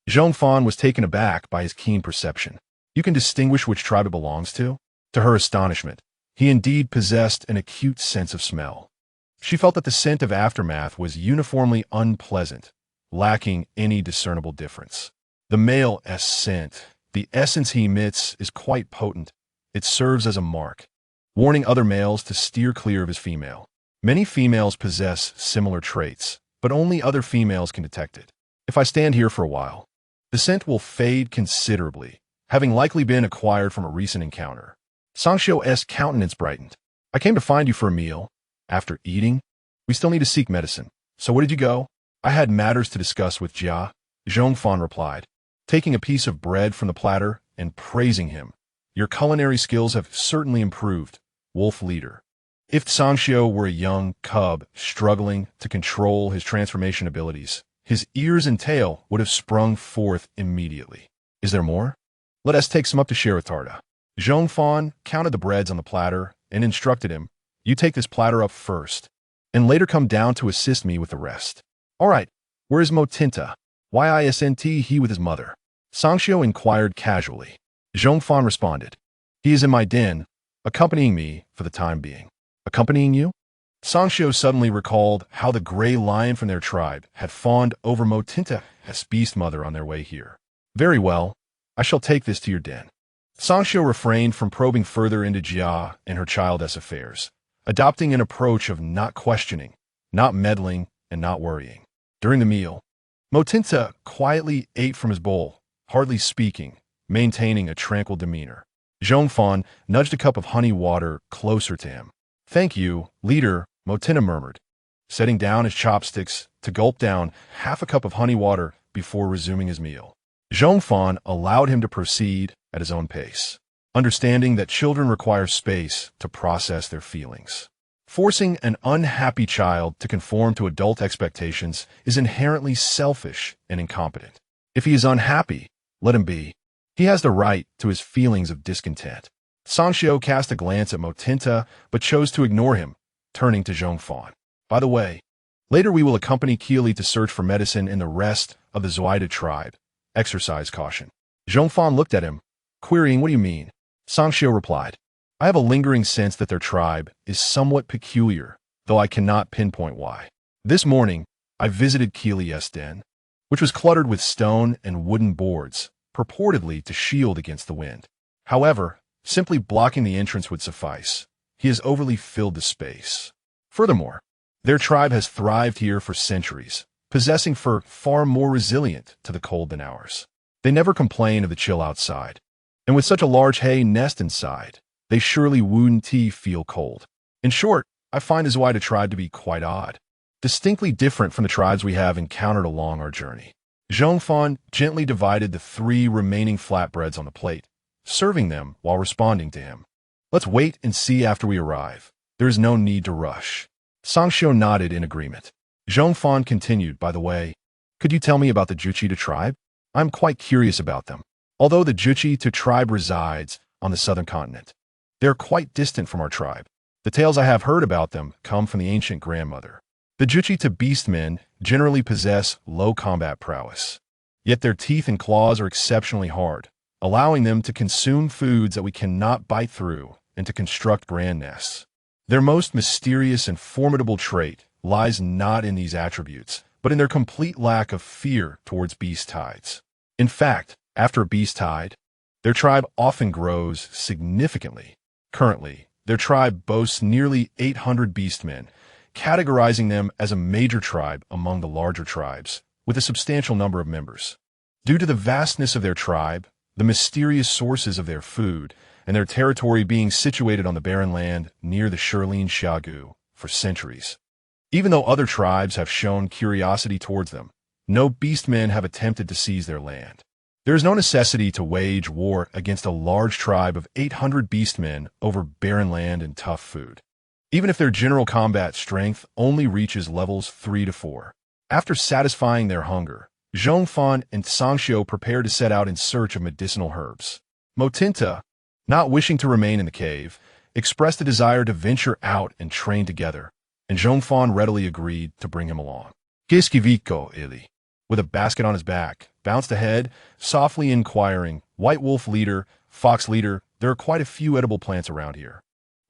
Zhong Fan was taken aback by his keen perception. You can distinguish which tribe it belongs to? To her astonishment, he indeed possessed an acute sense of smell. She felt that the scent of Aftermath was uniformly unpleasant, lacking any discernible difference. The male's scent, the essence he emits, is quite potent. It serves as a mark, warning other males to steer clear of his female. Many females possess similar traits, but only other females can detect it. If I stand here for a while, the scent will fade considerably, having likely been acquired from a recent encounter. Sangxiu's countenance brightened. I came to find you for a meal. After eating, we still need to seek medicine. So where did you go? I had matters to discuss with Jia, Zhong Fan replied, taking a piece of bread from the platter and praising him. Your culinary skills have certainly improved, wolf leader. If Sangxiu were a young cub struggling to control his transformation abilities, his ears and tail would have sprung forth immediately. Is there more? Let us take some up to share with Tarda. Zhong Fan counted the breads on the platter and instructed him, you take this platter up first, and later come down to assist me with the rest. All right, where is Motinta? Why isn't he with his mother? Sangxiu inquired casually. Zhong Fan responded, he is in my den, accompanying me for the time being. Accompanying you? Sangshio suddenly recalled how the gray lion from their tribe had fawned over Motinta's beast mother on their way here. Very well, I shall take this to your den. Sangshio refrained from probing further into Jia and her childess affairs, adopting an approach of not questioning, not meddling, and not worrying. During the meal, Motinta quietly ate from his bowl, hardly speaking, maintaining a tranquil demeanor. Zhong Fan nudged a cup of honey water closer to him. Thank you, leader, Motinta murmured, setting down his chopsticks to gulp down half a cup of honey water before resuming his meal. Zhong Fan allowed him to proceed at his own pace, understanding that children require space to process their feelings. Forcing an unhappy child to conform to adult expectations is inherently selfish and incompetent. If he is unhappy, let him be. He has the right to his feelings of discontent. Sangshio cast a glance at Motinta, but chose to ignore him, turning to Zhong Fan. By the way, later we will accompany Keely to search for medicine in the rest of the Zoida tribe. Exercise caution. Zhong Fan looked at him, querying, what do you mean? Sangshio replied, I have a lingering sense that their tribe is somewhat peculiar, though I cannot pinpoint why. This morning, I visited Keely's den, which was cluttered with stone and wooden boards, purportedly to shield against the wind. However, simply blocking the entrance would suffice. He has overly filled the space. Furthermore, their tribe has thrived here for centuries, possessing far more resilient to the cold than ours. They never complain of the chill outside, and with such a large hay nest inside, they surely wouldn't feel cold. In short, I find the Zoida tribe to be quite odd, distinctly different from the tribes we have encountered along our journey. Zhong Fan gently divided the 3 remaining flatbreads on the plate, serving them while responding to him. Let's wait and see after we arrive. There is no need to rush. Sangshio nodded in agreement. Zhong Fan continued, by the way, could you tell me about the Juchita tribe? I'm quite curious about them. Although the Juchita tribe resides on the southern continent, they are quite distant from our tribe. The tales I have heard about them come from the ancient grandmother. The Juchita beastmen generally possess low combat prowess, yet their teeth and claws are exceptionally hard, allowing them to consume foods that we cannot bite through and to construct grand nests. Their most mysterious and formidable trait lies not in these attributes, but in their complete lack of fear towards beast tides. In fact, after a beast tide, their tribe often grows significantly. Currently, their tribe boasts nearly 800 beastmen, categorizing them as a major tribe among the larger tribes, with a substantial number of members. Due to the vastness of their tribe, the mysterious sources of their food, and their territory being situated on the barren land near the Shirlin Xiagu for centuries. Even though other tribes have shown curiosity towards them, no beastmen have attempted to seize their land. There is no necessity to wage war against a large tribe of 800 beastmen over barren land and tough food, even if their general combat strength only reaches levels 3 to 4. After satisfying their hunger, Zhong Fan and Sangshio prepared to set out in search of medicinal herbs. Motinta, not wishing to remain in the cave, expressed a desire to venture out and train together, and Zhong Fan readily agreed to bring him along. Kiskiviko Ili, with a basket on his back, bounced ahead, softly inquiring, White Wolf leader, Fox leader, there are quite a few edible plants around here.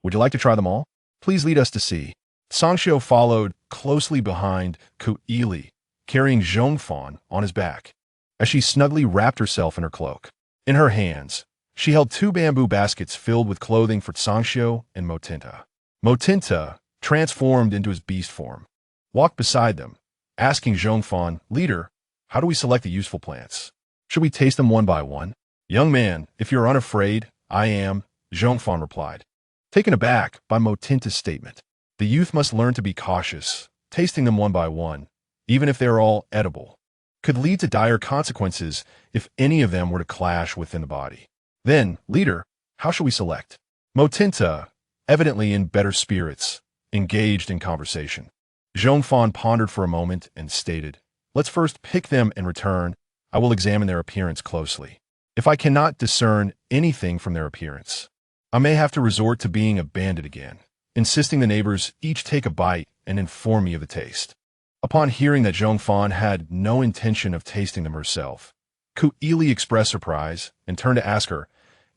Would you like to try them all? Please lead us to see. Sangshio followed closely behind Kuili, carrying Zhong Fan on his back, as she snugly wrapped herself in her cloak. In her hands, she held 2 bamboo baskets filled with clothing for Sangshio and Motinta. Motinta, transformed into his beast form, walked beside them, asking Zhong Fan, leader, how do we select the useful plants? Should we taste them one by one? Young man, if you're unafraid, I am, Zhong Fan replied, taken aback by Motinta's statement. The youth must learn to be cautious. Tasting them one by one, even if they are all edible, could lead to dire consequences if any of them were to clash within the body. Then, leader, how shall we select? Motinta, evidently in better spirits, engaged in conversation. Zhong Fan pondered for a moment and stated, let's first pick them and return. I will examine their appearance closely. If I cannot discern anything from their appearance, I may have to resort to being a bandit again, insisting the neighbors each take a bite and inform me of the taste. Upon hearing that Zhong Fan had no intention of tasting them herself, Kuili expressed surprise and turned to ask her,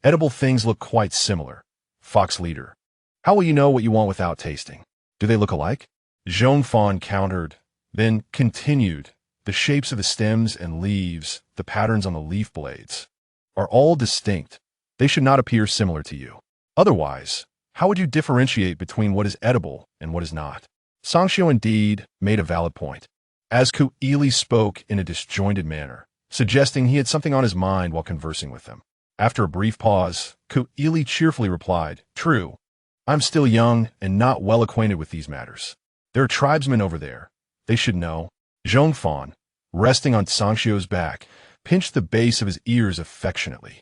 edible things look quite similar. Fox leader, how will you know what you want without tasting? Do they look alike? Zhong Fan countered, then continued. The shapes of the stems and leaves, the patterns on the leaf blades, are all distinct. They should not appear similar to you. Otherwise, how would you differentiate between what is edible and what is not? Sangxiu indeed made a valid point, as Ku Ili spoke in a disjointed manner, suggesting he had something on his mind while conversing with them. After a brief pause, Ku Ili cheerfully replied, "True. I'm still young and not well acquainted with these matters. There are tribesmen over there. They should know." Zhong Fan, resting on Sangxiu's back, pinched the base of his ears affectionately.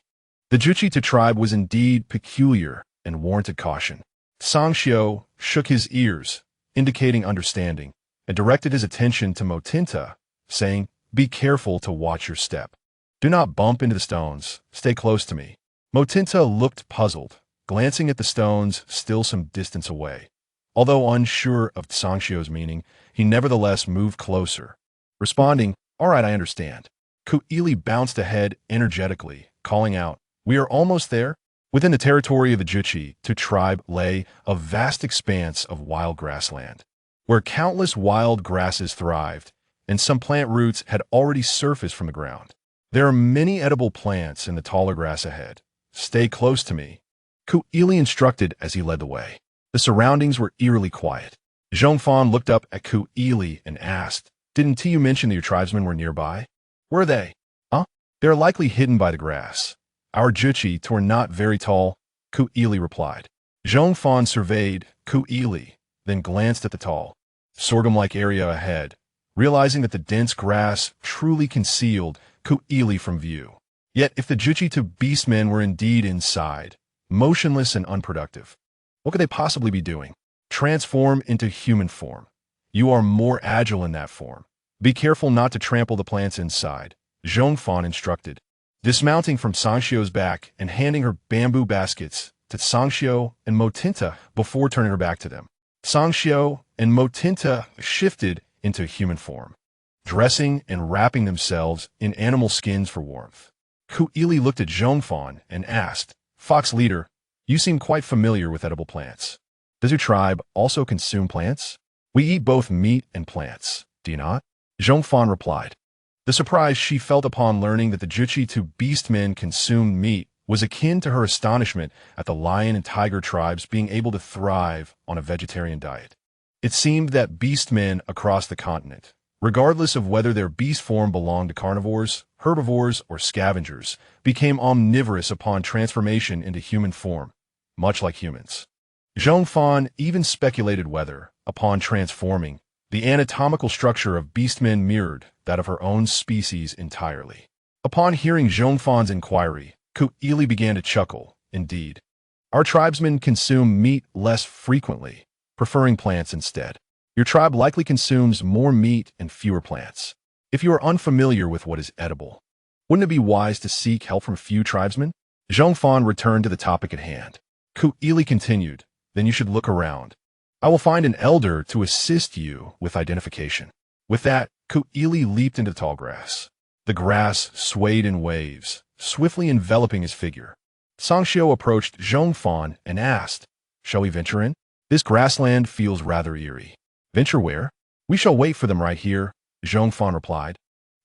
The Juchita tribe was indeed peculiar and warranted caution. Sangxiu shook his ears, indicating understanding, and directed his attention to Motinta, saying, "Be careful to watch your step. Do not bump into the stones. Stay close to me." Motinta looked puzzled, glancing at the stones still some distance away. Although unsure of Sangxiu's meaning, he nevertheless moved closer, responding, "All right, I understand." Ku Ili bounced ahead energetically, calling out, "We are almost there." Within the territory of the Juchita tribe lay a vast expanse of wild grassland, where countless wild grasses thrived, and some plant roots had already surfaced from the ground. "There are many edible plants in the taller grass ahead. Stay close to me," Ku Ili instructed as he led the way. The surroundings were eerily quiet. Zhong Fan looked up at Ku Ili and asked, "Didn't you mention that your tribesmen were nearby?" "Were they?" "Huh? They are likely hidden by the grass. Our Juchita were not very tall," Ku Ili replied. Zhong Fan surveyed Ku Ili, then glanced at the tall, sorghum-like area ahead, realizing that the dense grass truly concealed Ku Ili from view. Yet if the Juchita beastmen were indeed inside, motionless and unproductive, what could they possibly be doing? Transform into human form. You are more agile in that form. Be careful not to trample the plants inside, Zhong Fan instructed. Dismounting from Sangxiu's back and handing her bamboo baskets to Sangxiu and Motinta before turning her back to them. Sangxiu and Motinta shifted into human form, dressing and wrapping themselves in animal skins for warmth. Ku Ili looked at Zhong Fan and asked, "Fox leader, you seem quite familiar with edible plants. Does your tribe also consume plants?" "We eat both meat and plants, do you not?" Zhong Fan replied. The surprise she felt upon learning that the Juchita beastmen consumed meat was akin to her astonishment at the lion and tiger tribes being able to thrive on a vegetarian diet. It seemed that beastmen across the continent, regardless of whether their beast form belonged to carnivores, herbivores, or scavengers, became omnivorous upon transformation into human form, much like humans. Zhong Fan even speculated whether, upon transforming, the anatomical structure of beastmen mirrored that of her own species entirely. Upon hearing Zhong Fan's inquiry, Ku Ili began to chuckle. "Indeed, our tribesmen consume meat less frequently, preferring plants instead. Your tribe likely consumes more meat and fewer plants. If you are unfamiliar with what is edible, wouldn't it be wise to seek help from a few tribesmen?" Zhong Fan returned to the topic at hand. Ku Ili continued, "Then you should look around. I will find an elder to assist you with identification." With that, Ku Ili leaped into the tall grass. The grass swayed in waves, swiftly enveloping his figure. Sangxiu approached Zhong Fan and asked, "Shall we venture in? This grassland feels rather eerie." "Venture where?" "We shall wait for them right here," Zhong Fan replied,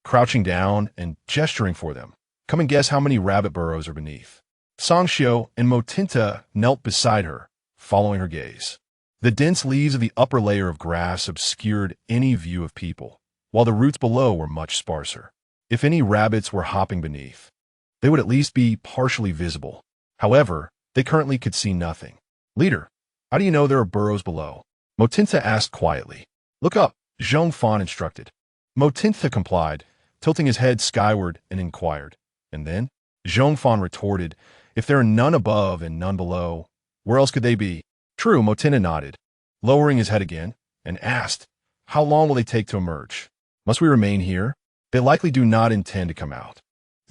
crouching down and gesturing for them. "Come and guess how many rabbit burrows are beneath." Sangxiu and Motinta knelt beside her, following her gaze. The dense leaves of the upper layer of grass obscured any view of people, while the roots below were much sparser. If any rabbits were hopping beneath, they would at least be partially visible. However, they currently could see nothing. "Leader, how do you know there are burrows below?" Motinta asked quietly. "Look up," Zhong Fan instructed. Motinta complied, tilting his head skyward and inquired. "And then?" Zhong Fan retorted, "If there are none above and none below, where else could they be?" "True," Motinta nodded, lowering his head again, and asked, "How long will they take to emerge? Must we remain here?" "They likely do not intend to come out."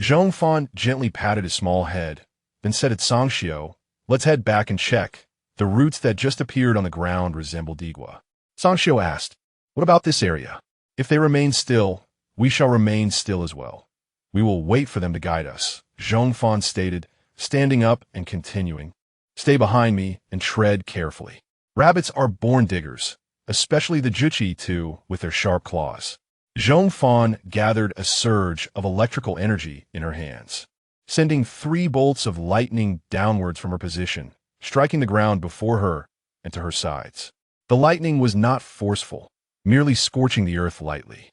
Zhong Fan gently patted his small head, then said to Sangxiu, "Let's head back and check. The roots that just appeared on the ground resemble Digua." Sangxiu asked, "What about this area?" "If they remain still, we shall remain still as well. We will wait for them to guide us," Zhong Fan stated, standing up and continuing. "Stay behind me and tread carefully." Rabbits are born diggers, especially the Juchi two with their sharp claws. Zhong Fan gathered a surge of electrical energy in her hands, sending 3 bolts of lightning downwards from her position, striking the ground before her and to her sides. The lightning was not forceful, merely scorching the earth lightly.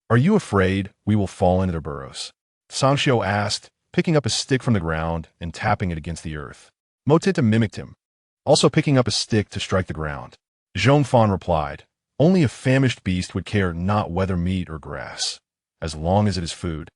"Are you afraid we will fall into their burrows?" Sanxiu asked, picking up a stick from the ground and tapping it against the earth. Motinta mimicked him, also picking up a stick to strike the ground. Zhong Fan replied, "Only a famished beast would care not whether meat or grass. As long as it is food,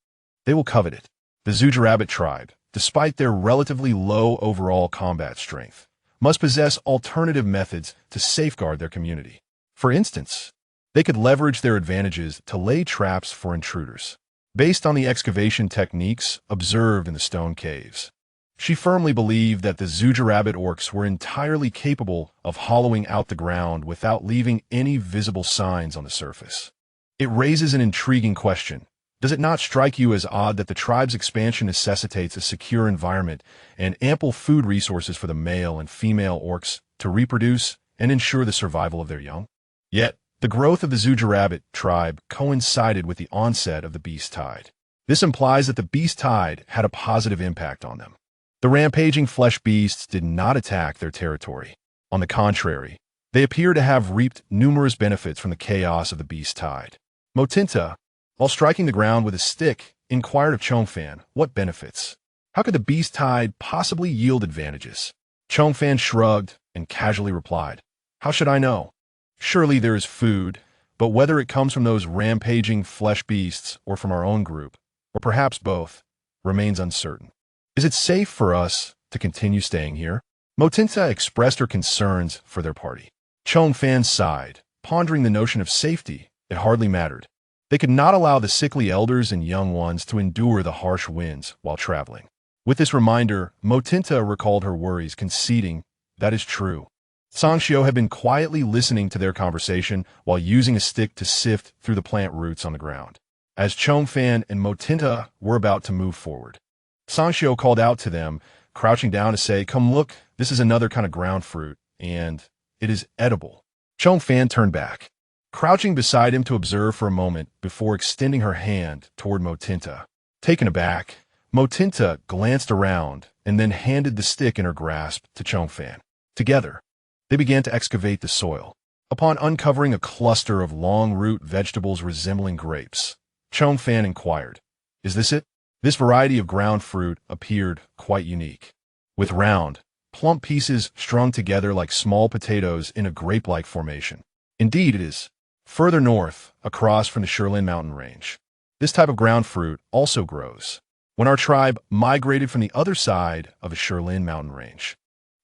they will covet it." The Zhujarabbit tribe, despite their relatively low overall combat strength, must possess alternative methods to safeguard their community. For instance, they could leverage their advantages to lay traps for intruders, based on the excavation techniques observed in the stone caves. She firmly believed that the Zhujarabbit orcs were entirely capable of hollowing out the ground without leaving any visible signs on the surface. It raises an intriguing question. Does it not strike you as odd that the tribe's expansion necessitates a secure environment and ample food resources for the male and female orcs to reproduce and ensure the survival of their young? Yet, the growth of the Zhujarabbit tribe coincided with the onset of the beast tide. This implies that the beast tide had a positive impact on them. The rampaging flesh beasts did not attack their territory. On the contrary, they appear to have reaped numerous benefits from the chaos of the beast tide. Motinta, while striking the ground with a stick, inquired of Zhong Fan, "What benefits? How could the beast tide possibly yield advantages?" Zhong Fan shrugged and casually replied, "How should I know? Surely there is food, but whether it comes from those rampaging flesh beasts or from our own group, or perhaps both, remains uncertain. Is it safe for us to continue staying here?" Motinta expressed her concerns for their party. Zhong Fan sighed, pondering the notion of safety. It hardly mattered. They could not allow the sickly elders and young ones to endure the harsh winds while traveling. With this reminder, Motinta recalled her worries, conceding, "That is true." Sanxiu had been quietly listening to their conversation while using a stick to sift through the plant roots on the ground. As Zhong Fan and Motinta were about to move forward, Sanxiu called out to them, crouching down to say, "Come look, this is another kind of ground fruit, and it is edible." Zhong Fan turned back, crouching beside him to observe for a moment before extending her hand toward Motinta. Taken aback, Motinta glanced around and then handed the stick in her grasp to Zhong Fan. Together, they began to excavate the soil. Upon uncovering a cluster of long-root vegetables resembling grapes, Zhong Fan inquired, "Is this it?" This variety of ground fruit appeared quite unique, with round, plump pieces strung together like small potatoes in a grape-like formation. Indeed, it is. Further north, across from the Shirlin mountain range, this type of ground fruit also grows. When our tribe migrated from the other side of the Shirlin mountain range,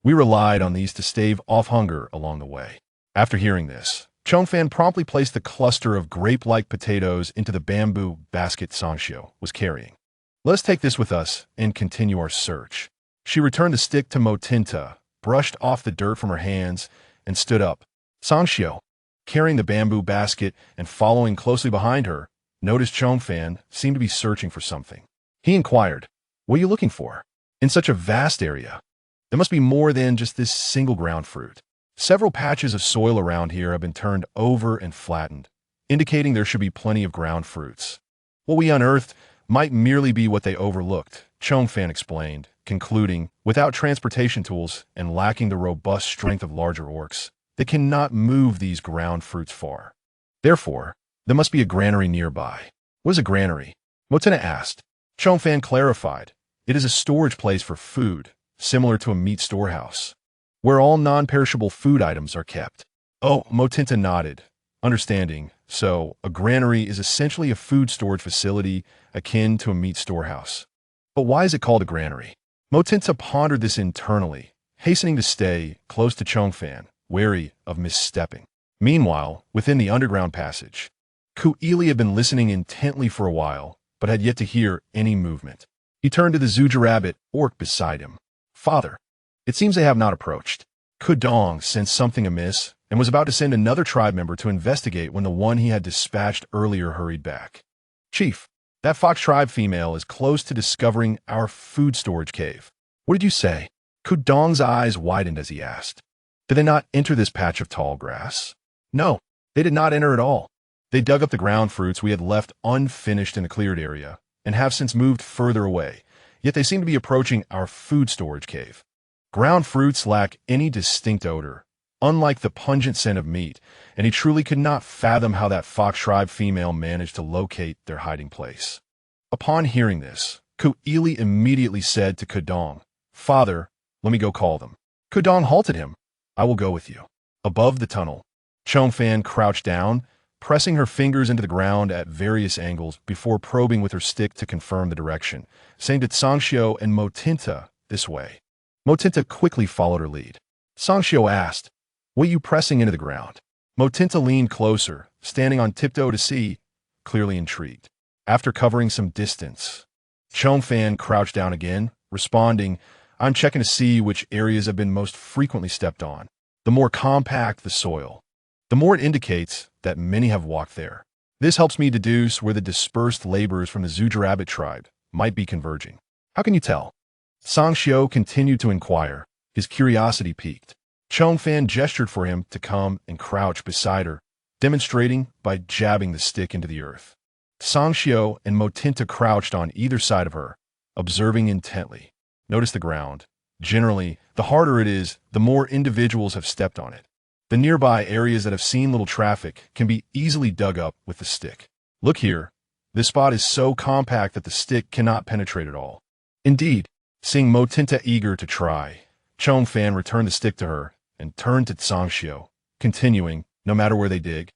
we relied on these to stave off hunger along the way. After hearing this, Zhong Fan promptly placed the cluster of grape-like potatoes into the bamboo basket Sanxiu was carrying. "Let us take this with us and continue our search." She returned the stick to Motinta, brushed off the dirt from her hands, and stood up. Sanxiu, carrying the bamboo basket and following closely behind her, noticed Zhong Fan seemed to be searching for something. He inquired, "What are you looking for? In such a vast area, there must be more than just this single ground fruit. Several patches of soil around here have been turned over and flattened, indicating there should be plenty of ground fruits. What we unearthed might merely be what they overlooked," Zhong Fan explained, concluding, "Without transportation tools and lacking the robust strength of larger orcs, they cannot move these ground fruits far. Therefore, there must be a granary nearby." "What is a granary?" Motinta asked. Zhong Fan clarified, "It is a storage place for food, similar to a meat storehouse, where all non-perishable food items are kept." "Oh," Motinta nodded, understanding. "So, a granary is essentially a food storage facility akin to a meat storehouse. But why is it called a granary?" Motinta pondered this internally, hastening to stay close to Zhong Fan, wary of misstepping. Meanwhile, within the underground passage, Ku Ili had been listening intently for a while, but had yet to hear any movement. He turned to the Zhujarabbit orc beside him. "Father, it seems they have not approached." Kudong sensed something amiss and was about to send another tribe member to investigate when the one he had dispatched earlier hurried back. "Chief, that Fox tribe female is close to discovering our food storage cave." "What did you say?" Kudong's eyes widened as he asked. Did they not enter this patch of tall grass? No, they did not enter at all. They dug up the ground fruits we had left unfinished in the cleared area, and have since moved further away, yet they seem to be approaching our food storage cave. Ground fruits lack any distinct odor, unlike the pungent scent of meat, and he truly could not fathom how that fox tribe female managed to locate their hiding place. Upon hearing this, Ku'ili immediately said to Kudong, "Father, let me go call them." Kudong halted him. "I will go with you." Above the tunnel, Zhong Fan crouched down, pressing her fingers into the ground at various angles before probing with her stick to confirm the direction, saying to Tsangxiu and Motinta, "This way." Motinta quickly followed her lead. Tsangxiu asked, "What are you pressing into the ground?" Motinta leaned closer, standing on tiptoe to see, clearly intrigued. After covering some distance, Zhong Fan crouched down again, responding, "I'm checking to see which areas have been most frequently stepped on. The more compact the soil, the more it indicates that many have walked there. This helps me deduce where the dispersed laborers from the Tsundere tribe might be converging." "How can you tell?" Tsangxiu continued to inquire, his curiosity piqued. Zhong Fan gestured for him to come and crouch beside her, demonstrating by jabbing the stick into the earth. Tsangxiu and Motinta crouched on either side of her, observing intently. Notice the ground. Generally, the harder it is, the more individuals have stepped on it. The nearby areas that have seen little traffic can be easily dug up with the stick. Look here. This spot is so compact that the stick cannot penetrate at all. Indeed, seeing Motinta eager to try, Zhong Fan returned the stick to her and turned to Tsangxiu, continuing, "No matter where they dig,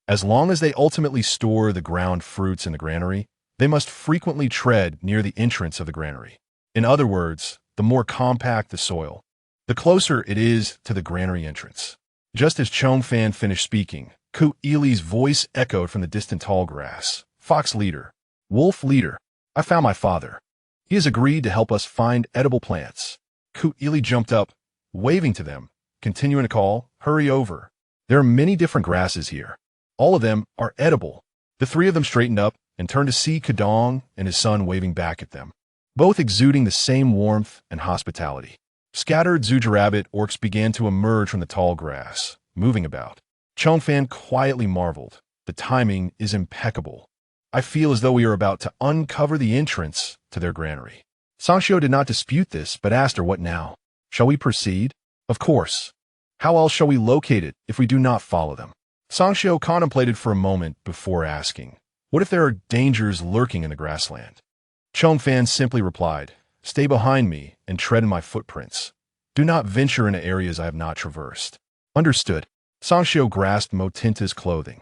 as long as they ultimately store the ground fruits in the granary, they must frequently tread near the entrance of the granary. In other words, the more compact the soil, the closer it is to the granary entrance." Just as Zhong Fan finished speaking, Ku'ili's voice echoed from the distant tall grass. "Fox leader, wolf leader, I found my father. He has agreed to help us find edible plants." Ku'ili jumped up, waving to them, continuing to call, "Hurry over. There are many different grasses here. All of them are edible." The three of them straightened up and turned to see Kudong and his son waving back at them, both exuding the same warmth and hospitality. Scattered Tsundere orcs began to emerge from the tall grass, moving about. Zhong Fan quietly marveled. The timing is impeccable. I feel as though we are about to uncover the entrance to their granary. Tsangxiu did not dispute this, but asked her, "What now? Shall we proceed?" "Of course. How else shall we locate it if we do not follow them?" Tsangxiu contemplated for a moment before asking, "What if there are dangers lurking in the grassland?" Zhong Fan simply replied, "Stay behind me and tread in my footprints. Do not venture into areas I have not traversed." "Understood." Tsangxiu grasped Motinta's clothing,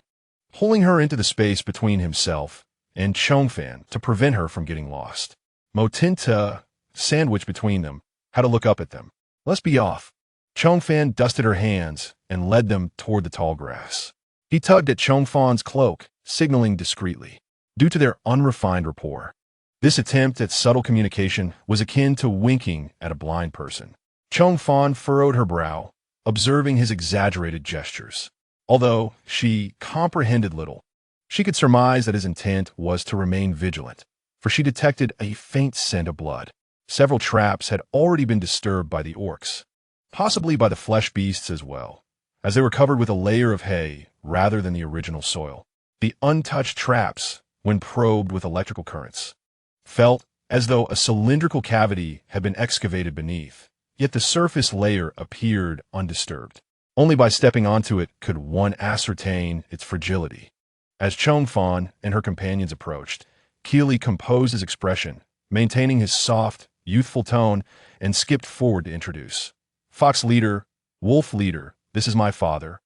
pulling her into the space between himself and Zhong Fan to prevent her from getting lost. Motinta, sandwiched between them, had to look up at them. "Let's be off." Zhong Fan dusted her hands and led them toward the tall grass. He tugged at Zhong Fan's cloak, signaling discreetly. Due to their unrefined rapport, this attempt at subtle communication was akin to winking at a blind person. Zhong Fan furrowed her brow, observing his exaggerated gestures. Although she comprehended little, she could surmise that his intent was to remain vigilant, for she detected a faint scent of blood. Several traps had already been disturbed by the orcs, possibly by the flesh beasts as well, as they were covered with a layer of hay rather than the original soil. The untouched traps, when probed with electrical currents, felt as though a cylindrical cavity had been excavated beneath, yet the surface layer appeared undisturbed. Only by stepping onto it could one ascertain its fragility. As Zhong Fan and her companions approached, Keely composed his expression, maintaining his soft, youthful tone, and skipped forward to introduce. "Fox leader, wolf leader, this is my father,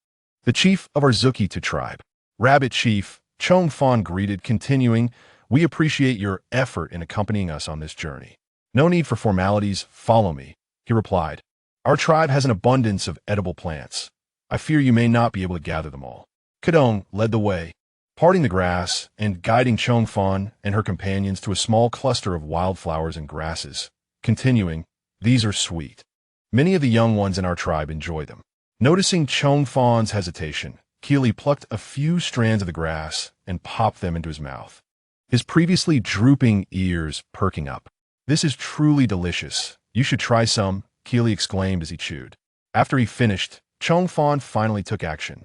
the chief of our Zukitu tribe." "Rabbit chief," Zhong Fan greeted, continuing, "We appreciate your effort in accompanying us on this journey." "No need for formalities, follow me," he replied. "Our tribe has an abundance of edible plants. I fear you may not be able to gather them all." Kudong led the way, parting the grass and guiding Zhong Fan and her companions to a small cluster of wildflowers and grasses, continuing, "These are sweet. Many of the young ones in our tribe enjoy them." Noticing Zhong Fan's hesitation, Keely plucked a few strands of the grass and popped them into his mouth, his previously drooping ears perking up. "This is truly delicious. You should try some," Keely exclaimed as he chewed. After he finished, Zhong Fan finally took action.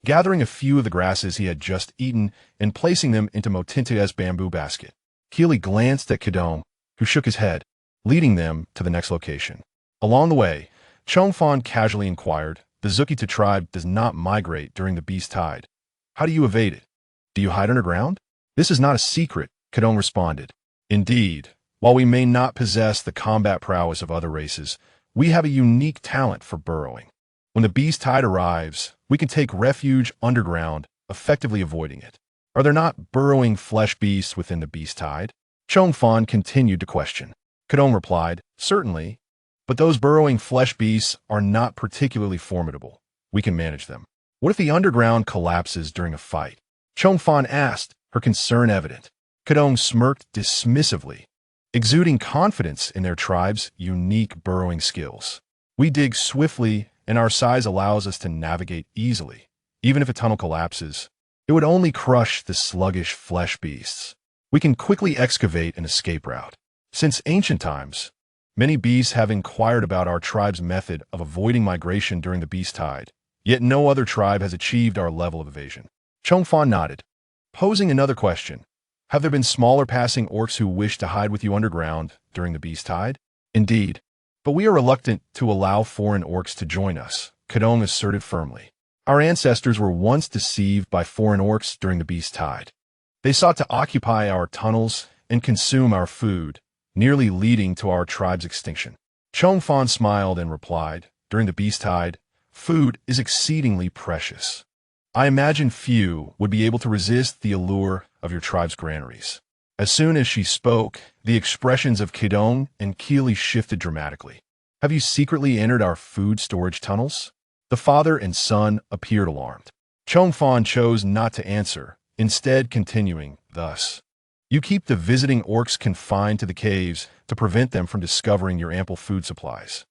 Gathering a few of the grasses he had just eaten and placing them into Motinte's bamboo basket, Keely glanced at Kedong, who shook his head, leading them to the next location. Along the way, Zhong Fan casually inquired, "The Zukita tribe does not migrate during the beast tide. How do you evade it? Do you hide underground?" "This is not a secret," Kedong responded. "Indeed, while we may not possess the combat prowess of other races, we have a unique talent for burrowing. When the beast tide arrives, we can take refuge underground, effectively avoiding it. Are there not burrowing flesh beasts within the beast tide?" Zhong Fan continued to question. Kedong replied, "Certainly, but those burrowing flesh beasts are not particularly formidable. We can manage them." "What if the underground collapses during a fight?" Zhong Fan asked, her concern evident. Kedong smirked dismissively, exuding confidence in their tribe's unique burrowing skills. "We dig swiftly, and our size allows us to navigate easily. Even if a tunnel collapses, it would only crush the sluggish flesh beasts. We can quickly excavate an escape route. Since ancient times, many beasts have inquired about our tribe's method of avoiding migration during the beast tide, yet no other tribe has achieved our level of evasion." Zhong Fan nodded, posing another question. "Have there been smaller passing orcs who wish to hide with you underground during the beast tide?" "Indeed, but we are reluctant to allow foreign orcs to join us," Kedong asserted firmly. "Our ancestors were once deceived by foreign orcs during the beast tide. They sought to occupy our tunnels and consume our food, nearly leading to our tribe's extinction." Zhong Fan smiled and replied, "During the beast tide, food is exceedingly precious. I imagine few would be able to resist the allure of your tribe's granaries." As soon as she spoke, the expressions of Kedong and Keely shifted dramatically. "Have you secretly entered our food storage tunnels?" The father and son appeared alarmed. Zhong Fan chose not to answer, instead continuing, "Thus, you keep the visiting orcs confined to the caves to prevent them from discovering your ample food supplies.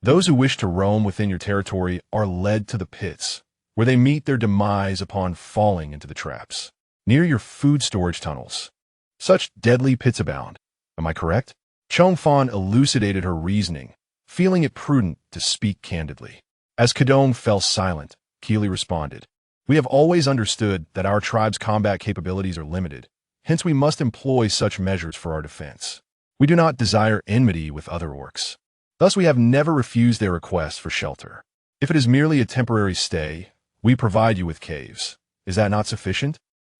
Those who wish to roam within your territory are led to the pits, where they meet their demise upon falling into the traps. Near your food storage tunnels, such deadly pits abound. Am I correct?" Zhong Fan elucidated her reasoning, feeling it prudent to speak candidly. As Kedong fell silent, Keely responded, "We have always understood that our tribe's combat capabilities are limited, hence we must employ such measures for our defense. We do not desire enmity with other orcs. Thus we have never refused their requests for shelter. If it is merely a temporary stay, we provide you with caves. Is that not sufficient?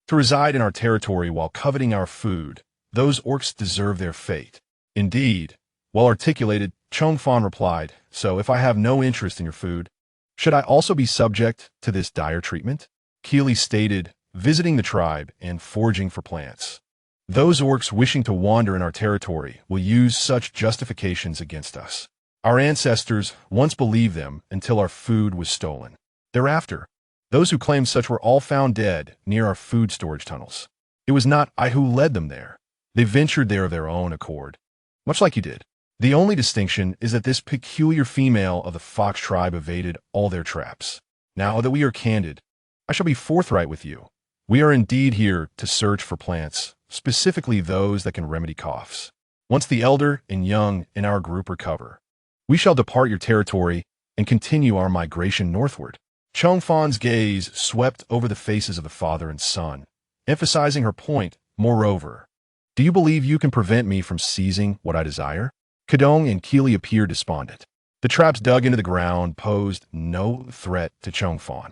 To reside in our territory while coveting our food, those orcs deserve their fate." "Indeed," well articulated, Zhong Fan replied, "So if I have no interest in your food, should I also be subject to this dire treatment?" Keely stated, visiting the tribe and foraging for plants. "Those orcs wishing to wander in our territory will use such justifications against us. Our ancestors once believed them until our food was stolen. Thereafter, those who claimed such were all found dead near our food storage tunnels. It was not I who led them there. They ventured there of their own accord, much like you did. The only distinction is that this peculiar female of the fox tribe evaded all their traps. Now that we are candid, I shall be forthright with you. We are indeed here to search for plants, specifically those that can remedy coughs. Once the elder and young in our group recover, we shall depart your territory and continue our migration northward." Zhong Fan's gaze swept over the faces of the father and son, emphasizing her point. "Moreover, do you believe you can prevent me from seizing what I desire?" Kedong and Keely appeared despondent. The traps dug into the ground posed no threat to Zhong Fan,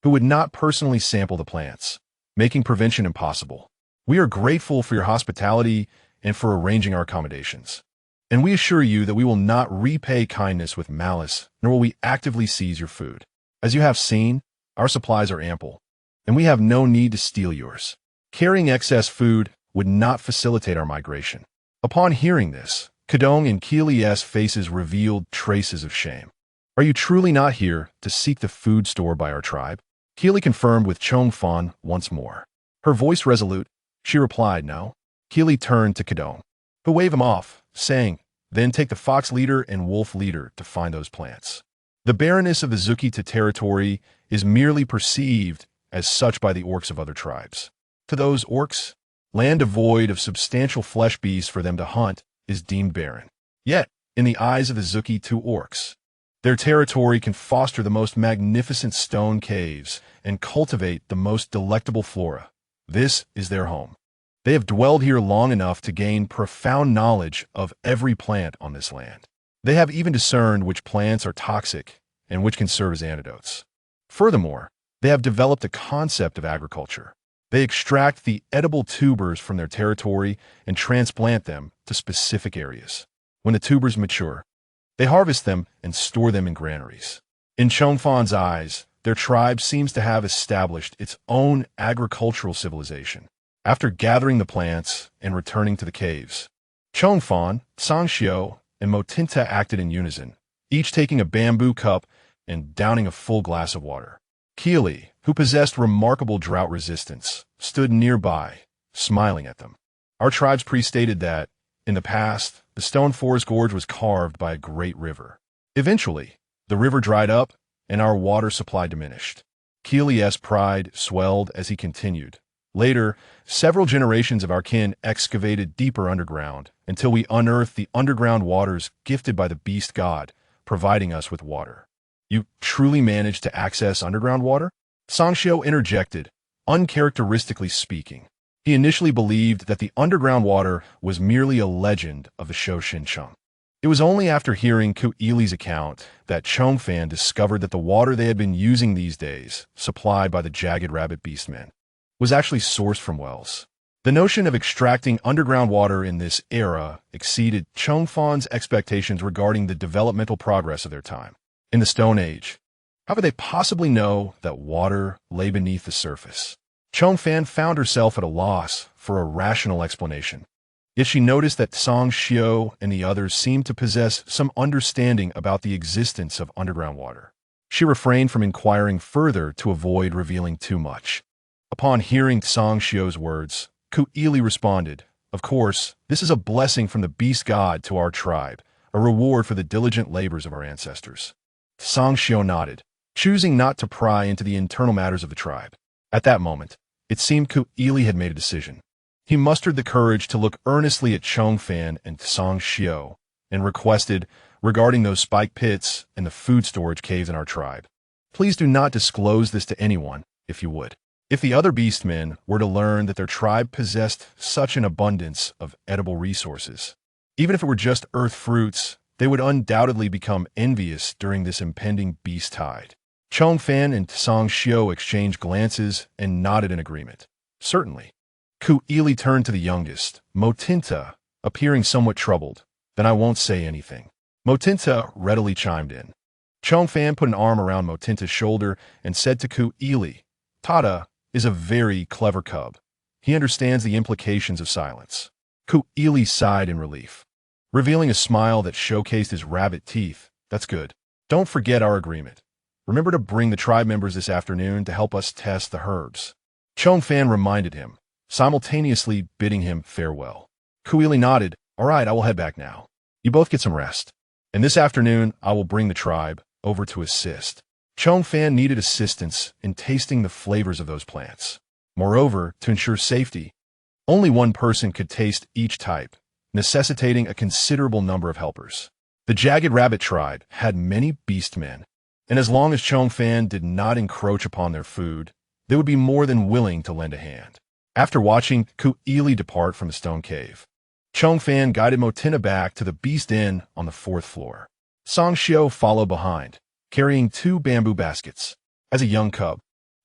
who would not personally sample the plants, making prevention impossible. "We are grateful for your hospitality and for arranging our accommodations. And we assure you that we will not repay kindness with malice, nor will we actively seize your food. As you have seen, our supplies are ample, and we have no need to steal yours. Carrying excess food would not facilitate our migration." Upon hearing this, Kedong and Keely's faces revealed traces of shame. "Are you truly not here to seek the food stored by our tribe?" Keely confirmed with Zhong Fan once more. Her voice resolute, she replied, "No." Keely turned to Kedong, who waved him off, saying, "Then take the fox leader and wolf leader to find those plants. The barrenness of the Zukita territory is merely perceived as such by the orcs of other tribes. To those orcs, land devoid of substantial flesh beasts for them to hunt is deemed barren. Yet, in the eyes of the Zuki, two orcs, Their territory can foster the most magnificent stone caves and cultivate the most delectable flora. This is their home. They have dwelled here long enough to gain profound knowledge of every plant on this land. They have even discerned which plants are toxic and which can serve as antidotes. Furthermore, they have developed a concept of agriculture. They extract the edible tubers from their territory and transplant them to specific areas. When the tubers mature, they harvest them and store them in granaries. In Zhong Fan's eyes, their tribe seems to have established its own agricultural civilization. After gathering the plants and returning to the caves, Zhong Fan, Tsundere, and Motinta acted in unison, each taking a bamboo cup and downing a full glass of water. Keely, who possessed remarkable drought resistance, stood nearby, smiling at them. Our tribe's priest stated that, in the past, the stone forest gorge was carved by a great river. Eventually, the river dried up and our water supply diminished. Keely's pride swelled as he continued. Later, several generations of our kin excavated deeper underground until we unearthed the underground waters gifted by the beast god, providing us with water. You truly managed to access underground water? Sanshio interjected, uncharacteristically speaking. He initially believed that the underground water was merely a legend of the Shoshincheng. It was only after hearing Kuili's account that Zhong Fan discovered that the water they had been using these days, supplied by the Jagged Rabbit Beastmen, was actually sourced from wells. The notion of extracting underground water in this era exceeded Zhong Fan's expectations regarding the developmental progress of their time. In the Stone Age, how could they possibly know that water lay beneath the surface? Zhong Fan found herself at a loss for a rational explanation. Yet she noticed that Song Xiao and the others seemed to possess some understanding about the existence of underground water. She refrained from inquiring further to avoid revealing too much. Upon hearing Song Xiao's words, Kuili responded, "Of course, this is a blessing from the beast god to our tribe, a reward for the diligent labors of our ancestors." Song Xiao nodded, choosing not to pry into the internal matters of the tribe. At that moment, it seemed Kuili had made a decision. He mustered the courage to look earnestly at Zhong Fan and Song Xiao and requested, regarding those spike pits and the food storage caves in our tribe, "Please do not disclose this to anyone, if you would." If the other beastmen were to learn that their tribe possessed such an abundance of edible resources, even if it were just earth fruits, they would undoubtedly become envious during this impending beast tide. Zhong Fan and Song Xiao exchanged glances and nodded in agreement. Certainly. Kuili turned to the youngest, Motinta, appearing somewhat troubled. "Then I won't say anything." Motinta readily chimed in. Zhong Fan put an arm around Motinta's shoulder and said to Kuili, "Tada is a very clever cub. He understands the implications of silence." Kuili sighed in relief, revealing a smile that showcased his rabbit teeth. "That's good. Don't forget our agreement. Remember to bring the tribe members this afternoon to help us test the herbs." Zhong Fan reminded him, simultaneously bidding him farewell. Kuili nodded. "All right, I will head back now. You both get some rest. And this afternoon, I will bring the tribe over to assist." Zhong Fan needed assistance in tasting the flavors of those plants. Moreover, to ensure safety, only one person could taste each type, necessitating a considerable number of helpers. The Jagged Rabbit tribe had many beastmen, and as long as Zhong Fan did not encroach upon their food, they would be more than willing to lend a hand. After watching Kuili depart from the stone cave, Zhong Fan guided Motinta back to the Beast Inn on the 4th floor. Song Xiao followed behind, carrying 2 bamboo baskets. As a young cub,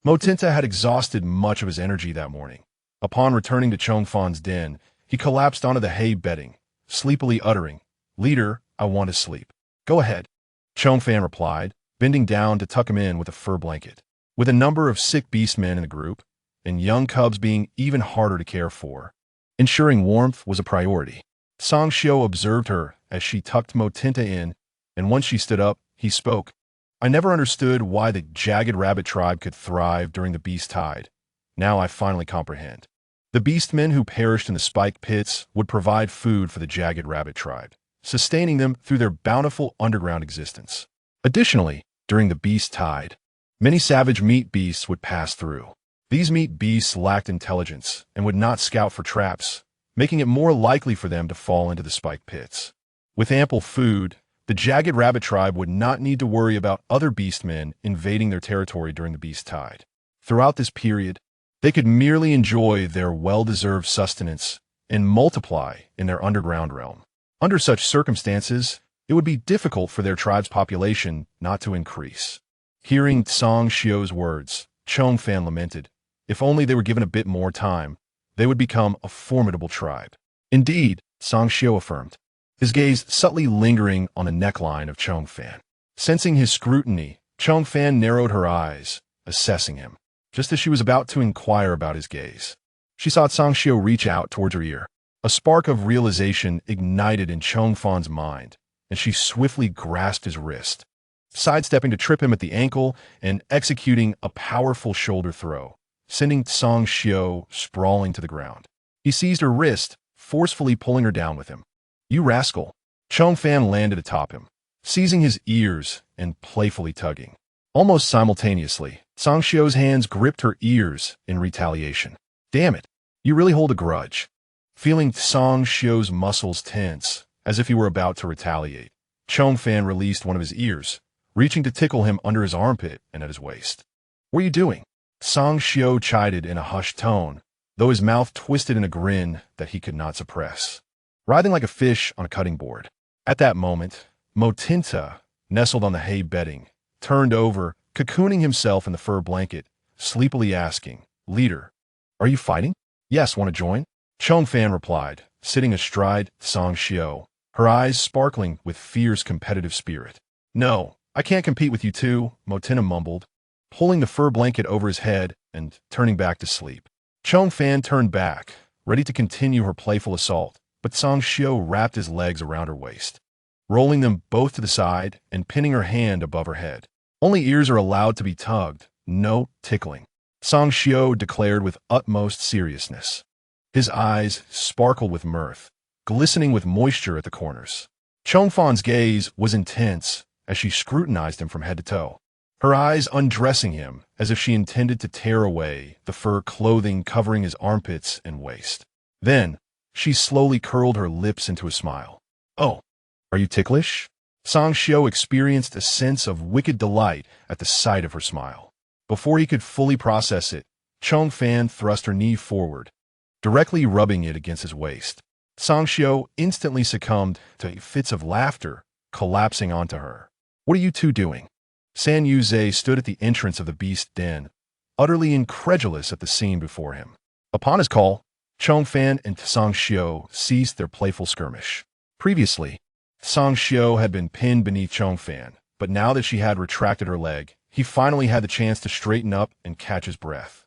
Motinta had exhausted much of his energy that morning. Upon returning to Zhong Fan's den, he collapsed onto the hay bedding, sleepily uttering, "Leader, I want to sleep." "Go ahead," Zhong Fan replied, bending down to tuck him in with a fur blanket. With a number of sick beastmen in the group, and young cubs being even harder to care for, ensuring warmth was a priority. Song Xiao observed her as she tucked Motinta in, and once she stood up, he spoke. "I never understood why the Jagged Rabbit tribe could thrive during the beast tide. Now I finally comprehend. The beastmen who perished in the spike pits would provide food for the Jagged Rabbit tribe, sustaining them through their bountiful underground existence. Additionally, during the beast tide, many savage meat beasts would pass through. These meat beasts lacked intelligence and would not scout for traps, making it more likely for them to fall into the spike pits. With ample food, the Jagged Rabbit tribe would not need to worry about other beastmen invading their territory during the beast tide. Throughout this period, they could merely enjoy their well-deserved sustenance and multiply in their underground realm. Under such circumstances, it would be difficult for their tribe's population not to increase. Hearing Zhong Fan's words, Zhong Fan lamented, if only they were given a bit more time, they would become a formidable tribe. Indeed, Zhong Fan affirmed, his gaze subtly lingering on the neckline of Zhong Fan. Sensing his scrutiny, Zhong Fan narrowed her eyes, assessing him. Just as she was about to inquire about his gaze, she saw Zhong Fan reach out towards her ear. A spark of realization ignited in Zhong Fan's mind, and she swiftly grasped his wrist, sidestepping to trip him at the ankle and executing a powerful shoulder throw, sending Zhong Fan sprawling to the ground. He seized her wrist, forcefully pulling her down with him. You rascal! Zhong Fan landed atop him, seizing his ears and playfully tugging. Almost simultaneously, Zhong Fan's hands gripped her ears in retaliation. Damn it! You really hold a grudge. Feeling Zhong Fan's muscles tense, as if he were about to retaliate, Zhong Fan released one of his ears, reaching to tickle him under his armpit and at his waist. What are you doing? Zhong Fan chided in a hushed tone, though his mouth twisted in a grin that he could not suppress. Writhing like a fish on a cutting board. At that moment, Motinta, nestled on the hay bedding, turned over, cocooning himself in the fur blanket, sleepily asking, Leader, are you fighting? Yes, want to join? Zhong Fan replied, sitting astride Zhong Fan, her eyes sparkling with fierce competitive spirit. No, I can't compete with you two, Motinta mumbled, pulling the fur blanket over his head and turning back to sleep. Zhong Fan turned back, ready to continue her playful assault, but Zhong Fan wrapped his legs around her waist, rolling them both to the side and pinning her hand above her head. Only ears are allowed to be tugged, no tickling, Zhong Fan declared with utmost seriousness. His eyes sparkled with mirth, glistening with moisture at the corners. Zhong Fan's gaze was intense as she scrutinized him from head to toe, her eyes undressing him as if she intended to tear away the fur clothing covering his armpits and waist. Then, she slowly curled her lips into a smile. Oh, are you ticklish? Zhong Fan experienced a sense of wicked delight at the sight of her smile. Before he could fully process it, Zhong Fan thrust her knee forward, directly rubbing it against his waist. Zhong Fan instantly succumbed to fits of laughter, collapsing onto her. What are you two doing? San Yuze stood at the entrance of the beast den, utterly incredulous at the scene before him. Upon his call, Zhong Fan and Zhong Fan ceased their playful skirmish. Previously, Zhong Fan had been pinned beneath Zhong Fan, but now that she had retracted her leg, he finally had the chance to straighten up and catch his breath.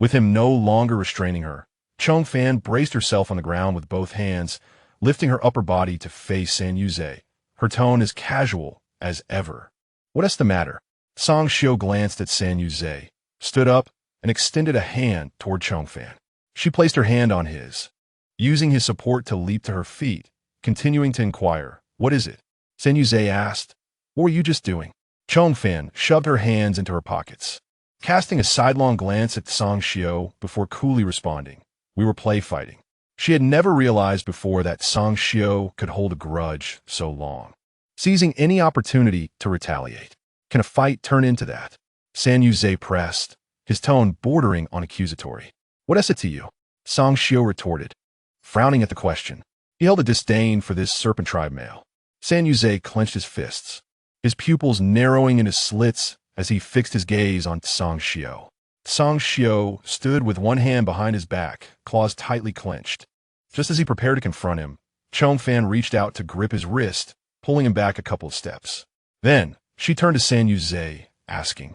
With him no longer restraining her, Zhong Fan braced herself on the ground with both hands, lifting her upper body to face San Yuze, her tone as casual as ever. What's the matter? Zhong Fan glanced at San Yuze, stood up, and extended a hand toward Zhong Fan. She placed her hand on his, using his support to leap to her feet, continuing to inquire, What is it? San Yuze asked. What were you just doing? Zhong Fan shoved her hands into her pockets, casting a sidelong glance at Zhong Fan before coolly responding. We were play fighting. She had never realized before that Zhong Fan could hold a grudge so long, seizing any opportunity to retaliate. Can a fight turn into that? San Yuze pressed, his tone bordering on accusatory. What is it to you? Zhong Fan retorted, frowning at the question. He held a disdain for this serpent tribe male. San Yuze clenched his fists, his pupils narrowing in his slits as he fixed his gaze on Zhong Fan. Zhong Fan stood with one hand behind his back, claws tightly clenched. Just as he prepared to confront him, Zhong Fan reached out to grip his wrist, pulling him back a couple of steps. Then, she turned to San Yuze, asking,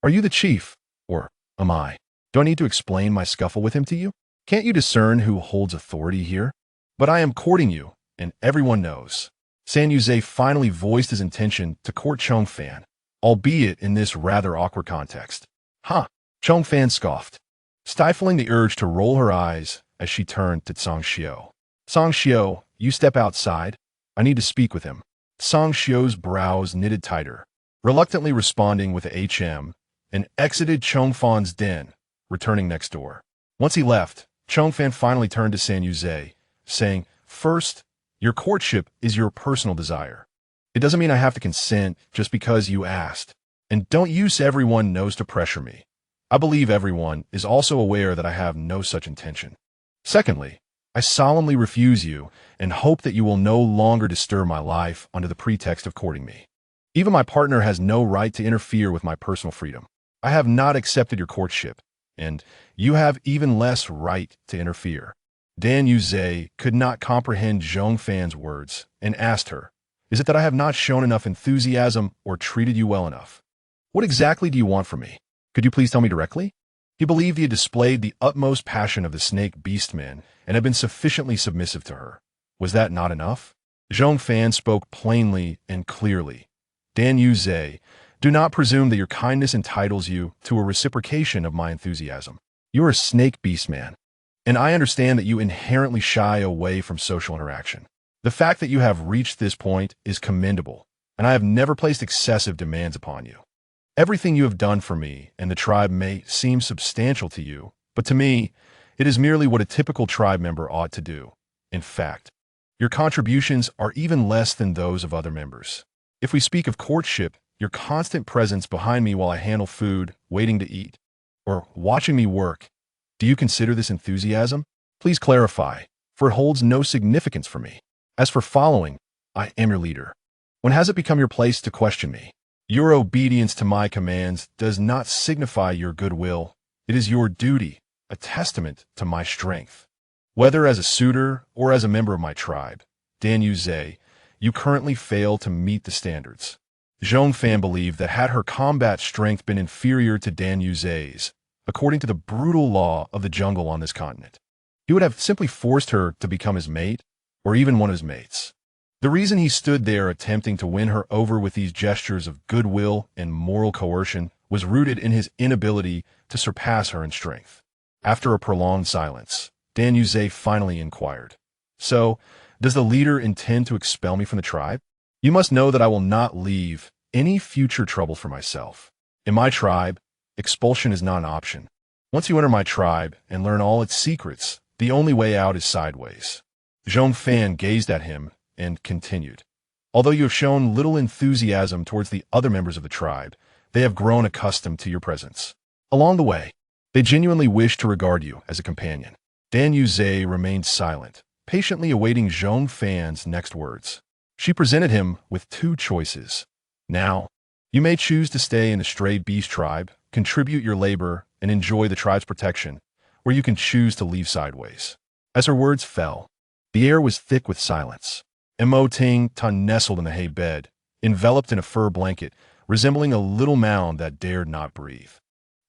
Are you the chief, or am I? Do I need to explain my scuffle with him to you? Can't you discern who holds authority here? But I am courting you, and everyone knows. San Yuze finally voiced his intention to court Zhong Fan, albeit in this rather awkward context. Huh? Zhong Fan scoffed, stifling the urge to roll her eyes as she turned to Zhong Fan. Zhong Fan, you step outside. I need to speak with him. Zhong Fan's brows knitted tighter, reluctantly responding with a HM, and exited Zhong Fan's den, returning next door. Once he left, Zhong Fan finally turned to San Yuze, saying, First, your courtship is your personal desire. It doesn't mean I have to consent just because you asked. And don't use everyone knows to pressure me. I believe everyone is also aware that I have no such intention. Secondly, I solemnly refuse you and hope that you will no longer disturb my life under the pretext of courting me. Even my partner has no right to interfere with my personal freedom. I have not accepted your courtship, and you have even less right to interfere. Dan Yuze could not comprehend Zhong Fan's words and asked her, "Is it that I have not shown enough enthusiasm or treated you well enough? What exactly do you want from me? Could you please tell me directly?" He believed he had displayed the utmost passion of the snake Beastman and had been sufficiently submissive to her. Was that not enough? Zhong Fan spoke plainly and clearly. Dan Yuze, do not presume that your kindness entitles you to a reciprocation of my enthusiasm. You are a snake Beastman, and I understand that you inherently shy away from social interaction. The fact that you have reached this point is commendable, and I have never placed excessive demands upon you. Everything you have done for me and the tribe may seem substantial to you, but to me, it is merely what a typical tribe member ought to do. In fact, your contributions are even less than those of other members. If we speak of courtship, your constant presence behind me while I handle food, waiting to eat, or watching me work, do you consider this enthusiasm? Please clarify, for it holds no significance for me. As for following, I am your leader. When has it become your place to question me? Your obedience to my commands does not signify your goodwill. It is your duty, a testament to my strength. Whether as a suitor or as a member of my tribe, Dan Yuze, you currently fail to meet the standards. Zhong Fan believed that had her combat strength been inferior to Dan Yuze's, according to the brutal law of the jungle on this continent, he would have simply forced her to become his mate, or even one of his mates. The reason he stood there attempting to win her over with these gestures of goodwill and moral coercion was rooted in his inability to surpass her in strength. After a prolonged silence, Dan Yuze finally inquired, "So, does the leader intend to expel me from the tribe? You must know that I will not leave any future trouble for myself. In my tribe, expulsion is not an option. Once you enter my tribe and learn all its secrets, the only way out is sideways." Zhong Fan gazed at him and continued, "Although you have shown little enthusiasm towards the other members of the tribe, they have grown accustomed to your presence. Along the way, they genuinely wish to regard you as a companion." Dan Yuze remained silent, patiently awaiting Zhong Fan's next words. She presented him with two choices. "Now, you may choose to stay in the stray beast tribe, contribute your labor, and enjoy the tribe's protection, or you can choose to leave sideways." As her words fell, the air was thick with silence. Mo Ting Tun nestled in the hay bed, enveloped in a fur blanket, resembling a little mound that dared not breathe.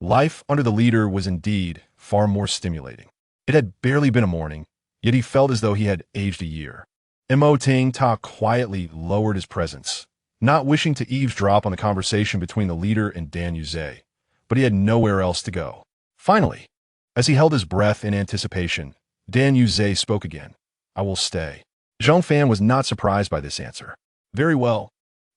Life under the leader was indeed far more stimulating. It had barely been a morning, yet he felt as though he had aged a year. Mo Ting Ta quietly lowered his presence, not wishing to eavesdrop on the conversation between the leader and Dan Yuze, but he had nowhere else to go. Finally, as he held his breath in anticipation, Dan Yuze spoke again. "I will stay." Zhong Fan was not surprised by this answer. "Very well.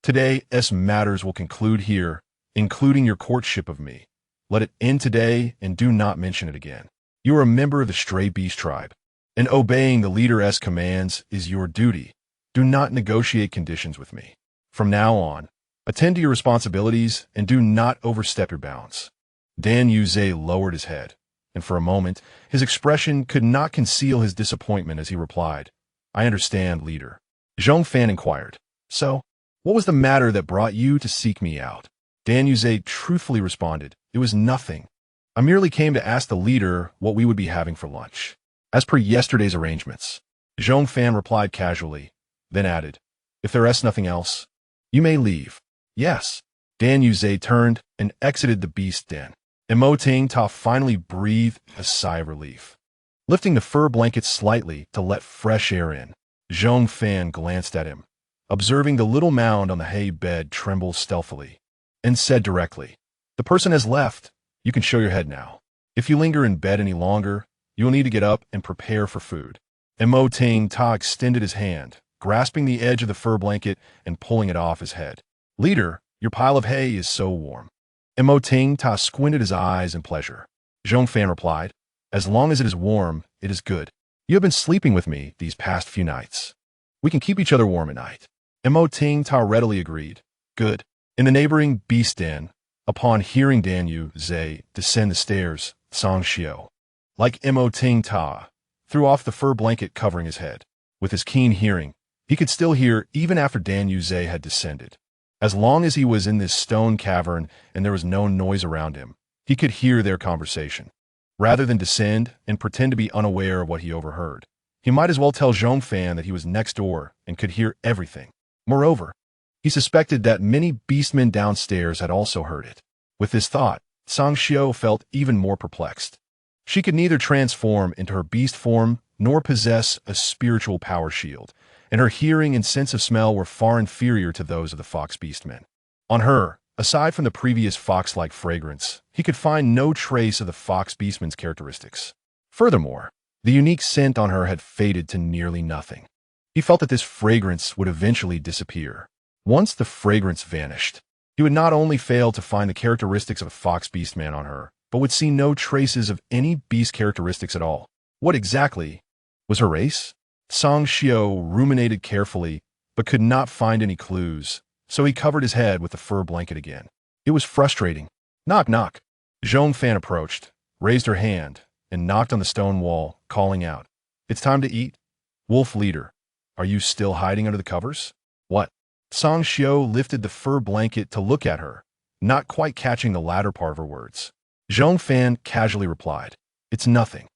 Today's matters will conclude here, including your courtship of me. Let it end today and do not mention it again. You are a member of the Stray Beast tribe, and obeying the leader's commands is your duty. Do not negotiate conditions with me. From now on, attend to your responsibilities and do not overstep your bounds." Dan Yuze lowered his head, and for a moment, his expression could not conceal his disappointment as he replied, "I understand, leader." Zhong Fan inquired, "So, what was the matter that brought you to seek me out?" Dan Yuze truthfully responded, "It was nothing. I merely came to ask the leader what we would be having for lunch, as per yesterday's arrangements." Zhong Fan replied casually, then added, "If there is nothing else, you may leave." "Yes." Dan Yuze turned and exited the beast den. Mo Ting Ta finally breathed a sigh of relief. Lifting the fur blanket slightly to let fresh air in, Zhong Fan glanced at him, observing the little mound on the hay bed tremble stealthily, and said directly, "The person has left. You can show your head now. If you linger in bed any longer, you will need to get up and prepare for food." Mo Ting Ta extended his hand, grasping the edge of the fur blanket and pulling it off his head. "Leader, your pile of hay is so warm." Mo Ting Ta squinted his eyes in pleasure. Zhong Fan replied, "As long as it is warm, it is good. You have been sleeping with me these past few nights. We can keep each other warm at night." Mo Ting Ta readily agreed. Good. In the neighboring beast den, upon hearing Dan Yu Zhe descend the stairs, Song Xiao, like Mo Ting Ta, threw off the fur blanket covering his head. With his keen hearing, he could still hear even after Dan Yu Zhe had descended. As long as he was in this stone cavern and there was no noise around him, he could hear their conversation. Rather than descend and pretend to be unaware of what he overheard, he might as well tell Zhong Fan that he was next door and could hear everything. Moreover, he suspected that many beastmen downstairs had also heard it. With this thought, Song Xiao felt even more perplexed. She could neither transform into her beast form nor possess a spiritual power shield, and her hearing and sense of smell were far inferior to those of the fox beastmen. On her, aside from the previous fox-like fragrance, he could find no trace of the fox beastman's characteristics. Furthermore, the unique scent on her had faded to nearly nothing. He felt that this fragrance would eventually disappear. Once the fragrance vanished, he would not only fail to find the characteristics of a fox beastman on her, but would see no traces of any beast characteristics at all. What exactly was her race? Song Xiao ruminated carefully, but could not find any clues, so he covered his head with the fur blanket again. It was frustrating. Knock, knock. Zhong Fan approached, raised her hand, and knocked on the stone wall, calling out, "It's time to eat. Wolf leader, are you still hiding under the covers?" "What?" Song Xiao lifted the fur blanket to look at her, not quite catching the latter part of her words. Zhong Fan casually replied, "It's nothing.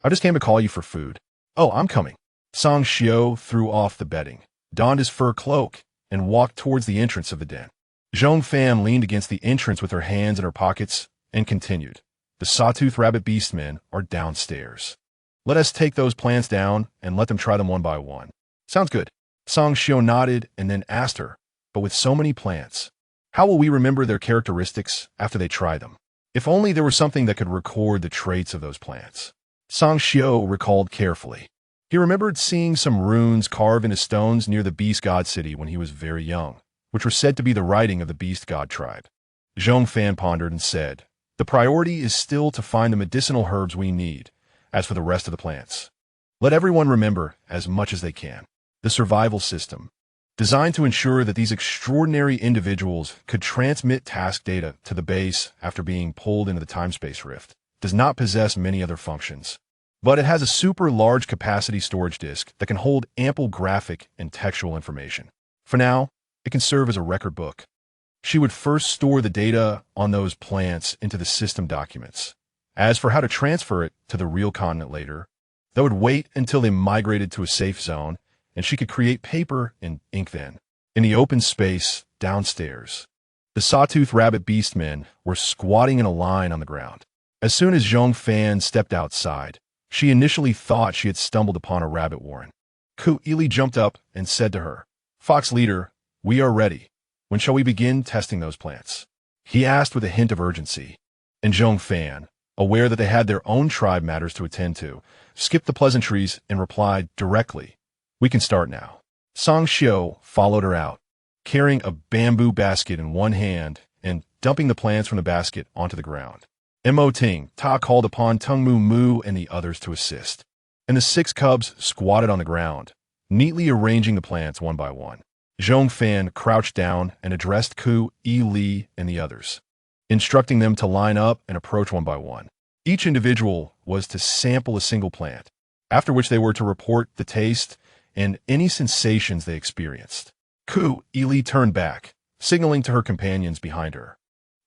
I just came to call you for food." "Oh, I'm coming." Song Xiao threw off the bedding, donned his fur cloak, and walked towards the entrance of the den. Zhong Fan leaned against the entrance with her hands in her pockets and continued, "The sawtooth rabbit beastmen are downstairs. Let us take those plants down and let them try them one by one." "Sounds good." Song Xiao nodded and then asked her, "But with so many plants, how will we remember their characteristics after they try them? If only there were something that could record the traits of those plants." Song Xiao recalled carefully. He remembered seeing some runes carved into stones near the Beast God City when he was very young, which were said to be the writing of the Beast God tribe. Zhong Fan pondered and said, "The priority is still to find the medicinal herbs we need. As for the rest of the plants, let everyone remember as much as they can. The survival system, designed to ensure that these extraordinary individuals could transmit task data to the base after being pulled into the time-space rift, does not possess many other functions. But it has a super large capacity storage disk that can hold ample graphic and textual information. For now, it can serve as a record book." She would first store the data on those plants into the system documents. As for how to transfer it to the real continent later, that would wait until they migrated to a safe zone, and she could create paper and ink then. In the open space downstairs, the sawtooth rabbit beastmen were squatting in a line on the ground. As soon as Zhong Fan stepped outside, she initially thought she had stumbled upon a rabbit warren. Ku Ili jumped up and said to her, "Fox leader, we are ready. When shall we begin testing those plants?" He asked with a hint of urgency. And Zhong Fan, aware that they had their own tribe matters to attend to, skipped the pleasantries and replied directly, "We can start now." Song Xiao followed her out, carrying a bamboo basket in one hand and dumping the plants from the basket onto the ground. Mo Ting Ta called upon Tung Mu Mu and the others to assist, and the 6 cubs squatted on the ground, neatly arranging the plants one by one. Zhong Fan crouched down and addressed Ku Li and the others, instructing them to line up and approach one by one. Each individual was to sample a single plant, after which they were to report the taste and any sensations they experienced. Ku Li turned back, signaling to her companions behind her.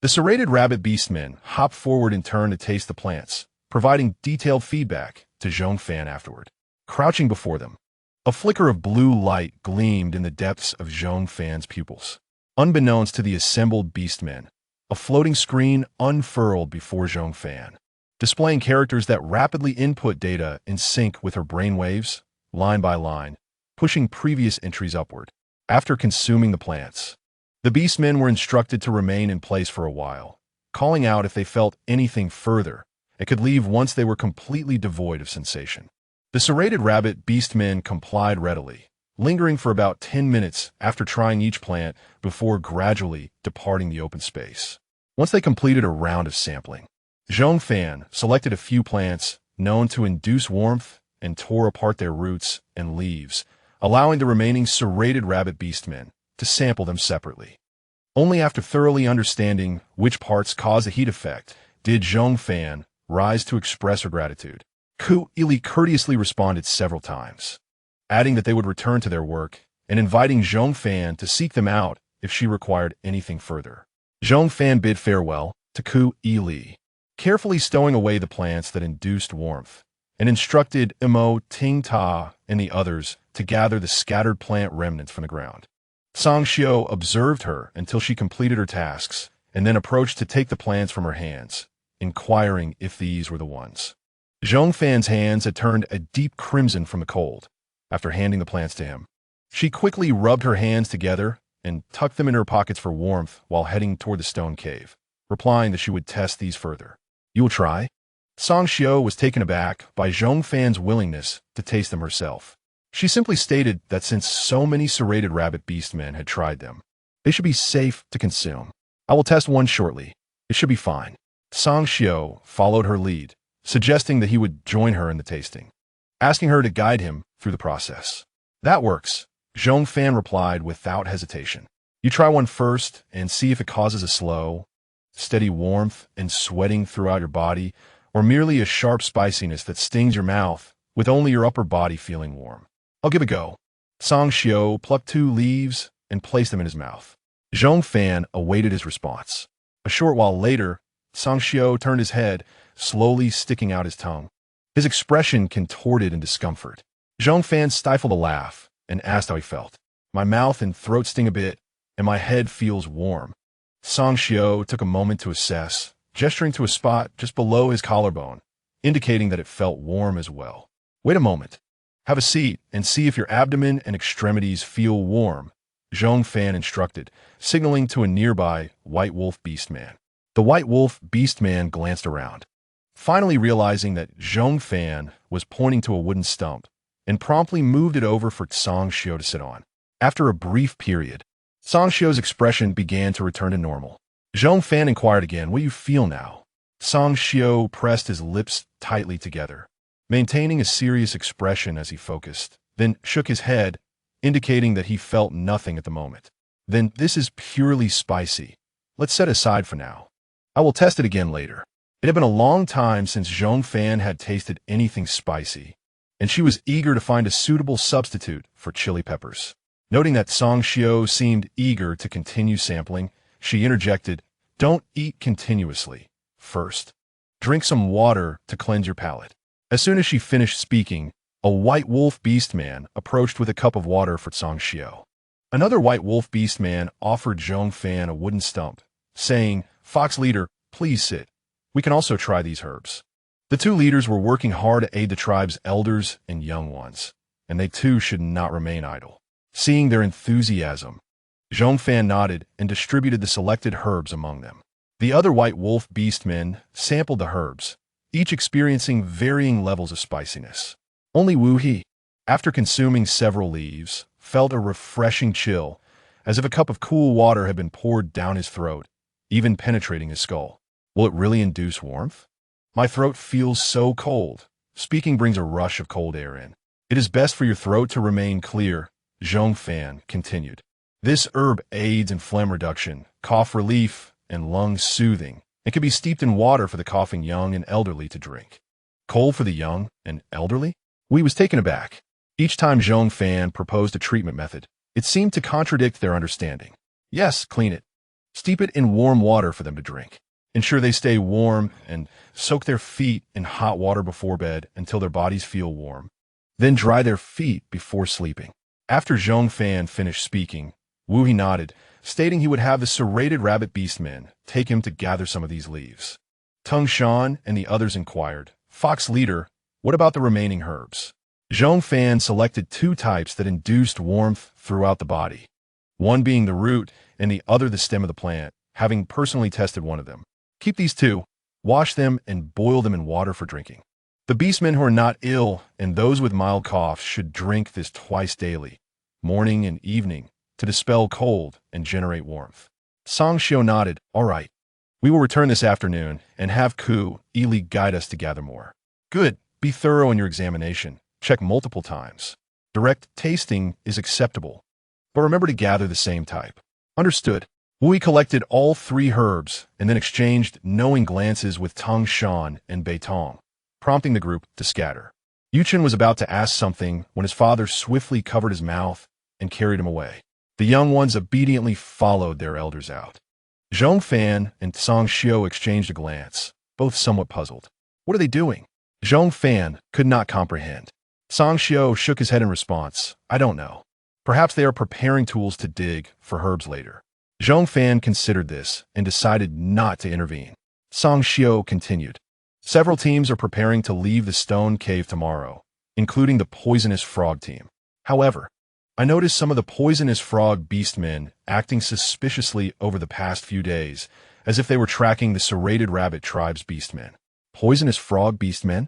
The serrated rabbit beastmen hopped forward in turn to taste the plants, providing detailed feedback to Zhong Fan afterward. Crouching before them, a flicker of blue light gleamed in the depths of Zhong Fan's pupils. Unbeknownst to the assembled beastmen, a floating screen unfurled before Zhong Fan, displaying characters that rapidly input data in sync with her brain waves, line by line, pushing previous entries upward. After consuming the plants, the beastmen were instructed to remain in place for a while, calling out if they felt anything further and could leave once they were completely devoid of sensation. The serrated rabbit beastmen complied readily, lingering for about 10 minutes after trying each plant before gradually departing the open space. Once they completed a round of sampling, Zhong Fan selected a few plants known to induce warmth and tore apart their roots and leaves, allowing the remaining serrated rabbit beastmen to sample them separately. Only after thoroughly understanding which parts cause the heat effect did Zhong Fan rise to express her gratitude. Ku Ili courteously responded several times, adding that they would return to their work and inviting Zhong Fan to seek them out if she required anything further. Zhong Fan bid farewell to Ku Ili, carefully stowing away the plants that induced warmth, and instructed Imo, Ting Ta, and the others to gather the scattered plant remnants from the ground. Song Xiao observed her until she completed her tasks and then approached to take the plants from her hands, inquiring if these were the ones. Zhong Fan's hands had turned a deep crimson from the cold after handing the plants to him. She quickly rubbed her hands together and tucked them in her pockets for warmth while heading toward the stone cave, replying that she would test these further. You will try? Song Xiao was taken aback by Zhong Fan's willingness to taste them herself. She simply stated that since so many serrated rabbit beastmen had tried them, they should be safe to consume. I will test one shortly. It should be fine. Song Xiao followed her lead, suggesting that he would join her in the tasting, asking her to guide him through the process. That works, Zhong Fan replied without hesitation. You try one first and see if it causes a slow, steady warmth and sweating throughout your body, or merely a sharp spiciness that stings your mouth with only your upper body feeling warm. I'll give it a go. Song Xiao plucked 2 leaves and placed them in his mouth. Zhong Fan awaited his response. A short while later, Song Xiao turned his head, slowly sticking out his tongue. His expression contorted in discomfort. Zhong Fan stifled a laugh and asked how he felt. My mouth and throat sting a bit, and my head feels warm. Song Xiao took a moment to assess, gesturing to a spot just below his collarbone, indicating that it felt warm as well. Wait a moment. Have a seat and see if your abdomen and extremities feel warm, Zhong Fan instructed, signaling to a nearby White Wolf Beastman. The White Wolf Beastman glanced around, finally realizing that Zhong Fan was pointing to a wooden stump, and promptly moved it over for Song Xiao to sit on. After a brief period, Song Xiao's expression began to return to normal. Zhong Fan inquired again, what do you feel now? Song Xiao pressed his lips tightly together, maintaining a serious expression as he focused, then shook his head, indicating that he felt nothing at the moment. Then this is purely spicy. Let's set aside for now. I will test it again later. It had been a long time since Zhong Fan had tasted anything spicy, and she was eager to find a suitable substitute for chili peppers. Noting that Song Xiao seemed eager to continue sampling, she interjected, don't eat continuously. First, drink some water to cleanse your palate. As soon as she finished speaking, a White Wolf Beastman approached with a cup of water for Song Xiao. Another White Wolf Beastman offered Zhong Fan a wooden stump, saying, Fox Leader, please sit. We can also try these herbs. The 2 leaders were working hard to aid the tribe's elders and young ones, and they too should not remain idle. Seeing their enthusiasm, Zhong Fan nodded and distributed the selected herbs among them. The other White Wolf Beastmen sampled the herbs, each experiencing varying levels of spiciness. Only Wu He, after consuming several leaves, felt a refreshing chill, as if a cup of cool water had been poured down his throat, even penetrating his skull. Will it really induce warmth? My throat feels so cold. Speaking brings a rush of cold air in. It is best for your throat to remain clear, Zhong Fan continued. This herb aids in phlegm reduction, cough relief, and lung soothing. It can be steeped in water for the coughing young and elderly to drink. Cold for the young and elderly? Wei was taken aback. Each time Zhong Fan proposed a treatment method, it seemed to contradict their understanding. Yes, clean it. Steep it in warm water for them to drink. Ensure they stay warm and soak their feet in hot water before bed until their bodies feel warm. Then dry their feet before sleeping. After Zhong Fan finished speaking, Wu He nodded, stating he would have the serrated rabbit beastmen take him to gather some of these leaves. Tung Shan and the others inquired, Fox Leader, what about the remaining herbs? Zhong Fan selected 2 types that induced warmth throughout the body, one being the root and the other the stem of the plant, having personally tested one of them. Keep these 2, wash them, and boil them in water for drinking. The beastmen who are not ill and those with mild coughs should drink this twice daily, morning and evening, to dispel cold and generate warmth. Song Xiao nodded, all right. We will return this afternoon and have Ku Ili guide us to gather more. Good. Be thorough in your examination. Check multiple times. Direct tasting is acceptable, but remember to gather the same type. Understood. Wu collected all 3 herbs and then exchanged knowing glances with Tang Shan and Bei Tong, prompting the group to scatter. Yuchen was about to ask something when his father swiftly covered his mouth and carried him away. The young ones obediently followed their elders out. Zhong Fan and Tsang Xiu exchanged a glance, both somewhat puzzled. What are they doing? Zhong Fan could not comprehend. Tsang Xiu shook his head in response. I don't know. Perhaps they are preparing tools to dig for herbs later. Zhong Fan considered this and decided not to intervene. Tsang Xiu continued. Several teams are preparing to leave the stone cave tomorrow, including the poisonous frog team. However, I noticed some of the poisonous frog beastmen acting suspiciously over the past few days, as if they were tracking the serrated rabbit tribe's beastmen. Poisonous frog beastmen?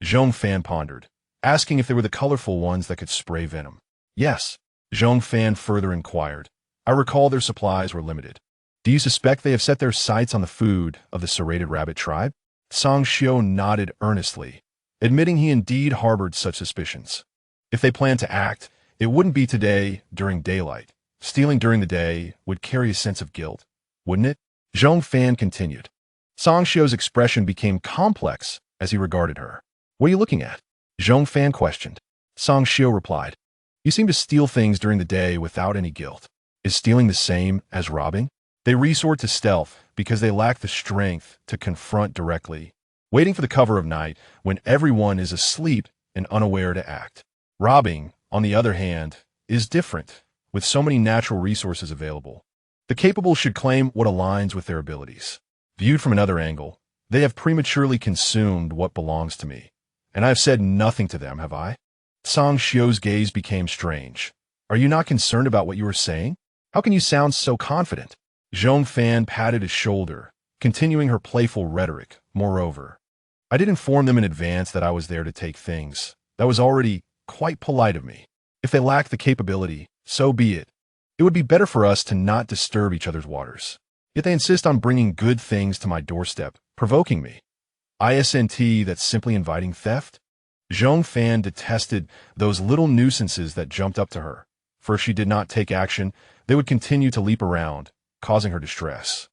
Zhong Fan pondered, asking if they were the colorful ones that could spray venom. Yes, Zhong Fan further inquired. I recall their supplies were limited. Do you suspect they have set their sights on the food of the serrated rabbit tribe? Tsang Xiu nodded earnestly, admitting he indeed harbored such suspicions. If they planned to act, it wouldn't be today during daylight. Stealing during the day would carry a sense of guilt, wouldn't it? Zhong Fan continued. Tsang Xiu's expression became complex as he regarded her. What are you looking at? Zhong Fan questioned. Tsang Xiu replied. You seem to steal things during the day without any guilt. Is stealing the same as robbing? They resort to stealth because they lack the strength to confront directly, waiting for the cover of night when everyone is asleep and unaware to act. Robbing, on the other hand, is different, with so many natural resources available. The capable should claim what aligns with their abilities. Viewed from another angle, they have prematurely consumed what belongs to me, and I have said nothing to them, have I? Tsang Xiu's gaze became strange. Are you not concerned about what you are saying? How can you sound so confident? Zhong Fan patted his shoulder, continuing her playful rhetoric. Moreover, I did inform them in advance that I was there to take things. That was already quite polite of me. If they lack the capability, so be it. It would be better for us to not disturb each other's waters. Yet they insist on bringing good things to my doorstep, provoking me. ISNT, that's simply inviting theft? Zhong Fan detested those little nuisances that jumped up to her. For if she did not take action, they would continue to leap around, causing her distress.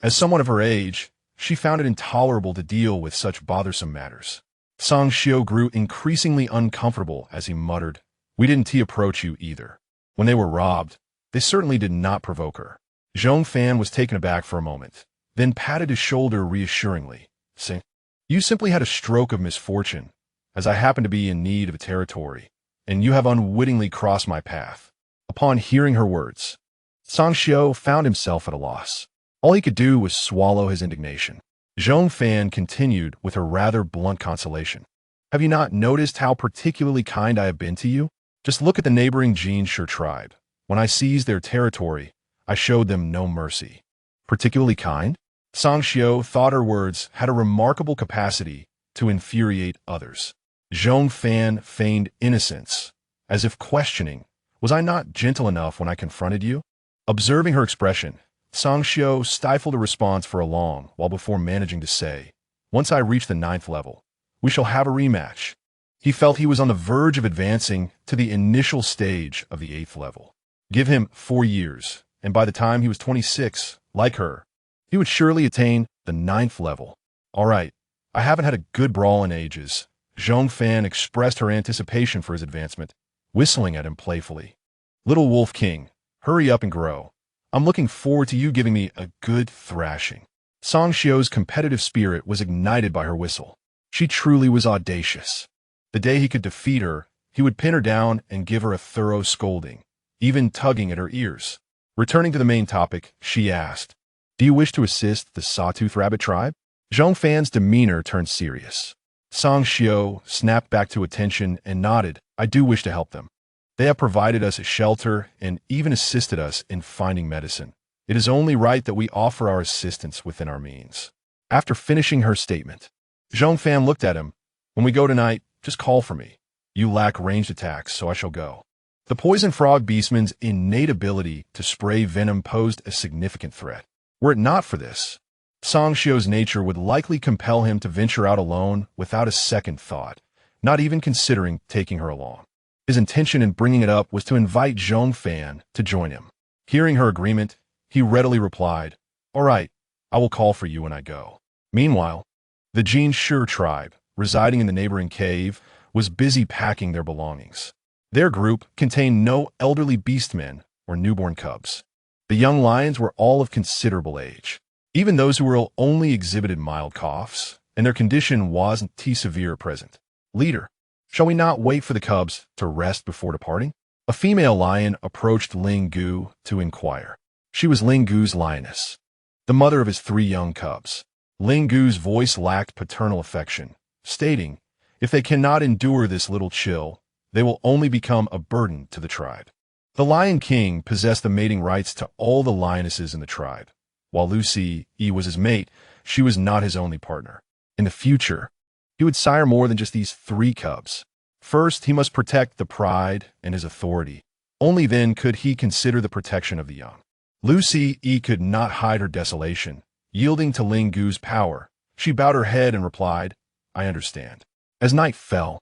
As someone of her age, she found it intolerable to deal with such bothersome matters. Tsang Xiu grew increasingly uncomfortable as he muttered, We didn't approach you either. When they were robbed, they certainly did not provoke her. Zhong Fan was taken aback for a moment, then patted his shoulder reassuringly, saying, You simply had a stroke of misfortune, as I happen to be in need of a territory, and you have unwittingly crossed my path. Upon hearing her words, Tsang Xiu found himself at a loss. All he could do was swallow his indignation. Zhong Fan continued with her rather blunt consolation. Have you not noticed how particularly kind I have been to you? Just look at the neighboring Jinshi tribe. When I seized their territory, I showed them no mercy. Particularly kind? Tsang Xiu thought her words had a remarkable capacity to infuriate others. Zhong Fan feigned innocence, as if questioning, Was I not gentle enough when I confronted you? Observing her expression, Tsang Xiu stifled a response for a long while before managing to say, Once I reach the 9th level, we shall have a rematch. He felt he was on the verge of advancing to the initial stage of the 8th level. Give him 4 years, and by the time he was 26, like her, he would surely attain the 9th level. All right, I haven't had a good brawl in ages. Zhong Fan expressed her anticipation for his advancement, whistling at him playfully. Little Wolf King, hurry up and grow. I'm looking forward to you giving me a good thrashing. Tsang Xiu's competitive spirit was ignited by her whistle. She truly was audacious. The day he could defeat her, he would pin her down and give her a thorough scolding, even tugging at her ears. Returning to the main topic, she asked, Do you wish to assist the Sawtooth Rabbit tribe? Zhong Fan's demeanor turned serious. Tsang Xiu snapped back to attention and nodded. I do wish to help them. They have provided us a shelter and even assisted us in finding medicine. It is only right that we offer our assistance within our means. After finishing her statement, Zhong Fan looked at him. When we go tonight, just call for me. You lack ranged attacks, so I shall go. The poison frog beastman's innate ability to spray venom posed a significant threat. Were it not for this, Tsang Xiu's nature would likely compel him to venture out alone without a second thought, not even considering taking her along. His intention in bringing it up was to invite Zhong Fan to join him. Hearing her agreement, he readily replied, "All right, I will call for you when I go." Meanwhile, the Jin Shur tribe, residing in the neighboring cave, was busy packing their belongings. Their group contained no elderly beastmen or newborn cubs. The young lions were all of considerable age. Even those who were ill only exhibited mild coughs, and their condition wasn't too severe at present. "Leader, shall we not wait for the cubs to rest before departing?" A female lion approached Ling Gu to inquire. She was Ling Gu's lioness, the mother of his 3 young cubs. Ling Gu's voice lacked paternal affection, stating, "If they cannot endure this little chill, they will only become a burden to the tribe." The Lion King possessed the mating rights to all the lionesses in the tribe. While Lucy E was his mate, she was not his only partner. In the future, he would sire more than just these 3 cubs. First, he must protect the pride and his authority. Only then could he consider the protection of the young. Lucy E could not hide her desolation. Yielding to Ling Gu's power, she bowed her head and replied, "I understand." As night fell,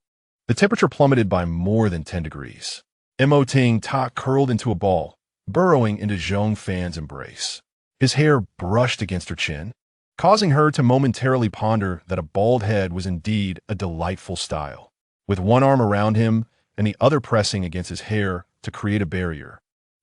the temperature plummeted by more than 10 degrees. Emoting Ta curled into a ball, burrowing into Zhong Fan's embrace. His hair brushed against her chin, causing her to momentarily ponder that a bald head was indeed a delightful style. With one arm around him and the other pressing against his hair to create a barrier,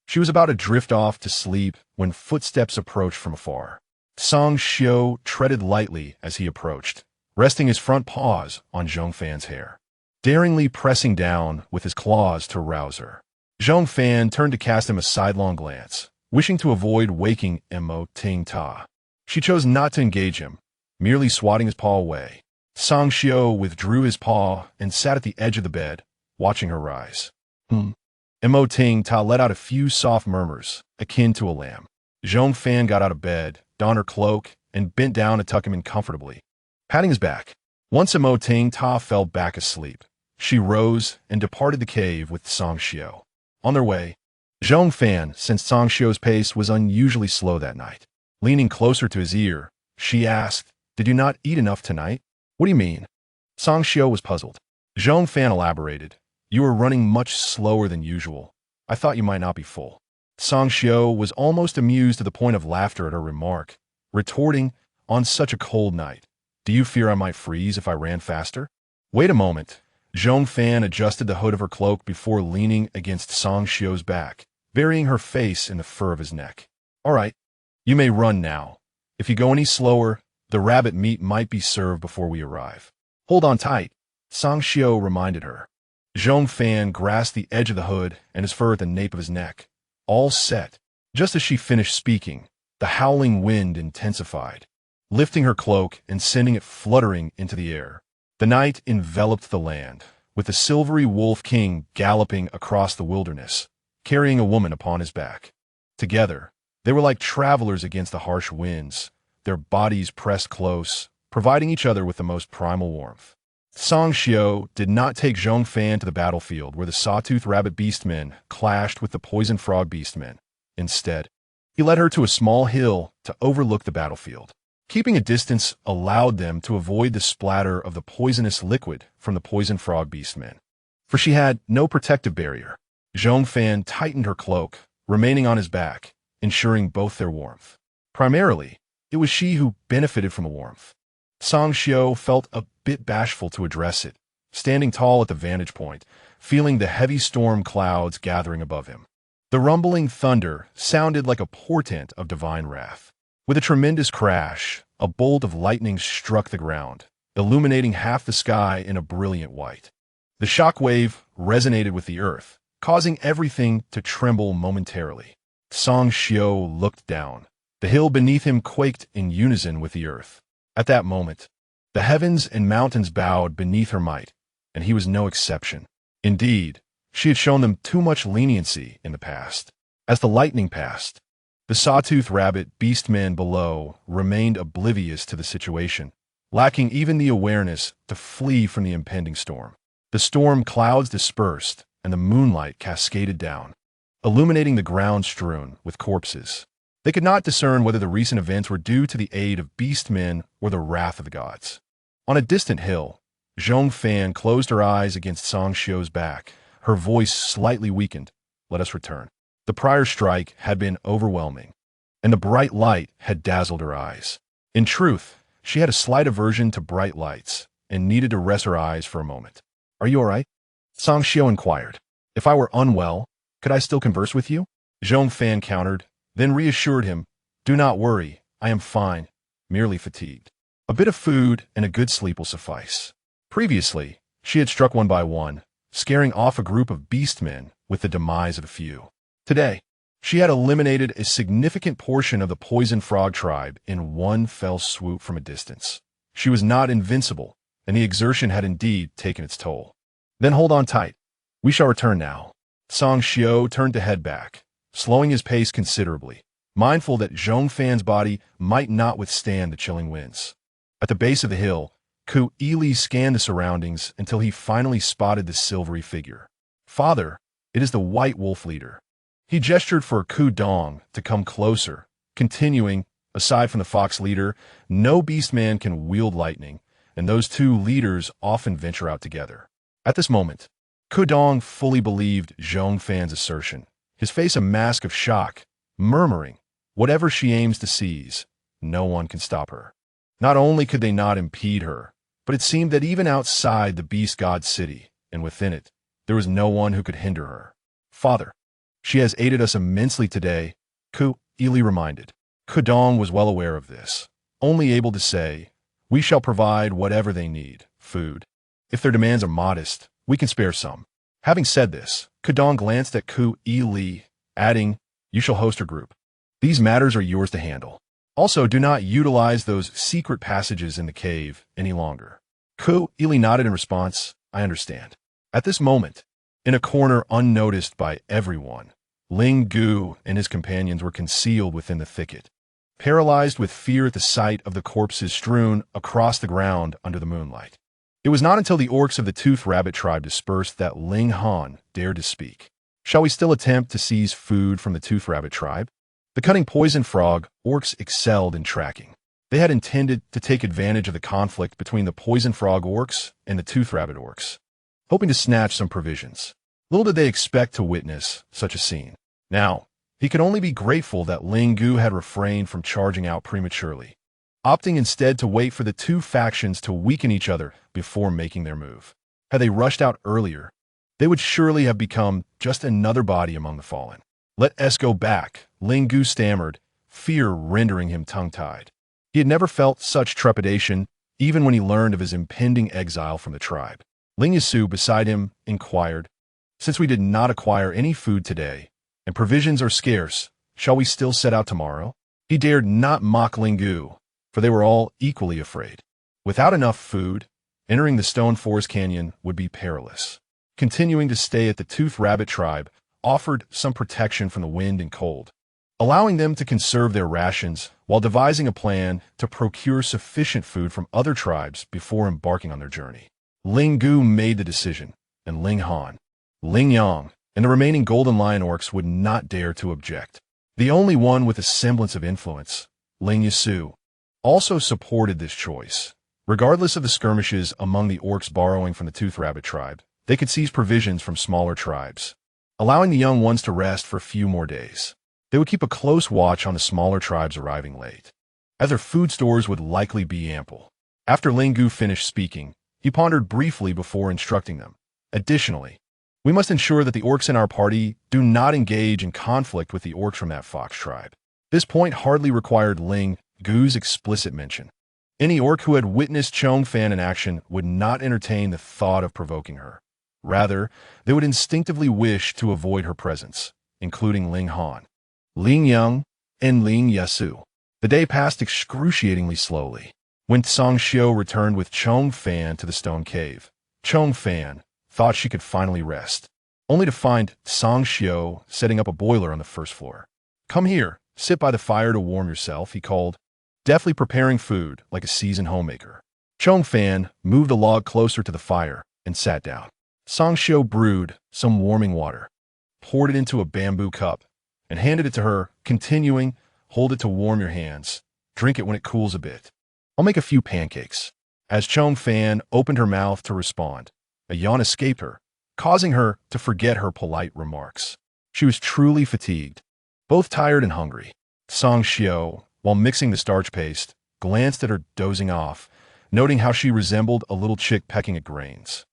she was about to drift off to sleep when footsteps approached from afar. Song Xiao treaded lightly as he approached, resting his front paws on Zhong Fan's hair, daringly pressing down with his claws to arouse her. Zhong Fan turned to cast him a sidelong glance, wishing to avoid waking Mo Ting Ta. She chose not to engage him, merely swatting his paw away. Song Xiao withdrew his paw and sat at the edge of the bed, watching her rise. Mo Ting Ta let out a few soft murmurs, akin to a lamb. Zhong Fan got out of bed, donned her cloak, and bent down to tuck him in comfortably, patting his back. Once Mo Ting Ta fell back asleep, she rose and departed the cave with Song Xiao. On their way, Zhong Fan sensed Song Xiao's pace was unusually slow that night. Leaning closer to his ear, she asked, "Did you not eat enough tonight?" "What do you mean?" Song Xiao was puzzled. Zhong Fan elaborated, "You were running much slower than usual. I thought you might not be full." Song Xiao was almost amused to the point of laughter at her remark, retorting, "On such a cold night, do you fear I might freeze if I ran faster?" "Wait a moment." Zhong Fan adjusted the hood of her cloak before leaning against Song Xiao's back, burying her face in the fur of his neck. "All right, you may run now. If you go any slower, the rabbit meat might be served before we arrive." "Hold on tight," Song Xiao reminded her. Zhong Fan grasped the edge of the hood and his fur at the nape of his neck. All set. Just as she finished speaking, the howling wind intensified, lifting her cloak and sending it fluttering into the air. The night enveloped the land, with the silvery wolf king galloping across the wilderness, carrying a woman upon his back. Together, they were like travelers against the harsh winds, their bodies pressed close, providing each other with the most primal warmth. Song Xiao did not take Zhong Fan to the battlefield where the sawtooth rabbit beastmen clashed with the poison frog beastmen. Instead, he led her to a small hill to overlook the battlefield. Keeping a distance allowed them to avoid the splatter of the poisonous liquid from the poison frog beastmen, for she had no protective barrier. Zhong Fan tightened her cloak, remaining on his back, ensuring both their warmth. Primarily, it was she who benefited from the warmth. Song Xiao felt a bit bashful to address it, standing tall at the vantage point, feeling the heavy storm clouds gathering above him. The rumbling thunder sounded like a portent of divine wrath. With a tremendous crash, a bolt of lightning struck the ground, illuminating half the sky in a brilliant white. The shockwave resonated with the earth, causing everything to tremble momentarily. Song Xiao looked down. The hill beneath him quaked in unison with the earth. At that moment, the heavens and mountains bowed beneath her might, and he was no exception. Indeed, she had shown them too much leniency in the past. As the lightning passed, the sawtooth rabbit beastmen below remained oblivious to the situation, lacking even the awareness to flee from the impending storm. The storm clouds dispersed, and the moonlight cascaded down, illuminating the ground strewn with corpses. They could not discern whether the recent events were due to the aid of beastmen or the wrath of the gods. On a distant hill, Zhong Fan closed her eyes against Song Xiao's back, her voice slightly weakened. Let us return. The prior strike had been overwhelming, and the bright light had dazzled her eyes. In truth, she had a slight aversion to bright lights and needed to rest her eyes for a moment. Are you all right? Zhong Fan inquired. If I were unwell, could I still converse with you? Zhong Fan countered, then reassured him. Do not worry, I am fine, merely fatigued. A bit of food and a good sleep will suffice. Previously, she had struck one by one, scaring off a group of beastmen with the demise of a few. Today, she had eliminated a significant portion of the poison frog tribe in one fell swoop from a distance. She was not invincible, and the exertion had indeed taken its toll. Then hold on tight. We shall return now. Zhong Fan turned to head back, slowing his pace considerably, mindful that Zhong Fan's body might not withstand the chilling winds. At the base of the hill, Ku Ili scanned the surroundings until he finally spotted the silvery figure. Father, it is the White Wolf leader. He gestured for Ku Dong to come closer, continuing, aside from the fox leader, no beastman can wield lightning, and those two leaders often venture out together. At this moment, Ku Dong fully believed Zhong Fan's assertion, his face a mask of shock, murmuring, whatever she aims to seize, no one can stop her. Not only could they not impede her, but it seemed that even outside the beast god city, and within it, there was no one who could hinder her. Father, she has aided us immensely today, Ku Ili reminded. Ku Dong was well aware of this, only able to say, we shall provide whatever they need, food. If their demands are modest, we can spare some. Having said this, Ku Dong glanced at Ku Ili, adding, you shall host her group. These matters are yours to handle. Also, do not utilize those secret passages in the cave any longer. Ku Ili nodded in response, I understand. At this moment, in a corner unnoticed by everyone, Ling Gu and his companions were concealed within the thicket, paralyzed with fear at the sight of the corpses strewn across the ground under the moonlight. It was not until the orcs of the Toothed Rabbit tribe dispersed that Ling Han dared to speak. Shall we still attempt to seize food from the Toothed Rabbit tribe? The cunning poison frog orcs excelled in tracking. They had intended to take advantage of the conflict between the poison frog orcs and the Toothed Rabbit orcs, hoping to snatch some provisions. Little did they expect to witness such a scene. Now, he could only be grateful that Ling Gu had refrained from charging out prematurely, opting instead to wait for the two factions to weaken each other before making their move. Had they rushed out earlier, they would surely have become just another body among the fallen. Let us go back, Ling Gu stammered, fear rendering him tongue-tied. He had never felt such trepidation, even when he learned of his impending exile from the tribe. Ling Yasu beside him inquired, since we did not acquire any food today, and provisions are scarce, shall we still set out tomorrow? He dared not mock Ling Gu, for they were all equally afraid. Without enough food, entering the Stone Forest Canyon would be perilous. Continuing to stay at the Toothed Rabbit tribe offered some protection from the wind and cold, allowing them to conserve their rations while devising a plan to procure sufficient food from other tribes before embarking on their journey. Ling Gu made the decision, and Ling Han, Ling Yang, and the remaining Golden Lion orcs would not dare to object. The only one with a semblance of influence, Ling Yasu, also supported this choice. Regardless of the skirmishes among the orcs borrowing from the Toothed Rabbit tribe, they could seize provisions from smaller tribes, allowing the young ones to rest for a few more days. They would keep a close watch on the smaller tribes arriving late, as their food stores would likely be ample. After Ling Gu finished speaking, he pondered briefly before instructing them. Additionally, we must ensure that the orcs in our party do not engage in conflict with the orcs from that fox tribe. This point hardly required Ling Gu's explicit mention. Any orc who had witnessed Zhong Fan in action would not entertain the thought of provoking her. Rather, they would instinctively wish to avoid her presence, including Ling Han, Ling Yang, and Ling Yasu. The day passed excruciatingly slowly. When Zhong Xiu returned with Zhong Fan to the stone cave, Zhong Fan thought she could finally rest, only to find Zhong Xiu setting up a boiler on the first floor. Come here, sit by the fire to warm yourself, he called, deftly preparing food like a seasoned homemaker. Zhong Fan moved a log closer to the fire and sat down. Zhong Xiu brewed some warming water, poured it into a bamboo cup, and handed it to her, continuing, hold it to warm your hands. Drink it when it cools a bit. I'll make a few pancakes. As Zhong Fan opened her mouth to respond, a yawn escaped her, causing her to forget her polite remarks. She was truly fatigued, both tired and hungry. Song Xiao, while mixing the starch paste, glanced at her dozing off, noting how she resembled a little chick pecking at grains,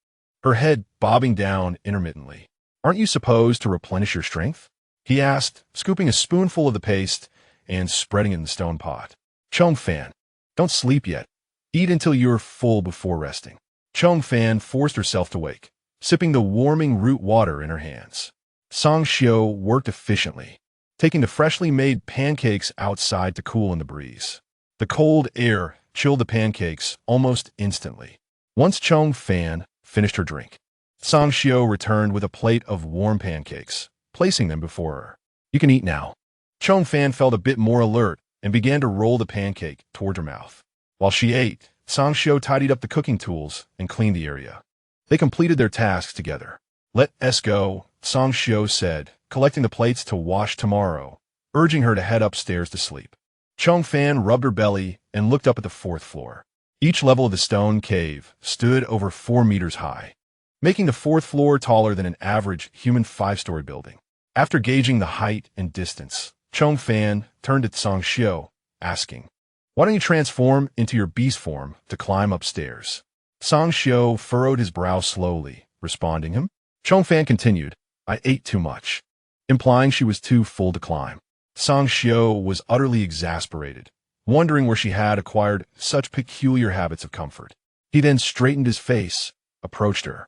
her head bobbing down intermittently. "Aren't you supposed to replenish your strength?" he asked, scooping a spoonful of the paste and spreading it in the stone pot. "Zhong Fan, don't sleep yet. Eat until you're full before resting." Zhong Fan forced herself to wake, sipping the warming root water in her hands. Song Xiao worked efficiently, taking the freshly made pancakes outside to cool in the breeze. The cold air chilled the pancakes almost instantly. Once Zhong Fan finished her drink, Song Xiao returned with a plate of warm pancakes, placing them before her. "You can eat now." Zhong Fan felt a bit more alert and began to roll the pancake toward her mouth. While she ate, Song Xiao tidied up the cooking tools and cleaned the area. They completed their tasks together. "Let us go," Song Xiao said, collecting the plates to wash tomorrow, urging her to head upstairs to sleep. Zhong Fan rubbed her belly and looked up at the fourth floor. Each level of the stone cave stood over 4 meters high, making the fourth floor taller than an average human 5-story building. After gauging the height and distance, Zhong Fan turned to Song Xiao, asking, "Why don't you transform into your beast form to climb upstairs?" Song Xiao furrowed his brow slowly, responding him. Zhong Fan continued, "I ate too much," implying she was too full to climb. Song Xiao was utterly exasperated, wondering where she had acquired such peculiar habits of comfort. He then straightened his face, approached her,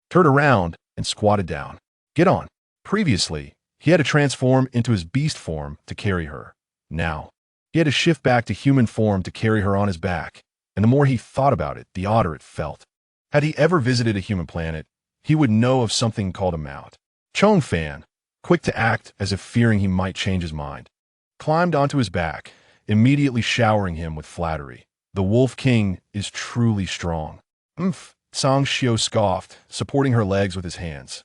turned around, and squatted down. "Get on." Previously, he had to transform into his beast form to carry her. Now, he had to shift back to human form to carry her on his back, and the more he thought about it, the odder it felt. Had he ever visited a human planet, he would know of something called a mount. Zhong Fan, quick to act as if fearing he might change his mind, climbed onto his back, immediately showering him with flattery. "The Wolf King is truly strong." "Umph," Song Xiao scoffed, supporting her legs with his hands,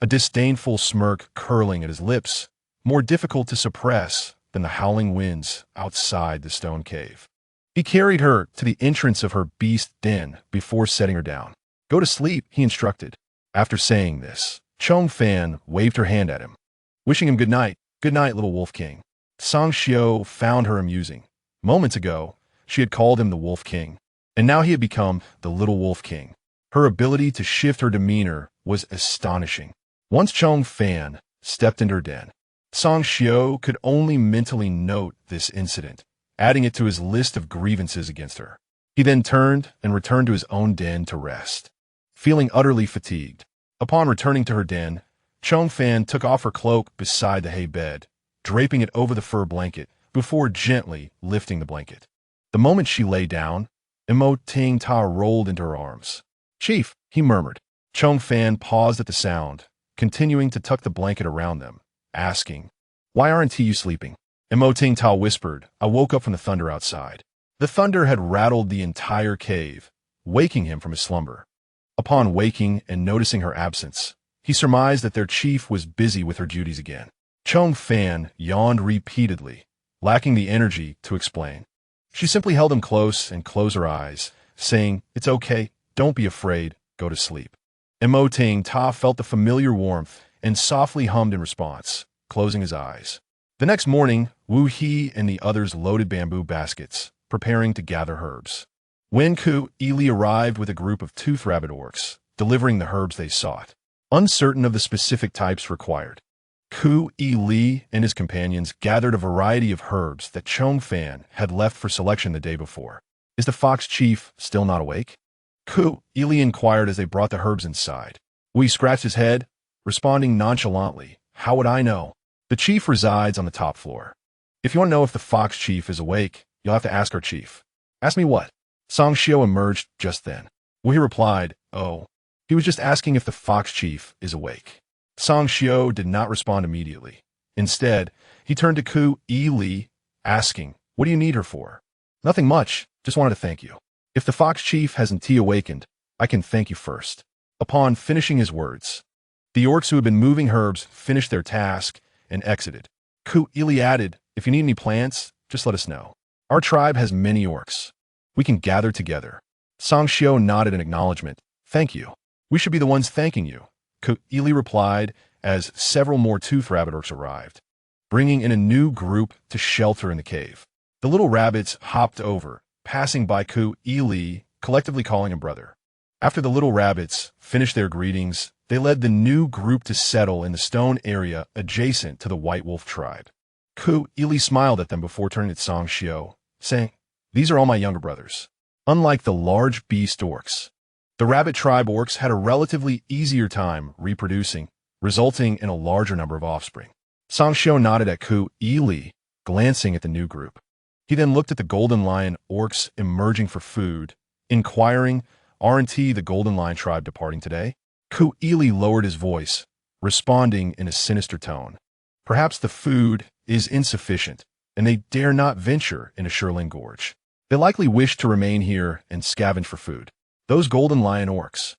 a disdainful smirk curling at his lips, more difficult to suppress than the howling winds outside the stone cave. He carried her to the entrance of her beast den before setting her down. "Go to sleep," he instructed. After saying this, Zhong Fan waved her hand at him, wishing him good night. "Good night, little Wolf King." Song Xiao found her amusing. Moments ago, she had called him the Wolf King, and now he had become the Little Wolf King. Her ability to shift her demeanor was astonishing. Once Zhong Fan stepped into her den, Song Xiao could only mentally note this incident, adding it to his list of grievances against her. He then turned and returned to his own den to rest, feeling utterly fatigued. Upon returning to her den, Zhong Fan took off her cloak beside the hay bed, draping it over the fur blanket before gently lifting the blanket. The moment she lay down, Emo Ting Ta rolled into her arms. "Chief," he murmured. Zhong Fan paused at the sound, continuing to tuck the blanket around them, asking, "Why aren't you sleeping?" Emo Ting Ta whispered, "I woke up from the thunder outside." The thunder had rattled the entire cave, waking him from his slumber. Upon waking and noticing her absence, he surmised that their chief was busy with her duties again. Zhong Fan yawned repeatedly, lacking the energy to explain. She simply held him close and closed her eyes, saying, "It's okay, don't be afraid, go to sleep." Emo Ting Ta felt the familiar warmth and softly hummed in response, closing his eyes. The next morning, Wu He and the others loaded bamboo baskets, preparing to gather herbs. Wen Ku Ili arrived with a group of toothed rabbit orcs, delivering the herbs they sought, uncertain of the specific types required. Ku Ili and his companions gathered a variety of herbs that Zhong Fan had left for selection the day before. "Is the fox chief still not awake?" Ku Ili inquired as they brought the herbs inside. Wu scratched his head, responding nonchalantly, "How would I know? The chief resides on the top floor. If you want to know if the fox chief is awake, you'll have to ask our chief." "Ask me what?" Song Xiao emerged just then. Wu replied, "Oh, he was just asking if the fox chief is awake." Song Xiao did not respond immediately. Instead, he turned to Ku Ili, asking, "What do you need her for?" "Nothing much, just wanted to thank you. If the fox chief hasn't awakened, I can thank you first." Upon finishing his words, the orcs who had been moving herbs finished their task and exited. Ku Ili added, "If you need any plants, just let us know. Our tribe has many orcs. We can gather together." Song Xiao nodded in acknowledgement. "Thank you. We should be the ones thanking you. Ku'ili replied as several more toothed rabbit orcs arrived, bringing in a new group to shelter in the cave. The little rabbits hopped over, passing by Ku'ili, collectively calling him brother. After the little rabbits finished their greetings, they led the new group to settle in the stone area adjacent to the White Wolf tribe. Ku'ili smiled at them before turning to Song Shio, saying, "These are all my younger brothers." Unlike the large beast orcs, the rabbit tribe orcs had a relatively easier time reproducing, resulting in a larger number of offspring. Song Shio nodded at Ku'ili, glancing at the new group. He then looked at the Golden Lion orcs emerging for food, inquiring, "Aren't the Golden Lion tribe departing today?" Ku'ili lowered his voice, responding in a sinister tone. "Perhaps the food is insufficient, and they dare not venture into Shirling Gorge. They likely wish to remain here and scavenge for food." Those Golden Lion orcs.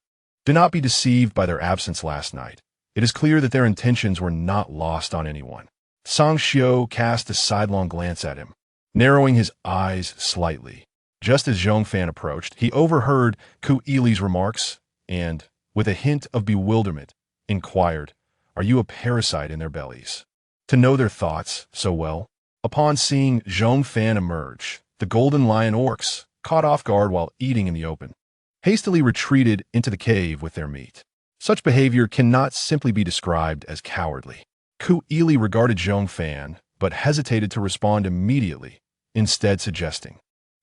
Do not be deceived by their absence last night. It is clear that their intentions were not lost on anyone. Song Shio cast a sidelong glance at him, narrowing his eyes slightly. Just as Zhong Fan approached, he overheard Ku'ili's remarks and, with a hint of bewilderment, inquired, "Are you a parasite in their bellies? To know their thoughts so well?" Upon seeing Zhong Fan emerge, the Golden Lion orcs, caught off guard while eating in the open, hastily retreated into the cave with their meat. Such behavior cannot simply be described as cowardly. Ku'ili regarded Zhong Fan, but hesitated to respond immediately, instead suggesting,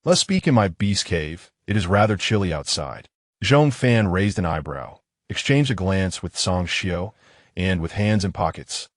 "Let's speak in my beast cave. It is rather chilly outside." Zhong Fan raised an eyebrow, exchanged a glance with Song Shio, and with hands in pockets,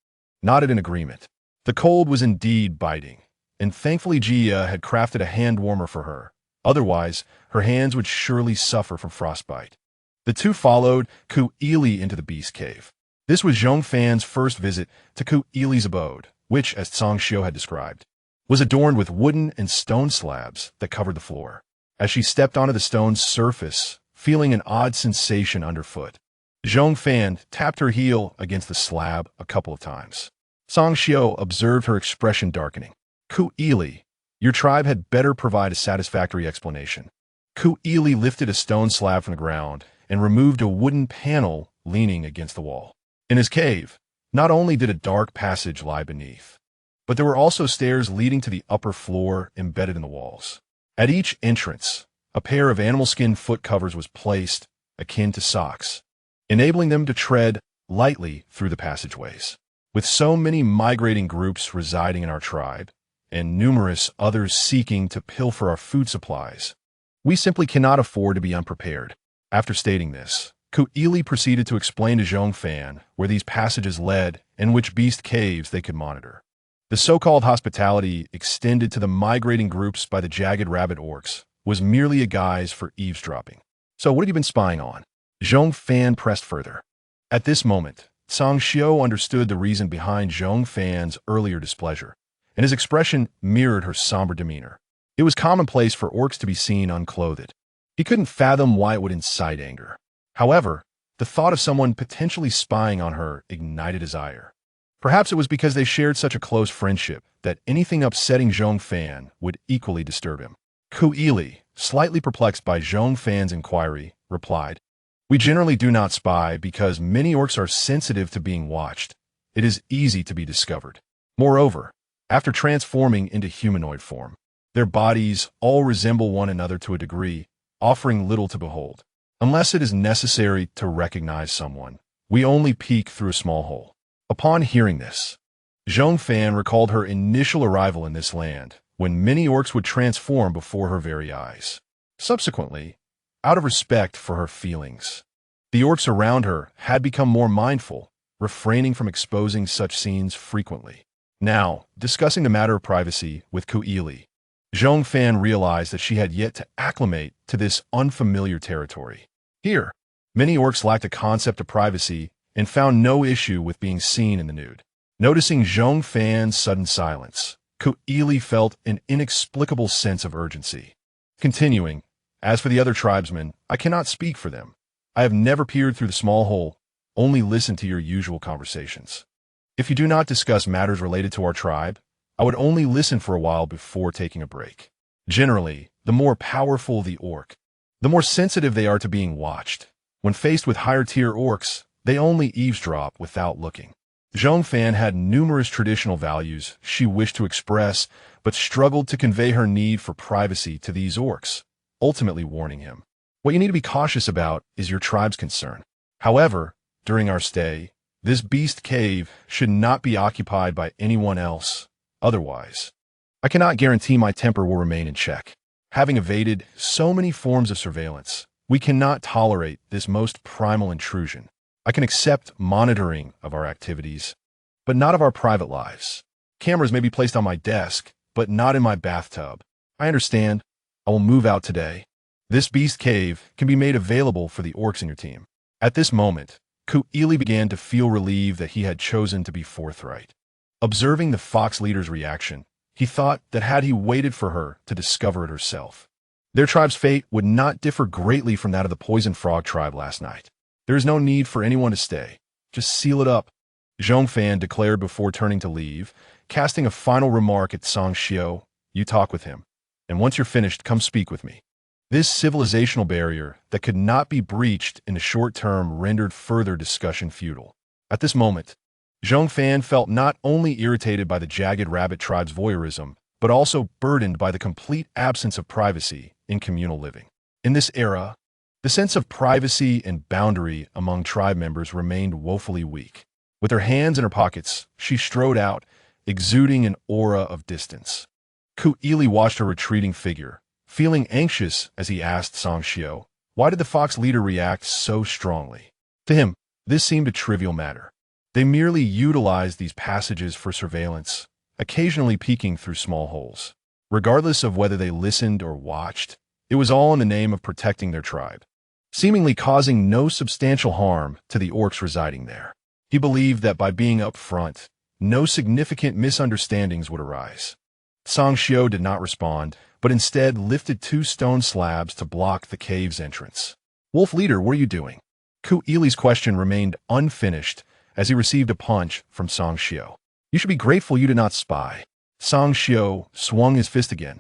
nodded in agreement. The cold was indeed biting, and thankfully Jia had crafted a hand warmer for her. Otherwise, her hands would surely suffer from frostbite. The two followed Ku'ili into the beast cave. This was Zhong Fan's first visit to Ku'ili's abode, which, as Song Shio had described, was adorned with wooden and stone slabs that covered the floor. As she stepped onto the stone's surface, feeling an odd sensation underfoot, Zhong Fan tapped her heel against the slab a couple of times. Song Shio observed her expression darkening. "Ku'ili, your tribe had better provide a satisfactory explanation." Ku'ili lifted a stone slab from the ground and removed a wooden panel leaning against the wall. In his cave, not only did a dark passage lie beneath, but there were also stairs leading to the upper floor embedded in the walls. At each entrance, a pair of animal skin foot covers was placed, akin to socks, enabling them to tread lightly through the passageways. With so many migrating groups residing in our tribe, and numerous others seeking to pilfer our food supplies, we simply cannot afford to be unprepared. After stating this, Ku'ili proceeded to explain to Zhong Fan where these passages led and which beast caves they could monitor. The so-called hospitality extended to the migrating groups by the jagged rabbit orcs was merely a guise for eavesdropping. "So what have you been spying on?" Zhong Fan pressed further. At this moment, Song Shio understood the reason behind Zhong Fan's earlier displeasure, and his expression mirrored her somber demeanor. It was commonplace for orcs to be seen unclothed. He couldn't fathom why it would incite anger. However, the thought of someone potentially spying on her ignited his ire. Perhaps it was because they shared such a close friendship that anything upsetting Zhong Fan would equally disturb him. Ku'ili, slightly perplexed by Zhong Fan's inquiry, replied, "We generally do not spy because many orcs are sensitive to being watched. It is easy to be discovered. Moreover, after transforming into humanoid form, their bodies all resemble one another to a degree, offering little to behold. Unless it is necessary to recognize someone, we only peek through a small hole." Upon hearing this, Zhong Fan recalled her initial arrival in this land, when many orcs would transform before her very eyes. Subsequently, out of respect for her feelings, the orcs around her had become more mindful, refraining from exposing such scenes frequently. Now, discussing the matter of privacy with Ku'ili, Zhong Fan realized that she had yet to acclimate to this unfamiliar territory. Here, many orcs lacked a concept of privacy and found no issue with being seen in the nude. Noticing Zhong Fan's sudden silence, Ku'ili felt an inexplicable sense of urgency. Continuing, "As for the other tribesmen, I cannot speak for them. I have never peered through the small hole, only listened to your usual conversations. If you do not discuss matters related to our tribe, I would only listen for a while before taking a break. Generally, the more powerful the orc, the more sensitive they are to being watched. When faced with higher-tier orcs, They only eavesdrop without looking. Zhong Fan had numerous traditional values she wished to express, but struggled to convey her need for privacy to these orcs, ultimately warning him. What you need to be cautious about is your tribe's concern. However, during our stay, this beast cave should not be occupied by anyone else. Otherwise, I cannot guarantee my temper will remain in check. Having evaded so many forms of surveillance, we cannot tolerate this most primal intrusion. I can accept monitoring of our activities, but not of our private lives. Cameras may be placed on my desk, but not in my bathtub. I understand. I will move out today. This beast cave can be made available for the orcs in your team. At this moment, Ku'ili began to feel relieved that he had chosen to be forthright. Observing the fox leader's reaction, he thought that had he waited for her to discover it herself, their tribe's fate would not differ greatly from that of the poison frog tribe last night. There is no need for anyone to stay. Just seal it up, Zhong Fan declared before turning to leave, casting a final remark at Song Xiao. You talk with him, and once you're finished, come speak with me. This civilizational barrier that could not be breached in the short term rendered further discussion futile. At this moment, Zhong Fan felt not only irritated by the jagged rabbit tribe's voyeurism, but also burdened by the complete absence of privacy in communal living. In this era, the sense of privacy and boundary among tribe members remained woefully weak. With her hands in her pockets, she strode out, exuding an aura of distance. Ku'ili watched her retreating figure, feeling anxious as he asked Song Xiao, why did the fox leader react so strongly? To him, this seemed a trivial matter. They merely utilized these passages for surveillance, occasionally peeking through small holes. Regardless of whether they listened or watched, it was all in the name of protecting their tribe, seemingly causing no substantial harm to the orcs residing there. He believed that by being upfront, no significant misunderstandings would arise. Song Xiao did not respond, but instead lifted 2 stone slabs to block the cave's entrance. Wolf leader, what are you doing? Ku'ili's question remained unfinished as he received a punch from Song Xiao. You should be grateful you did not spy. Song Xiao swung his fist again,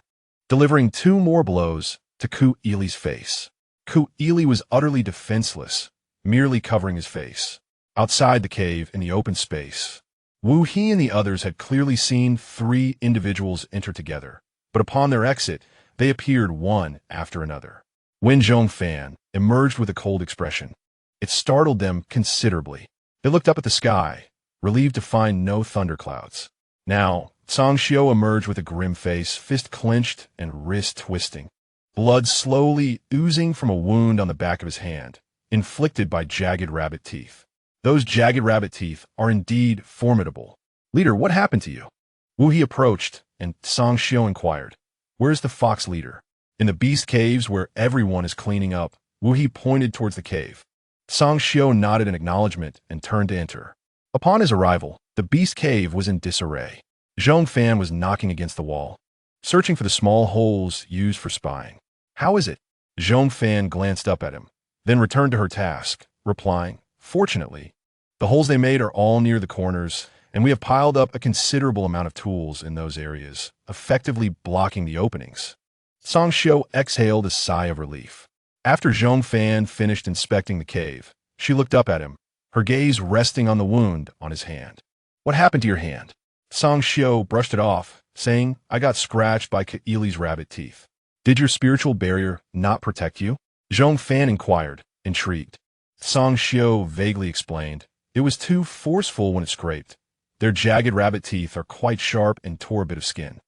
delivering 2 more blows to Ku'ili's face. Ku'ili was utterly defenseless, merely covering his face. Outside the cave, in the open space, Wu He and the others had clearly seen 3 individuals enter together, but upon their exit, they appeared one after another. When Zhong Fan emerged with a cold expression, it startled them considerably. They looked up at the sky, relieved to find no thunderclouds. Now, Song Xiao emerged with a grim face, fist clenched and wrist twisting, blood slowly oozing from a wound on the back of his hand, inflicted by jagged rabbit teeth. Those jagged rabbit teeth are indeed formidable. Leader, what happened to you? Wu He approached, and Song Xiao inquired, where's the fox leader? In the beast caves where everyone is cleaning up, Wu He pointed towards the cave. Song Xiao nodded in acknowledgement and turned to enter. Upon his arrival, the beast cave was in disarray. Zhong Fan was knocking against the wall, searching for the small holes used for spying. How is it? Zhong Fan glanced up at him, then returned to her task, replying, fortunately, the holes they made are all near the corners, and we have piled up a considerable amount of tools in those areas, effectively blocking the openings. Song Xiao exhaled a sigh of relief. After Zhong Fan finished inspecting the cave, she looked up at him, her gaze resting on the wound on his hand. What happened to your hand? Song Xiao brushed it off, saying, I got scratched by Ku'ili's rabbit teeth. Did your spiritual barrier not protect you? Zhong Fan inquired, intrigued. Song Xiao vaguely explained, it was too forceful when it scraped. Their jagged rabbit teeth are quite sharp and tore a bit of skin.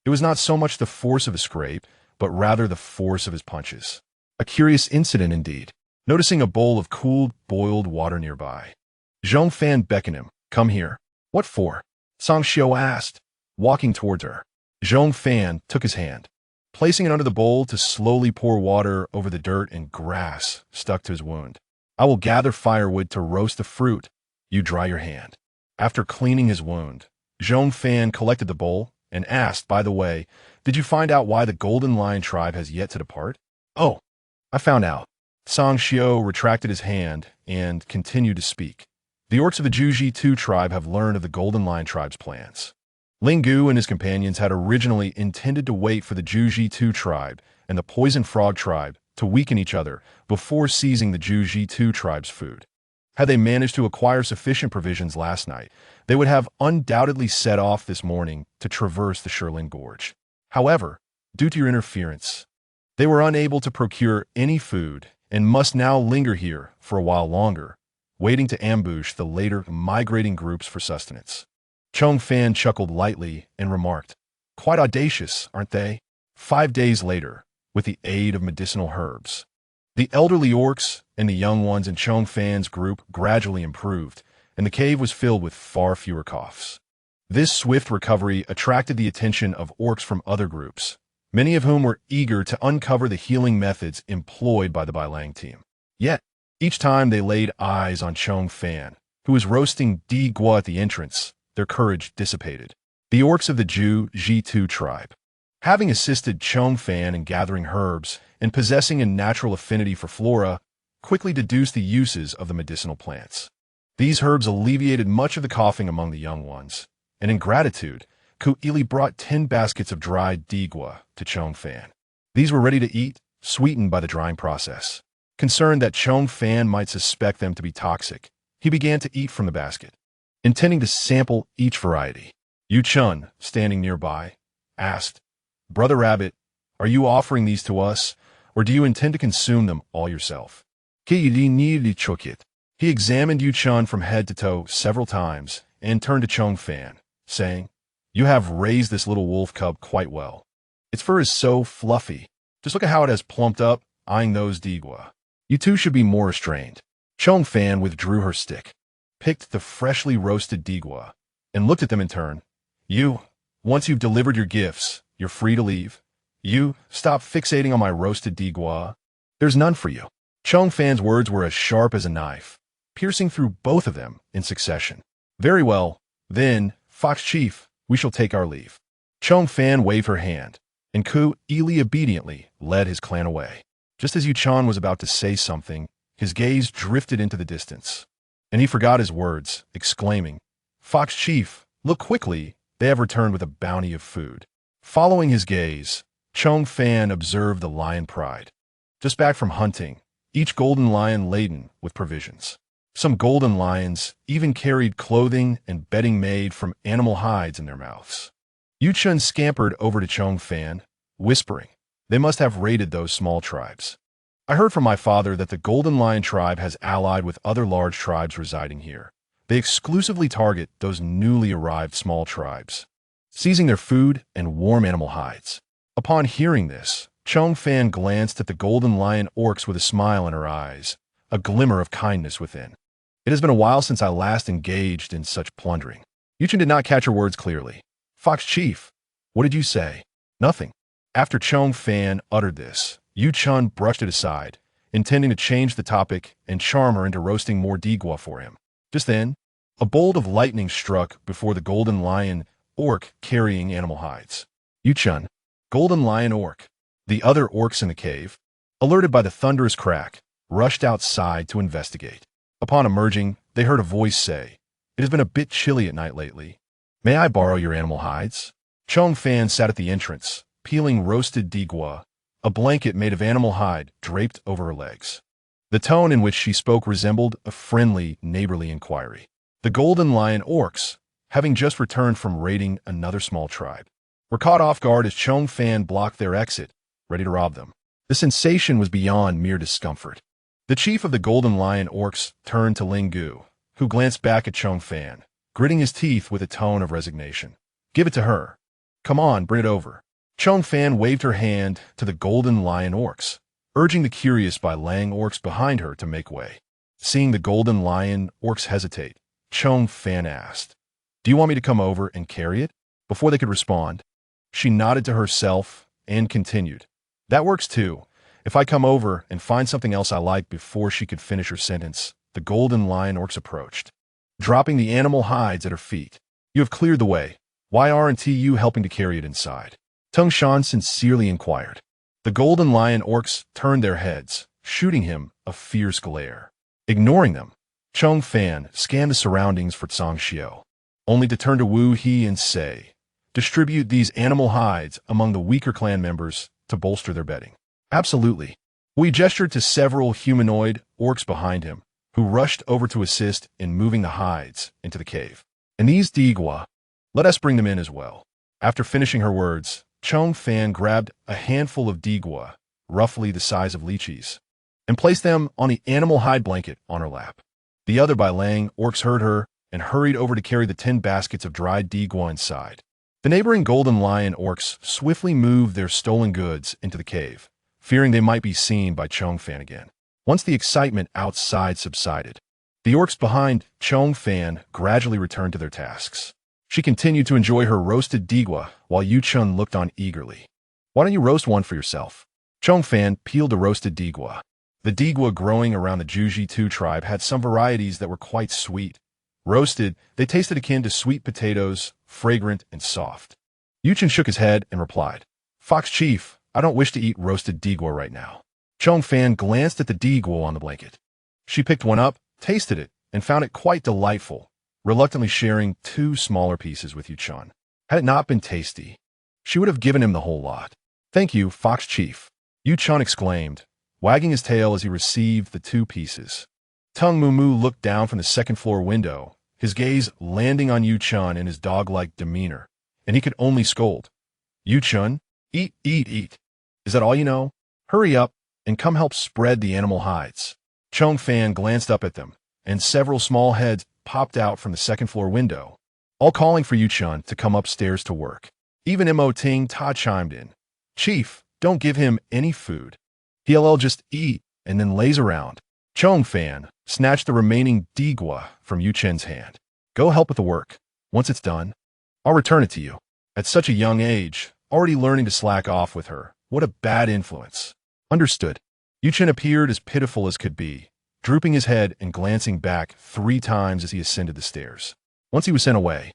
It was not so much the force of his scrape, but rather the force of his punches. A curious incident indeed. Noticing a bowl of cooled, boiled water nearby, Zhong Fan beckoned him, come here. What for? Song Xiao asked, walking towards her. Zhong Fan took his hand, placing it under the bowl to slowly pour water over the dirt and grass stuck to his wound. I will gather firewood to roast the fruit. You dry your hand. After cleaning his wound, Zhong Fan collected the bowl and asked, by the way, did you find out why the Golden Lion tribe has yet to depart? Oh, I found out. Song Xiao retracted his hand and continued to speak. The orcs of the Zhuji-Tu tribe have learned of the Golden Lion tribe's plans. Ling Gu and his companions had originally intended to wait for the Zhuji-Tu tribe and the Poison Frog tribe to weaken each other before seizing the Zhuji-Tu tribe's food. Had they managed to acquire sufficient provisions last night, they would have undoubtedly set off this morning to traverse the Shirlin Gorge. However, due to your interference, they were unable to procure any food and must now linger here for a while longer, waiting to ambush the later migrating groups for sustenance. Zhong Fan chuckled lightly and remarked, "Quite audacious, aren't they?" 5 days later, with the aid of medicinal herbs, the elderly orcs and the young ones in Zhong Fan's group gradually improved, and the cave was filled with far fewer coughs. This swift recovery attracted the attention of orcs from other groups, many of whom were eager to uncover the healing methods employed by the Bailang team. Yet, each time they laid eyes on Zhong Fan, who was roasting di gua at the entrance, their courage dissipated. The orcs of the Ji2 tribe, having assisted Zhong Fan in gathering herbs and possessing a natural affinity for flora, quickly deduced the uses of the medicinal plants. These herbs alleviated much of the coughing among the young ones, and in gratitude, Kuili brought 10 baskets of dried di gua to Zhong Fan. These were ready to eat, sweetened by the drying process. Concerned that Zhong Fan might suspect them to be toxic, he began to eat from the basket, intending to sample each variety. Yu Chun, standing nearby, asked, "Brother Rabbit, are you offering these to us, or do you intend to consume them all yourself?" He examined Yu Chun from head to toe several times and turned to Zhong Fan, saying, "You have raised this little wolf cub quite well. Its fur is so fluffy. Just look at how it has plumped up, eyeing those di gua. You two should be more restrained." Zhong Fan withdrew her stick, picked the freshly roasted di gua, and looked at them in turn. "You, once you've delivered your gifts, you're free to leave. You, stop fixating on my roasted di gua. There's none for you." Zhong Fan's words were as sharp as a knife, piercing through both of them in succession. "Very well, then, Fox Chief, we shall take our leave." Zhong Fan waved her hand, and Ku Ili obediently led his clan away. Just as Yu Chun was about to say something, his gaze drifted into the distance, and he forgot his words, exclaiming, "Fox Chief, look quickly, they have returned with a bounty of food." Following his gaze, Zhong Fan observed the lion pride. Just back from hunting, each golden lion laden with provisions. Some golden lions even carried clothing and bedding made from animal hides in their mouths. Yu Chun scampered over to Zhong Fan, whispering, "They must have raided those small tribes. I heard from my father that the Golden Lion tribe has allied with other large tribes residing here. They exclusively target those newly arrived small tribes, seizing their food and warm animal hides." Upon hearing this, Zhong Fan glanced at the Golden Lion orcs with a smile in her eyes, a glimmer of kindness within. "It has been a while since I last engaged in such plundering." Yu Chun did not catch her words clearly. "Fox Chief, what did you say?" "Nothing." After Zhong Fan uttered this, Yu Chun brushed it aside, intending to change the topic and charm her into roasting more di gua for him. Just then, a bolt of lightning struck before the Golden Lion orc carrying animal hides. Yu Chun, Golden Lion orc. The other orcs in the cave, alerted by the thunderous crack, rushed outside to investigate. Upon emerging, they heard a voice say, "It has been a bit chilly at night lately. May I borrow your animal hides?" Zhong Fan sat at the entrance, peeling roasted di gua, a blanket made of animal hide draped over her legs. The tone in which she spoke resembled a friendly, neighborly inquiry. The Golden Lion orcs, having just returned from raiding another small tribe, were caught off guard as Zhong Fan blocked their exit, ready to rob them. The sensation was beyond mere discomfort. The chief of the Golden Lion orcs turned to Ling Gu, who glanced back at Zhong Fan, gritting his teeth with a tone of resignation. "Give it to her. Come on, bring it over." Zhong Fan waved her hand to the Golden Lion orcs, urging the curious Bailang orcs behind her to make way. Seeing the Golden Lion orcs hesitate, Zhong Fan asked, "Do you want me to come over and carry it?" Before they could respond, she nodded to herself and continued, "That works too. If I come over and find something else I like." Before she could finish her sentence, the Golden Lion orcs approached, dropping the animal hides at her feet. "You have cleared the way. Why aren't you helping to carry it inside?" Tung Shan sincerely inquired. The Golden Lion orcs turned their heads, shooting him a fierce glare. Ignoring them, Zhong Fan scanned the surroundings for Tsang Xiao, only to turn to Wu He and say, "Distribute these animal hides among the weaker clan members to bolster their bedding." "Absolutely." We gestured to several humanoid orcs behind him, who rushed over to assist in moving the hides into the cave. And these Digua, let us bring them in as well. After finishing her words, Zhong Fan grabbed a handful of Digua, roughly the size of lychees, and placed them on the animal hide blanket on her lap. The other by laying orcs heard her and hurried over to carry the 10 baskets of dried Digua inside. The neighboring Golden Lion orcs swiftly moved their stolen goods into the cave, fearing they might be seen by Zhong Fan again. Once the excitement outside subsided, the orcs behind Zhong Fan gradually returned to their tasks. She continued to enjoy her roasted Digua while Yu-chun looked on eagerly. Why don't you roast one for yourself? Zhong Fan peeled the roasted Digua. The Digua growing around the Juji-2 tribe had some varieties that were quite sweet. Roasted, they tasted akin to sweet potatoes, fragrant and soft. Yu-chun shook his head and replied, Fox Chief, I don't wish to eat roasted Digua right now. Zhong Fan glanced at the Digua on the blanket. She picked one up, tasted it, and found it quite delightful, reluctantly sharing 2 smaller pieces with Yu-chun. Had it not been tasty, she would have given him the whole lot. Thank you, Fox Chief, Yu-chun exclaimed, wagging his tail as he received the 2 pieces. Tung Moo looked down from the second-floor window, his gaze landing on Yu-chun in his dog-like demeanor, and he could only scold. Yu-chun, eat, eat, eat. Is that all you know? Hurry up and come help spread the animal hides. Zhong Fan glanced up at them, and several small heads popped out from the second-floor window, all calling for Yu-chun to come upstairs to work. Even Mo Ting Ta chimed in. Chief, don't give him any food. He'll just eat and then laze around. Zhong Fan snatched the remaining Digua from Yu-chun's hand. Go help with the work. Once it's done, I'll return it to you. At such a young age, already learning to slack off with her. What a bad influence. Understood. Yu-chun appeared as pitiful as could be, drooping his head and glancing back 3 times as he ascended the stairs. Once he was sent away,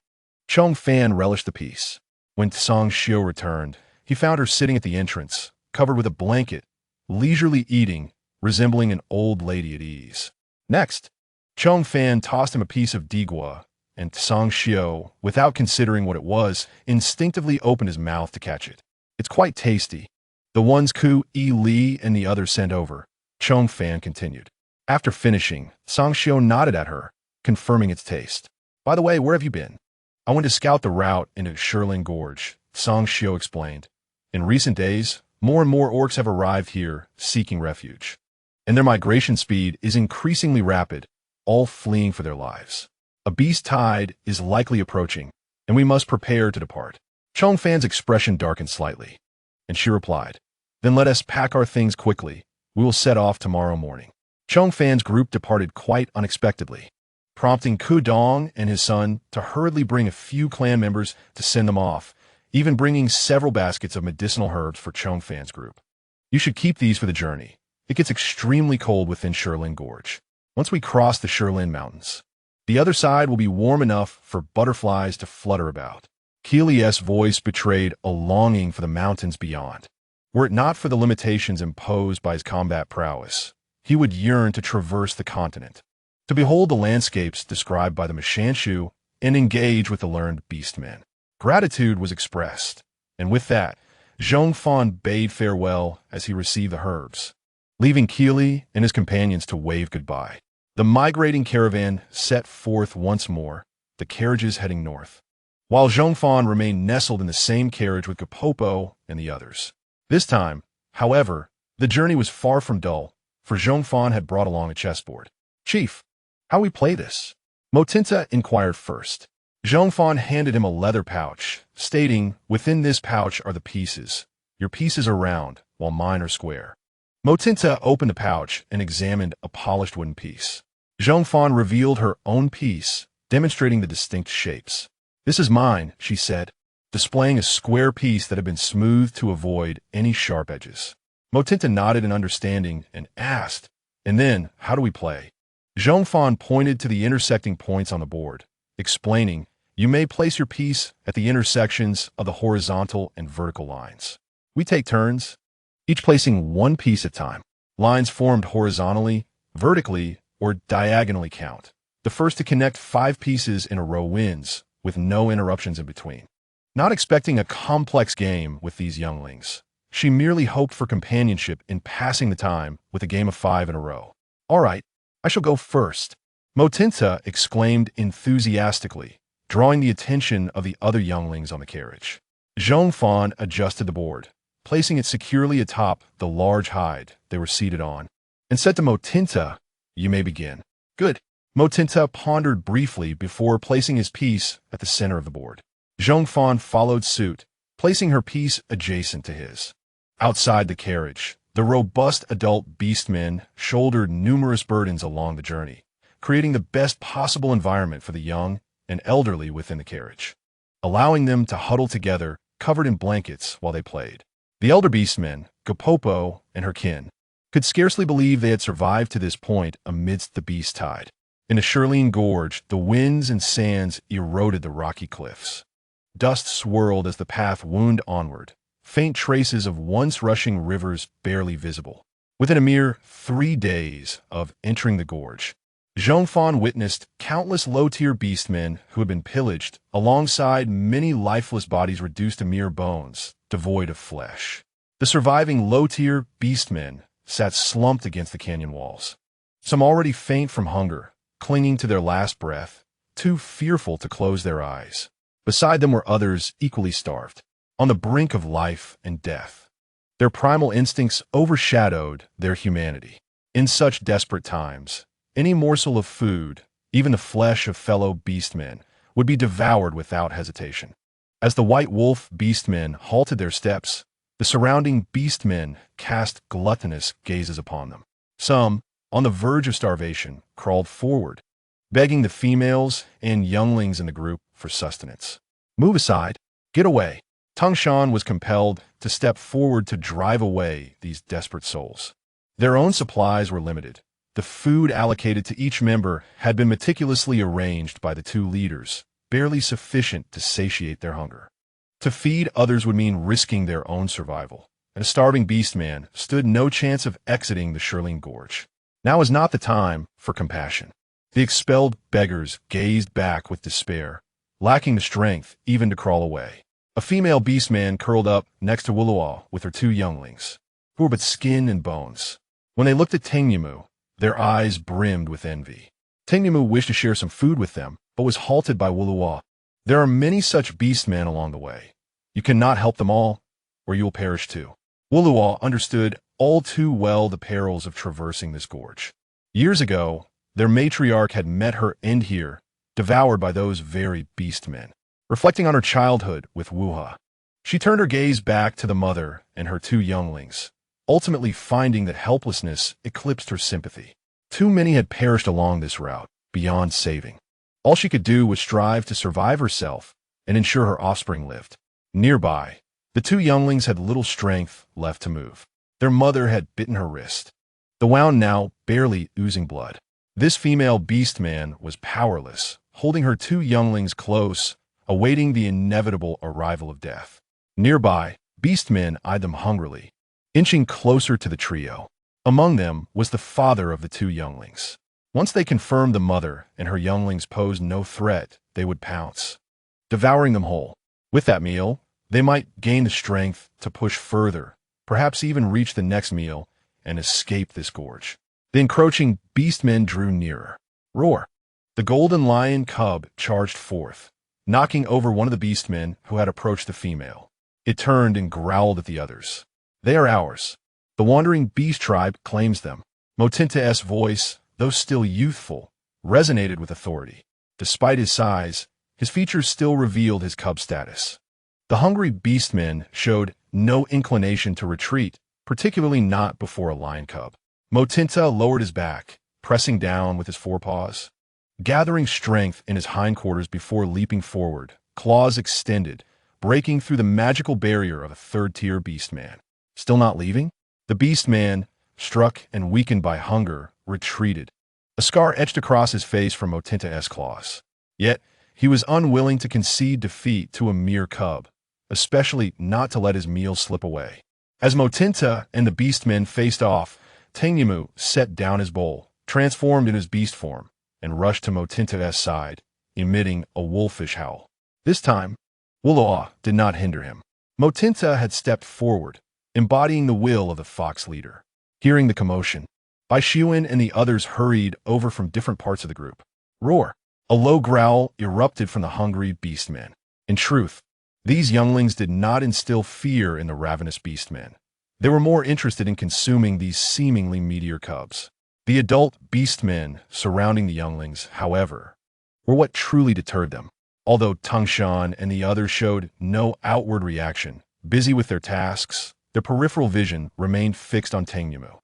Zhong Fan relished the peace. When Tsang Xiu returned, he found her sitting at the entrance, covered with a blanket, leisurely eating, resembling an old lady at ease. Next, Zhong Fan tossed him a piece of Digua, and Tsang Xiu, without considering what it was, instinctively opened his mouth to catch it. It's quite tasty. The ones Ku Yi Li and the others sent over, Zhong Fan continued. After finishing, Tsang Xiu nodded at her, confirming its taste. By the way, where have you been? I went to scout the route into Shirlin Gorge, Tsang Xiu explained. In recent days, more and more orcs have arrived here, seeking refuge. And their migration speed is increasingly rapid, all fleeing for their lives. A beast tide is likely approaching, and we must prepare to depart. Zhong Fan's expression darkened slightly, and she replied, Then let us pack our things quickly. We will set off tomorrow morning. Zhong Fan's group departed quite unexpectedly, prompting Ku Dong and his son to hurriedly bring a few clan members to send them off, even bringing several baskets of medicinal herbs for Zhong Fan's group. You should keep these for the journey. It gets extremely cold within Shirlin Gorge. Once we cross the Shirlin Mountains, the other side will be warm enough for butterflies to flutter about. Keely's voice betrayed a longing for the mountains beyond. Were it not for the limitations imposed by his combat prowess, he would yearn to traverse the continent, to behold the landscapes described by the Mishanshu and engage with the learned beastmen. Gratitude was expressed, and with that, Zhong Fan bade farewell as he received the herbs, leaving Keely and his companions to wave goodbye. The migrating caravan set forth once more, the carriages heading north, while Zhong Fan remained nestled in the same carriage with Kapopo and the others. This time, however, the journey was far from dull, for Zhong Fan had brought along a chessboard. Chief, how we play this? Motinta inquired first. Zhong Fan handed him a leather pouch, stating, Within this pouch are the pieces. Your pieces are round, while mine are square. Motinta opened the pouch and examined a polished wooden piece. Zhong Fan revealed her own piece, demonstrating the distinct shapes. This is mine, she said, displaying a square piece that had been smoothed to avoid any sharp edges. Motinta nodded in understanding and asked, And then, how do we play? Zhong Fan pointed to the intersecting points on the board, explaining, You may place your piece at the intersections of the horizontal and vertical lines. We take turns, each placing one piece at a time. Lines formed horizontally, vertically, or diagonally count. The first to connect 5 pieces in a row wins, with no interruptions in between. Not expecting a complex game with these younglings, she merely hoped for companionship in passing the time with a game of 5 in a row. All right, I shall go first, Motinta exclaimed enthusiastically, drawing the attention of the other younglings on the carriage. Zhong Fan adjusted the board, placing it securely atop the large hide they were seated on, and said to Motinta, "You may begin." "Good." Motinta pondered briefly before placing his piece at the center of the board. Zhong Fan followed suit, placing her piece adjacent to his. Outside the carriage, the robust adult beastmen shouldered numerous burdens along the journey, creating the best possible environment for the young and elderly within the carriage, allowing them to huddle together, covered in blankets, while they played. The elder beastmen, Gapopo and her kin, could scarcely believe they had survived to this point amidst the beast tide. In the Shirlene Gorge, the winds and sands eroded the rocky cliffs. Dust swirled as the path wound onward, faint traces of once rushing rivers barely visible. Within a mere 3 days of entering the gorge, Zhong Fan witnessed countless low-tier beastmen who had been pillaged, alongside many lifeless bodies reduced to mere bones, devoid of flesh. The surviving low-tier beastmen sat slumped against the canyon walls, some already faint from hunger, clinging to their last breath, too fearful to close their eyes. Beside them were others equally starved, on the brink of life and death. Their primal instincts overshadowed their humanity. In such desperate times, any morsel of food, even the flesh of fellow beastmen, would be devoured without hesitation. As the white wolf beastmen halted their steps, the surrounding beastmen cast gluttonous gazes upon them. Some, on the verge of starvation, crawled forward, begging the females and younglings in the group for sustenance. "Move aside. Get away." Tangshan was compelled to step forward to drive away these desperate souls. Their own supplies were limited. The food allocated to each member had been meticulously arranged by the 2 leaders, barely sufficient to satiate their hunger. To feed others would mean risking their own survival, and a starving beastman stood no chance of exiting the Shirlene Gorge. Now was not the time for compassion. The expelled beggars gazed back with despair, lacking the strength even to crawl away. A female beastman curled up next to Wuluwa with her 2 younglings, who were but skin and bones. When they looked at Tengyamu, their eyes brimmed with envy. Tengyamu wished to share some food with them, but was halted by Wuluwa. "There are many such beastmen along the way. You cannot help them all, or you will perish too." Wuluwa understood all too well the perils of traversing this gorge. Years ago, their matriarch had met her end here, devoured by those very beastmen. Reflecting on her childhood with Wuha, she turned her gaze back to the mother and her 2 younglings, ultimately finding that helplessness eclipsed her sympathy. Too many had perished along this route, beyond saving. All she could do was strive to survive herself and ensure her offspring lived. Nearby, the 2 younglings had little strength left to move. Their mother had bitten her wrist, the wound now barely oozing blood. This female beastman was powerless, holding her 2 younglings close, awaiting the inevitable arrival of death. Nearby, beastmen eyed them hungrily, inching closer to the trio. Among them was the father of the 2 younglings. Once they confirmed the mother and her younglings posed no threat, they would pounce, devouring them whole. With that meal, they might gain the strength to push further, perhaps even reach the next meal and escape this gorge. The encroaching beastmen drew nearer. Roar! The golden lion cub charged forth, knocking over one of the beastmen who had approached the female. It turned and growled at the others. "They are ours. The wandering beast tribe claims them." Motinta's voice, though still youthful, resonated with authority. Despite his size, his features still revealed his cub status. The hungry beastmen showed no inclination to retreat, particularly not before a lion cub. Motinta lowered his back, pressing down with his forepaws, gathering strength in his hindquarters before leaping forward, claws extended, breaking through the magical barrier of a 3rd-tier beastman. Still not leaving? The beastman, struck and weakened by hunger, retreated, a scar etched across his face from Motinta's claws. Yet, he was unwilling to concede defeat to a mere cub, especially not to let his meal slip away. As Motinta and the beastmen faced off, Tengyamu set down his bowl, transformed in his beast form, and rushed to Motinta's side, emitting a wolfish howl. This time, Wuluwa did not hinder him. Motinta had stepped forward, embodying the will of the fox leader. Hearing the commotion, Bai Xiuan and the others hurried over from different parts of the group. Roar! A low growl erupted from the hungry beastmen. In truth, these younglings did not instill fear in the ravenous beastmen. They were more interested in consuming these seemingly meteor cubs. The adult beastmen surrounding the younglings, however, were what truly deterred them. Although Tangshan and the others showed no outward reaction, busy with their tasks, their peripheral vision remained fixed on Tengmu.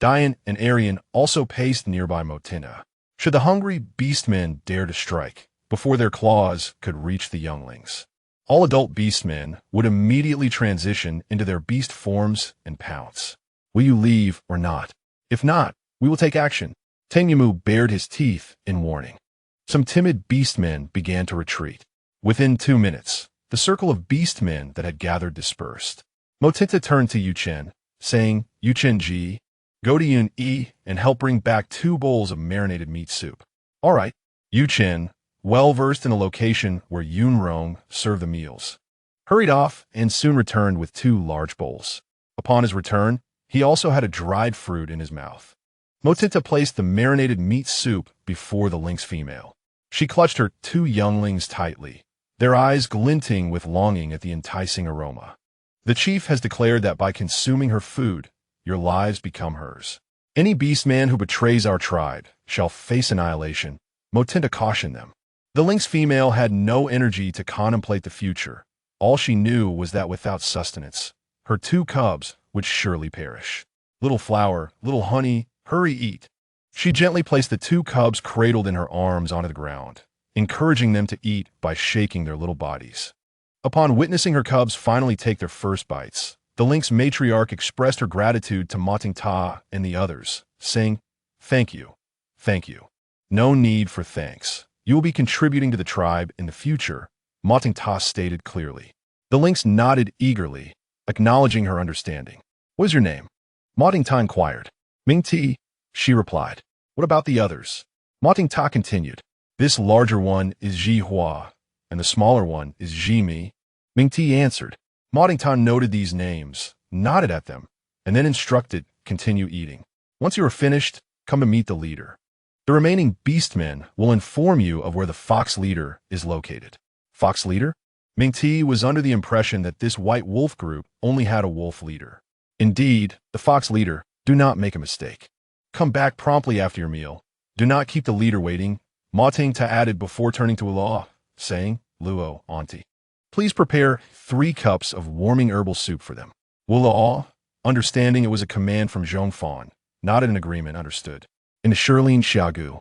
Dian and Arian also paced nearby Motinda. Should the hungry beastmen dare to strike, before their claws could reach the younglings, all adult beastmen would immediately transition into their beast forms and pounce. Will you leave or not? If not, we will take action. Tengmu bared his teeth in warning. Some timid beastmen began to retreat. Within 2 minutes, the circle of beastmen that had gathered dispersed. Motinta turned to Yuchen, saying, Yuchen Ji, go to Yun Yi and help bring back 2 bowls of marinated meat soup. All right. Yuchen, well-versed in the location where Yun Rong served the meals, hurried off and soon returned with 2 large bowls. Upon his return, he also had a dried fruit in his mouth. Motinta placed the marinated meat soup before the lynx female. She clutched her 2 younglings tightly, their eyes glinting with longing at the enticing aroma. The chief has declared that by consuming her food, your lives become hers. Any beastman who betrays our tribe shall face annihilation, Motinta cautioned them. The lynx female had no energy to contemplate the future. All she knew was that without sustenance, her 2 cubs would surely perish. Little flower, little honey, hurry eat. She gently placed the 2 cubs cradled in her arms onto the ground, encouraging them to eat by shaking their little bodies. Upon witnessing her cubs finally take their first bites, the lynx matriarch expressed her gratitude to Ma Tingta and the others, saying, Thank you. Thank you. No need for thanks. You will be contributing to the tribe in the future, Ma Tingta stated clearly. The lynx nodded eagerly, acknowledging her understanding. What is your name? Ma Tingta inquired. Ming Ti, she replied. What about the others? Ma Tingta continued. This larger one is Ji Hua, and the smaller one is Ji Mi. Ming Ti answered. Ma Tingta noted these names, nodded at them, and then instructed, continue eating. Once you are finished, come to meet the leader. The remaining beastmen will inform you of where the fox leader is located. Fox leader? Ming Ti was under the impression that this white wolf group only had a wolf leader. Indeed, the fox leader, do not make a mistake. Come back promptly after your meal. Do not keep the leader waiting, Ma Tingta added before turning to Luo, saying, Luo, auntie, please prepare 3 cups of warming herbal soup for them. Luo, understanding it was a command from Zhong Fan, nodded in agreement, understood. In the Shirlin Xiaogu,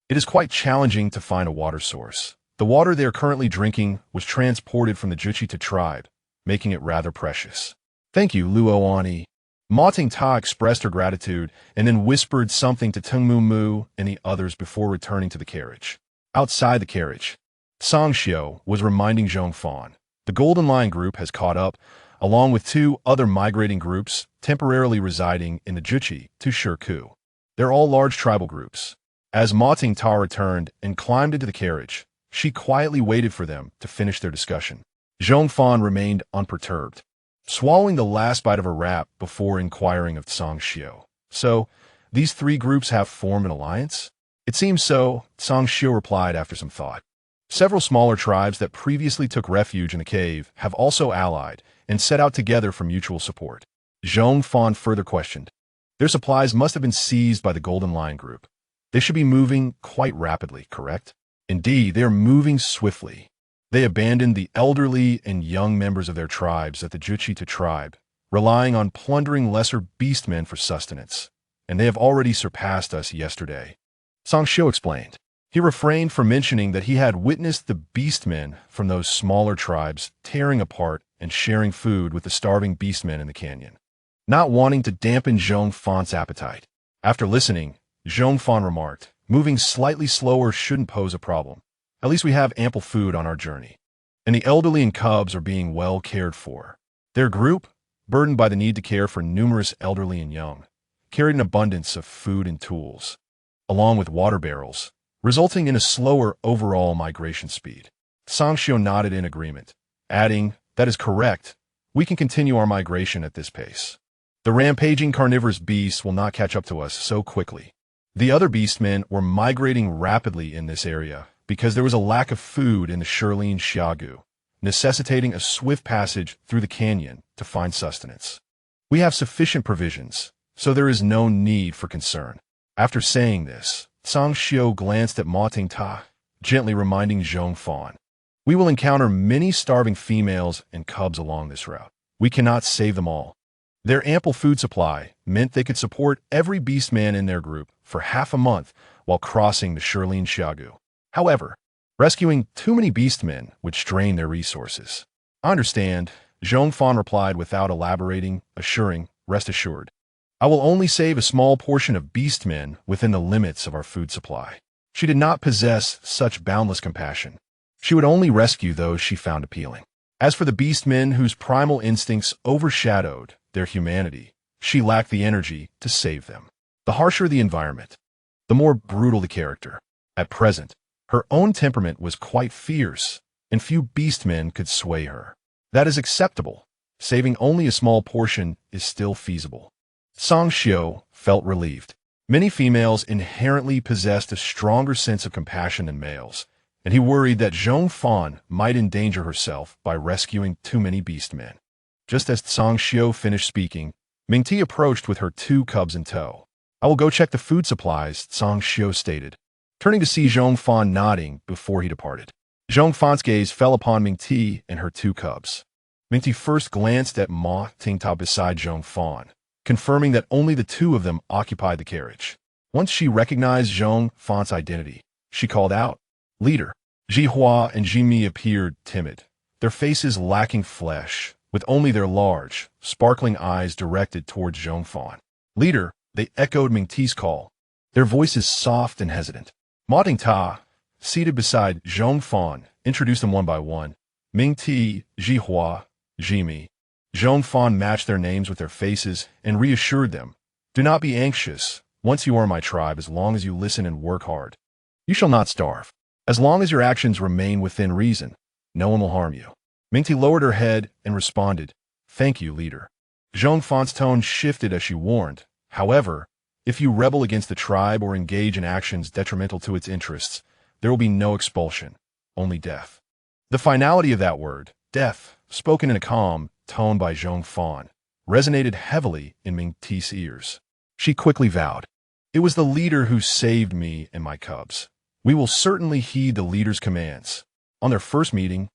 it is quite challenging to find a water source. The water they are currently drinking was transported from the Juchita tribe, making it rather precious. Thank you, Luo auntie. Ma Tingta expressed her gratitude and then whispered something to Tengmu Mu and the others before returning to the carriage. Outside the carriage, Song Xiao was reminding Zhong Fan. The Golden Lion group has caught up, along with 2 other migrating groups temporarily residing in the Juchi to Shirku. They're all large tribal groups. As Ma Tingta returned and climbed into the carriage, she quietly waited for them to finish their discussion. Zhong Fan remained unperturbed, swallowing the last bite of her wrap before inquiring of Song Xiao. So, these 3 groups have formed an alliance? It seems so, Song Xiao replied after some thought. Several smaller tribes that previously took refuge in the cave have also allied and set out together for mutual support. Zhong Fan further questioned. Their supplies must have been seized by the Golden Lion group. They should be moving quite rapidly, correct? Indeed, they are moving swiftly. They abandoned the elderly and young members of their tribes at the Juchita tribe, relying on plundering lesser beastmen for sustenance, and they have already surpassed us yesterday. Song Xiao explained. He refrained from mentioning that he had witnessed the beastmen from those smaller tribes tearing apart and sharing food with the starving beastmen in the canyon, not wanting to dampen Zhong Fan's appetite. After listening, Zhong Fan remarked, moving slightly slower shouldn't pose a problem. At least we have ample food on our journey. And the elderly and cubs are being well cared for. Their group, burdened by the need to care for numerous elderly and young, carried an abundance of food and tools, along with water barrels, resulting in a slower overall migration speed. Song Xiao nodded in agreement, adding, that is correct. We can continue our migration at this pace. The rampaging carnivorous beasts will not catch up to us so quickly. The other beastmen were migrating rapidly in this area because there was a lack of food in the Shirlene Xiagu, necessitating a swift passage through the canyon to find sustenance. We have sufficient provisions, so there is no need for concern. After saying this, Zhang Xiu glanced at Ma Tingta, gently reminding Zhong Fan. We will encounter many starving females and cubs along this route. We cannot save them all. Their ample food supply meant they could support every beastman in their group for half a month while crossing the Shirlene Xiagu. However, rescuing too many beastmen would strain their resources. I understand, Zhong Fan replied without elaborating, assuring, rest assured. I will only save a small portion of beastmen within the limits of our food supply. She did not possess such boundless compassion. She would only rescue those she found appealing. As for the beastmen whose primal instincts overshadowed their humanity, she lacked the energy to save them. The harsher the environment, the more brutal the character. At present, her own temperament was quite fierce, and few beastmen could sway her. That is acceptable. Saving only a small portion is still feasible. Zhang Xiu felt relieved. Many females inherently possessed a stronger sense of compassion than males, and he worried that Zhong Fan might endanger herself by rescuing too many beastmen. Just as Zhang Xiu finished speaking, Mingti approached with her 2 cubs in tow. I will go check the food supplies, Zhang Xiu stated, turning to see Zhong Fan nodding before he departed. Zhong Fan's gaze fell upon Mingti and her 2 cubs. Mingti first glanced at Ma Tingta beside Zhong Fan, confirming that only the 2 of them occupied the carriage. Once she recognized Zhong Fan's identity, she called out, "Leader." Jihua and Jimi appeared timid, their faces lacking flesh, with only their large, sparkling eyes directed towards Zhong Fan. "Leader," they echoed Mingti's call, their voices soft and hesitant. Ma Tingta, seated beside Zhong Fan, introduced them one by one. Mingti, Jihua, Jimi. Zhong Fan matched their names with their faces and reassured them, "Do not be anxious. Once you are my tribe, as long as you listen and work hard, you shall not starve. As long as your actions remain within reason, no one will harm you." Mingti lowered her head and responded, "Thank you, leader." Zhong Fan's tone shifted as she warned, "However, if you rebel against the tribe or engage in actions detrimental to its interests, there will be no expulsion, only death." The finality of that word, death, spoken in a calm tone by Zhong Fan, resonated heavily in Mingti's ears. She quickly vowed, "It was the leader who saved me and my cubs. We will certainly heed the leader's commands." On their first meeting,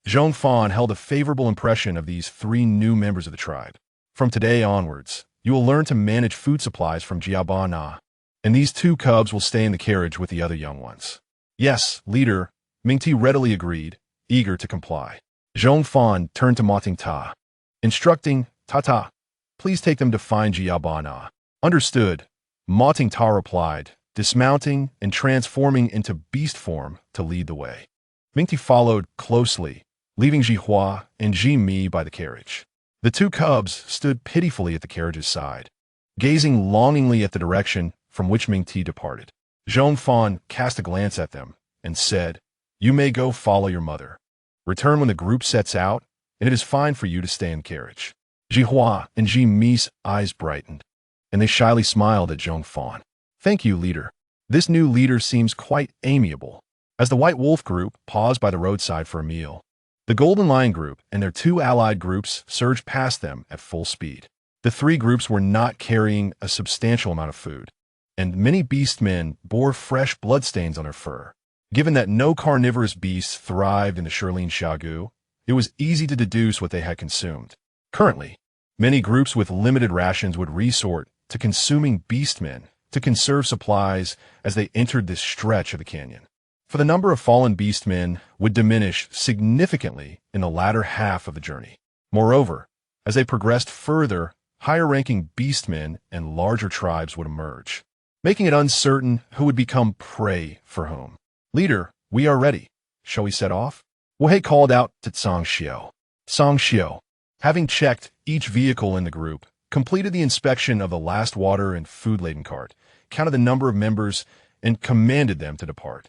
Zhong Fan held a favorable impression of these 3 new members of the tribe. From today onwards, you will learn to manage food supplies from Jiaba Na, and these 2 cubs will stay in the carriage with the other young ones. "Yes, leader," Mingti readily agreed, eager to comply. Zhong Fan turned to Ma Tingta, instructing, "Tata, please take them to find Jiaba Na." "Understood," Ma Tingta replied, dismounting and transforming into beast form to lead the way. Mingti followed closely, leaving Jihua and Jimi by the carriage. The 2 cubs stood pitifully at the carriage's side, gazing longingly at the direction from which Mingti departed. Zhong Fan cast a glance at them and said, "You may go follow your mother. Return when the group sets out, and it is fine for you to stay in the carriage." Jihua and Jimi's eyes brightened, and they shyly smiled at Zhong Fan. "Thank you, leader. This new leader seems quite amiable." As the White Wolf group paused by the roadside for a meal, the Golden Lion group and their 2 allied groups surged past them at full speed. The 3 groups were not carrying a substantial amount of food, and many beastmen bore fresh bloodstains on their fur. Given that no carnivorous beasts thrived in the Shirlene Xiagu, it was easy to deduce what they had consumed. Currently, many groups with limited rations would resort to consuming beastmen to conserve supplies as they entered this stretch of the canyon. For the number of fallen beastmen would diminish significantly in the latter half of the journey. Moreover, as they progressed further, higher-ranking beastmen and larger tribes would emerge, making it uncertain who would become prey for whom. "Leader, we are ready. Shall we set off?" Wei called out to Zhang Xiu. Zhang Xiu, having checked each vehicle in the group, completed the inspection of the last water and food-laden cart, counted the number of members, and commanded them to depart.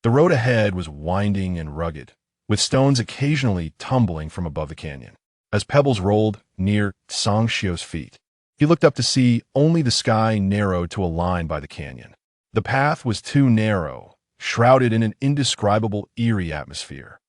The road ahead was winding and rugged, with stones occasionally tumbling from above the canyon. As pebbles rolled near Zhang Xiu's feet, He looked up to see only the sky narrowed to a line by the canyon. The path was too narrow, shrouded in an indescribable, eerie atmosphere.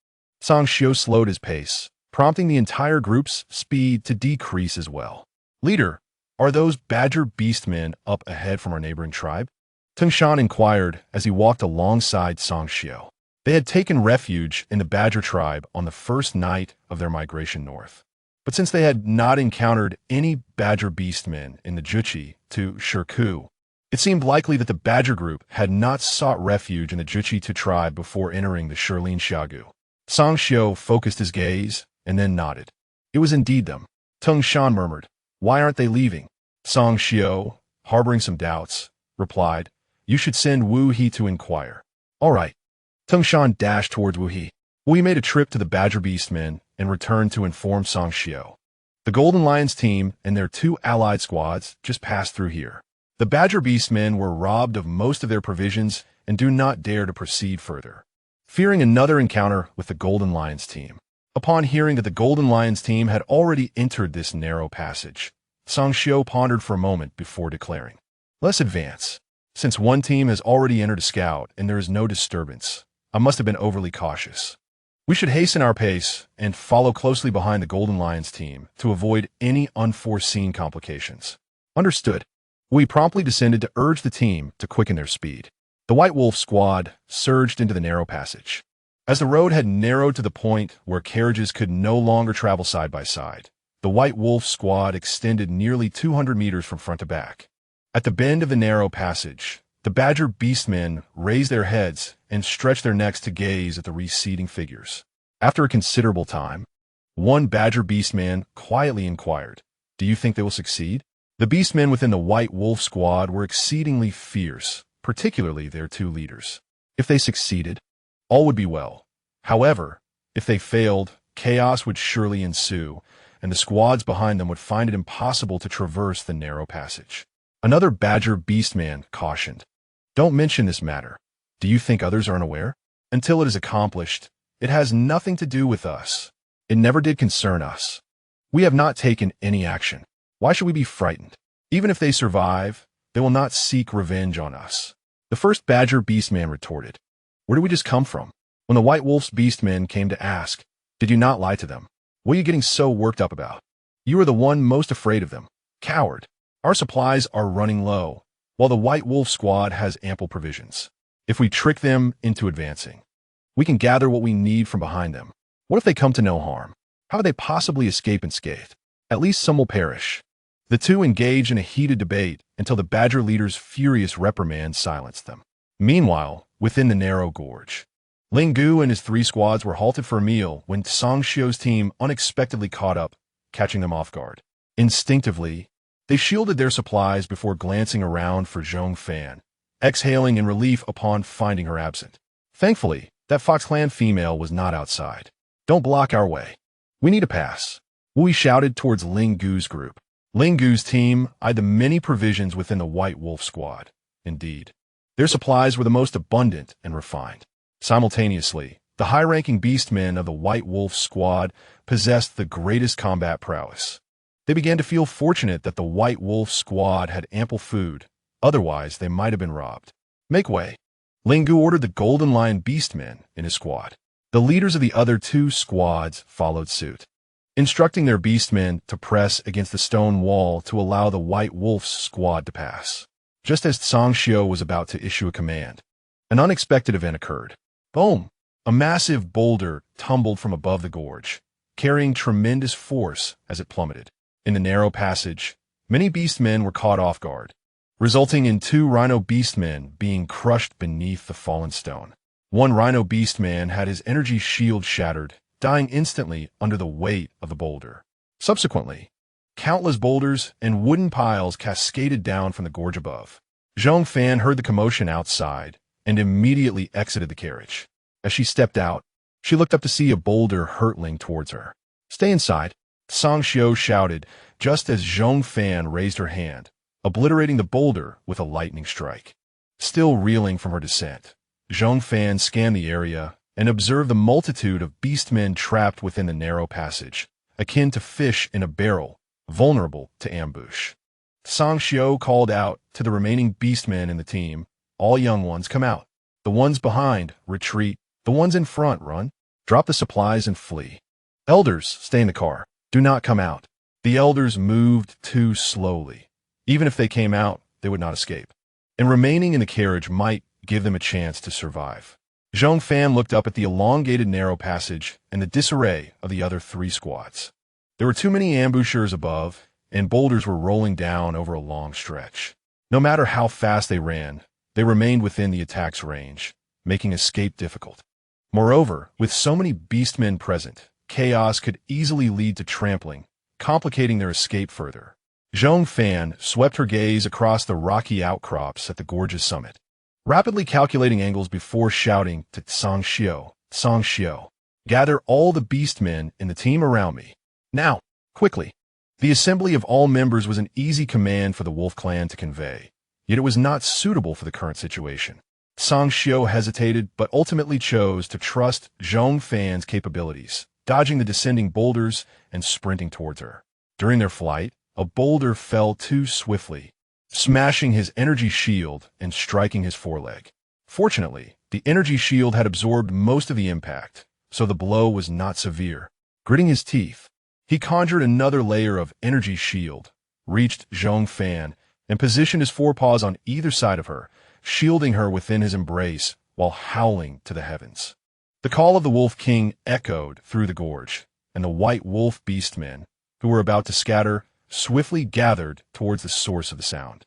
Zhong Fan slowed his pace, prompting the entire group's speed to decrease as well. "Leader, are those badger beastmen up ahead from our neighboring tribe?" Zhong Fan inquired as he walked alongside Zhong Fan. They had taken refuge in the badger tribe on the first night of their migration north. But since they had not encountered any badger beastmen in the Juche to Shirku, it seemed likely that the badger group had not sought refuge in the Juche tribe before entering the Shirlin Shagu. Zhong Fan focused his gaze and then nodded. It was indeed them. Zhong Fan murmured, "Why aren't they leaving?" Zhong Fan, harboring some doubts, replied, "You should send Wu He to inquire." "All right." Zhong Fan dashed towards Wu He. Wu He made a trip to the badger beastmen and returned to inform Zhong Fan. The Golden Lions team and their 2 allied squads just passed through here. The badger beastmen were robbed of most of their provisions and do not dare to proceed further, fearing another encounter with the Golden Lions team. Upon hearing that the Golden Lions team had already entered this narrow passage, Zhong Fan pondered for a moment before declaring, "Let's advance. Since one team has already entered a scout and there is no disturbance, I must have been overly cautious. We should hasten our pace and follow closely behind the Golden Lions team to avoid any unforeseen complications." "Understood." We promptly descended to urge the team to quicken their speed. The White Wolf squad surged into the narrow passage. As the road had narrowed to the point where carriages could no longer travel side by side, the White Wolf squad extended nearly 200 meters from front to back. At the bend of the narrow passage, the badger beastmen raised their heads and stretched their necks to gaze at the receding figures. After a considerable time, one badger beastman quietly inquired, "Do you think they will succeed?" The beastmen within the White Wolf squad were exceedingly fierce, particularly their 2 leaders. If they succeeded, all would be well. However, if they failed, chaos would surely ensue, and the squads behind them would find it impossible to traverse the narrow passage. Another badger beastman cautioned, "Don't mention this matter. Do you think others are unaware? Until it is accomplished, it has nothing to do with us. It never did concern us. We have not taken any action. Why should we be frightened? Even if they survive, they will not seek revenge on us." The first badger beastman retorted, "Where did we just come from?" When the White Wolf's beastmen came to ask, "Did you not lie to them? What are you getting so worked up about? You are the one most afraid of them. Coward. Our supplies are running low, while the White Wolf squad has ample provisions. If we trick them into advancing, we can gather what we need from behind them. What if they come to no harm? How would they possibly escape unscathed? At least some will perish." The 2 engaged in a heated debate until the badger leader's furious reprimand silenced them. Meanwhile, within the narrow gorge, Ling Gu and his 3 squads were halted for a meal when Zhong Fan's team unexpectedly caught up, catching them off guard. Instinctively, they shielded their supplies before glancing around for Zhong Fan, exhaling in relief upon finding her absent. Thankfully, that Fox Clan female was not outside. "Don't block our way. We need a pass." Wu shouted towards Ling Gu's group. Ling Gu's team eyed the many provisions within the White Wolf squad. Indeed, their supplies were the most abundant and refined. Simultaneously, the high-ranking beastmen of the White Wolf squad possessed the greatest combat prowess. They began to feel fortunate that the White Wolf squad had ample food, otherwise they might have been robbed. "Make way." Ling Gu ordered the Golden Lion beastmen in his squad. The leaders of the other 2 squads followed suit, instructing their beastmen to press against the stone wall to allow the White Wolf's squad to pass. Just as Zhong Fan was about to issue a command, an unexpected event occurred. Boom! A massive boulder tumbled from above the gorge, carrying tremendous force as it plummeted. In the narrow passage, many beastmen were caught off guard, resulting in 2 rhino beastmen being crushed beneath the fallen stone. One rhino beastman had his energy shield shattered, dying instantly under the weight of the boulder. Subsequently, countless boulders and wooden piles cascaded down from the gorge above. Zhong Fan heard the commotion outside and immediately exited the carriage. As she stepped out, she looked up to see a boulder hurtling towards her. "Stay inside," Zhong Fan shouted just as Zhong Fan raised her hand, obliterating the boulder with a lightning strike. Still reeling from her descent, Zhong Fan scanned the area and observed the multitude of beastmen trapped within the narrow passage, akin to fish in a barrel, vulnerable to ambush. Song Xiao called out to the remaining beastmen in the team. All young ones, come out. The ones behind, retreat. The ones in front, run. Drop the supplies and flee. Elders, stay in the car. Do not come out. The elders moved too slowly. Even if they came out, they would not escape. And remaining in the carriage might give them a chance to survive. Zhong Fan looked up at the elongated narrow passage and the disarray of the other 3 squads. There were too many ambushers above, and boulders were rolling down over a long stretch. No matter how fast they ran, they remained within the attack's range, making escape difficult. Moreover, with so many beastmen present, chaos could easily lead to trampling, complicating their escape further. Zhong Fan swept her gaze across the rocky outcrops at the gorge's summit, rapidly calculating angles before shouting to Song Xiao, gather all the beastmen in the team around me. Now, quickly. The assembly of all members was an easy command for the Wolf Clan to convey, yet it was not suitable for the current situation. Song Xiao hesitated, but ultimately chose to trust Zhong Fan's capabilities, dodging the descending boulders and sprinting towards her. During their flight, a boulder fell too swiftly, smashing his energy shield and striking his foreleg. Fortunately, the energy shield had absorbed most of the impact, so the blow was not severe. Gritting his teeth, he conjured another layer of energy shield, reached Zhong Fan, and positioned his forepaws on either side of her, shielding her within his embrace while howling to the heavens. The call of the Wolf King echoed through the gorge, and the white wolf beastmen, who were about to scatter, swiftly gathered towards the source of the sound.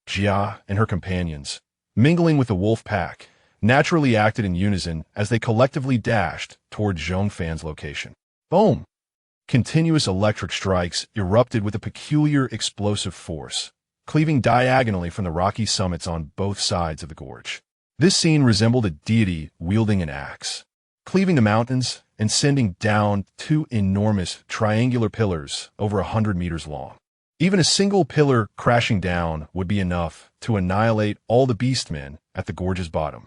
Jia and her companions, mingling with the wolf pack, naturally acted in unison as they collectively dashed toward Zhong Fan's location. Boom! Continuous electric strikes erupted with a peculiar explosive force, cleaving diagonally from the rocky summits on both sides of the gorge. This scene resembled a deity wielding an axe, cleaving the mountains and sending down 2 enormous triangular pillars over 100 meters long. Even a single pillar crashing down would be enough to annihilate all the beastmen at the gorge's bottom.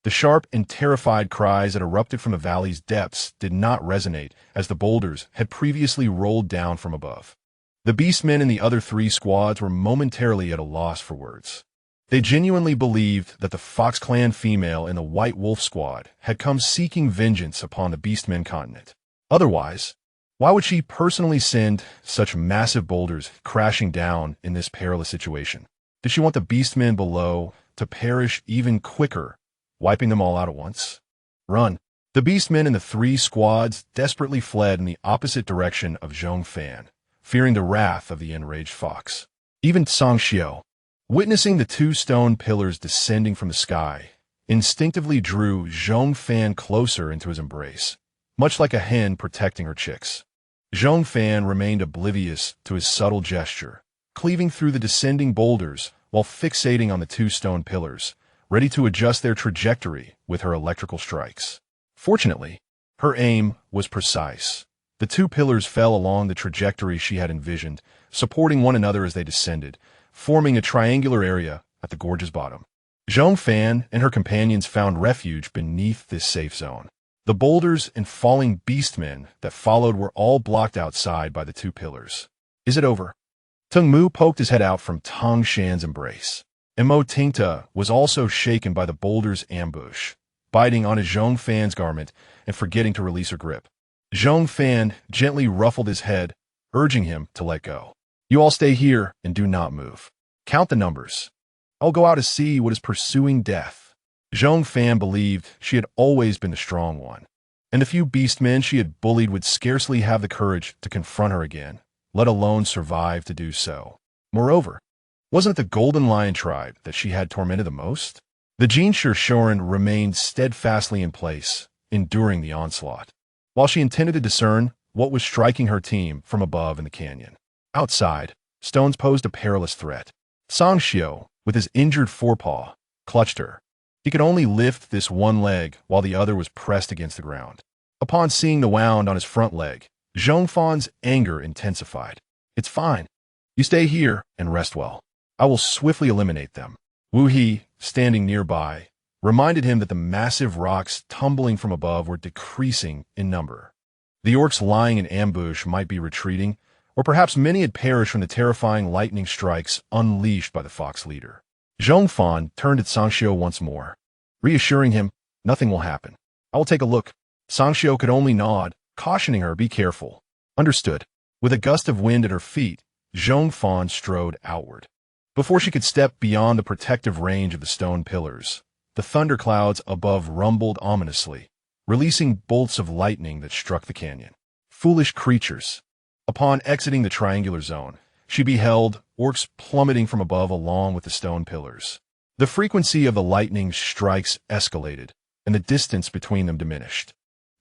The sharp and terrified cries that erupted from the valley's depths did not resonate as the boulders had previously rolled down from above. The beastmen in the other 3 squads were momentarily at a loss for words. They genuinely believed that the Fox Clan female in the White Wolf squad had come seeking vengeance upon the Beastman Continent. Otherwise, why would she personally send such massive boulders crashing down in this perilous situation? Did she want the beastmen below to perish even quicker, wiping them all out at once? Run! The beastmen in the 3 squads desperately fled in the opposite direction of Zhong Fan, fearing the wrath of the enraged fox. Even Song Xiao, witnessing the 2 stone pillars descending from the sky, instinctively drew Zhong Fan closer into his embrace, much like a hen protecting her chicks. Zhong Fan remained oblivious to his subtle gesture, cleaving through the descending boulders while fixating on the 2 stone pillars, ready to adjust their trajectory with her electrical strikes. Fortunately, her aim was precise. The 2 pillars fell along the trajectory she had envisioned, supporting one another as they descended, forming a triangular area at the gorge's bottom. Zhong Fan and her companions found refuge beneath this safe zone. The boulders and falling beastmen that followed were all blocked outside by the 2 pillars. Is it over? Tung Mu poked his head out from Tong Shan's embrace. And Mo Tingta was also shaken by the boulder's ambush, biting on his Zhong Fan's garment and forgetting to release her grip. Zhong Fan gently ruffled his head, urging him to let go. You all stay here and do not move. Count the numbers. I'll go out to see what is pursuing death. Zhong Fan believed she had always been the strong one, and the few beastmen she had bullied would scarcely have the courage to confront her again, let alone survive to do so. Moreover, wasn't it the Golden Lion tribe that she had tormented the most? The Jinshi Shorin remained steadfastly in place, enduring the onslaught, while she intended to discern what was striking her team from above in the canyon. Outside, stones posed a perilous threat. Song Xiao, with his injured forepaw, clutched her. He could only lift this one leg while the other was pressed against the ground. Upon seeing the wound on his front leg, Zhong Fan's anger intensified. It's fine. You stay here and rest well. I will swiftly eliminate them. Wu He, standing nearby, reminded him that the massive rocks tumbling from above were decreasing in number. The orcs lying in ambush might be retreating, Or perhaps many had perished from the terrifying lightning strikes unleashed by the fox leader. Zhong Fan turned at Sangxiu once more, reassuring him, "Nothing will happen. I will take a look." Sangxiu could only nod, cautioning her, "Be careful." Understood. With a gust of wind at her feet, Zhong Fan strode outward. Before she could step beyond the protective range of the stone pillars, the thunderclouds above rumbled ominously, releasing bolts of lightning that struck the canyon. Foolish creatures. Upon exiting the triangular zone, she beheld orcs plummeting from above along with the stone pillars. The frequency of the lightning strikes escalated, and the distance between them diminished.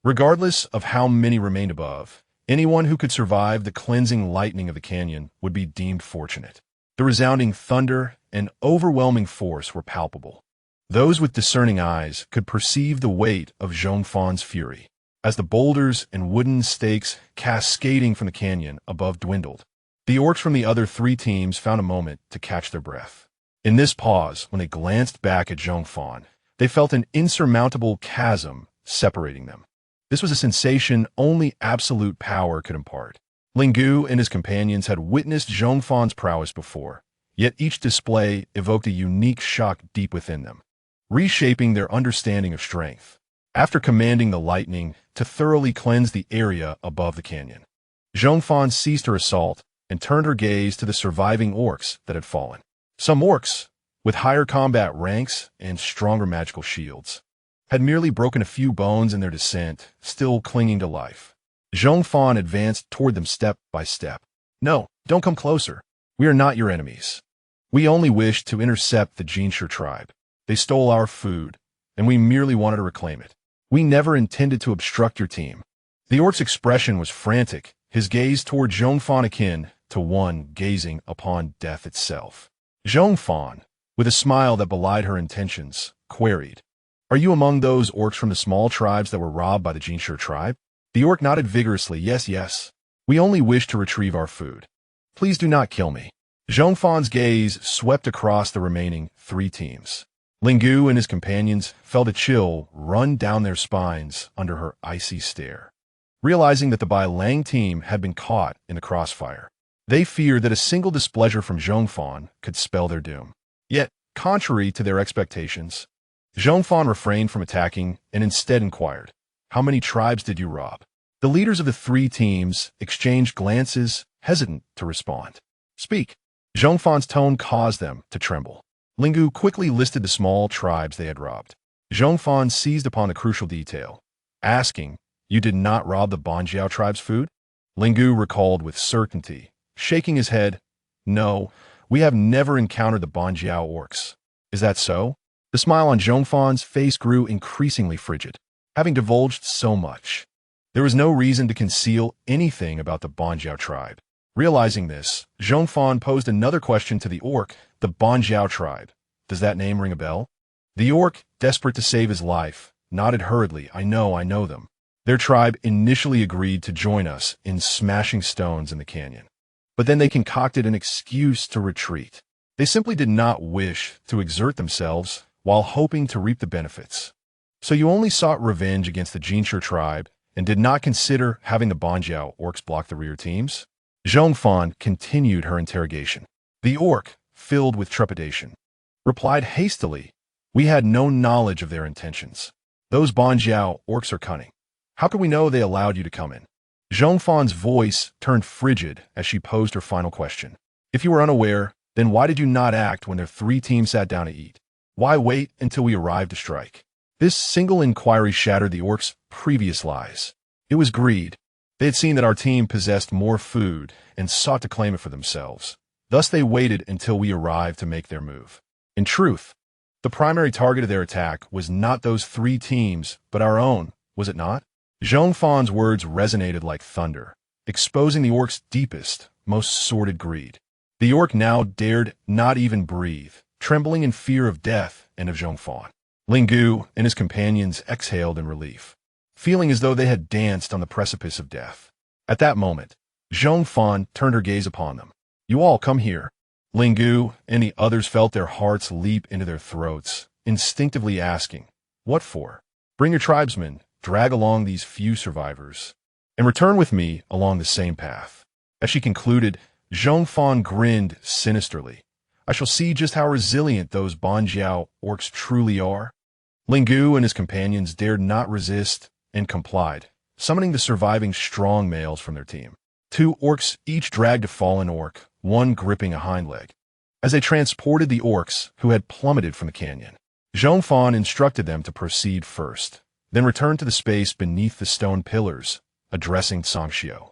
Regardless of how many remained above, anyone who could survive the cleansing lightning of the canyon would be deemed fortunate. The resounding thunder and overwhelming force were palpable. Those with discerning eyes could perceive the weight of Zhong Fan's fury, as the boulders and wooden stakes cascading from the canyon above dwindled. The orcs from the other three teams found a moment to catch their breath. In this pause, when they glanced back at Zhong Fan, they felt an insurmountable chasm separating them. This was a sensation only absolute power could impart. Lingu and his companions had witnessed Zhong Fan's prowess before, yet each display evoked a unique shock deep within them, reshaping their understanding of strength. After commanding the lightning to thoroughly cleanse the area above the canyon, Zhong Fan ceased her assault and turned her gaze to the surviving orcs that had fallen. Some orcs, with higher combat ranks and stronger magical shields, had merely broken a few bones in their descent, still clinging to life. Zhong Fan advanced toward them step by step. "No, don't come closer. We are not your enemies. We only wish to intercept the Jinshe tribe. They stole our food, and we merely wanted to reclaim it. We never intended to obstruct your team." The orc's expression was frantic, his gaze toward Zhong Fan akin to one gazing upon death itself. Zhong Fan, with a smile that belied her intentions, queried, "Are you among those orcs from the small tribes that were robbed by the Jinshe tribe?" The orc nodded vigorously, Yes. We only wish to retrieve our food. Please do not kill me." Zhong Fan's gaze swept across the remaining three teams. Lingu and his companions felt a chill run down their spines under her icy stare. Realizing that the Bai Lang team had been caught in the crossfire, they feared that a single displeasure from Zhong Fan could spell their doom. Yet, contrary to their expectations, Zhong Fan refrained from attacking and instead inquired, "How many tribes did you rob?" The leaders of the three teams exchanged glances, hesitant to respond. "Speak." Zhong Fan's tone caused them to tremble. Lingu quickly listed the small tribes they had robbed. Zhong Fan seized upon the crucial detail, asking, "You did not rob the Banjiao tribe's food?" Lingu recalled with certainty, shaking his head, "No, we have never encountered the Banjiao orcs." "Is that so?" The smile on Zhong Fan's face grew increasingly frigid. Having divulged so much, there was no reason to conceal anything about the Banjiao tribe. Realizing this, Zhong Fan posed another question to the orc, "The Banjiao tribe. Does that name ring a bell?" The orc, desperate to save his life, nodded hurriedly, I know them. Their tribe initially agreed to join us in smashing stones in the canyon. But then they concocted an excuse to retreat. They simply did not wish to exert themselves while hoping to reap the benefits. So you only sought revenge against the Jinshe tribe and did not consider having the Banjiao orcs block the rear teams? Zhong Fan continued her interrogation. The orc, filled with trepidation, replied hastily, "We had no knowledge of their intentions. Those Banjiao orcs are cunning. How could we know they allowed you to come in?" Zhong Fan's voice turned frigid as she posed her final question. "If you were unaware, then why did you not act when their three teams sat down to eat? Why wait until we arrived to strike?" This single inquiry shattered the orcs' previous lies. It was greed. They had seen that our team possessed more food and sought to claim it for themselves. Thus they waited until we arrived to make their move. In truth, the primary target of their attack was not those three teams, but our own, was it not? Zhong Fan's words resonated like thunder, exposing the orc's deepest, most sordid greed. The orc now dared not even breathe, trembling in fear of death and of Zhong Fan. Lingu and his companions exhaled in relief, feeling as though they had danced on the precipice of death. At that moment, Zhong Fan turned her gaze upon them. "You all come here." Lingu and the others felt their hearts leap into their throats, instinctively asking, "What for?" "Bring your tribesmen, drag along these few survivors, and return with me along the same path." As she concluded, Zhong Fan grinned sinisterly. I shall see just how resilient those Banjiao orcs truly are. Lingu and his companions dared not resist and complied, summoning the surviving strong males from their team. 2 orcs each dragged a fallen orc, one gripping a hind leg. As they transported the orcs who had plummeted from the canyon, Zhong Fan instructed them to proceed first, then return to the space beneath the stone pillars, addressing Tsundere.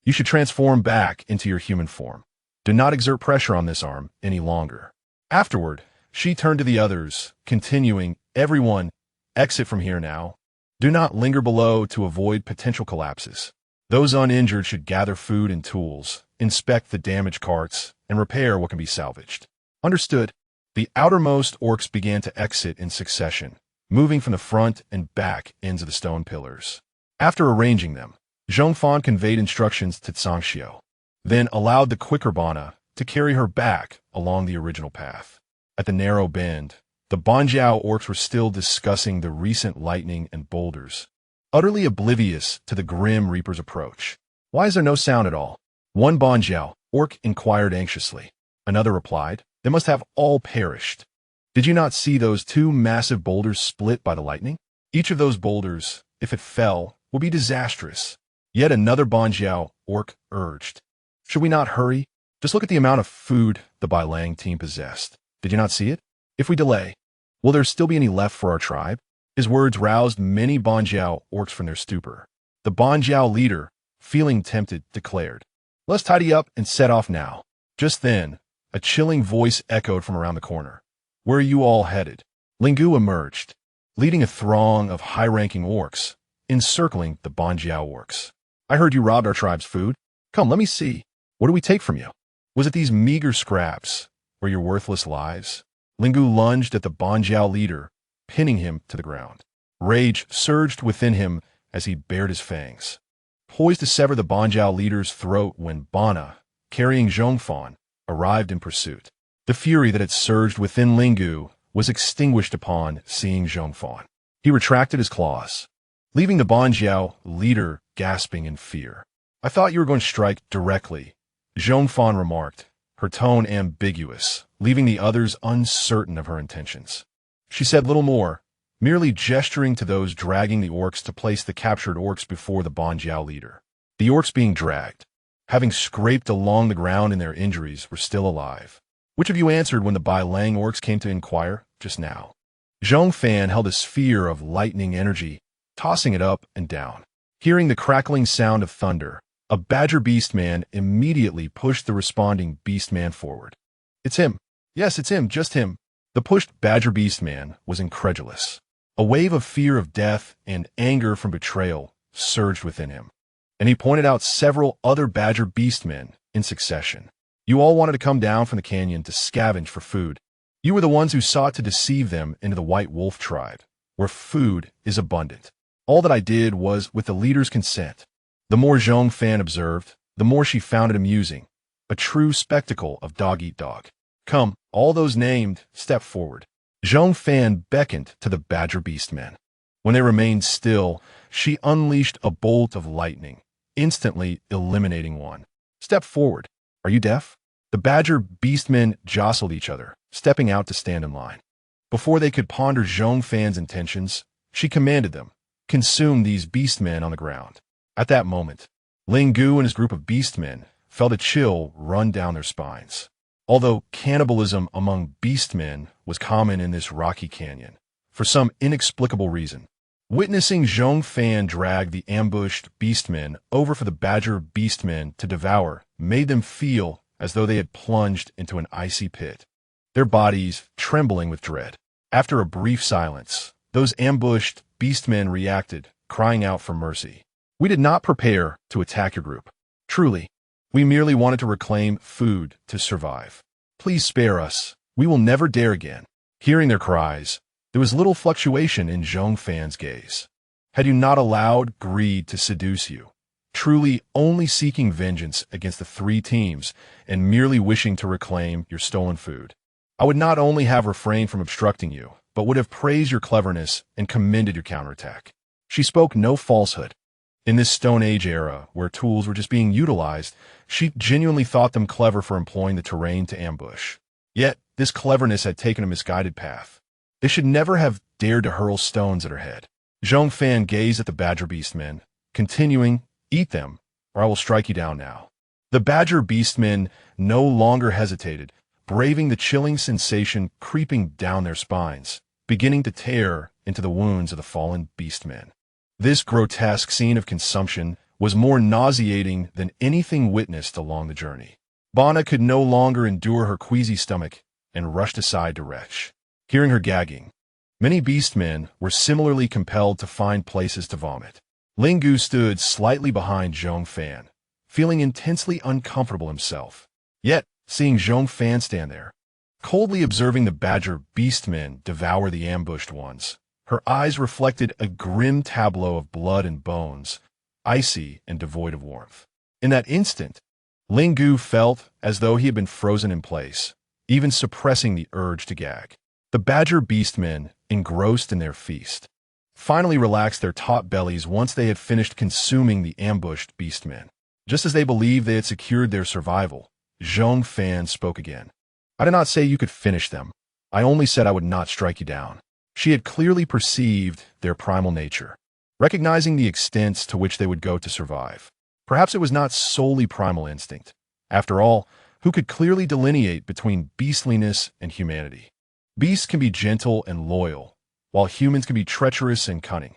You should transform back into your human form. Do not exert pressure on this arm any longer. Afterward, she turned to the others, continuing, everyone, exit from here now. Do not linger below to avoid potential collapses. Those uninjured should gather food and tools, inspect the damaged carts, and repair what can be salvaged. Understood. The outermost orcs began to exit in succession, moving from the front and back ends of the stone pillars. After arranging them, Zhong Fan conveyed instructions to Tsundere, then allowed the quicker Bana to carry her back along the original path. At the narrow bend, the Banjiao orcs were still discussing the recent lightning and boulders, utterly oblivious to the grim Reaper's approach. Why is there no sound at all? One Banjiao orc inquired anxiously. Another replied, they must have all perished. Did you not see those 2 massive boulders split by the lightning? Each of those boulders, if it fell, would be disastrous. Yet another Banjiao orc urged, should we not hurry? Just look at the amount of food the Bai Lang team possessed. Did you not see it? If we delay, will there still be any left for our tribe? His words roused many Banjiao orcs from their stupor. The Banjiao leader, feeling tempted, declared, let's tidy up and set off now. Just then, a chilling voice echoed from around the corner. Where are you all headed? Lingu emerged, leading a throng of high-ranking orcs, encircling the Banjiao orcs. I heard you robbed our tribe's food. Come, let me see. What do we take from you? Was it these meager scraps, or your worthless lives? Lingu lunged at the Banjiao leader, pinning him to the ground. Rage surged within him as he bared his fangs, poised to sever the Banjiao leader's throat when Bana, carrying Zhong Fan, arrived in pursuit. The fury that had surged within Lingu was extinguished upon seeing Zhong Fan. He retracted his claws, leaving the Banjiao leader gasping in fear. I thought you were going to strike directly, Zhong Fan remarked, her tone ambiguous, leaving the others uncertain of her intentions. She said little more, merely gesturing to those dragging the orcs to place the captured orcs before the Banjiao leader. The orcs being dragged, having scraped along the ground in their injuries, were still alive. Which of you answered when the Bai Lang orcs came to inquire just now? Zhong Fan held a sphere of lightning energy, tossing it up and down. Hearing the crackling sound of thunder, a badger beastman immediately pushed the responding beastman forward. It's him. Yes, it's him, just him. The pushed badger beastman was incredulous. A wave of fear of death and anger from betrayal surged within him, and he pointed out several other badger beastmen in succession. You all wanted to come down from the canyon to scavenge for food. You were the ones who sought to deceive them into the White Wolf tribe, where food is abundant. All that I did was with the leader's consent. The more Zhong Fan observed, the more she found it amusing. A true spectacle of dog-eat-dog. Come, all those named, step forward. Zhong Fan beckoned to the badger beastmen. When they remained still, she unleashed a bolt of lightning, instantly eliminating one. Step forward. Are you deaf? The badger beastmen jostled each other, stepping out to stand in line. Before they could ponder Zhong Fan's intentions, she commanded them, consume these beastmen on the ground. At that moment, Lingu and his group of beastmen felt a chill run down their spines. Although cannibalism among beastmen was common in this rocky canyon, for some inexplicable reason, witnessing Zhong Fan drag the ambushed beastmen over for the badger beastmen to devour made them feel as though they had plunged into an icy pit, their bodies trembling with dread. After a brief silence, those ambushed beastmen reacted, crying out for mercy. We did not prepare to attack your group. Truly, we merely wanted to reclaim food to survive. Please spare us. We will never dare again. Hearing their cries, there was little fluctuation in Zhong Fan's gaze. Had you not allowed greed to seduce you, truly only seeking vengeance against the 3 teams and merely wishing to reclaim your stolen food, I would not only have refrained from obstructing you, but would have praised your cleverness and commended your counterattack. She spoke no falsehood. In this Stone Age era, where tools were just being utilized, she genuinely thought them clever for employing the terrain to ambush. Yet, this cleverness had taken a misguided path. They should never have dared to hurl stones at her head. Zhong Fan gazed at the Badger Beastmen, continuing, "Eat them, or I will strike you down now." The Badger Beastmen no longer hesitated, braving the chilling sensation creeping down their spines, beginning to tear into the wounds of the fallen Beastmen. This grotesque scene of consumption was more nauseating than anything witnessed along the journey. Bana could no longer endure her queasy stomach and rushed aside to retch. Hearing her gagging, many beastmen were similarly compelled to find places to vomit. Lingu stood slightly behind Zhong Fan, feeling intensely uncomfortable himself. Yet, seeing Zhong Fan stand there, coldly observing the Badger Beastmen devour the ambushed ones, her eyes reflected a grim tableau of blood and bones, icy and devoid of warmth. In that instant, Lingu felt as though he had been frozen in place, even suppressing the urge to gag. The Badger Beastmen, engrossed in their feast, finally relaxed their taut bellies once they had finished consuming the ambushed beastmen. Just as they believed they had secured their survival, Zhong Fan spoke again. "I did not say you could finish them. I only said I would not strike you down." She had clearly perceived their primal nature, recognizing the extents to which they would go to survive. Perhaps it was not solely primal instinct. After all, who could clearly delineate between beastliness and humanity? Beasts can be gentle and loyal, while humans can be treacherous and cunning.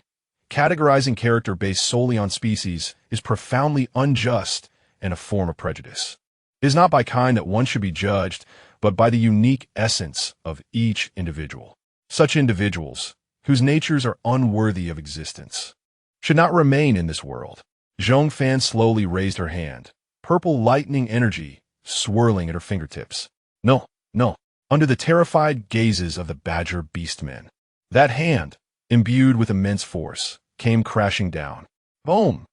Categorizing character based solely on species is profoundly unjust and a form of prejudice. It is not by kind that one should be judged, but by the unique essence of each individual. Such individuals, whose natures are unworthy of existence, should not remain in this world. Zhong Fan slowly raised her hand, purple lightning energy swirling at her fingertips. No, no. Under the terrified gazes of the Badger Beastmen, that hand, imbued with immense force, came crashing down. Boom!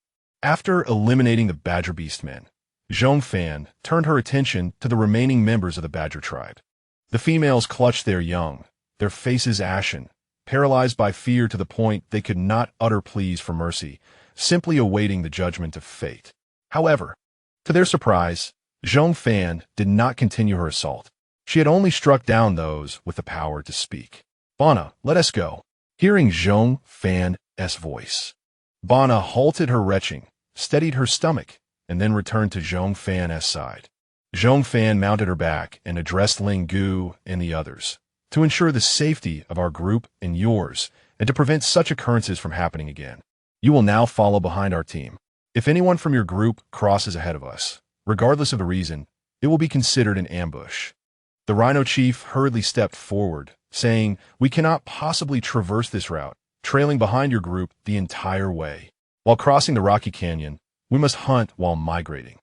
After eliminating the Badger Beastmen, Zhong Fan turned her attention to the remaining members of the Badger tribe. The females clutched their young, their faces ashen, paralyzed by fear to the point they could not utter pleas for mercy, simply awaiting the judgment of fate. However, to their surprise, Zhong Fan did not continue her assault. She had only struck down those with the power to speak. "Bana, let us go." Hearing Zhong Fan's voice, Bana halted her retching, steadied her stomach, and then returned to Zhong Fan's side. Zhong Fan mounted her back and addressed Ling Gu and the others. "To ensure the safety of our group and yours, and to prevent such occurrences from happening again, you will now follow behind our team. If anyone from your group crosses ahead of us, regardless of the reason, it will be considered an ambush." The Rhino Chief hurriedly stepped forward, saying, "We cannot possibly traverse this route, trailing behind your group the entire way. While crossing the Rocky Canyon, we must hunt while migrating.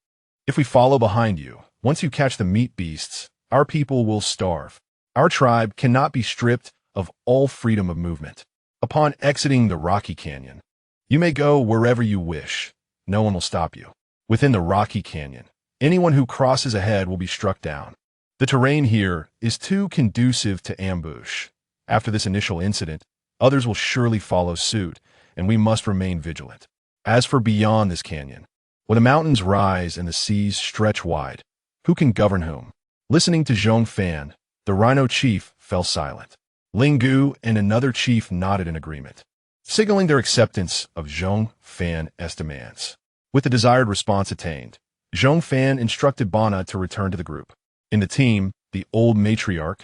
If we follow behind you, once you catch the meat beasts, our people will starve. Our tribe cannot be stripped of all freedom of movement. Upon exiting the Rocky Canyon, you may go wherever you wish. No one will stop you. Within the Rocky Canyon, anyone who crosses ahead will be struck down. The terrain here is too conducive to ambush. After this initial incident, others will surely follow suit, and we must remain vigilant. As for beyond this canyon, when the mountains rise and the seas stretch wide, who can govern whom?" Listening to Zhong Fan, the Rhino Chief fell silent. Ling Gu and another chief nodded in agreement, signaling their acceptance of Zhong Fan's demands. With the desired response attained, Zhong Fan instructed Bana to return to the group. In the team, the old matriarch,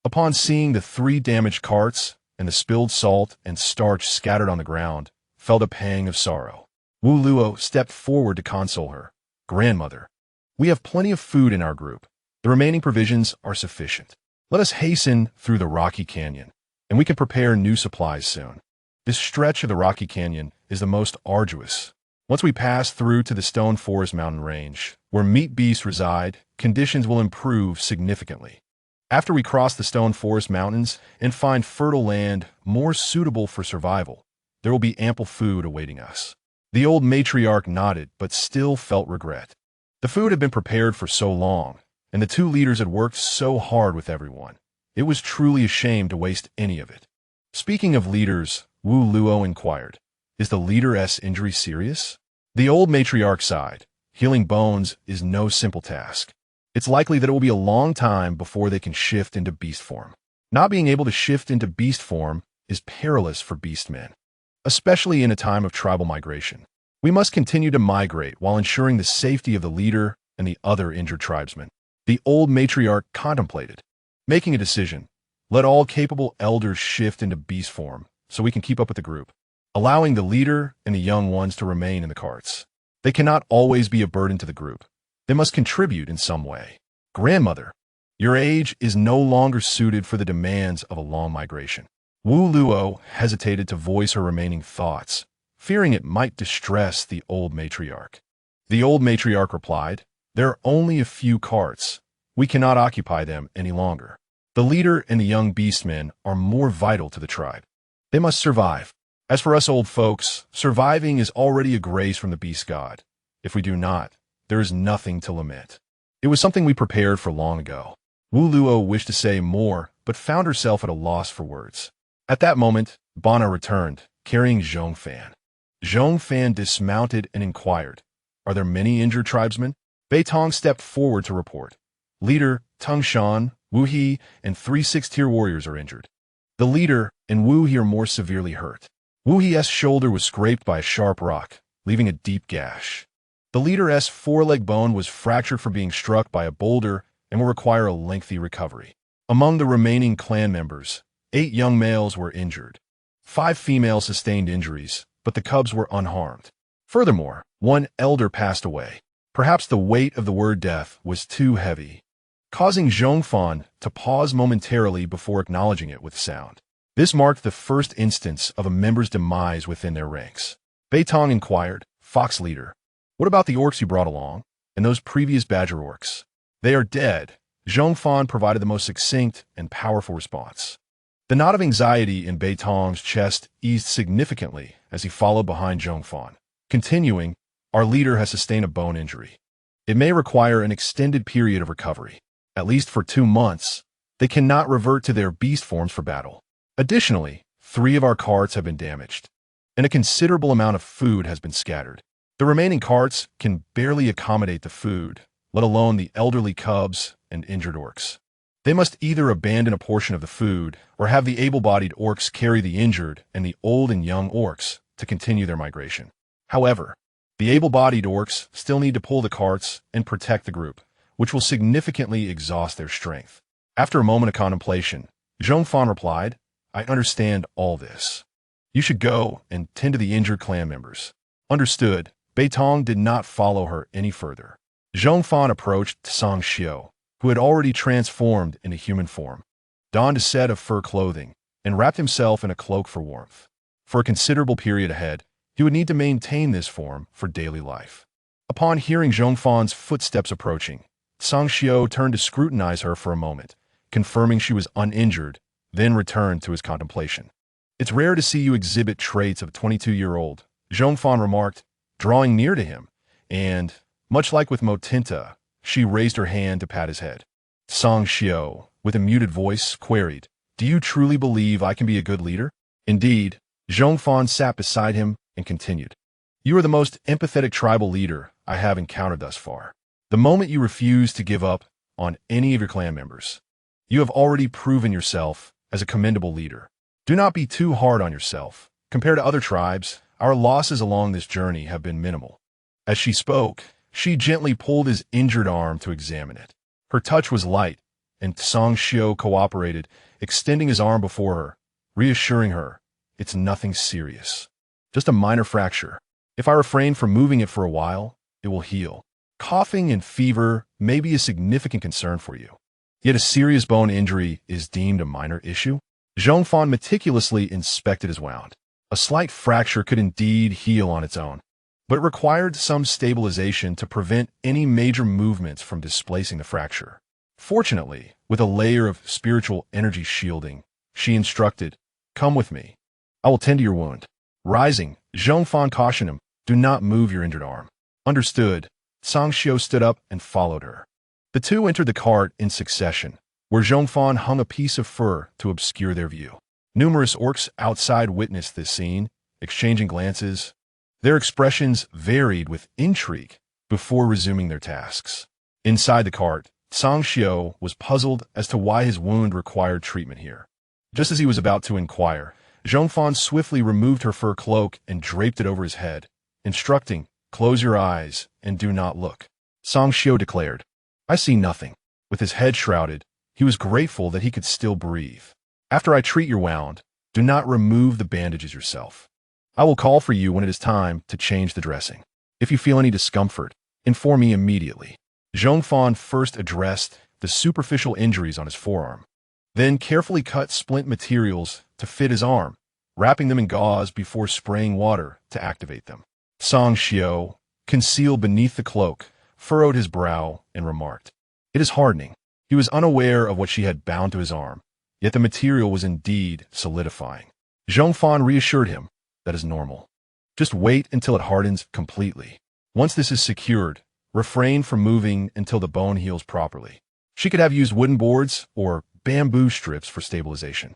upon seeing the 3 damaged carts and the spilled salt and starch scattered on the ground, felt a pang of sorrow. Wu Luo stepped forward to console her. "Grandmother, we have plenty of food in our group. The remaining provisions are sufficient. Let us hasten through the Rocky Canyon, and we can prepare new supplies soon. This stretch of the Rocky Canyon is the most arduous. Once we pass through to the Stone Forest mountain range, where meat beasts reside, conditions will improve significantly. After we cross the Stone Forest mountains and find fertile land more suitable for survival, there will be ample food awaiting us." The old matriarch nodded, but still felt regret. The food had been prepared for so long, and the 2 leaders had worked so hard with everyone. It was truly a shame to waste any of it. Speaking of leaders, Wu Luo inquired, Is the leader's injury serious? The old matriarch sighed. Healing bones is no simple task. It's likely that it will be a long time before they can shift into beast form. Not being able to shift into beast form is perilous for beastmen, especially in a time of tribal migration. We must continue to migrate while ensuring the safety of the leader and the other injured tribesmen. The old matriarch contemplated, making a decision. Let all capable elders shift into beast form so we can keep up with the group, allowing the leader and the young ones to remain in the carts. They cannot always be a burden to the group. They must contribute in some way. Grandmother, your age is no longer suited for the demands of a long migration. Wu Luo hesitated to voice her remaining thoughts, fearing it might distress the old matriarch. The old matriarch replied, there are only a few carts. We cannot occupy them any longer. The leader and the young beastmen are more vital to the tribe. They must survive. As for us old folks, surviving is already a grace from the beast god. If we do not, there is nothing to lament. It was something we prepared for long ago. Wu Luo wished to say more, but found herself at a loss for words. At that moment, Bana returned, carrying Zhong Fan. Zhong Fan dismounted and inquired, are there many injured tribesmen? Beitong stepped forward to report. Leader, Tung Shan, Wu He, and 3 6-tier warriors are injured. The leader and Wu He are more severely hurt. Wu He's shoulder was scraped by a sharp rock, leaving a deep gash. The leader's foreleg bone was fractured from being struck by a boulder and will require a lengthy recovery. Among the remaining clan members, 8 young males were injured. 5 females sustained injuries, but the cubs were unharmed. Furthermore, 1 elder passed away. Perhaps the weight of the word death was too heavy, causing Zhong Fan to pause momentarily before acknowledging it with sound. This marked the first instance of a member's demise within their ranks. Beitong inquired, Fox leader, what about the orcs you brought along, and those previous badger orcs? They are dead. Zhong Fan provided the most succinct and powerful response. The knot of anxiety in Beitong's chest eased significantly as he followed behind Zhong Fan. Continuing, our leader has sustained a bone injury. It may require an extended period of recovery, at least for 2 months. They cannot revert to their beast forms for battle. Additionally, 3 of our carts have been damaged, and a considerable amount of food has been scattered. The remaining carts can barely accommodate the food, let alone the elderly cubs and injured orcs. They must either abandon a portion of the food or have the able-bodied orcs carry the injured and the old and young orcs to continue their migration. However, the able-bodied orcs still need to pull the carts and protect the group, which will significantly exhaust their strength. After a moment of contemplation, Zhong Fan replied, I understand all this. You should go and tend to the injured clan members. Understood. Beitong did not follow her any further. Zhong Fan approached Tsang Xiu, who had already transformed into human form, donned a set of fur clothing, and wrapped himself in a cloak for warmth. For a considerable period ahead, he would need to maintain this form for daily life. Upon hearing Zhong Fan's footsteps approaching, Tsang Xiu turned to scrutinize her for a moment, confirming she was uninjured, then returned to his contemplation. It's rare to see you exhibit traits of a 22-year-old, Zhong Fan remarked, drawing near to him, and, much like with Motinta, she raised her hand to pat his head. Tsang Xiu, with a muted voice, queried, do you truly believe I can be a good leader? Indeed. Zhong Fan sat beside him and continued. You are the most empathetic tribal leader I have encountered thus far. The moment you refuse to give up on any of your clan members, you have already proven yourself as a commendable leader. Do not be too hard on yourself. Compared to other tribes, our losses along this journey have been minimal. As she spoke, she gently pulled his injured arm to examine it. Her touch was light, and Tsang Xiu cooperated, extending his arm before her, reassuring her, it's nothing serious. Just a minor fracture. If I refrain from moving it for a while, it will heal. Coughing and fever may be a significant concern for you. Yet a serious bone injury is deemed a minor issue. Zhong Fan meticulously inspected his wound. A slight fracture could indeed heal on its own, but it required some stabilization to prevent any major movements from displacing the fracture. Fortunately, with a layer of spiritual energy shielding, she instructed, come with me. I will tend to your wound. Rising, Zhong Fan cautioned him, do not move your injured arm. Understood. Tsang Xiu stood up and followed her. The two entered the cart in succession, where Zhong Fan hung a piece of fur to obscure their view. Numerous orcs outside witnessed this scene, exchanging glances. Their expressions varied with intrigue before resuming their tasks. Inside the cart, Zhong Fan was puzzled as to why his wound required treatment here. Just as he was about to inquire, Zhong Fan swiftly removed her fur cloak and draped it over his head, instructing, "Close your eyes and do not look." Zhong Fan declared, "I see nothing." With his head shrouded, he was grateful that he could still breathe. "After I treat your wound, do not remove the bandages yourself. I will call for you when it is time to change the dressing. If you feel any discomfort, inform me immediately." Zhong Fan first addressed the superficial injuries on his forearm, then carefully cut splint materials to fit his arm, wrapping them in gauze before spraying water to activate them. Zhong Fan, concealed beneath the cloak, furrowed his brow and remarked, "It is hardening." He was unaware of what she had bound to his arm, yet the material was indeed solidifying. Zhong Fan reassured him, "That is normal. Just wait until it hardens completely. Once this is secured, refrain from moving until the bone heals properly." She could have used wooden boards or bamboo strips for stabilization,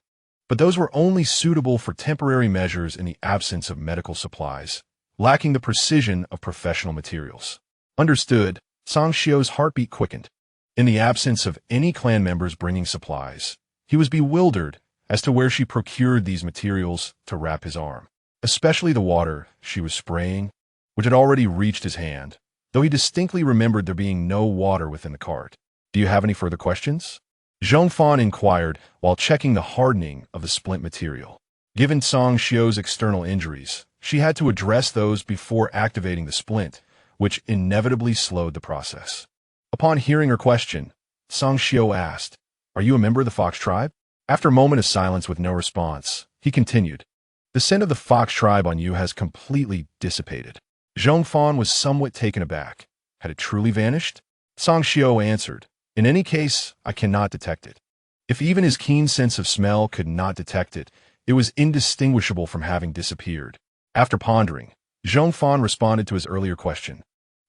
but those were only suitable for temporary measures in the absence of medical supplies, lacking the precision of professional materials. Understood, Zhong Fan's heartbeat quickened. In the absence of any clan members bringing supplies, he was bewildered as to where she procured these materials to wrap his arm, especially the water she was spraying, which had already reached his hand, though he distinctly remembered there being no water within the cart. "Do you have any further questions?" Zhong Fan inquired while checking the hardening of the splint material. Given Zhong Fan's external injuries, she had to address those before activating the splint, which inevitably slowed the process. Upon hearing her question, Zhong Fan asked, "Are you a member of the Fox tribe?" After a moment of silence with no response, he continued, "The scent of the Fox tribe on you has completely dissipated." Zhong Fan was somewhat taken aback. Had it truly vanished? Zhong Fan answered, "In any case, I cannot detect it. If even his keen sense of smell could not detect it, it was indistinguishable from having disappeared." After pondering, Zhong Fan responded to his earlier question,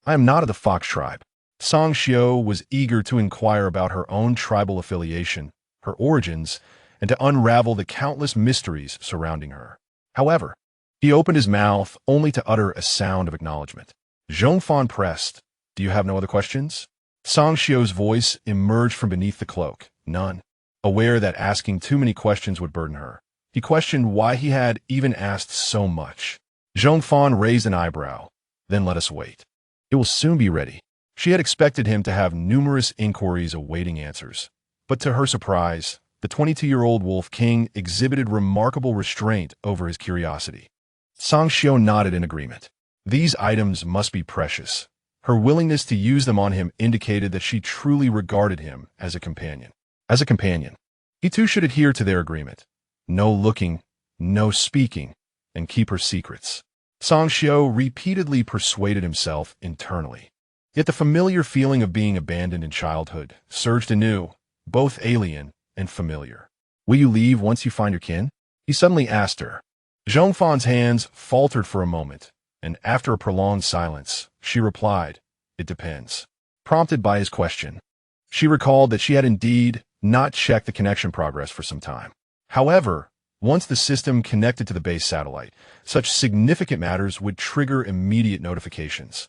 "I am not of the Fox tribe." Zhong Fan was eager to inquire about her own tribal affiliation, her origins, and to unravel the countless mysteries surrounding her. However, he opened his mouth only to utter a sound of acknowledgement. Zhong Fan pressed, "Do you have no other questions?" Zhong Fan's voice emerged from beneath the cloak. "None." Aware that asking too many questions would burden her, he questioned why he had even asked so much. Zhong Fan raised an eyebrow, "Then let us wait. It will soon be ready." She had expected him to have numerous inquiries awaiting answers, but to her surprise, the 22-year-old Wolf King exhibited remarkable restraint over his curiosity. Zhong Fan nodded in agreement. These items must be precious. Her willingness to use them on him indicated that she truly regarded him as a companion. He too should adhere to their agreement. No looking, no speaking, and keep her secrets. Zhong Fan repeatedly persuaded himself internally. Yet the familiar feeling of being abandoned in childhood surged anew, both alien and familiar. "Will you leave once you find your kin?" he suddenly asked her. Zhong Fan's hands faltered for a moment, and after a prolonged silence, she replied, "It depends." Prompted by his question, she recalled that she had indeed not checked the connection progress for some time. However, once the system connected to the base satellite, such significant matters would trigger immediate notifications,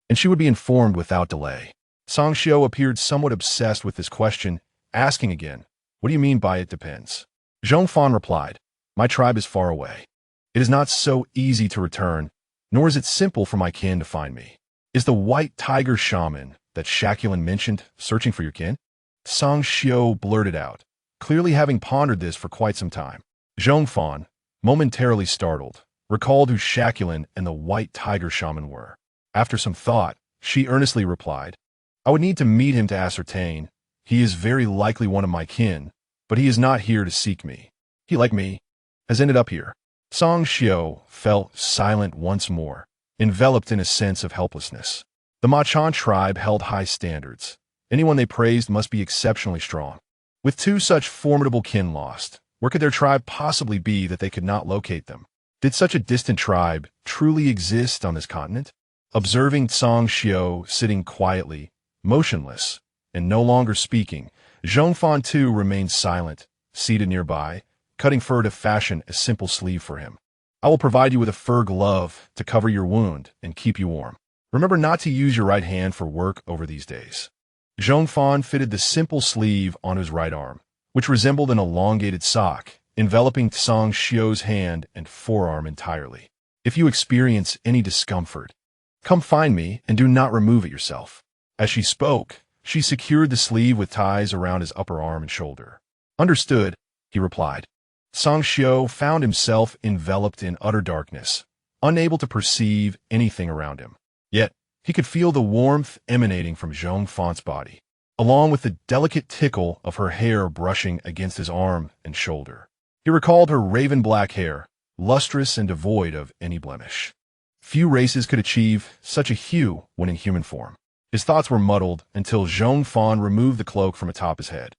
and she would be informed without delay. Zhong Fan appeared somewhat obsessed with this question, asking again, "What do you mean by it depends?" Zhong Fan replied, "My tribe is far away. It is not so easy to return, nor is it simple for my kin to find me. Is the white tiger shaman that Shakulin mentioned searching for your kin?" Zhong Fan blurted out, clearly having pondered this for quite some time. Zhong Fan, momentarily startled, recalled who Shakulin and the white tiger shaman were. After some thought, she earnestly replied, "I would need to meet him to ascertain. He is very likely one of my kin, but he is not here to seek me. He, like me, has ended up here." Zhong Fan fell silent once more, enveloped in a sense of helplessness. The Machan tribe held high standards. Anyone they praised must be exceptionally strong. With two such formidable kin lost, where could their tribe possibly be that they could not locate them? Did such a distant tribe truly exist on this continent? Observing Zhong Fan sitting quietly, motionless, and no longer speaking, Zhong Fan too remained silent, seated nearby, cutting fur to fashion a simple sleeve for him. I will provide you with a fur glove to cover your wound and keep you warm. Remember not to use your right hand for work over these days. Zhong Fan fitted the simple sleeve on his right arm, which resembled an elongated sock, enveloping Tsang Xiu's hand and forearm entirely. If you experience any discomfort, come find me and do not remove it yourself. As she spoke, she secured the sleeve with ties around his upper arm and shoulder. Understood, he replied. Tsang Xiu found himself enveloped in utter darkness, unable to perceive anything around him. Yet, he could feel the warmth emanating from Zhong Fan's body, along with the delicate tickle of her hair brushing against his arm and shoulder. He recalled her raven-black hair, lustrous and devoid of any blemish. Few races could achieve such a hue when in human form. His thoughts were muddled until Zhong Fan removed the cloak from atop his head,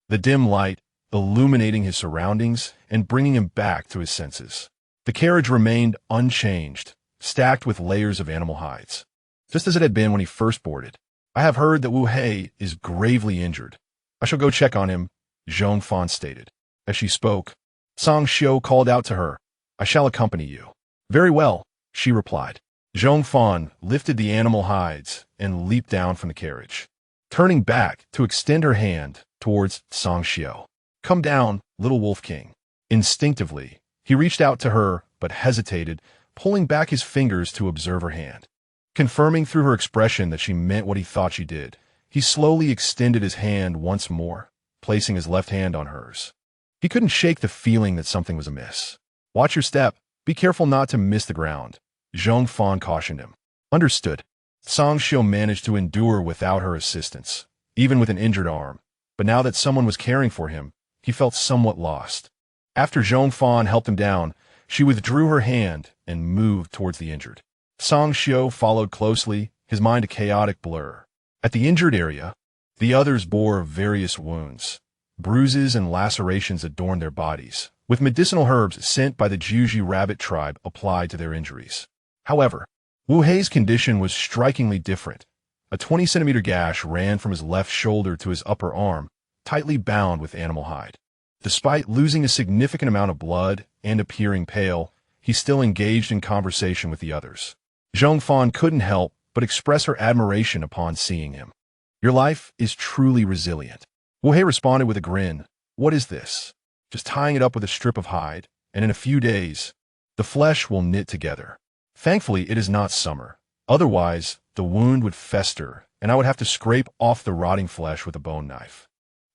the dim light illuminating his surroundings and bringing him back to his senses. The carriage remained unchanged, stacked with layers of animal hides, just as it had been when he first boarded. I have heard that Wu Hei is gravely injured. I shall go check on him, Zhong Fan stated. As she spoke, Tsang Xiu called out to her, I shall accompany you. Very well, she replied. Zhong Fan lifted the animal hides and leaped down from the carriage, turning back to extend her hand towards Tsang Xiu. Come down, little wolf king. Instinctively, he reached out to her but hesitated, pulling back his fingers to observe her hand. Confirming through her expression that she meant what he thought she did, he slowly extended his hand once more, placing his left hand on hers. He couldn't shake the feeling that something was amiss. Watch your step. Be careful not to miss the ground, Zhong Fan cautioned him. Understood. Tsang Xiu managed to endure without her assistance, even with an injured arm, but now that someone was caring for him, he felt somewhat lost. After Zhong Fan helped him down, she withdrew her hand and moved towards the injured. Tsang Xiu followed closely, his mind a chaotic blur. At the injured area, the others bore various wounds. Bruises and lacerations adorned their bodies, with medicinal herbs sent by the Juji rabbit tribe applied to their injuries. However, Wu Hei's condition was strikingly different. A 20-centimeter gash ran from his left shoulder to his upper arm, tightly bound with animal hide. Despite losing a significant amount of blood and appearing pale, he still engaged in conversation with the others. Zhong Fan couldn't help but express her admiration upon seeing him. Your life is truly resilient. Wu Hei responded with a grin. What is this? Just tying it up with a strip of hide, and in a few days, the flesh will knit together. Thankfully, it is not summer. Otherwise, the wound would fester, and I would have to scrape off the rotting flesh with a bone knife.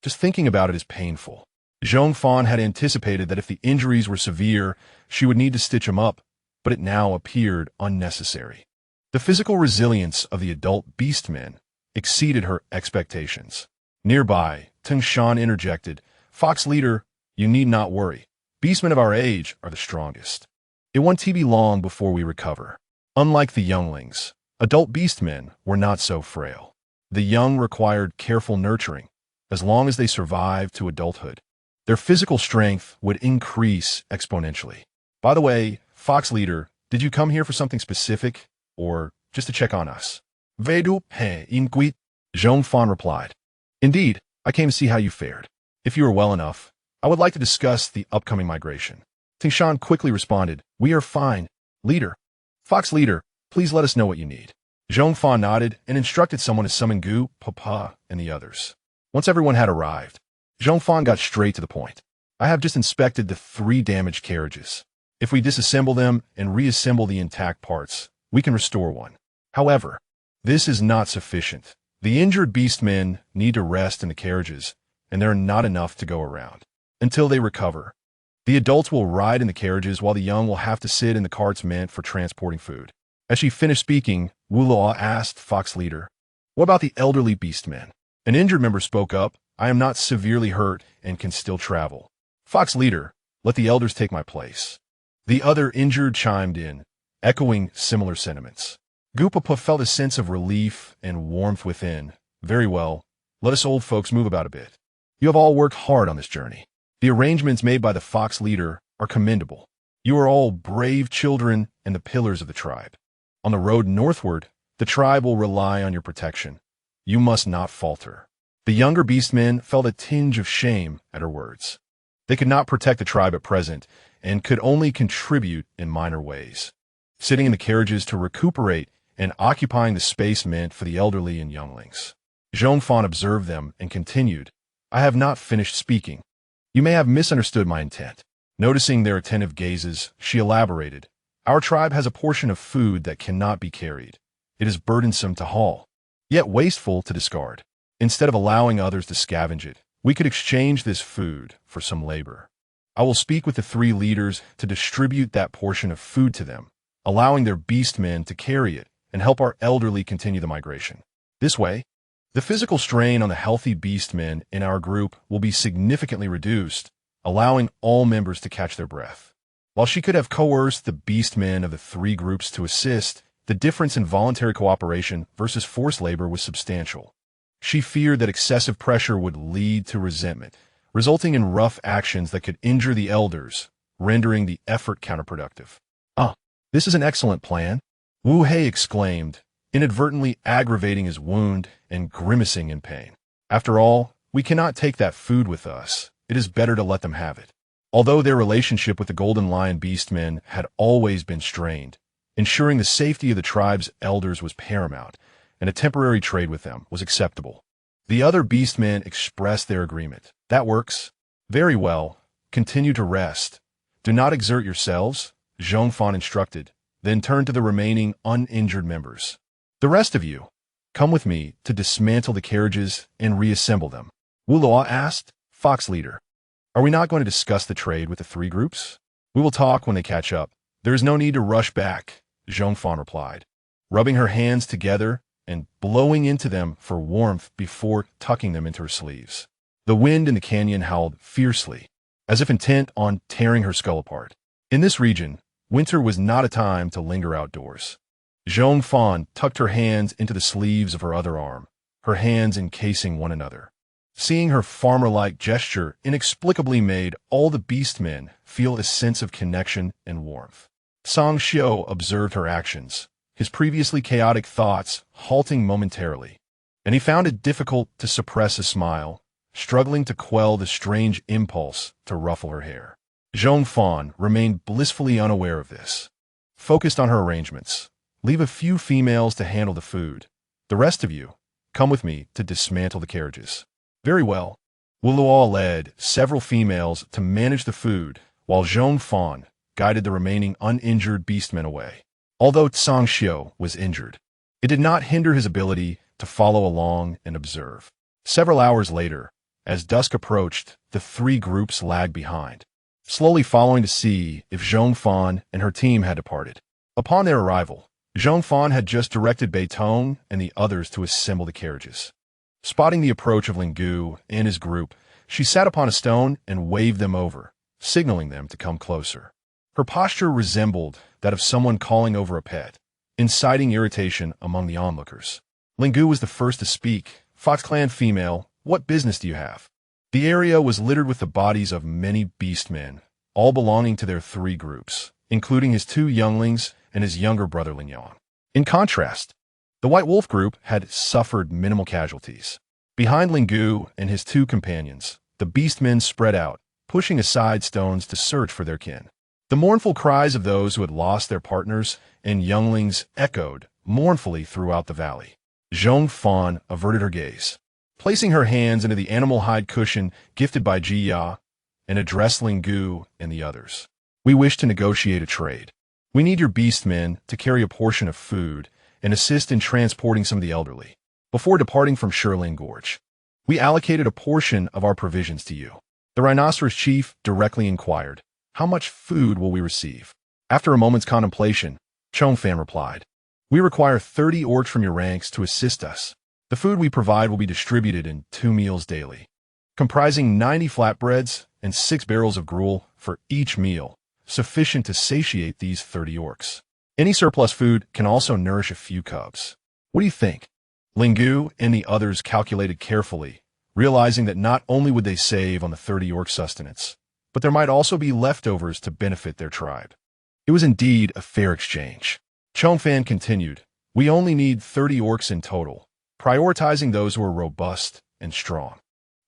Just thinking about it is painful. Zhong Fan had anticipated that if the injuries were severe, she would need to stitch him up, but it now appeared unnecessary. The physical resilience of the adult beastmen exceeded her expectations. Nearby, Shan interjected, Fox leader, you need not worry. Beastmen of our age are the strongest. It won't be long before we recover. Unlike the younglings, adult beastmen were not so frail. The young required careful nurturing. As long as they survived to adulthood, their physical strength would increase exponentially. By the way, Fox leader, did you come here for something specific, or just to check on us? Vedu he inquit, Zhong Fan replied. Indeed, I came to see how you fared. If you are well enough, I would like to discuss the upcoming migration. Shan quickly responded, we are fine, leader. Fox leader, please let us know what you need. Zhong Fan nodded and instructed someone to summon Gu, Papa, and the others. Once everyone had arrived, Zhong Fan got straight to the point. I have just inspected the 3 damaged carriages. If we disassemble them and reassemble the intact parts, we can restore one. However, this is not sufficient. The injured beastmen need to rest in the carriages, and there are not enough to go around. Until they recover, the adults will ride in the carriages while the young will have to sit in the carts meant for transporting food. As she finished speaking, Wu Luo asked Fox leader, what about the elderly beastmen? An injured member spoke up, I am not severely hurt and can still travel. Fox leader, let the elders take my place. The other injured chimed in, echoing similar sentiments. Gupapa felt a sense of relief and warmth within. Very well, let us old folks move about a bit. You have all worked hard on this journey. The arrangements made by the Fox leader are commendable. You are all brave children and the pillars of the tribe. On the road northward, the tribe will rely on your protection. You must not falter. The younger beastmen felt a tinge of shame at her words. They could not protect the tribe at present, and could only contribute in minor ways. Sitting in the carriages to recuperate and occupying the space meant for the elderly and younglings. Zhong Fan observed them and continued, "I have not finished speaking. You may have misunderstood my intent." Noticing their attentive gazes, she elaborated, "Our tribe has a portion of food that cannot be carried. It is burdensome to haul, yet wasteful to discard. Instead of allowing others to scavenge it, we could exchange this food for some labor. I will speak with the 3 leaders to distribute that portion of food to them, allowing their beastmen to carry it and help our elderly continue the migration. This way, the physical strain on the healthy beastmen in our group will be significantly reduced, allowing all members to catch their breath." While she could have coerced the beastmen of the 3 groups to assist, the difference in voluntary cooperation versus forced labor was substantial. She feared that excessive pressure would lead to resentment, resulting in rough actions that could injure the elders, rendering the effort counterproductive. This is an excellent plan," Wu Hei exclaimed, inadvertently aggravating his wound and grimacing in pain. "After all, we cannot take that food with us. It is better to let them have it." Although their relationship with the Golden Lion Beastmen had always been strained, ensuring the safety of the tribe's elders was paramount, and a temporary trade with them was acceptable. The other Beastmen expressed their agreement. "That works. Very well. Continue to rest. Do not exert yourselves," Zhong Fan instructed, then turned to the remaining uninjured members. "The rest of you, come with me to dismantle the carriages and reassemble them." Wu Luo asked, Fox leader, "Are we not going to discuss the trade with the 3 groups?" "We will talk when they catch up. There is no need to rush back," Zhong Fan replied, rubbing her hands together and blowing into them for warmth before tucking them into her sleeves. The wind in the canyon howled fiercely, as if intent on tearing her skull apart. In this region, winter was not a time to linger outdoors. Zhong Fan tucked her hands into the sleeves of her other arm, her hands encasing one another. Seeing her farmer-like gesture inexplicably made all the beastmen feel a sense of connection and warmth. Song Xiao observed her actions, his previously chaotic thoughts halting momentarily, and he found it difficult to suppress a smile, struggling to quell the strange impulse to ruffle her hair. Zhong Fan remained blissfully unaware of this, focused on her arrangements. "Leave a few females to handle the food. The rest of you, come with me to dismantle the carriages." "Very well." Wu Luo led several females to manage the food, while Zhong Fan guided the remaining uninjured beastmen away. Although Song Xiao was injured, it did not hinder his ability to follow along and observe. Several hours later, as dusk approached, the 3 groups lagged behind, slowly following to see if Zhong Fan and her team had departed. Upon their arrival, Zhong Fan had just directed Bei Tong and the others to assemble the carriages. Spotting the approach of Lingu and his group, she sat upon a stone and waved them over, signaling them to come closer. Her posture resembled that of someone calling over a pet, inciting irritation among the onlookers. Lingu was the first to speak. "Fox Clan female, what business do you have?" The area was littered with the bodies of many beastmen, all belonging to their 3 groups, including his 2 younglings and his younger brother Lingyang. In contrast, the White Wolf group had suffered minimal casualties. Behind Lingu and his 2 companions, the beastmen spread out, pushing aside stones to search for their kin. The mournful cries of those who had lost their partners and younglings echoed mournfully throughout the valley. Zhong Fan averted her gaze, placing her hands into the animal hide cushion gifted by Ji Ya, and addressed Lingu and the others. "We wish to negotiate a trade. We need your beastmen to carry a portion of food and assist in transporting some of the elderly. Before departing from Shirling Gorge, we allocated a portion of our provisions to you." The rhinoceros chief directly inquired, "How much food will we receive?" After a moment's contemplation, Zhong Fan replied, "We require 30 orcs from your ranks to assist us. The food we provide will be distributed in 2 meals daily, comprising 90 flatbreads and 6 barrels of gruel for each meal, sufficient to satiate these 30 orcs. Any surplus food can also nourish a few cubs. What do you think?" Lingu and the others calculated carefully, realizing that not only would they save on the 30 orc sustenance, but there might also be leftovers to benefit their tribe. It was indeed a fair exchange. Zhong Fan continued, "We only need 30 orcs in total, prioritizing those who are robust and strong.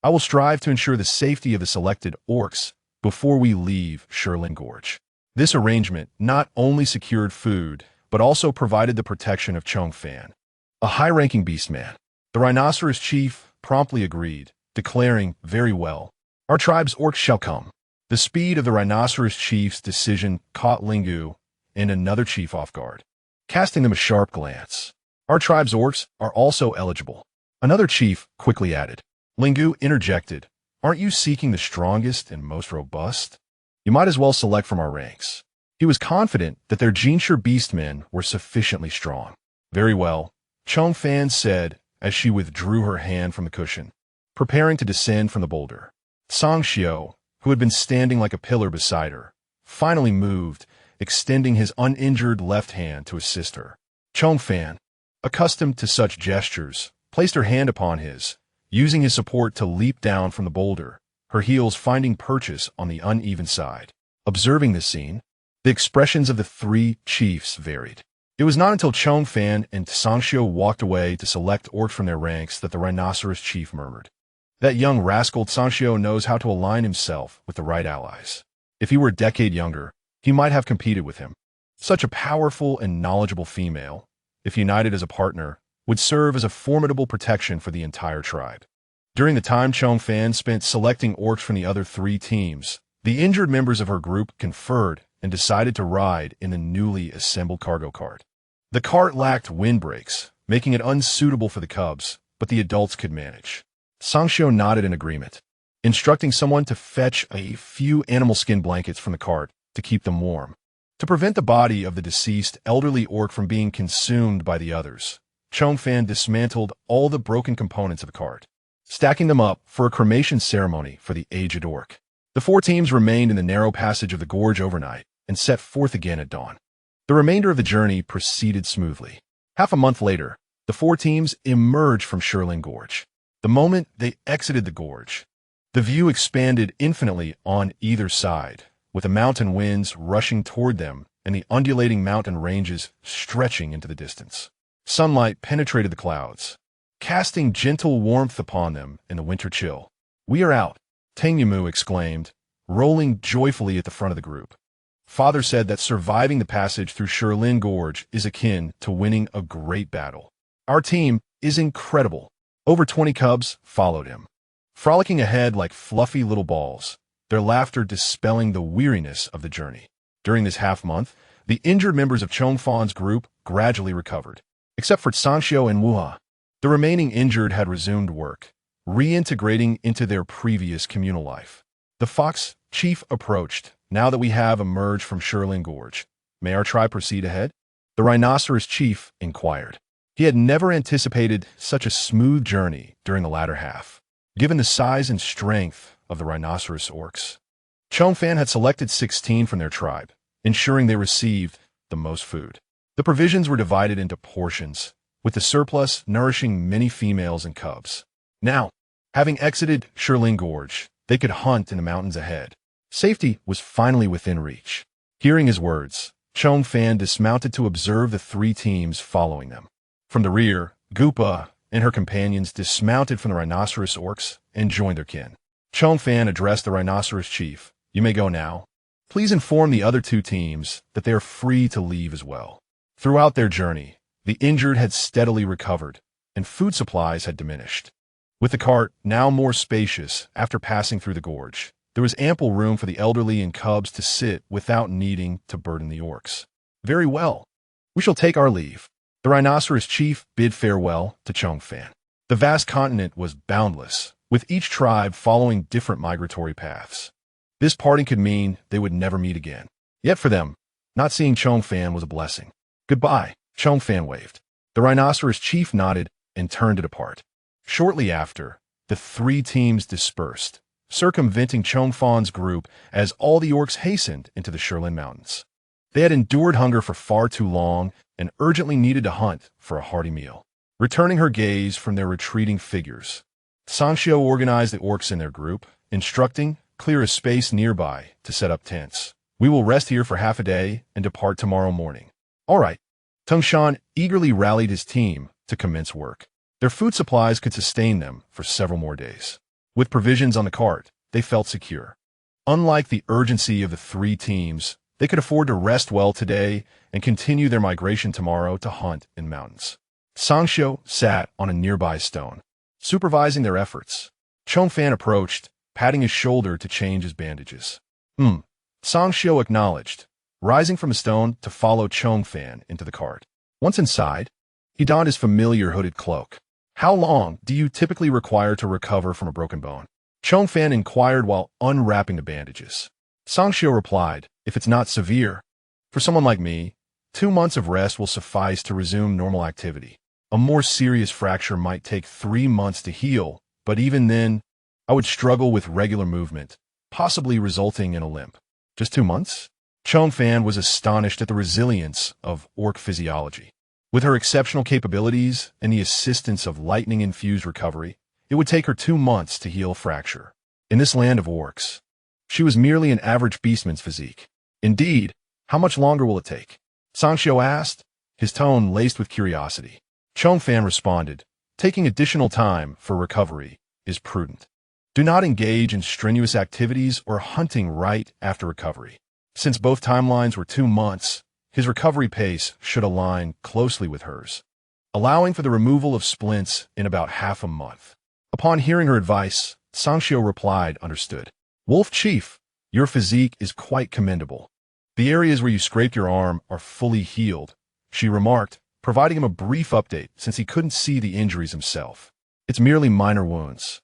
I will strive to ensure the safety of the selected orcs, before we leave Shirlin Gorge. This arrangement not only secured food, but also provided the protection of Zhong Fan, a high-ranking beastman. The rhinoceros chief promptly agreed, declaring, "Very well. Our tribe's orcs shall come." The speed of the rhinoceros chief's decision caught Lingu and another chief off guard, casting them a sharp glance. "Our tribe's orcs are also eligible," another chief quickly added. Lingu interjected, "Aren't you seeking the strongest and most robust? You might as well select from our ranks." He was confident that their Jinsher beastmen were sufficiently strong. "Very well," Zhong Fan said as she withdrew her hand from the cushion, preparing to descend from the boulder. Song Xiao, who had been standing like a pillar beside her, finally moved, extending his uninjured left hand to assist her. Zhong Fan, accustomed to such gestures, placed her hand upon his, using his support to leap down from the boulder, her heels finding purchase on the uneven side. Observing this scene, the expressions of the three chiefs varied. It was not until Zhong Fan and Song Xiao walked away to select orcs from their ranks that the rhinoceros chief murmured, "That young rascal Song Xiao knows how to align himself with the right allies. If he were a decade younger, he might have competed with him. Such a powerful and knowledgeable female, if united as a partner, would serve as a formidable protection for the entire tribe." During the time Zhong Fan spent selecting orcs from the other three teams, the injured members of her group conferred and decided to ride in the newly assembled cargo cart. The cart lacked windbreaks, making it unsuitable for the cubs, but the adults could manage. Song Xiao nodded in agreement, instructing someone to fetch a few animal skin blankets from the cart to keep them warm. To prevent the body of the deceased elderly orc from being consumed by the others, Zhong Fan dismantled all the broken components of the cart, stacking them up for a cremation ceremony for the aged orc. The four teams remained in the narrow passage of the gorge overnight and set forth again at dawn. The remainder of the journey proceeded smoothly. Half a month later, the four teams emerged from Shirlin Gorge. The moment they exited the gorge, the view expanded infinitely on either side, with the mountain winds rushing toward them and the undulating mountain ranges stretching into the distance. Sunlight penetrated the clouds, casting gentle warmth upon them in the winter chill. "We are out," Teng Yimu exclaimed, rolling joyfully at the front of the group. "Father said that surviving the passage through Shirlin Gorge is akin to winning a great battle. Our team is incredible." Over 20 cubs followed him, frolicking ahead like fluffy little balls, their laughter dispelling the weariness of the journey. During this half-month, the injured members of Zhong Fan's group gradually recovered. Except for Song Xiao and Wuha, the remaining injured had resumed work, reintegrating into their previous communal life. The fox chief approached. "Now that we have emerged from Shirlin Gorge, may our tribe proceed ahead?" The rhinoceros chief inquired. He had never anticipated such a smooth journey during the latter half, given the size and strength of the rhinoceros orcs. Zhong Fan had selected 16 from their tribe, ensuring they received the most food. The provisions were divided into portions, with the surplus nourishing many females and cubs. Now, having exited Shirlin Gorge, they could hunt in the mountains ahead. Safety was finally within reach. Hearing his words, Zhong Fan dismounted to observe the three teams following them. From the rear, Gupa and her companions dismounted from the rhinoceros orcs and joined their kin. Zhong Fan addressed the rhinoceros chief. "You may go now. Please inform the other two teams that they are free to leave as well." Throughout their journey, the injured had steadily recovered, and food supplies had diminished. With the cart now more spacious after passing through the gorge, there was ample room for the elderly and cubs to sit without needing to burden the orcs. "Very well. We shall take our leave." The rhinoceros chief bid farewell to Zhong Fan. The vast continent was boundless, with each tribe following different migratory paths. This parting could mean they would never meet again. Yet for them, not seeing Zhong Fan was a blessing. "Goodbye," Zhong Fan waved. The rhinoceros chief nodded and turned to depart. Shortly after, the three teams dispersed, circumventing Zhong Fan's group as all the orcs hastened into the Shirlin Mountains. They had endured hunger for far too long and urgently needed to hunt for a hearty meal. Returning her gaze from their retreating figures, Song Xiao organized the orcs in their group, instructing, "Clear a space nearby to set up tents. We will rest here for half a day and depart tomorrow morning." "All right." Tung Shan eagerly rallied his team to commence work. Their food supplies could sustain them for several more days. With provisions on the cart, they felt secure. Unlike the urgency of the three teams, they could afford to rest well today and continue their migration tomorrow to hunt in mountains. Zhong sat on a nearby stone, supervising their efforts. Zhong Fan approached, patting his shoulder to change his bandages. Zhong acknowledged, rising from a stone to follow Zhong Fan into the cart. Once inside, he donned his familiar hooded cloak. How long do you typically require to recover from a broken bone? Zhong Fan inquired while unwrapping the bandages. Zhong replied, if it's not severe, for someone like me, 2 months of rest will suffice to resume normal activity. A more serious fracture might take 3 months to heal, but even then, I would struggle with regular movement, possibly resulting in a limp. Just 2 months? Zhong Fan was astonished at the resilience of orc physiology. With her exceptional capabilities and the assistance of lightning-infused recovery, it would take her 2 months to heal a fracture. In this land of orcs, she was merely an average beastman's physique. Indeed, how much longer will it take? Zhong asked, his tone laced with curiosity. Zhong Fan responded, taking additional time for recovery is prudent. Do not engage in strenuous activities or hunting right after recovery. Since both timelines were 2 months, his recovery pace should align closely with hers, allowing for the removal of splints in about half a month. Upon hearing her advice, Zhong replied, understood. Wolf Chief, your physique is quite commendable. The areas where you scraped your arm are fully healed, she remarked, providing him a brief update since he couldn't see the injuries himself. It's merely minor wounds.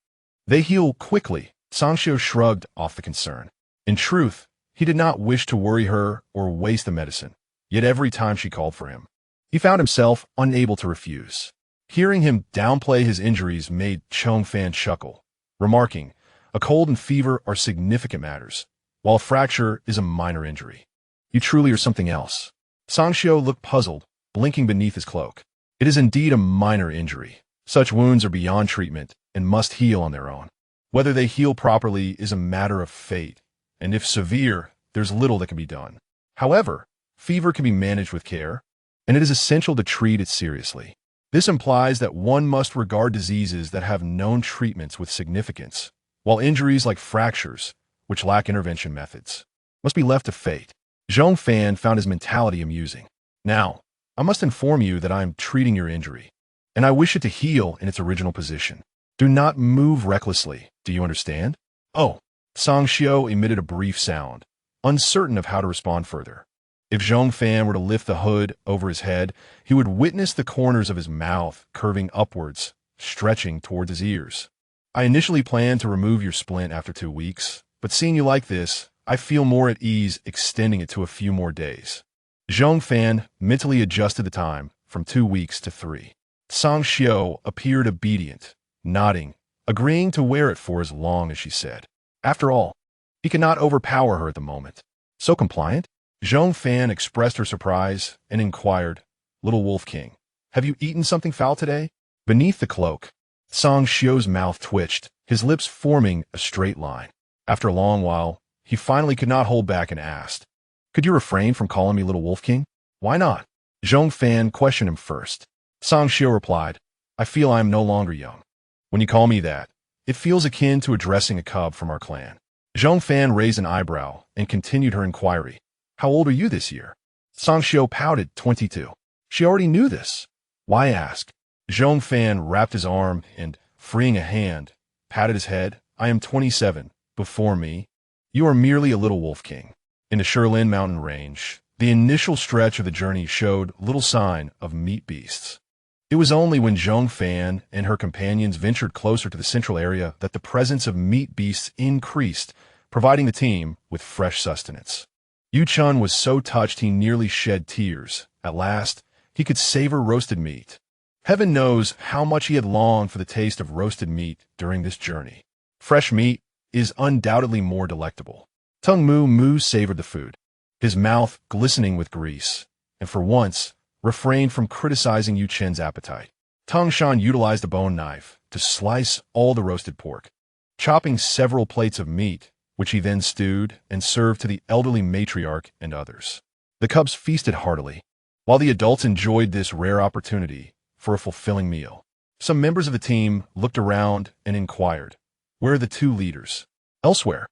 They heal quickly. Zhong shrugged off the concern. In truth, he did not wish to worry her or waste the medicine, yet every time she called for him, he found himself unable to refuse. Hearing him downplay his injuries made Zhong Fan chuckle, remarking, a cold and fever are significant matters, while a fracture is a minor injury. You truly are something else. Zhong looked puzzled, blinking beneath his cloak. It is indeed a minor injury. Such wounds are beyond treatment and must heal on their own. Whether they heal properly is a matter of fate, and if severe, there's little that can be done. However, fever can be managed with care, and it is essential to treat it seriously. This implies that one must regard diseases that have known treatments with significance, while injuries like fractures, which lack intervention methods, must be left to fate. Zhong Fan found his mentality amusing. Now, I must inform you that I am treating your injury, and I wish it to heal in its original position. Do not move recklessly, do you understand? Oh, Zhong emitted a brief sound, uncertain of how to respond further. If Zhong Fan were to lift the hood over his head, he would witness the corners of his mouth curving upwards, stretching towards his ears. I initially planned to remove your splint after 2 weeks, but seeing you like this, I feel more at ease extending it to a few more days. Zhong Fan mentally adjusted the time from 2 weeks to 3. Zhong appeared obedient, nodding, agreeing to wear it for as long as she said. After all, he could not overpower her at the moment. So compliant? Zhong Fan expressed her surprise and inquired, Little Wolf King, have you eaten something foul today? Beneath the cloak, Zhong mouth twitched, his lips forming a straight line. After a long while, he finally could not hold back and asked, could you refrain from calling me Little Wolf King? Why not? Zhong Fan questioned him first. Zhong replied, I feel I am no longer young. When you call me that, it feels akin to addressing a cub from our clan. Zhong Fan raised an eyebrow and continued her inquiry. How old are you this year? Zhong pouted, 22. She already knew this. Why ask? Zhong Fan wrapped his arm and, freeing a hand, patted his head. I am 27. Before me, you are merely a little wolf king. In the Shirlin mountain range, the initial stretch of the journey showed little sign of meat beasts. It was only when Zhong Fan and her companions ventured closer to the central area that the presence of meat beasts increased, providing the team with fresh sustenance. Yu Chun was so touched he nearly shed tears. At last, he could savor roasted meat. Heaven knows how much he had longed for the taste of roasted meat during this journey. Fresh meat is undoubtedly more delectable. Tung Moo savored the food, his mouth glistening with grease, and for once, refrained from criticizing Yu Chen's appetite. Tung Shan utilized a bone knife to slice all the roasted pork, chopping several plates of meat, which he then stewed and served to the elderly matriarch and others. The cubs feasted heartily, while the adults enjoyed this rare opportunity for a fulfilling meal. Some members of the team looked around and inquired, where are the 2 leaders? Elsewhere,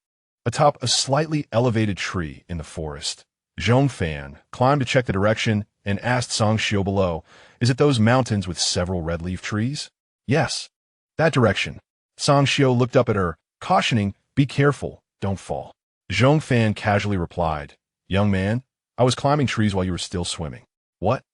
atop a slightly elevated tree in the forest. Zhong Fan climbed to check the direction and asked Sangxiu below, "Is it those mountains with several red-leaf trees?" "Yes, that direction." Sangxiu looked up at her, cautioning, "Be careful, don't fall." Zhong Fan casually replied, "Young man, I was climbing trees while you were still swimming." "What?"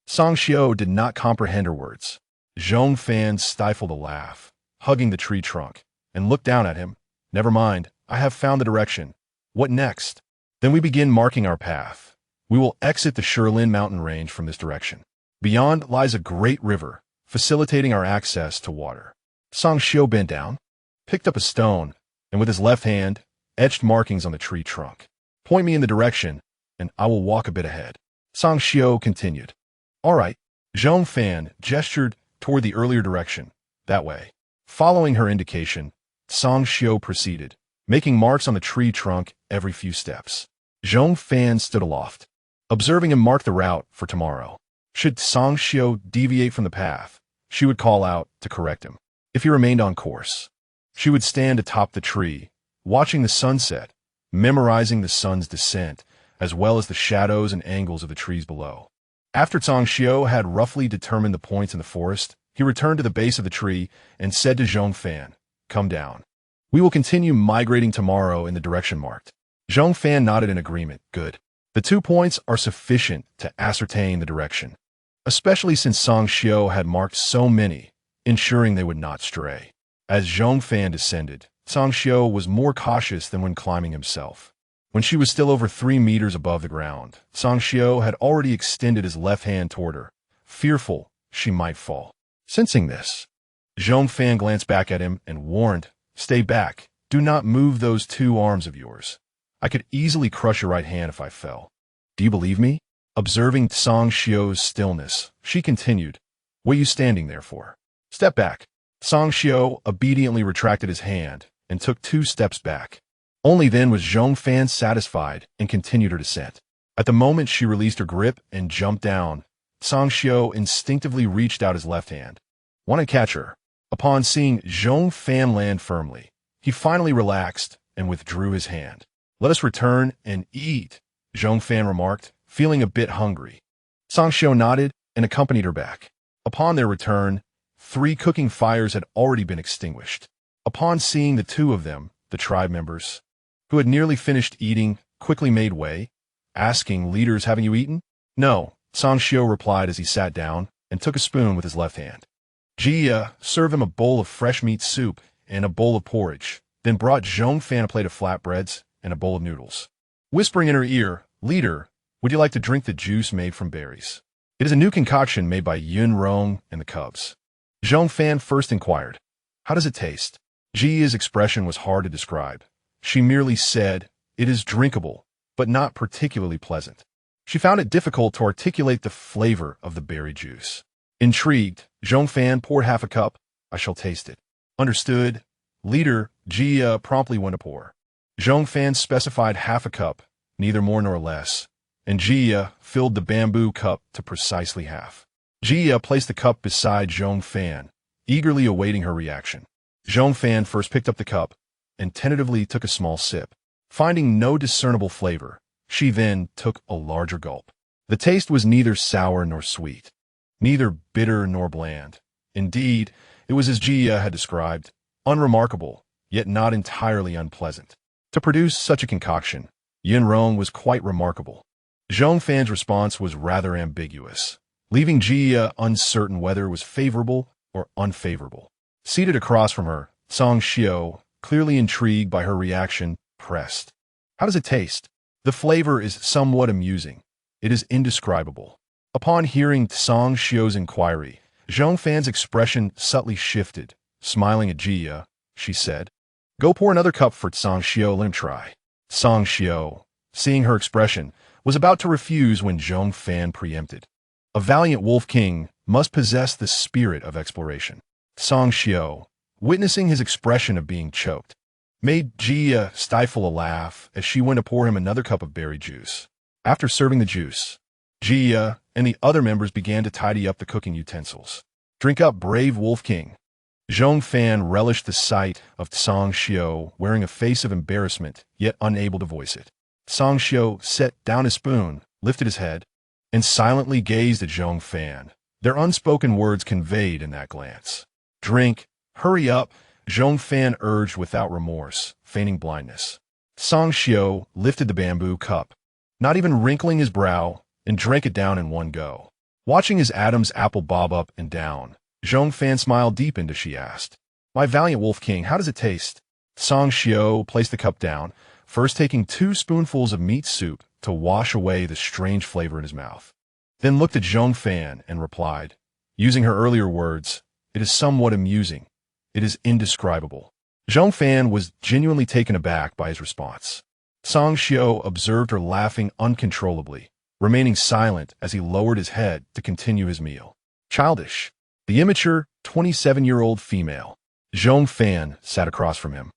Sangxiu did not comprehend her words. Zhong Fan stifled a laugh, hugging the tree trunk, and looked down at him. "Never mind, I have found the direction. What next?" "Then we begin marking our path. We will exit the Shilin mountain range from this direction. Beyond lies a great river, facilitating our access to water." Sangxiu bent down, picked up a stone, and with his left hand, etched markings on the tree trunk. "Point me in the direction, and I will walk a bit ahead." Sangxiu continued. "All right." Zhong Fan gestured toward the earlier direction. "That way." Following her indication, Sangxiu proceeded, making marks on the tree trunk every few steps. Zhong Fan stood aloft, observing him mark the route for tomorrow. Should Sangxiu deviate from the path, she would call out to correct him. If he remained on course, she would stand atop the tree, watching the sunset, memorizing the sun's descent, as well as the shadows and angles of the trees below. After Sangxiu had roughly determined the points in the forest, he returned to the base of the tree and said to Zhong Fan, "Come down. We will continue migrating tomorrow in the direction marked." Zhong Fan nodded in agreement. "Good. The 2 points are sufficient to ascertain the direction, especially since Sangxiu had marked so many, ensuring they would not stray." As Zhong Fan descended, Sangxiu was more cautious than when climbing himself. When she was still over 3 meters above the ground, Sangxiu had already extended his left hand toward her, fearful she might fall. Sensing this, Zhong Fan glanced back at him and warned, "Stay back. Do not move those 2 arms of yours. I could easily crush your right hand if I fell." "Do you believe me?" Observing Sangxiu's stillness, she continued, "What are you standing there for? Step back." Sangxiu obediently retracted his hand and took 2 steps back. Only then was Zhong Fan satisfied and continued her descent. At the moment she released her grip and jumped down, Sangxiu instinctively reached out his left hand. "Want to catch her?" Upon seeing Zhong Fan land firmly, he finally relaxed and withdrew his hand. "Let us return and eat," Zhong Fan remarked, feeling a bit hungry. Sangxiu nodded and accompanied her back. Upon their return, 3 cooking fires had already been extinguished. Upon seeing the 2 of them, the tribe members, who had nearly finished eating, quickly made way, asking, "Leaders, haven't you eaten?" "No," Sangxiu replied as he sat down and took a spoon with his left hand. Jia served him a bowl of fresh meat soup and a bowl of porridge, then brought Zhong Fan a plate of flatbreads and a bowl of noodles. Whispering in her ear, "Leader, would you like to drink the juice made from berries? It is a new concoction made by Yun Rong and the cubs." Zhong Fan first inquired, "How does it taste?" Jia's expression was hard to describe. She merely said, "It is drinkable, but not particularly pleasant." She found it difficult to articulate the flavor of the berry juice. Intrigued, Zhong Fan poured half a cup. "I shall taste it." "Understood." Leader, Jia promptly went to pour. Zhong Fan specified half a cup, neither more nor less, and Jia filled the bamboo cup to precisely half. Jia placed the cup beside Zhong Fan, eagerly awaiting her reaction. Zhong Fan first picked up the cup and tentatively took a small sip. Finding no discernible flavor, she then took a larger gulp. The taste was neither sour nor sweet, neither bitter nor bland. Indeed, it was as Jia had described, unremarkable, yet not entirely unpleasant. To produce such a concoction, Yin Rong was quite remarkable. Zhong Fan's response was rather ambiguous, leaving Jia uncertain whether it was favorable or unfavorable. Seated across from her, Sangxiu, clearly intrigued by her reaction, pressed, "How does it taste?" "The flavor is somewhat amusing. It is indescribable." Upon hearing Sangxiu's inquiry, Zhong Fan's expression subtly shifted. Smiling at Jia, she said, "Go pour another cup for Sangxiu, let him try." Sangxiu, seeing her expression, was about to refuse when Zhong Fan preempted. A valiant wolf king must possess the spirit of exploration. Sangxiu, witnessing his expression of being choked, made Jia stifle a laugh as she went to pour him another cup of berry juice. After serving the juice, Jia and the other members began to tidy up the cooking utensils. "Drink up, brave Wolf King." Zhong Fan relished the sight of Tsang Xiu wearing a face of embarrassment, yet unable to voice it. Tsang Xiu set down his spoon, lifted his head, and silently gazed at Zhong Fan. Their unspoken words conveyed in that glance. "Drink, hurry up," Zhong Fan urged without remorse, feigning blindness. Tsang Xiu lifted the bamboo cup, not even wrinkling his brow, and drank it down in one go. Watching his Adam's apple bob up and down, Zhong Fan's smile deepened as she asked, "My valiant Wolf King, how does it taste?" Tsang Xiu placed the cup down, first taking 2 spoonfuls of meat soup to wash away the strange flavor in his mouth. Then looked at Zhong Fan and replied, using her earlier words, "It is somewhat amusing. It is indescribable." Zhong Fan was genuinely taken aback by his response. Tsang Xiu observed her laughing uncontrollably, remaining silent as he lowered his head to continue his meal. Childish. The immature, 27-year-old female. Zhong Fan sat across from him.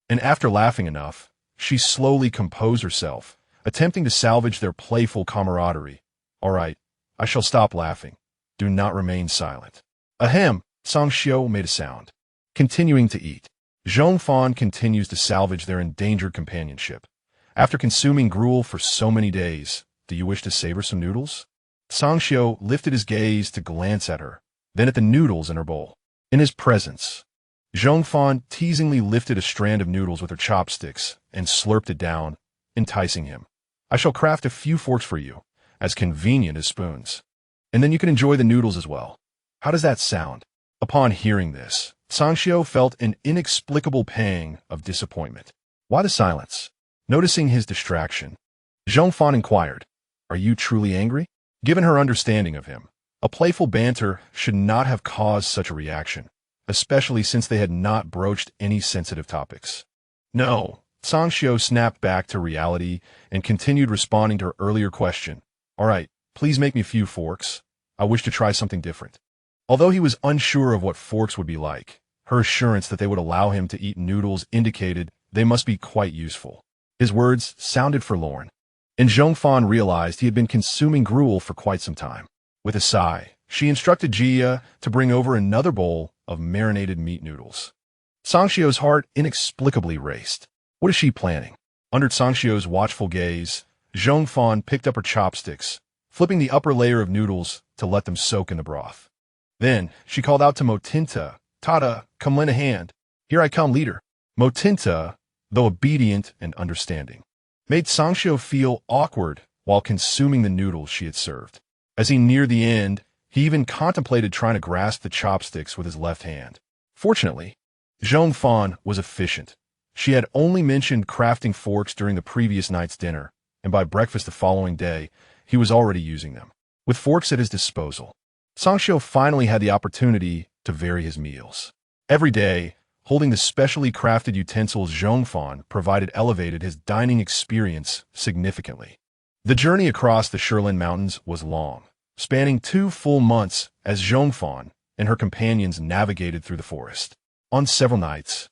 And after laughing enough, she slowly composed herself, attempting to salvage their playful camaraderie. "All right, I shall stop laughing. Do not remain silent." Ahem, Tsang Xiu made a sound. Continuing to eat. Zhong Fan continues to salvage their endangered companionship. After consuming gruel for so many days, do you wish to savor some noodles? Tsang Xiu lifted his gaze to glance at her, then at the noodles in her bowl. In his presence, Zhong Fan teasingly lifted a strand of noodles with her chopsticks and slurped it down, enticing him. "I shall craft a few forks for you, as convenient as spoons. And then you can enjoy the noodles as well. How does that sound?" Upon hearing this, Tsang Xiu felt an inexplicable pang of disappointment. Why the silence? Noticing his distraction, Zhong Fan inquired, "Are you truly angry?" Given her understanding of him, a playful banter should not have caused such a reaction, especially since they had not broached any sensitive topics. "No," Tsang Xiu snapped back to reality and continued responding to her earlier question. "All right, please make me a few forks. I wish to try something different." Although he was unsure of what forks would be like, her assurance that they would allow him to eat noodles indicated they must be quite useful. His words sounded forlorn, and Zhong Fan realized he had been consuming gruel for quite some time. With a sigh, she instructed Jia to bring over another bowl of marinated meat noodles. Tsang Xiu's heart inexplicably raced. What is she planning? Under Tsang Xiu's watchful gaze, Zhong Fan picked up her chopsticks, flipping the upper layer of noodles to let them soak in the broth. Then she called out to Motinta, "Tata, come lend a hand. Here I come, leader." Motinta, though obedient and understanding, made Tsang Xiu feel awkward while consuming the noodles she had served. As he neared the end, he even contemplated trying to grasp the chopsticks with his left hand. Fortunately, Zhong Fan was efficient. She had only mentioned crafting forks during the previous night's dinner, and by breakfast the following day, he was already using them. With forks at his disposal, Tsang Xiu finally had the opportunity to vary his meals. Every day, holding the specially crafted utensils Zhong Fan provided elevated his dining experience significantly. The journey across the Shilin Mountains was long, spanning 2 full months as Zhong Fan and her companions navigated through the forest. On several nights,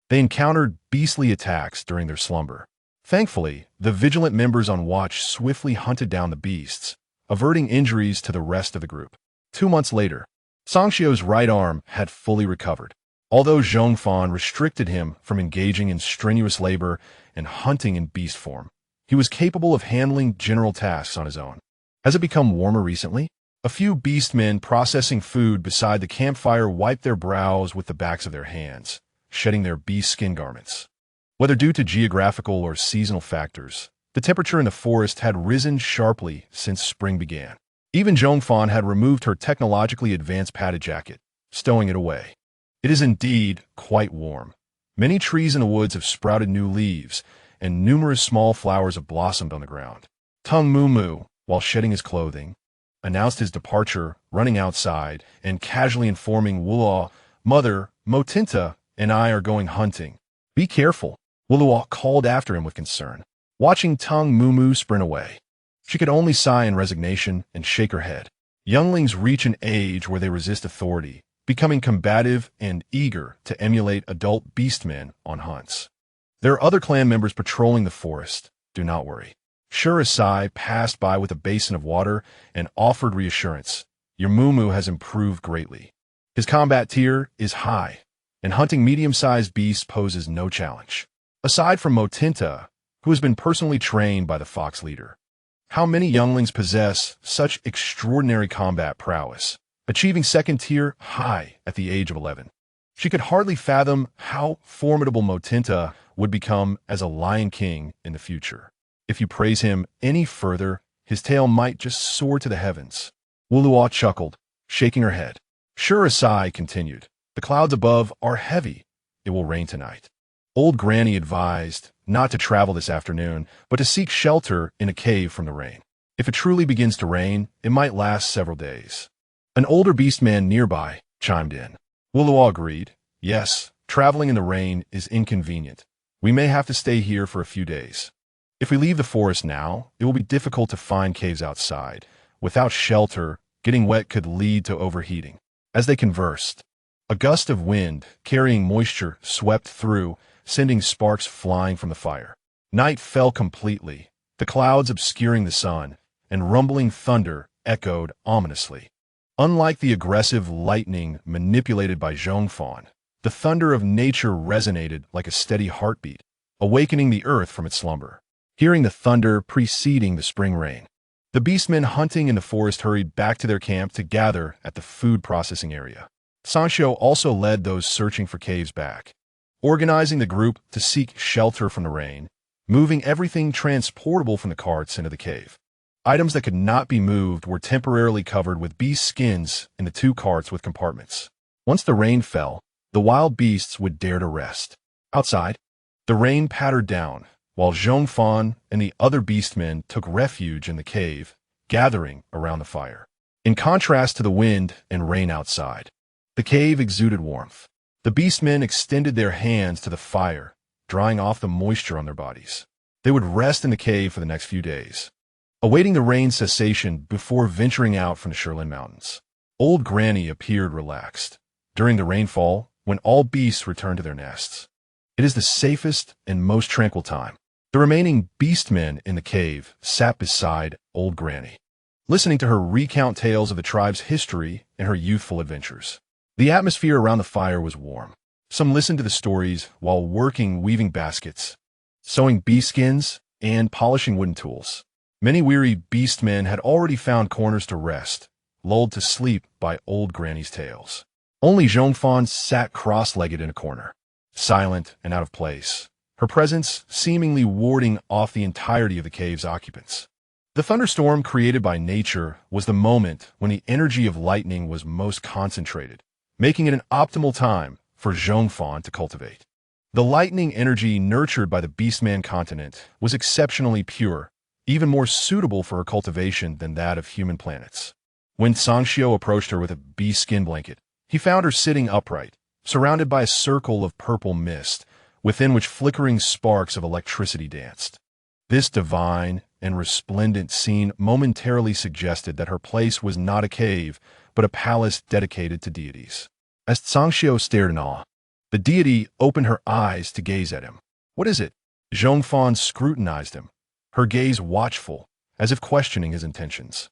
they encountered beastly attacks during their slumber. Thankfully, the vigilant members on watch swiftly hunted down the beasts, averting injuries to the rest of the group. 2 months later, Tsang Xiu's right arm had fully recovered. Although Zhong Fan restricted him from engaging in strenuous labor and hunting in beast form, he was capable of handling general tasks on his own. Has it become warmer recently? A few beastmen processing food beside the campfire wiped their brows with the backs of their hands, shedding their beast skin garments. Whether due to geographical or seasonal factors, the temperature in the forest had risen sharply since spring began. Even Zhong Fan had removed her technologically advanced padded jacket, stowing it away. It is indeed quite warm. Many trees in the woods have sprouted new leaves, and numerous small flowers have blossomed on the ground. Tung Moo Moo, while shedding his clothing, announced his departure, running outside, and casually informing Wulaw, "Mother, Motinta, and I are going hunting. Be careful." Wulaw called after him with concern, watching Tung Moo Moo sprint away. She could only sigh in resignation and shake her head. Younglings reach an age where they resist authority, becoming combative and eager to emulate adult beastmen on hunts. There are other clan members patrolling the forest. Do not worry. Sure Asai passed by with a basin of water and offered reassurance. Your Moo Moo has improved greatly. His combat tier is high. and hunting medium-sized beasts poses no challenge. Aside from Motinta, who has been personally trained by the fox leader. How many younglings possess such extraordinary combat prowess, achieving second tier high at the age of 11? She could hardly fathom how formidable Motinta would become as a lion king in the future. If you praise him any further, his tail might just soar to the heavens. Wuluwa chuckled, shaking her head. Sure, Asai continued. The clouds above are heavy. It will rain tonight. Old Granny advised not to travel this afternoon, but to seek shelter in a cave from the rain. If it truly begins to rain, it might last several days. An older beastman nearby chimed in. Wuluwa agreed. Yes, traveling in the rain is inconvenient. We may have to stay here for a few days. If we leave the forest now, it will be difficult to find caves outside. Without shelter, getting wet could lead to overheating. As they conversed, a gust of wind carrying moisture swept through, sending sparks flying from the fire. Night fell completely, the clouds obscuring the sun, and rumbling thunder echoed ominously. Unlike the aggressive lightning manipulated by Zhong Fan, the thunder of nature resonated like a steady heartbeat, awakening the earth from its slumber. Hearing the thunder preceding the spring rain, the beastmen hunting in the forest hurried back to their camp to gather at the food processing area. Sanshio also led those searching for caves back, organizing the group to seek shelter from the rain, moving everything transportable from the carts into the cave. Items that could not be moved were temporarily covered with beast skins in the 2 carts with compartments. Once the rain fell, the wild beasts would dare to rest. Outside, the rain pattered down, while Zhong Fan and the other beastmen took refuge in the cave, gathering around the fire. In contrast to the wind and rain outside, the cave exuded warmth. The beastmen extended their hands to the fire, drying off the moisture on their bodies. They would rest in the cave for the next few days, awaiting the rain's cessation before venturing out from the Shirlin Mountains. Old Granny appeared relaxed. During the rainfall, when all beasts return to their nests, it is the safest and most tranquil time. The remaining beastmen in the cave sat beside Old Granny, listening to her recount tales of the tribe's history and her youthful adventures. The atmosphere around the fire was warm. Some listened to the stories while working weaving baskets, sewing beast skins, and polishing wooden tools. Many weary beastmen had already found corners to rest, lulled to sleep by Old Granny's tales. Only Zhong Fan sat cross-legged in a corner, silent and out of place, her presence seemingly warding off the entirety of the cave's occupants. The thunderstorm created by nature was the moment when the energy of lightning was most concentrated, making it an optimal time for Zhong Fan to cultivate. The lightning energy nurtured by the Beastman Continent was exceptionally pure, even more suitable for her cultivation than that of human planets. When Sangxiu approached her with a beast skin blanket, he found her sitting upright, surrounded by a circle of purple mist, within which flickering sparks of electricity danced. This divine and resplendent scene momentarily suggested that her place was not a cave, but a palace dedicated to deities. As Sangxiu stared in awe, the deity opened her eyes to gaze at him. What is it? Zhong Fan scrutinized him, her gaze watchful, as if questioning his intentions.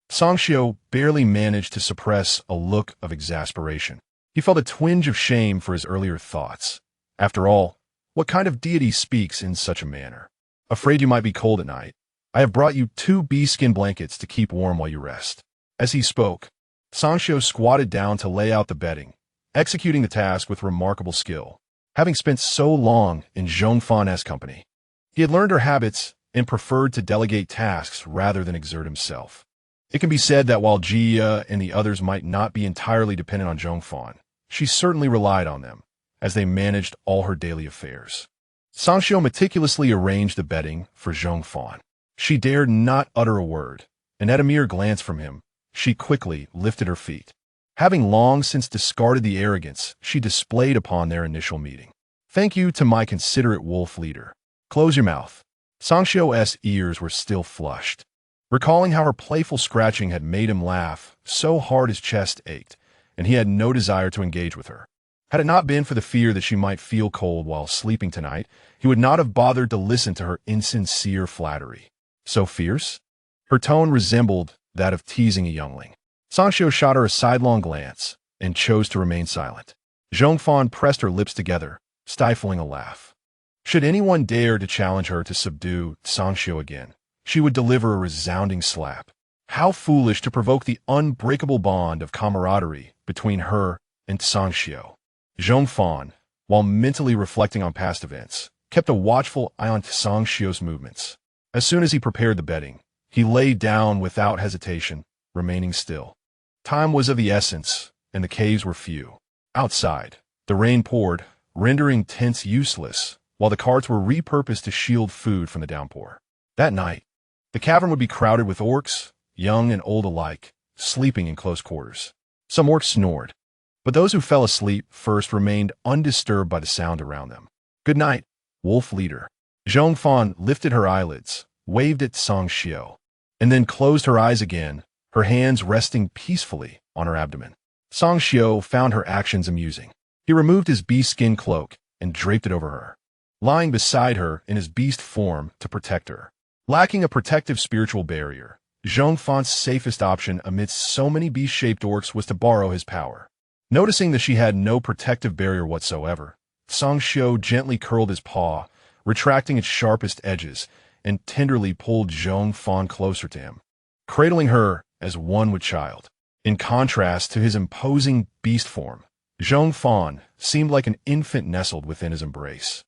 Sangxiu barely managed to suppress a look of exasperation. He felt a twinge of shame for his earlier thoughts. After all, what kind of deity speaks in such a manner? Afraid you might be cold at night, I have brought you 2 bee-skin blankets to keep warm while you rest. As he spoke, Sangxiu squatted down to lay out the bedding, executing the task with remarkable skill. Having spent so long in Zhong Fan's company, he had learned her habits and preferred to delegate tasks rather than exert himself. It can be said that while Jia and the others might not be entirely dependent on Zhong Fan, she certainly relied on them, as they managed all her daily affairs. Sangxiu meticulously arranged the bedding for Zhong Fan. She dared not utter a word, and at a mere glance from him, she quickly lifted her feet, having long since discarded the arrogance she displayed upon their initial meeting. Thank you to my considerate wolf leader. Close your mouth. Sangxiu's ears were still flushed, recalling how her playful scratching had made him laugh so hard his chest ached, and he had no desire to engage with her. Had it not been for the fear that she might feel cold while sleeping tonight, he would not have bothered to listen to her insincere flattery. So fierce? Her tone resembled that of teasing a youngling. Sangxiu shot her a sidelong glance and chose to remain silent. Zhong Fan pressed her lips together, stifling a laugh. Should anyone dare to challenge her to subdue Tsangxiu again, she would deliver a resounding slap. How foolish to provoke the unbreakable bond of camaraderie between her and Tsangxiu. Zhong Fan, while mentally reflecting on past events, kept a watchful eye on Tsangxiu's movements. As soon as he prepared the bedding, he lay down without hesitation, remaining still. Time was of the essence, and the caves were few. Outside, the rain poured, rendering tents useless, while the carts were repurposed to shield food from the downpour. That night, the cavern would be crowded with orcs, young and old alike, sleeping in close quarters. Some orcs snored, but those who fell asleep first remained undisturbed by the sound around them. Good night, wolf leader. Zhong Fan lifted her eyelids, waved at Tsangxiu, and then closed her eyes again, her hands resting peacefully on her abdomen. Tsangxiu found her actions amusing. He removed his beast skin cloak and draped it over her, lying beside her in his beast form to protect her. Lacking a protective spiritual barrier, Zhong Fan's safest option amidst so many beast-shaped orcs was to borrow his power. Noticing that she had no protective barrier whatsoever, Tsangxiu gently curled his paw, retracting its sharpest edges, and tenderly pulled Zhong Fan closer to him, cradling her as one would child. In contrast to his imposing beast form, Zhong Fan seemed like an infant nestled within his embrace,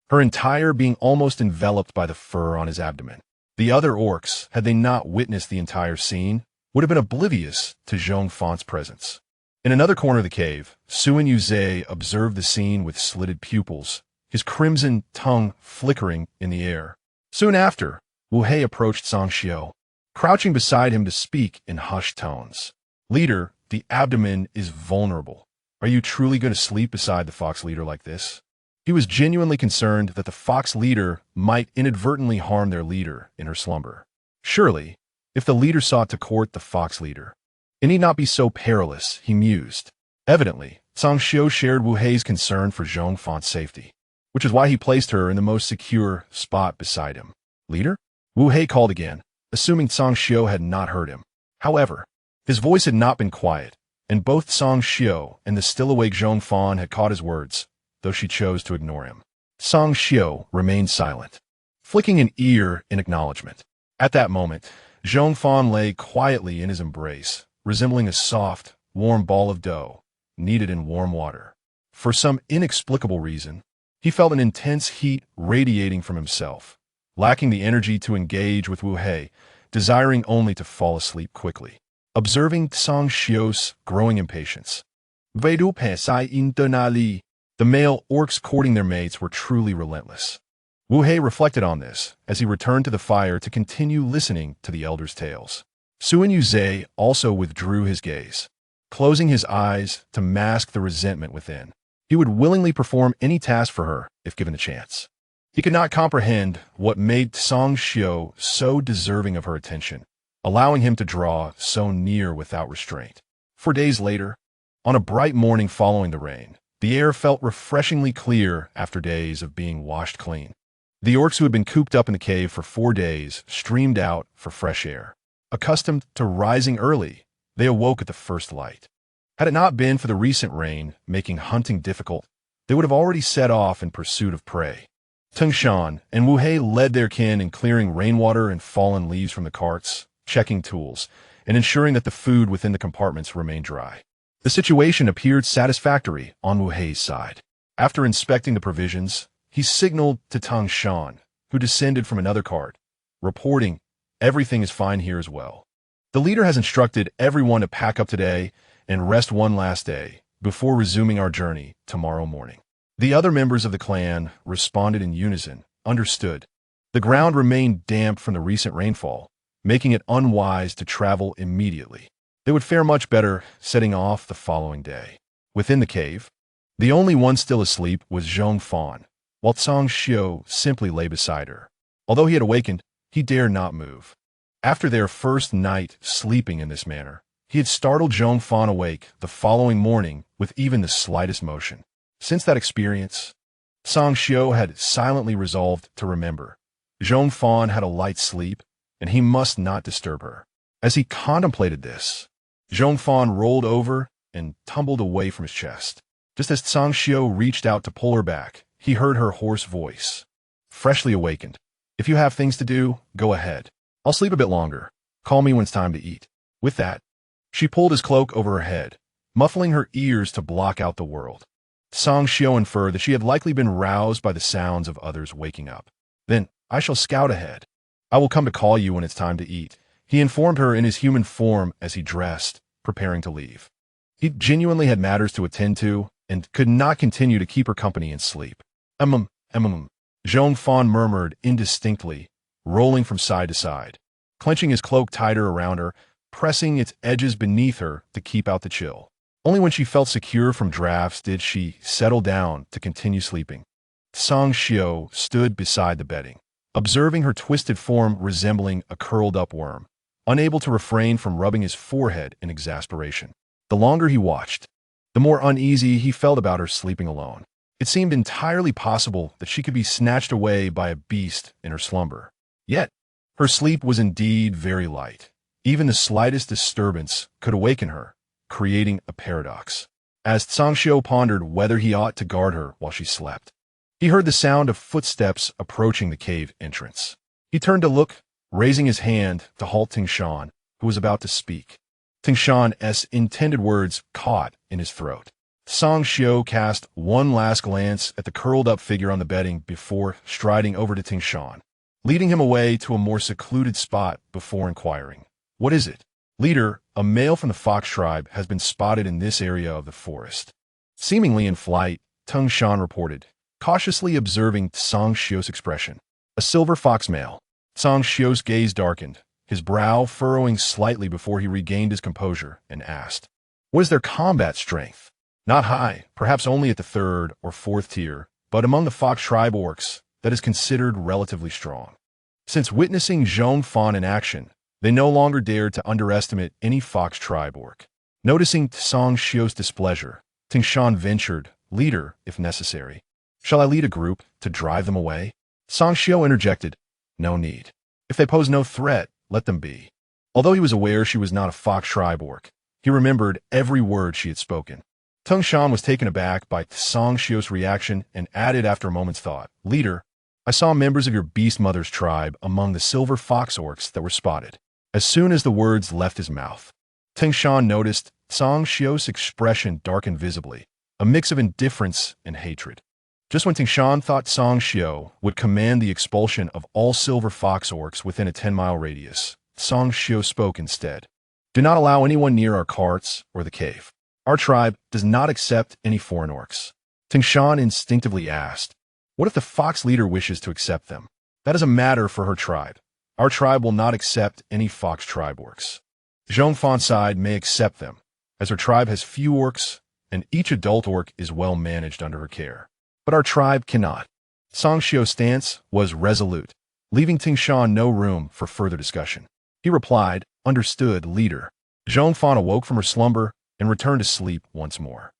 her entire being almost enveloped by the fur on his abdomen. The other orcs, had they not witnessed the entire scene, would have been oblivious to Zhong Fan's presence. In another corner of the cave, Suan Yuze observed the scene with slitted pupils, his crimson tongue flickering in the air. Soon after, Wu Hei approached Tsangxiu, crouching beside him to speak in hushed tones. Leader, the abdomen is vulnerable. Are you truly going to sleep beside the fox leader like this? He was genuinely concerned that the fox leader might inadvertently harm their leader in her slumber. Surely, if the leader sought to court the fox leader, it need not be so perilous, he mused. Evidently, Tsangxiu shared Wu Hei's concern for Zhong Fan's safety, which is why he placed her in the most secure spot beside him. Leader? Wu Hei called again, assuming Tsangxiu had not heard him. However, his voice had not been quiet, and both Tsangxiu and the still-awake Zhong Fan had caught his words, though she chose to ignore him. Tsangxiu remained silent, flicking an ear in acknowledgement. At that moment, Zhong Fan lay quietly in his embrace, resembling a soft, warm ball of dough, kneaded in warm water. For some inexplicable reason, he felt an intense heat radiating from himself, lacking the energy to engage with Wu Hei, desiring only to fall asleep quickly. Observing Tsangxiu's growing impatience, the male orcs courting their mates were truly relentless. Wu Hei reflected on this as he returned to the fire to continue listening to the elders' tales. Suan Yuze also withdrew his gaze, closing his eyes to mask the resentment within. He would willingly perform any task for her if given the chance. He could not comprehend what made Tsangxiu so deserving of her attention, allowing him to draw so near without restraint. 4 days later, on a bright morning following the rain, the air felt refreshingly clear after days of being washed clean. The orcs who had been cooped up in the cave for 4 days streamed out for fresh air. Accustomed to rising early, they awoke at the first light. Had it not been for the recent rain making hunting difficult, they would have already set off in pursuit of prey. Tengshan and Wu Hei led their kin in clearing rainwater and fallen leaves from the carts, checking tools, and ensuring that the food within the compartments remained dry. The situation appeared satisfactory on Wu Hei's side. After inspecting the provisions, he signaled to Tengshan, who descended from another cart, reporting, "Everything is fine here as well. The leader has instructed everyone to pack up today and rest one last day before resuming our journey tomorrow morning." The other members of the clan responded in unison, understood. The ground remained damp from the recent rainfall, making it unwise to travel immediately. They would fare much better setting off the following day. Within the cave, the only one still asleep was Zhong Fan, while Tsangxiu simply lay beside her. Although he had awakened, he dared not move. After their first night sleeping in this manner, he had startled Zhong Fan awake the following morning with even the slightest motion. Since that experience, Tsangxiu had silently resolved to remember. Zhong Fan had a light sleep, and he must not disturb her. As he contemplated this, Zhong Fan rolled over and tumbled away from his chest. Just as Tsang Xiu reached out to pull her back, he heard her hoarse voice. Freshly awakened. If you have things to do, go ahead. I'll sleep a bit longer. Call me when it's time to eat. With that, she pulled his cloak over her head, muffling her ears to block out the world. Tsang Xiu inferred that she had likely been roused by the sounds of others waking up. Then, I shall scout ahead. I will come to call you when it's time to eat, he informed her in his human form as he dressed, preparing to leave. He genuinely had matters to attend to, and could not continue to keep her company and sleep. Zhong Fan murmured indistinctly, rolling from side to side, clenching his cloak tighter around her, pressing its edges beneath her to keep out the chill. Only when she felt secure from drafts did she settle down to continue sleeping. Tsang Xiu stood beside the bedding, observing her twisted form resembling a curled-up worm, unable to refrain from rubbing his forehead in exasperation. The longer he watched, the more uneasy he felt about her sleeping alone. It seemed entirely possible that she could be snatched away by a beast in her slumber. Yet, her sleep was indeed very light. Even the slightest disturbance could awaken her, creating a paradox. As Tsang Xiu pondered whether he ought to guard her while she slept, he heard the sound of footsteps approaching the cave entrance. He turned to look, raising his hand to halt Tingshan, who was about to speak. Tingshan's intended words caught in his throat. Tsang Xiu cast one last glance at the curled-up figure on the bedding before striding over to Tingshan, leading him away to a more secluded spot before inquiring, "What is it?" "Leader, a male from the fox tribe has been spotted in this area of the forest." Seemingly in flight, Tingshan reported, cautiously observing Tsang Xiu's expression. "A silver fox male." Tsang Xiu's gaze darkened, his brow furrowing slightly before he regained his composure and asked, "What is their combat strength?" "Not high, perhaps only at the 3rd or 4th tier, but among the fox tribe orcs, that is considered relatively strong." Since witnessing Zhong Fan in action, they no longer dared to underestimate any fox tribe orc. Noticing Tsang Xiu's displeasure, Tingshan ventured, "Leader, if necessary. Shall I lead a group to drive them away?" Tsang Xiu interjected, "No need. If they pose no threat, let them be." Although he was aware she was not a fox tribe orc, he remembered every word she had spoken. Tingshan was taken aback by Tsang Xiu's reaction and added after a moment's thought, "Leader, I saw members of your beast mother's tribe among the silver fox orcs that were spotted." As soon as the words left his mouth, Tingshan noticed Tsang Xiu's expression darkened visibly, a mix of indifference and hatred. Just when Tingshan thought Tsang Xiu would command the expulsion of all silver fox orcs within a 10-mile radius, Tsang Xiu spoke instead. "Do not allow anyone near our carts or the cave. Our tribe does not accept any foreign orcs." Tingshan instinctively asked, "What if the fox leader wishes to accept them?" "That is a matter for her tribe. Our tribe will not accept any fox tribe orcs. Zhong Fan's side may accept them, as her tribe has few orcs, and each adult orc is well managed under her care. But our tribe cannot." Tsang Xiu's stance was resolute, leaving Tingshan no room for further discussion. He replied, "Understood, leader." Zhong Fan awoke from her slumber and returned to sleep once more.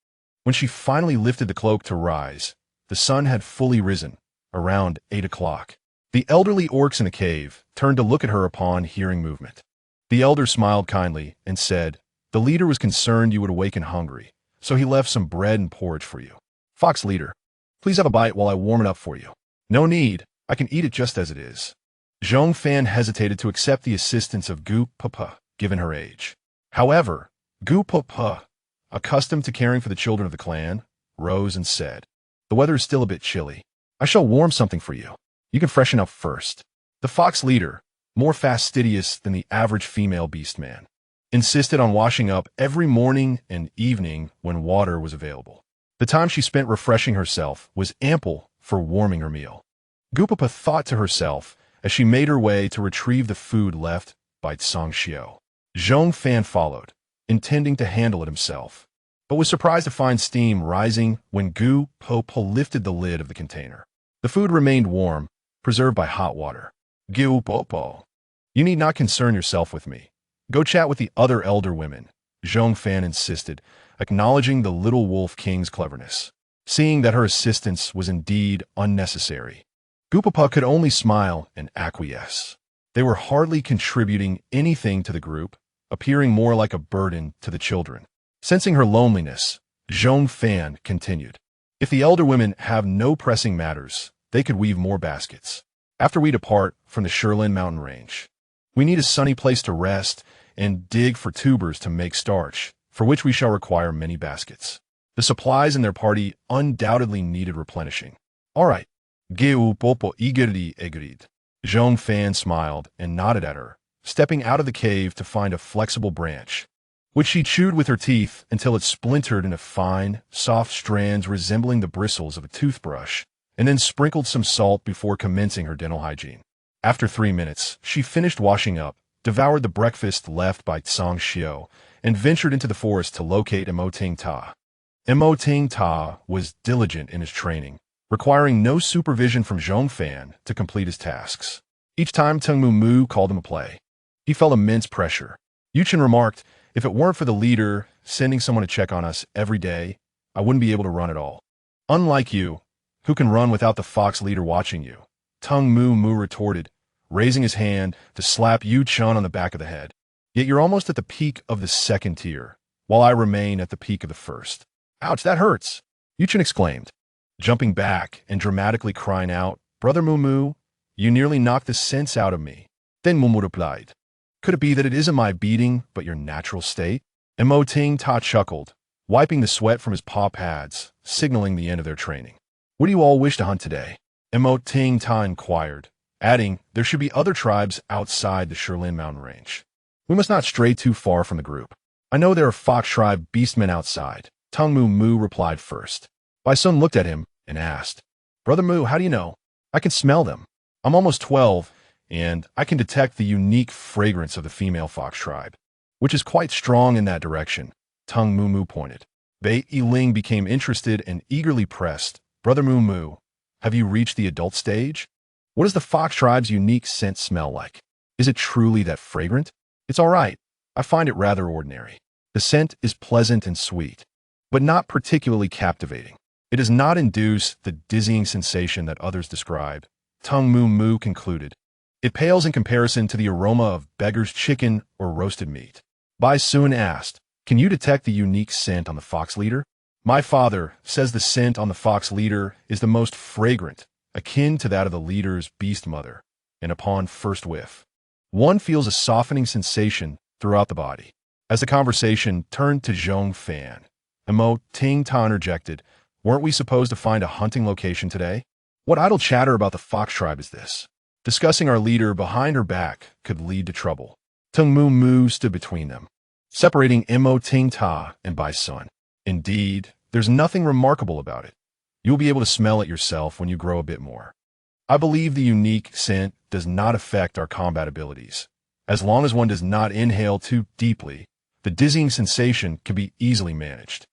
When she finally lifted the cloak to rise, the sun had fully risen, around 8 o'clock. The elderly orcs in the cave turned to look at her upon hearing movement. The elder smiled kindly and said, "The leader was concerned you would awaken hungry, so he left some bread and porridge for you. Fox leader, please have a bite while I warm it up for you." "No need, I can eat it just as it is." Zhong Fan hesitated to accept the assistance of Gu Papa, given her age. However, Gu Papa, accustomed to caring for the children of the clan, rose and said, "The weather is still a bit chilly. I shall warm something for you. You can freshen up first." The fox leader, more fastidious than the average female beastman, insisted on washing up every morning and evening when water was available. The time she spent refreshing herself was ample for warming her meal. Gupapa thought to herself as she made her way to retrieve the food left by Tsang Xiu. Zhong Fan followed, intending to handle it himself, but was surprised to find steam rising when Gu Po lifted the lid of the container. The food remained warm, preserved by hot water. "Gu Po, you need not concern yourself with me. Go chat with the other elder women," Zhong Fan insisted, acknowledging the little wolf king's cleverness. Seeing that her assistance was indeed unnecessary, Gupapa could only smile and acquiesce. They were hardly contributing anything to the group, appearing more like a burden to the children. Sensing her loneliness, Zhong Fan continued. If the elder women have no pressing matters, they could weave more baskets. After we depart from the Shirlin mountain range, we need a sunny place to rest and dig for tubers to make starch, for which we shall require many baskets. The supplies in their party undoubtedly needed replenishing. All right. Geu popo eagerly agreed. Zhong Fan smiled and nodded at her, stepping out of the cave to find a flexible branch, which she chewed with her teeth until it splintered into fine, soft strands resembling the bristles of a toothbrush, and then sprinkled some salt before commencing her dental hygiene. After 3 minutes, she finished washing up, devoured the breakfast left by Tsang Xiu, and ventured into the forest to locate Mo Ting Ta. Mo Ting Ta was diligent in his training, requiring no supervision from Zhong Fan to complete his tasks. Each time Teng Mu Mu called him a play, he felt immense pressure. Yuchen remarked, "If it weren't for the leader sending someone to check on us every day, I wouldn't be able to run at all." "Unlike you, who can run without the fox leader watching you," Teng Mu Mu retorted, raising his hand to slap Yu Chun on the back of the head. "Yet you're almost at the peak of the second tier, while I remain at the peak of the first." "Ouch, that hurts!" Yu Chun exclaimed, jumping back and dramatically crying out, "Brother Mu Mu, you nearly knocked the sense out of me." Then Mu Mu replied, "Could it be that it isn't my beating, but your natural state?" And Mo Ting Ta chuckled, wiping the sweat from his paw pads, signaling the end of their training. "What do you all wish to hunt today?" And Mo Ting Ta inquired, adding, "There should be other tribes outside the Shirlin mountain range. We must not stray too far from the group. I know there are fox tribe beastmen outside." Teng Mu Mu replied first. Bai Sun looked at him and asked, "Brother Mu, how do you know?" "I can smell them. I'm almost 12, and I can detect the unique fragrance of the female fox tribe, which is quite strong in that direction," Teng Mu Mu pointed. Bei Yiling became interested and eagerly pressed, "Brother Mu Mu, have you reached the adult stage? What does the fox tribe's unique scent smell like? Is it truly that fragrant?" "It's all right. I find it rather ordinary. The scent is pleasant and sweet, but not particularly captivating. It does not induce the dizzying sensation that others described," Teng Mu Mu concluded. "It pales in comparison to the aroma of beggar's chicken or roasted meat." Bai Sun asked, "Can you detect the unique scent on the fox leader?" "My father says the scent on the fox leader is the most fragrant, akin to that of the leader's beast mother, and upon first whiff, one feels a softening sensation throughout the body." As the conversation turned to Zhong Fan, Mo Ting Ta interjected, "Weren't we supposed to find a hunting location today? What idle chatter about the fox tribe is this? Discussing our leader behind her back could lead to trouble." Teng Mu Mu stood between them, separating Mo Ting Ta and Bai Sun. "Indeed, there's nothing remarkable about it. You'll be able to smell it yourself when you grow a bit more. I believe the unique scent does not affect our combat abilities. As long as one does not inhale too deeply, the dizzying sensation can be easily managed."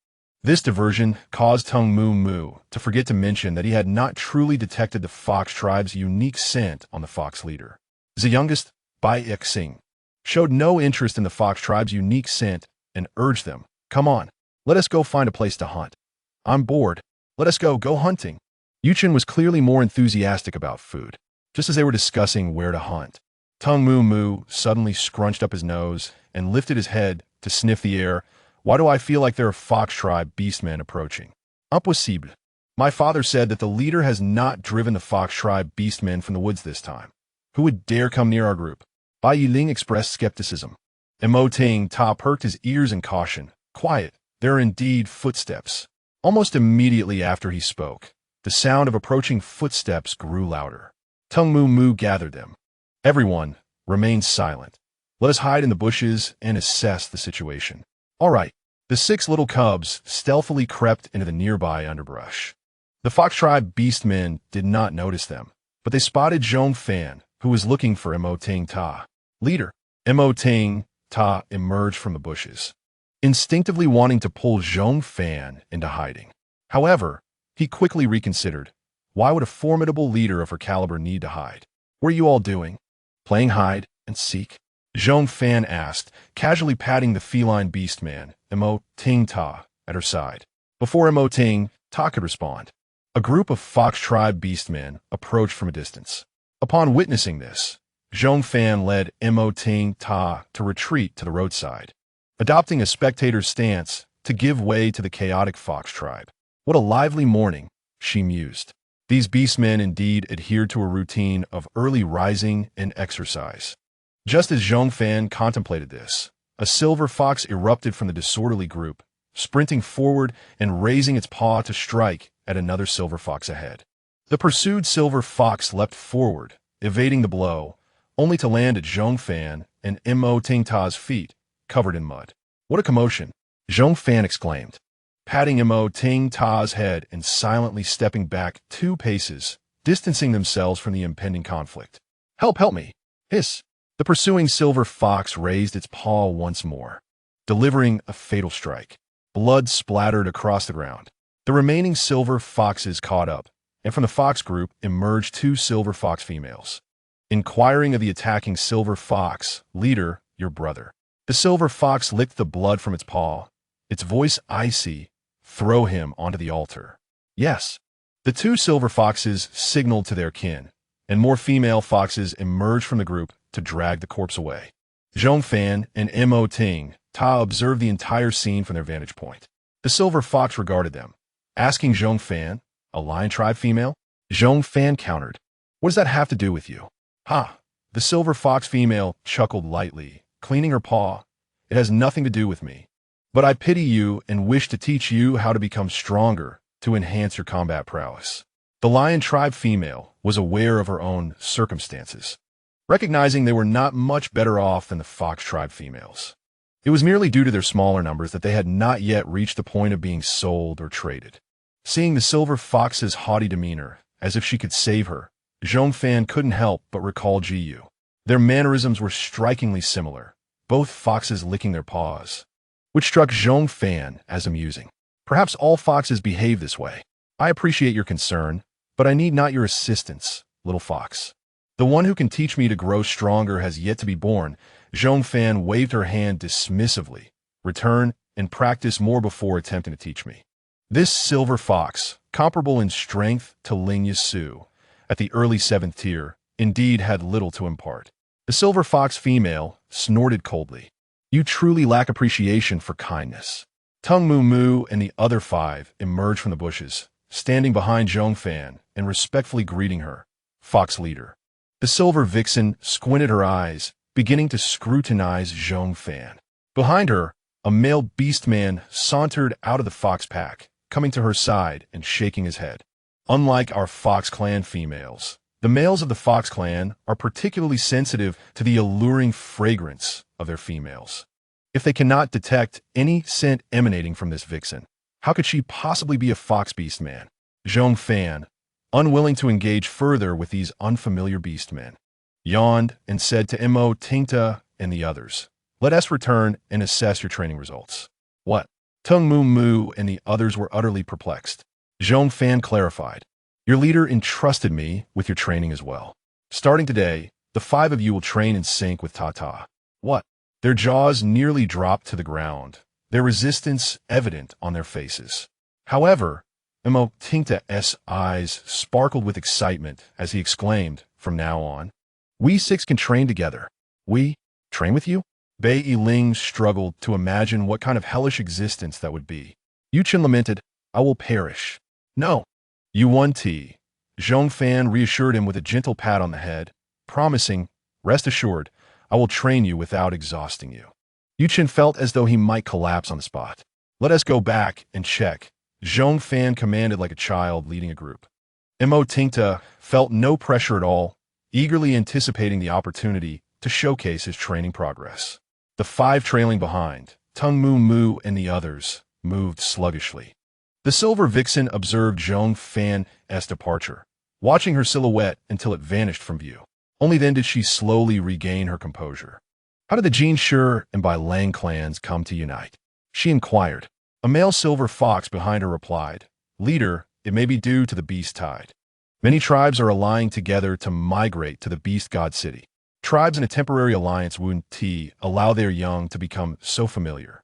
This diversion caused Teng Mu Mu to forget to mention that he had not truly detected the fox tribe's unique scent on the fox leader. The youngest, Bai Xing, showed no interest in the fox tribe's unique scent and urged them, "Come on, let us go find a place to hunt. I'm bored. Let us go hunting." Yuchen was clearly more enthusiastic about food. Just as they were discussing where to hunt, Teng Mu Mu suddenly scrunched up his nose and lifted his head to sniff the air. "Why do I feel like there are fox tribe beastmen approaching?" "Impossible. My father said that the leader has not driven the fox tribe beastmen from the woods this time. Who would dare come near our group?" Bai Yiling expressed skepticism. And Mo Ting Ta perked his ears in caution. "Quiet. There are indeed footsteps." Almost immediately after he spoke, the sound of approaching footsteps grew louder. Teng Mu Mu gathered them. "Everyone, remain silent. Let us hide in the bushes and assess the situation." "All right." The 6 little cubs stealthily crept into the nearby underbrush. The fox tribe beastmen did not notice them, but they spotted Zhong Fan, who was looking for Mo Ting Ta. "Leader." Mo Ting Ta emerged from the bushes, instinctively wanting to pull Zhong Fan into hiding. However, he quickly reconsidered. Why would a formidable leader of her caliber need to hide? "What are you all doing? Playing hide and seek?" Zhong Fan asked, casually patting the feline beastman, Mo Ting Ta, at her side. Before Mo Ting Ta could respond, a group of fox tribe beastmen approached from a distance. Upon witnessing this, Zhong Fan led Mo Ting Ta to retreat to the roadside. Adopting a spectator's stance, to give way to the chaotic fox tribe. What a lively morning, she mused. These beastmen indeed adhered to a routine of early rising and exercise. Just as Zhong Fan contemplated this, a silver fox erupted from the disorderly group, sprinting forward and raising its paw to strike at another silver fox ahead. The pursued silver fox leapt forward, evading the blow, only to land at Zhong Fan and Mo Tingta's feet, covered in mud. What a commotion! Zhong Fan exclaimed, patting Mo Tingta's head and silently stepping back 2 paces, distancing themselves from the impending conflict. Help me! Hiss! The pursuing silver fox raised its paw once more, delivering a fatal strike. Blood splattered across the ground. The remaining silver foxes caught up, and from the fox group emerged 2 silver fox females. Inquiring of the attacking silver fox, "Leader, your brother." The silver fox licked the blood from its paw, its voice icy. "Throw him onto the altar." Yes. The 2 silver foxes signaled to their kin, and more female foxes emerged from the group to drag the corpse away. Zhong Fan and Mo Tingta observed the entire scene from their vantage point. The silver fox regarded them, asking Zhong Fan, "A lion tribe female?" Zhong Fan countered, "What does that have to do with you?" "Ha!" The silver fox female chuckled lightly, cleaning her paw. "It has nothing to do with me. But I pity you and wish to teach you how to become stronger to enhance your combat prowess." The lion tribe female was aware of her own circumstances, recognizing they were not much better off than the fox tribe females. It was merely due to their smaller numbers that they had not yet reached the point of being sold or traded. Seeing the silver fox's haughty demeanor, as if she could save her, Zhong Fan couldn't help but recall Jiyu. Their mannerisms were strikingly similar, both foxes licking their paws, which struck Zhong Fan as amusing. Perhaps all foxes behave this way. I appreciate your concern, but I need not your assistance, little fox. The one who can teach me to grow stronger has yet to be born. Zhong Fan waved her hand dismissively. Return and practice more before attempting to teach me. This silver fox, comparable in strength to Ling Yasu, at the early 7th tier, indeed had little to impart. The silver fox female snorted coldly. You truly lack appreciation for kindness. Tung Moo Moo and the other 5 emerged from the bushes, standing behind Zhong Fan and respectfully greeting her. Fox leader. The silver vixen squinted her eyes, beginning to scrutinize Zhong Fan. Behind her, a male beastman sauntered out of the fox pack, coming to her side and shaking his head. Unlike our Fox Clan females, the males of the Fox Clan are particularly sensitive to the alluring fragrance of their females. If they cannot detect any scent emanating from this vixen, how could she possibly be a fox beastman? Zhong Fan, unwilling to engage further with these unfamiliar beastmen, yawned and said to Mo Tingta and the others, "Let us return and assess your training results." What? Tung Moo Moo and the others were utterly perplexed. Zhong Fan clarified, "Your leader entrusted me with your training as well. Starting today, the 5 of you will train in sync with Tata." What? Their jaws nearly dropped to the ground, their resistance evident on their faces. However, Mo Tingta's eyes sparkled with excitement as he exclaimed, "From now on, we 6 can train together." "We? Train with you?" Bai Yiling struggled to imagine what kind of hellish existence that would be. Yuchen lamented, "I will perish." "No." Yuan Ti. Zhong Fan reassured him with a gentle pat on the head, promising, "Rest assured, I will train you without exhausting you." Yuchen felt as though he might collapse on the spot. "Let us go back and check," Zhong Fan commanded like a child leading a group. Mo Tingta felt no pressure at all, eagerly anticipating the opportunity to showcase his training progress. The 5 trailing behind, Tung Moo Moo and the others, moved sluggishly. The silver vixen observed Zhong Fan's departure, watching her silhouette until it vanished from view. Only then did she slowly regain her composure. "How did the Jin Shi and Bai Lang clans come to unite?" she inquired. A male silver fox behind her replied, "Leader, it may be due to the beast tide. Many tribes are allying together to migrate to the beast god city. Tribes in a temporary alliance would allow their young to become so familiar."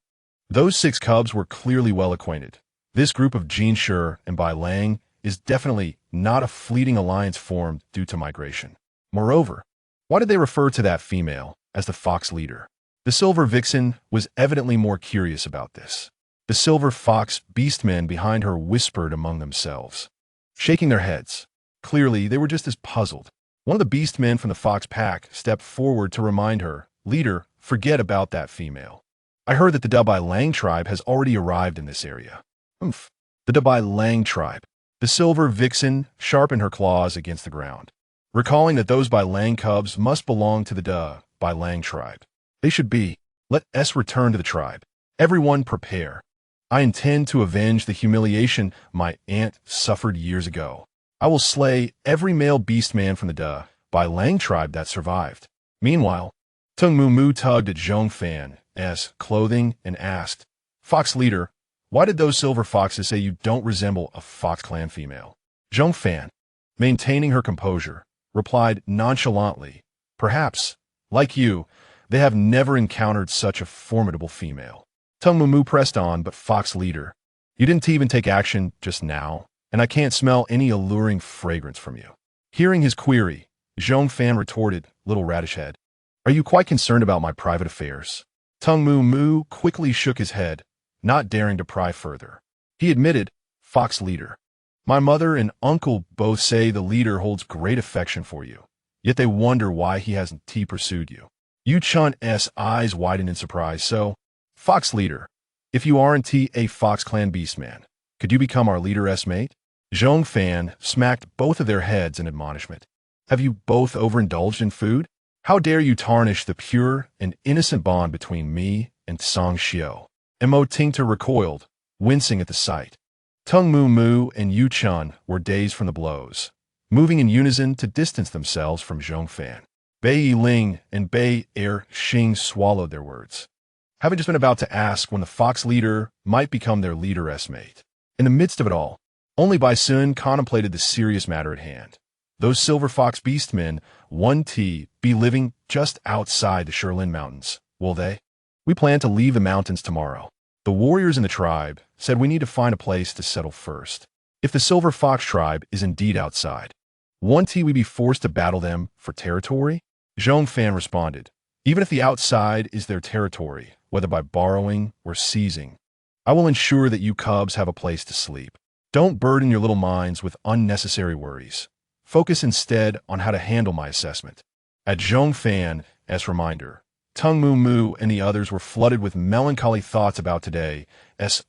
Those 6 cubs were clearly well acquainted. This group of Jin Shi and Bai Lang is definitely not a fleeting alliance formed due to migration. Moreover, why did they refer to that female as the fox leader? The silver vixen was evidently more curious about this. The silver fox beastmen behind her whispered among themselves, shaking their heads. Clearly, they were just as puzzled. One of the beastmen from the fox pack stepped forward to remind her, "Leader, forget about that female. I heard that the Dabai Lang tribe has already arrived in this area." Oomph. The Dabai Lang tribe. The silver vixen sharpened her claws against the ground, recalling that those Bai Lang cubs must belong to the Bai Lang tribe. They should be. Let us return to the tribe. Everyone prepare. I intend to avenge the humiliation my aunt suffered years ago. I will slay every male beastman from the Bai Lang tribe that survived. Meanwhile, Tung Moo Moo tugged at Zhong Fan's clothing and asked, "Fox leader, why did those silver foxes say you don't resemble a Fox Clan female?" Zhong Fan, maintaining her composure, replied nonchalantly, "Perhaps, like you, they have never encountered such a formidable female." Tung Moo Moo pressed on, "But Fox leader, you didn't even take action just now, and I can't smell any alluring fragrance from you." Hearing his query, Zhong Fan retorted, "Little radish head, are you quite concerned about my private affairs?" Tung Moo Moo quickly shook his head, not daring to pry further. He admitted, "Fox leader, my mother and uncle both say the leader holds great affection for you, yet they wonder why he hasn't pursued you." Yu Chun's eyes widened in surprise. "So, Fox leader, if you aren't a Fox Clan beastman, could you become our leader's mate?" Zhong Fan smacked both of their heads in admonishment. "Have you both overindulged in food? How dare you tarnish the pure and innocent bond between me and Song Xiao?" Mo Tingta recoiled, wincing at the sight. Tung Moo Moo and Yu Chun were dazed from the blows, moving in unison to distance themselves from Zhong Fan. Bai Yiling and Bai Xing swallowed their words, having just been about to ask when the fox leader might become their leader's mate. In the midst of it all, only Bai Sun contemplated the serious matter at hand. Those silver fox beastmen won't be living just outside the Shilin Mountains, will they? "We plan to leave the mountains tomorrow. The warriors in the tribe said we need to find a place to settle first. If the silver fox tribe is indeed outside, won't we be forced to battle them for territory?" Zhong Fan responded, "Even if the outside is their territory, whether by borrowing or seizing, I will ensure that you cubs have a place to sleep. Don't burden your little minds with unnecessary worries. Focus instead on how to handle my assessment." At Zhong Fan's reminder, Tung Moo Moo and the others were flooded with melancholy thoughts about today's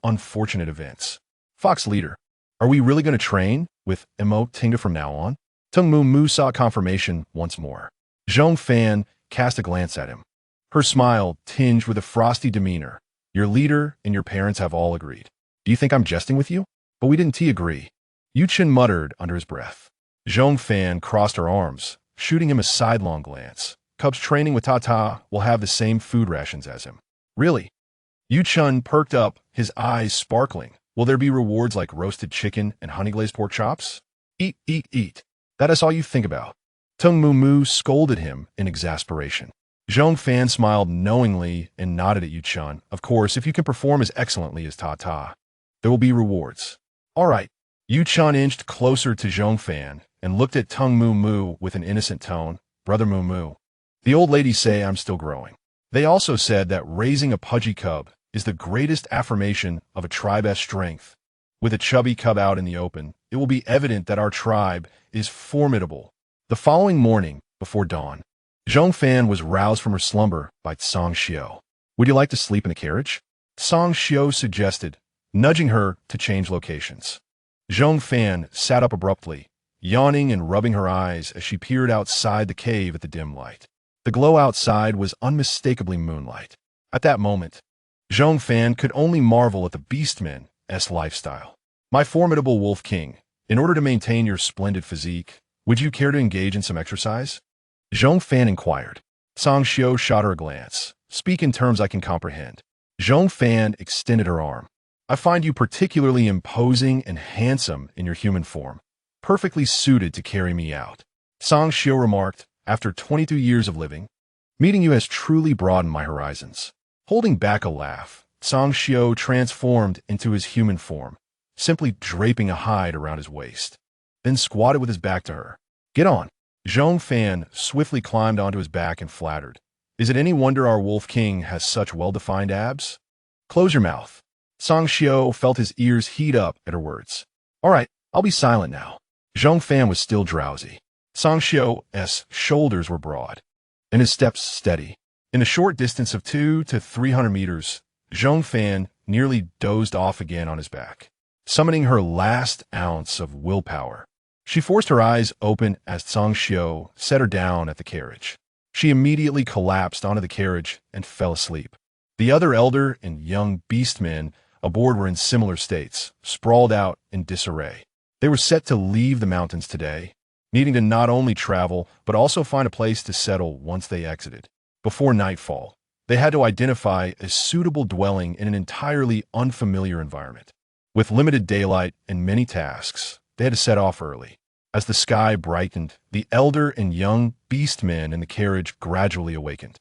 unfortunate events. "Fox leader, are we really going to train with Mo Tingta from now on?" Tung Moo Moo sought confirmation once more. Zhong Fan cast a glance at him, her smile tinged with a frosty demeanor. "Your leader and your parents have all agreed. Do you think I'm jesting with you?" "But we didn't agree," Yu Chen muttered under his breath. Zhong Fan crossed her arms, shooting him a sidelong glance. "Cubs training with Tata will have the same food rations as him." "Really?" Yu Chen perked up, his eyes sparkling. "Will there be rewards like roasted chicken and honey-glazed pork chops?" "Eat, eat, eat. That is all you think about." Tung Moo Moo scolded him in exasperation. Zhong Fan smiled knowingly and nodded at Yu Chen. "Of course, if you can perform as excellently as Tata, there will be rewards." "All right." Yu Chen inched closer to Zhong Fan and looked at Tung Moo Moo with an innocent tone. "Brother Moo Moo, the old ladies say I'm still growing. They also said that raising a pudgy cub is the greatest affirmation of a tribe's strength. With a chubby cub out in the open, it will be evident that our tribe is formidable." The following morning, before dawn, Zhong Fan was roused from her slumber by Song Xiao. "Would you like to sleep in the carriage?" Song Xiao suggested, nudging her to change locations. Zhong Fan sat up abruptly, yawning and rubbing her eyes as she peered outside the cave at the dim light. The glow outside was unmistakably moonlight. At that moment, Zhong Fan could only marvel at the Beastman's lifestyle. "My formidable Wolf King, in order to maintain your splendid physique, would you care to engage in some exercise?" Zhong Fan inquired. Song Xiao shot her a glance. "Speak in terms I can comprehend." Zhong Fan extended her arm. "I find you particularly imposing and handsome in your human form, perfectly suited to carry me out." Song Xiao remarked, "After 22 years of living, meeting you has truly broadened my horizons." Holding back a laugh, Song Xiao transformed into his human form, simply draping a hide around his waist, then squatted with his back to her. "Get on." Zhong Fan swiftly climbed onto his back and flattered. "Is it any wonder our Wolf King has such well-defined abs?" "Close your mouth." Song Xiao felt his ears heat up at her words. All right, I'll be silent now. Zhong Fan was still drowsy. Song Xiao's shoulders were broad, and his steps steady. In a short distance of 200 to 300 meters, Zhong Fan nearly dozed off again on his back, summoning her last ounce of willpower. She forced her eyes open as Song Xiao set her down at the carriage. She immediately collapsed onto the carriage and fell asleep. The other elder and young beastmen aboard were in similar states, sprawled out in disarray. They were set to leave the mountains today, needing to not only travel, but also find a place to settle once they exited. Before nightfall, they had to identify a suitable dwelling in an entirely unfamiliar environment. With limited daylight and many tasks, they had to set off early. As the sky brightened, the elder and young beastmen in the carriage gradually awakened.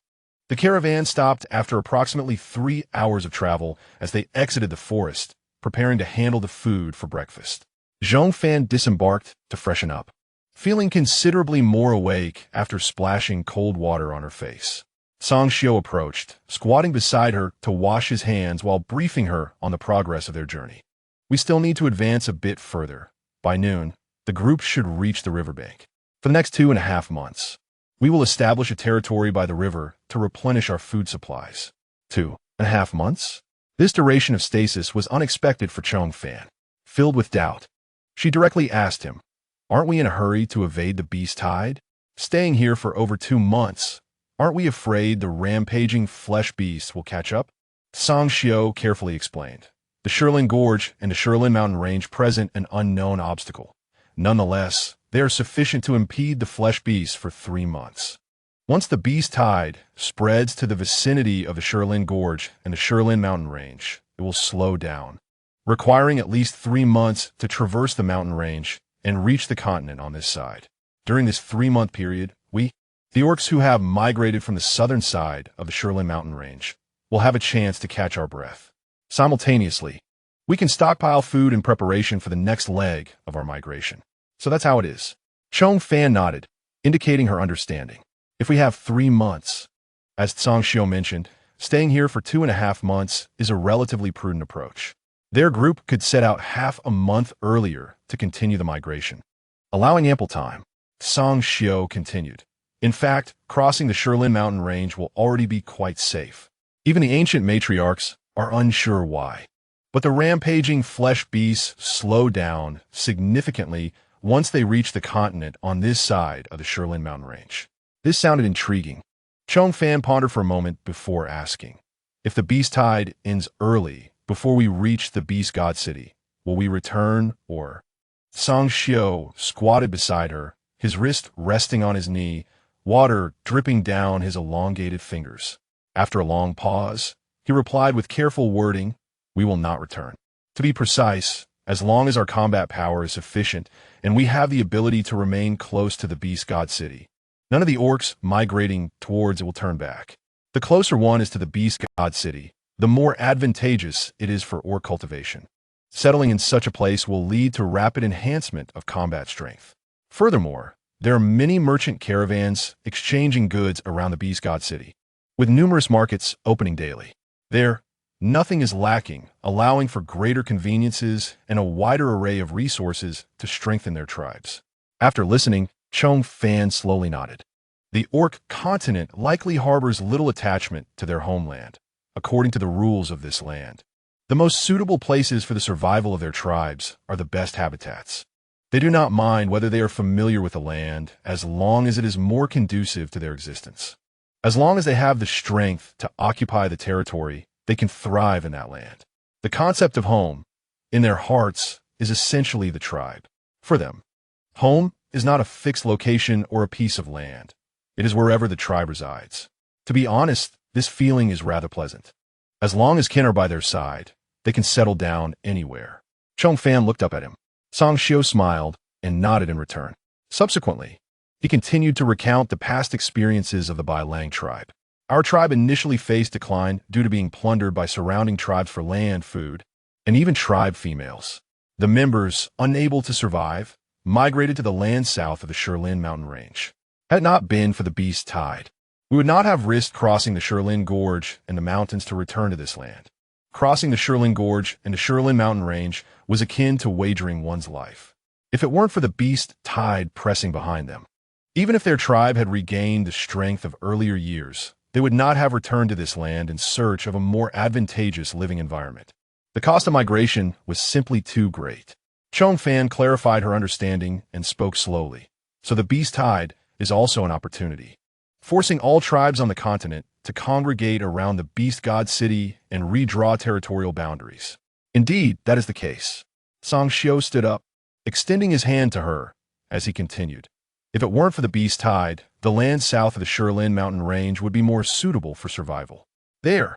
The caravan stopped after approximately 3 hours of travel as they exited the forest, preparing to handle the food for breakfast. Zhong Fan disembarked to freshen up, feeling considerably more awake after splashing cold water on her face. Song Xiao approached, squatting beside her to wash his hands while briefing her on the progress of their journey. We still need to advance a bit further. By noon, the group should reach the riverbank. For the next 2.5 months, we will establish a territory by the river to replenish our food supplies. 2.5 months? This duration of stasis was unexpected for Zhong Fan. Filled with doubt, she directly asked him, "Aren't we in a hurry to evade the beast tide? Staying here for over 2 months, aren't we afraid the rampaging flesh beast will catch up?" Song Xiao carefully explained. The Shilin Gorge and the Shilin Mountain Range present an unknown obstacle. Nonetheless, they are sufficient to impede the flesh beast for 3 months. Once the beast tide spreads to the vicinity of the Shilin Gorge and the Shilin Mountain Range, it will slow down, requiring at least 3 months to traverse the mountain range and reach the continent on this side. During this 3-month period, we, the orcs who have migrated from the southern side of the Shilin Mountain Range, will have a chance to catch our breath. Simultaneously, we can stockpile food in preparation for the next leg of our migration. So that's how it is. Zhong Fan nodded, indicating her understanding. If we have 3 months, as Song Xiao mentioned, staying here for 2.5 months is a relatively prudent approach. Their group could set out half a month earlier to continue the migration, allowing ample time. Song Xiao continued. In fact, crossing the Shilin Mountain Range will already be quite safe. Even the ancient matriarchs are unsure why. But the rampaging flesh beasts slow down significantly once they reach the continent on this side of the Shilin Mountain Range. This sounded intriguing. Zhong Fan pondered for a moment before asking, "If the beast tide ends early, before we reach the beast god city, will we return or?" Song Xiao squatted beside her, his wrist resting on his knee, water dripping down his elongated fingers. After a long pause, he replied with careful wording, "We will not return. To be precise, as long as our combat power is sufficient and we have the ability to remain close to the beast god city, none of the orcs migrating towards it will turn back. The closer one is to the beast god city, the more advantageous it is for orc cultivation. Settling in such a place will lead to rapid enhancement of combat strength. Furthermore, there are many merchant caravans exchanging goods around the beast god city, with numerous markets opening daily. There, nothing is lacking, allowing for greater conveniences and a wider array of resources to strengthen their tribes." After listening, Zhong Fan slowly nodded. The orc continent likely harbors little attachment to their homeland, according to the rules of this land. The most suitable places for the survival of their tribes are the best habitats. They do not mind whether they are familiar with the land, as long as it is more conducive to their existence. As long as they have the strength to occupy the territory, they can thrive in that land. The concept of home, in their hearts, is essentially the tribe. For them, home is not a fixed location or a piece of land. It is wherever the tribe resides. To be honest, this feeling is rather pleasant. As long as kin are by their side, they can settle down anywhere. Zhong Fan looked up at him. Song Xiao smiled and nodded in return. Subsequently, he continued to recount the past experiences of the Bai Lang tribe. Our tribe initially faced decline due to being plundered by surrounding tribes for land, food, and even tribe females. The members, unable to survive, migrated to the land south of the Shilin Mountain Range. Had it not been for the beast tide, we would not have risked crossing the Shilin Gorge and the mountains to return to this land. Crossing the Shirlin Gorge and the Shirlin Mountain Range was akin to wagering one's life, if it weren't for the beast tide pressing behind them. Even if their tribe had regained the strength of earlier years, they would not have returned to this land in search of a more advantageous living environment. The cost of migration was simply too great. Zhong Fan clarified her understanding and spoke slowly. So the beast tide is also an opportunity, forcing all tribes on the continent to congregate around the beast god city and redraw territorial boundaries. Indeed, that is the case. Song Xiu stood up, extending his hand to her as he continued. If it weren't for the beast tide, the land south of the Shirlin Mountain Range would be more suitable for survival. There,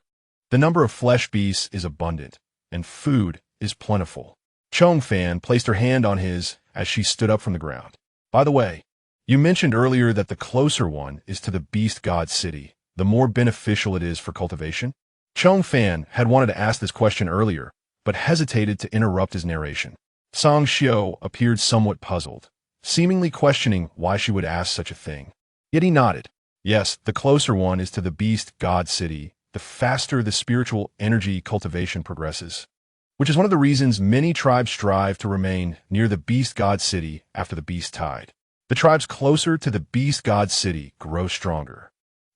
the number of flesh beasts is abundant, and food is plentiful. Zhong Fan placed her hand on his as she stood up from the ground. By the way, you mentioned earlier that the closer one is to the beast god city, the more beneficial it is for cultivation. Zhong Fan had wanted to ask this question earlier, but hesitated to interrupt his narration. Song Xiu appeared somewhat puzzled, seemingly questioning why she would ask such a thing. Yet he nodded. Yes, the closer one is to the beast god city, the faster the spiritual energy cultivation progresses, which is one of the reasons many tribes strive to remain near the beast god city after the beast tide. The tribes closer to the beast god city grow stronger.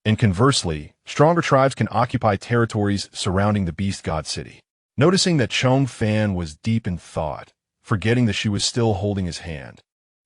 And conversely, stronger tribes can occupy territories surrounding the beast god city. Noticing that Zhong Fan was deep in thought, forgetting that she was still holding his hand,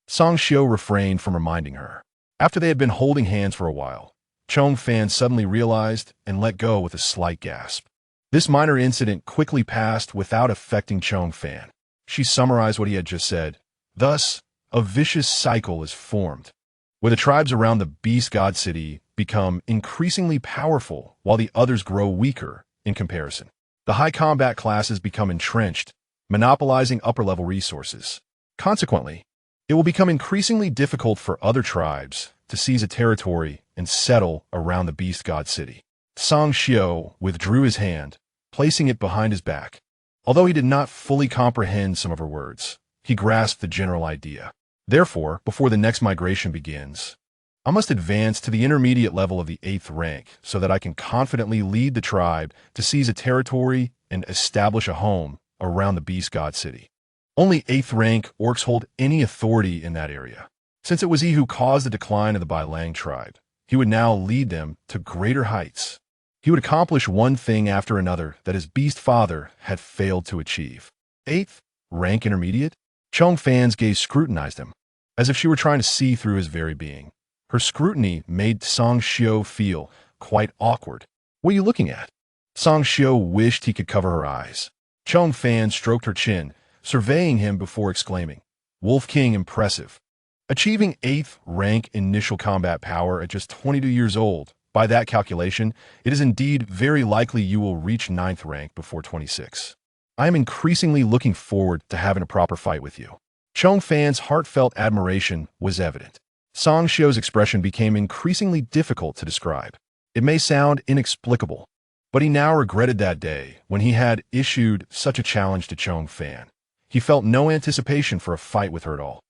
Song Xiu refrained from reminding her. After they had been holding hands for a while, Zhong Fan suddenly realized and let go with a slight gasp. This minor incident quickly passed without affecting Zhong Fan. She summarized what he had just said. Thus, a vicious cycle is formed, where the tribes around the beast god city become increasingly powerful while the others grow weaker in comparison. The high combat classes become entrenched, monopolizing upper-level resources. Consequently, it will become increasingly difficult for other tribes to seize a territory and settle around the beast god city. Song Xiu withdrew his hand, placing it behind his back. Although he did not fully comprehend some of her words, he grasped the general idea. Therefore, before the next migration begins, I must advance to the intermediate level of the 8th rank so that I can confidently lead the tribe to seize a territory and establish a home around the beast god city. Only 8th rank orcs hold any authority in that area. Since it was he who caused the decline of the Bai Lang tribe, he would now lead them to greater heights. He would accomplish one thing after another that his beast father had failed to achieve. 8th rank intermediate? Zhong Fan's gaze scrutinized him, as if she were trying to see through his very being. Her scrutiny made Song Xiu feel quite awkward. What are you looking at? Song Xiu wished he could cover her eyes. Zhong Fan stroked her chin, surveying him before exclaiming, Wolf King impressive. Achieving 8th rank initial combat power at just 22 years old, by that calculation, it is indeed very likely you will reach 9th rank before 26. I am increasingly looking forward to having a proper fight with you. Zhong Fan's heartfelt admiration was evident. Song Xiu's expression became increasingly difficult to describe. It may sound inexplicable, but he now regretted that day when he had issued such a challenge to Zhong Fan. He felt no anticipation for a fight with her at all.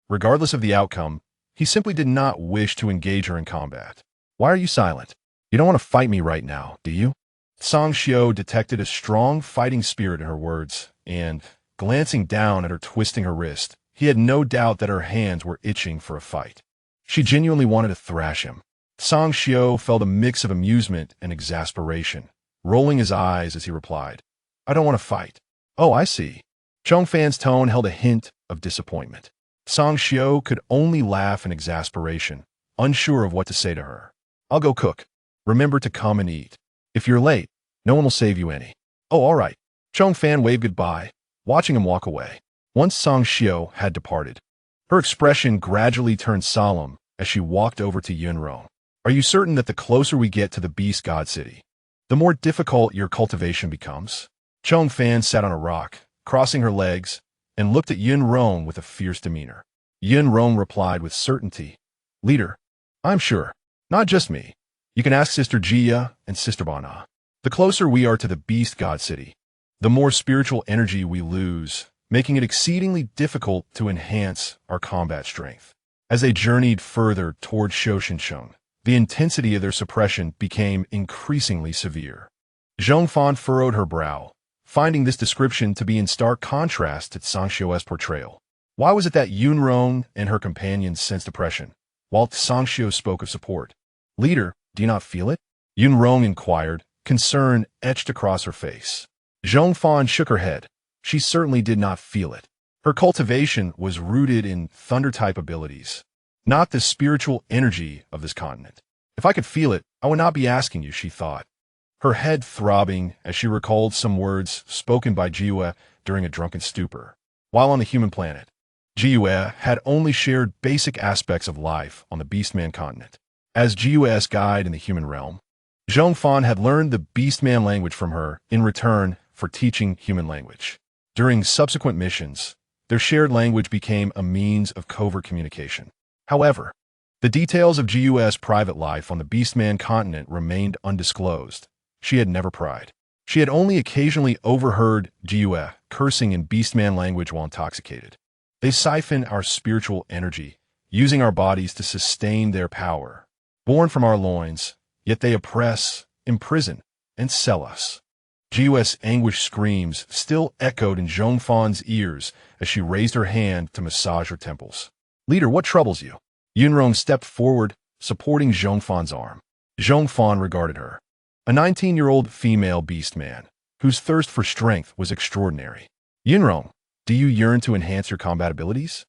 Regardless of the outcome, he simply did not wish to engage her in combat. Why are you silent? You don't want to fight me right now, do you? Song Xiu detected a strong fighting spirit in her words, and, glancing down at her twisting her wrist, he had no doubt that her hands were itching for a fight. She genuinely wanted to thrash him. Song Xiu felt a mix of amusement and exasperation, rolling his eyes as he replied, I don't want to fight. Oh, I see. Zhong Fan's tone held a hint of disappointment. Song Xiu could only laugh in exasperation, unsure of what to say to her. I'll go cook. Remember to come and eat. If you're late, no one will save you any. Oh, all right. Zhong Fan waved goodbye, watching him walk away. Once Song Xiu had departed, her expression gradually turned solemn as she walked over to Yunrong. Are you certain that the closer we get to the beast god city, the more difficult your cultivation becomes? Zhong Fan sat on a rock, crossing her legs, and looked at Yunrong with a fierce demeanor. Yunrong replied with certainty, Leader, I'm sure. Not just me. You can ask Sister Jia and Sister Bana. The closer we are to the beast god city, the more spiritual energy we lose, making it exceedingly difficult to enhance our combat strength. As they journeyed further toward Shoshinsheng, the intensity of their suppression became increasingly severe. Zhong Fan furrowed her brow, finding this description to be in stark contrast to Tsangxio's portrayal. Why was it that Yunrong and her companions sensed oppression, while Tsangxio spoke of support? Leader, do you not feel it? Yunrong inquired, concern etched across her face. Zhong Fan shook her head. She certainly did not feel it. Her cultivation was rooted in thunder-type abilities, not the spiritual energy of this continent. If I could feel it, I would not be asking you, she thought, her head throbbing as she recalled some words spoken by Jiue during a drunken stupor. While on the human planet, Jiue had only shared basic aspects of life on the Beastman Continent. As Jiue's guide in the human realm, Zhong Fan had learned the Beastman language from her in return for teaching human language. During subsequent missions, their shared language became a means of covert communication. However, the details of Jiue's private life on the Beastman Continent remained undisclosed. She had never pried. She had only occasionally overheard Jiue cursing in Beastman language while intoxicated. They siphon our spiritual energy, using our bodies to sustain their power. Born from our loins, yet they oppress, imprison, and sell us. Jiue's anguished screams still echoed in Zhong Fan's ears as she raised her hand to massage her temples. Leader, what troubles you? Yunrong stepped forward, supporting Zhong Fan's arm. Zhong Fan regarded her, a 19-year-old female beastman, whose thirst for strength was extraordinary. Yunrong, do you yearn to enhance your combat abilities?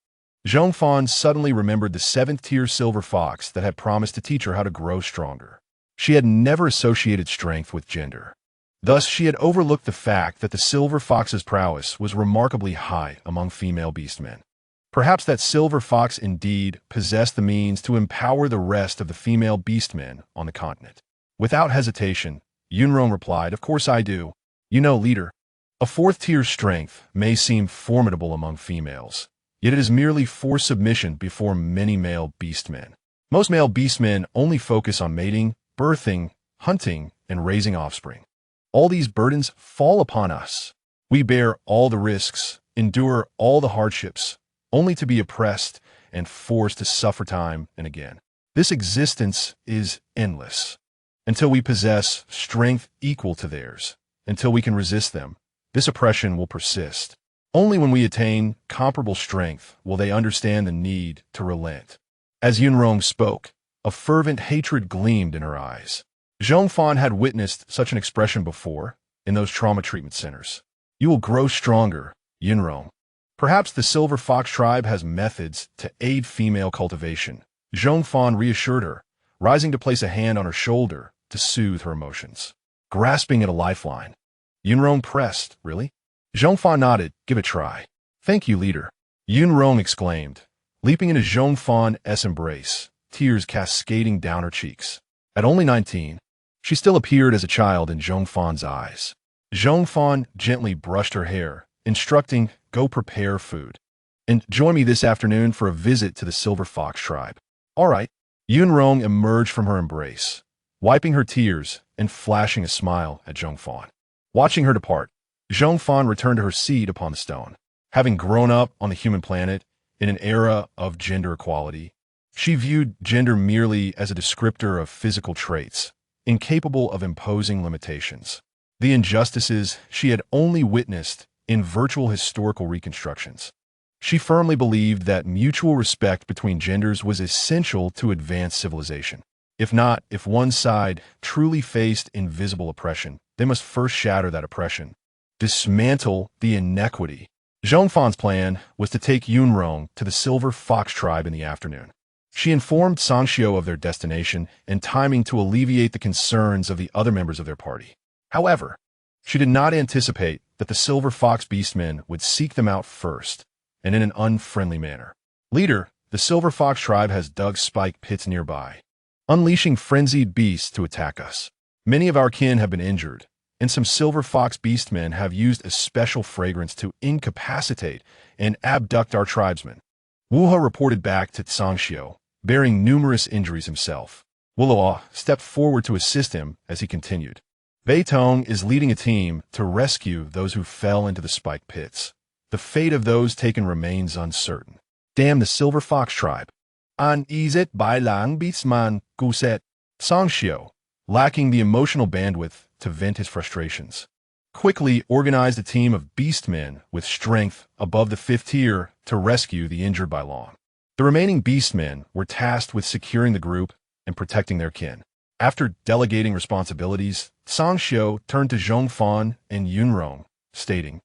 Zhong Fan suddenly remembered the 7th-tier silver fox that had promised to teach her how to grow stronger. She had never associated strength with gender. Thus, she had overlooked the fact that the silver fox's prowess was remarkably high among female beastmen. Perhaps that silver fox indeed possessed the means to empower the rest of the female beastmen on the continent. Without hesitation, Yunrong replied, "Of course I do. You know, leader, a 4th-tier strength may seem formidable among females, yet it is merely for submission before many male beastmen. Most male beastmen only focus on mating, birthing, hunting, and raising offspring. All these burdens fall upon us. We bear all the risks, endure all the hardships, only to be oppressed and forced to suffer time and again. This existence is endless. Until we possess strength equal to theirs, until we can resist them, this oppression will persist. Only when we attain comparable strength will they understand the need to relent." As Yunrong spoke, a fervent hatred gleamed in her eyes. Zhong Fan had witnessed such an expression before, in those trauma treatment centers. "You will grow stronger, Yunrong. Perhaps the Silver Fox tribe has methods to aid female cultivation." Zhong Fan reassured her, rising to place a hand on her shoulder to soothe her emotions. Grasping at a lifeline, Yunrong pressed, "Really?" Zhong Fan nodded. "Give it a try." "Thank you, leader," Yunrong exclaimed, leaping into Zhong Fan's embrace, tears cascading down her cheeks. At only 19, she still appeared as a child in Zhong Fan's eyes. Zhong Fan gently brushed her hair, instructing, "Go prepare food. And join me this afternoon for a visit to the Silver Fox tribe." "All right." Yunrong emerged from her embrace, wiping her tears and flashing a smile at Zhong Fan. Watching her depart, Zhong Fan returned to her seat upon the stone. Having grown up on the human planet in an era of gender equality, she viewed gender merely as a descriptor of physical traits, incapable of imposing limitations. The injustices she had only witnessed in virtual historical reconstructions. She firmly believed that mutual respect between genders was essential to advance civilization. If one side truly faced invisible oppression, they must first shatter that oppression, dismantle the inequity. Zhong Fan's plan was to take Yunrong to the Silver Fox tribe in the afternoon. She informed Tsangxio of their destination and timing to alleviate the concerns of the other members of their party. However, she did not anticipate that the Silver Fox beastmen would seek them out first, and in an unfriendly manner. "Leader, the Silver Fox tribe has dug spike pits nearby, unleashing frenzied beasts to attack us. Many of our kin have been injured, and some Silver Fox beastmen have used a special fragrance to incapacitate and abduct our tribesmen." Wuhe reported back to Tsangxio, bearing numerous injuries himself. Wulo stepped forward to assist him as he continued. "Beitong is leading a team to rescue those who fell into the spike pits. The fate of those taken remains uncertain." "Damn the Silver Fox tribe." "An izet bailang Beastman Guset." Tsangxio, lacking the emotional bandwidth to vent his frustrations, quickly organized a team of beastmen with strength above the 5th tier to rescue the injured Bai Long. The remaining beastmen were tasked with securing the group and protecting their kin. After delegating responsibilities, Sangxiu turned to Zhong Fan and Yunrong, stating,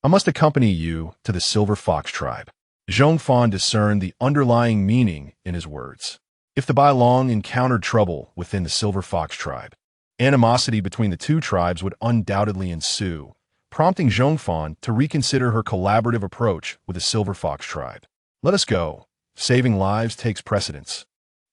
"I must accompany you to the Silver Fox tribe." Zhong Fan discerned the underlying meaning in his words. If the Bai Long encountered trouble within the Silver Fox tribe, animosity between the two tribes would undoubtedly ensue, prompting Zhong Fan to reconsider her collaborative approach with the Silver Fox tribe. "Let us go. Saving lives takes precedence."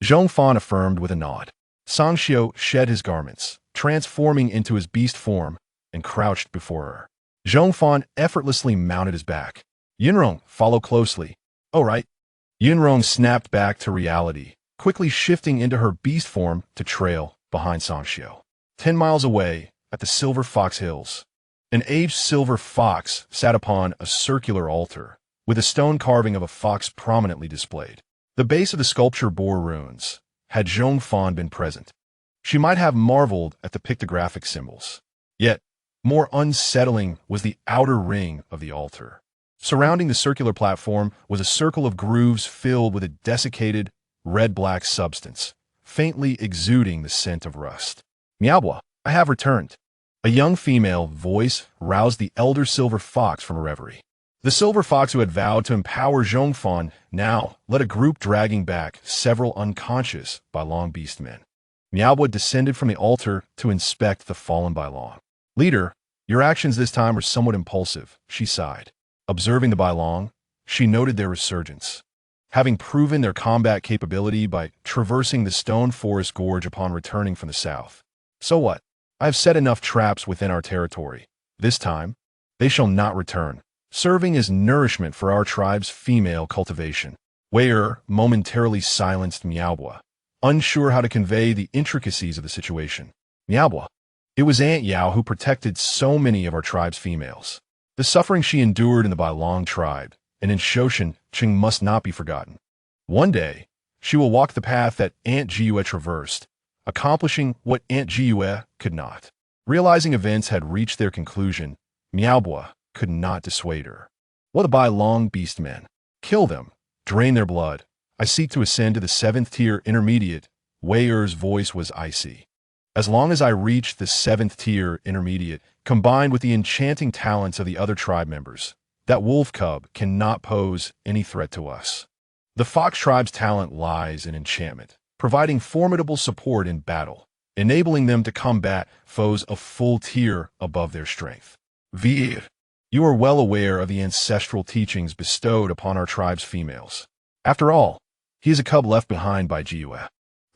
Zhong Fan affirmed with a nod. Sangxiu shed his garments, transforming into his beast form, and crouched before her. Zhong Fan effortlessly mounted his back. "Yunrong, follow closely." "Oh, right." Yunrong snapped back to reality, quickly shifting into her beast form to trail behind Sangxiu. 10 miles away, at the Silver Fox Hills, an aged silver fox sat upon a circular altar, with a stone carving of a fox prominently displayed. The base of the sculpture bore runes. Had Zhong Fan been present, she might have marveled at the pictographic symbols. Yet, more unsettling was the outer ring of the altar. Surrounding the circular platform was a circle of grooves filled with a desiccated, red-black substance, faintly exuding the scent of rust. "Miaobua, I have returned." A young female voice roused the elder silver fox from a reverie. The silver fox who had vowed to empower Zhong Fan now led a group dragging back several unconscious Bai Long beastmen. Miaobua descended from the altar to inspect the fallen Bai Long. "Leader, your actions this time were somewhat impulsive," she sighed. Observing the Bai Long, she noted their resurgence. Having proven their combat capability by traversing the stone forest gorge upon returning from the south. "So what? I have set enough traps within our territory. This time, they shall not return, serving as nourishment for our tribe's female cultivation." Wei momentarily silenced Miaobua, unsure how to convey the intricacies of the situation. "Miaobua, it was Aunt Yao who protected so many of our tribe's females. The suffering she endured in the Bai Long tribe and in Shoshan Qing must not be forgotten. One day, she will walk the path that Aunt Jiyue traversed, accomplishing what Aunt Jiyue could not." Realizing events had reached their conclusion, Miaobua could not dissuade her. "What the Bai Long beastmen? Kill them, drain their blood. I seek to ascend to the 7th tier intermediate." Wei Er's voice was icy. "As long as I reach the 7th tier intermediate, combined with the enchanting talents of the other tribe members, that wolf cub cannot pose any threat to us. The fox tribe's talent lies in enchantment, providing formidable support in battle, enabling them to combat foes a full tier above their strength. Vir, you are well aware of the ancestral teachings bestowed upon our tribe's females. After all, he is a cub left behind by Jiyue.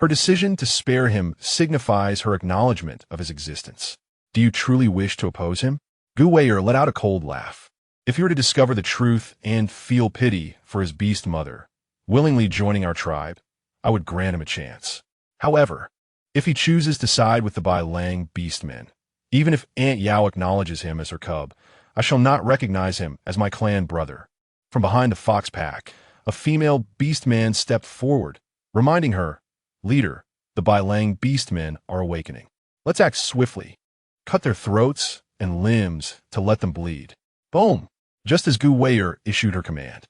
Her decision to spare him signifies her acknowledgement of his existence. Do you truly wish to oppose him?" Gu Weier let out a cold laugh. "If he were to discover the truth and feel pity for his beast mother, willingly joining our tribe, I would grant him a chance. However, if he chooses to side with the Bai Lang beastmen, even if Aunt Yao acknowledges him as her cub, I shall not recognize him as my clan brother." From behind the fox pack, a female beastman stepped forward, reminding her, "Leader, the Bai Lang beastmen are awakening. Let's act swiftly. Cut their throats and limbs to let them bleed." Boom! Just as Gu Weier issued her command,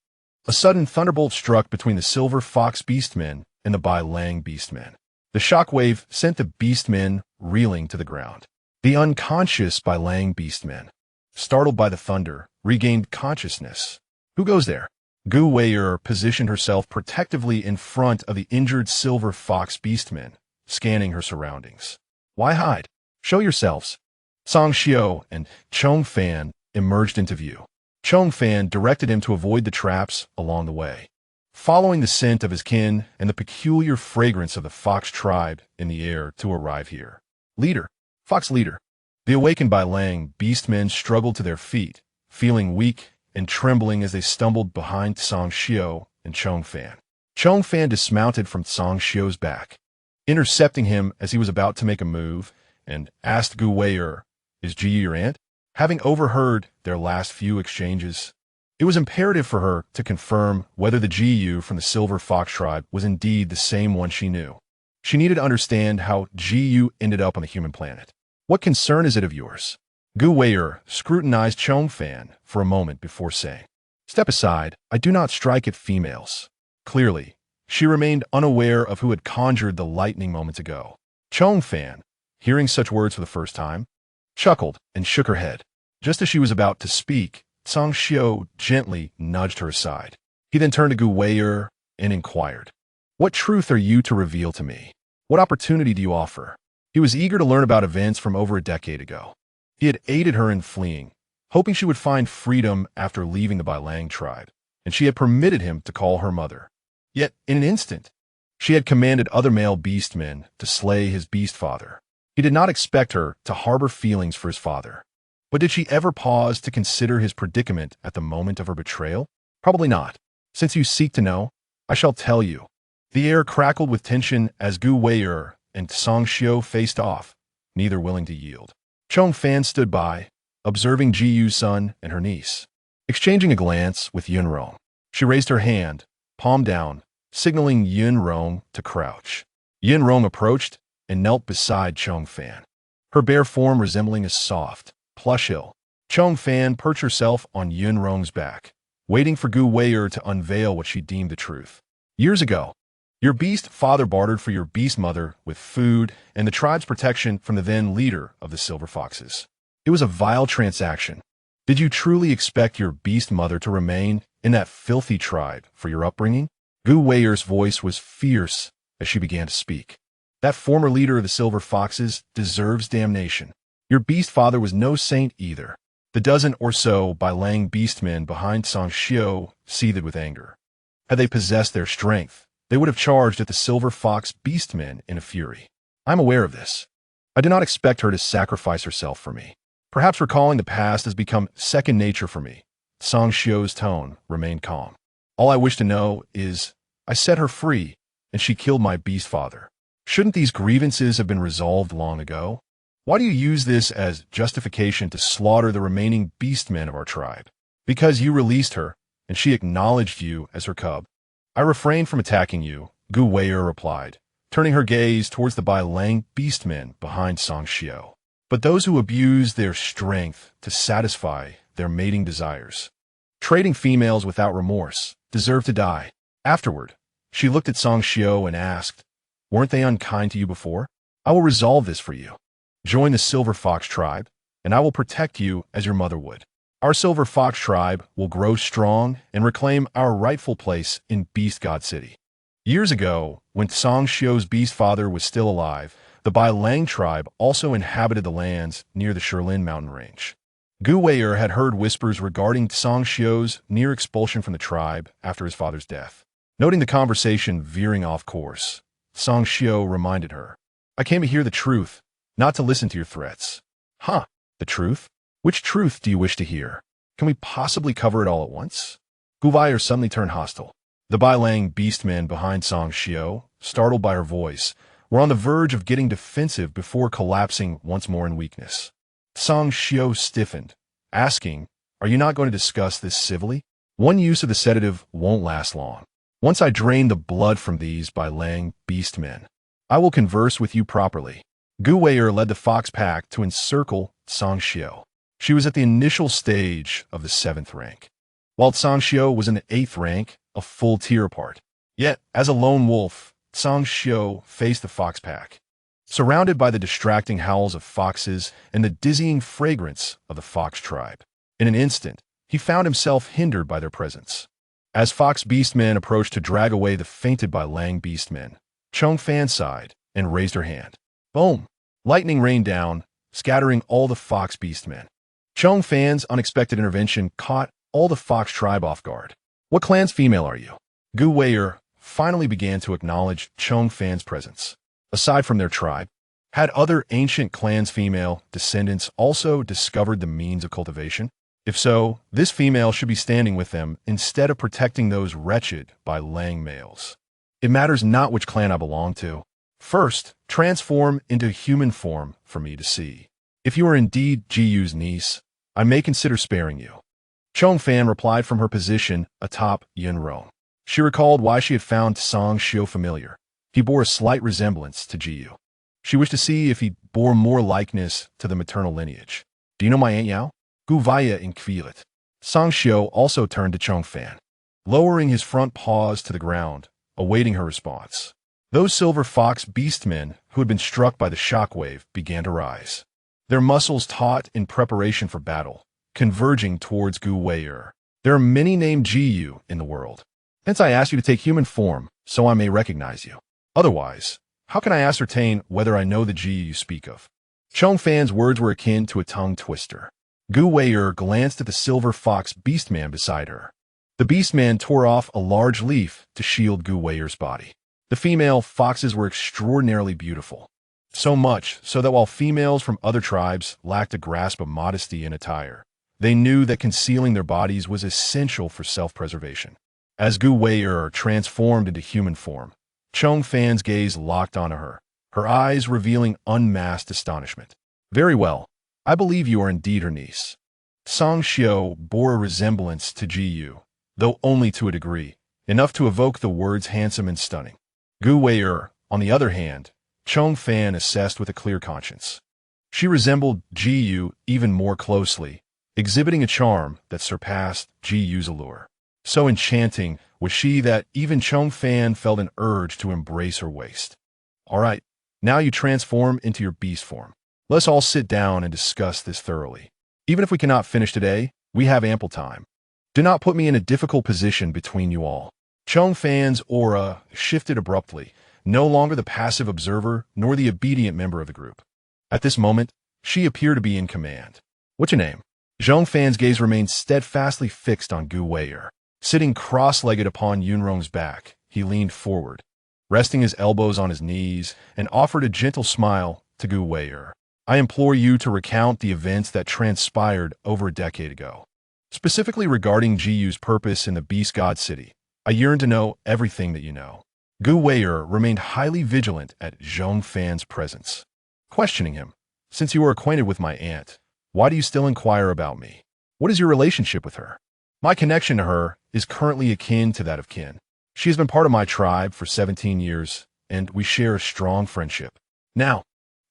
a sudden thunderbolt struck between the Silver Fox beastmen and the Bai Lang beastmen. The shockwave sent the beastmen reeling to the ground. The unconscious Bai Lang beastmen, startled by the thunder, regained consciousness. "Who goes there?" Gu Weier positioned herself protectively in front of the injured Silver Fox beastmen, scanning her surroundings. "Why hide? Show yourselves." Sangxiu and Zhong Fan emerged into view. Zhong Fan directed him to avoid the traps along the way, following the scent of his kin and the peculiar fragrance of the fox tribe in the air to arrive here. "Leader, fox leader." The awakened Bai Lang beastmen struggled to their feet, feeling weak and trembling as they stumbled behind Sangxiu and Zhong Fan. Zhong Fan dismounted from Sangxiu's back, intercepting him as he was about to make a move, and asked Gu Weier, "Is Ji your aunt?" Having overheard their last few exchanges, it was imperative for her to confirm whether the Ji from the Silver Fox tribe was indeed the same one she knew. She needed to understand how Ji ended up on the human planet. "What concern is it of yours?" Gu Wei'er scrutinized Zhong Fan for a moment before saying, "Step aside, I do not strike at females." Clearly, she remained unaware of who had conjured the lightning moments ago. Zhong Fan, hearing such words for the first time, chuckled and shook her head. Just as she was about to speak, Song Xiao gently nudged her aside. He then turned to Gu Wei'er and inquired, "What truth are you to reveal to me? What opportunity do you offer?" He was eager to learn about events from over a decade ago. He had aided her in fleeing, hoping she would find freedom after leaving the Bailang tribe, and she had permitted him to call her mother. Yet, in an instant, she had commanded other male beastmen to slay his beast father. He did not expect her to harbor feelings for his father. But did she ever pause to consider his predicament at the moment of her betrayal? Probably not. Since you seek to know, I shall tell you. The air crackled with tension as Gu Wei'er and Song Xiao faced off, neither willing to yield. Zhong Fan stood by, observing Ji Yu's son and her niece. Exchanging a glance with Yun Rong, she raised her hand, palm down, signaling Yun Rong to crouch. Yun Rong approached and knelt beside Zhong Fan, her bare form resembling a soft, plush hill. Zhong Fan perched herself on Yun Rong's back, waiting for Gu Wei'er to unveil what she deemed the truth. Years ago, your beast father bartered for your beast mother with food and the tribe's protection from the then leader of the Silver Foxes. It was a vile transaction. Did you truly expect your beast mother to remain in that filthy tribe for your upbringing? Gu Wei'er's voice was fierce as she began to speak. That former leader of the Silver Foxes deserves damnation. Your beast father was no saint either. The dozen or so Bailang beastmen behind Song Xiao seethed with anger. Had they possessed their strength, they would have charged at the Silver Fox beastmen in a fury. I'm aware of this. I do not expect her to sacrifice herself for me. Perhaps recalling the past has become second nature for me. Song Xiao's tone remained calm. All I wish to know is, I set her free, and she killed my beast father. Shouldn't these grievances have been resolved long ago? Why do you use this as justification to slaughter the remaining beastmen of our tribe? Because you released her, and she acknowledged you as her cub. I refrained from attacking you, Gu Wei'er replied, turning her gaze towards the Bailang beastmen behind Song Xiao. But those who abuse their strength to satisfy their mating desires, trading females without remorse, deserve to die. Afterward, she looked at Song Xiao and asked, "Weren't they unkind to you before? I will resolve this for you. Join the Silver Fox tribe, and I will protect you as your mother would. Our Silver Fox tribe will grow strong and reclaim our rightful place in Beast God City." Years ago, when Song Xiao's beast father was still alive, the Bailang tribe also inhabited the lands near the Shilin mountain range. Gu Wei'er had heard whispers regarding Song Xiao's near expulsion from the tribe after his father's death. Noting the conversation veering off course, Song Xiao reminded her, "I came to hear the truth, not to listen to your threats." "Huh, the truth? Which truth do you wish to hear? Can we possibly cover it all at once?" Gu Wei'er suddenly turned hostile. The Bailang beastmen behind Song Xiao, startled by her voice, were on the verge of getting defensive before collapsing once more in weakness. Song Xiao stiffened, asking, "Are you not going to discuss this civilly? One use of the sedative won't last long. Once I drain the blood from these Bailang beastmen, I will converse with you properly." Gu Wei'er led the fox pack to encircle Song Xiao. She was at the initial stage of the 7th rank, while Song Xiao was in the 8th rank, a full tier apart. Yet, as a lone wolf, Song Xiao faced the fox pack, surrounded by the distracting howls of foxes and the dizzying fragrance of the fox tribe. In an instant, he found himself hindered by their presence. As fox beastmen approached to drag away the fainted Bailang beastmen, Zhong Fan sighed and raised her hand. Boom! Lightning rained down, scattering all the fox beastmen. Zhong Fan's unexpected intervention caught all the fox tribe off guard. "What clan's female are you?" Gu Wei'er finally began to acknowledge Zhong Fan's presence. Aside from their tribe, had other ancient clans' female descendants also discovered the means of cultivation? If so, this female should be standing with them instead of protecting those wretched Bailang males. It matters not which clan I belong to. First, transform into human form for me to see. If you are indeed Ji Yu's niece, I may consider sparing you. Zhong Fan replied from her position atop Yun Rong. She recalled why she had found Song Xiao familiar. He bore a slight resemblance to Ji Yu. She wished to see if he bore more likeness to the maternal lineage. Do you know my Aunt Yao? Gu Vaya in Kvilet. Song Xiao also turned to Zhong Fan, lowering his front paws to the ground, awaiting her response. Those silver fox beastmen who had been struck by the shockwave began to rise, their muscles taut in preparation for battle, converging towards Gu Wei'er. There are many named Jiyu in the world. Hence I ask you to take human form, so I may recognize you. Otherwise, how can I ascertain whether I know the Jiyu you speak of? Zhong Fan's words were akin to a tongue twister. Gu Wei'er glanced at the silver fox beastman beside her. The beastman tore off a large leaf to shield Gu Wei'er's body. The female foxes were extraordinarily beautiful. So much so that while females from other tribes lacked a grasp of modesty in attire, they knew that concealing their bodies was essential for self-preservation. As Gu Wei'er transformed into human form, Zhong Fan's gaze locked onto her, her eyes revealing unmasked astonishment. Very well, I believe you are indeed her niece. Song Xiao bore a resemblance to Jiyu, though only to a degree, enough to evoke the words handsome and stunning. Gu Wei'er, on the other hand, Zhong Fan assessed with a clear conscience. She resembled Jiyu even more closely, exhibiting a charm that surpassed Jiyu's allure. So enchanting was she that even Zhong Fan felt an urge to embrace her waist. All right, now you transform into your beast form. Let's all sit down and discuss this thoroughly. Even if we cannot finish today, we have ample time. Do not put me in a difficult position between you all. Zhong Fan's aura shifted abruptly, no longer the passive observer nor the obedient member of the group. At this moment, she appeared to be in command. What's your name? Zhong Fan's gaze remained steadfastly fixed on Gu Wei'er. Sitting cross-legged upon Yunrong's back, he leaned forward, resting his elbows on his knees, and offered a gentle smile to Gu Wei'er. I implore you to recount the events that transpired over a decade ago. Specifically regarding Jiyu's purpose in the Beast God City, I yearn to know everything that you know. Gu Wei'er remained highly vigilant at Zhong Fan's presence, questioning him. Since you are acquainted with my aunt, why do you still inquire about me? What is your relationship with her? My connection to her is currently akin to that of kin. She has been part of my tribe for 17 years, and we share a strong friendship. Now,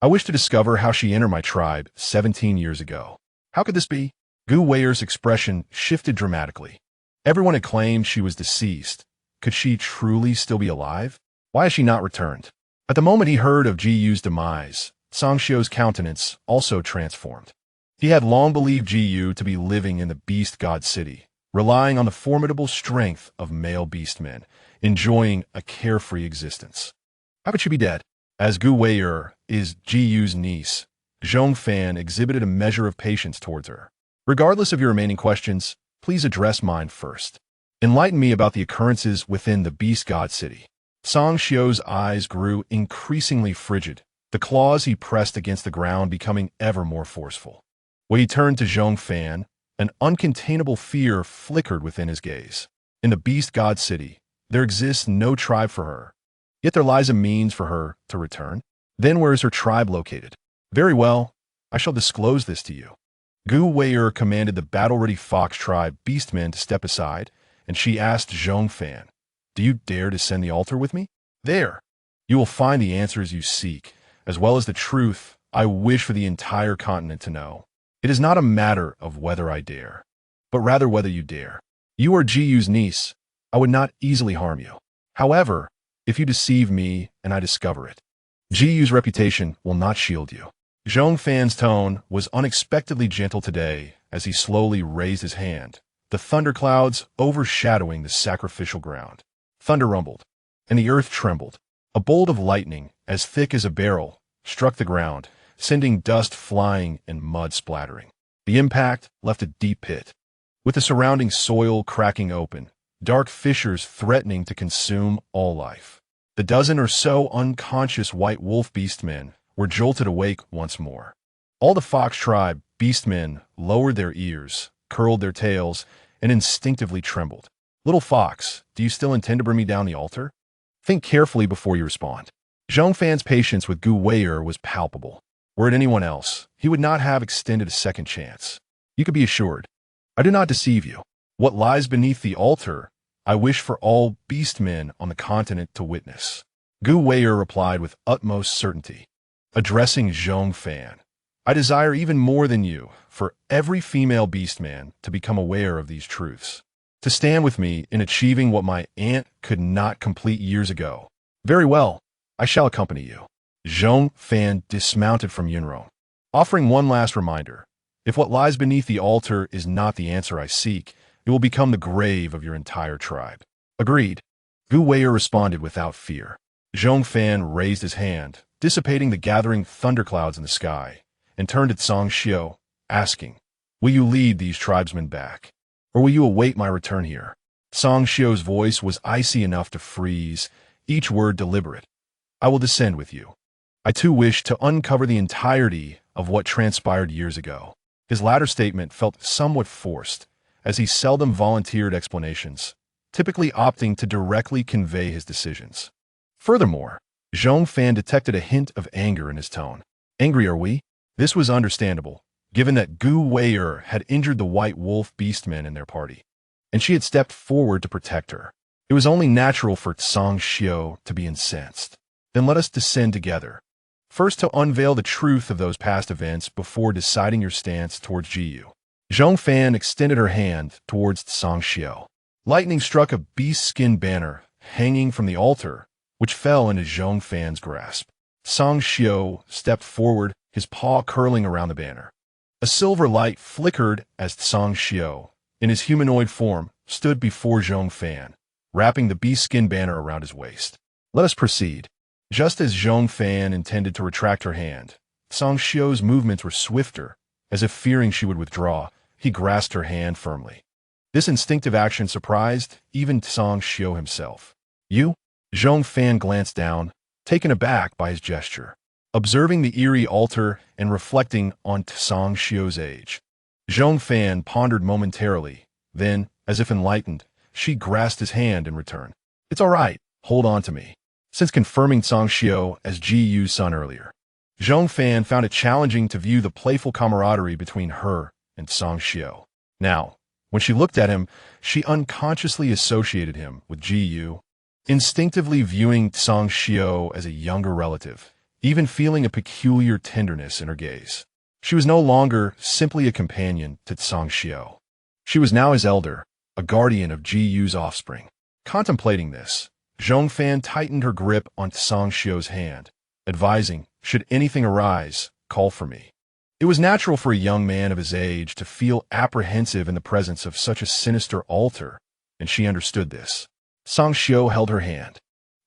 I wish to discover how she entered my tribe 17 years ago. How could this be? Gu Wei'er's expression shifted dramatically. Everyone had claimed she was deceased. Could she truly still be alive? Why has she not returned? At the moment he heard of Jiyu's demise, Song Xiao's countenance also transformed. He had long believed Jiyu to be living in the Beast God City, relying on the formidable strength of male beastmen, enjoying a carefree existence. How could she be dead? As Gu Wei'er is Jiyu's niece, Zhong Fan exhibited a measure of patience towards her. Regardless of your remaining questions, please address mine first. Enlighten me about the occurrences within the Beast God City. Song Xiao's eyes grew increasingly frigid, the claws he pressed against the ground becoming ever more forceful. When he turned to Zhong Fan, an uncontainable fear flickered within his gaze. In the Beast God City, there exists no tribe for her. Yet there lies a means for her to return. Then where is her tribe located? Very well, I shall disclose this to you. Gu Wei'er commanded the battle-ready fox tribe beastmen to step aside, and she asked Zhong Fan, do you dare descend the altar with me? There, you will find the answers you seek, as well as the truth I wish for the entire continent to know. It is not a matter of whether I dare, but rather whether you dare. You are Jiyu's niece. I would not easily harm you. However, if you deceive me and I discover it, Jiyu's reputation will not shield you. Zhong Fan's tone was unexpectedly gentle today as he slowly raised his hand, the thunderclouds overshadowing the sacrificial ground. Thunder rumbled, and the earth trembled. A bolt of lightning, as thick as a barrel, struck the ground, sending dust flying and mud splattering. The impact left a deep pit, with the surrounding soil cracking open, dark fissures threatening to consume all life. The dozen or so unconscious white wolf beastmen were jolted awake once more. All the fox tribe beastmen lowered their ears, curled their tails, and instinctively trembled. Little fox, do you still intend to bring me down the altar? Think carefully before you respond. Zhong Fan's patience with Gu Wei'er was palpable. Were it anyone else, he would not have extended a second chance. You could be assured, I do not deceive you. What lies beneath the altar, I wish for all beastmen on the continent to witness. Gu Wei'er replied with utmost certainty. Addressing Zhong Fan, I desire even more than you for every female beastman to become aware of these truths, to stand with me in achieving what my aunt could not complete years ago. Very well, I shall accompany you. Zhong Fan dismounted from Yunrong, offering one last reminder. If what lies beneath the altar is not the answer I seek, it will become the grave of your entire tribe. Agreed. Gu Wei'er responded without fear. Zhong Fan raised his hand, dissipating the gathering thunderclouds in the sky, and turned at Song Xiao, asking, "Will you lead these tribesmen back? Or will you await my return here?" Song Xiao's voice was icy enough to freeze, each word deliberate. "I will descend with you. I too wish to uncover the entirety of what transpired years ago." His latter statement felt somewhat forced, as he seldom volunteered explanations, typically opting to directly convey his decisions. Furthermore, Zhong Fan detected a hint of anger in his tone. Angry are we? This was understandable, given that Gu Wei'er had injured the White Wolf beastmen in their party, and she had stepped forward to protect her. It was only natural for Song Xiao to be incensed. Then let us descend together. First to unveil the truth of those past events before deciding your stance towards Jiyu. Zhong Fan extended her hand towards Song Xiao. Lightning struck a beast skin banner hanging from the altar, which fell into Zhong Fan's grasp. Song Xiao stepped forward, his paw curling around the banner. A silver light flickered as Song Xiao, in his humanoid form, stood before Zhong Fan, wrapping the beast skin banner around his waist. Let us proceed. Just as Zhong Fan intended to retract her hand, Song Xiao's movements were swifter. As if fearing she would withdraw, he grasped her hand firmly. This instinctive action surprised even Song Xiao himself. "You?" Zhong Fan glanced down, taken aback by his gesture. Observing the eerie altar and reflecting on Song Xiao's age, Zhong Fan pondered momentarily. Then, as if enlightened, she grasped his hand in return. "It's all right. Hold on to me." Since confirming Song Xiao as Ji Yu's son earlier, Zhong Fan found it challenging to view the playful camaraderie between her and Song Xiao. Now, when she looked at him, she unconsciously associated him with Ji Yu, instinctively viewing Song Xiao as a younger relative, even feeling a peculiar tenderness in her gaze. She was no longer simply a companion to Song Xiao. She was now his elder, a guardian of Ji Yu's offspring. Contemplating this, Zhong Fan tightened her grip on Song Xiao's hand, advising, "Should anything arise, call for me." It was natural for a young man of his age to feel apprehensive in the presence of such a sinister altar, and she understood this. Song Xiao held her hand,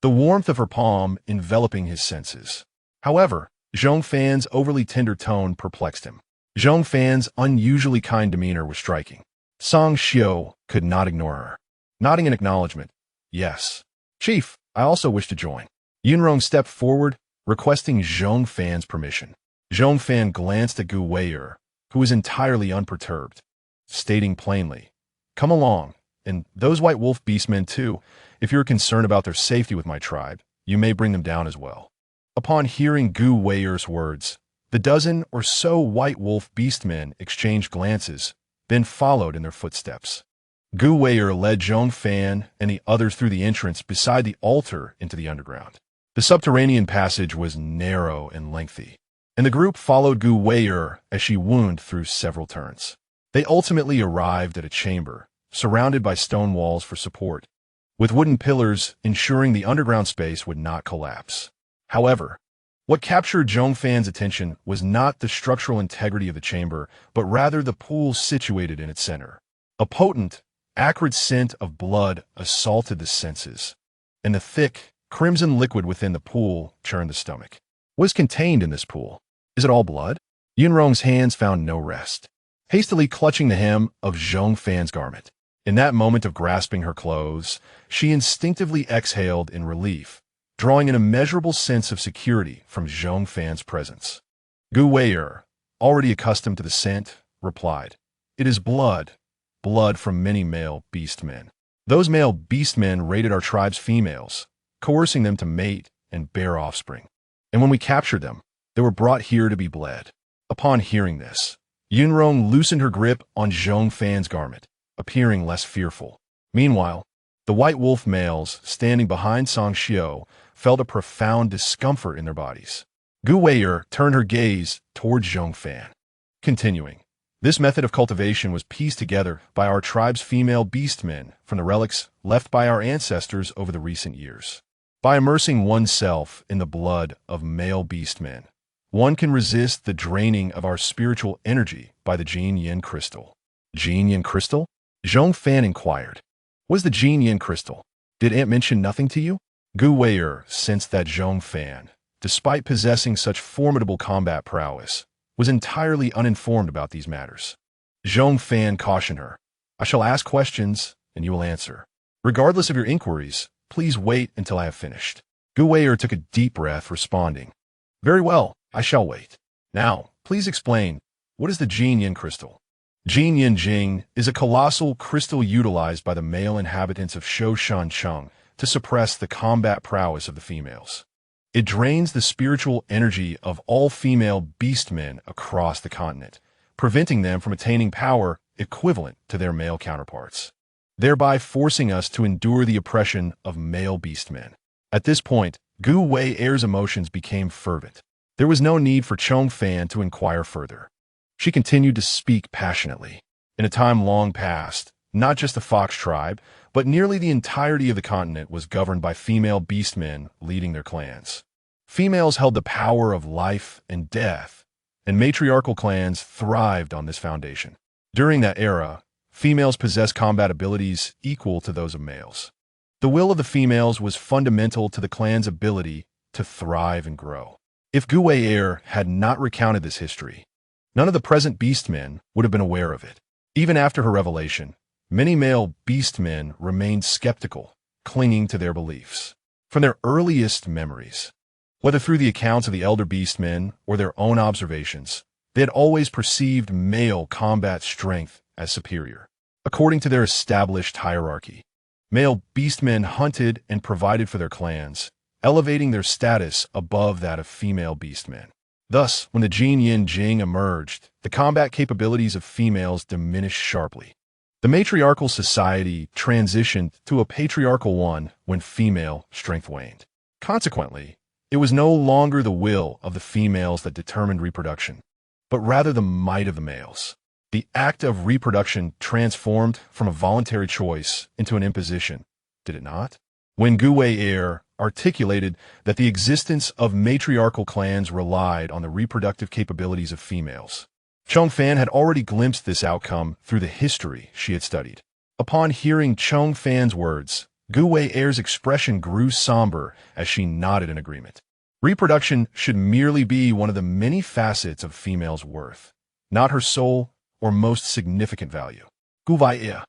the warmth of her palm enveloping his senses. However, Zhong Fan's overly tender tone perplexed him. Zhong Fan's unusually kind demeanor was striking. Song Xiao could not ignore her. Nodding in acknowledgement, "Yes. Chief, I also wish to join." Yunrong stepped forward, requesting Zhong Fan's permission. Zhong Fan glanced at Gu Wei'er, who was entirely unperturbed, stating plainly, "Come along, and those White Wolf beastmen too. If you're concerned about their safety with my tribe, you may bring them down as well." Upon hearing Gu Wei'er's words, the dozen or so White Wolf beastmen exchanged glances, then followed in their footsteps. Gu Wei'er led Zhong Fan and the others through the entrance beside the altar into the underground. The subterranean passage was narrow and lengthy, and the group followed Gu Wei'er as she wound through several turns. They ultimately arrived at a chamber, surrounded by stone walls for support, with wooden pillars ensuring the underground space would not collapse. However, what captured Zhong Fan's attention was not the structural integrity of the chamber, but rather the pool situated in its center. A potent, acrid scent of blood assaulted the senses, and the thick, crimson liquid within the pool churned the stomach. What is contained in this pool? Is it all blood? Yunrong's hands found no rest, hastily clutching the hem of Zhong Fan's garment. In that moment of grasping her clothes, she instinctively exhaled in relief, drawing an immeasurable sense of security from Zhong Fan's presence. Gu Wei'er, already accustomed to the scent, replied, "It is blood. Blood from many male beastmen. Those male beastmen raided our tribe's females, coercing them to mate and bear offspring. And when we captured them, they were brought here to be bled." Upon hearing this, Yunrong loosened her grip on Zhong Fan's garment, appearing less fearful. Meanwhile, the White Wolf males standing behind Song Xiao felt a profound discomfort in their bodies. Gu Wei'er turned her gaze towards Zhong Fan, continuing. This method of cultivation was pieced together by our tribe's female beastmen from the relics left by our ancestors over the recent years. By immersing oneself in the blood of male beastmen, one can resist the draining of our spiritual energy by the Jin Yin crystal. Jin Yin crystal? Zhong Fan inquired. What is the Jin Yin crystal? Did Aunt mention nothing to you? Gu Wei'er sensed that Zhong Fan, despite possessing such formidable combat prowess, was entirely uninformed about these matters. Zhong Fan cautioned her. I shall ask questions, and you will answer. Regardless of your inquiries, please wait until I have finished. Gu Wei'er took a deep breath, responding. Very well, I shall wait. Now, please explain, what is the Jin Yin crystal? Jin Yin Jing is a colossal crystal utilized by the male inhabitants of Shoshancheng to suppress the combat prowess of the females. It drains the spiritual energy of all female beastmen across the continent, preventing them from attaining power equivalent to their male counterparts, thereby forcing us to endure the oppression of male beastmen. At this point, Gu Wei'er's emotions became fervent. There was no need for Zhong Fan to inquire further. She continued to speak passionately. In a time long past, not just the Fox tribe, but nearly the entirety of the continent was governed by female beastmen leading their clans. Females held the power of life and death, and matriarchal clans thrived on this foundation. During that era, females possessed combat abilities equal to those of males. The will of the females was fundamental to the clan's ability to thrive and grow. If Gu Wei'er had not recounted this history, none of the present beastmen would have been aware of it. Even after her revelation, many male beastmen remained skeptical, clinging to their beliefs. From their earliest memories, whether through the accounts of the elder beastmen or their own observations, they had always perceived male combat strength as superior. According to their established hierarchy, male beastmen hunted and provided for their clans, elevating their status above that of female beastmen. Thus, when the Jin Yin Jing emerged, the combat capabilities of females diminished sharply. The matriarchal society transitioned to a patriarchal one when female strength waned. Consequently, it was no longer the will of the females that determined reproduction, but rather the might of the males. The act of reproduction transformed from a voluntary choice into an imposition, did it not? When Gu Wei'er articulated that the existence of matriarchal clans relied on the reproductive capabilities of females, Zhong Fan had already glimpsed this outcome through the history she had studied. Upon hearing Zhong Fan's words, Gu Wei'er's expression grew somber as she nodded in agreement. Reproduction should merely be one of the many facets of female's worth, not her sole or most significant value. Gu Wei'er,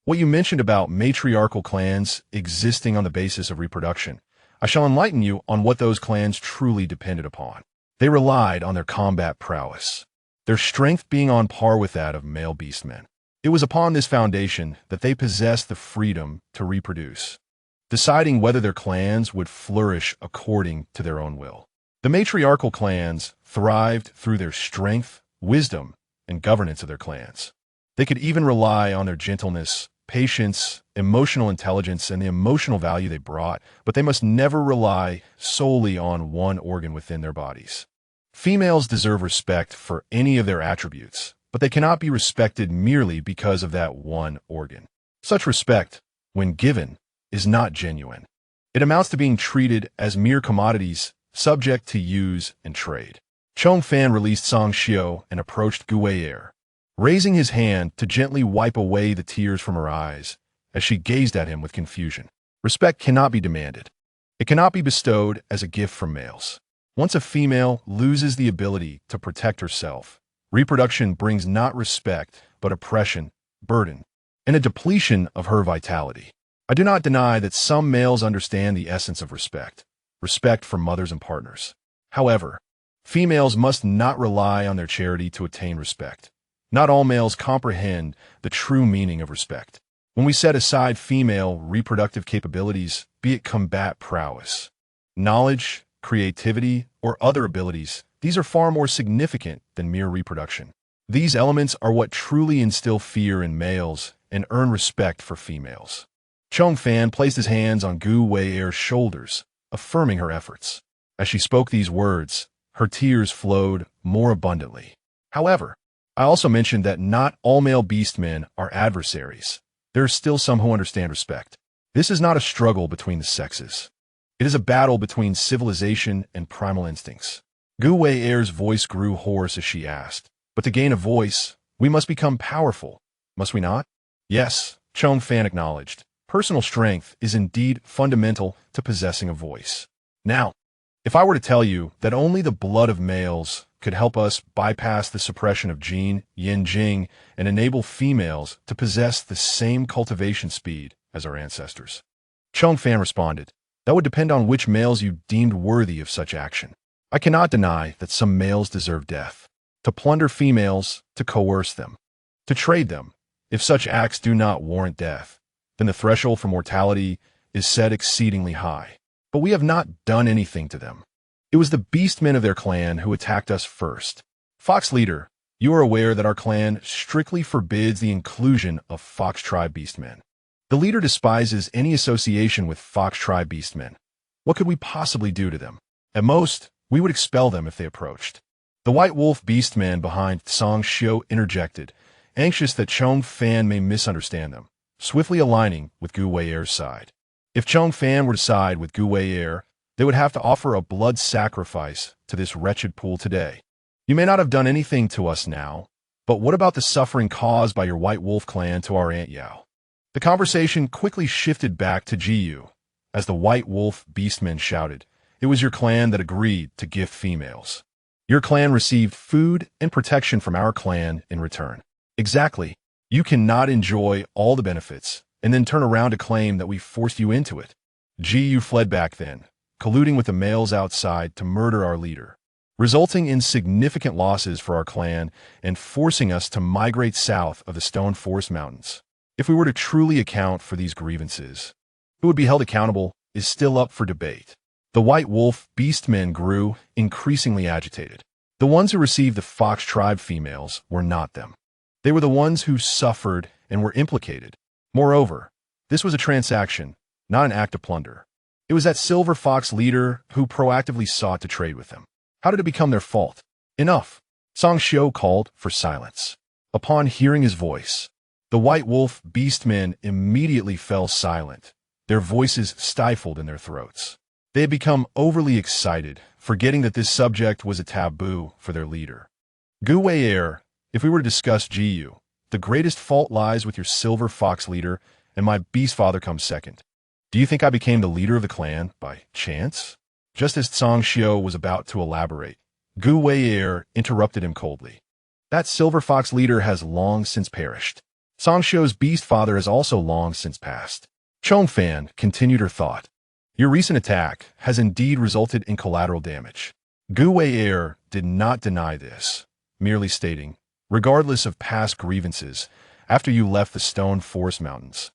what you mentioned about matriarchal clans existing on the basis of reproduction, I shall enlighten you on what those clans truly depended upon. They relied on their combat prowess, their strength being on par with that of male beastmen. It was upon this foundation that they possessed the freedom to reproduce, deciding whether their clans would flourish according to their own will. The matriarchal clans thrived through their strength, wisdom, and governance of their clans. They could even rely on their gentleness, patience, emotional intelligence, and the emotional value they brought, but they must never rely solely on one organ within their bodies. Females deserve respect for any of their attributes, but they cannot be respected merely because of that one organ. Such respect, when given, is not genuine. It amounts to being treated as mere commodities, subject to use and trade. Zhong Fan released Song Xiao and approached Gu Wei'er, raising his hand to gently wipe away the tears from her eyes as she gazed at him with confusion. Respect cannot be demanded. It cannot be bestowed as a gift from males. Once a female loses the ability to protect herself, reproduction brings not respect, but oppression, burden, and a depletion of her vitality. I do not deny that some males understand the essence of respect for mothers and partners. However, females must not rely on their charity to attain respect. Not all males comprehend the true meaning of respect. When we set aside female reproductive capabilities, be it combat prowess, knowledge, creativity, or other abilities, these are far more significant than mere reproduction. These elements are what truly instill fear in males and earn respect for females. Zhong Fan placed his hands on Gu Wei'er's shoulders, affirming her efforts. As she spoke these words, her tears flowed more abundantly. However, I also mentioned that not all male beastmen are adversaries. There are still some who understand respect. This is not a struggle between the sexes. It is a battle between civilization and primal instincts. Gu Wei-er's voice grew hoarse as she asked, "But to gain a voice, we must become powerful, must we not?" "Yes," Zhong Fan acknowledged. "Personal strength is indeed fundamental to possessing a voice." Now, if I were to tell you that only the blood of males could help us bypass the suppression of Jin, Yin, Jing, and enable females to possess the same cultivation speed as our ancestors, Zhong Fan responded, "That would depend on which males you deemed worthy of such action. I cannot deny that some males deserve death. To plunder females, to coerce them, to trade them, if such acts do not warrant death, then the threshold for mortality is set exceedingly high. But we have not done anything to them. It was the beastmen of their clan who attacked us first. Fox leader, you are aware that our clan strictly forbids the inclusion of Fox tribe beastmen. The leader despises any association with Fox tribe beastmen. What could we possibly do to them? At most, we would expel them if they approached." The white wolf beastman behind Song Xiu interjected, anxious that Zhong Fan may misunderstand them, swiftly aligning with Gu Wei-er's side. If Zhong Fan were to side with Gu Wei-er, they would have to offer a blood sacrifice to this wretched pool today. "You may not have done anything to us now, but what about the suffering caused by your white wolf clan to our Aunt Yao?" The conversation quickly shifted back to Jiyu, as the white wolf beastmen shouted, "It was your clan that agreed to gift females. Your clan received food and protection from our clan in return." "Exactly. You cannot enjoy all the benefits and then turn around to claim that we forced you into it." Jiyu fled back then, colluding with the males outside to murder our leader, resulting in significant losses for our clan and forcing us to migrate south of the Stone Forest Mountains. If we were to truly account for these grievances, who would be held accountable is still up for debate. The white wolf beastmen grew increasingly agitated. The ones who received the Fox tribe females were not them. They were the ones who suffered and were implicated. Moreover, this was a transaction, not an act of plunder. It was that Silver Fox leader who proactively sought to trade with them. How did it become their fault? "Enough!" Song Xiu called for silence. Upon hearing his voice, the white wolf beastmen immediately fell silent, their voices stifled in their throats. They had become overly excited, forgetting that this subject was a taboo for their leader. "Gu Wei-er, if we were to discuss Jiyu, the greatest fault lies with your Silver Fox leader, and my beast father comes second. Do you think I became the leader of the clan by chance?" Just as Song Xiu was about to elaborate, Gu Wei-er interrupted him coldly. "That Silver Fox leader has long since perished. Song Xiu's beast father has also long since passed." Zhong Fan continued her thought. "Your recent attack has indeed resulted in collateral damage." Gu Wei-er did not deny this, merely stating, "Regardless of past grievances, after you left the Stone Forest Mountains,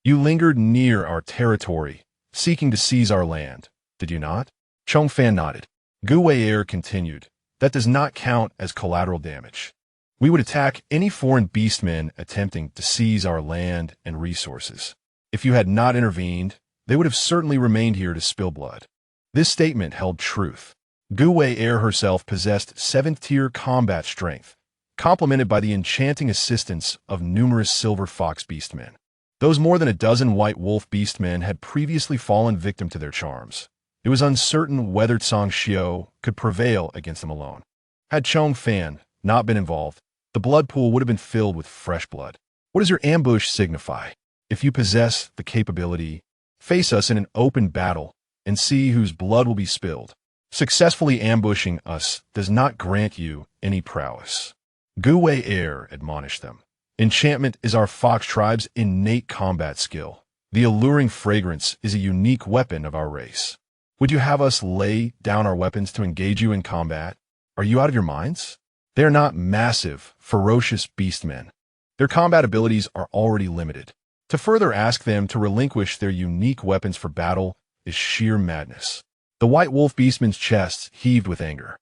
you lingered near our territory, seeking to seize our land, did you not?" Zhong Fan nodded. Gu Wei-er continued, "That does not count as collateral damage. We would attack any foreign beastmen attempting to seize our land and resources. If you had not intervened, they would have certainly remained here to spill blood." This statement held truth. Gu Wei-er herself possessed 7th-tier combat strength, complemented by the enchanting assistance of numerous Silver Fox beastmen. Those more than a dozen white wolf beastmen had previously fallen victim to their charms. It was uncertain whether Song Xiu could prevail against them alone. Had Zhong Fan not been involved, the blood pool would have been filled with fresh blood. What does your ambush signify? If you possess the capability, face us in an open battle and see whose blood will be spilled. Successfully ambushing us does not grant you any prowess." Gu Wei-er admonished them. "Enchantment is our Fox tribe's innate combat skill. The alluring fragrance is a unique weapon of our race. Would you have us lay down our weapons to engage you in combat? Are you out of your minds? They are not massive, ferocious beastmen. Their combat abilities are already limited. To further ask them to relinquish their unique weapons for battle is sheer madness." The white wolf beastman's chest heaved with anger.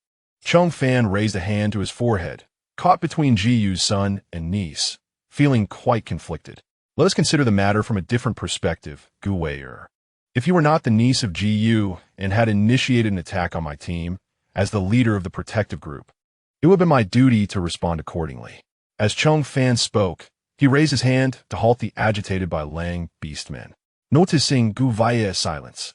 Zhong Fan raised a hand to his forehead, caught between Jiyu's son and niece, feeling quite conflicted. "Let us consider the matter from a different perspective, Gu Wei-er. If you were not the niece of Jiyu and had initiated an attack on my team, as the leader of the protective group. It would have been my duty to respond accordingly. As Zhong Fan spoke, he raised his hand to halt the agitated by Lang beastmen. Noticing Gu Wei's silence,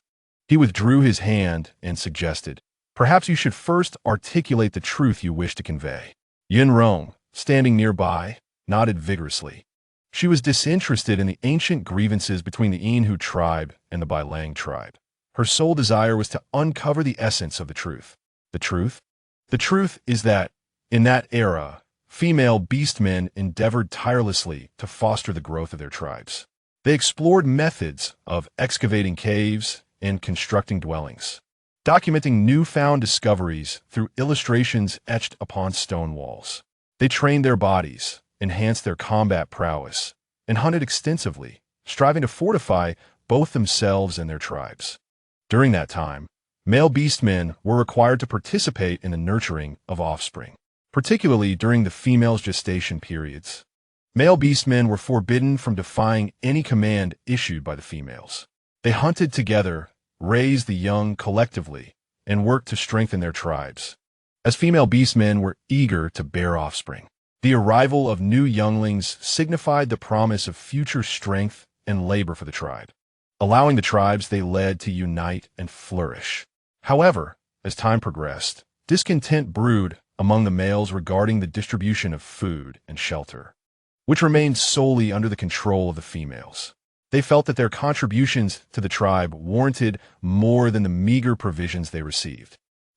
he withdrew his hand and suggested, "Perhaps you should first articulate the truth you wish to convey." Yin Rong, standing nearby, nodded vigorously. She was disinterested in the ancient grievances between the Inhu tribe and the Bailang tribe. Her sole desire was to uncover the essence of the truth. The truth? The truth is that, in that era, female beastmen endeavored tirelessly to foster the growth of their tribes. They explored methods of excavating caves and constructing dwellings, documenting newfound discoveries through illustrations etched upon stone walls. They trained their bodies, enhanced their combat prowess, and hunted extensively, striving to fortify both themselves and their tribes. During that time, male beastmen were required to participate in the nurturing of offspring, particularly during the female's gestation periods. Male beastmen were forbidden from defying any command issued by the females. They hunted together, raised the young collectively, and worked to strengthen their tribes. As female beastmen were eager to bear offspring, the arrival of new younglings signified the promise of future strength and labor for the tribe, allowing the tribes they led to unite and flourish. However, as time progressed, discontent brewed among the males regarding the distribution of food and shelter, which remained solely under the control of the females. They felt that their contributions to the tribe warranted more than the meager provisions they received.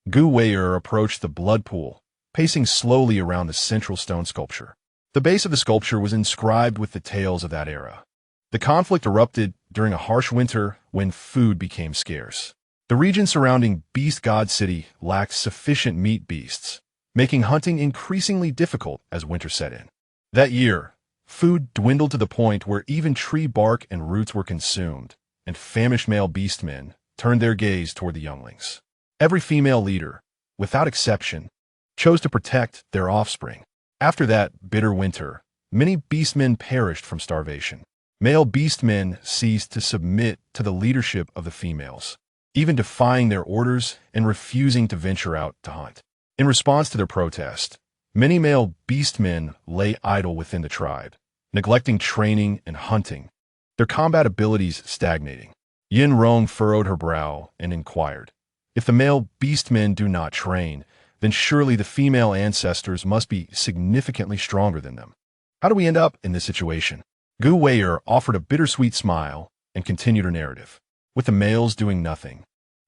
Gu Wei'er approached the blood pool, pacing slowly around the central stone sculpture. The base of the sculpture was inscribed with the tales of that era. The conflict erupted during a harsh winter when food became scarce. The region surrounding Beast God City lacked sufficient meat beasts, making hunting increasingly difficult as winter set in. That year, food dwindled to the point where even tree bark and roots were consumed, and famished male beastmen turned their gaze toward the younglings. Every female leader, without exception, chose to protect their offspring. After that bitter winter, many beastmen perished from starvation. Male beastmen ceased to submit to the leadership of the females, even defying their orders and refusing to venture out to hunt. In response to their protest, many male beastmen lay idle within the tribe, neglecting training and hunting, their combat abilities stagnating. Yin Rong furrowed her brow and inquired, "If the male beastmen do not train, then surely the female ancestors must be significantly stronger than them. How do we end up in this situation?" Gu Wei'er offered a bittersweet smile and continued her narrative. With the males doing nothing,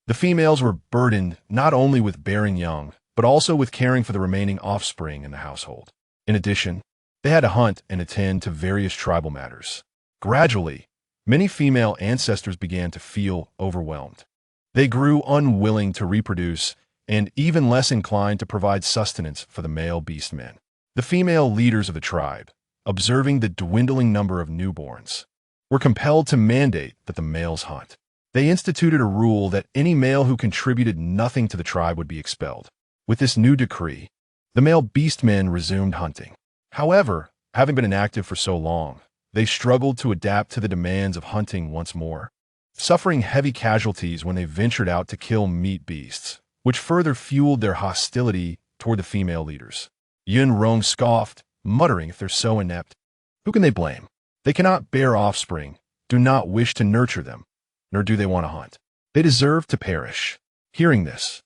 the females were burdened not only with bearing young, but also with caring for the remaining offspring in the household. In addition, they had to hunt and attend to various tribal matters. Gradually, many female ancestors began to feel overwhelmed. They grew unwilling to reproduce and even less inclined to provide sustenance for the male beastmen. The female leaders of the tribe, observing the dwindling number of newborns, were compelled to mandate that the males hunt. They instituted a rule that any male who contributed nothing to the tribe would be expelled. With this new decree, the male beastmen resumed hunting. However, having been inactive for so long, they struggled to adapt to the demands of hunting once more, suffering heavy casualties when they ventured out to kill meat beasts, which further fueled their hostility toward the female leaders. Yin Rong scoffed, muttering, "If they're so inept, who can they blame? They cannot bear offspring, do not wish to nurture them, nor do they want to hunt. They deserve to perish." Hearing this,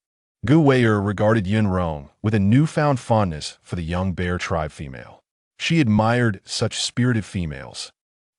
Gu Wei'er regarded Yin Rong with a newfound fondness for the young bear tribe female. She admired such spirited females,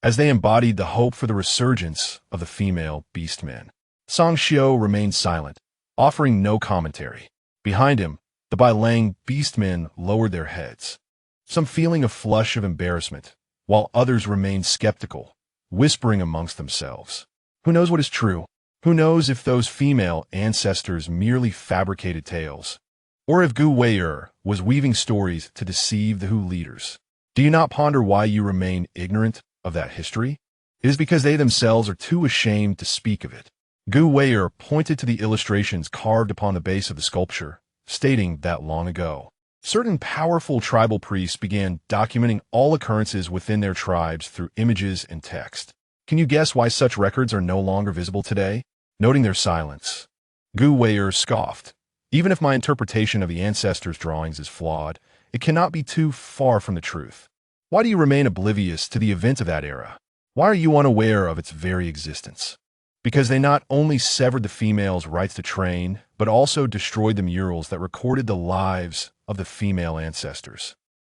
as they embodied the hope for the resurgence of the female beastmen. Song Xiao remained silent, offering no commentary. Behind him, the Bailang beastmen lowered their heads, some feeling a flush of embarrassment, while others remained skeptical, whispering amongst themselves. Who knows what is true? Who knows if those female ancestors merely fabricated tales, or if Gu Wei'er was weaving stories to deceive the Hu leaders? Do you not ponder why you remain ignorant of that history? It is because they themselves are too ashamed to speak of it. Gu Wei'er pointed to the illustrations carved upon the base of the sculpture, stating that long ago, certain powerful tribal priests began documenting all occurrences within their tribes through images and text. Can you guess why such records are no longer visible today? Noting their silence, Gu Wei'er scoffed. Even if my interpretation of the ancestors' drawings is flawed, it cannot be too far from the truth. Why do you remain oblivious to the events of that era? Why are you unaware of its very existence? Because they not only severed the females' rights to train, but also destroyed the murals that recorded the lives of the female ancestors.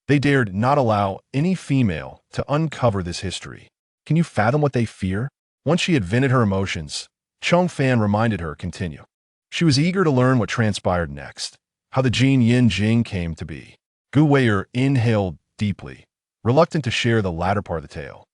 They dared not allow any female to uncover this history. Can you fathom what they fear? Once she had vented her emotions, Zhong Fan reminded her continue. She was eager to learn what transpired next, how the Jin Yin Jing came to be. Gu Weier inhaled deeply, reluctant to share the latter part of the tale.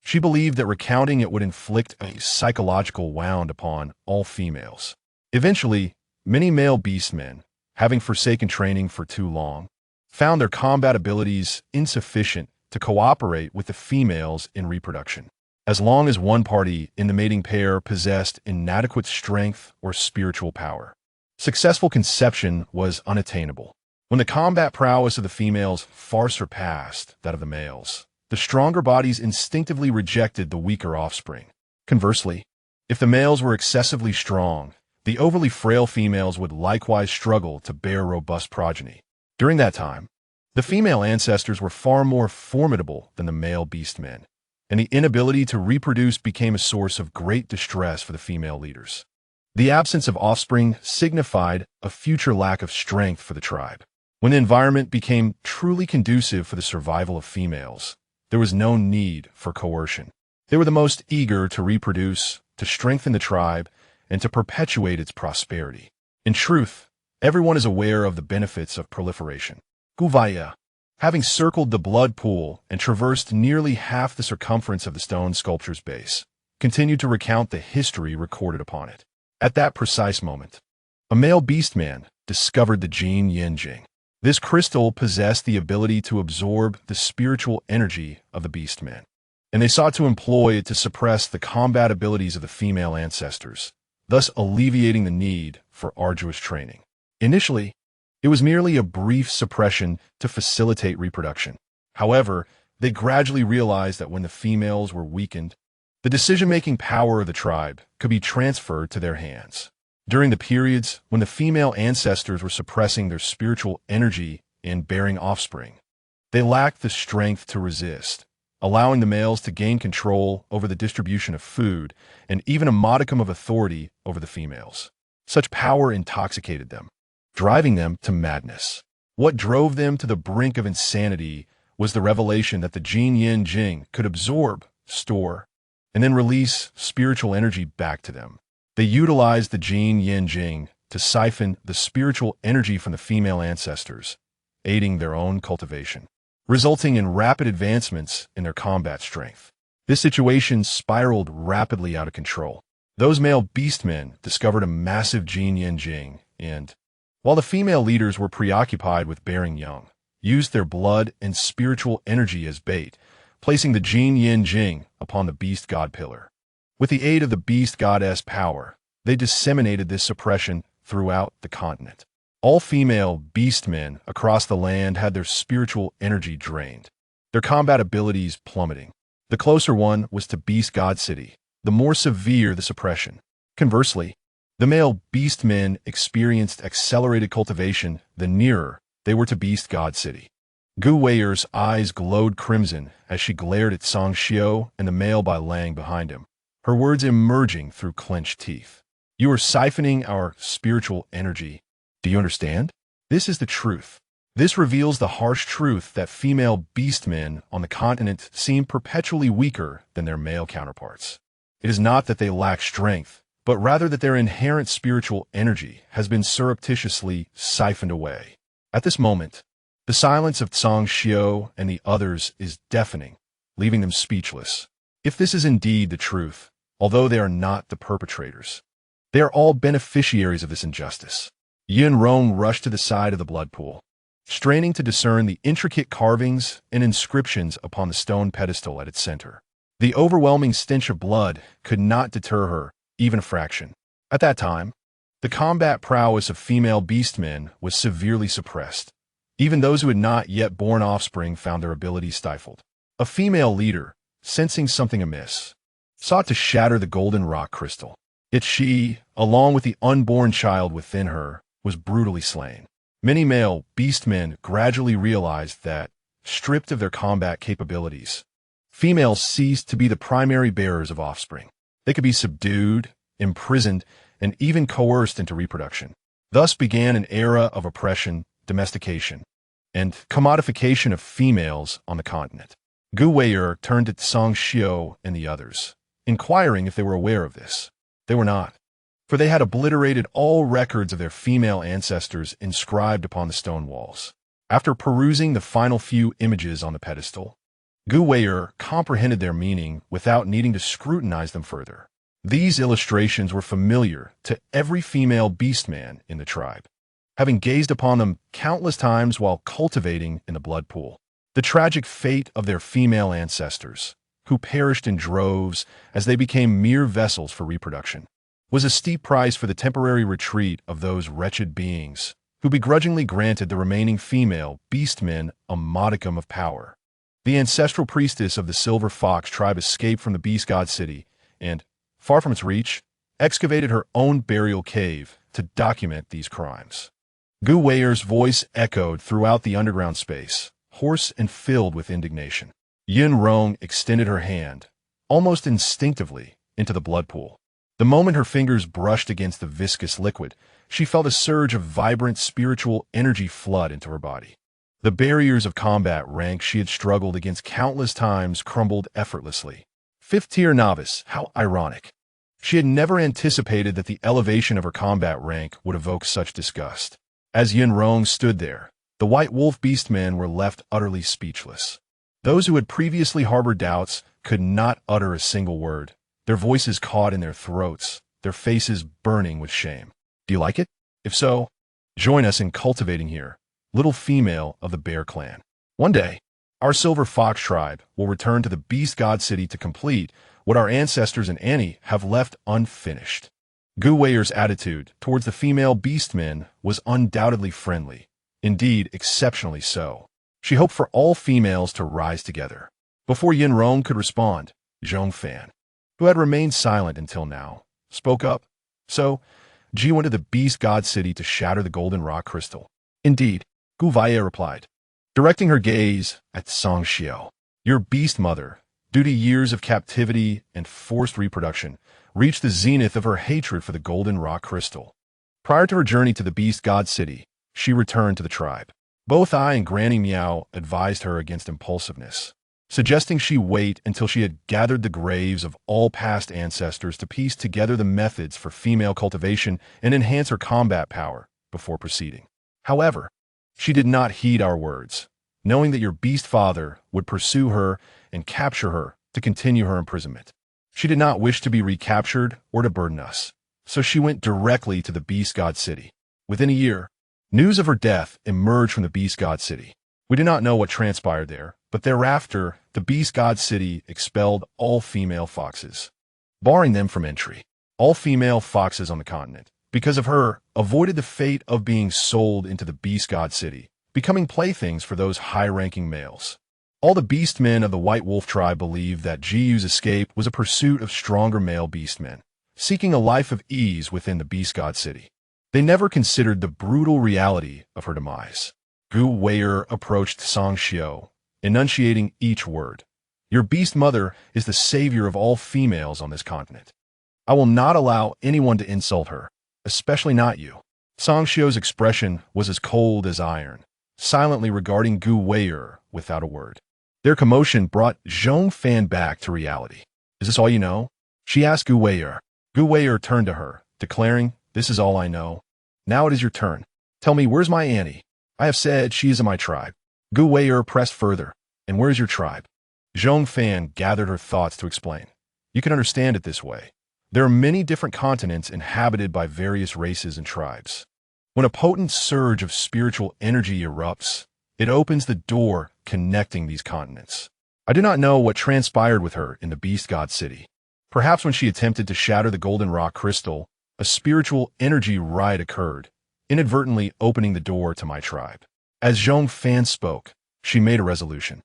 She believed that recounting it would inflict a psychological wound upon all females. Eventually, many male beastmen, having forsaken training for too long, found their combat abilities insufficient to cooperate with the females in reproduction. As long as one party in the mating pair possessed inadequate strength or spiritual power, successful conception was unattainable. When the combat prowess of the females far surpassed that of the males, the stronger bodies instinctively rejected the weaker offspring. Conversely, if the males were excessively strong, the overly frail females would likewise struggle to bear robust progeny. During that time, the female ancestors were far more formidable than the male beastmen, and the inability to reproduce became a source of great distress for the female leaders. The absence of offspring signified a future lack of strength for the tribe. When the environment became truly conducive for the survival of females, there was no need for coercion. They were the most eager to reproduce, to strengthen the tribe, and to perpetuate its prosperity. In truth, everyone is aware of the benefits of proliferation. Gu Weier, having circled the blood pool and traversed nearly half the circumference of the stone sculpture's base, continued to recount the history recorded upon it. At that precise moment, a male beastman discovered the Jin Yin Jing. This crystal possessed the ability to absorb the spiritual energy of the beastmen, and they sought to employ it to suppress the combat abilities of the female ancestors, thus alleviating the need for arduous training. Initially, it was merely a brief suppression to facilitate reproduction. However, they gradually realized that when the females were weakened, the decision-making power of the tribe could be transferred to their hands. During the periods when the female ancestors were suppressing their spiritual energy in bearing offspring, they lacked the strength to resist, allowing the males to gain control over the distribution of food and even a modicum of authority over the females. Such power intoxicated them, driving them to madness. What drove them to the brink of insanity was the revelation that the Jin Yin Jing could absorb, store, and then release spiritual energy back to them. They utilized the Jin Yin Jing to siphon the spiritual energy from the female ancestors, aiding their own cultivation, resulting in rapid advancements in their combat strength. This situation spiraled rapidly out of control. Those male beastmen discovered a massive Jin Yin Jing and, while the female leaders were preoccupied with bearing young, used their blood and spiritual energy as bait, placing the Jin Yin Jing upon the beast god pillar. With the aid of the beast goddess power, they disseminated this suppression throughout the continent. All female beastmen across the land had their spiritual energy drained, their combat abilities plummeting. The closer one was to Beast God City, the more severe the suppression. Conversely, the male beastmen experienced accelerated cultivation the nearer they were to Beast God City. Gu Weier's eyes glowed crimson as she glared at Song Xiao and the male Bai Lang behind him, her words emerging through clenched teeth. You are siphoning our spiritual energy. Do you understand? This is the truth. This reveals the harsh truth that female beastmen on the continent seem perpetually weaker than their male counterparts. It is not that they lack strength, but rather that their inherent spiritual energy has been surreptitiously siphoned away. At this moment, the silence of Song Xiao and the others is deafening, leaving them speechless. If this is indeed the truth, although they are not the perpetrators, they are all beneficiaries of this injustice. Yin Rong rushed to the side of the blood pool, straining to discern the intricate carvings and inscriptions upon the stone pedestal at its center. The overwhelming stench of blood could not deter her, even a fraction. At that time, the combat prowess of female beastmen was severely suppressed. Even those who had not yet borne offspring found their abilities stifled. A female leader, sensing something amiss, sought to shatter the golden rock crystal. Yet she, along with the unborn child within her, was brutally slain. Many male beastmen gradually realized that, stripped of their combat capabilities, females ceased to be the primary bearers of offspring. They could be subdued, imprisoned, and even coerced into reproduction. Thus began an era of oppression, domestication, and commodification of females on the continent. Gu Wei'er turned to Song Xiao and the others, inquiring if they were aware of this. They were not, for they had obliterated all records of their female ancestors inscribed upon the stone walls. After perusing the final few images on the pedestal, Gu Wei'er comprehended their meaning without needing to scrutinize them further. These illustrations were familiar to every female beastman in the tribe, having gazed upon them countless times while cultivating in the blood pool. The tragic fate of their female ancestors, who perished in droves as they became mere vessels for reproduction, was a steep price for the temporary retreat of those wretched beings, who begrudgingly granted the remaining female beastmen a modicum of power. The ancestral priestess of the Silver Fox tribe escaped from the Beast God City and, far from its reach, excavated her own burial cave to document these crimes. Gu Wei'er's voice echoed throughout the underground space, hoarse and filled with indignation. Yin Rong extended her hand, almost instinctively, into the blood pool. The moment her fingers brushed against the viscous liquid, she felt a surge of vibrant spiritual energy flood into her body. The barriers of combat rank she had struggled against countless times crumbled effortlessly. Fifth-tier novice, how ironic. She had never anticipated that the elevation of her combat rank would evoke such disgust. As Yin Rong stood there, the White Wolf beastmen were left utterly speechless. Those who had previously harbored doubts could not utter a single word, their voices caught in their throats, their faces burning with shame. Do you like it? If so, join us in cultivating here, little female of the Bear Clan. One day, our Silver Fox tribe will return to the Beast God City to complete what our ancestors and Annie have left unfinished. Gu Wei'er's attitude towards the female beastmen was undoubtedly friendly, indeed exceptionally so. She hoped for all females to rise together. Before Yin Rong could respond, Zhong Fan, who had remained silent until now, spoke up. So, Ji went to the Beast God City to shatter the golden rock crystal. Indeed, Gu Wei'er replied, directing her gaze at Song Xiao. Your beast mother, due to years of captivity and forced reproduction, reached the zenith of her hatred for the golden rock crystal. Prior to her journey to the Beast God City, she returned to the tribe. Both I and Granny Meow advised her against impulsiveness, suggesting she wait until she had gathered the graves of all past ancestors to piece together the methods for female cultivation and enhance her combat power before proceeding. However, she did not heed our words, knowing that your beast father would pursue her and capture her to continue her imprisonment. She did not wish to be recaptured or to burden us, so she went directly to the Beast God City. Within a year, news of her death emerged from the Beast God City. We do not know what transpired there, but thereafter, the Beast God City expelled all female foxes, barring them from entry. All female foxes on the continent, because of her, avoided the fate of being sold into the Beast God City, becoming playthings for those high-ranking males. All the beastmen of the White Wolf tribe believed that Jiyu's escape was a pursuit of stronger male beastmen, seeking a life of ease within the Beast God City. They never considered the brutal reality of her demise. Gu Wei'er approached Song Xiao, enunciating each word. Your beast mother is the savior of all females on this continent. I will not allow anyone to insult her, especially not you. Song Xiao's expression was as cold as iron, silently regarding Gu Wei'er without a word. Their commotion brought Zhong Fan back to reality. Is this all you know? She asked Gu Wei'er. Gu Wei'er turned to her, declaring, this is all I know. Now it is your turn. Tell me, where's my Annie? I have said she is in my tribe. Gu Wei'er pressed further. And where's your tribe? Zhong Fan gathered her thoughts to explain. You can understand it this way. There are many different continents inhabited by various races and tribes. When a potent surge of spiritual energy erupts, it opens the door connecting these continents. I do not know what transpired with her in the Beast God City. Perhaps when she attempted to shatter the golden rock crystal, a spiritual energy riot occurred, inadvertently opening the door to my tribe. As Zhong Fan spoke, she made a resolution.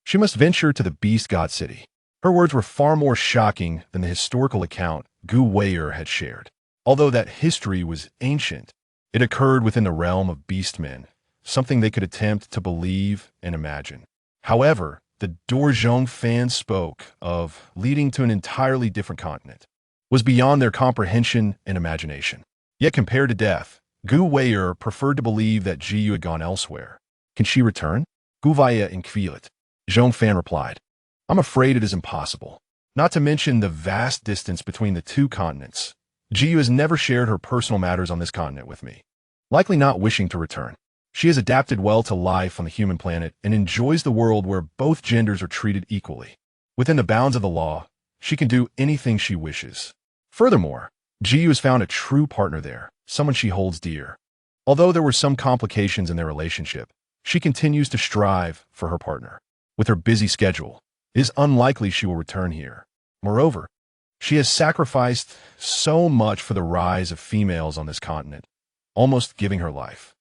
She must venture to the Beast God City. Her words were far more shocking than the historical account Gu Wei'er had shared. Although that history was ancient, It occurred within the realm of beastmen, something they could attempt to believe and imagine. However, the door Zhong Fan spoke of, leading to an entirely different continent, was beyond their comprehension and imagination. Yet compared to death, Gu Wei'er preferred to believe that Jiyu had gone elsewhere. Can she return? Gu Wei'er inquired. Zhong Fan replied, I'm afraid it is impossible. Not to mention the vast distance between the two continents. Jiyu has never shared her personal matters on this continent with me, likely not wishing to return. She has adapted well to life on the human planet and enjoys the world where both genders are treated equally. Within the bounds of the law, she can do anything she wishes. Furthermore, Jiyu has found a true partner there, someone she holds dear. Although there were some complications in their relationship, she continues to strive for her partner. With her busy schedule, it is unlikely she will return here. Moreover, she has sacrificed so much for the rise of females on this continent, almost giving her life.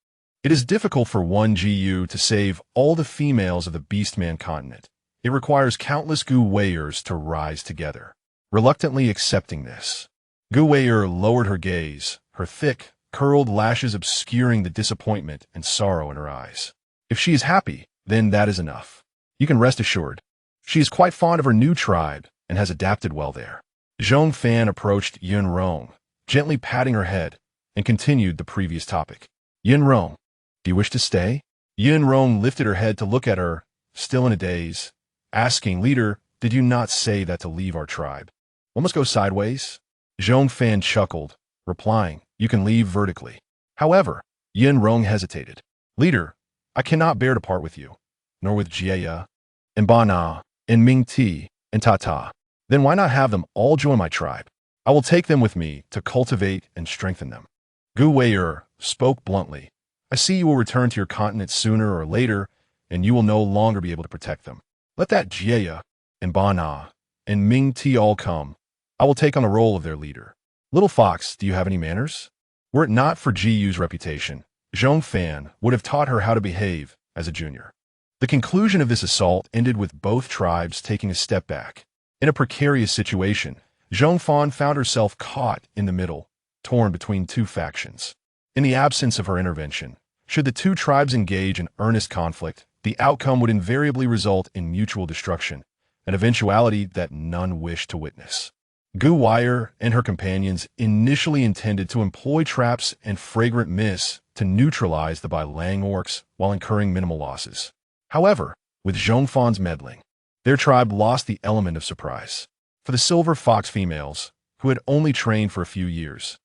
It is difficult for one Jiyu to save all the females of the Beastman Continent. It requires countless Gu Wei'ers to rise together. Reluctantly accepting this, Gu Wei'er lowered her gaze, her thick, curled lashes obscuring the disappointment and sorrow in her eyes. If she is happy, then that is enough. You can rest assured. She is quite fond of her new tribe and has adapted well there. Zhong Fan approached Yun Rong, gently patting her head, and continued the previous topic. Yun Rong, do you wish to stay? Yun Rong lifted her head to look at her, still in a daze, asking, Leader, did you not say that to leave our tribe? One must go sideways? Zhong Fan chuckled, replying, You can leave vertically. However, Yun Rong hesitated. Leader, I cannot bear to part with you, nor with Jieya, and Bana, and Ming Ti, and Tata. Then why not have them all join my tribe? I will take them with me to cultivate and strengthen them. Gu Wei'er spoke bluntly. I see you will return to your continent sooner or later, and you will no longer be able to protect them. Let that Jieya, and Bana, and Ming Ti all come. I will take on the role of their leader. Little Fox, do you have any manners? Were it not for Jiyu's reputation, Zhong Fan would have taught her how to behave as a junior. The conclusion of this assault ended with both tribes taking a step back. In a precarious situation, Zhong Fan found herself caught in the middle, torn between two factions. In the absence of her intervention, should the two tribes engage in earnest conflict, the outcome would invariably result in mutual destruction, an eventuality that none wished to witness. Gu Wei'er and her companions initially intended to employ traps and fragrant mist to neutralize the Bailang orcs while incurring minimal losses. However, with Zhong Fan's meddling, their tribe lost the element of surprise. For the Silver Fox females, who had only trained for a few years,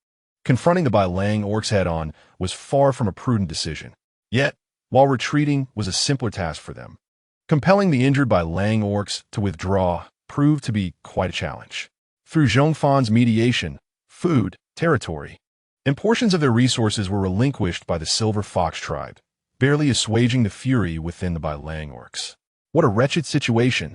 confronting the Bailang orcs head-on was far from a prudent decision. Yet, while retreating was a simpler task for them, compelling the injured Bailang orcs to withdraw proved to be quite a challenge. Through Zhong Fan's mediation, food, territory, and portions of their resources were relinquished by the Silver Fox tribe, barely assuaging the fury within the Bailang orcs. What a wretched situation!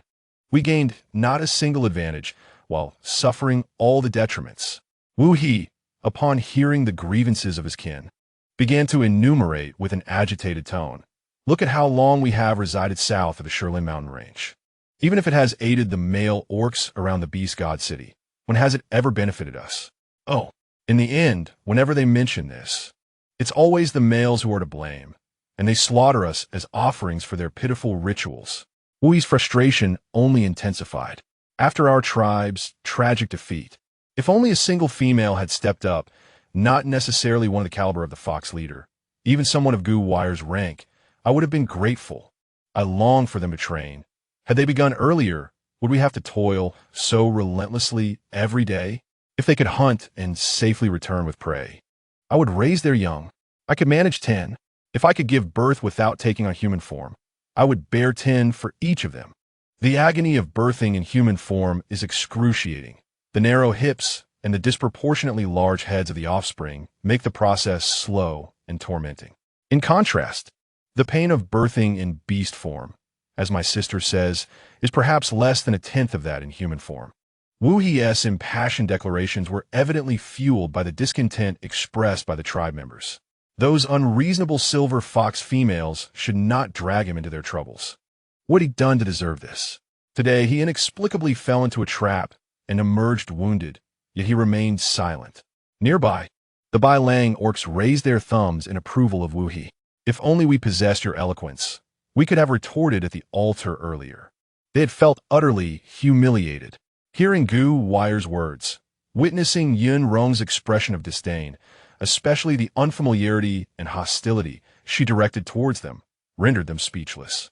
We gained not a single advantage, while suffering all the detriments. Wu He, upon hearing the grievances of his kin, began to enumerate with an agitated tone. Look at how long we have resided south of the Shilin mountain range. Even if it has aided the male orcs around the beast god city, when has it ever benefited us? Oh, in the end, whenever they mention this, it's always the males who are to blame, and they slaughter us as offerings for their pitiful rituals. Wui's frustration only intensified. After our tribe's tragic defeat, if only a single female had stepped up, not necessarily one of the caliber of the Fox leader, even someone of Gu Wei'er's rank, I would have been grateful. I longed for them to train. Had they begun earlier, would we have to toil so relentlessly every day? If they could hunt and safely return with prey, I would raise their young. I could manage 10. If I could give birth without taking on human form, I would bear 10 for each of them. The agony of birthing in human form is excruciating. The narrow hips and the disproportionately large heads of the offspring make the process slow and tormenting. In contrast, the pain of birthing in beast form, as my sister says, is perhaps less than a tenth of that in human form. Wu He's impassioned declarations were evidently fueled by the discontent expressed by the tribe members. Those unreasonable Silver Fox females should not drag him into their troubles. What had he done to deserve this? Today he inexplicably fell into a trap and emerged wounded, yet he remained silent. Nearby, the The Bai Lang orcs raised their thumbs in approval of Wu He. If only we possessed your eloquence, we could have retorted at the altar earlier. They had felt utterly humiliated. Hearing Gu Wire's words, witnessing Yun Rong's expression of disdain, especially the unfamiliarity and hostility she directed towards them, rendered them speechless.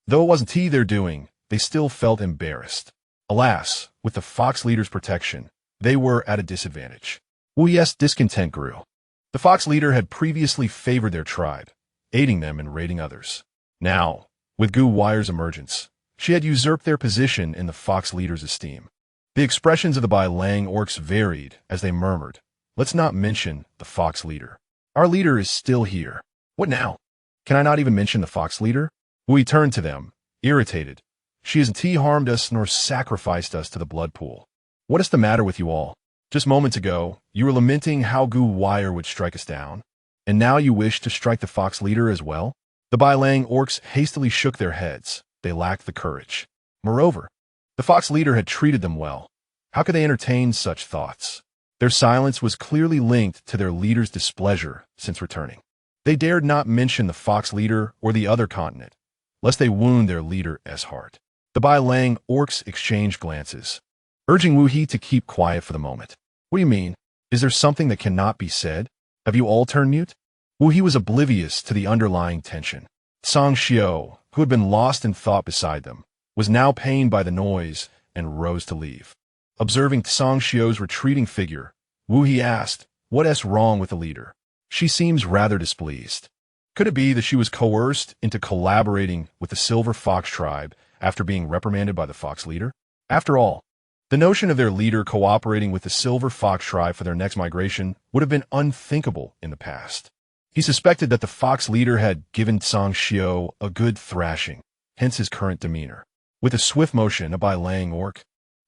Though it wasn't tea their doing, they still felt embarrassed. Alas, with the fox leader's protection, they were at a disadvantage. Wu Ye's discontent grew. The fox leader had previously favored their tribe, aiding them in raiding others. Now, with Gu Wire's emergence, she had usurped their position in the fox leader's esteem. The expressions of the Bai Lang orcs varied as they murmured, "Let's not mention the fox leader. Our leader is still here. What now? Can I not even mention the fox leader?" Wu turned to them, irritated. "She hasn't harmed us nor sacrificed us to the blood pool. What is the matter with you all? Just moments ago, you were lamenting how Gu Wire would strike us down, and now you wish to strike the fox leader as well?" The Bai Lang orcs hastily shook their heads. They lacked the courage. Moreover, the fox leader had treated them well. How could they entertain such thoughts? Their silence was clearly linked to their leader's displeasure since returning. They dared not mention the fox leader or the other continent, lest they wound their leader's heart. The Bai Lang orcs exchanged glances, urging Wu He to keep quiet for the moment. "What do you mean? Is there something that cannot be said? Have you all turned mute?" Wu He was oblivious to the underlying tension. Song Xiao, who had been lost in thought beside them, was now pained by the noise and rose to leave. Observing Song Xiao's retreating figure, Wu He asked, "What's wrong with the leader? She seems rather displeased." Could it be that she was coerced into collaborating with the Silver Fox tribe after being reprimanded by the fox leader? After all, the notion of their leader cooperating with the Silver Fox tribe for their next migration would have been unthinkable in the past. He suspected that the fox leader had given Song Xiao a good thrashing, hence his current demeanor. With a swift motion, a Bai Lang orc,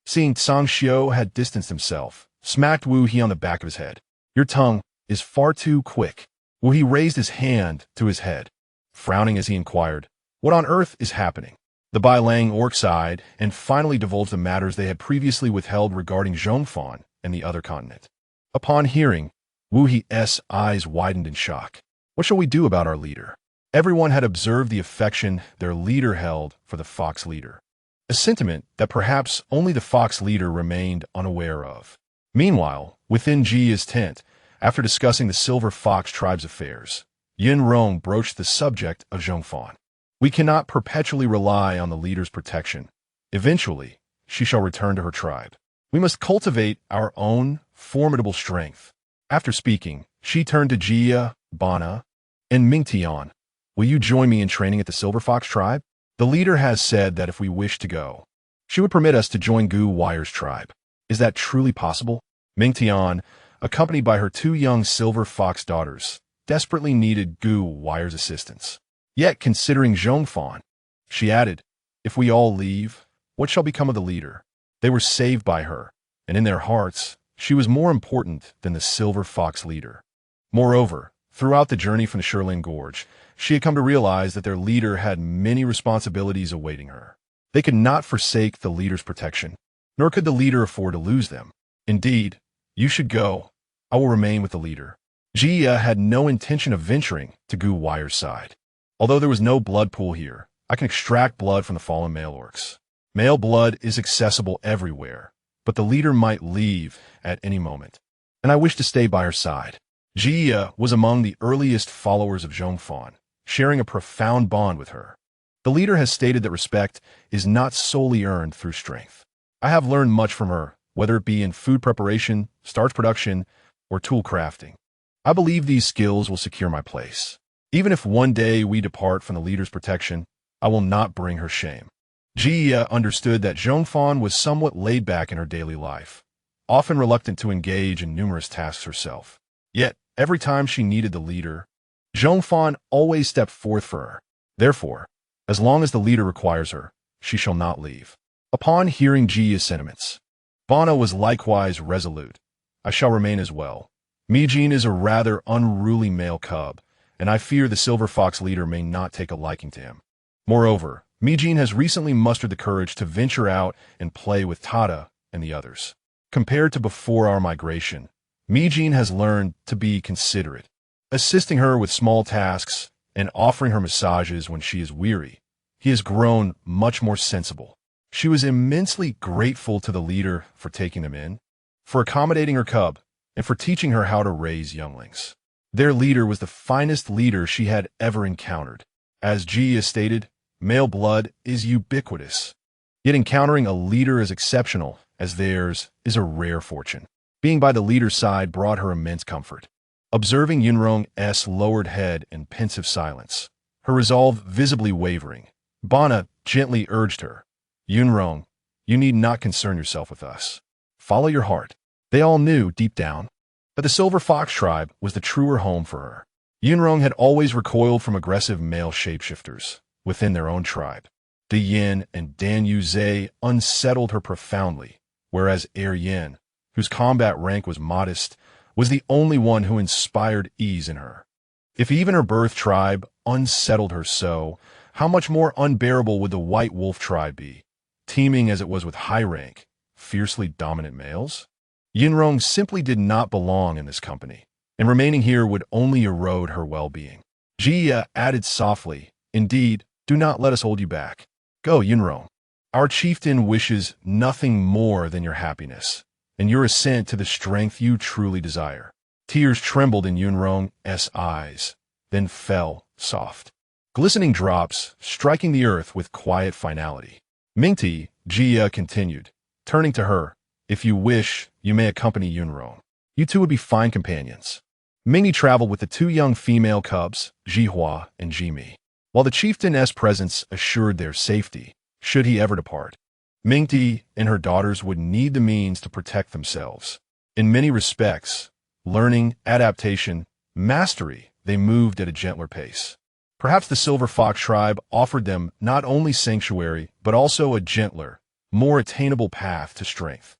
seeing Song Xiao had distanced himself, smacked Wu He on the back of his head. "Your tongue is far too quick." Wu He raised his hand to his head, frowning as he inquired, "What on earth is happening?" The Bai Lang orc sighed and finally divulged the matters they had previously withheld regarding Zhong Fan and the other continent. Upon hearing, Wu He's eyes widened in shock. "What shall we do about our leader?" Everyone had observed the affection their leader held for the fox leader, a sentiment that perhaps only the fox leader remained unaware of. Meanwhile, within Jia's tent, after discussing the Silver Fox tribe's affairs, Yin Rong broached the subject of Zhong Fan. "We cannot perpetually rely on the leader's protection. Eventually, she shall return to her tribe. We must cultivate our own formidable strength." After speaking, she turned to Jia, Bana, and Mingtian. "Will you join me in training at the Silver Fox tribe? The leader has said that if we wish to go, she would permit us to join Gu Wire's tribe. Is that truly possible?" Mingtian, accompanied by her two young Silver Fox daughters, desperately needed Gu Wire's assistance. Yet, considering Zhong Fan, she added, "If we all leave, what shall become of the leader?" They were saved by her, and in their hearts, she was more important than the Silver Fox leader. Moreover, throughout the journey from the Shirlin Gorge, she had come to realize that their leader had many responsibilities awaiting her. They could not forsake the leader's protection, nor could the leader afford to lose them. "Indeed, you should go. I will remain with the leader." Jia had no intention of venturing to Gu Wire's side. "Although there was no blood pool here, I can extract blood from the fallen male orcs. Male blood is accessible everywhere, but the leader might leave at any moment, and I wish to stay by her side." Jia was among the earliest followers of Zhong Fan, sharing a profound bond with her. The leader has stated that respect is not solely earned through strength. I have learned much from her, whether it be in food preparation, starch production, or tool crafting. I believe these skills will secure my place. Even if one day we depart from the leader's protection, I will not bring her shame. Jia understood that Zhong Fan was somewhat laid back in her daily life, often reluctant to engage in numerous tasks herself. Yet, every time she needed the leader, Zhong Fan always stepped forth for her. Therefore, as long as the leader requires her, she shall not leave. Upon hearing Jia's sentiments, Bana was likewise resolute. "I shall remain as well. Mijin is a rather unruly male cub, and I fear the Silver Fox leader may not take a liking to him. Moreover, Mijin has recently mustered the courage to venture out and play with Tada and the others. Compared to before our migration, Mijin has learned to be considerate, assisting her with small tasks and offering her massages when she is weary. He has grown much more sensible. She was immensely grateful to the leader for taking them in, for accommodating her cub, and for teaching her how to raise younglings. Their leader was the finest leader she had ever encountered. As Jia stated, male blood is ubiquitous. Yet encountering a leader as exceptional as theirs is a rare fortune. Being by the leader's side brought her immense comfort. Observing Yunrong's lowered head in pensive silence, her resolve visibly wavering, Bana gently urged her, "Yunrong, you need not concern yourself with us. Follow your heart." They all knew, deep down, that the Silver Fox tribe was the truer home for her. Yunrong had always recoiled from aggressive male shapeshifters within their own tribe. De Yin and Dan Yuzhe unsettled her profoundly, whereas Yin, whose combat rank was modest, was the only one who inspired ease in her. If even her birth tribe unsettled her so, how much more unbearable would the White Wolf tribe be, teeming as it was with high-rank, fiercely dominant males? Yunrong simply did not belong in this company, and remaining here would only erode her well-being. Jia added softly, "Indeed, do not let us hold you back. Go, Yunrong. Our chieftain wishes nothing more than your happiness, and your ascent to the strength you truly desire." Tears trembled in Yunrong's eyes, then fell, soft, glistening drops, striking the earth with quiet finality. Mingti, Jia continued, turning to her, "If you wish, you may accompany Yunrong. You two would be fine companions." Mingti traveled with the two young female cubs, Jihua and Jimi, while the chieftain's presence assured their safety, should he ever depart. Mingti and her daughters would need the means to protect themselves. In many respects, learning, adaptation, mastery, they moved at a gentler pace. Perhaps the Silver Fox tribe offered them not only sanctuary, but also a gentler, more attainable path to strength,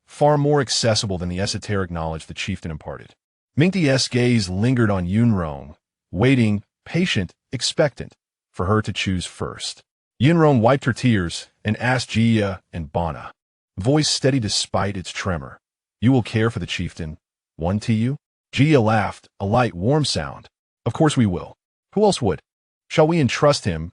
far more accessible than the esoteric knowledge the chieftain imparted. Mingti's gaze lingered on Yunrong, waiting, patient, expectant, for her to choose first. Yunrong wiped her tears and asked Jia and Bana, voice steady despite its tremor, "You will care for the chieftain, one to you?" Jia laughed, a light, warm sound. "Of course we will. Who else would? Shall we entrust him